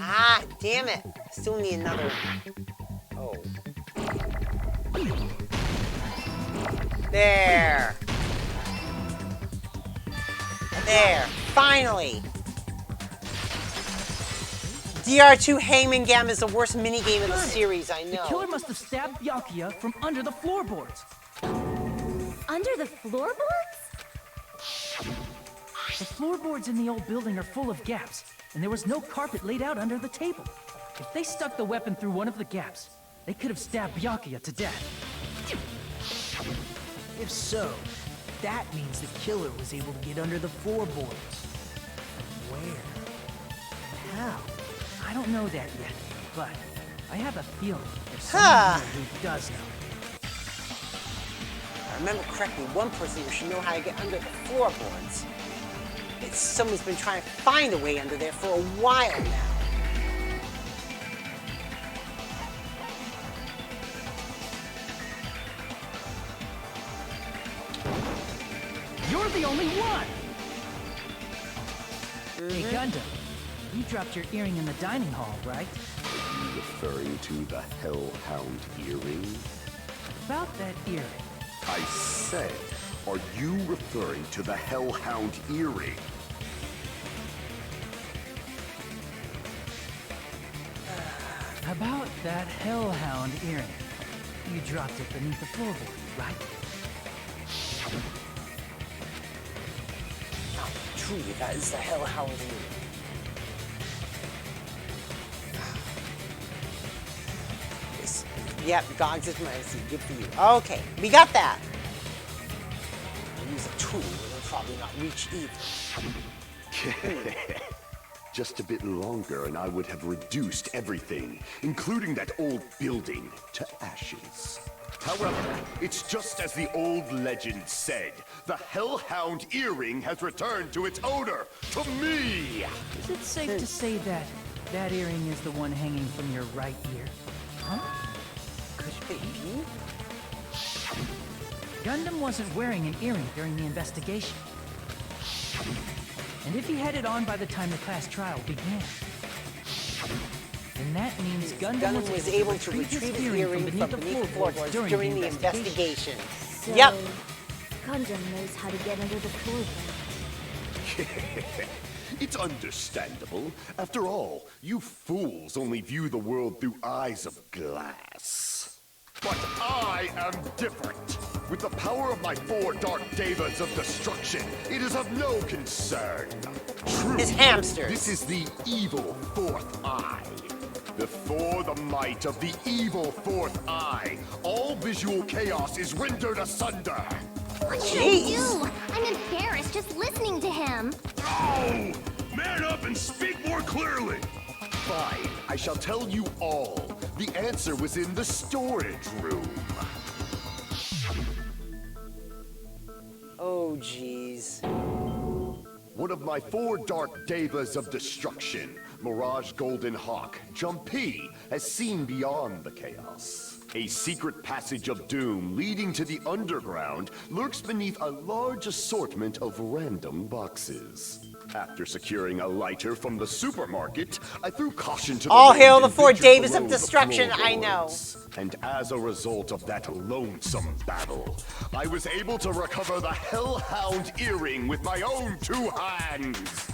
Ah, damn it. Still need another. Oh. There. There. Finally. DR2 Hangman Gam is the worst minigame in the series, I know. The killer must have stabbed Byakuya from under the floorboards. Under the floorboards? The floorboards in the old building are full of gaps, and there was no carpet laid out under the table. If they stuck the weapon through one of the gaps, they could have stabbed Byakuya to death. If so, that means the killer was able to get under the floorboards. Where? How? I don't know that yet, but I have a feeling there's Huh. someone here who does know. If I remember correctly, one person who should know how to get under the floorboards. It's someone's been trying to find a way under there for a while now. You're the only one! Hey, Gundam, you dropped your earring in the dining hall, right? Are you referring to the Hellhound earring? About that earring. I said, are you referring to the Hellhound earring? About that Hellhound earring. You dropped it beneath the floorboard, right? Oh, truly, that is the Hellhound earring. Yep, Gogs is mercy. Good for you. Okay, we got that. I'll use a tool. It'll probably not reach either. Just a bit longer and I would have reduced everything, including that old building, to ashes. However, it's just as the old legend said. The Hellhound earring has returned to its owner, to me! Is it safe to say that that earring is the one hanging from your right ear? Huh? Could it be? Gundam wasn't wearing an earring during the investigation. And if he had it on by the time the class trial began, then that means Gundam was able to retrieve his earring from beneath the floorboards during the investigation. So, Yep. Gundam knows how to get under the floorboard. It's understandable. After all, you fools only view the world through eyes of glass. But I am different. With the power of my 4 dark devas of destruction, it is of no concern. True. His hamsters. This is the evil 4th eye. Before the might of the evil 4th eye, all visual chaos is rendered asunder. What should I do? I'm embarrassed just listening to him. Oh! Man up and speak more clearly! Fine, I shall tell you all. The answer was in the storage room. Oh, jeez. One of my 4 dark devas of destruction, Mirage Golden Hawk, Jumpy, has seen beyond the chaos. A secret passage of doom leading to the underground lurks beneath a large assortment of random boxes. After securing a lighter from the supermarket, I threw caution to the All wind hail the and 4 ventured Davis of below the destruction, I know. floorboards. And as a result of that lonesome battle, I was able to recover the Hellhound earring with my own 2 hands.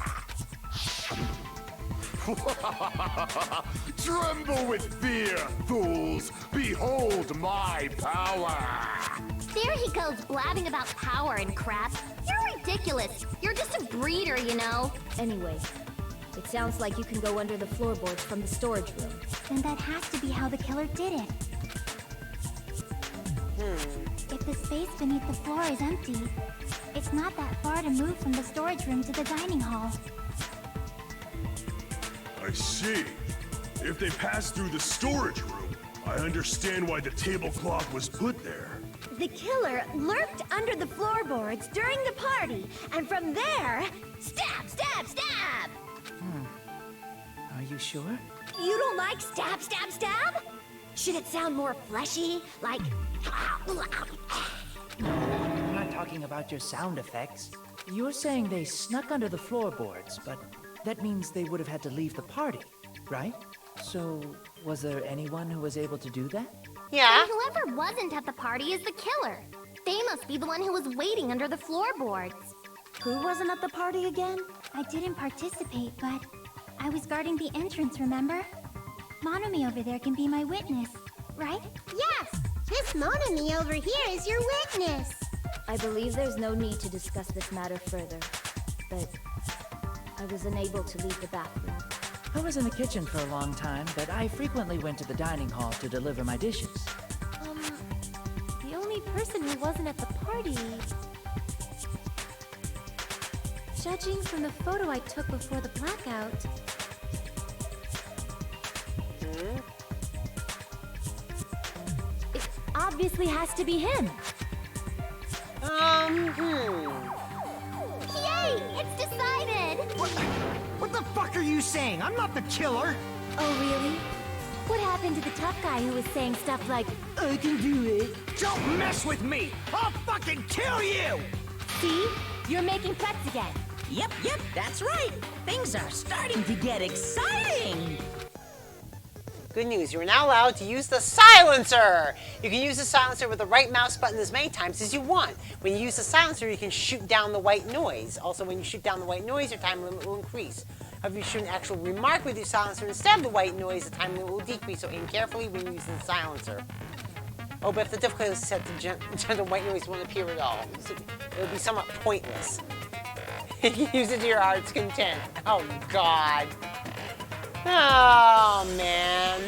Tremble with fear, fools! Behold my power! There he goes blabbing about power and crap. You're ridiculous. You're just a breeder, you know. Anyway, it sounds like you can go under the floorboards from the storage room. Then that has to be how the killer did it. If the space beneath the floor is empty, it's not that far to move from the storage room to the dining hall. I see. If they passed through the storage room, I understand why the tablecloth was put there. The killer lurked under the floorboards during the party, and from there, stab, stab, stab! Are you sure? You don't like stab, stab, stab? Should it sound more fleshy? Like... I'm not talking about your sound effects. You're saying they snuck under the floorboards, but that means they would have had to leave the party, right? So, was there anyone who was able to do that? Yeah. And whoever wasn't at the party is the killer. They must be the one who was waiting under the floorboards. Who wasn't at the party again? I didn't participate, but I was guarding the entrance, remember? Monomi over there can be my witness, right? Yes! This Monomi over here is your witness! I believe there's no need to discuss this matter further, but I was unable to leave the bathroom. I was in the kitchen for a long time, but I frequently went to the dining hall to deliver my dishes. The only person who wasn't at the party... Judging from the photo I took before the blackout... It obviously has to be him. Yay! It's decided! What the fuck are you saying? I'm not the killer! Oh, really? What happened to the tough guy who was saying stuff like, I can do it? Don't mess with me! I'll fucking kill you! See? You're making threats again. Yep, that's right. Things are starting to get exciting. Good news, you are now allowed to use the silencer! You can use the silencer with the right mouse button as many times as you want. When you use the silencer, you can shoot down the white noise. Also, when you shoot down the white noise, your time limit will increase. However, if you shoot an actual remark with your silencer instead of the white noise, the time limit will decrease, so aim carefully when using the silencer. Oh, but if the difficulty is set to the white noise won't appear at all. So it will be somewhat pointless. Use it to your heart's content. Oh, God. Oh, man.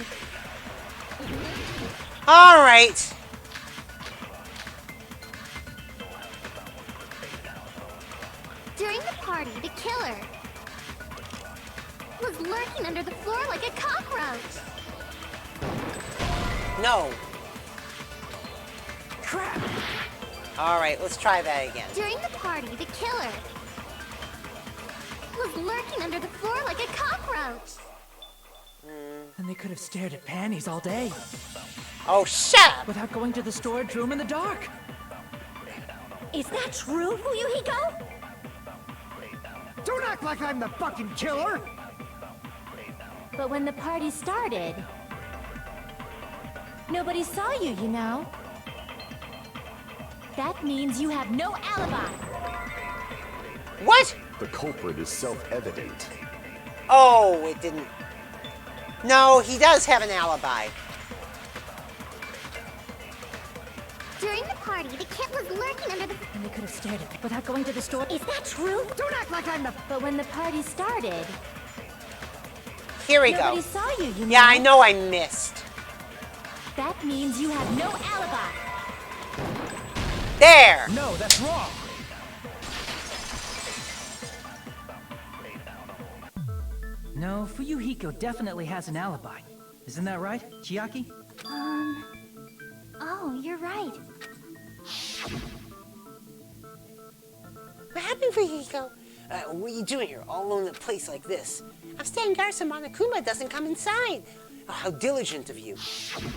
All right. During the party, the killer was lurking under the floor like a cockroach. No. Crap! All right, let's try that again. During the party, the killer was lurking under the floor like a cockroach. And they could have stared at panties all day. Oh, shut up! Without going to the storage room in the dark. Is that true, Fuyuhiko? Don't act like I'm the fucking killer! But when the party started, nobody saw you, you know. That means you have no alibi. What? The culprit is self-evident. Oh, it didn't. No, he does have an alibi. During the party, the kid was lurking under the... And we could have stared at it without going to the store. Is that true? Don't act like I'm the... But when the party started, Here we nobody go. saw you, you know. Yeah, I know I missed. That means you have no alibi. There! No, that's wrong. No, Fuyuhiko definitely has an alibi. Isn't that right, Chiaki? Oh, you're right. What happened, Fuyuhiko? What are you doing here, all alone in a place like this? I'm staying guard so Monokuma doesn't come inside. Oh, how diligent of you.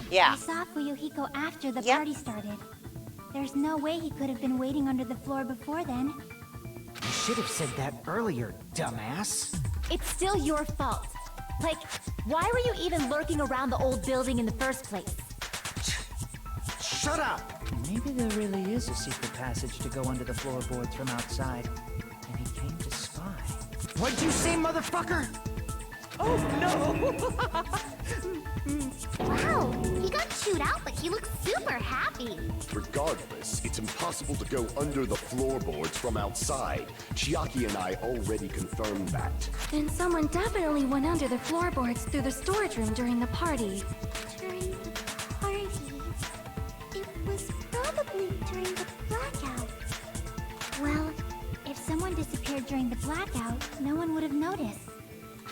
Yeah. I saw Fuyuhiko after the party started. There's no way he could have been waiting under the floor before then. You should have said that earlier, dumbass. It's still your fault. Like, why were you even lurking around the old building in the first place? Shut up! Maybe there really is a secret passage to go under the floorboards from outside, and he came to spy. What'd you say, motherfucker? Oh no! Wow, he got chewed out, but he looks super happy. Regardless, it's impossible to go under the floorboards from outside. Chiaki and I already confirmed that. Then someone definitely went under the floorboards through the storage room during the party. During the party... It was probably during the blackout. Well, if someone disappeared during the blackout, no one would have noticed.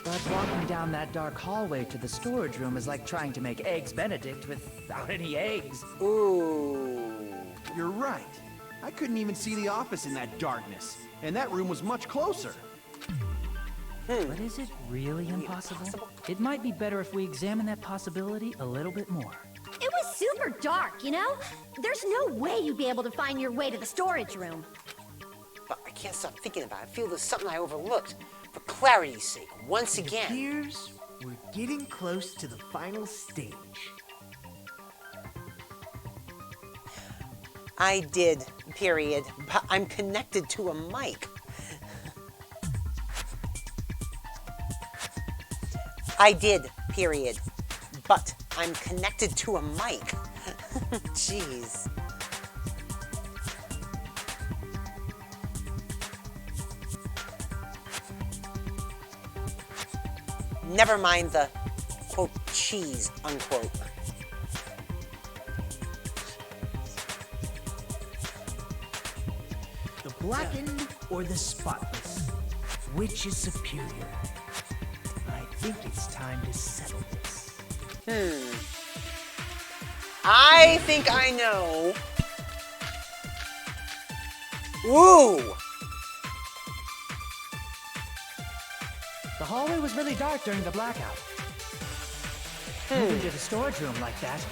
But walking down that dark hallway to the storage room is like trying to make Eggs Benedict without any eggs. Ooh. You're right. I couldn't even see the office in that darkness, and that room was much closer. But is it really impossible? It might be better if we examine that possibility a little bit more. It was super dark, you know? There's no way you'd be able to find your way to the storage room. But I can't stop thinking about it. I feel there's something I overlooked. For clarity's sake, once It again. appears we're getting close to the final stage. I did, period. But I'm connected to a mic. I did, period. But I'm connected to a mic. Jeez. Never mind the, quote, cheese, unquote. The blackened or the spotless? Which is superior? I think it's time to settle this. I think I know. Woo! The hallway was really dark during the blackout. Moving to the storage room like that.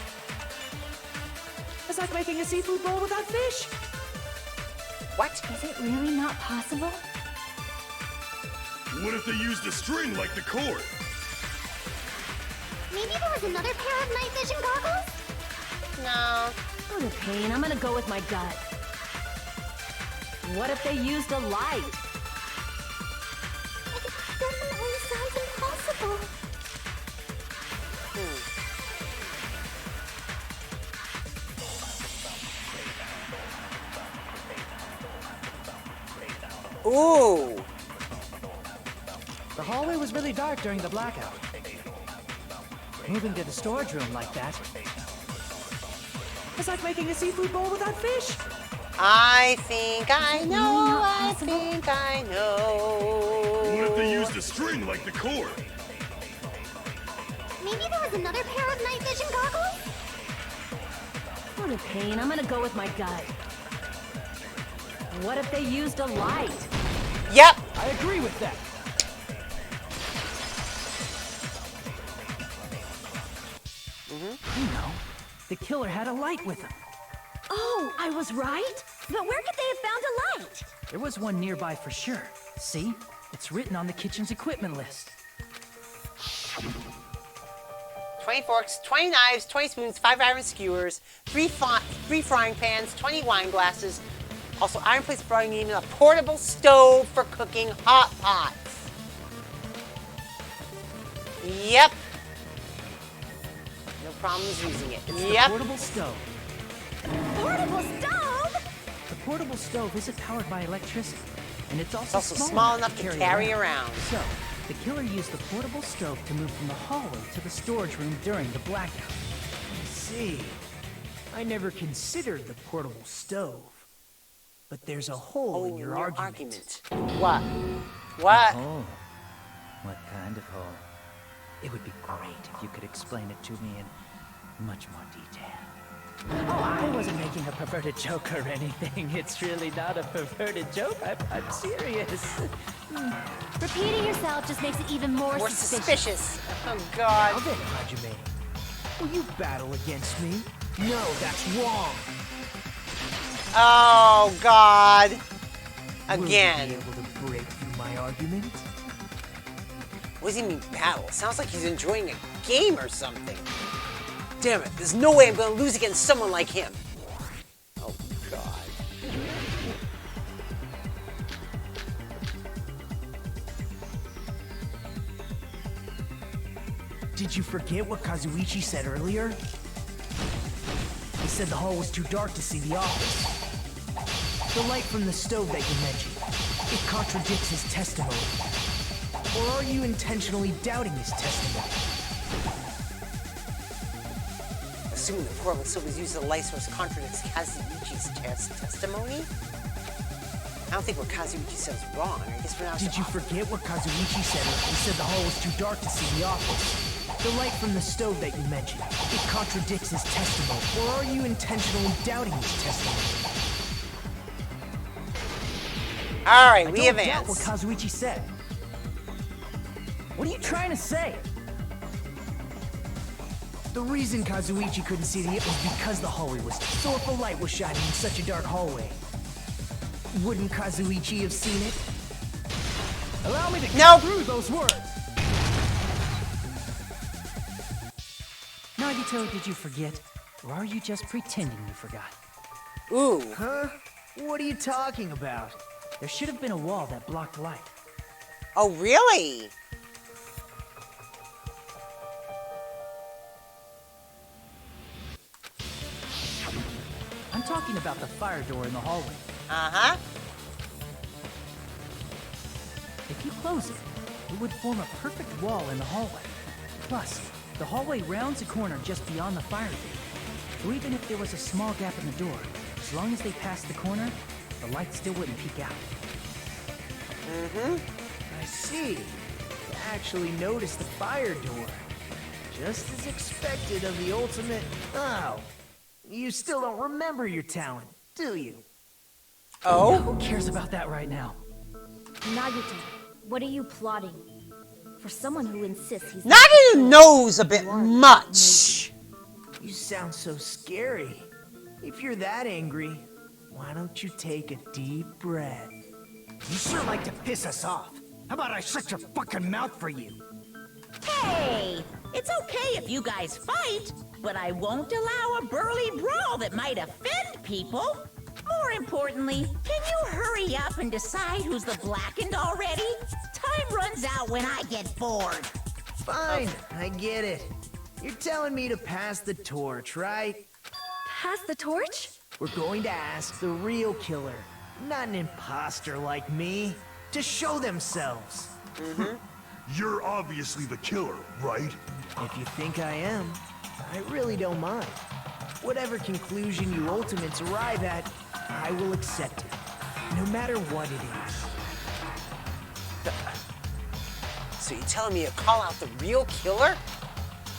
It's like making a seafood bowl without fish. What? Is it really not possible? What if they used a string like the cord? Maybe there was another pair of night vision goggles? No. What a pain. I'm gonna go with my gut. What if they used a light? It definitely sounds impossible. Ooh. The hallway was really dark during the blackout. Moving to the storage room like that. It's like making a seafood bowl without fish. I think I know. I think I know. What if they used a string like the cord? Maybe there was another pair of night vision goggles? What a pain. I'm gonna go with my gut. What if they used a light? Yep. I agree with that. You know, the killer had a light with him. Oh, I was right? But where could they have found a light? There was one nearby for sure. See? It's written on the kitchen's equipment list. 20 forks, 20 knives, 20 spoons, 5 iron skewers, 3 frying pans, 20 wine glasses. Also, iron plates, frying, even a portable stove for cooking hot pots. Yep. No problems using it. It's Yep. the portable stove. Portable stove? The portable stove isn't powered by electricity, and it's also, small enough to carry around. So, the killer used the portable stove to move from the hallway to the storage room during the blackout. I see. I never considered the portable stove. But there's a hole in your argument. What? What? Oh. What kind of hole? It would be great if you could explain it to me in much more detail. Oh, I wasn't making a perverted joke or anything. It's really not a perverted joke. I'm serious. Repeating yourself just makes it even more suspicious. Oh, God. Now then, Hajime, will you battle against me? No, that's wrong. Oh, God. Again. Will you be able to break through my argument? What does he mean battle? Sounds like he's enjoying a game or something. Damn it, there's no way I'm gonna lose against someone like him. Oh, God. Did you forget what Kazuichi said earlier? He said the hall was too dark to see the office. The light from the stove that you mentioned, it contradicts his testimony. Or are you intentionally doubting his testimony? Assuming the portable stove was used as a light source contradicts Kazuichi's testimony? I don't think what Kazuichi says is wrong. I guess we're not. Did you forget what Kazuichi said? He said the hall was too dark to see the office. The light from the stove that you mentioned, it contradicts his testimony. Or are you intentionally doubting his testimony? All right, we I don't doubt advance. what Kazuichi said. What are you trying to say? The reason Kazuichi couldn't see it was because the hallway was dark. So if a light was shining in such a dark hallway, wouldn't Kazuichi have seen it? Allow me to get through those words. Nagito, did you forget? Or are you just pretending you forgot? Ooh. Huh? What are you talking about? There should have been a wall that blocked light. Oh, really? I'm talking about the fire door in the hallway. Uh-huh. If you close it, it would form a perfect wall in the hallway. Plus, the hallway rounds a corner just beyond the fire door. So even if there was a small gap in the door, as long as they passed the corner, the light still wouldn't peek out. Mm-hmm. I see. You actually noticed the fire door. Just as expected of the ultimate... Oh. You still don't remember your talent, do you? Oh? Who cares about that right now? Nagito, what are you plotting? For someone who insists he's... Nagito knows a bit much. You sound so scary. If you're that angry, why don't you take a deep breath? You sure like to piss us off. How about I shut your fucking mouth for you? Hey, it's okay if you guys fight, but I won't allow a burly brawl that might offend people. More importantly, can you hurry up and decide who's the blackened already? Time runs out when I get bored. Fine, I get it. You're telling me to pass the torch, right? Pass the torch? We're going to ask the real killer, not an imposter like me, to show themselves. Mm-hmm. You're obviously the killer, right? If you think I am, I really don't mind. Whatever conclusion you ultimates arrive at, I will accept it, no matter what it is. So you're telling me to call out the real killer?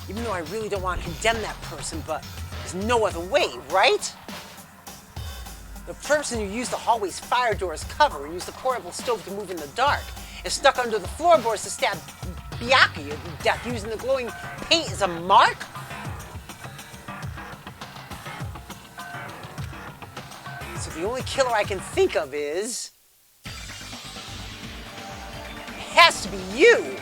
Even though I really don't want to condemn that person, but there's no other way, right? The person who used the hallway's fire door as cover and used the portable stove to move in the dark is stuck under the floorboards to stab Byakuya to death using the glowing paint as a mark? So the only killer I can think of is... has to be you.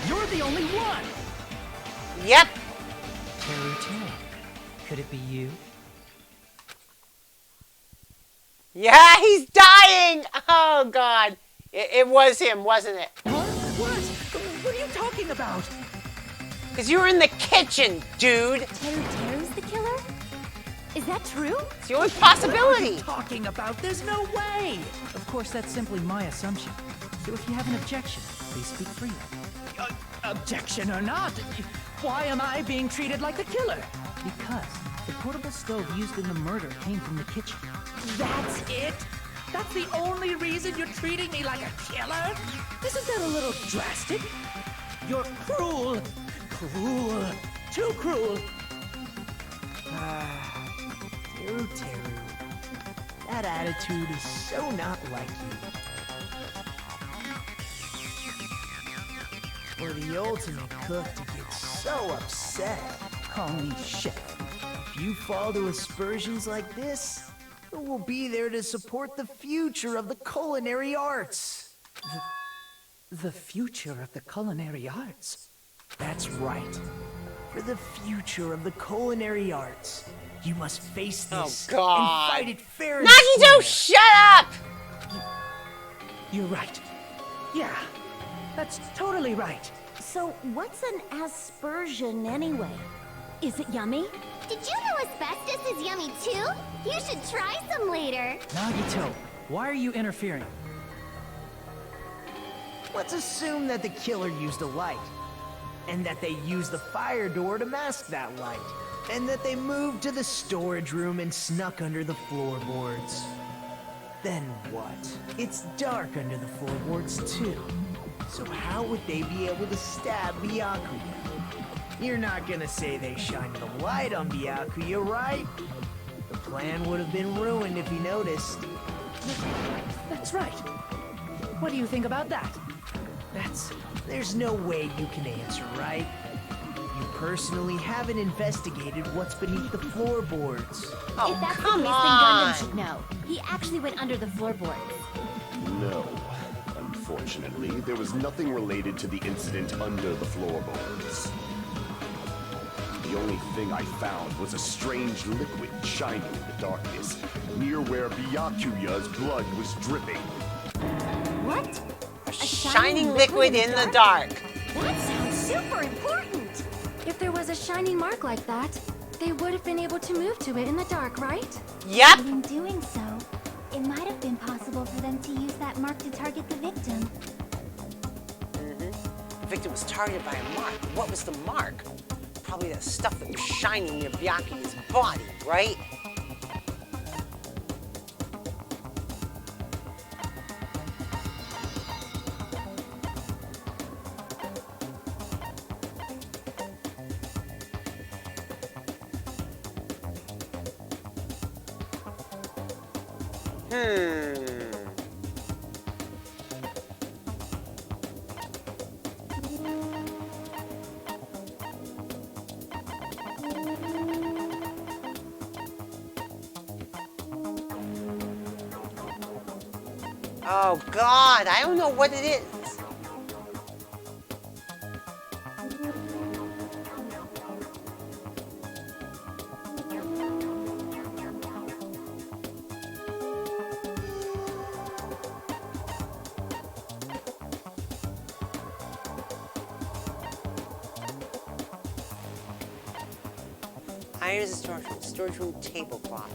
You're the only one! Yep. Teru. Could it be you? Yeah, he's dying. Oh, God. It was him, wasn't it? What? What are you talking about? Because you were in the kitchen, dude. Teru's the killer? Is that true? It's the only possibility. What are you talking about? There's no way! Of course, that's simply my assumption. So if you have an objection, please speak freely. Objection or not, why am I being treated like the killer? Because the portable stove used in the murder came from the kitchen. That's it? That's the only reason you're treating me like a killer? Isn't that a little drastic? You're cruel. Cruel. Too cruel. Teru. That attitude is so not like you. For the ultimate cook to get so upset. Call me chef. If you fall to aspersions like this, who will be there to support the future of the culinary arts? The future of the culinary arts? That's right. For the future of the culinary arts, you must face this Oh, God. and fight it fair and Nagito, square. shut up! You're right. Yeah, that's totally right. So what's an aspersion anyway? Is it yummy? Did you know asbestos is yummy too? You should try some later. Nagito, why are you interfering? Let's assume that the killer used a light, and that they used the fire door to mask that light, and that they moved to the storage room and snuck under the floorboards. Then what? It's dark under the floorboards too. So how would they be able to stab Byakuya? You're not gonna say they shined the light on Byakuya, right? The plan would have been ruined if he noticed. That's right. What do you think about that? There's no way you can answer, right? You personally haven't investigated what's beneath the floorboards. Oh, If that's come the case, on. then Gundam should know. He actually went under the floorboards. No. Unfortunately, there was nothing related to the incident under the floorboards. The only thing I found was a strange liquid shining in the darkness, near where Byakuya's blood was dripping. What? A shining liquid in the dark. That sounds super important. If there was a shining mark like that, they would have been able to move to it in the dark, right? Yep. And in doing so, it might have been possible for them to use that mark to target the victim. The victim was targeted by a mark. What was the mark? Probably that stuff that was shining near Byakuya's body, right? Oh God, I don't know what it is. Iron is a storage room tablecloth.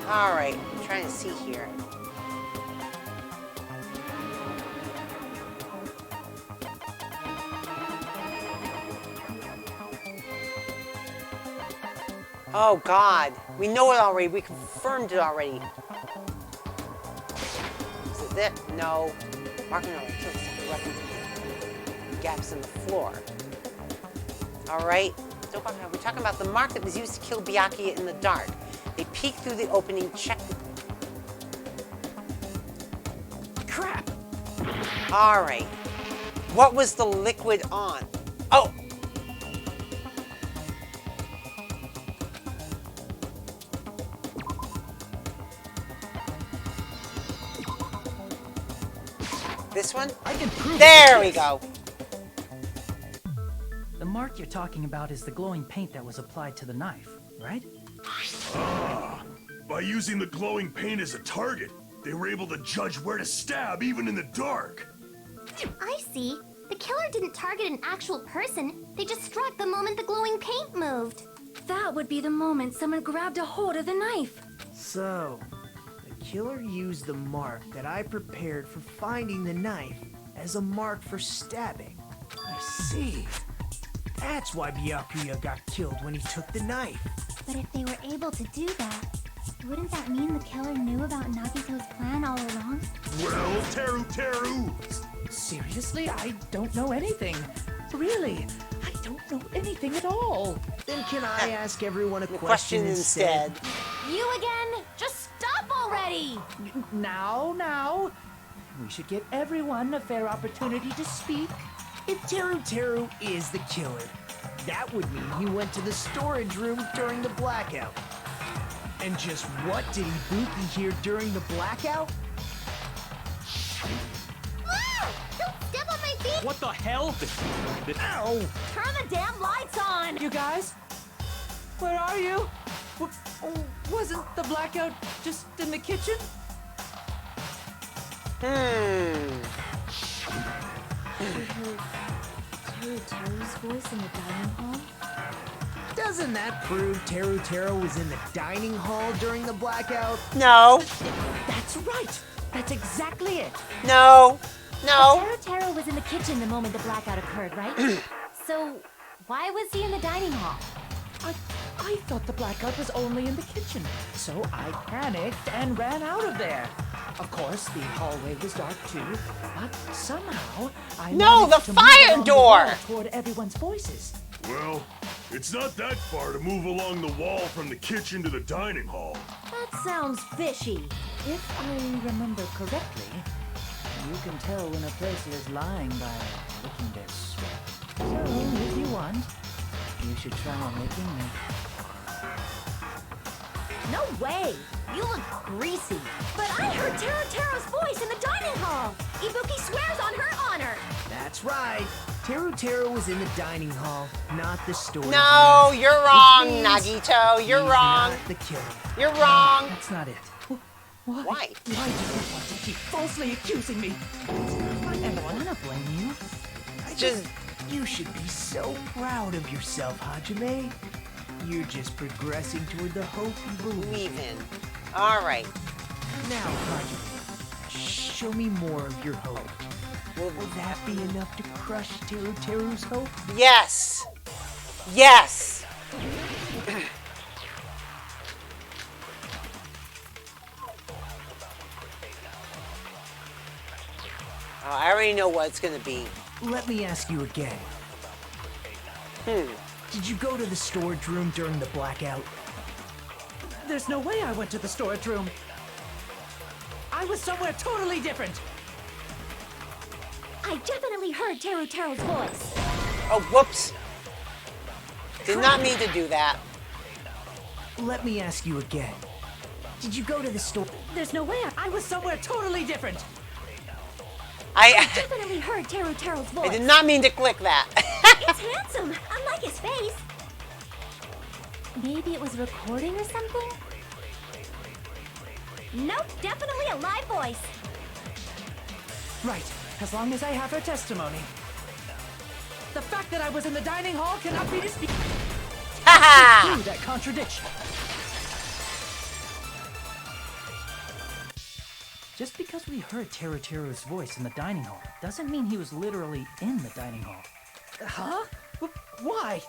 All right, I'm trying to see here. Oh God, we know it already. We confirmed it already. this? No. Marking on kill the weapon. Gaps in the floor. Alright. So we're talking about the mark that was used to kill Byakuya in the dark. They peeked through the opening check. Crap! Alright. What was the liquid on? Oh! This one? I can prove there we go. The mark you're talking about is the glowing paint that was applied to the knife, right? Ah, by using the glowing paint as a target, they were able to judge where to stab even in the dark. I see. The killer didn't target an actual person. They just struck the moment the glowing paint moved. That would be the moment someone grabbed a hold of the knife. So, the killer used the mark that I prepared for finding the knife as a mark for stabbing. I see. That's why Byakuya got killed when he took the knife. But if they were able to do that, wouldn't that mean the killer knew about Nagito's plan all along? Well, Teru! Seriously? I don't know anything. Really? I don't know anything at all. Then can I ask everyone a question instead? You again? Just stop already! Now. We should give everyone a fair opportunity to speak. If Teru is the killer, that would mean he went to the storage room during the blackout. And just what did Ibuki hear during the blackout? Ah! Don't step on my feet! What the hell? Ow! Turn the damn lights on! You guys? Where are you? Wasn't the blackout just in the kitchen? Teru's voice in the dining hall? Doesn't that prove Teru was in the dining hall during the blackout? No. That's right. That's exactly it. No. Teru was in the kitchen the moment the blackout occurred, right? So, why was he in the dining hall? I thought the blackout was only in the kitchen, so I panicked and ran out of there. Of course, the hallway was dark too, but somehow I No, managed the to move fire along the door! wall toward everyone's voices. Well, it's not that far to move along the wall from the kitchen to the dining hall. That sounds fishy. If I remember correctly, you can tell when a person is lying by licking their sweat. So, if you want, you should try licking me. No way! You look greasy. But I heard Teru's voice in the dining hall. Ibuki swears on her honor. That's right. Teru was in the dining hall, not the storage No, room. you're wrong, Which means Nagito. You're he's wrong. not the killer. You're wrong. That's not it. Why? Why? Why do you want to keep falsely accusing me? I don't want to blame you. You should be so proud of yourself, Hajime. You're just progressing toward the hope you believe in. All right. Now, Hajime, show me more of your hope. Will that be enough to crush Teru's hope? Yes. Yes. I already know what it's gonna be. Let me ask you again. Did you go to the storage room during the blackout? There's no way I went to the storage room. I was somewhere totally different. I definitely heard Teru's voice. Oh, whoops. Did not mean to do that. Let me ask you again. Did you go to the store? There's no way I was somewhere totally different. I definitely heard Teru's voice. I did not mean to click that. It's handsome, unlike his face. Maybe it was recording or something? Nope, definitely a live voice. Right, as long as I have her testimony. The fact that I was in the dining hall cannot be disputed. Ha ha! That contradiction. Just because we heard Teru's voice in the dining hall doesn't mean he was literally in the dining hall. Huh? Why?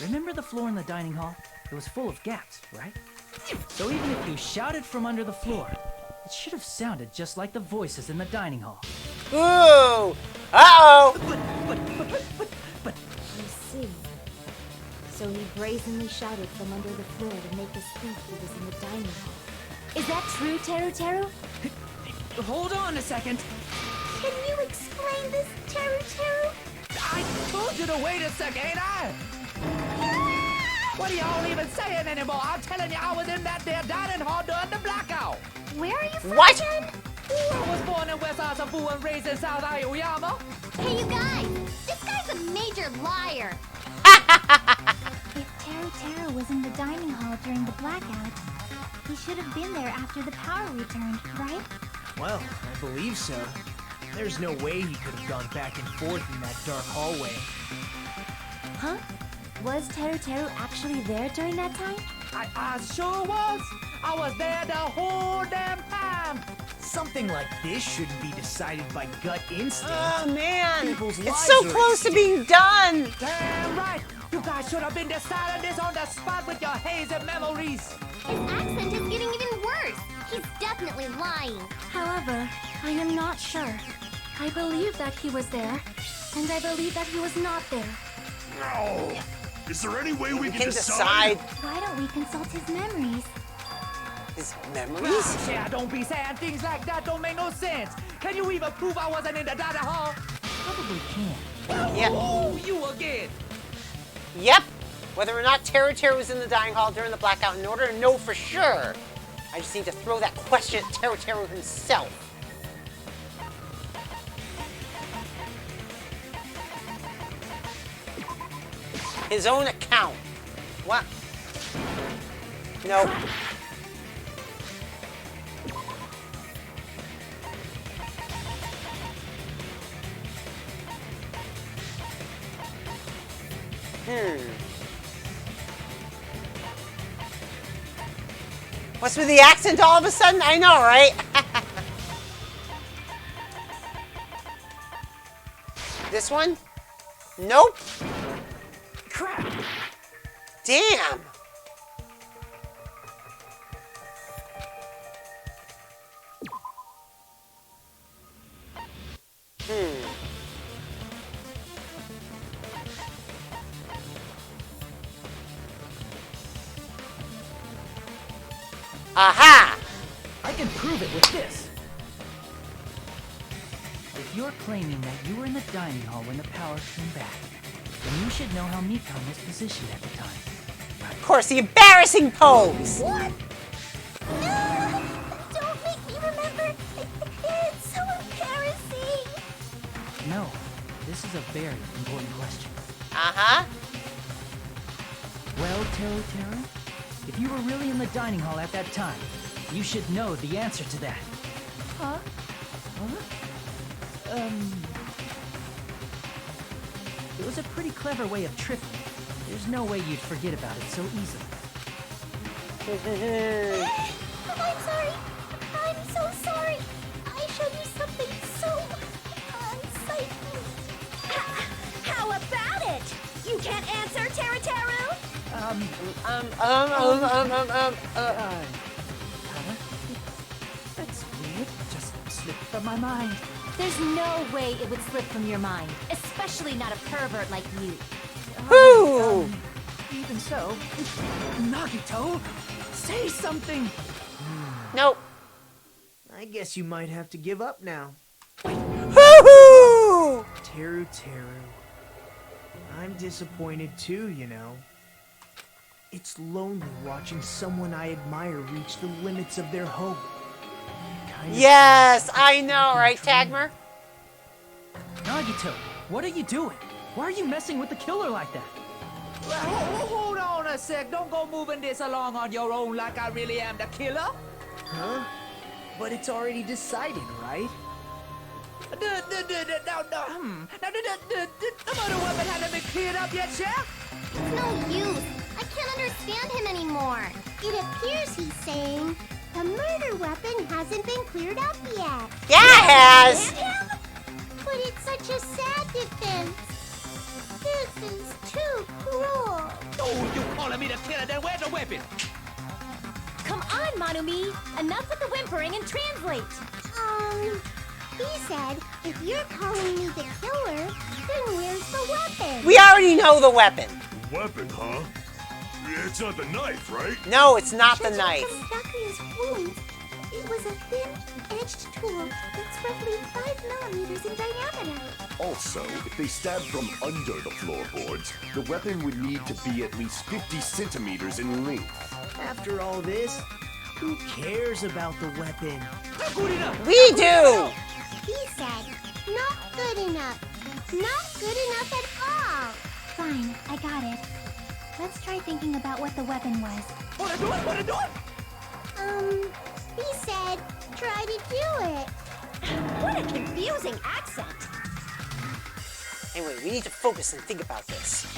Remember the floor in the dining hall? It was full of gaps, right? So even if you shouted from under the floor, it It should have sounded just like the voices in the dining hall. Ooh! Uh-oh! I see. So he brazenly shouted from under the floor to make us think he was in the dining hall. Is that true, Teru? Hold on a second. Can you explain this, Teru? I told you to wait a second, ain't I? What are y'all even saying anymore? I'm telling you, I was in that there dining hall during the blackout. Where are you from What? again? I was born in West Asafu and raised in South Aoyama. Hey, you guys! This guy's a major liar! If Teru was in the dining hall during the blackout, he should have been there after the power returned, right? Well, I believe so. There's no way he could have gone back and forth in that dark hallway. Huh? Was Teru actually there during that time? I sure was. I was there the whole damn time. Something like this shouldn't be decided by gut instinct. Oh, man! People's It's lives so are at close to stake. being done! Damn right. You guys should have been deciding this on the spot with your hazy memories. His accent is getting even worse. He's definitely lying. However, I am not sure. I believe that he was there, and I believe that he was not there. No. Is there any way we can can decide. Why don't we consult his memories? His memories? Yeah, don't be saying things like that. Don't make no sense. Can you even prove I wasn't in the dining hall? Probably can. Yep. Oh, you again. Yep. Whether or not Teru was in the dining hall during the blackout, in order to know for sure, I just need to throw that question at Teru himself. His own account. What? No. What's with the accent all of a sudden? I know, right? This one? Nope. Crap. Damn. Aha! I can prove it with this. If you're claiming that you were in the dining hall when the power came back, then you should know how Mikan was positioned at the time. Of course, the embarrassing pose. What? No! Don't make me remember! It's so embarrassing! No, this is a very important question. Uh-huh. Well, Teru, if you were really in the dining hall at that time, you should know the answer to that. Huh? It was a pretty clever way of tricking. There's no way you'd forget about it so easily. I'm sorry. I'm so sorry. I showed you something so unsightly. How about it? You can't answer, Teru? That's weird. Just slipped from my mind. There's no way it would slip from your mind, especially not a pervert like you. Whoo! Even so, Nagito, say something. Nope. I guess you might have to give up now. Hoo-hoo! Teru. I'm disappointed too, you know. It's lonely watching someone I admire reach the limits of their hope. Yes, I know, right, Tagmer? Nagito, what are you doing? Why are you messing with the killer like that? Hold on a sec. Don't go moving this along on your own like I really am the killer. Huh? But it's already decided, right? Now, the murder weapon hasn't been cleared up yet, Chef? It's no use. I can't understand him anymore. It appears he's saying the murder weapon hasn't been cleared up yet. Yeah, it has. But it's such a sad defense. This is too cruel. Oh, you calling me the killer? Then where's the weapon? Come on, Manumi. Enough with the whimpering and translate. He said, if you're calling me the killer, then where's the weapon? We already know the weapon. Weapon, huh? It's not the knife, right? No, it's not the Judging knife. from Byakuya's wounds, it was a thin-edged tool that's roughly 5 millimeters in diameter. Also, if they stabbed from under the floorboards, the weapon would need to be at least 50 centimeters in length. After all this, who cares about the weapon? We do! He said, not good enough. Not good enough at all. Fine, I got it. Let's try thinking about what the weapon was. He said, try to do it. What a confusing accent. Anyway, we need to focus and think about this. A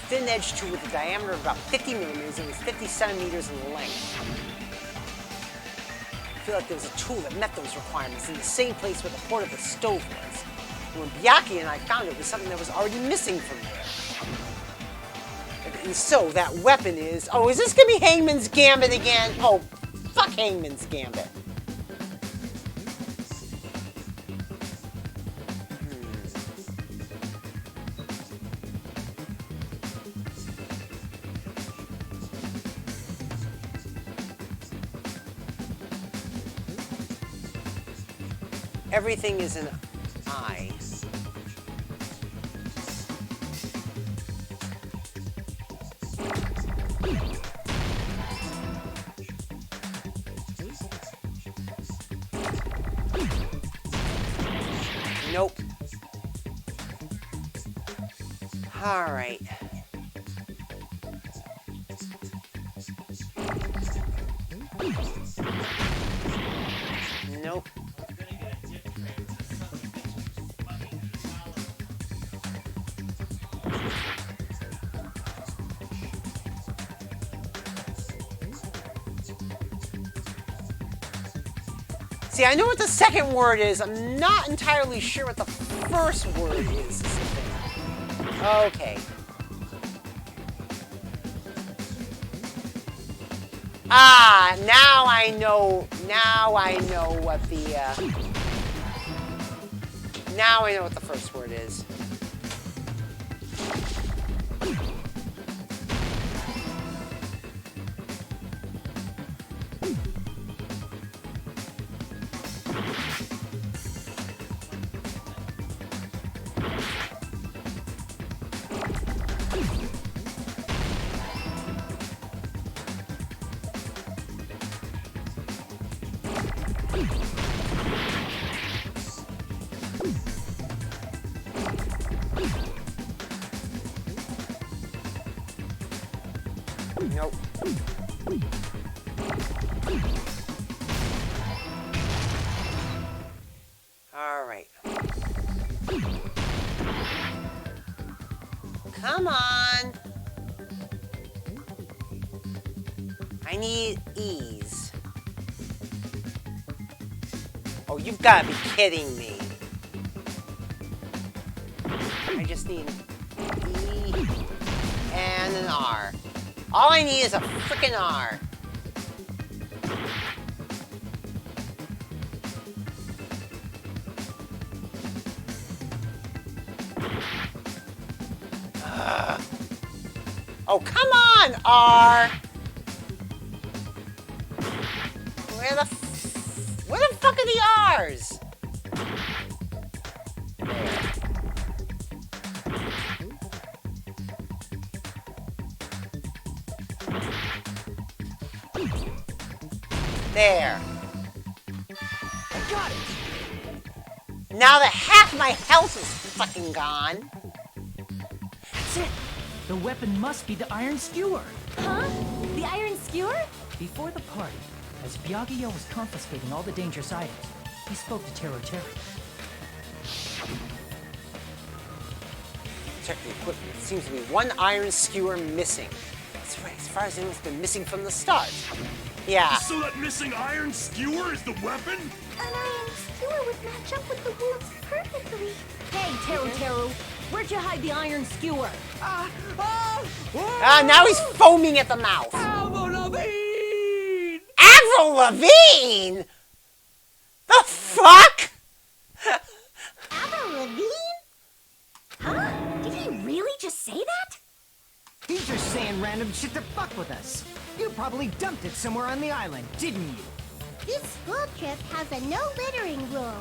thin-edged tool with a diameter of about 50 millimeters and was 50 centimeters in length. I feel like there was a tool that met those requirements in the same place where the port of the stove was. And when Byakuya and I found it, it was something that was already missing from there. And so that weapon is... Oh, is this going to be Hangman's Gambit again? Oh, fuck Hangman's Gambit. Everything is an eye. Nope. All right. Nope. See, I know what the second word is. I'm not entirely sure what the first word is the thing. Okay. Ah, now I know what the, now I know what the first word is. Nope. All right. Come on. I need E's. Oh, you've got to be kidding me. I just need E and an R. All I need is a frickin' R. Oh, come on, R. Where the fuck are the R's? There. I got it. Now that half my health is fucking gone. That's it. The weapon must be the iron skewer. Huh? The iron skewer? Before the party, as Byakuya was confiscating all the dangerous items, he spoke to Tero Tero. Check the equipment. It seems to be one iron skewer missing. That's right, as far as I know, it's been missing from the start. Yeah. So that missing iron skewer is the weapon? An iron skewer would match up with the wounds perfectly. Hey, Tero Tero, where'd you hide the iron skewer? Now he's foaming at the mouth. Ow! Avril Lavigne? The fuck? Avril Lavigne? Huh? Did he really just say that? He's just saying random shit to fuck with us. You probably dumped it somewhere on the island, didn't you? This school trip has a no littering rule.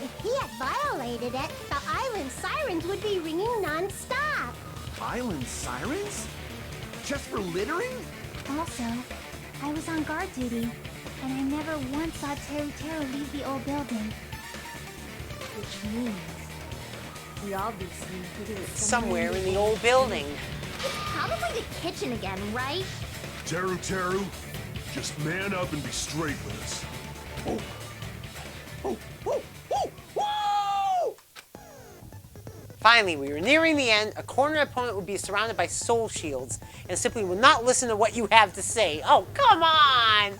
If he had violated it, the island sirens would be ringing non-stop. Island sirens? Just for littering? Also, I was on guard duty, and I never once saw Teru Teru leave the old building. Which means we obviously hid it Somewhere in the old building. It's probably the kitchen again, right? Teru Teru, just man up and be straight with us. Oh. Oh, oh, oh, whoa! Finally, we were nearing the end. A corner opponent would be surrounded by soul shields and simply would not listen to what you have to say. Oh, come on!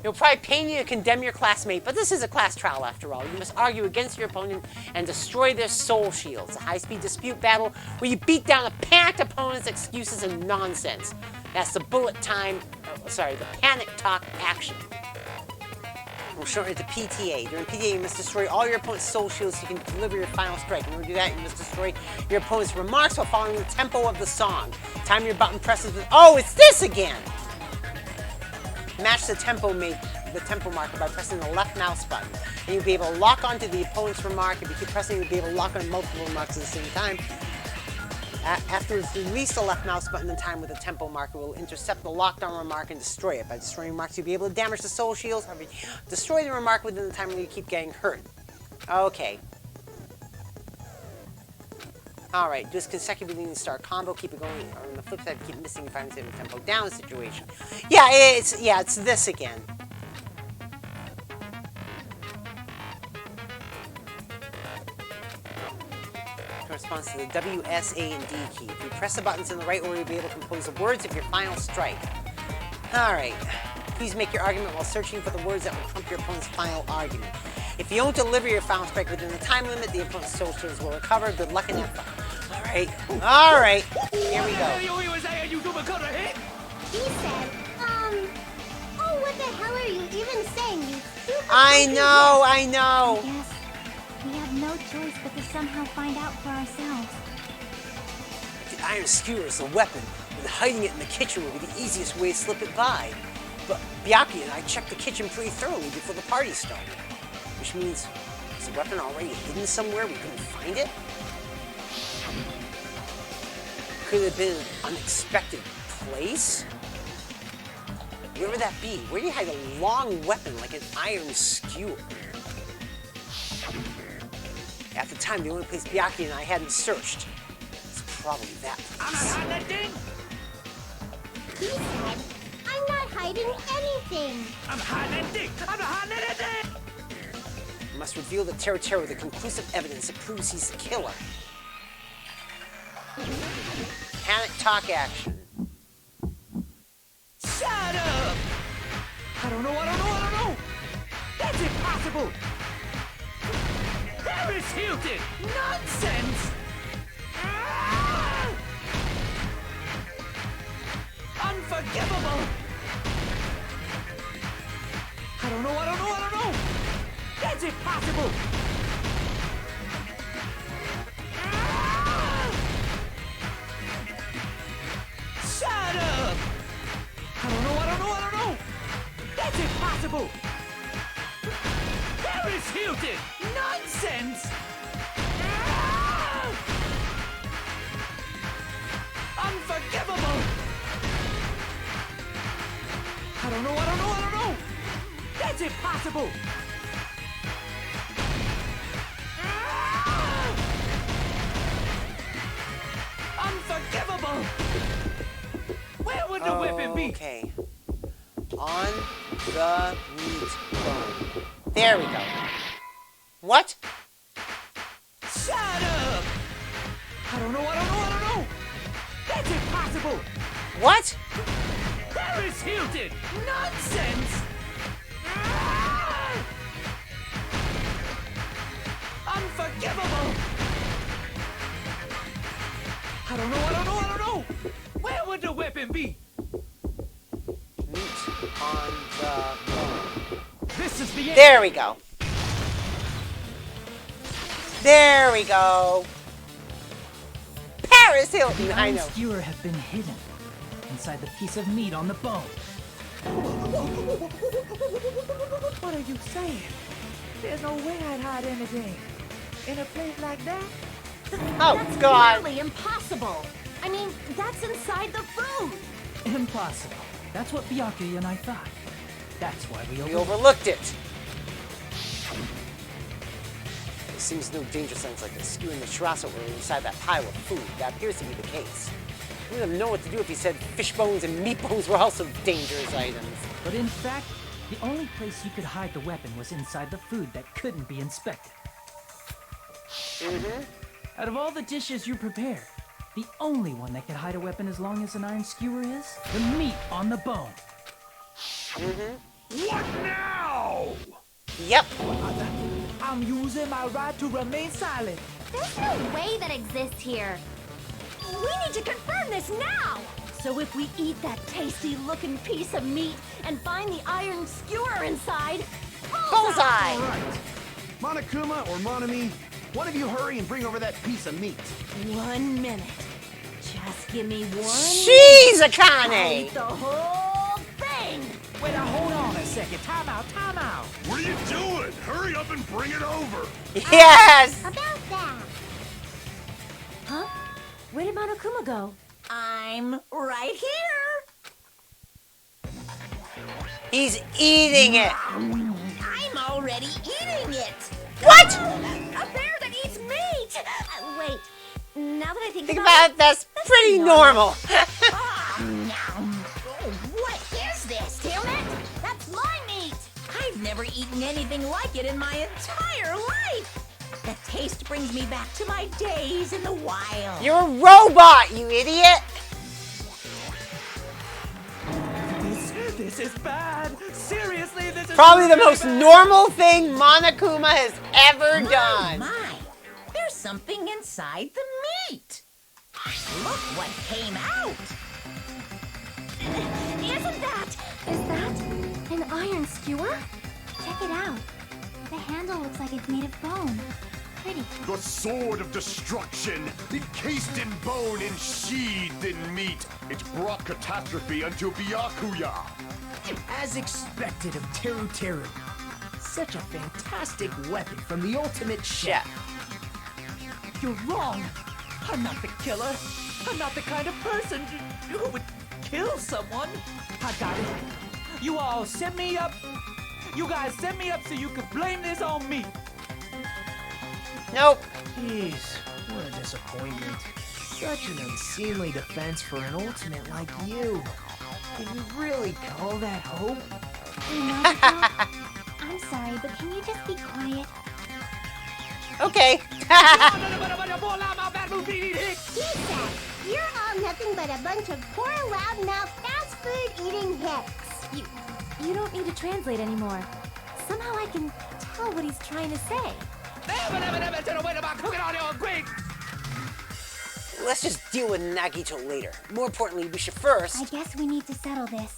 It'll probably pain you to condemn your classmate, but this is a class trial after all. You must argue against your opponent and destroy their soul shields. A high-speed dispute battle where you beat down a panicked opponent's excuses and nonsense. That's the the panic talk action. We'll shorten it to PTA. During PTA, you must destroy all your opponent's soul shields so you can deliver your final strike. In order to do that, you must destroy your opponent's remarks while following the tempo of the song. Time your button presses with... Oh, it's this again! Match the tempo marker by pressing the left mouse button. And you'll be able to lock onto the opponent's remark. If you keep pressing, you'll be able to lock on multiple remarks at the same time. After it's released the left mouse button in time with the tempo marker, will intercept the locked on remark and destroy it. By destroying remarks, you'll be able to damage the soul shields. However, destroy the remark within the time where you keep getting hurt. Okay. Alright, just consecutively start combo, keep it going, or on the flip side, keep missing if I'm in a tempo down situation. Yeah, it's this again. Corresponds to the W, S, A, and D key. If you press the buttons in the right order, you'll be able to compose the words of your final strike. Alright. Please make your argument while searching for the words that will trump your opponent's final argument. If you don't deliver your final strike within the time limit, the opponent's soul shields will recover. Good luck and have fun. Alright, here we go. He said, oh, what the hell are you even saying, you stupid I know. I guess we have no choice but to somehow find out for ourselves. The iron skewer is a weapon, and hiding it in the kitchen would be the easiest way to slip it by. But Byakuya and I checked the kitchen pretty thoroughly before the party started. Which means, is the weapon already hidden somewhere we couldn't find it? Could it have been an unexpected place? Where would that be? Where do you hide a long weapon like an iron skewer? At the time, the only place Byakuya and I hadn't searched is probably that place. He said, I'm not hiding anything. I'm hiding anything. I'm not hiding anything. You must reveal to Teru Teru the conclusive evidence that proves he's the killer. Panic talk action. Shut up! I don't know. That's impossible. Paris Hilton! Nonsense! Ah! Unforgivable! I don't know. That's impossible! Ah! Shut up! I don't know. That's impossible! Paris Hilton! Nonsense! Ah! Unforgivable! I don't know. That's impossible! Ah! Unforgivable! Where would the weapon be? Okay. On the meat bone. There we go. What? Shut up! I don't know. That's impossible! What? Paris Hilton! Nonsense! Ah! Unforgivable! I don't know. Where would the weapon be? Meat on This is the end. There we go. There we go. Paris Hilton, The I iron know. skewer have been hidden inside the piece of meat on the bone. What are you saying? There's no way I'd hide anything in a place like that. Oh, That's God. clearly impossible. I mean, that's inside the food. Impossible. That's what Byakuya and I thought. That's why We overlooked it. There seems no danger signs like the skewer and the churrasco were inside that pile of food. That appears to be the case. We wouldn't know what to do if he said fish bones and meat bones were also dangerous items. But in fact, the only place you could hide the weapon was inside the food that couldn't be inspected. Out of all the dishes you prepared, the only one that can hide a weapon as long as an iron skewer is the meat on the bone. What now? Yep. I'm using my right to remain silent. There's no way that exists here. We need to confirm this now! So if we eat that tasty-looking piece of meat and find the iron skewer inside, bullseye! All right. Monokuma or Monami, one of you hurry and bring over that piece of meat. 1 minute. Just give me 1 Jeez, minute. Akane! I'll eat the whole thing! Wait, now hold on a second. Time out, time out. What are you doing? Hurry up and bring it over. Yes! About that. Huh? Where did Monokuma go? I'm right here. He's eating it. I'm already eating it. What? A bear that eats meat! Wait, now that I think Think about about it, it, that's pretty normal. What is this, Gymnast? that's my meat! I've never eaten anything like it in my entire life. The taste brings me back to my days in the wild. You're a robot, you idiot. This is bad. Seriously, this is Probably the really most bad. normal thing Monokuma has ever done. My, there's something inside the meat. Look what came out. Isn't that? Is that an iron skewer? Check it out. The handle looks like it's made of bone. Pretty. The sword of destruction, encased in bone and sheathed in meat. It brought catastrophe unto Byakuya. As expected of Teru Teru. Such a fantastic weapon from the ultimate chef. You're wrong. I'm not the killer. I'm not the kind of person who would kill someone. I got it. You all set me up. You guys set me up so you could blame this on me. Nope. Jeez, what a disappointment. Such an unseemly defense for an ultimate like you. Can you really call that hope? Hey, Naruto, I'm sorry, but can you just be quiet? Okay. Pizza, you're all nothing but a bunch of poor, loudmouth, fast food eating hicks. You don't need to translate anymore. Somehow I can tell what he's trying to say. Let's just deal with Nagito later. More importantly, we should first... I guess we need to settle this.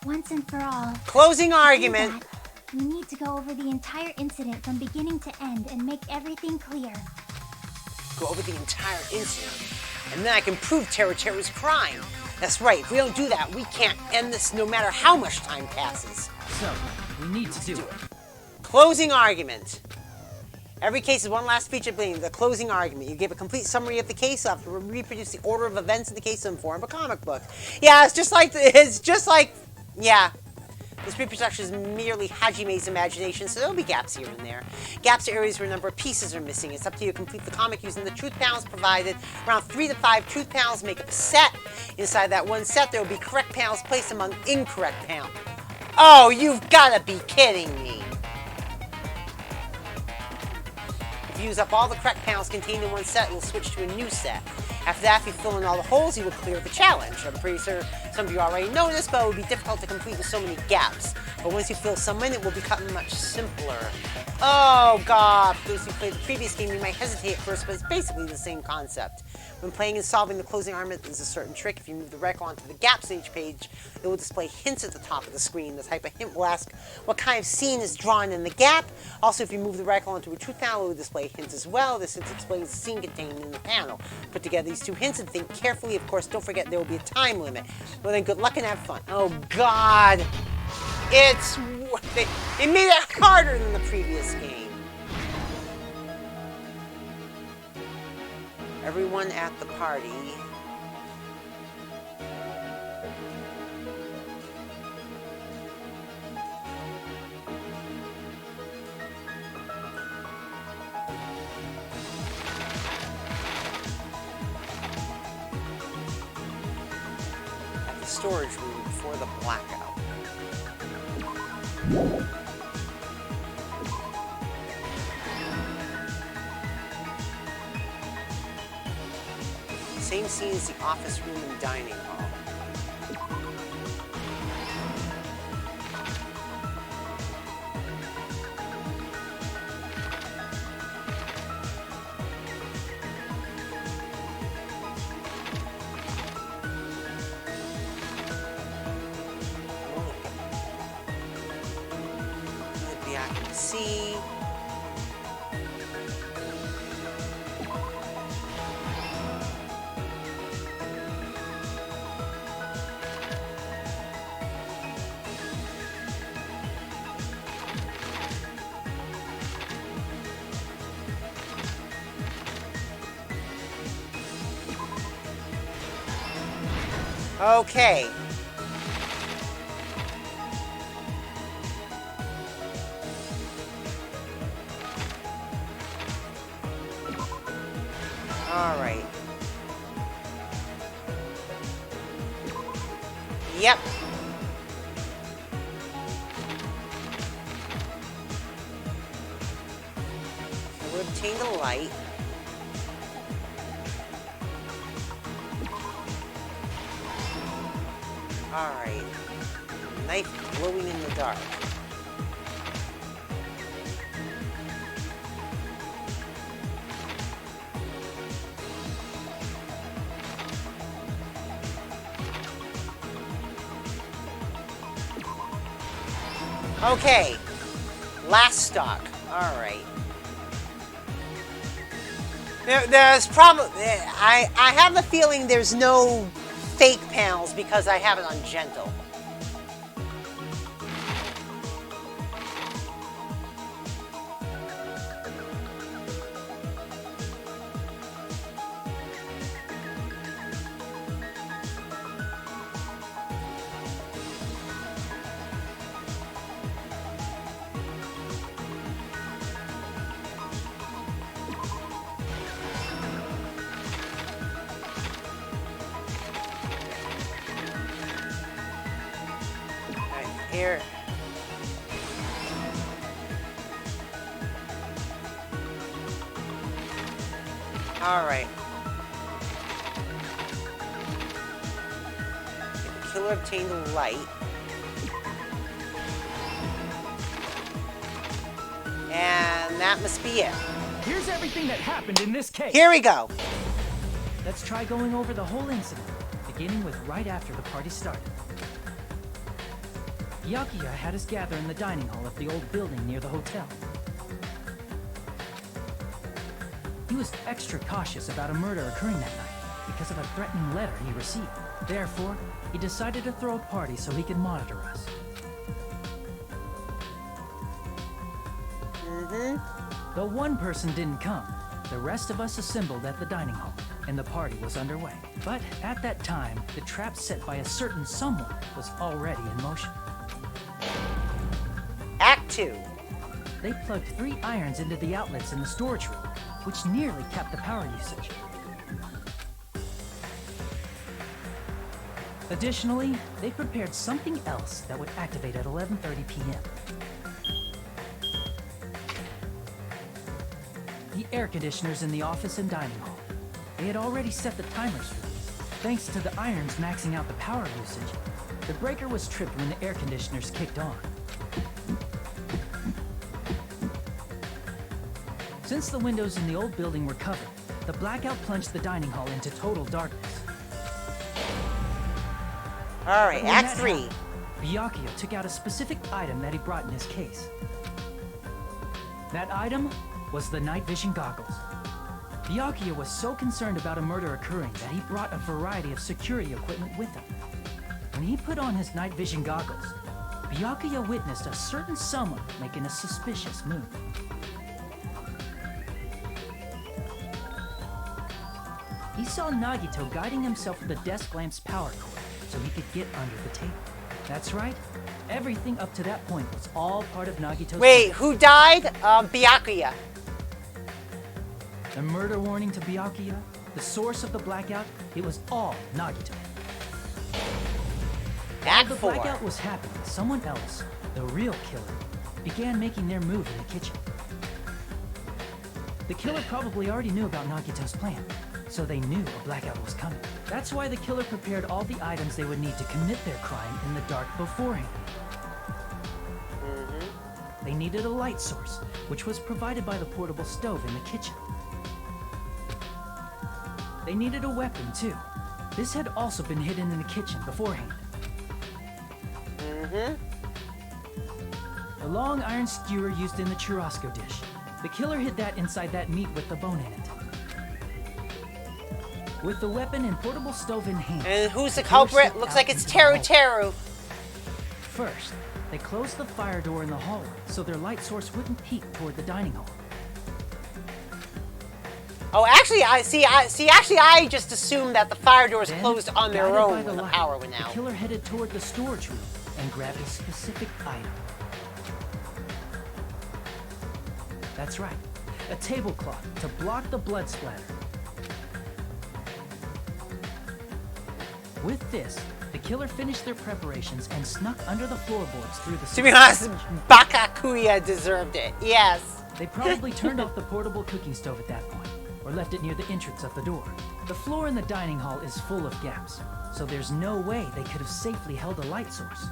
Once and for all. Closing To do argument. that, we need to go over the entire incident from beginning to end and make everything clear. Go over the entire incident. And then I can prove Teru Teru's crime. That's right. If we don't do that, we can't end this no matter how much time passes. So, we need to do it. Closing argument. Every case is one last feature being the closing argument. You give a complete summary of the case. You have to reproduce the order of events in the case in the form of a comic book. Yeah, it's just like, yeah. This reproduction is merely Hajime's imagination, so there'll be gaps here and there. Gaps are areas where a number of pieces are missing. It's up to you to complete the comic using the truth panels provided. Around 3 to 5 truth panels make up a set. Inside that one set, there will be correct panels placed among incorrect panels. Oh, you've got to be kidding me. If you use up all the correct panels contained in one set, you'll switch to a new set. After that, if you fill in all the holes, you will clear the challenge. I'm pretty sure some of you already know this, but it would be difficult to complete with so many gaps. But once you fill some in, it will become much simpler. Oh god, for those who played the previous game, you might hesitate at first, but it's basically the same concept. When playing and solving the closing argument, there's a certain trick. If you move the record onto the gap stage page, it will display hints at the top of the screen. The type of hint will ask what kind of scene is drawn in the gap. Also, if you move the record onto a truth panel, it will display hints as well. This hint explains the scene contained in the panel. Put together these two hints and think carefully. Of course, don't forget there will be a time limit. Well then, good luck and have fun. Oh God, they made it harder than the previous game. Everyone at the party. At the storage room before the blackout. Same scene as the office room and dining hall. Maybe I can see. Okay. All right. Yep. So we'll obtain the light. Alright. Knife glowing in the dark. Okay. Last stock. Alright. There's probably... I have a feeling there's no fake panels because I have it on gentle. Here. All right. The killer obtained the light. And that must be it. Here's everything that happened in this case. Here we go. Let's try going over the whole incident, beginning with right after the party started. Yakuya had us gather in the dining hall of the old building near the hotel. He was extra cautious about a murder occurring that night because of a threatening letter he received. Therefore, he decided to throw a party so he could monitor us. Though one person didn't come, the rest of us assembled at the dining hall, and the party was underway. But at that time, the trap set by a certain someone was already in motion. Act 2. They plugged 3 irons into the outlets in the storage room, which nearly capped the power usage. Additionally, they prepared something else that would activate at 11:30 p.m. The air conditioners in the office and dining hall. They had already set the timers for these. Thanks to the irons maxing out the power usage, the breaker was tripped when the air conditioners kicked on. Since the windows in the old building were covered, the blackout plunged the dining hall into total darkness. Alright, When Act that 3. happened, Byakuya took out a specific item that he brought in his case. That item was the night vision goggles. Byakuya was so concerned about a murder occurring that he brought a variety of security equipment with him. When he put on his night vision goggles, Byakuya witnessed a certain someone making a suspicious move. He saw Nagito guiding himself with the desk lamp's power cord so he could get under the table. That's right. Everything up to that point was all part of Nagito's Wait, plan. who died? Byakuya. The murder warning to Byakuya, the source of the blackout, it was all Nagito. While Act the 4. blackout was happening, someone else, the real killer, began making their move in the kitchen. The killer probably already knew about Nagito's plan, so they knew a blackout was coming. That's why the killer prepared all the items they would need to commit their crime in the dark beforehand. They needed a light source, which was provided by the portable stove in the kitchen. They needed a weapon, too. This had also been hidden in the kitchen beforehand. The long iron skewer used in the churrasco dish. The killer hid that inside that meat with the bone in it. With the weapon and portable stove in hand. And who's the killer culprit? stepped Looks out like it's into the Teru hallway. Teru. First, they closed the fire door in the hallway so their light source wouldn't peek toward the dining hall. Oh, actually, I just assumed that the fire doors Then, closed on their guided by own the when the light, power went The out. killer headed toward the storage room and grabbed a specific item. That's right, a tablecloth to block the blood splatter. With this, the killer finished their preparations and snuck under the floorboards through the... To be honest, Bakakuya deserved it. Yes. They probably turned off the portable cooking stove at that point, or left it near the entrance of the door. The floor in the dining hall is full of gaps, so there's no way they could have safely held a light source.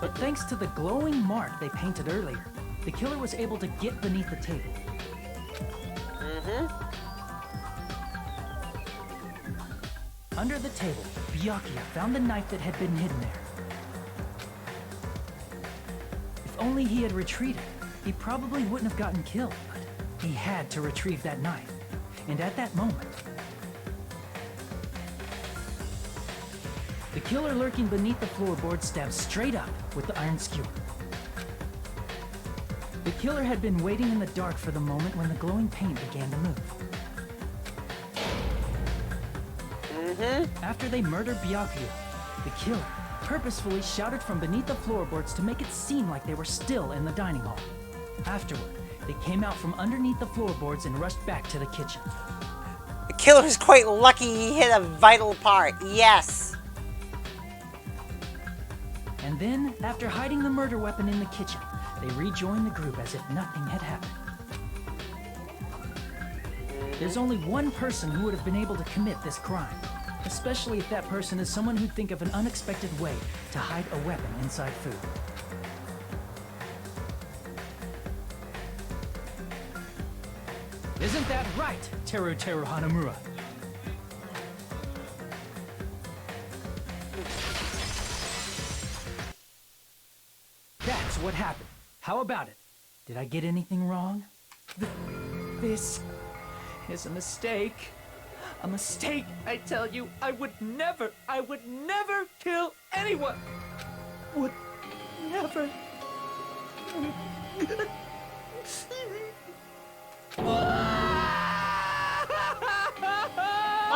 But thanks to the glowing mark they painted earlier, the killer was able to get beneath the table. Under the table, Byakuya found the knife that had been hidden there. If only he had retreated, he probably wouldn't have gotten killed, but he had to retrieve that knife. And at that moment, the killer lurking beneath the floorboard stabbed straight up with the iron skewer. The killer had been waiting in the dark for the moment when the glowing paint began to move. After they murdered Byakuya, the killer purposefully shouted from beneath the floorboards to make it seem like they were still in the dining hall. Afterward, they came out from underneath the floorboards and rushed back to the kitchen. The killer's quite lucky he hit a vital part. Yes. And then, after hiding the murder weapon in the kitchen, they rejoined the group as if nothing had happened. There's only one person who would have been able to commit this crime, especially if that person is someone who'd think of an unexpected way to hide a weapon inside food. Isn't that right, Teru Hanamura? That's what happened. How about it? Did I get anything wrong? This is a mistake. A mistake, I tell you. I would never kill anyone. Would never.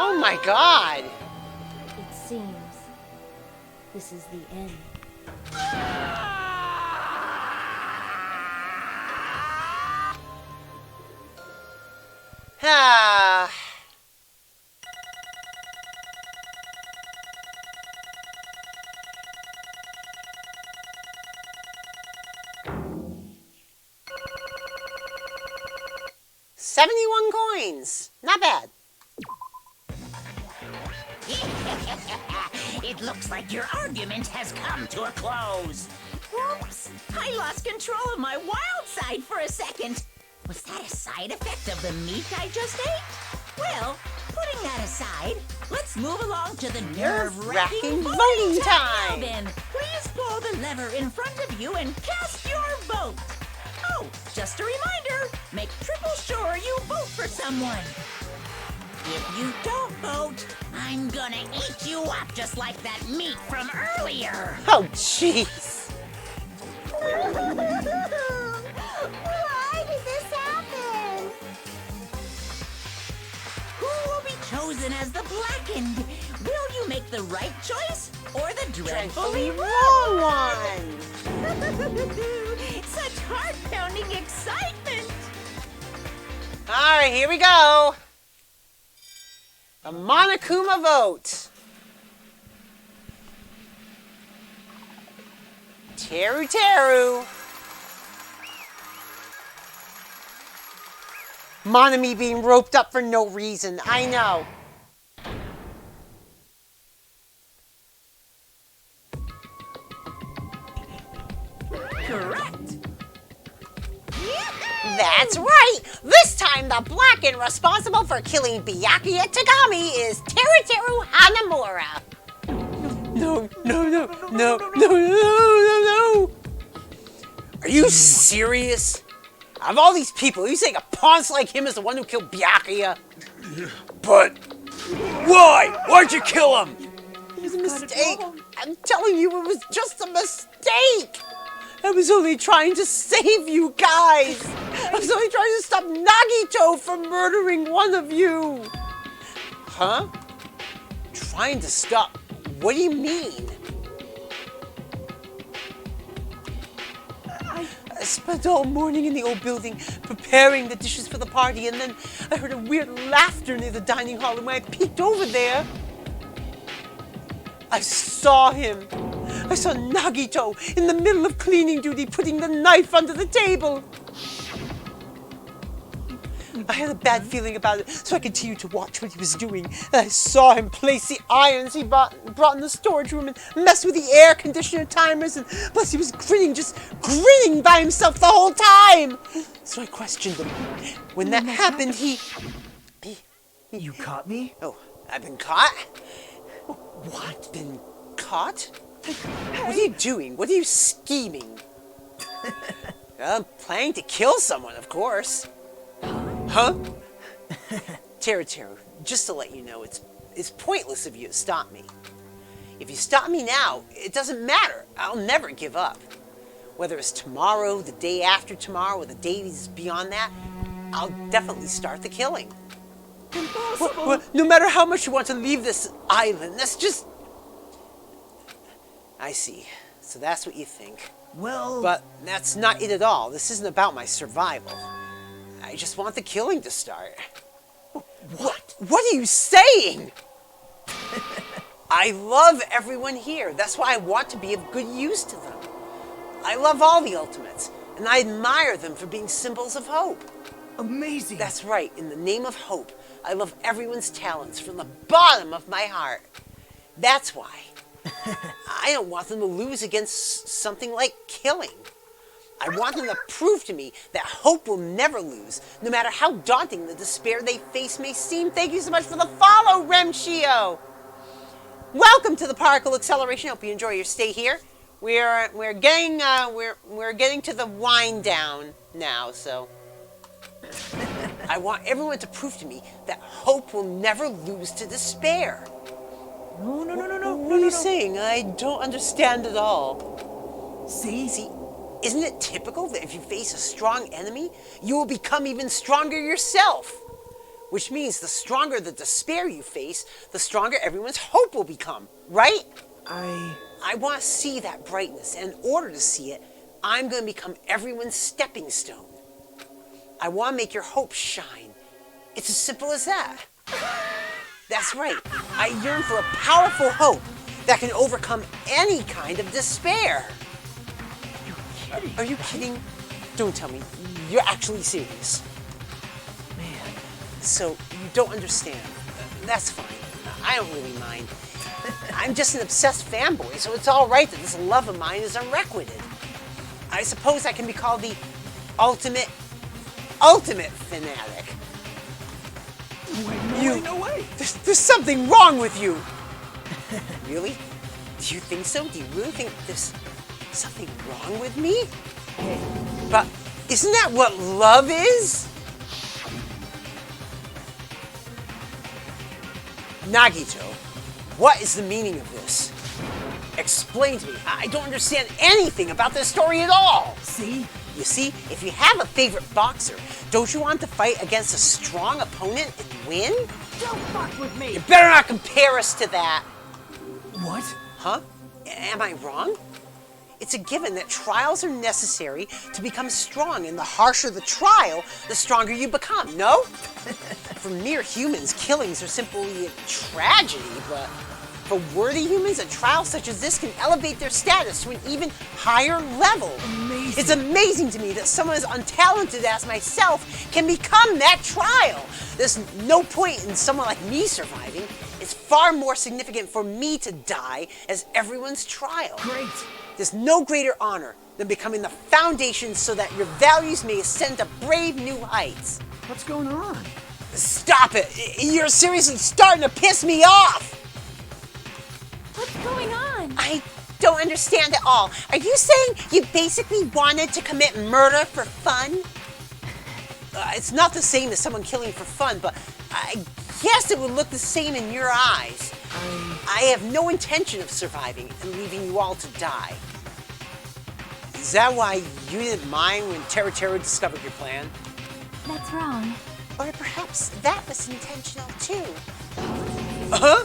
Oh my god. It seems this is the end. Ah. $71 coins. Not bad. It looks like your argument has come to a close. Whoops! I lost control of my wild side for a second. Was that a side effect of the meat I just ate? Well, putting that aside, let's move along to the nerve-wracking voting time. Now then, please pull the lever in front of you and cast your vote. Oh, just a reminder, make triple sure you vote for someone. If you don't vote, I'm gonna eat you up just like that meat from earlier. Oh, jeez. Why did this happen? Who will be chosen as the Blackened? Will you make the right choice or the dreadfully wrong one? Such heart-pounding excitement! All right, here we go. The Monokuma vote. Teru Teru. Monami being roped up for no reason. I know. Correct. That's right! This time the Blackened responsible for killing Byakuya Tagami is Teru Hanamura. No, no, no, no, no, no, no, no! Are you serious? Of all these people, you saying a ponce like him is the one who killed Byakuya? But why? Why'd you kill him? It was a mistake. I'm telling you, it was just a mistake. I was only trying to save you guys. I was only trying to stop Nagito from murdering one of you. Huh? Trying to stop? What do you mean? I spent all morning in the old building preparing the dishes for the party, and then I heard a weird laughter near the dining hall, and when I peeked over there, I saw him. I saw Nagito in the middle of cleaning duty putting the knife under the table. I had a bad feeling about it, so I continued to watch what he was doing. And I saw him place the irons he brought in the storage room and mess with the air conditioner timers, and plus he was grinning, just grinning by himself the whole time. So I questioned him. When that happened, he... You caught me? Oh, I've been caught? What? Been caught? What are you doing? What are you scheming? I'm planning to kill someone, of course. Huh? Teru, just to let you know, it's pointless of you to stop me. If you stop me now, it doesn't matter. I'll never give up. Whether it's tomorrow, the day after tomorrow, or the days beyond that, I'll definitely start the killing. Impossible! Well, no matter how much you want to leave this island, that's just... I see. So that's what you think. Well... But that's not it at all. This isn't about my survival. I just want the killing to start. What? What are you saying? I love everyone here. That's why I want to be of good use to them. I love all the Ultimates, and I admire them for being symbols of hope. Amazing. That's right. In the name of hope, I love everyone's talents from the bottom of my heart. That's why. I don't want them to lose against something like killing. I want them to prove to me that hope will never lose, no matter how daunting the despair they face may seem. Thank you so much for the follow, Remshio. Welcome to the Particle Acceleration. Hope you enjoy your stay here. We're getting to the wind down now, so I want everyone to prove to me that hope will never lose to despair. No. What are you saying? I don't understand at all. See, isn't it typical that if you face a strong enemy, you will become even stronger yourself? Which means the stronger the despair you face, the stronger everyone's hope will become, right? I want to see that brightness, and in order to see it, I'm going to become everyone's stepping stone. I want to make your hope shine. It's as simple as that. That's right. I yearn for a powerful hope that can overcome any kind of despair. Are you kidding? Don't tell me. You're actually serious. Man. So, you don't understand. That's fine. I don't really mind. I'm just an obsessed fanboy, so it's all right that this love of mine is unrequited. I suppose I can be called the ultimate fanatic. No way. There's something wrong with you. Really? Do you think so? Do you really think there's something wrong with me? But isn't that what love is? Nagito, what is the meaning of this? Explain to me. I don't understand anything about this story at all. See? You see, if you have a favorite boxer, don't you want to fight against a strong opponent and win? Don't fuck with me! You better not compare us to that. What? Huh? Am I wrong? It's a given that trials are necessary to become strong, and the harsher the trial, the stronger you become, no? For mere humans, killings are simply a tragedy, but for worthy humans, a trial such as this can elevate their status to an even higher level. Amazing. It's amazing to me that someone as untalented as myself can become that trial. There's no point in someone like me surviving. It's far more significant for me to die as everyone's trial. Great. There's no greater honor than becoming the foundation so that your values may ascend to brave new heights. What's going on? Stop it! You're seriously starting to piss me off! What's going on? I don't understand at all. Are you saying you basically wanted to commit murder for fun? It's not the same as someone killing for fun, but I guess it would look the same in your eyes. I have no intention of surviving and leaving you all to die. Is that why you didn't mind when Teru discovered your plan? That's wrong. Or perhaps that was intentional too. Uh-huh?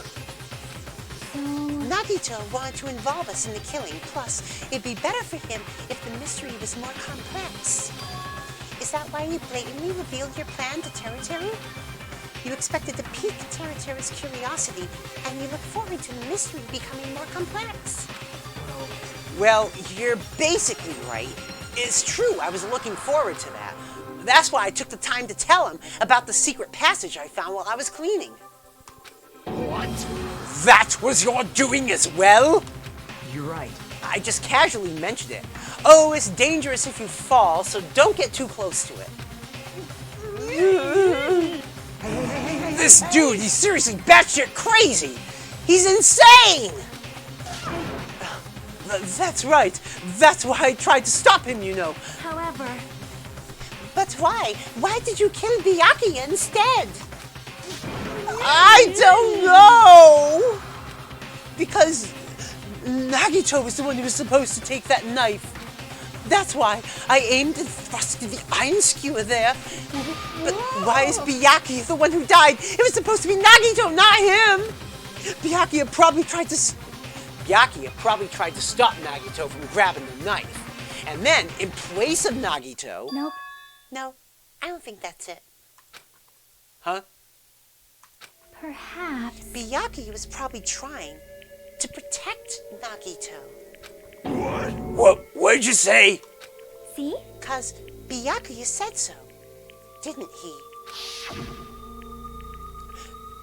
Nagito wanted to involve us in the killing, plus it'd be better for him if the mystery was more complex. Is that why you blatantly revealed your plan to Teru? You expected to pique Teru's curiosity, and you look forward to the mystery becoming more complex. Well, you're basically right. It's true, I was looking forward to that. That's why I took the time to tell him about the secret passage I found while I was cleaning. What? That was your doing as well? You're right. I just casually mentioned it. Oh, it's dangerous if you fall, so don't get too close to it. This dude, he's seriously batshit crazy! He's insane! That's right. That's why I tried to stop him, you know. However... But why? Why did you kill Byakuya instead? I don't know! Because Nagito was the one who was supposed to take that knife. That's why I aimed and thrusted the iron skewer there. But why is Byakuya the one who died? It was supposed to be Nagito, not him! Byakuya probably tried to stop Nagito from grabbing the knife. And then, in place of Nagito... Nope. No, I don't think that's it. Huh? Perhaps... Byakuya was probably trying to protect Nagito. What'd you say? See? 'Cause Byakuya said so, didn't he?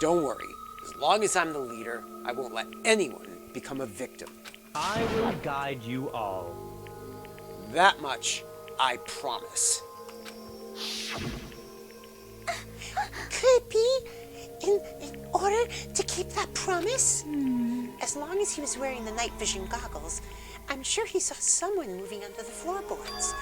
Don't worry. As long as I'm the leader, I won't let anyone become a victim. I will guide you all. That much, I promise. Could it be in order to keep that promise? As long as he was wearing the night vision goggles, I'm sure he saw someone moving under the floorboards.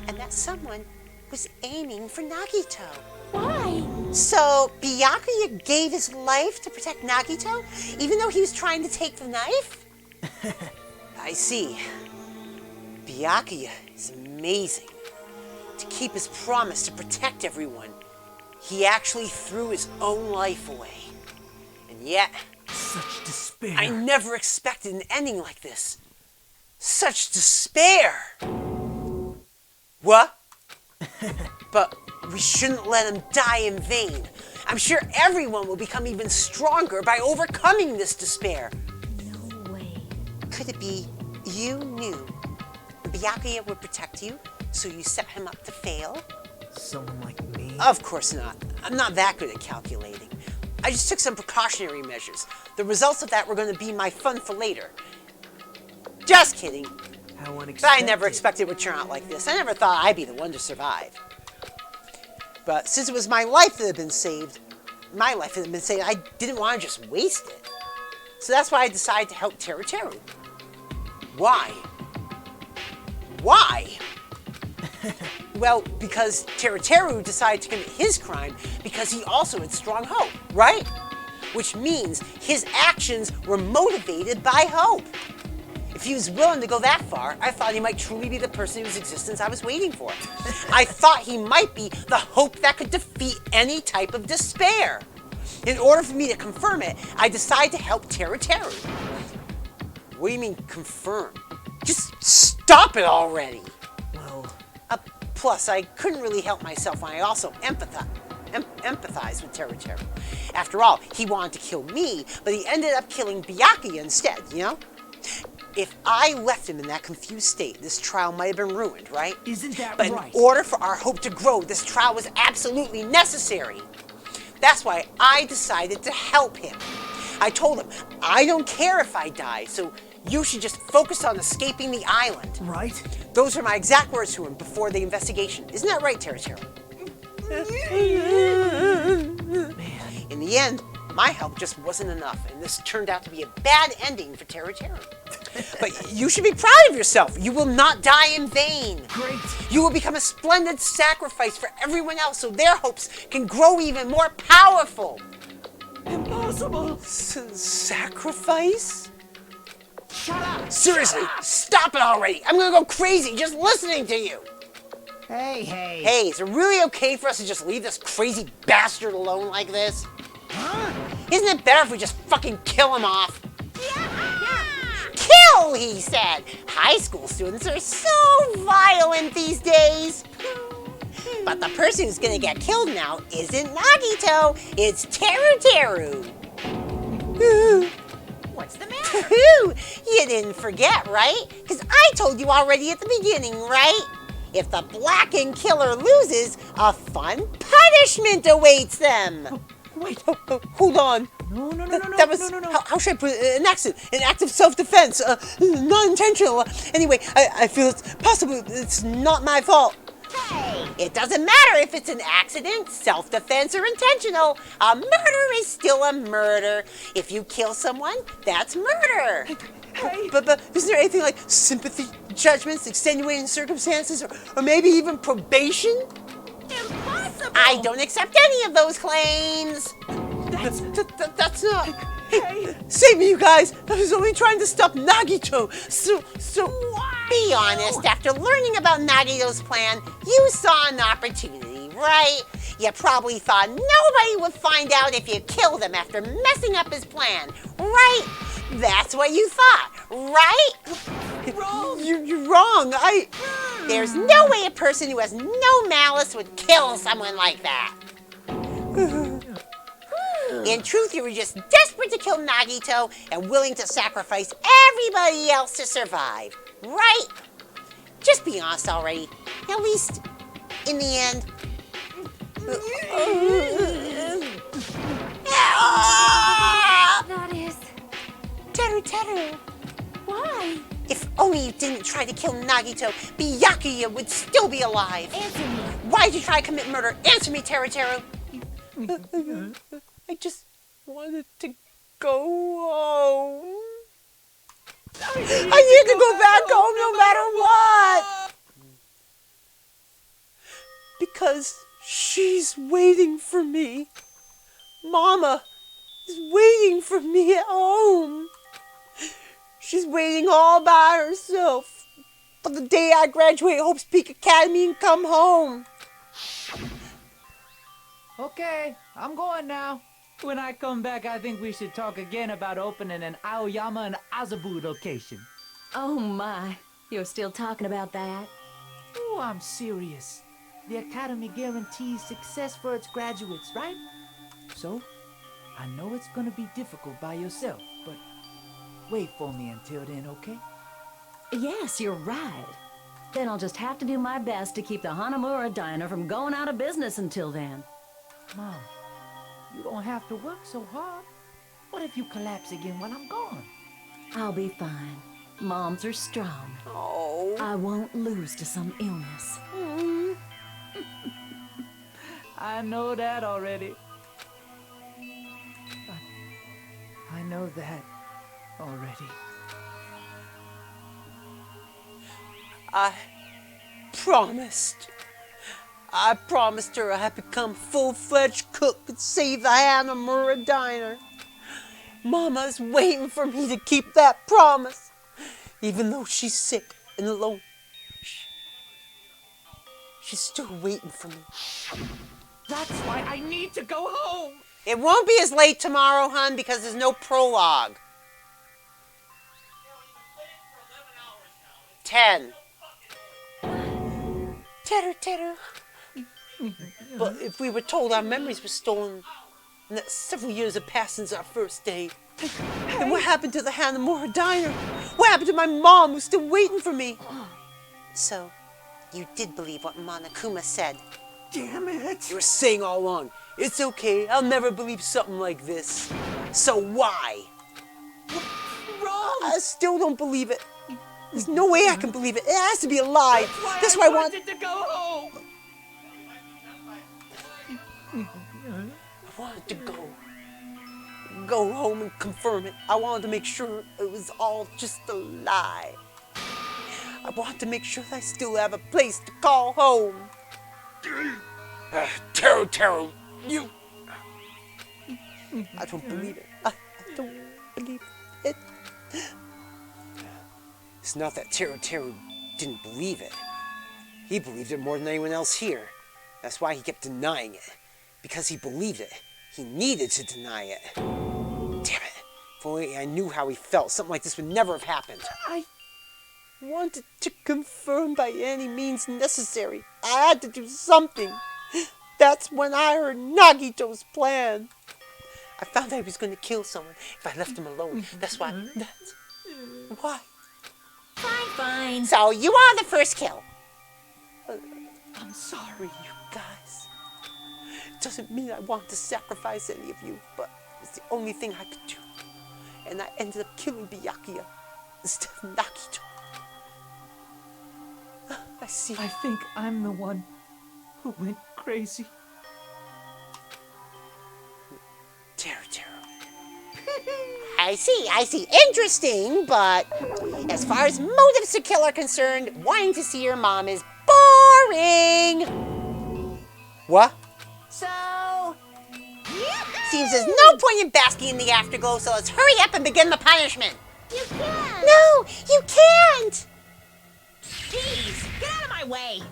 And that someone was aiming for Nagito. Why? So Byakuya gave his life to protect Nagito, even though he was trying to take the knife? I see. Byakuya is amazing. To keep his promise to protect everyone, he actually threw his own life away. And yet... Such despair. I never expected an ending like this. Such despair! What? But we shouldn't let him die in vain. I'm sure everyone will become even stronger by overcoming this despair. No way. Could it be you knew Byakuya would protect you, so you set him up to fail? Someone like me? Of course not. I'm not that good at calculating. I just took some precautionary measures. The results of that were going to be my fun for later. Just kidding. How But unexpected. I never expected it would turn out like this. I never thought I'd be the one to survive. But since it was my life that had been saved, I didn't want to just waste it. So that's why I decided to help Teru Teru. Why? Why? Well, because Teru Teru decided to commit his crime because he also had strong hope, right? Which means his actions were motivated by hope. If he was willing to go that far, I thought he might truly be the person whose existence I was waiting for. I thought he might be the hope that could defeat any type of despair. In order for me to confirm it, I decided to help Teru Teru. What do you mean, confirm? Just stop it already! Well... Plus, I couldn't really help myself when I also empathize with Teru Teru. After all, he wanted to kill me, but he ended up killing Byakuya instead, you know? If I left him in that confused state, this trial might have been ruined, right? Isn't that right? right? But in order for our hope to grow, this trial was absolutely necessary. That's why I decided to help him. I told him, I don't care if I die, so you should just focus on escaping the island. Right? Those are my exact words to him before the investigation. Isn't that right, Teru Teru? Man. In the end, my help just wasn't enough, and this turned out to be a bad ending for Teru Teru. But you should be proud of yourself. You will not die in vain. Great. You will become a splendid sacrifice for everyone else so their hopes can grow even more powerful. Impossible. Sacrifice? Shut up. Seriously, stop it already. I'm gonna go crazy just listening to you. Hey. Hey, is it really okay for us to just leave this crazy bastard alone like this? Huh? Isn't it better if we just fucking kill him off? Kill, he said. High school students are so violent these days. But the person who's gonna get killed now isn't Nagito, it's Teru Teru. What's the matter? You didn't forget, right? Because I told you already at the beginning, right? If the blackened killer loses, a fun punishment awaits them. Wait. Hold on. No. That was, how should I put it? An accident. An act of self-defense. Not intentional. Anyway, I feel it's possible it's not my fault. Hey! It doesn't matter if it's an accident, self-defense, or intentional. A murder is still a murder. If you kill someone, that's murder. Hey. But isn't there anything like sympathy, judgments, extenuating circumstances, or maybe even probation? Impossible! I don't accept any of those claims. That's not. Hey. Save me, you guys. I was only trying to stop Nagito. So. Be honest. After learning about Nagito's plan, you saw an opportunity, right? You probably thought nobody would find out if you killed him after messing up his plan, right? That's what you thought, right? Wrong. You're wrong. There's no way a person who has no malice would kill someone like that. In truth, you were just desperate to kill Nagito and willing to sacrifice everybody else to survive, right? Just be honest already. At least, in the end. That is... Teru. Why? If only you didn't try to kill Nagito, Byakuya would still be alive. Answer me. Why did you try to commit murder? Answer me, Teru. I just wanted to go home. I need to go back home no matter what. Because she's waiting for me. Mama is waiting for me at home. She's waiting all by herself for the day I graduate Hope's Peak Academy and come home. Okay, I'm going now. When I come back, I think we should talk again about opening an Aoyama and Azabu location. Oh my, you're still talking about that? Oh, I'm serious. The Academy guarantees success for its graduates, right? So, I know it's gonna be difficult by yourself, but wait for me until then, okay? Yes, you're right. Then I'll just have to do my best to keep the Hanamura Diner from going out of business until then. Mom, you don't have to work so hard. What if you collapse again while I'm gone? I'll be fine. Moms are strong. Oh. I won't lose to some illness. I know that already. I know that already. I promised her I'd become a full-fledged cook and save the Hanamura diner. Mama's waiting for me to keep that promise, even though she's sick and alone. She's still waiting for me. That's why I need to go home. It won't be as late tomorrow, hun, because there's no prologue. 10. Teru. But if we were told our memories were stolen and that several years have passed since our first date, then what happened to the Hanamura diner? What happened to my mom who's still waiting for me? So, you did believe what Monokuma said. Damn it! You were saying all along, it's okay, I'll never believe something like this. So why? Wrong! I still don't believe it. There's no way I can believe it. It has to be a lie. That's why I wanted to go home. I wanted to go home and confirm it. I wanted to make sure it was all just a lie. I wanted to make sure that I still have a place to call home. Teru, you... I don't believe it. I don't believe it. It's not that Teru didn't believe it. He believed it more than anyone else here. That's why he kept denying it. Because he believed it. He needed to deny it. Damn it. If only I knew how he felt, something like this would never have happened. I wanted to confirm by any means necessary. I had to do something. That's when I heard Nagito's plan. I found out he was going to kill someone if I left him alone. That's why. Why? Fine. So, you are the first kill. I'm sorry, you guys. It doesn't mean I want to sacrifice any of you, but it's the only thing I could do. And I ended up killing Byakuya instead of Nagito. I see. I think I'm the one who went crazy. Teru. I see. Interesting, but as far as motives to kill are concerned, wanting to see your mom is boring. What? So, seems there's no point in basking in the afterglow, so let's hurry up and begin the punishment. You can't. No, you can't. Jeez, get out of my way.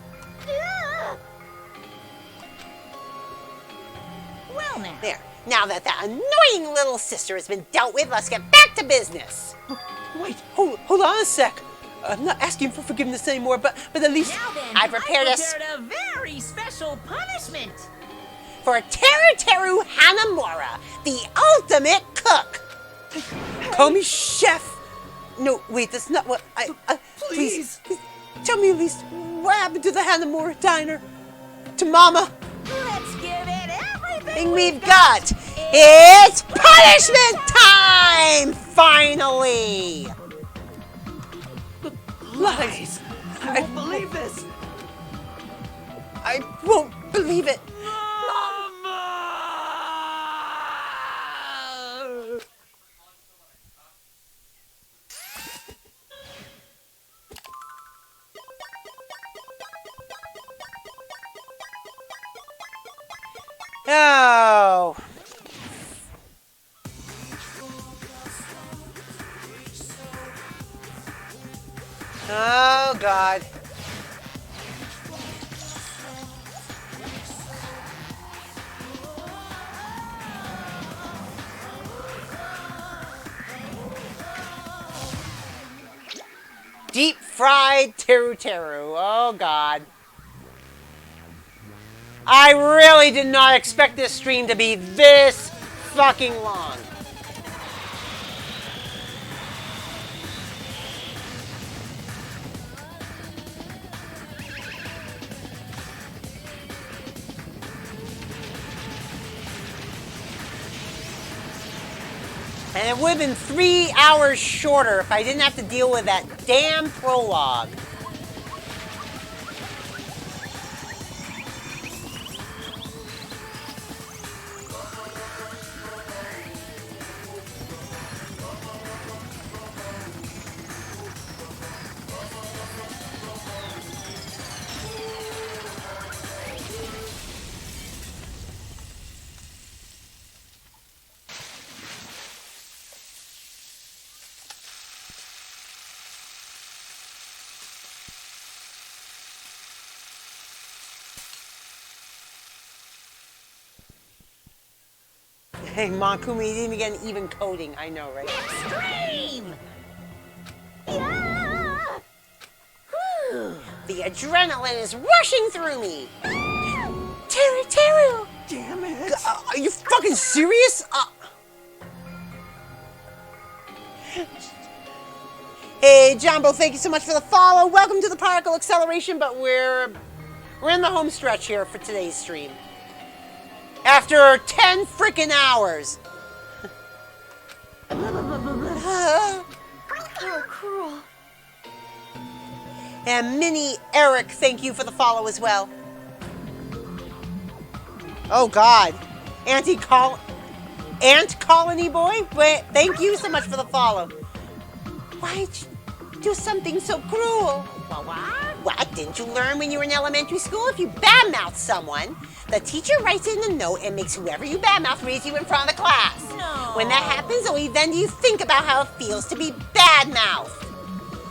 Well now. There. Now that that annoying little sister has been dealt with, let's get back to business. Wait, hold on a sec. I'm not asking for forgiveness anymore, but at least Now then, I prepared a very special punishment for Teru Hanamura, the ultimate cook. Call me chef. No, wait, that's not what I. Please, tell me at least what happened to the Hanamura diner, to Mama. Let's give it everything we've got. It's punishment time! Finally! Lies! I won't believe this! I won't believe it! Oh. Oh, God. Deep fried Teru. Oh, God. I really did not expect this stream to be this fucking long. And it would have been 3 hours shorter if I didn't have to deal with that damn prologue. Hey, Makumi, you didn't even get an even coding. I know, right? Extreme! The adrenaline is rushing through me. Teru, Teru! Damn it! Are you fucking serious? Hey, Jumbo, thank you so much for the follow. Welcome to the Particle Acceleration, but we're in the home stretch here for today's stream. After 10 freaking hours. How cruel. And Minnie Eric, thank you for the follow as well. Oh God. Ant Colony Boy? Wait, thank you so much for the follow. Why'd you do something so cruel? What? Didn't you learn when you were in elementary school? If you badmouth someone, the teacher writes in a note and makes whoever you badmouth raise you in front of the class. No. When that happens, only then do you think about how it feels to be badmouthed.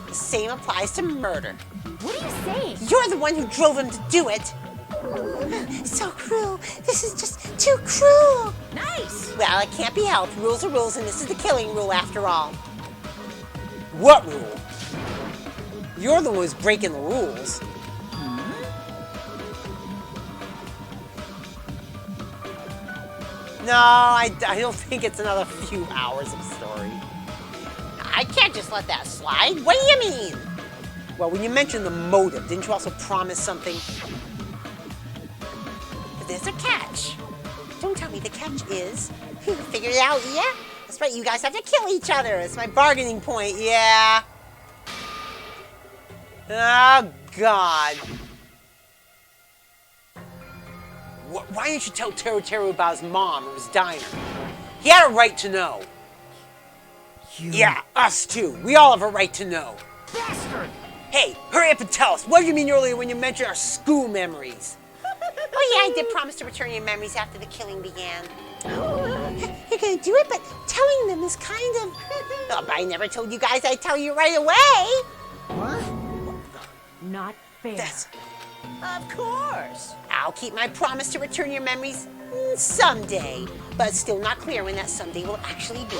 The same applies to murder. What are you saying? You're the one who drove him to do it. So cruel. This is just too cruel. Nice. Well, it can't be helped. Rules are rules, and this is the killing rule after all. What rule? You're the one who's breaking the rules. No, I don't think it's another few hours of story. I can't just let that slide. What do you mean? Well, when you mentioned the motive, didn't you also promise something? But there's a catch. Don't tell me the catch is. Figured it out, yeah? That's right, you guys have to kill each other. It's my bargaining point, yeah. Oh, God. Why didn't you tell Teru about his mom or his diner? He had a right to know. Yeah, us too. We all have a right to know. Bastard! Hey, hurry up and tell us. What did you mean earlier when you mentioned our school memories? Oh yeah, I did promise to return your memories after the killing began. You're gonna do it, but telling them is kind of... Oh, but I never told you guys I'd tell you right away. What? Not fair. Of course. I'll keep my promise to return your memories someday, but it's still not clear when that someday will actually be.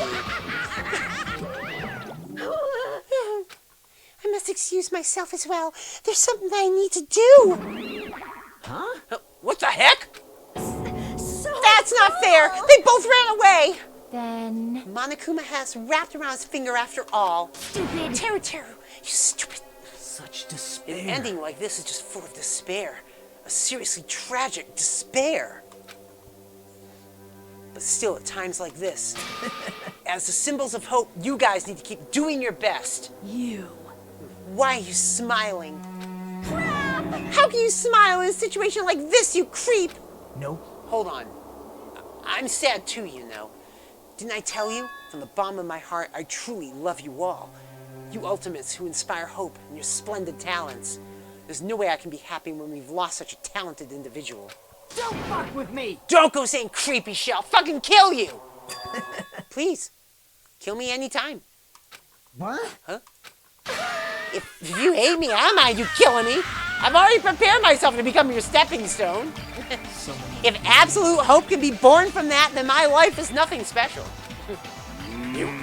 I must excuse myself as well. There's something I need to do. Huh? What the heck? So That's not fair. They both ran away. Then... Monokuma has wrapped around his finger after all. Stupid. Teru, you stupid. Such despair. An ending like this is just full of despair. A seriously tragic despair. But still, at times like this, as the symbols of hope, you guys need to keep doing your best. You. Why are you smiling? Crap! How can you smile in a situation like this, you creep? Nope. Hold on. I'm sad too, you know. Didn't I tell you? From the bottom of my heart, I truly love you all. You ultimates who inspire hope and your splendid talents. There's no way I can be happy when we've lost such a talented individual. Don't fuck with me! Don't go saying creepy shit. I'll fucking kill you! Please, kill me anytime. What? Huh? If you hate me, I don't mind you killing me. I've already prepared myself to become your stepping stone. If absolute hope can be born from that, then my life is nothing special.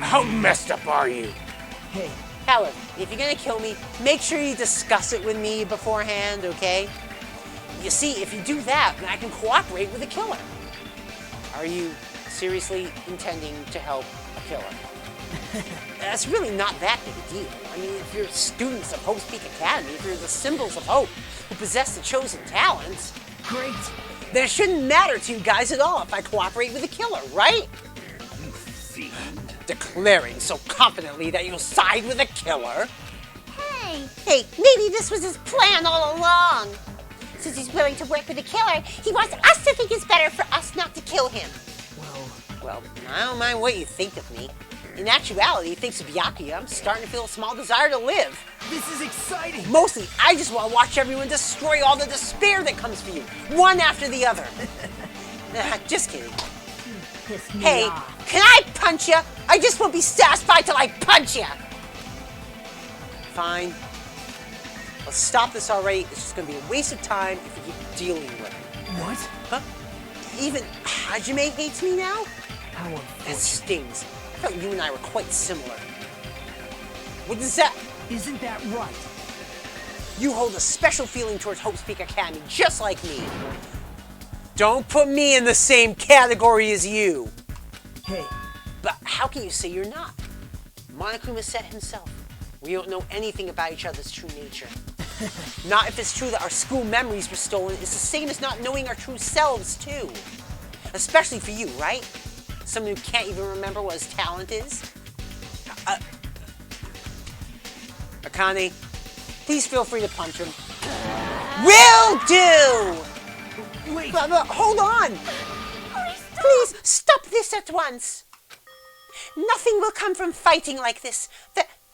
How messed up are you? Hey. However, if you're gonna kill me, make sure you discuss it with me beforehand, okay? You see, if you do that, then I can cooperate with the killer. Are you seriously intending to help a killer? That's really not that big a deal. I mean, if you're students of Hope's Peak Academy, if you're the symbols of hope who possess the chosen talents, great. Then it shouldn't matter to you guys at all if I cooperate with the killer, right? You fiend. declaring so confidently that you'll side with the killer. Hey, maybe this was his plan all along. Since he's willing to work with the killer, he wants us to think it's better for us not to kill him. Well, I don't mind what you think of me. In actuality, thanks to Byakuya, I'm starting to feel a small desire to live. This is exciting. Mostly, I just want to watch everyone destroy all the despair that comes for you, one after the other. Just kidding. Hey, can I punch you? I just won't be satisfied till I punch you. Fine. Let's stop this already. It's just going to be a waste of time if we keep dealing with it. What? Huh? Even Hajime hates me now? How That unfortunate. stings. I thought you and I were quite similar. What is that? Isn't that right? You hold a special feeling towards Hope Speak Academy, just like me. Don't put me in the same category as you. Hey. But how can you say you're not? Monokuma said himself, we don't know anything about each other's true nature. Not if it's true that our school memories were stolen. It's the same as not knowing our true selves, too. Especially for you, right? Someone who can't even remember what his talent is. Akane, please feel free to punch him. Will do! Wait. But hold on! Please, stop this at once! Nothing will come from fighting like this.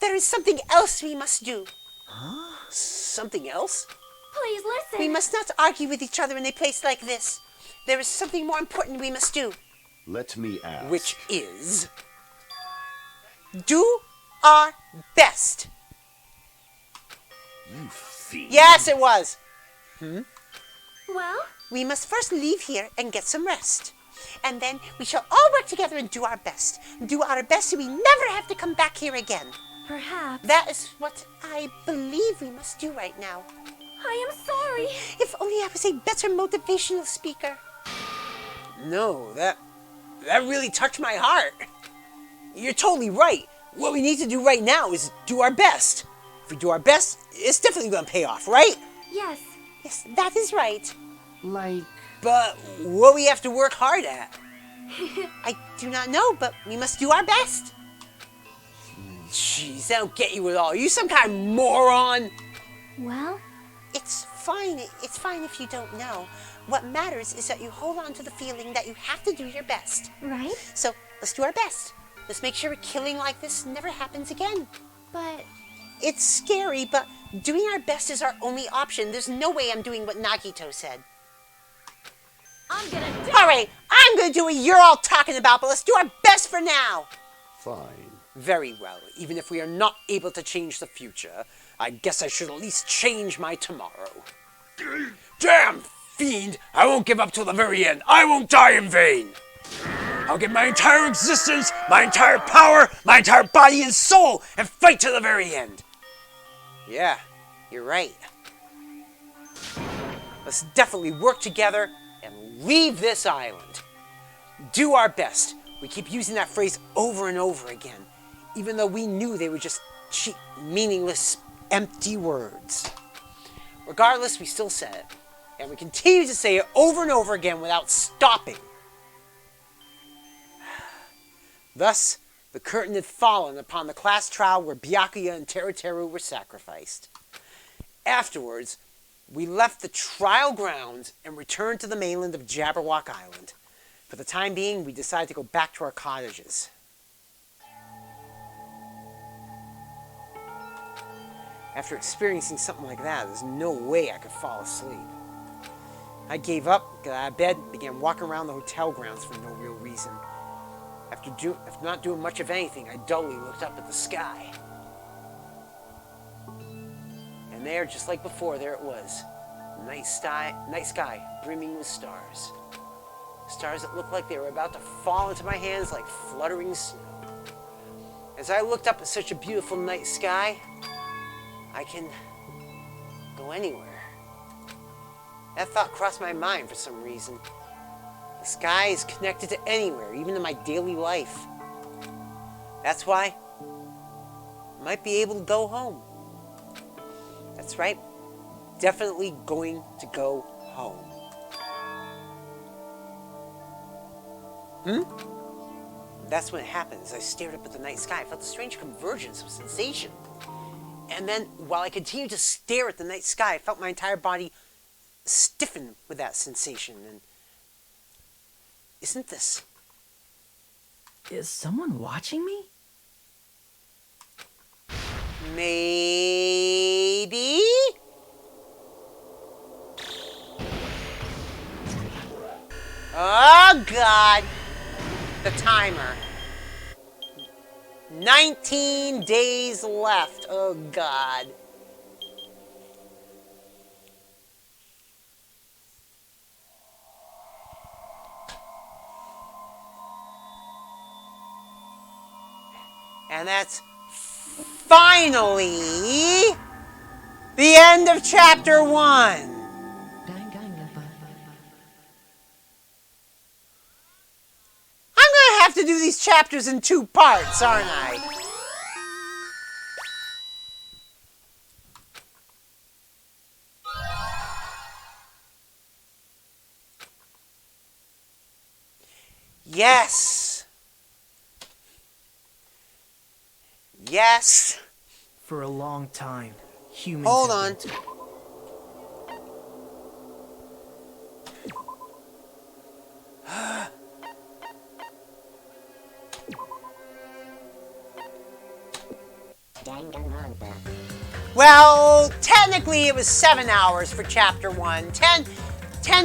There is something else we must do. Huh? Something else? Please listen. We must not argue with each other in a place like this. There is something more important we must do. Let me ask. Which is... do our best. You fiend. Yes, it was. Well? We must first leave here and get some rest. And then we shall all work together and do our best. Do our best so we never have to come back here again. Perhaps. That is what I believe we must do right now. I am sorry. If only I was a better motivational speaker. No, that really touched my heart. You're totally right. What we need to do right now is do our best. If we do our best, it's definitely going to pay off, right? Yes. Yes, that is right. Like... But what we have to work hard at? I do not know, but we must do our best. Jeez, I don't get you at all. Are you some kind of moron? Well? It's fine. It's fine if you don't know. What matters is that you hold on to the feeling that you have to do your best. Right? So let's do our best. Let's make sure a killing like this never happens again. But... It's scary, but doing our best is our only option. There's no way I'm doing what Nagito said. I'm gonna do All right, I'm gonna do what you're all talking about, but let's do our best for now. Fine. Very well. Even if we are not able to change the future, I guess I should at least change my tomorrow. Damn fiend! I won't give up till the very end. I won't die in vain. I'll give my entire existence, my entire power, my entire body and soul, and fight to the very end. Yeah, you're right. Let's definitely work together and leave this island. Do our best. We keep using that phrase over and over again, even though we knew they were just cheap, meaningless, empty words. Regardless, we still said it, and we continue to say it over and over again without stopping. Thus, the curtain had fallen upon the class trial where Byakuya and Teruteru were sacrificed. Afterwards, we left the trial grounds and returned to the mainland of Jabberwock Island. For the time being, we decided to go back to our cottages. After experiencing something like that, there's no way I could fall asleep. I gave up, got out of bed, and began walking around the hotel grounds for no real reason. After not doing much of anything, I dully looked up at the sky. And there, just like before, there it was. Night sky, brimming with stars. Stars that looked like they were about to fall into my hands like fluttering snow. As I looked up at such a beautiful night sky, I can go anywhere. That thought crossed my mind for some reason. The sky is connected to anywhere, even in my daily life. That's why I might be able to go home. That's right, definitely going to go home. That's when it happened. As I stared up at the night sky, I felt a strange convergence of sensation. And then, while I continued to stare at the night sky, I felt my entire body stiffen with that sensation. And isn't this? Is someone watching me? Maybe? Oh, God. The timer. 19 days left. Oh, God. And that's finally the end of chapter 1. I'm going to have to do these chapters in 2 parts, aren't I? Yes. Yes. For a long time, humans Hold have on. been Danganronpa. Well, technically it was 7 hours for chapter 1. 10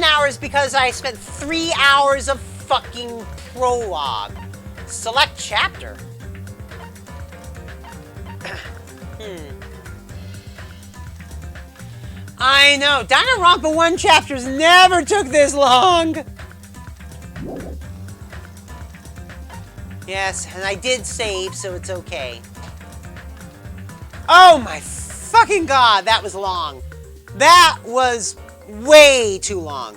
hours because I spent 3 hours of fucking prologue. Select chapter. I know. Danganronpa 1 chapters never took this long. Yes, and I did save, so it's okay. Oh my fucking God, that was long. That was way too long.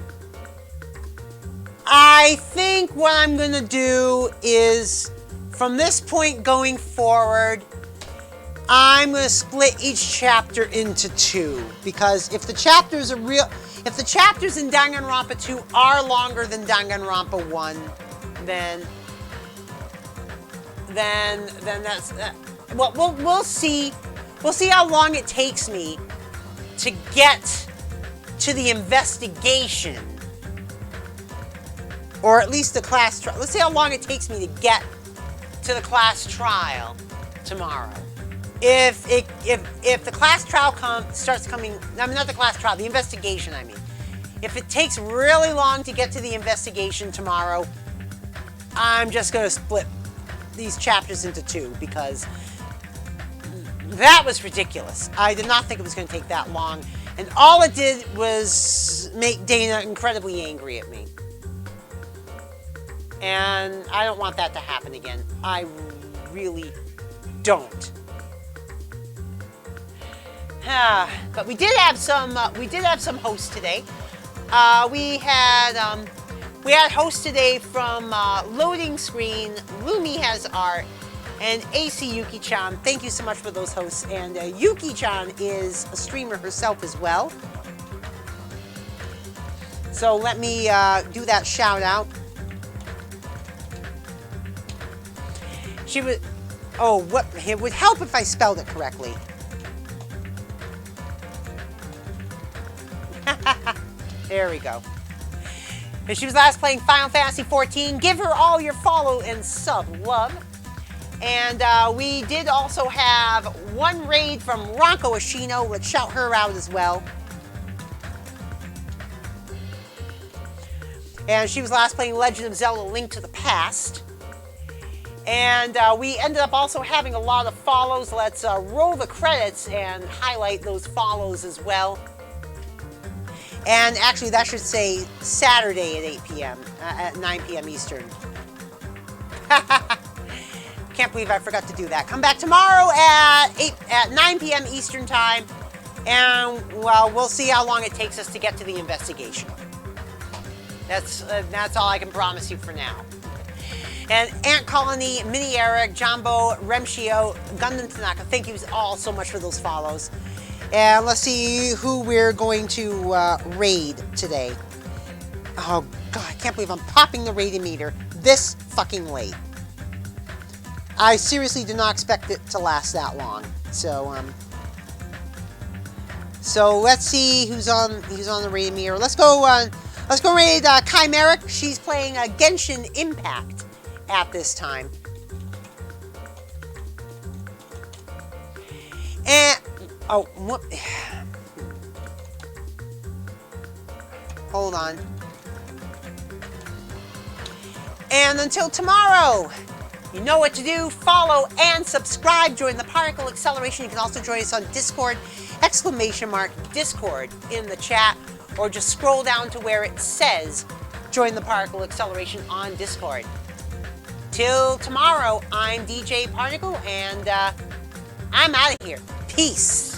I think what I'm gonna do is, from this point going forward, I'm gonna split each chapter into 2, because if the chapters in Danganronpa 2 are longer than Danganronpa 1, then that's well, we'll see. We'll see how long it takes me to get to the investigation, or at least the class trial. Let's see how long it takes me to get to the class trial tomorrow. If the class trial starts coming, I mean, not the class trial, the investigation, I mean. If it takes really long to get to the investigation tomorrow, I'm just going to split these chapters into 2, because that was ridiculous. I did not think it was going to take that long, and all it did was make Dana incredibly angry at me. And I don't want that to happen again. I really don't. But we did have some hosts today. We had hosts today from Loading Screen, Lumi Has Art, and AC Yuki-chan. Thank you so much for those hosts. And Yuki-chan is a streamer herself as well. So let me do that shout out. She was, it would help if I spelled it correctly. There we go. And she was last playing Final Fantasy XIV. Give her all your follow and sub love. And we did also have one raid from Ronko Ashino. Let's shout her out as well. And she was last playing Legend of Zelda: Link to the Past. And we ended up also having a lot of follows. Let's roll the credits and highlight those follows as well. And actually, that should say Saturday at 8 p.m., at 9 p.m. Eastern. Can't believe I forgot to do that. Come back tomorrow at 9 p.m. Eastern time, and, well, we'll see how long it takes us to get to the investigation. That's all I can promise you for now. And Ant Colony, Mini Eric, Jumbo, Remshio, Gundam Tanaka, thank you all so much for those follows. And let's see who we're going to raid today. Oh, God, I can't believe I'm popping the rating meter this fucking late. I seriously did not expect it to last that long. So so let's see who's on the raid mirror. Let's go raid Chimeric. She's playing Genshin Impact at this time. And oh, what? Hold on. And until tomorrow, you know what to do. Follow and subscribe. Join the Particle Acceleration. You can also join us on Discord. !Discord in the chat. Or just scroll down to where it says join the Particle Acceleration on Discord. Till tomorrow, I'm DJ Particle, and I'm out of here. Peace.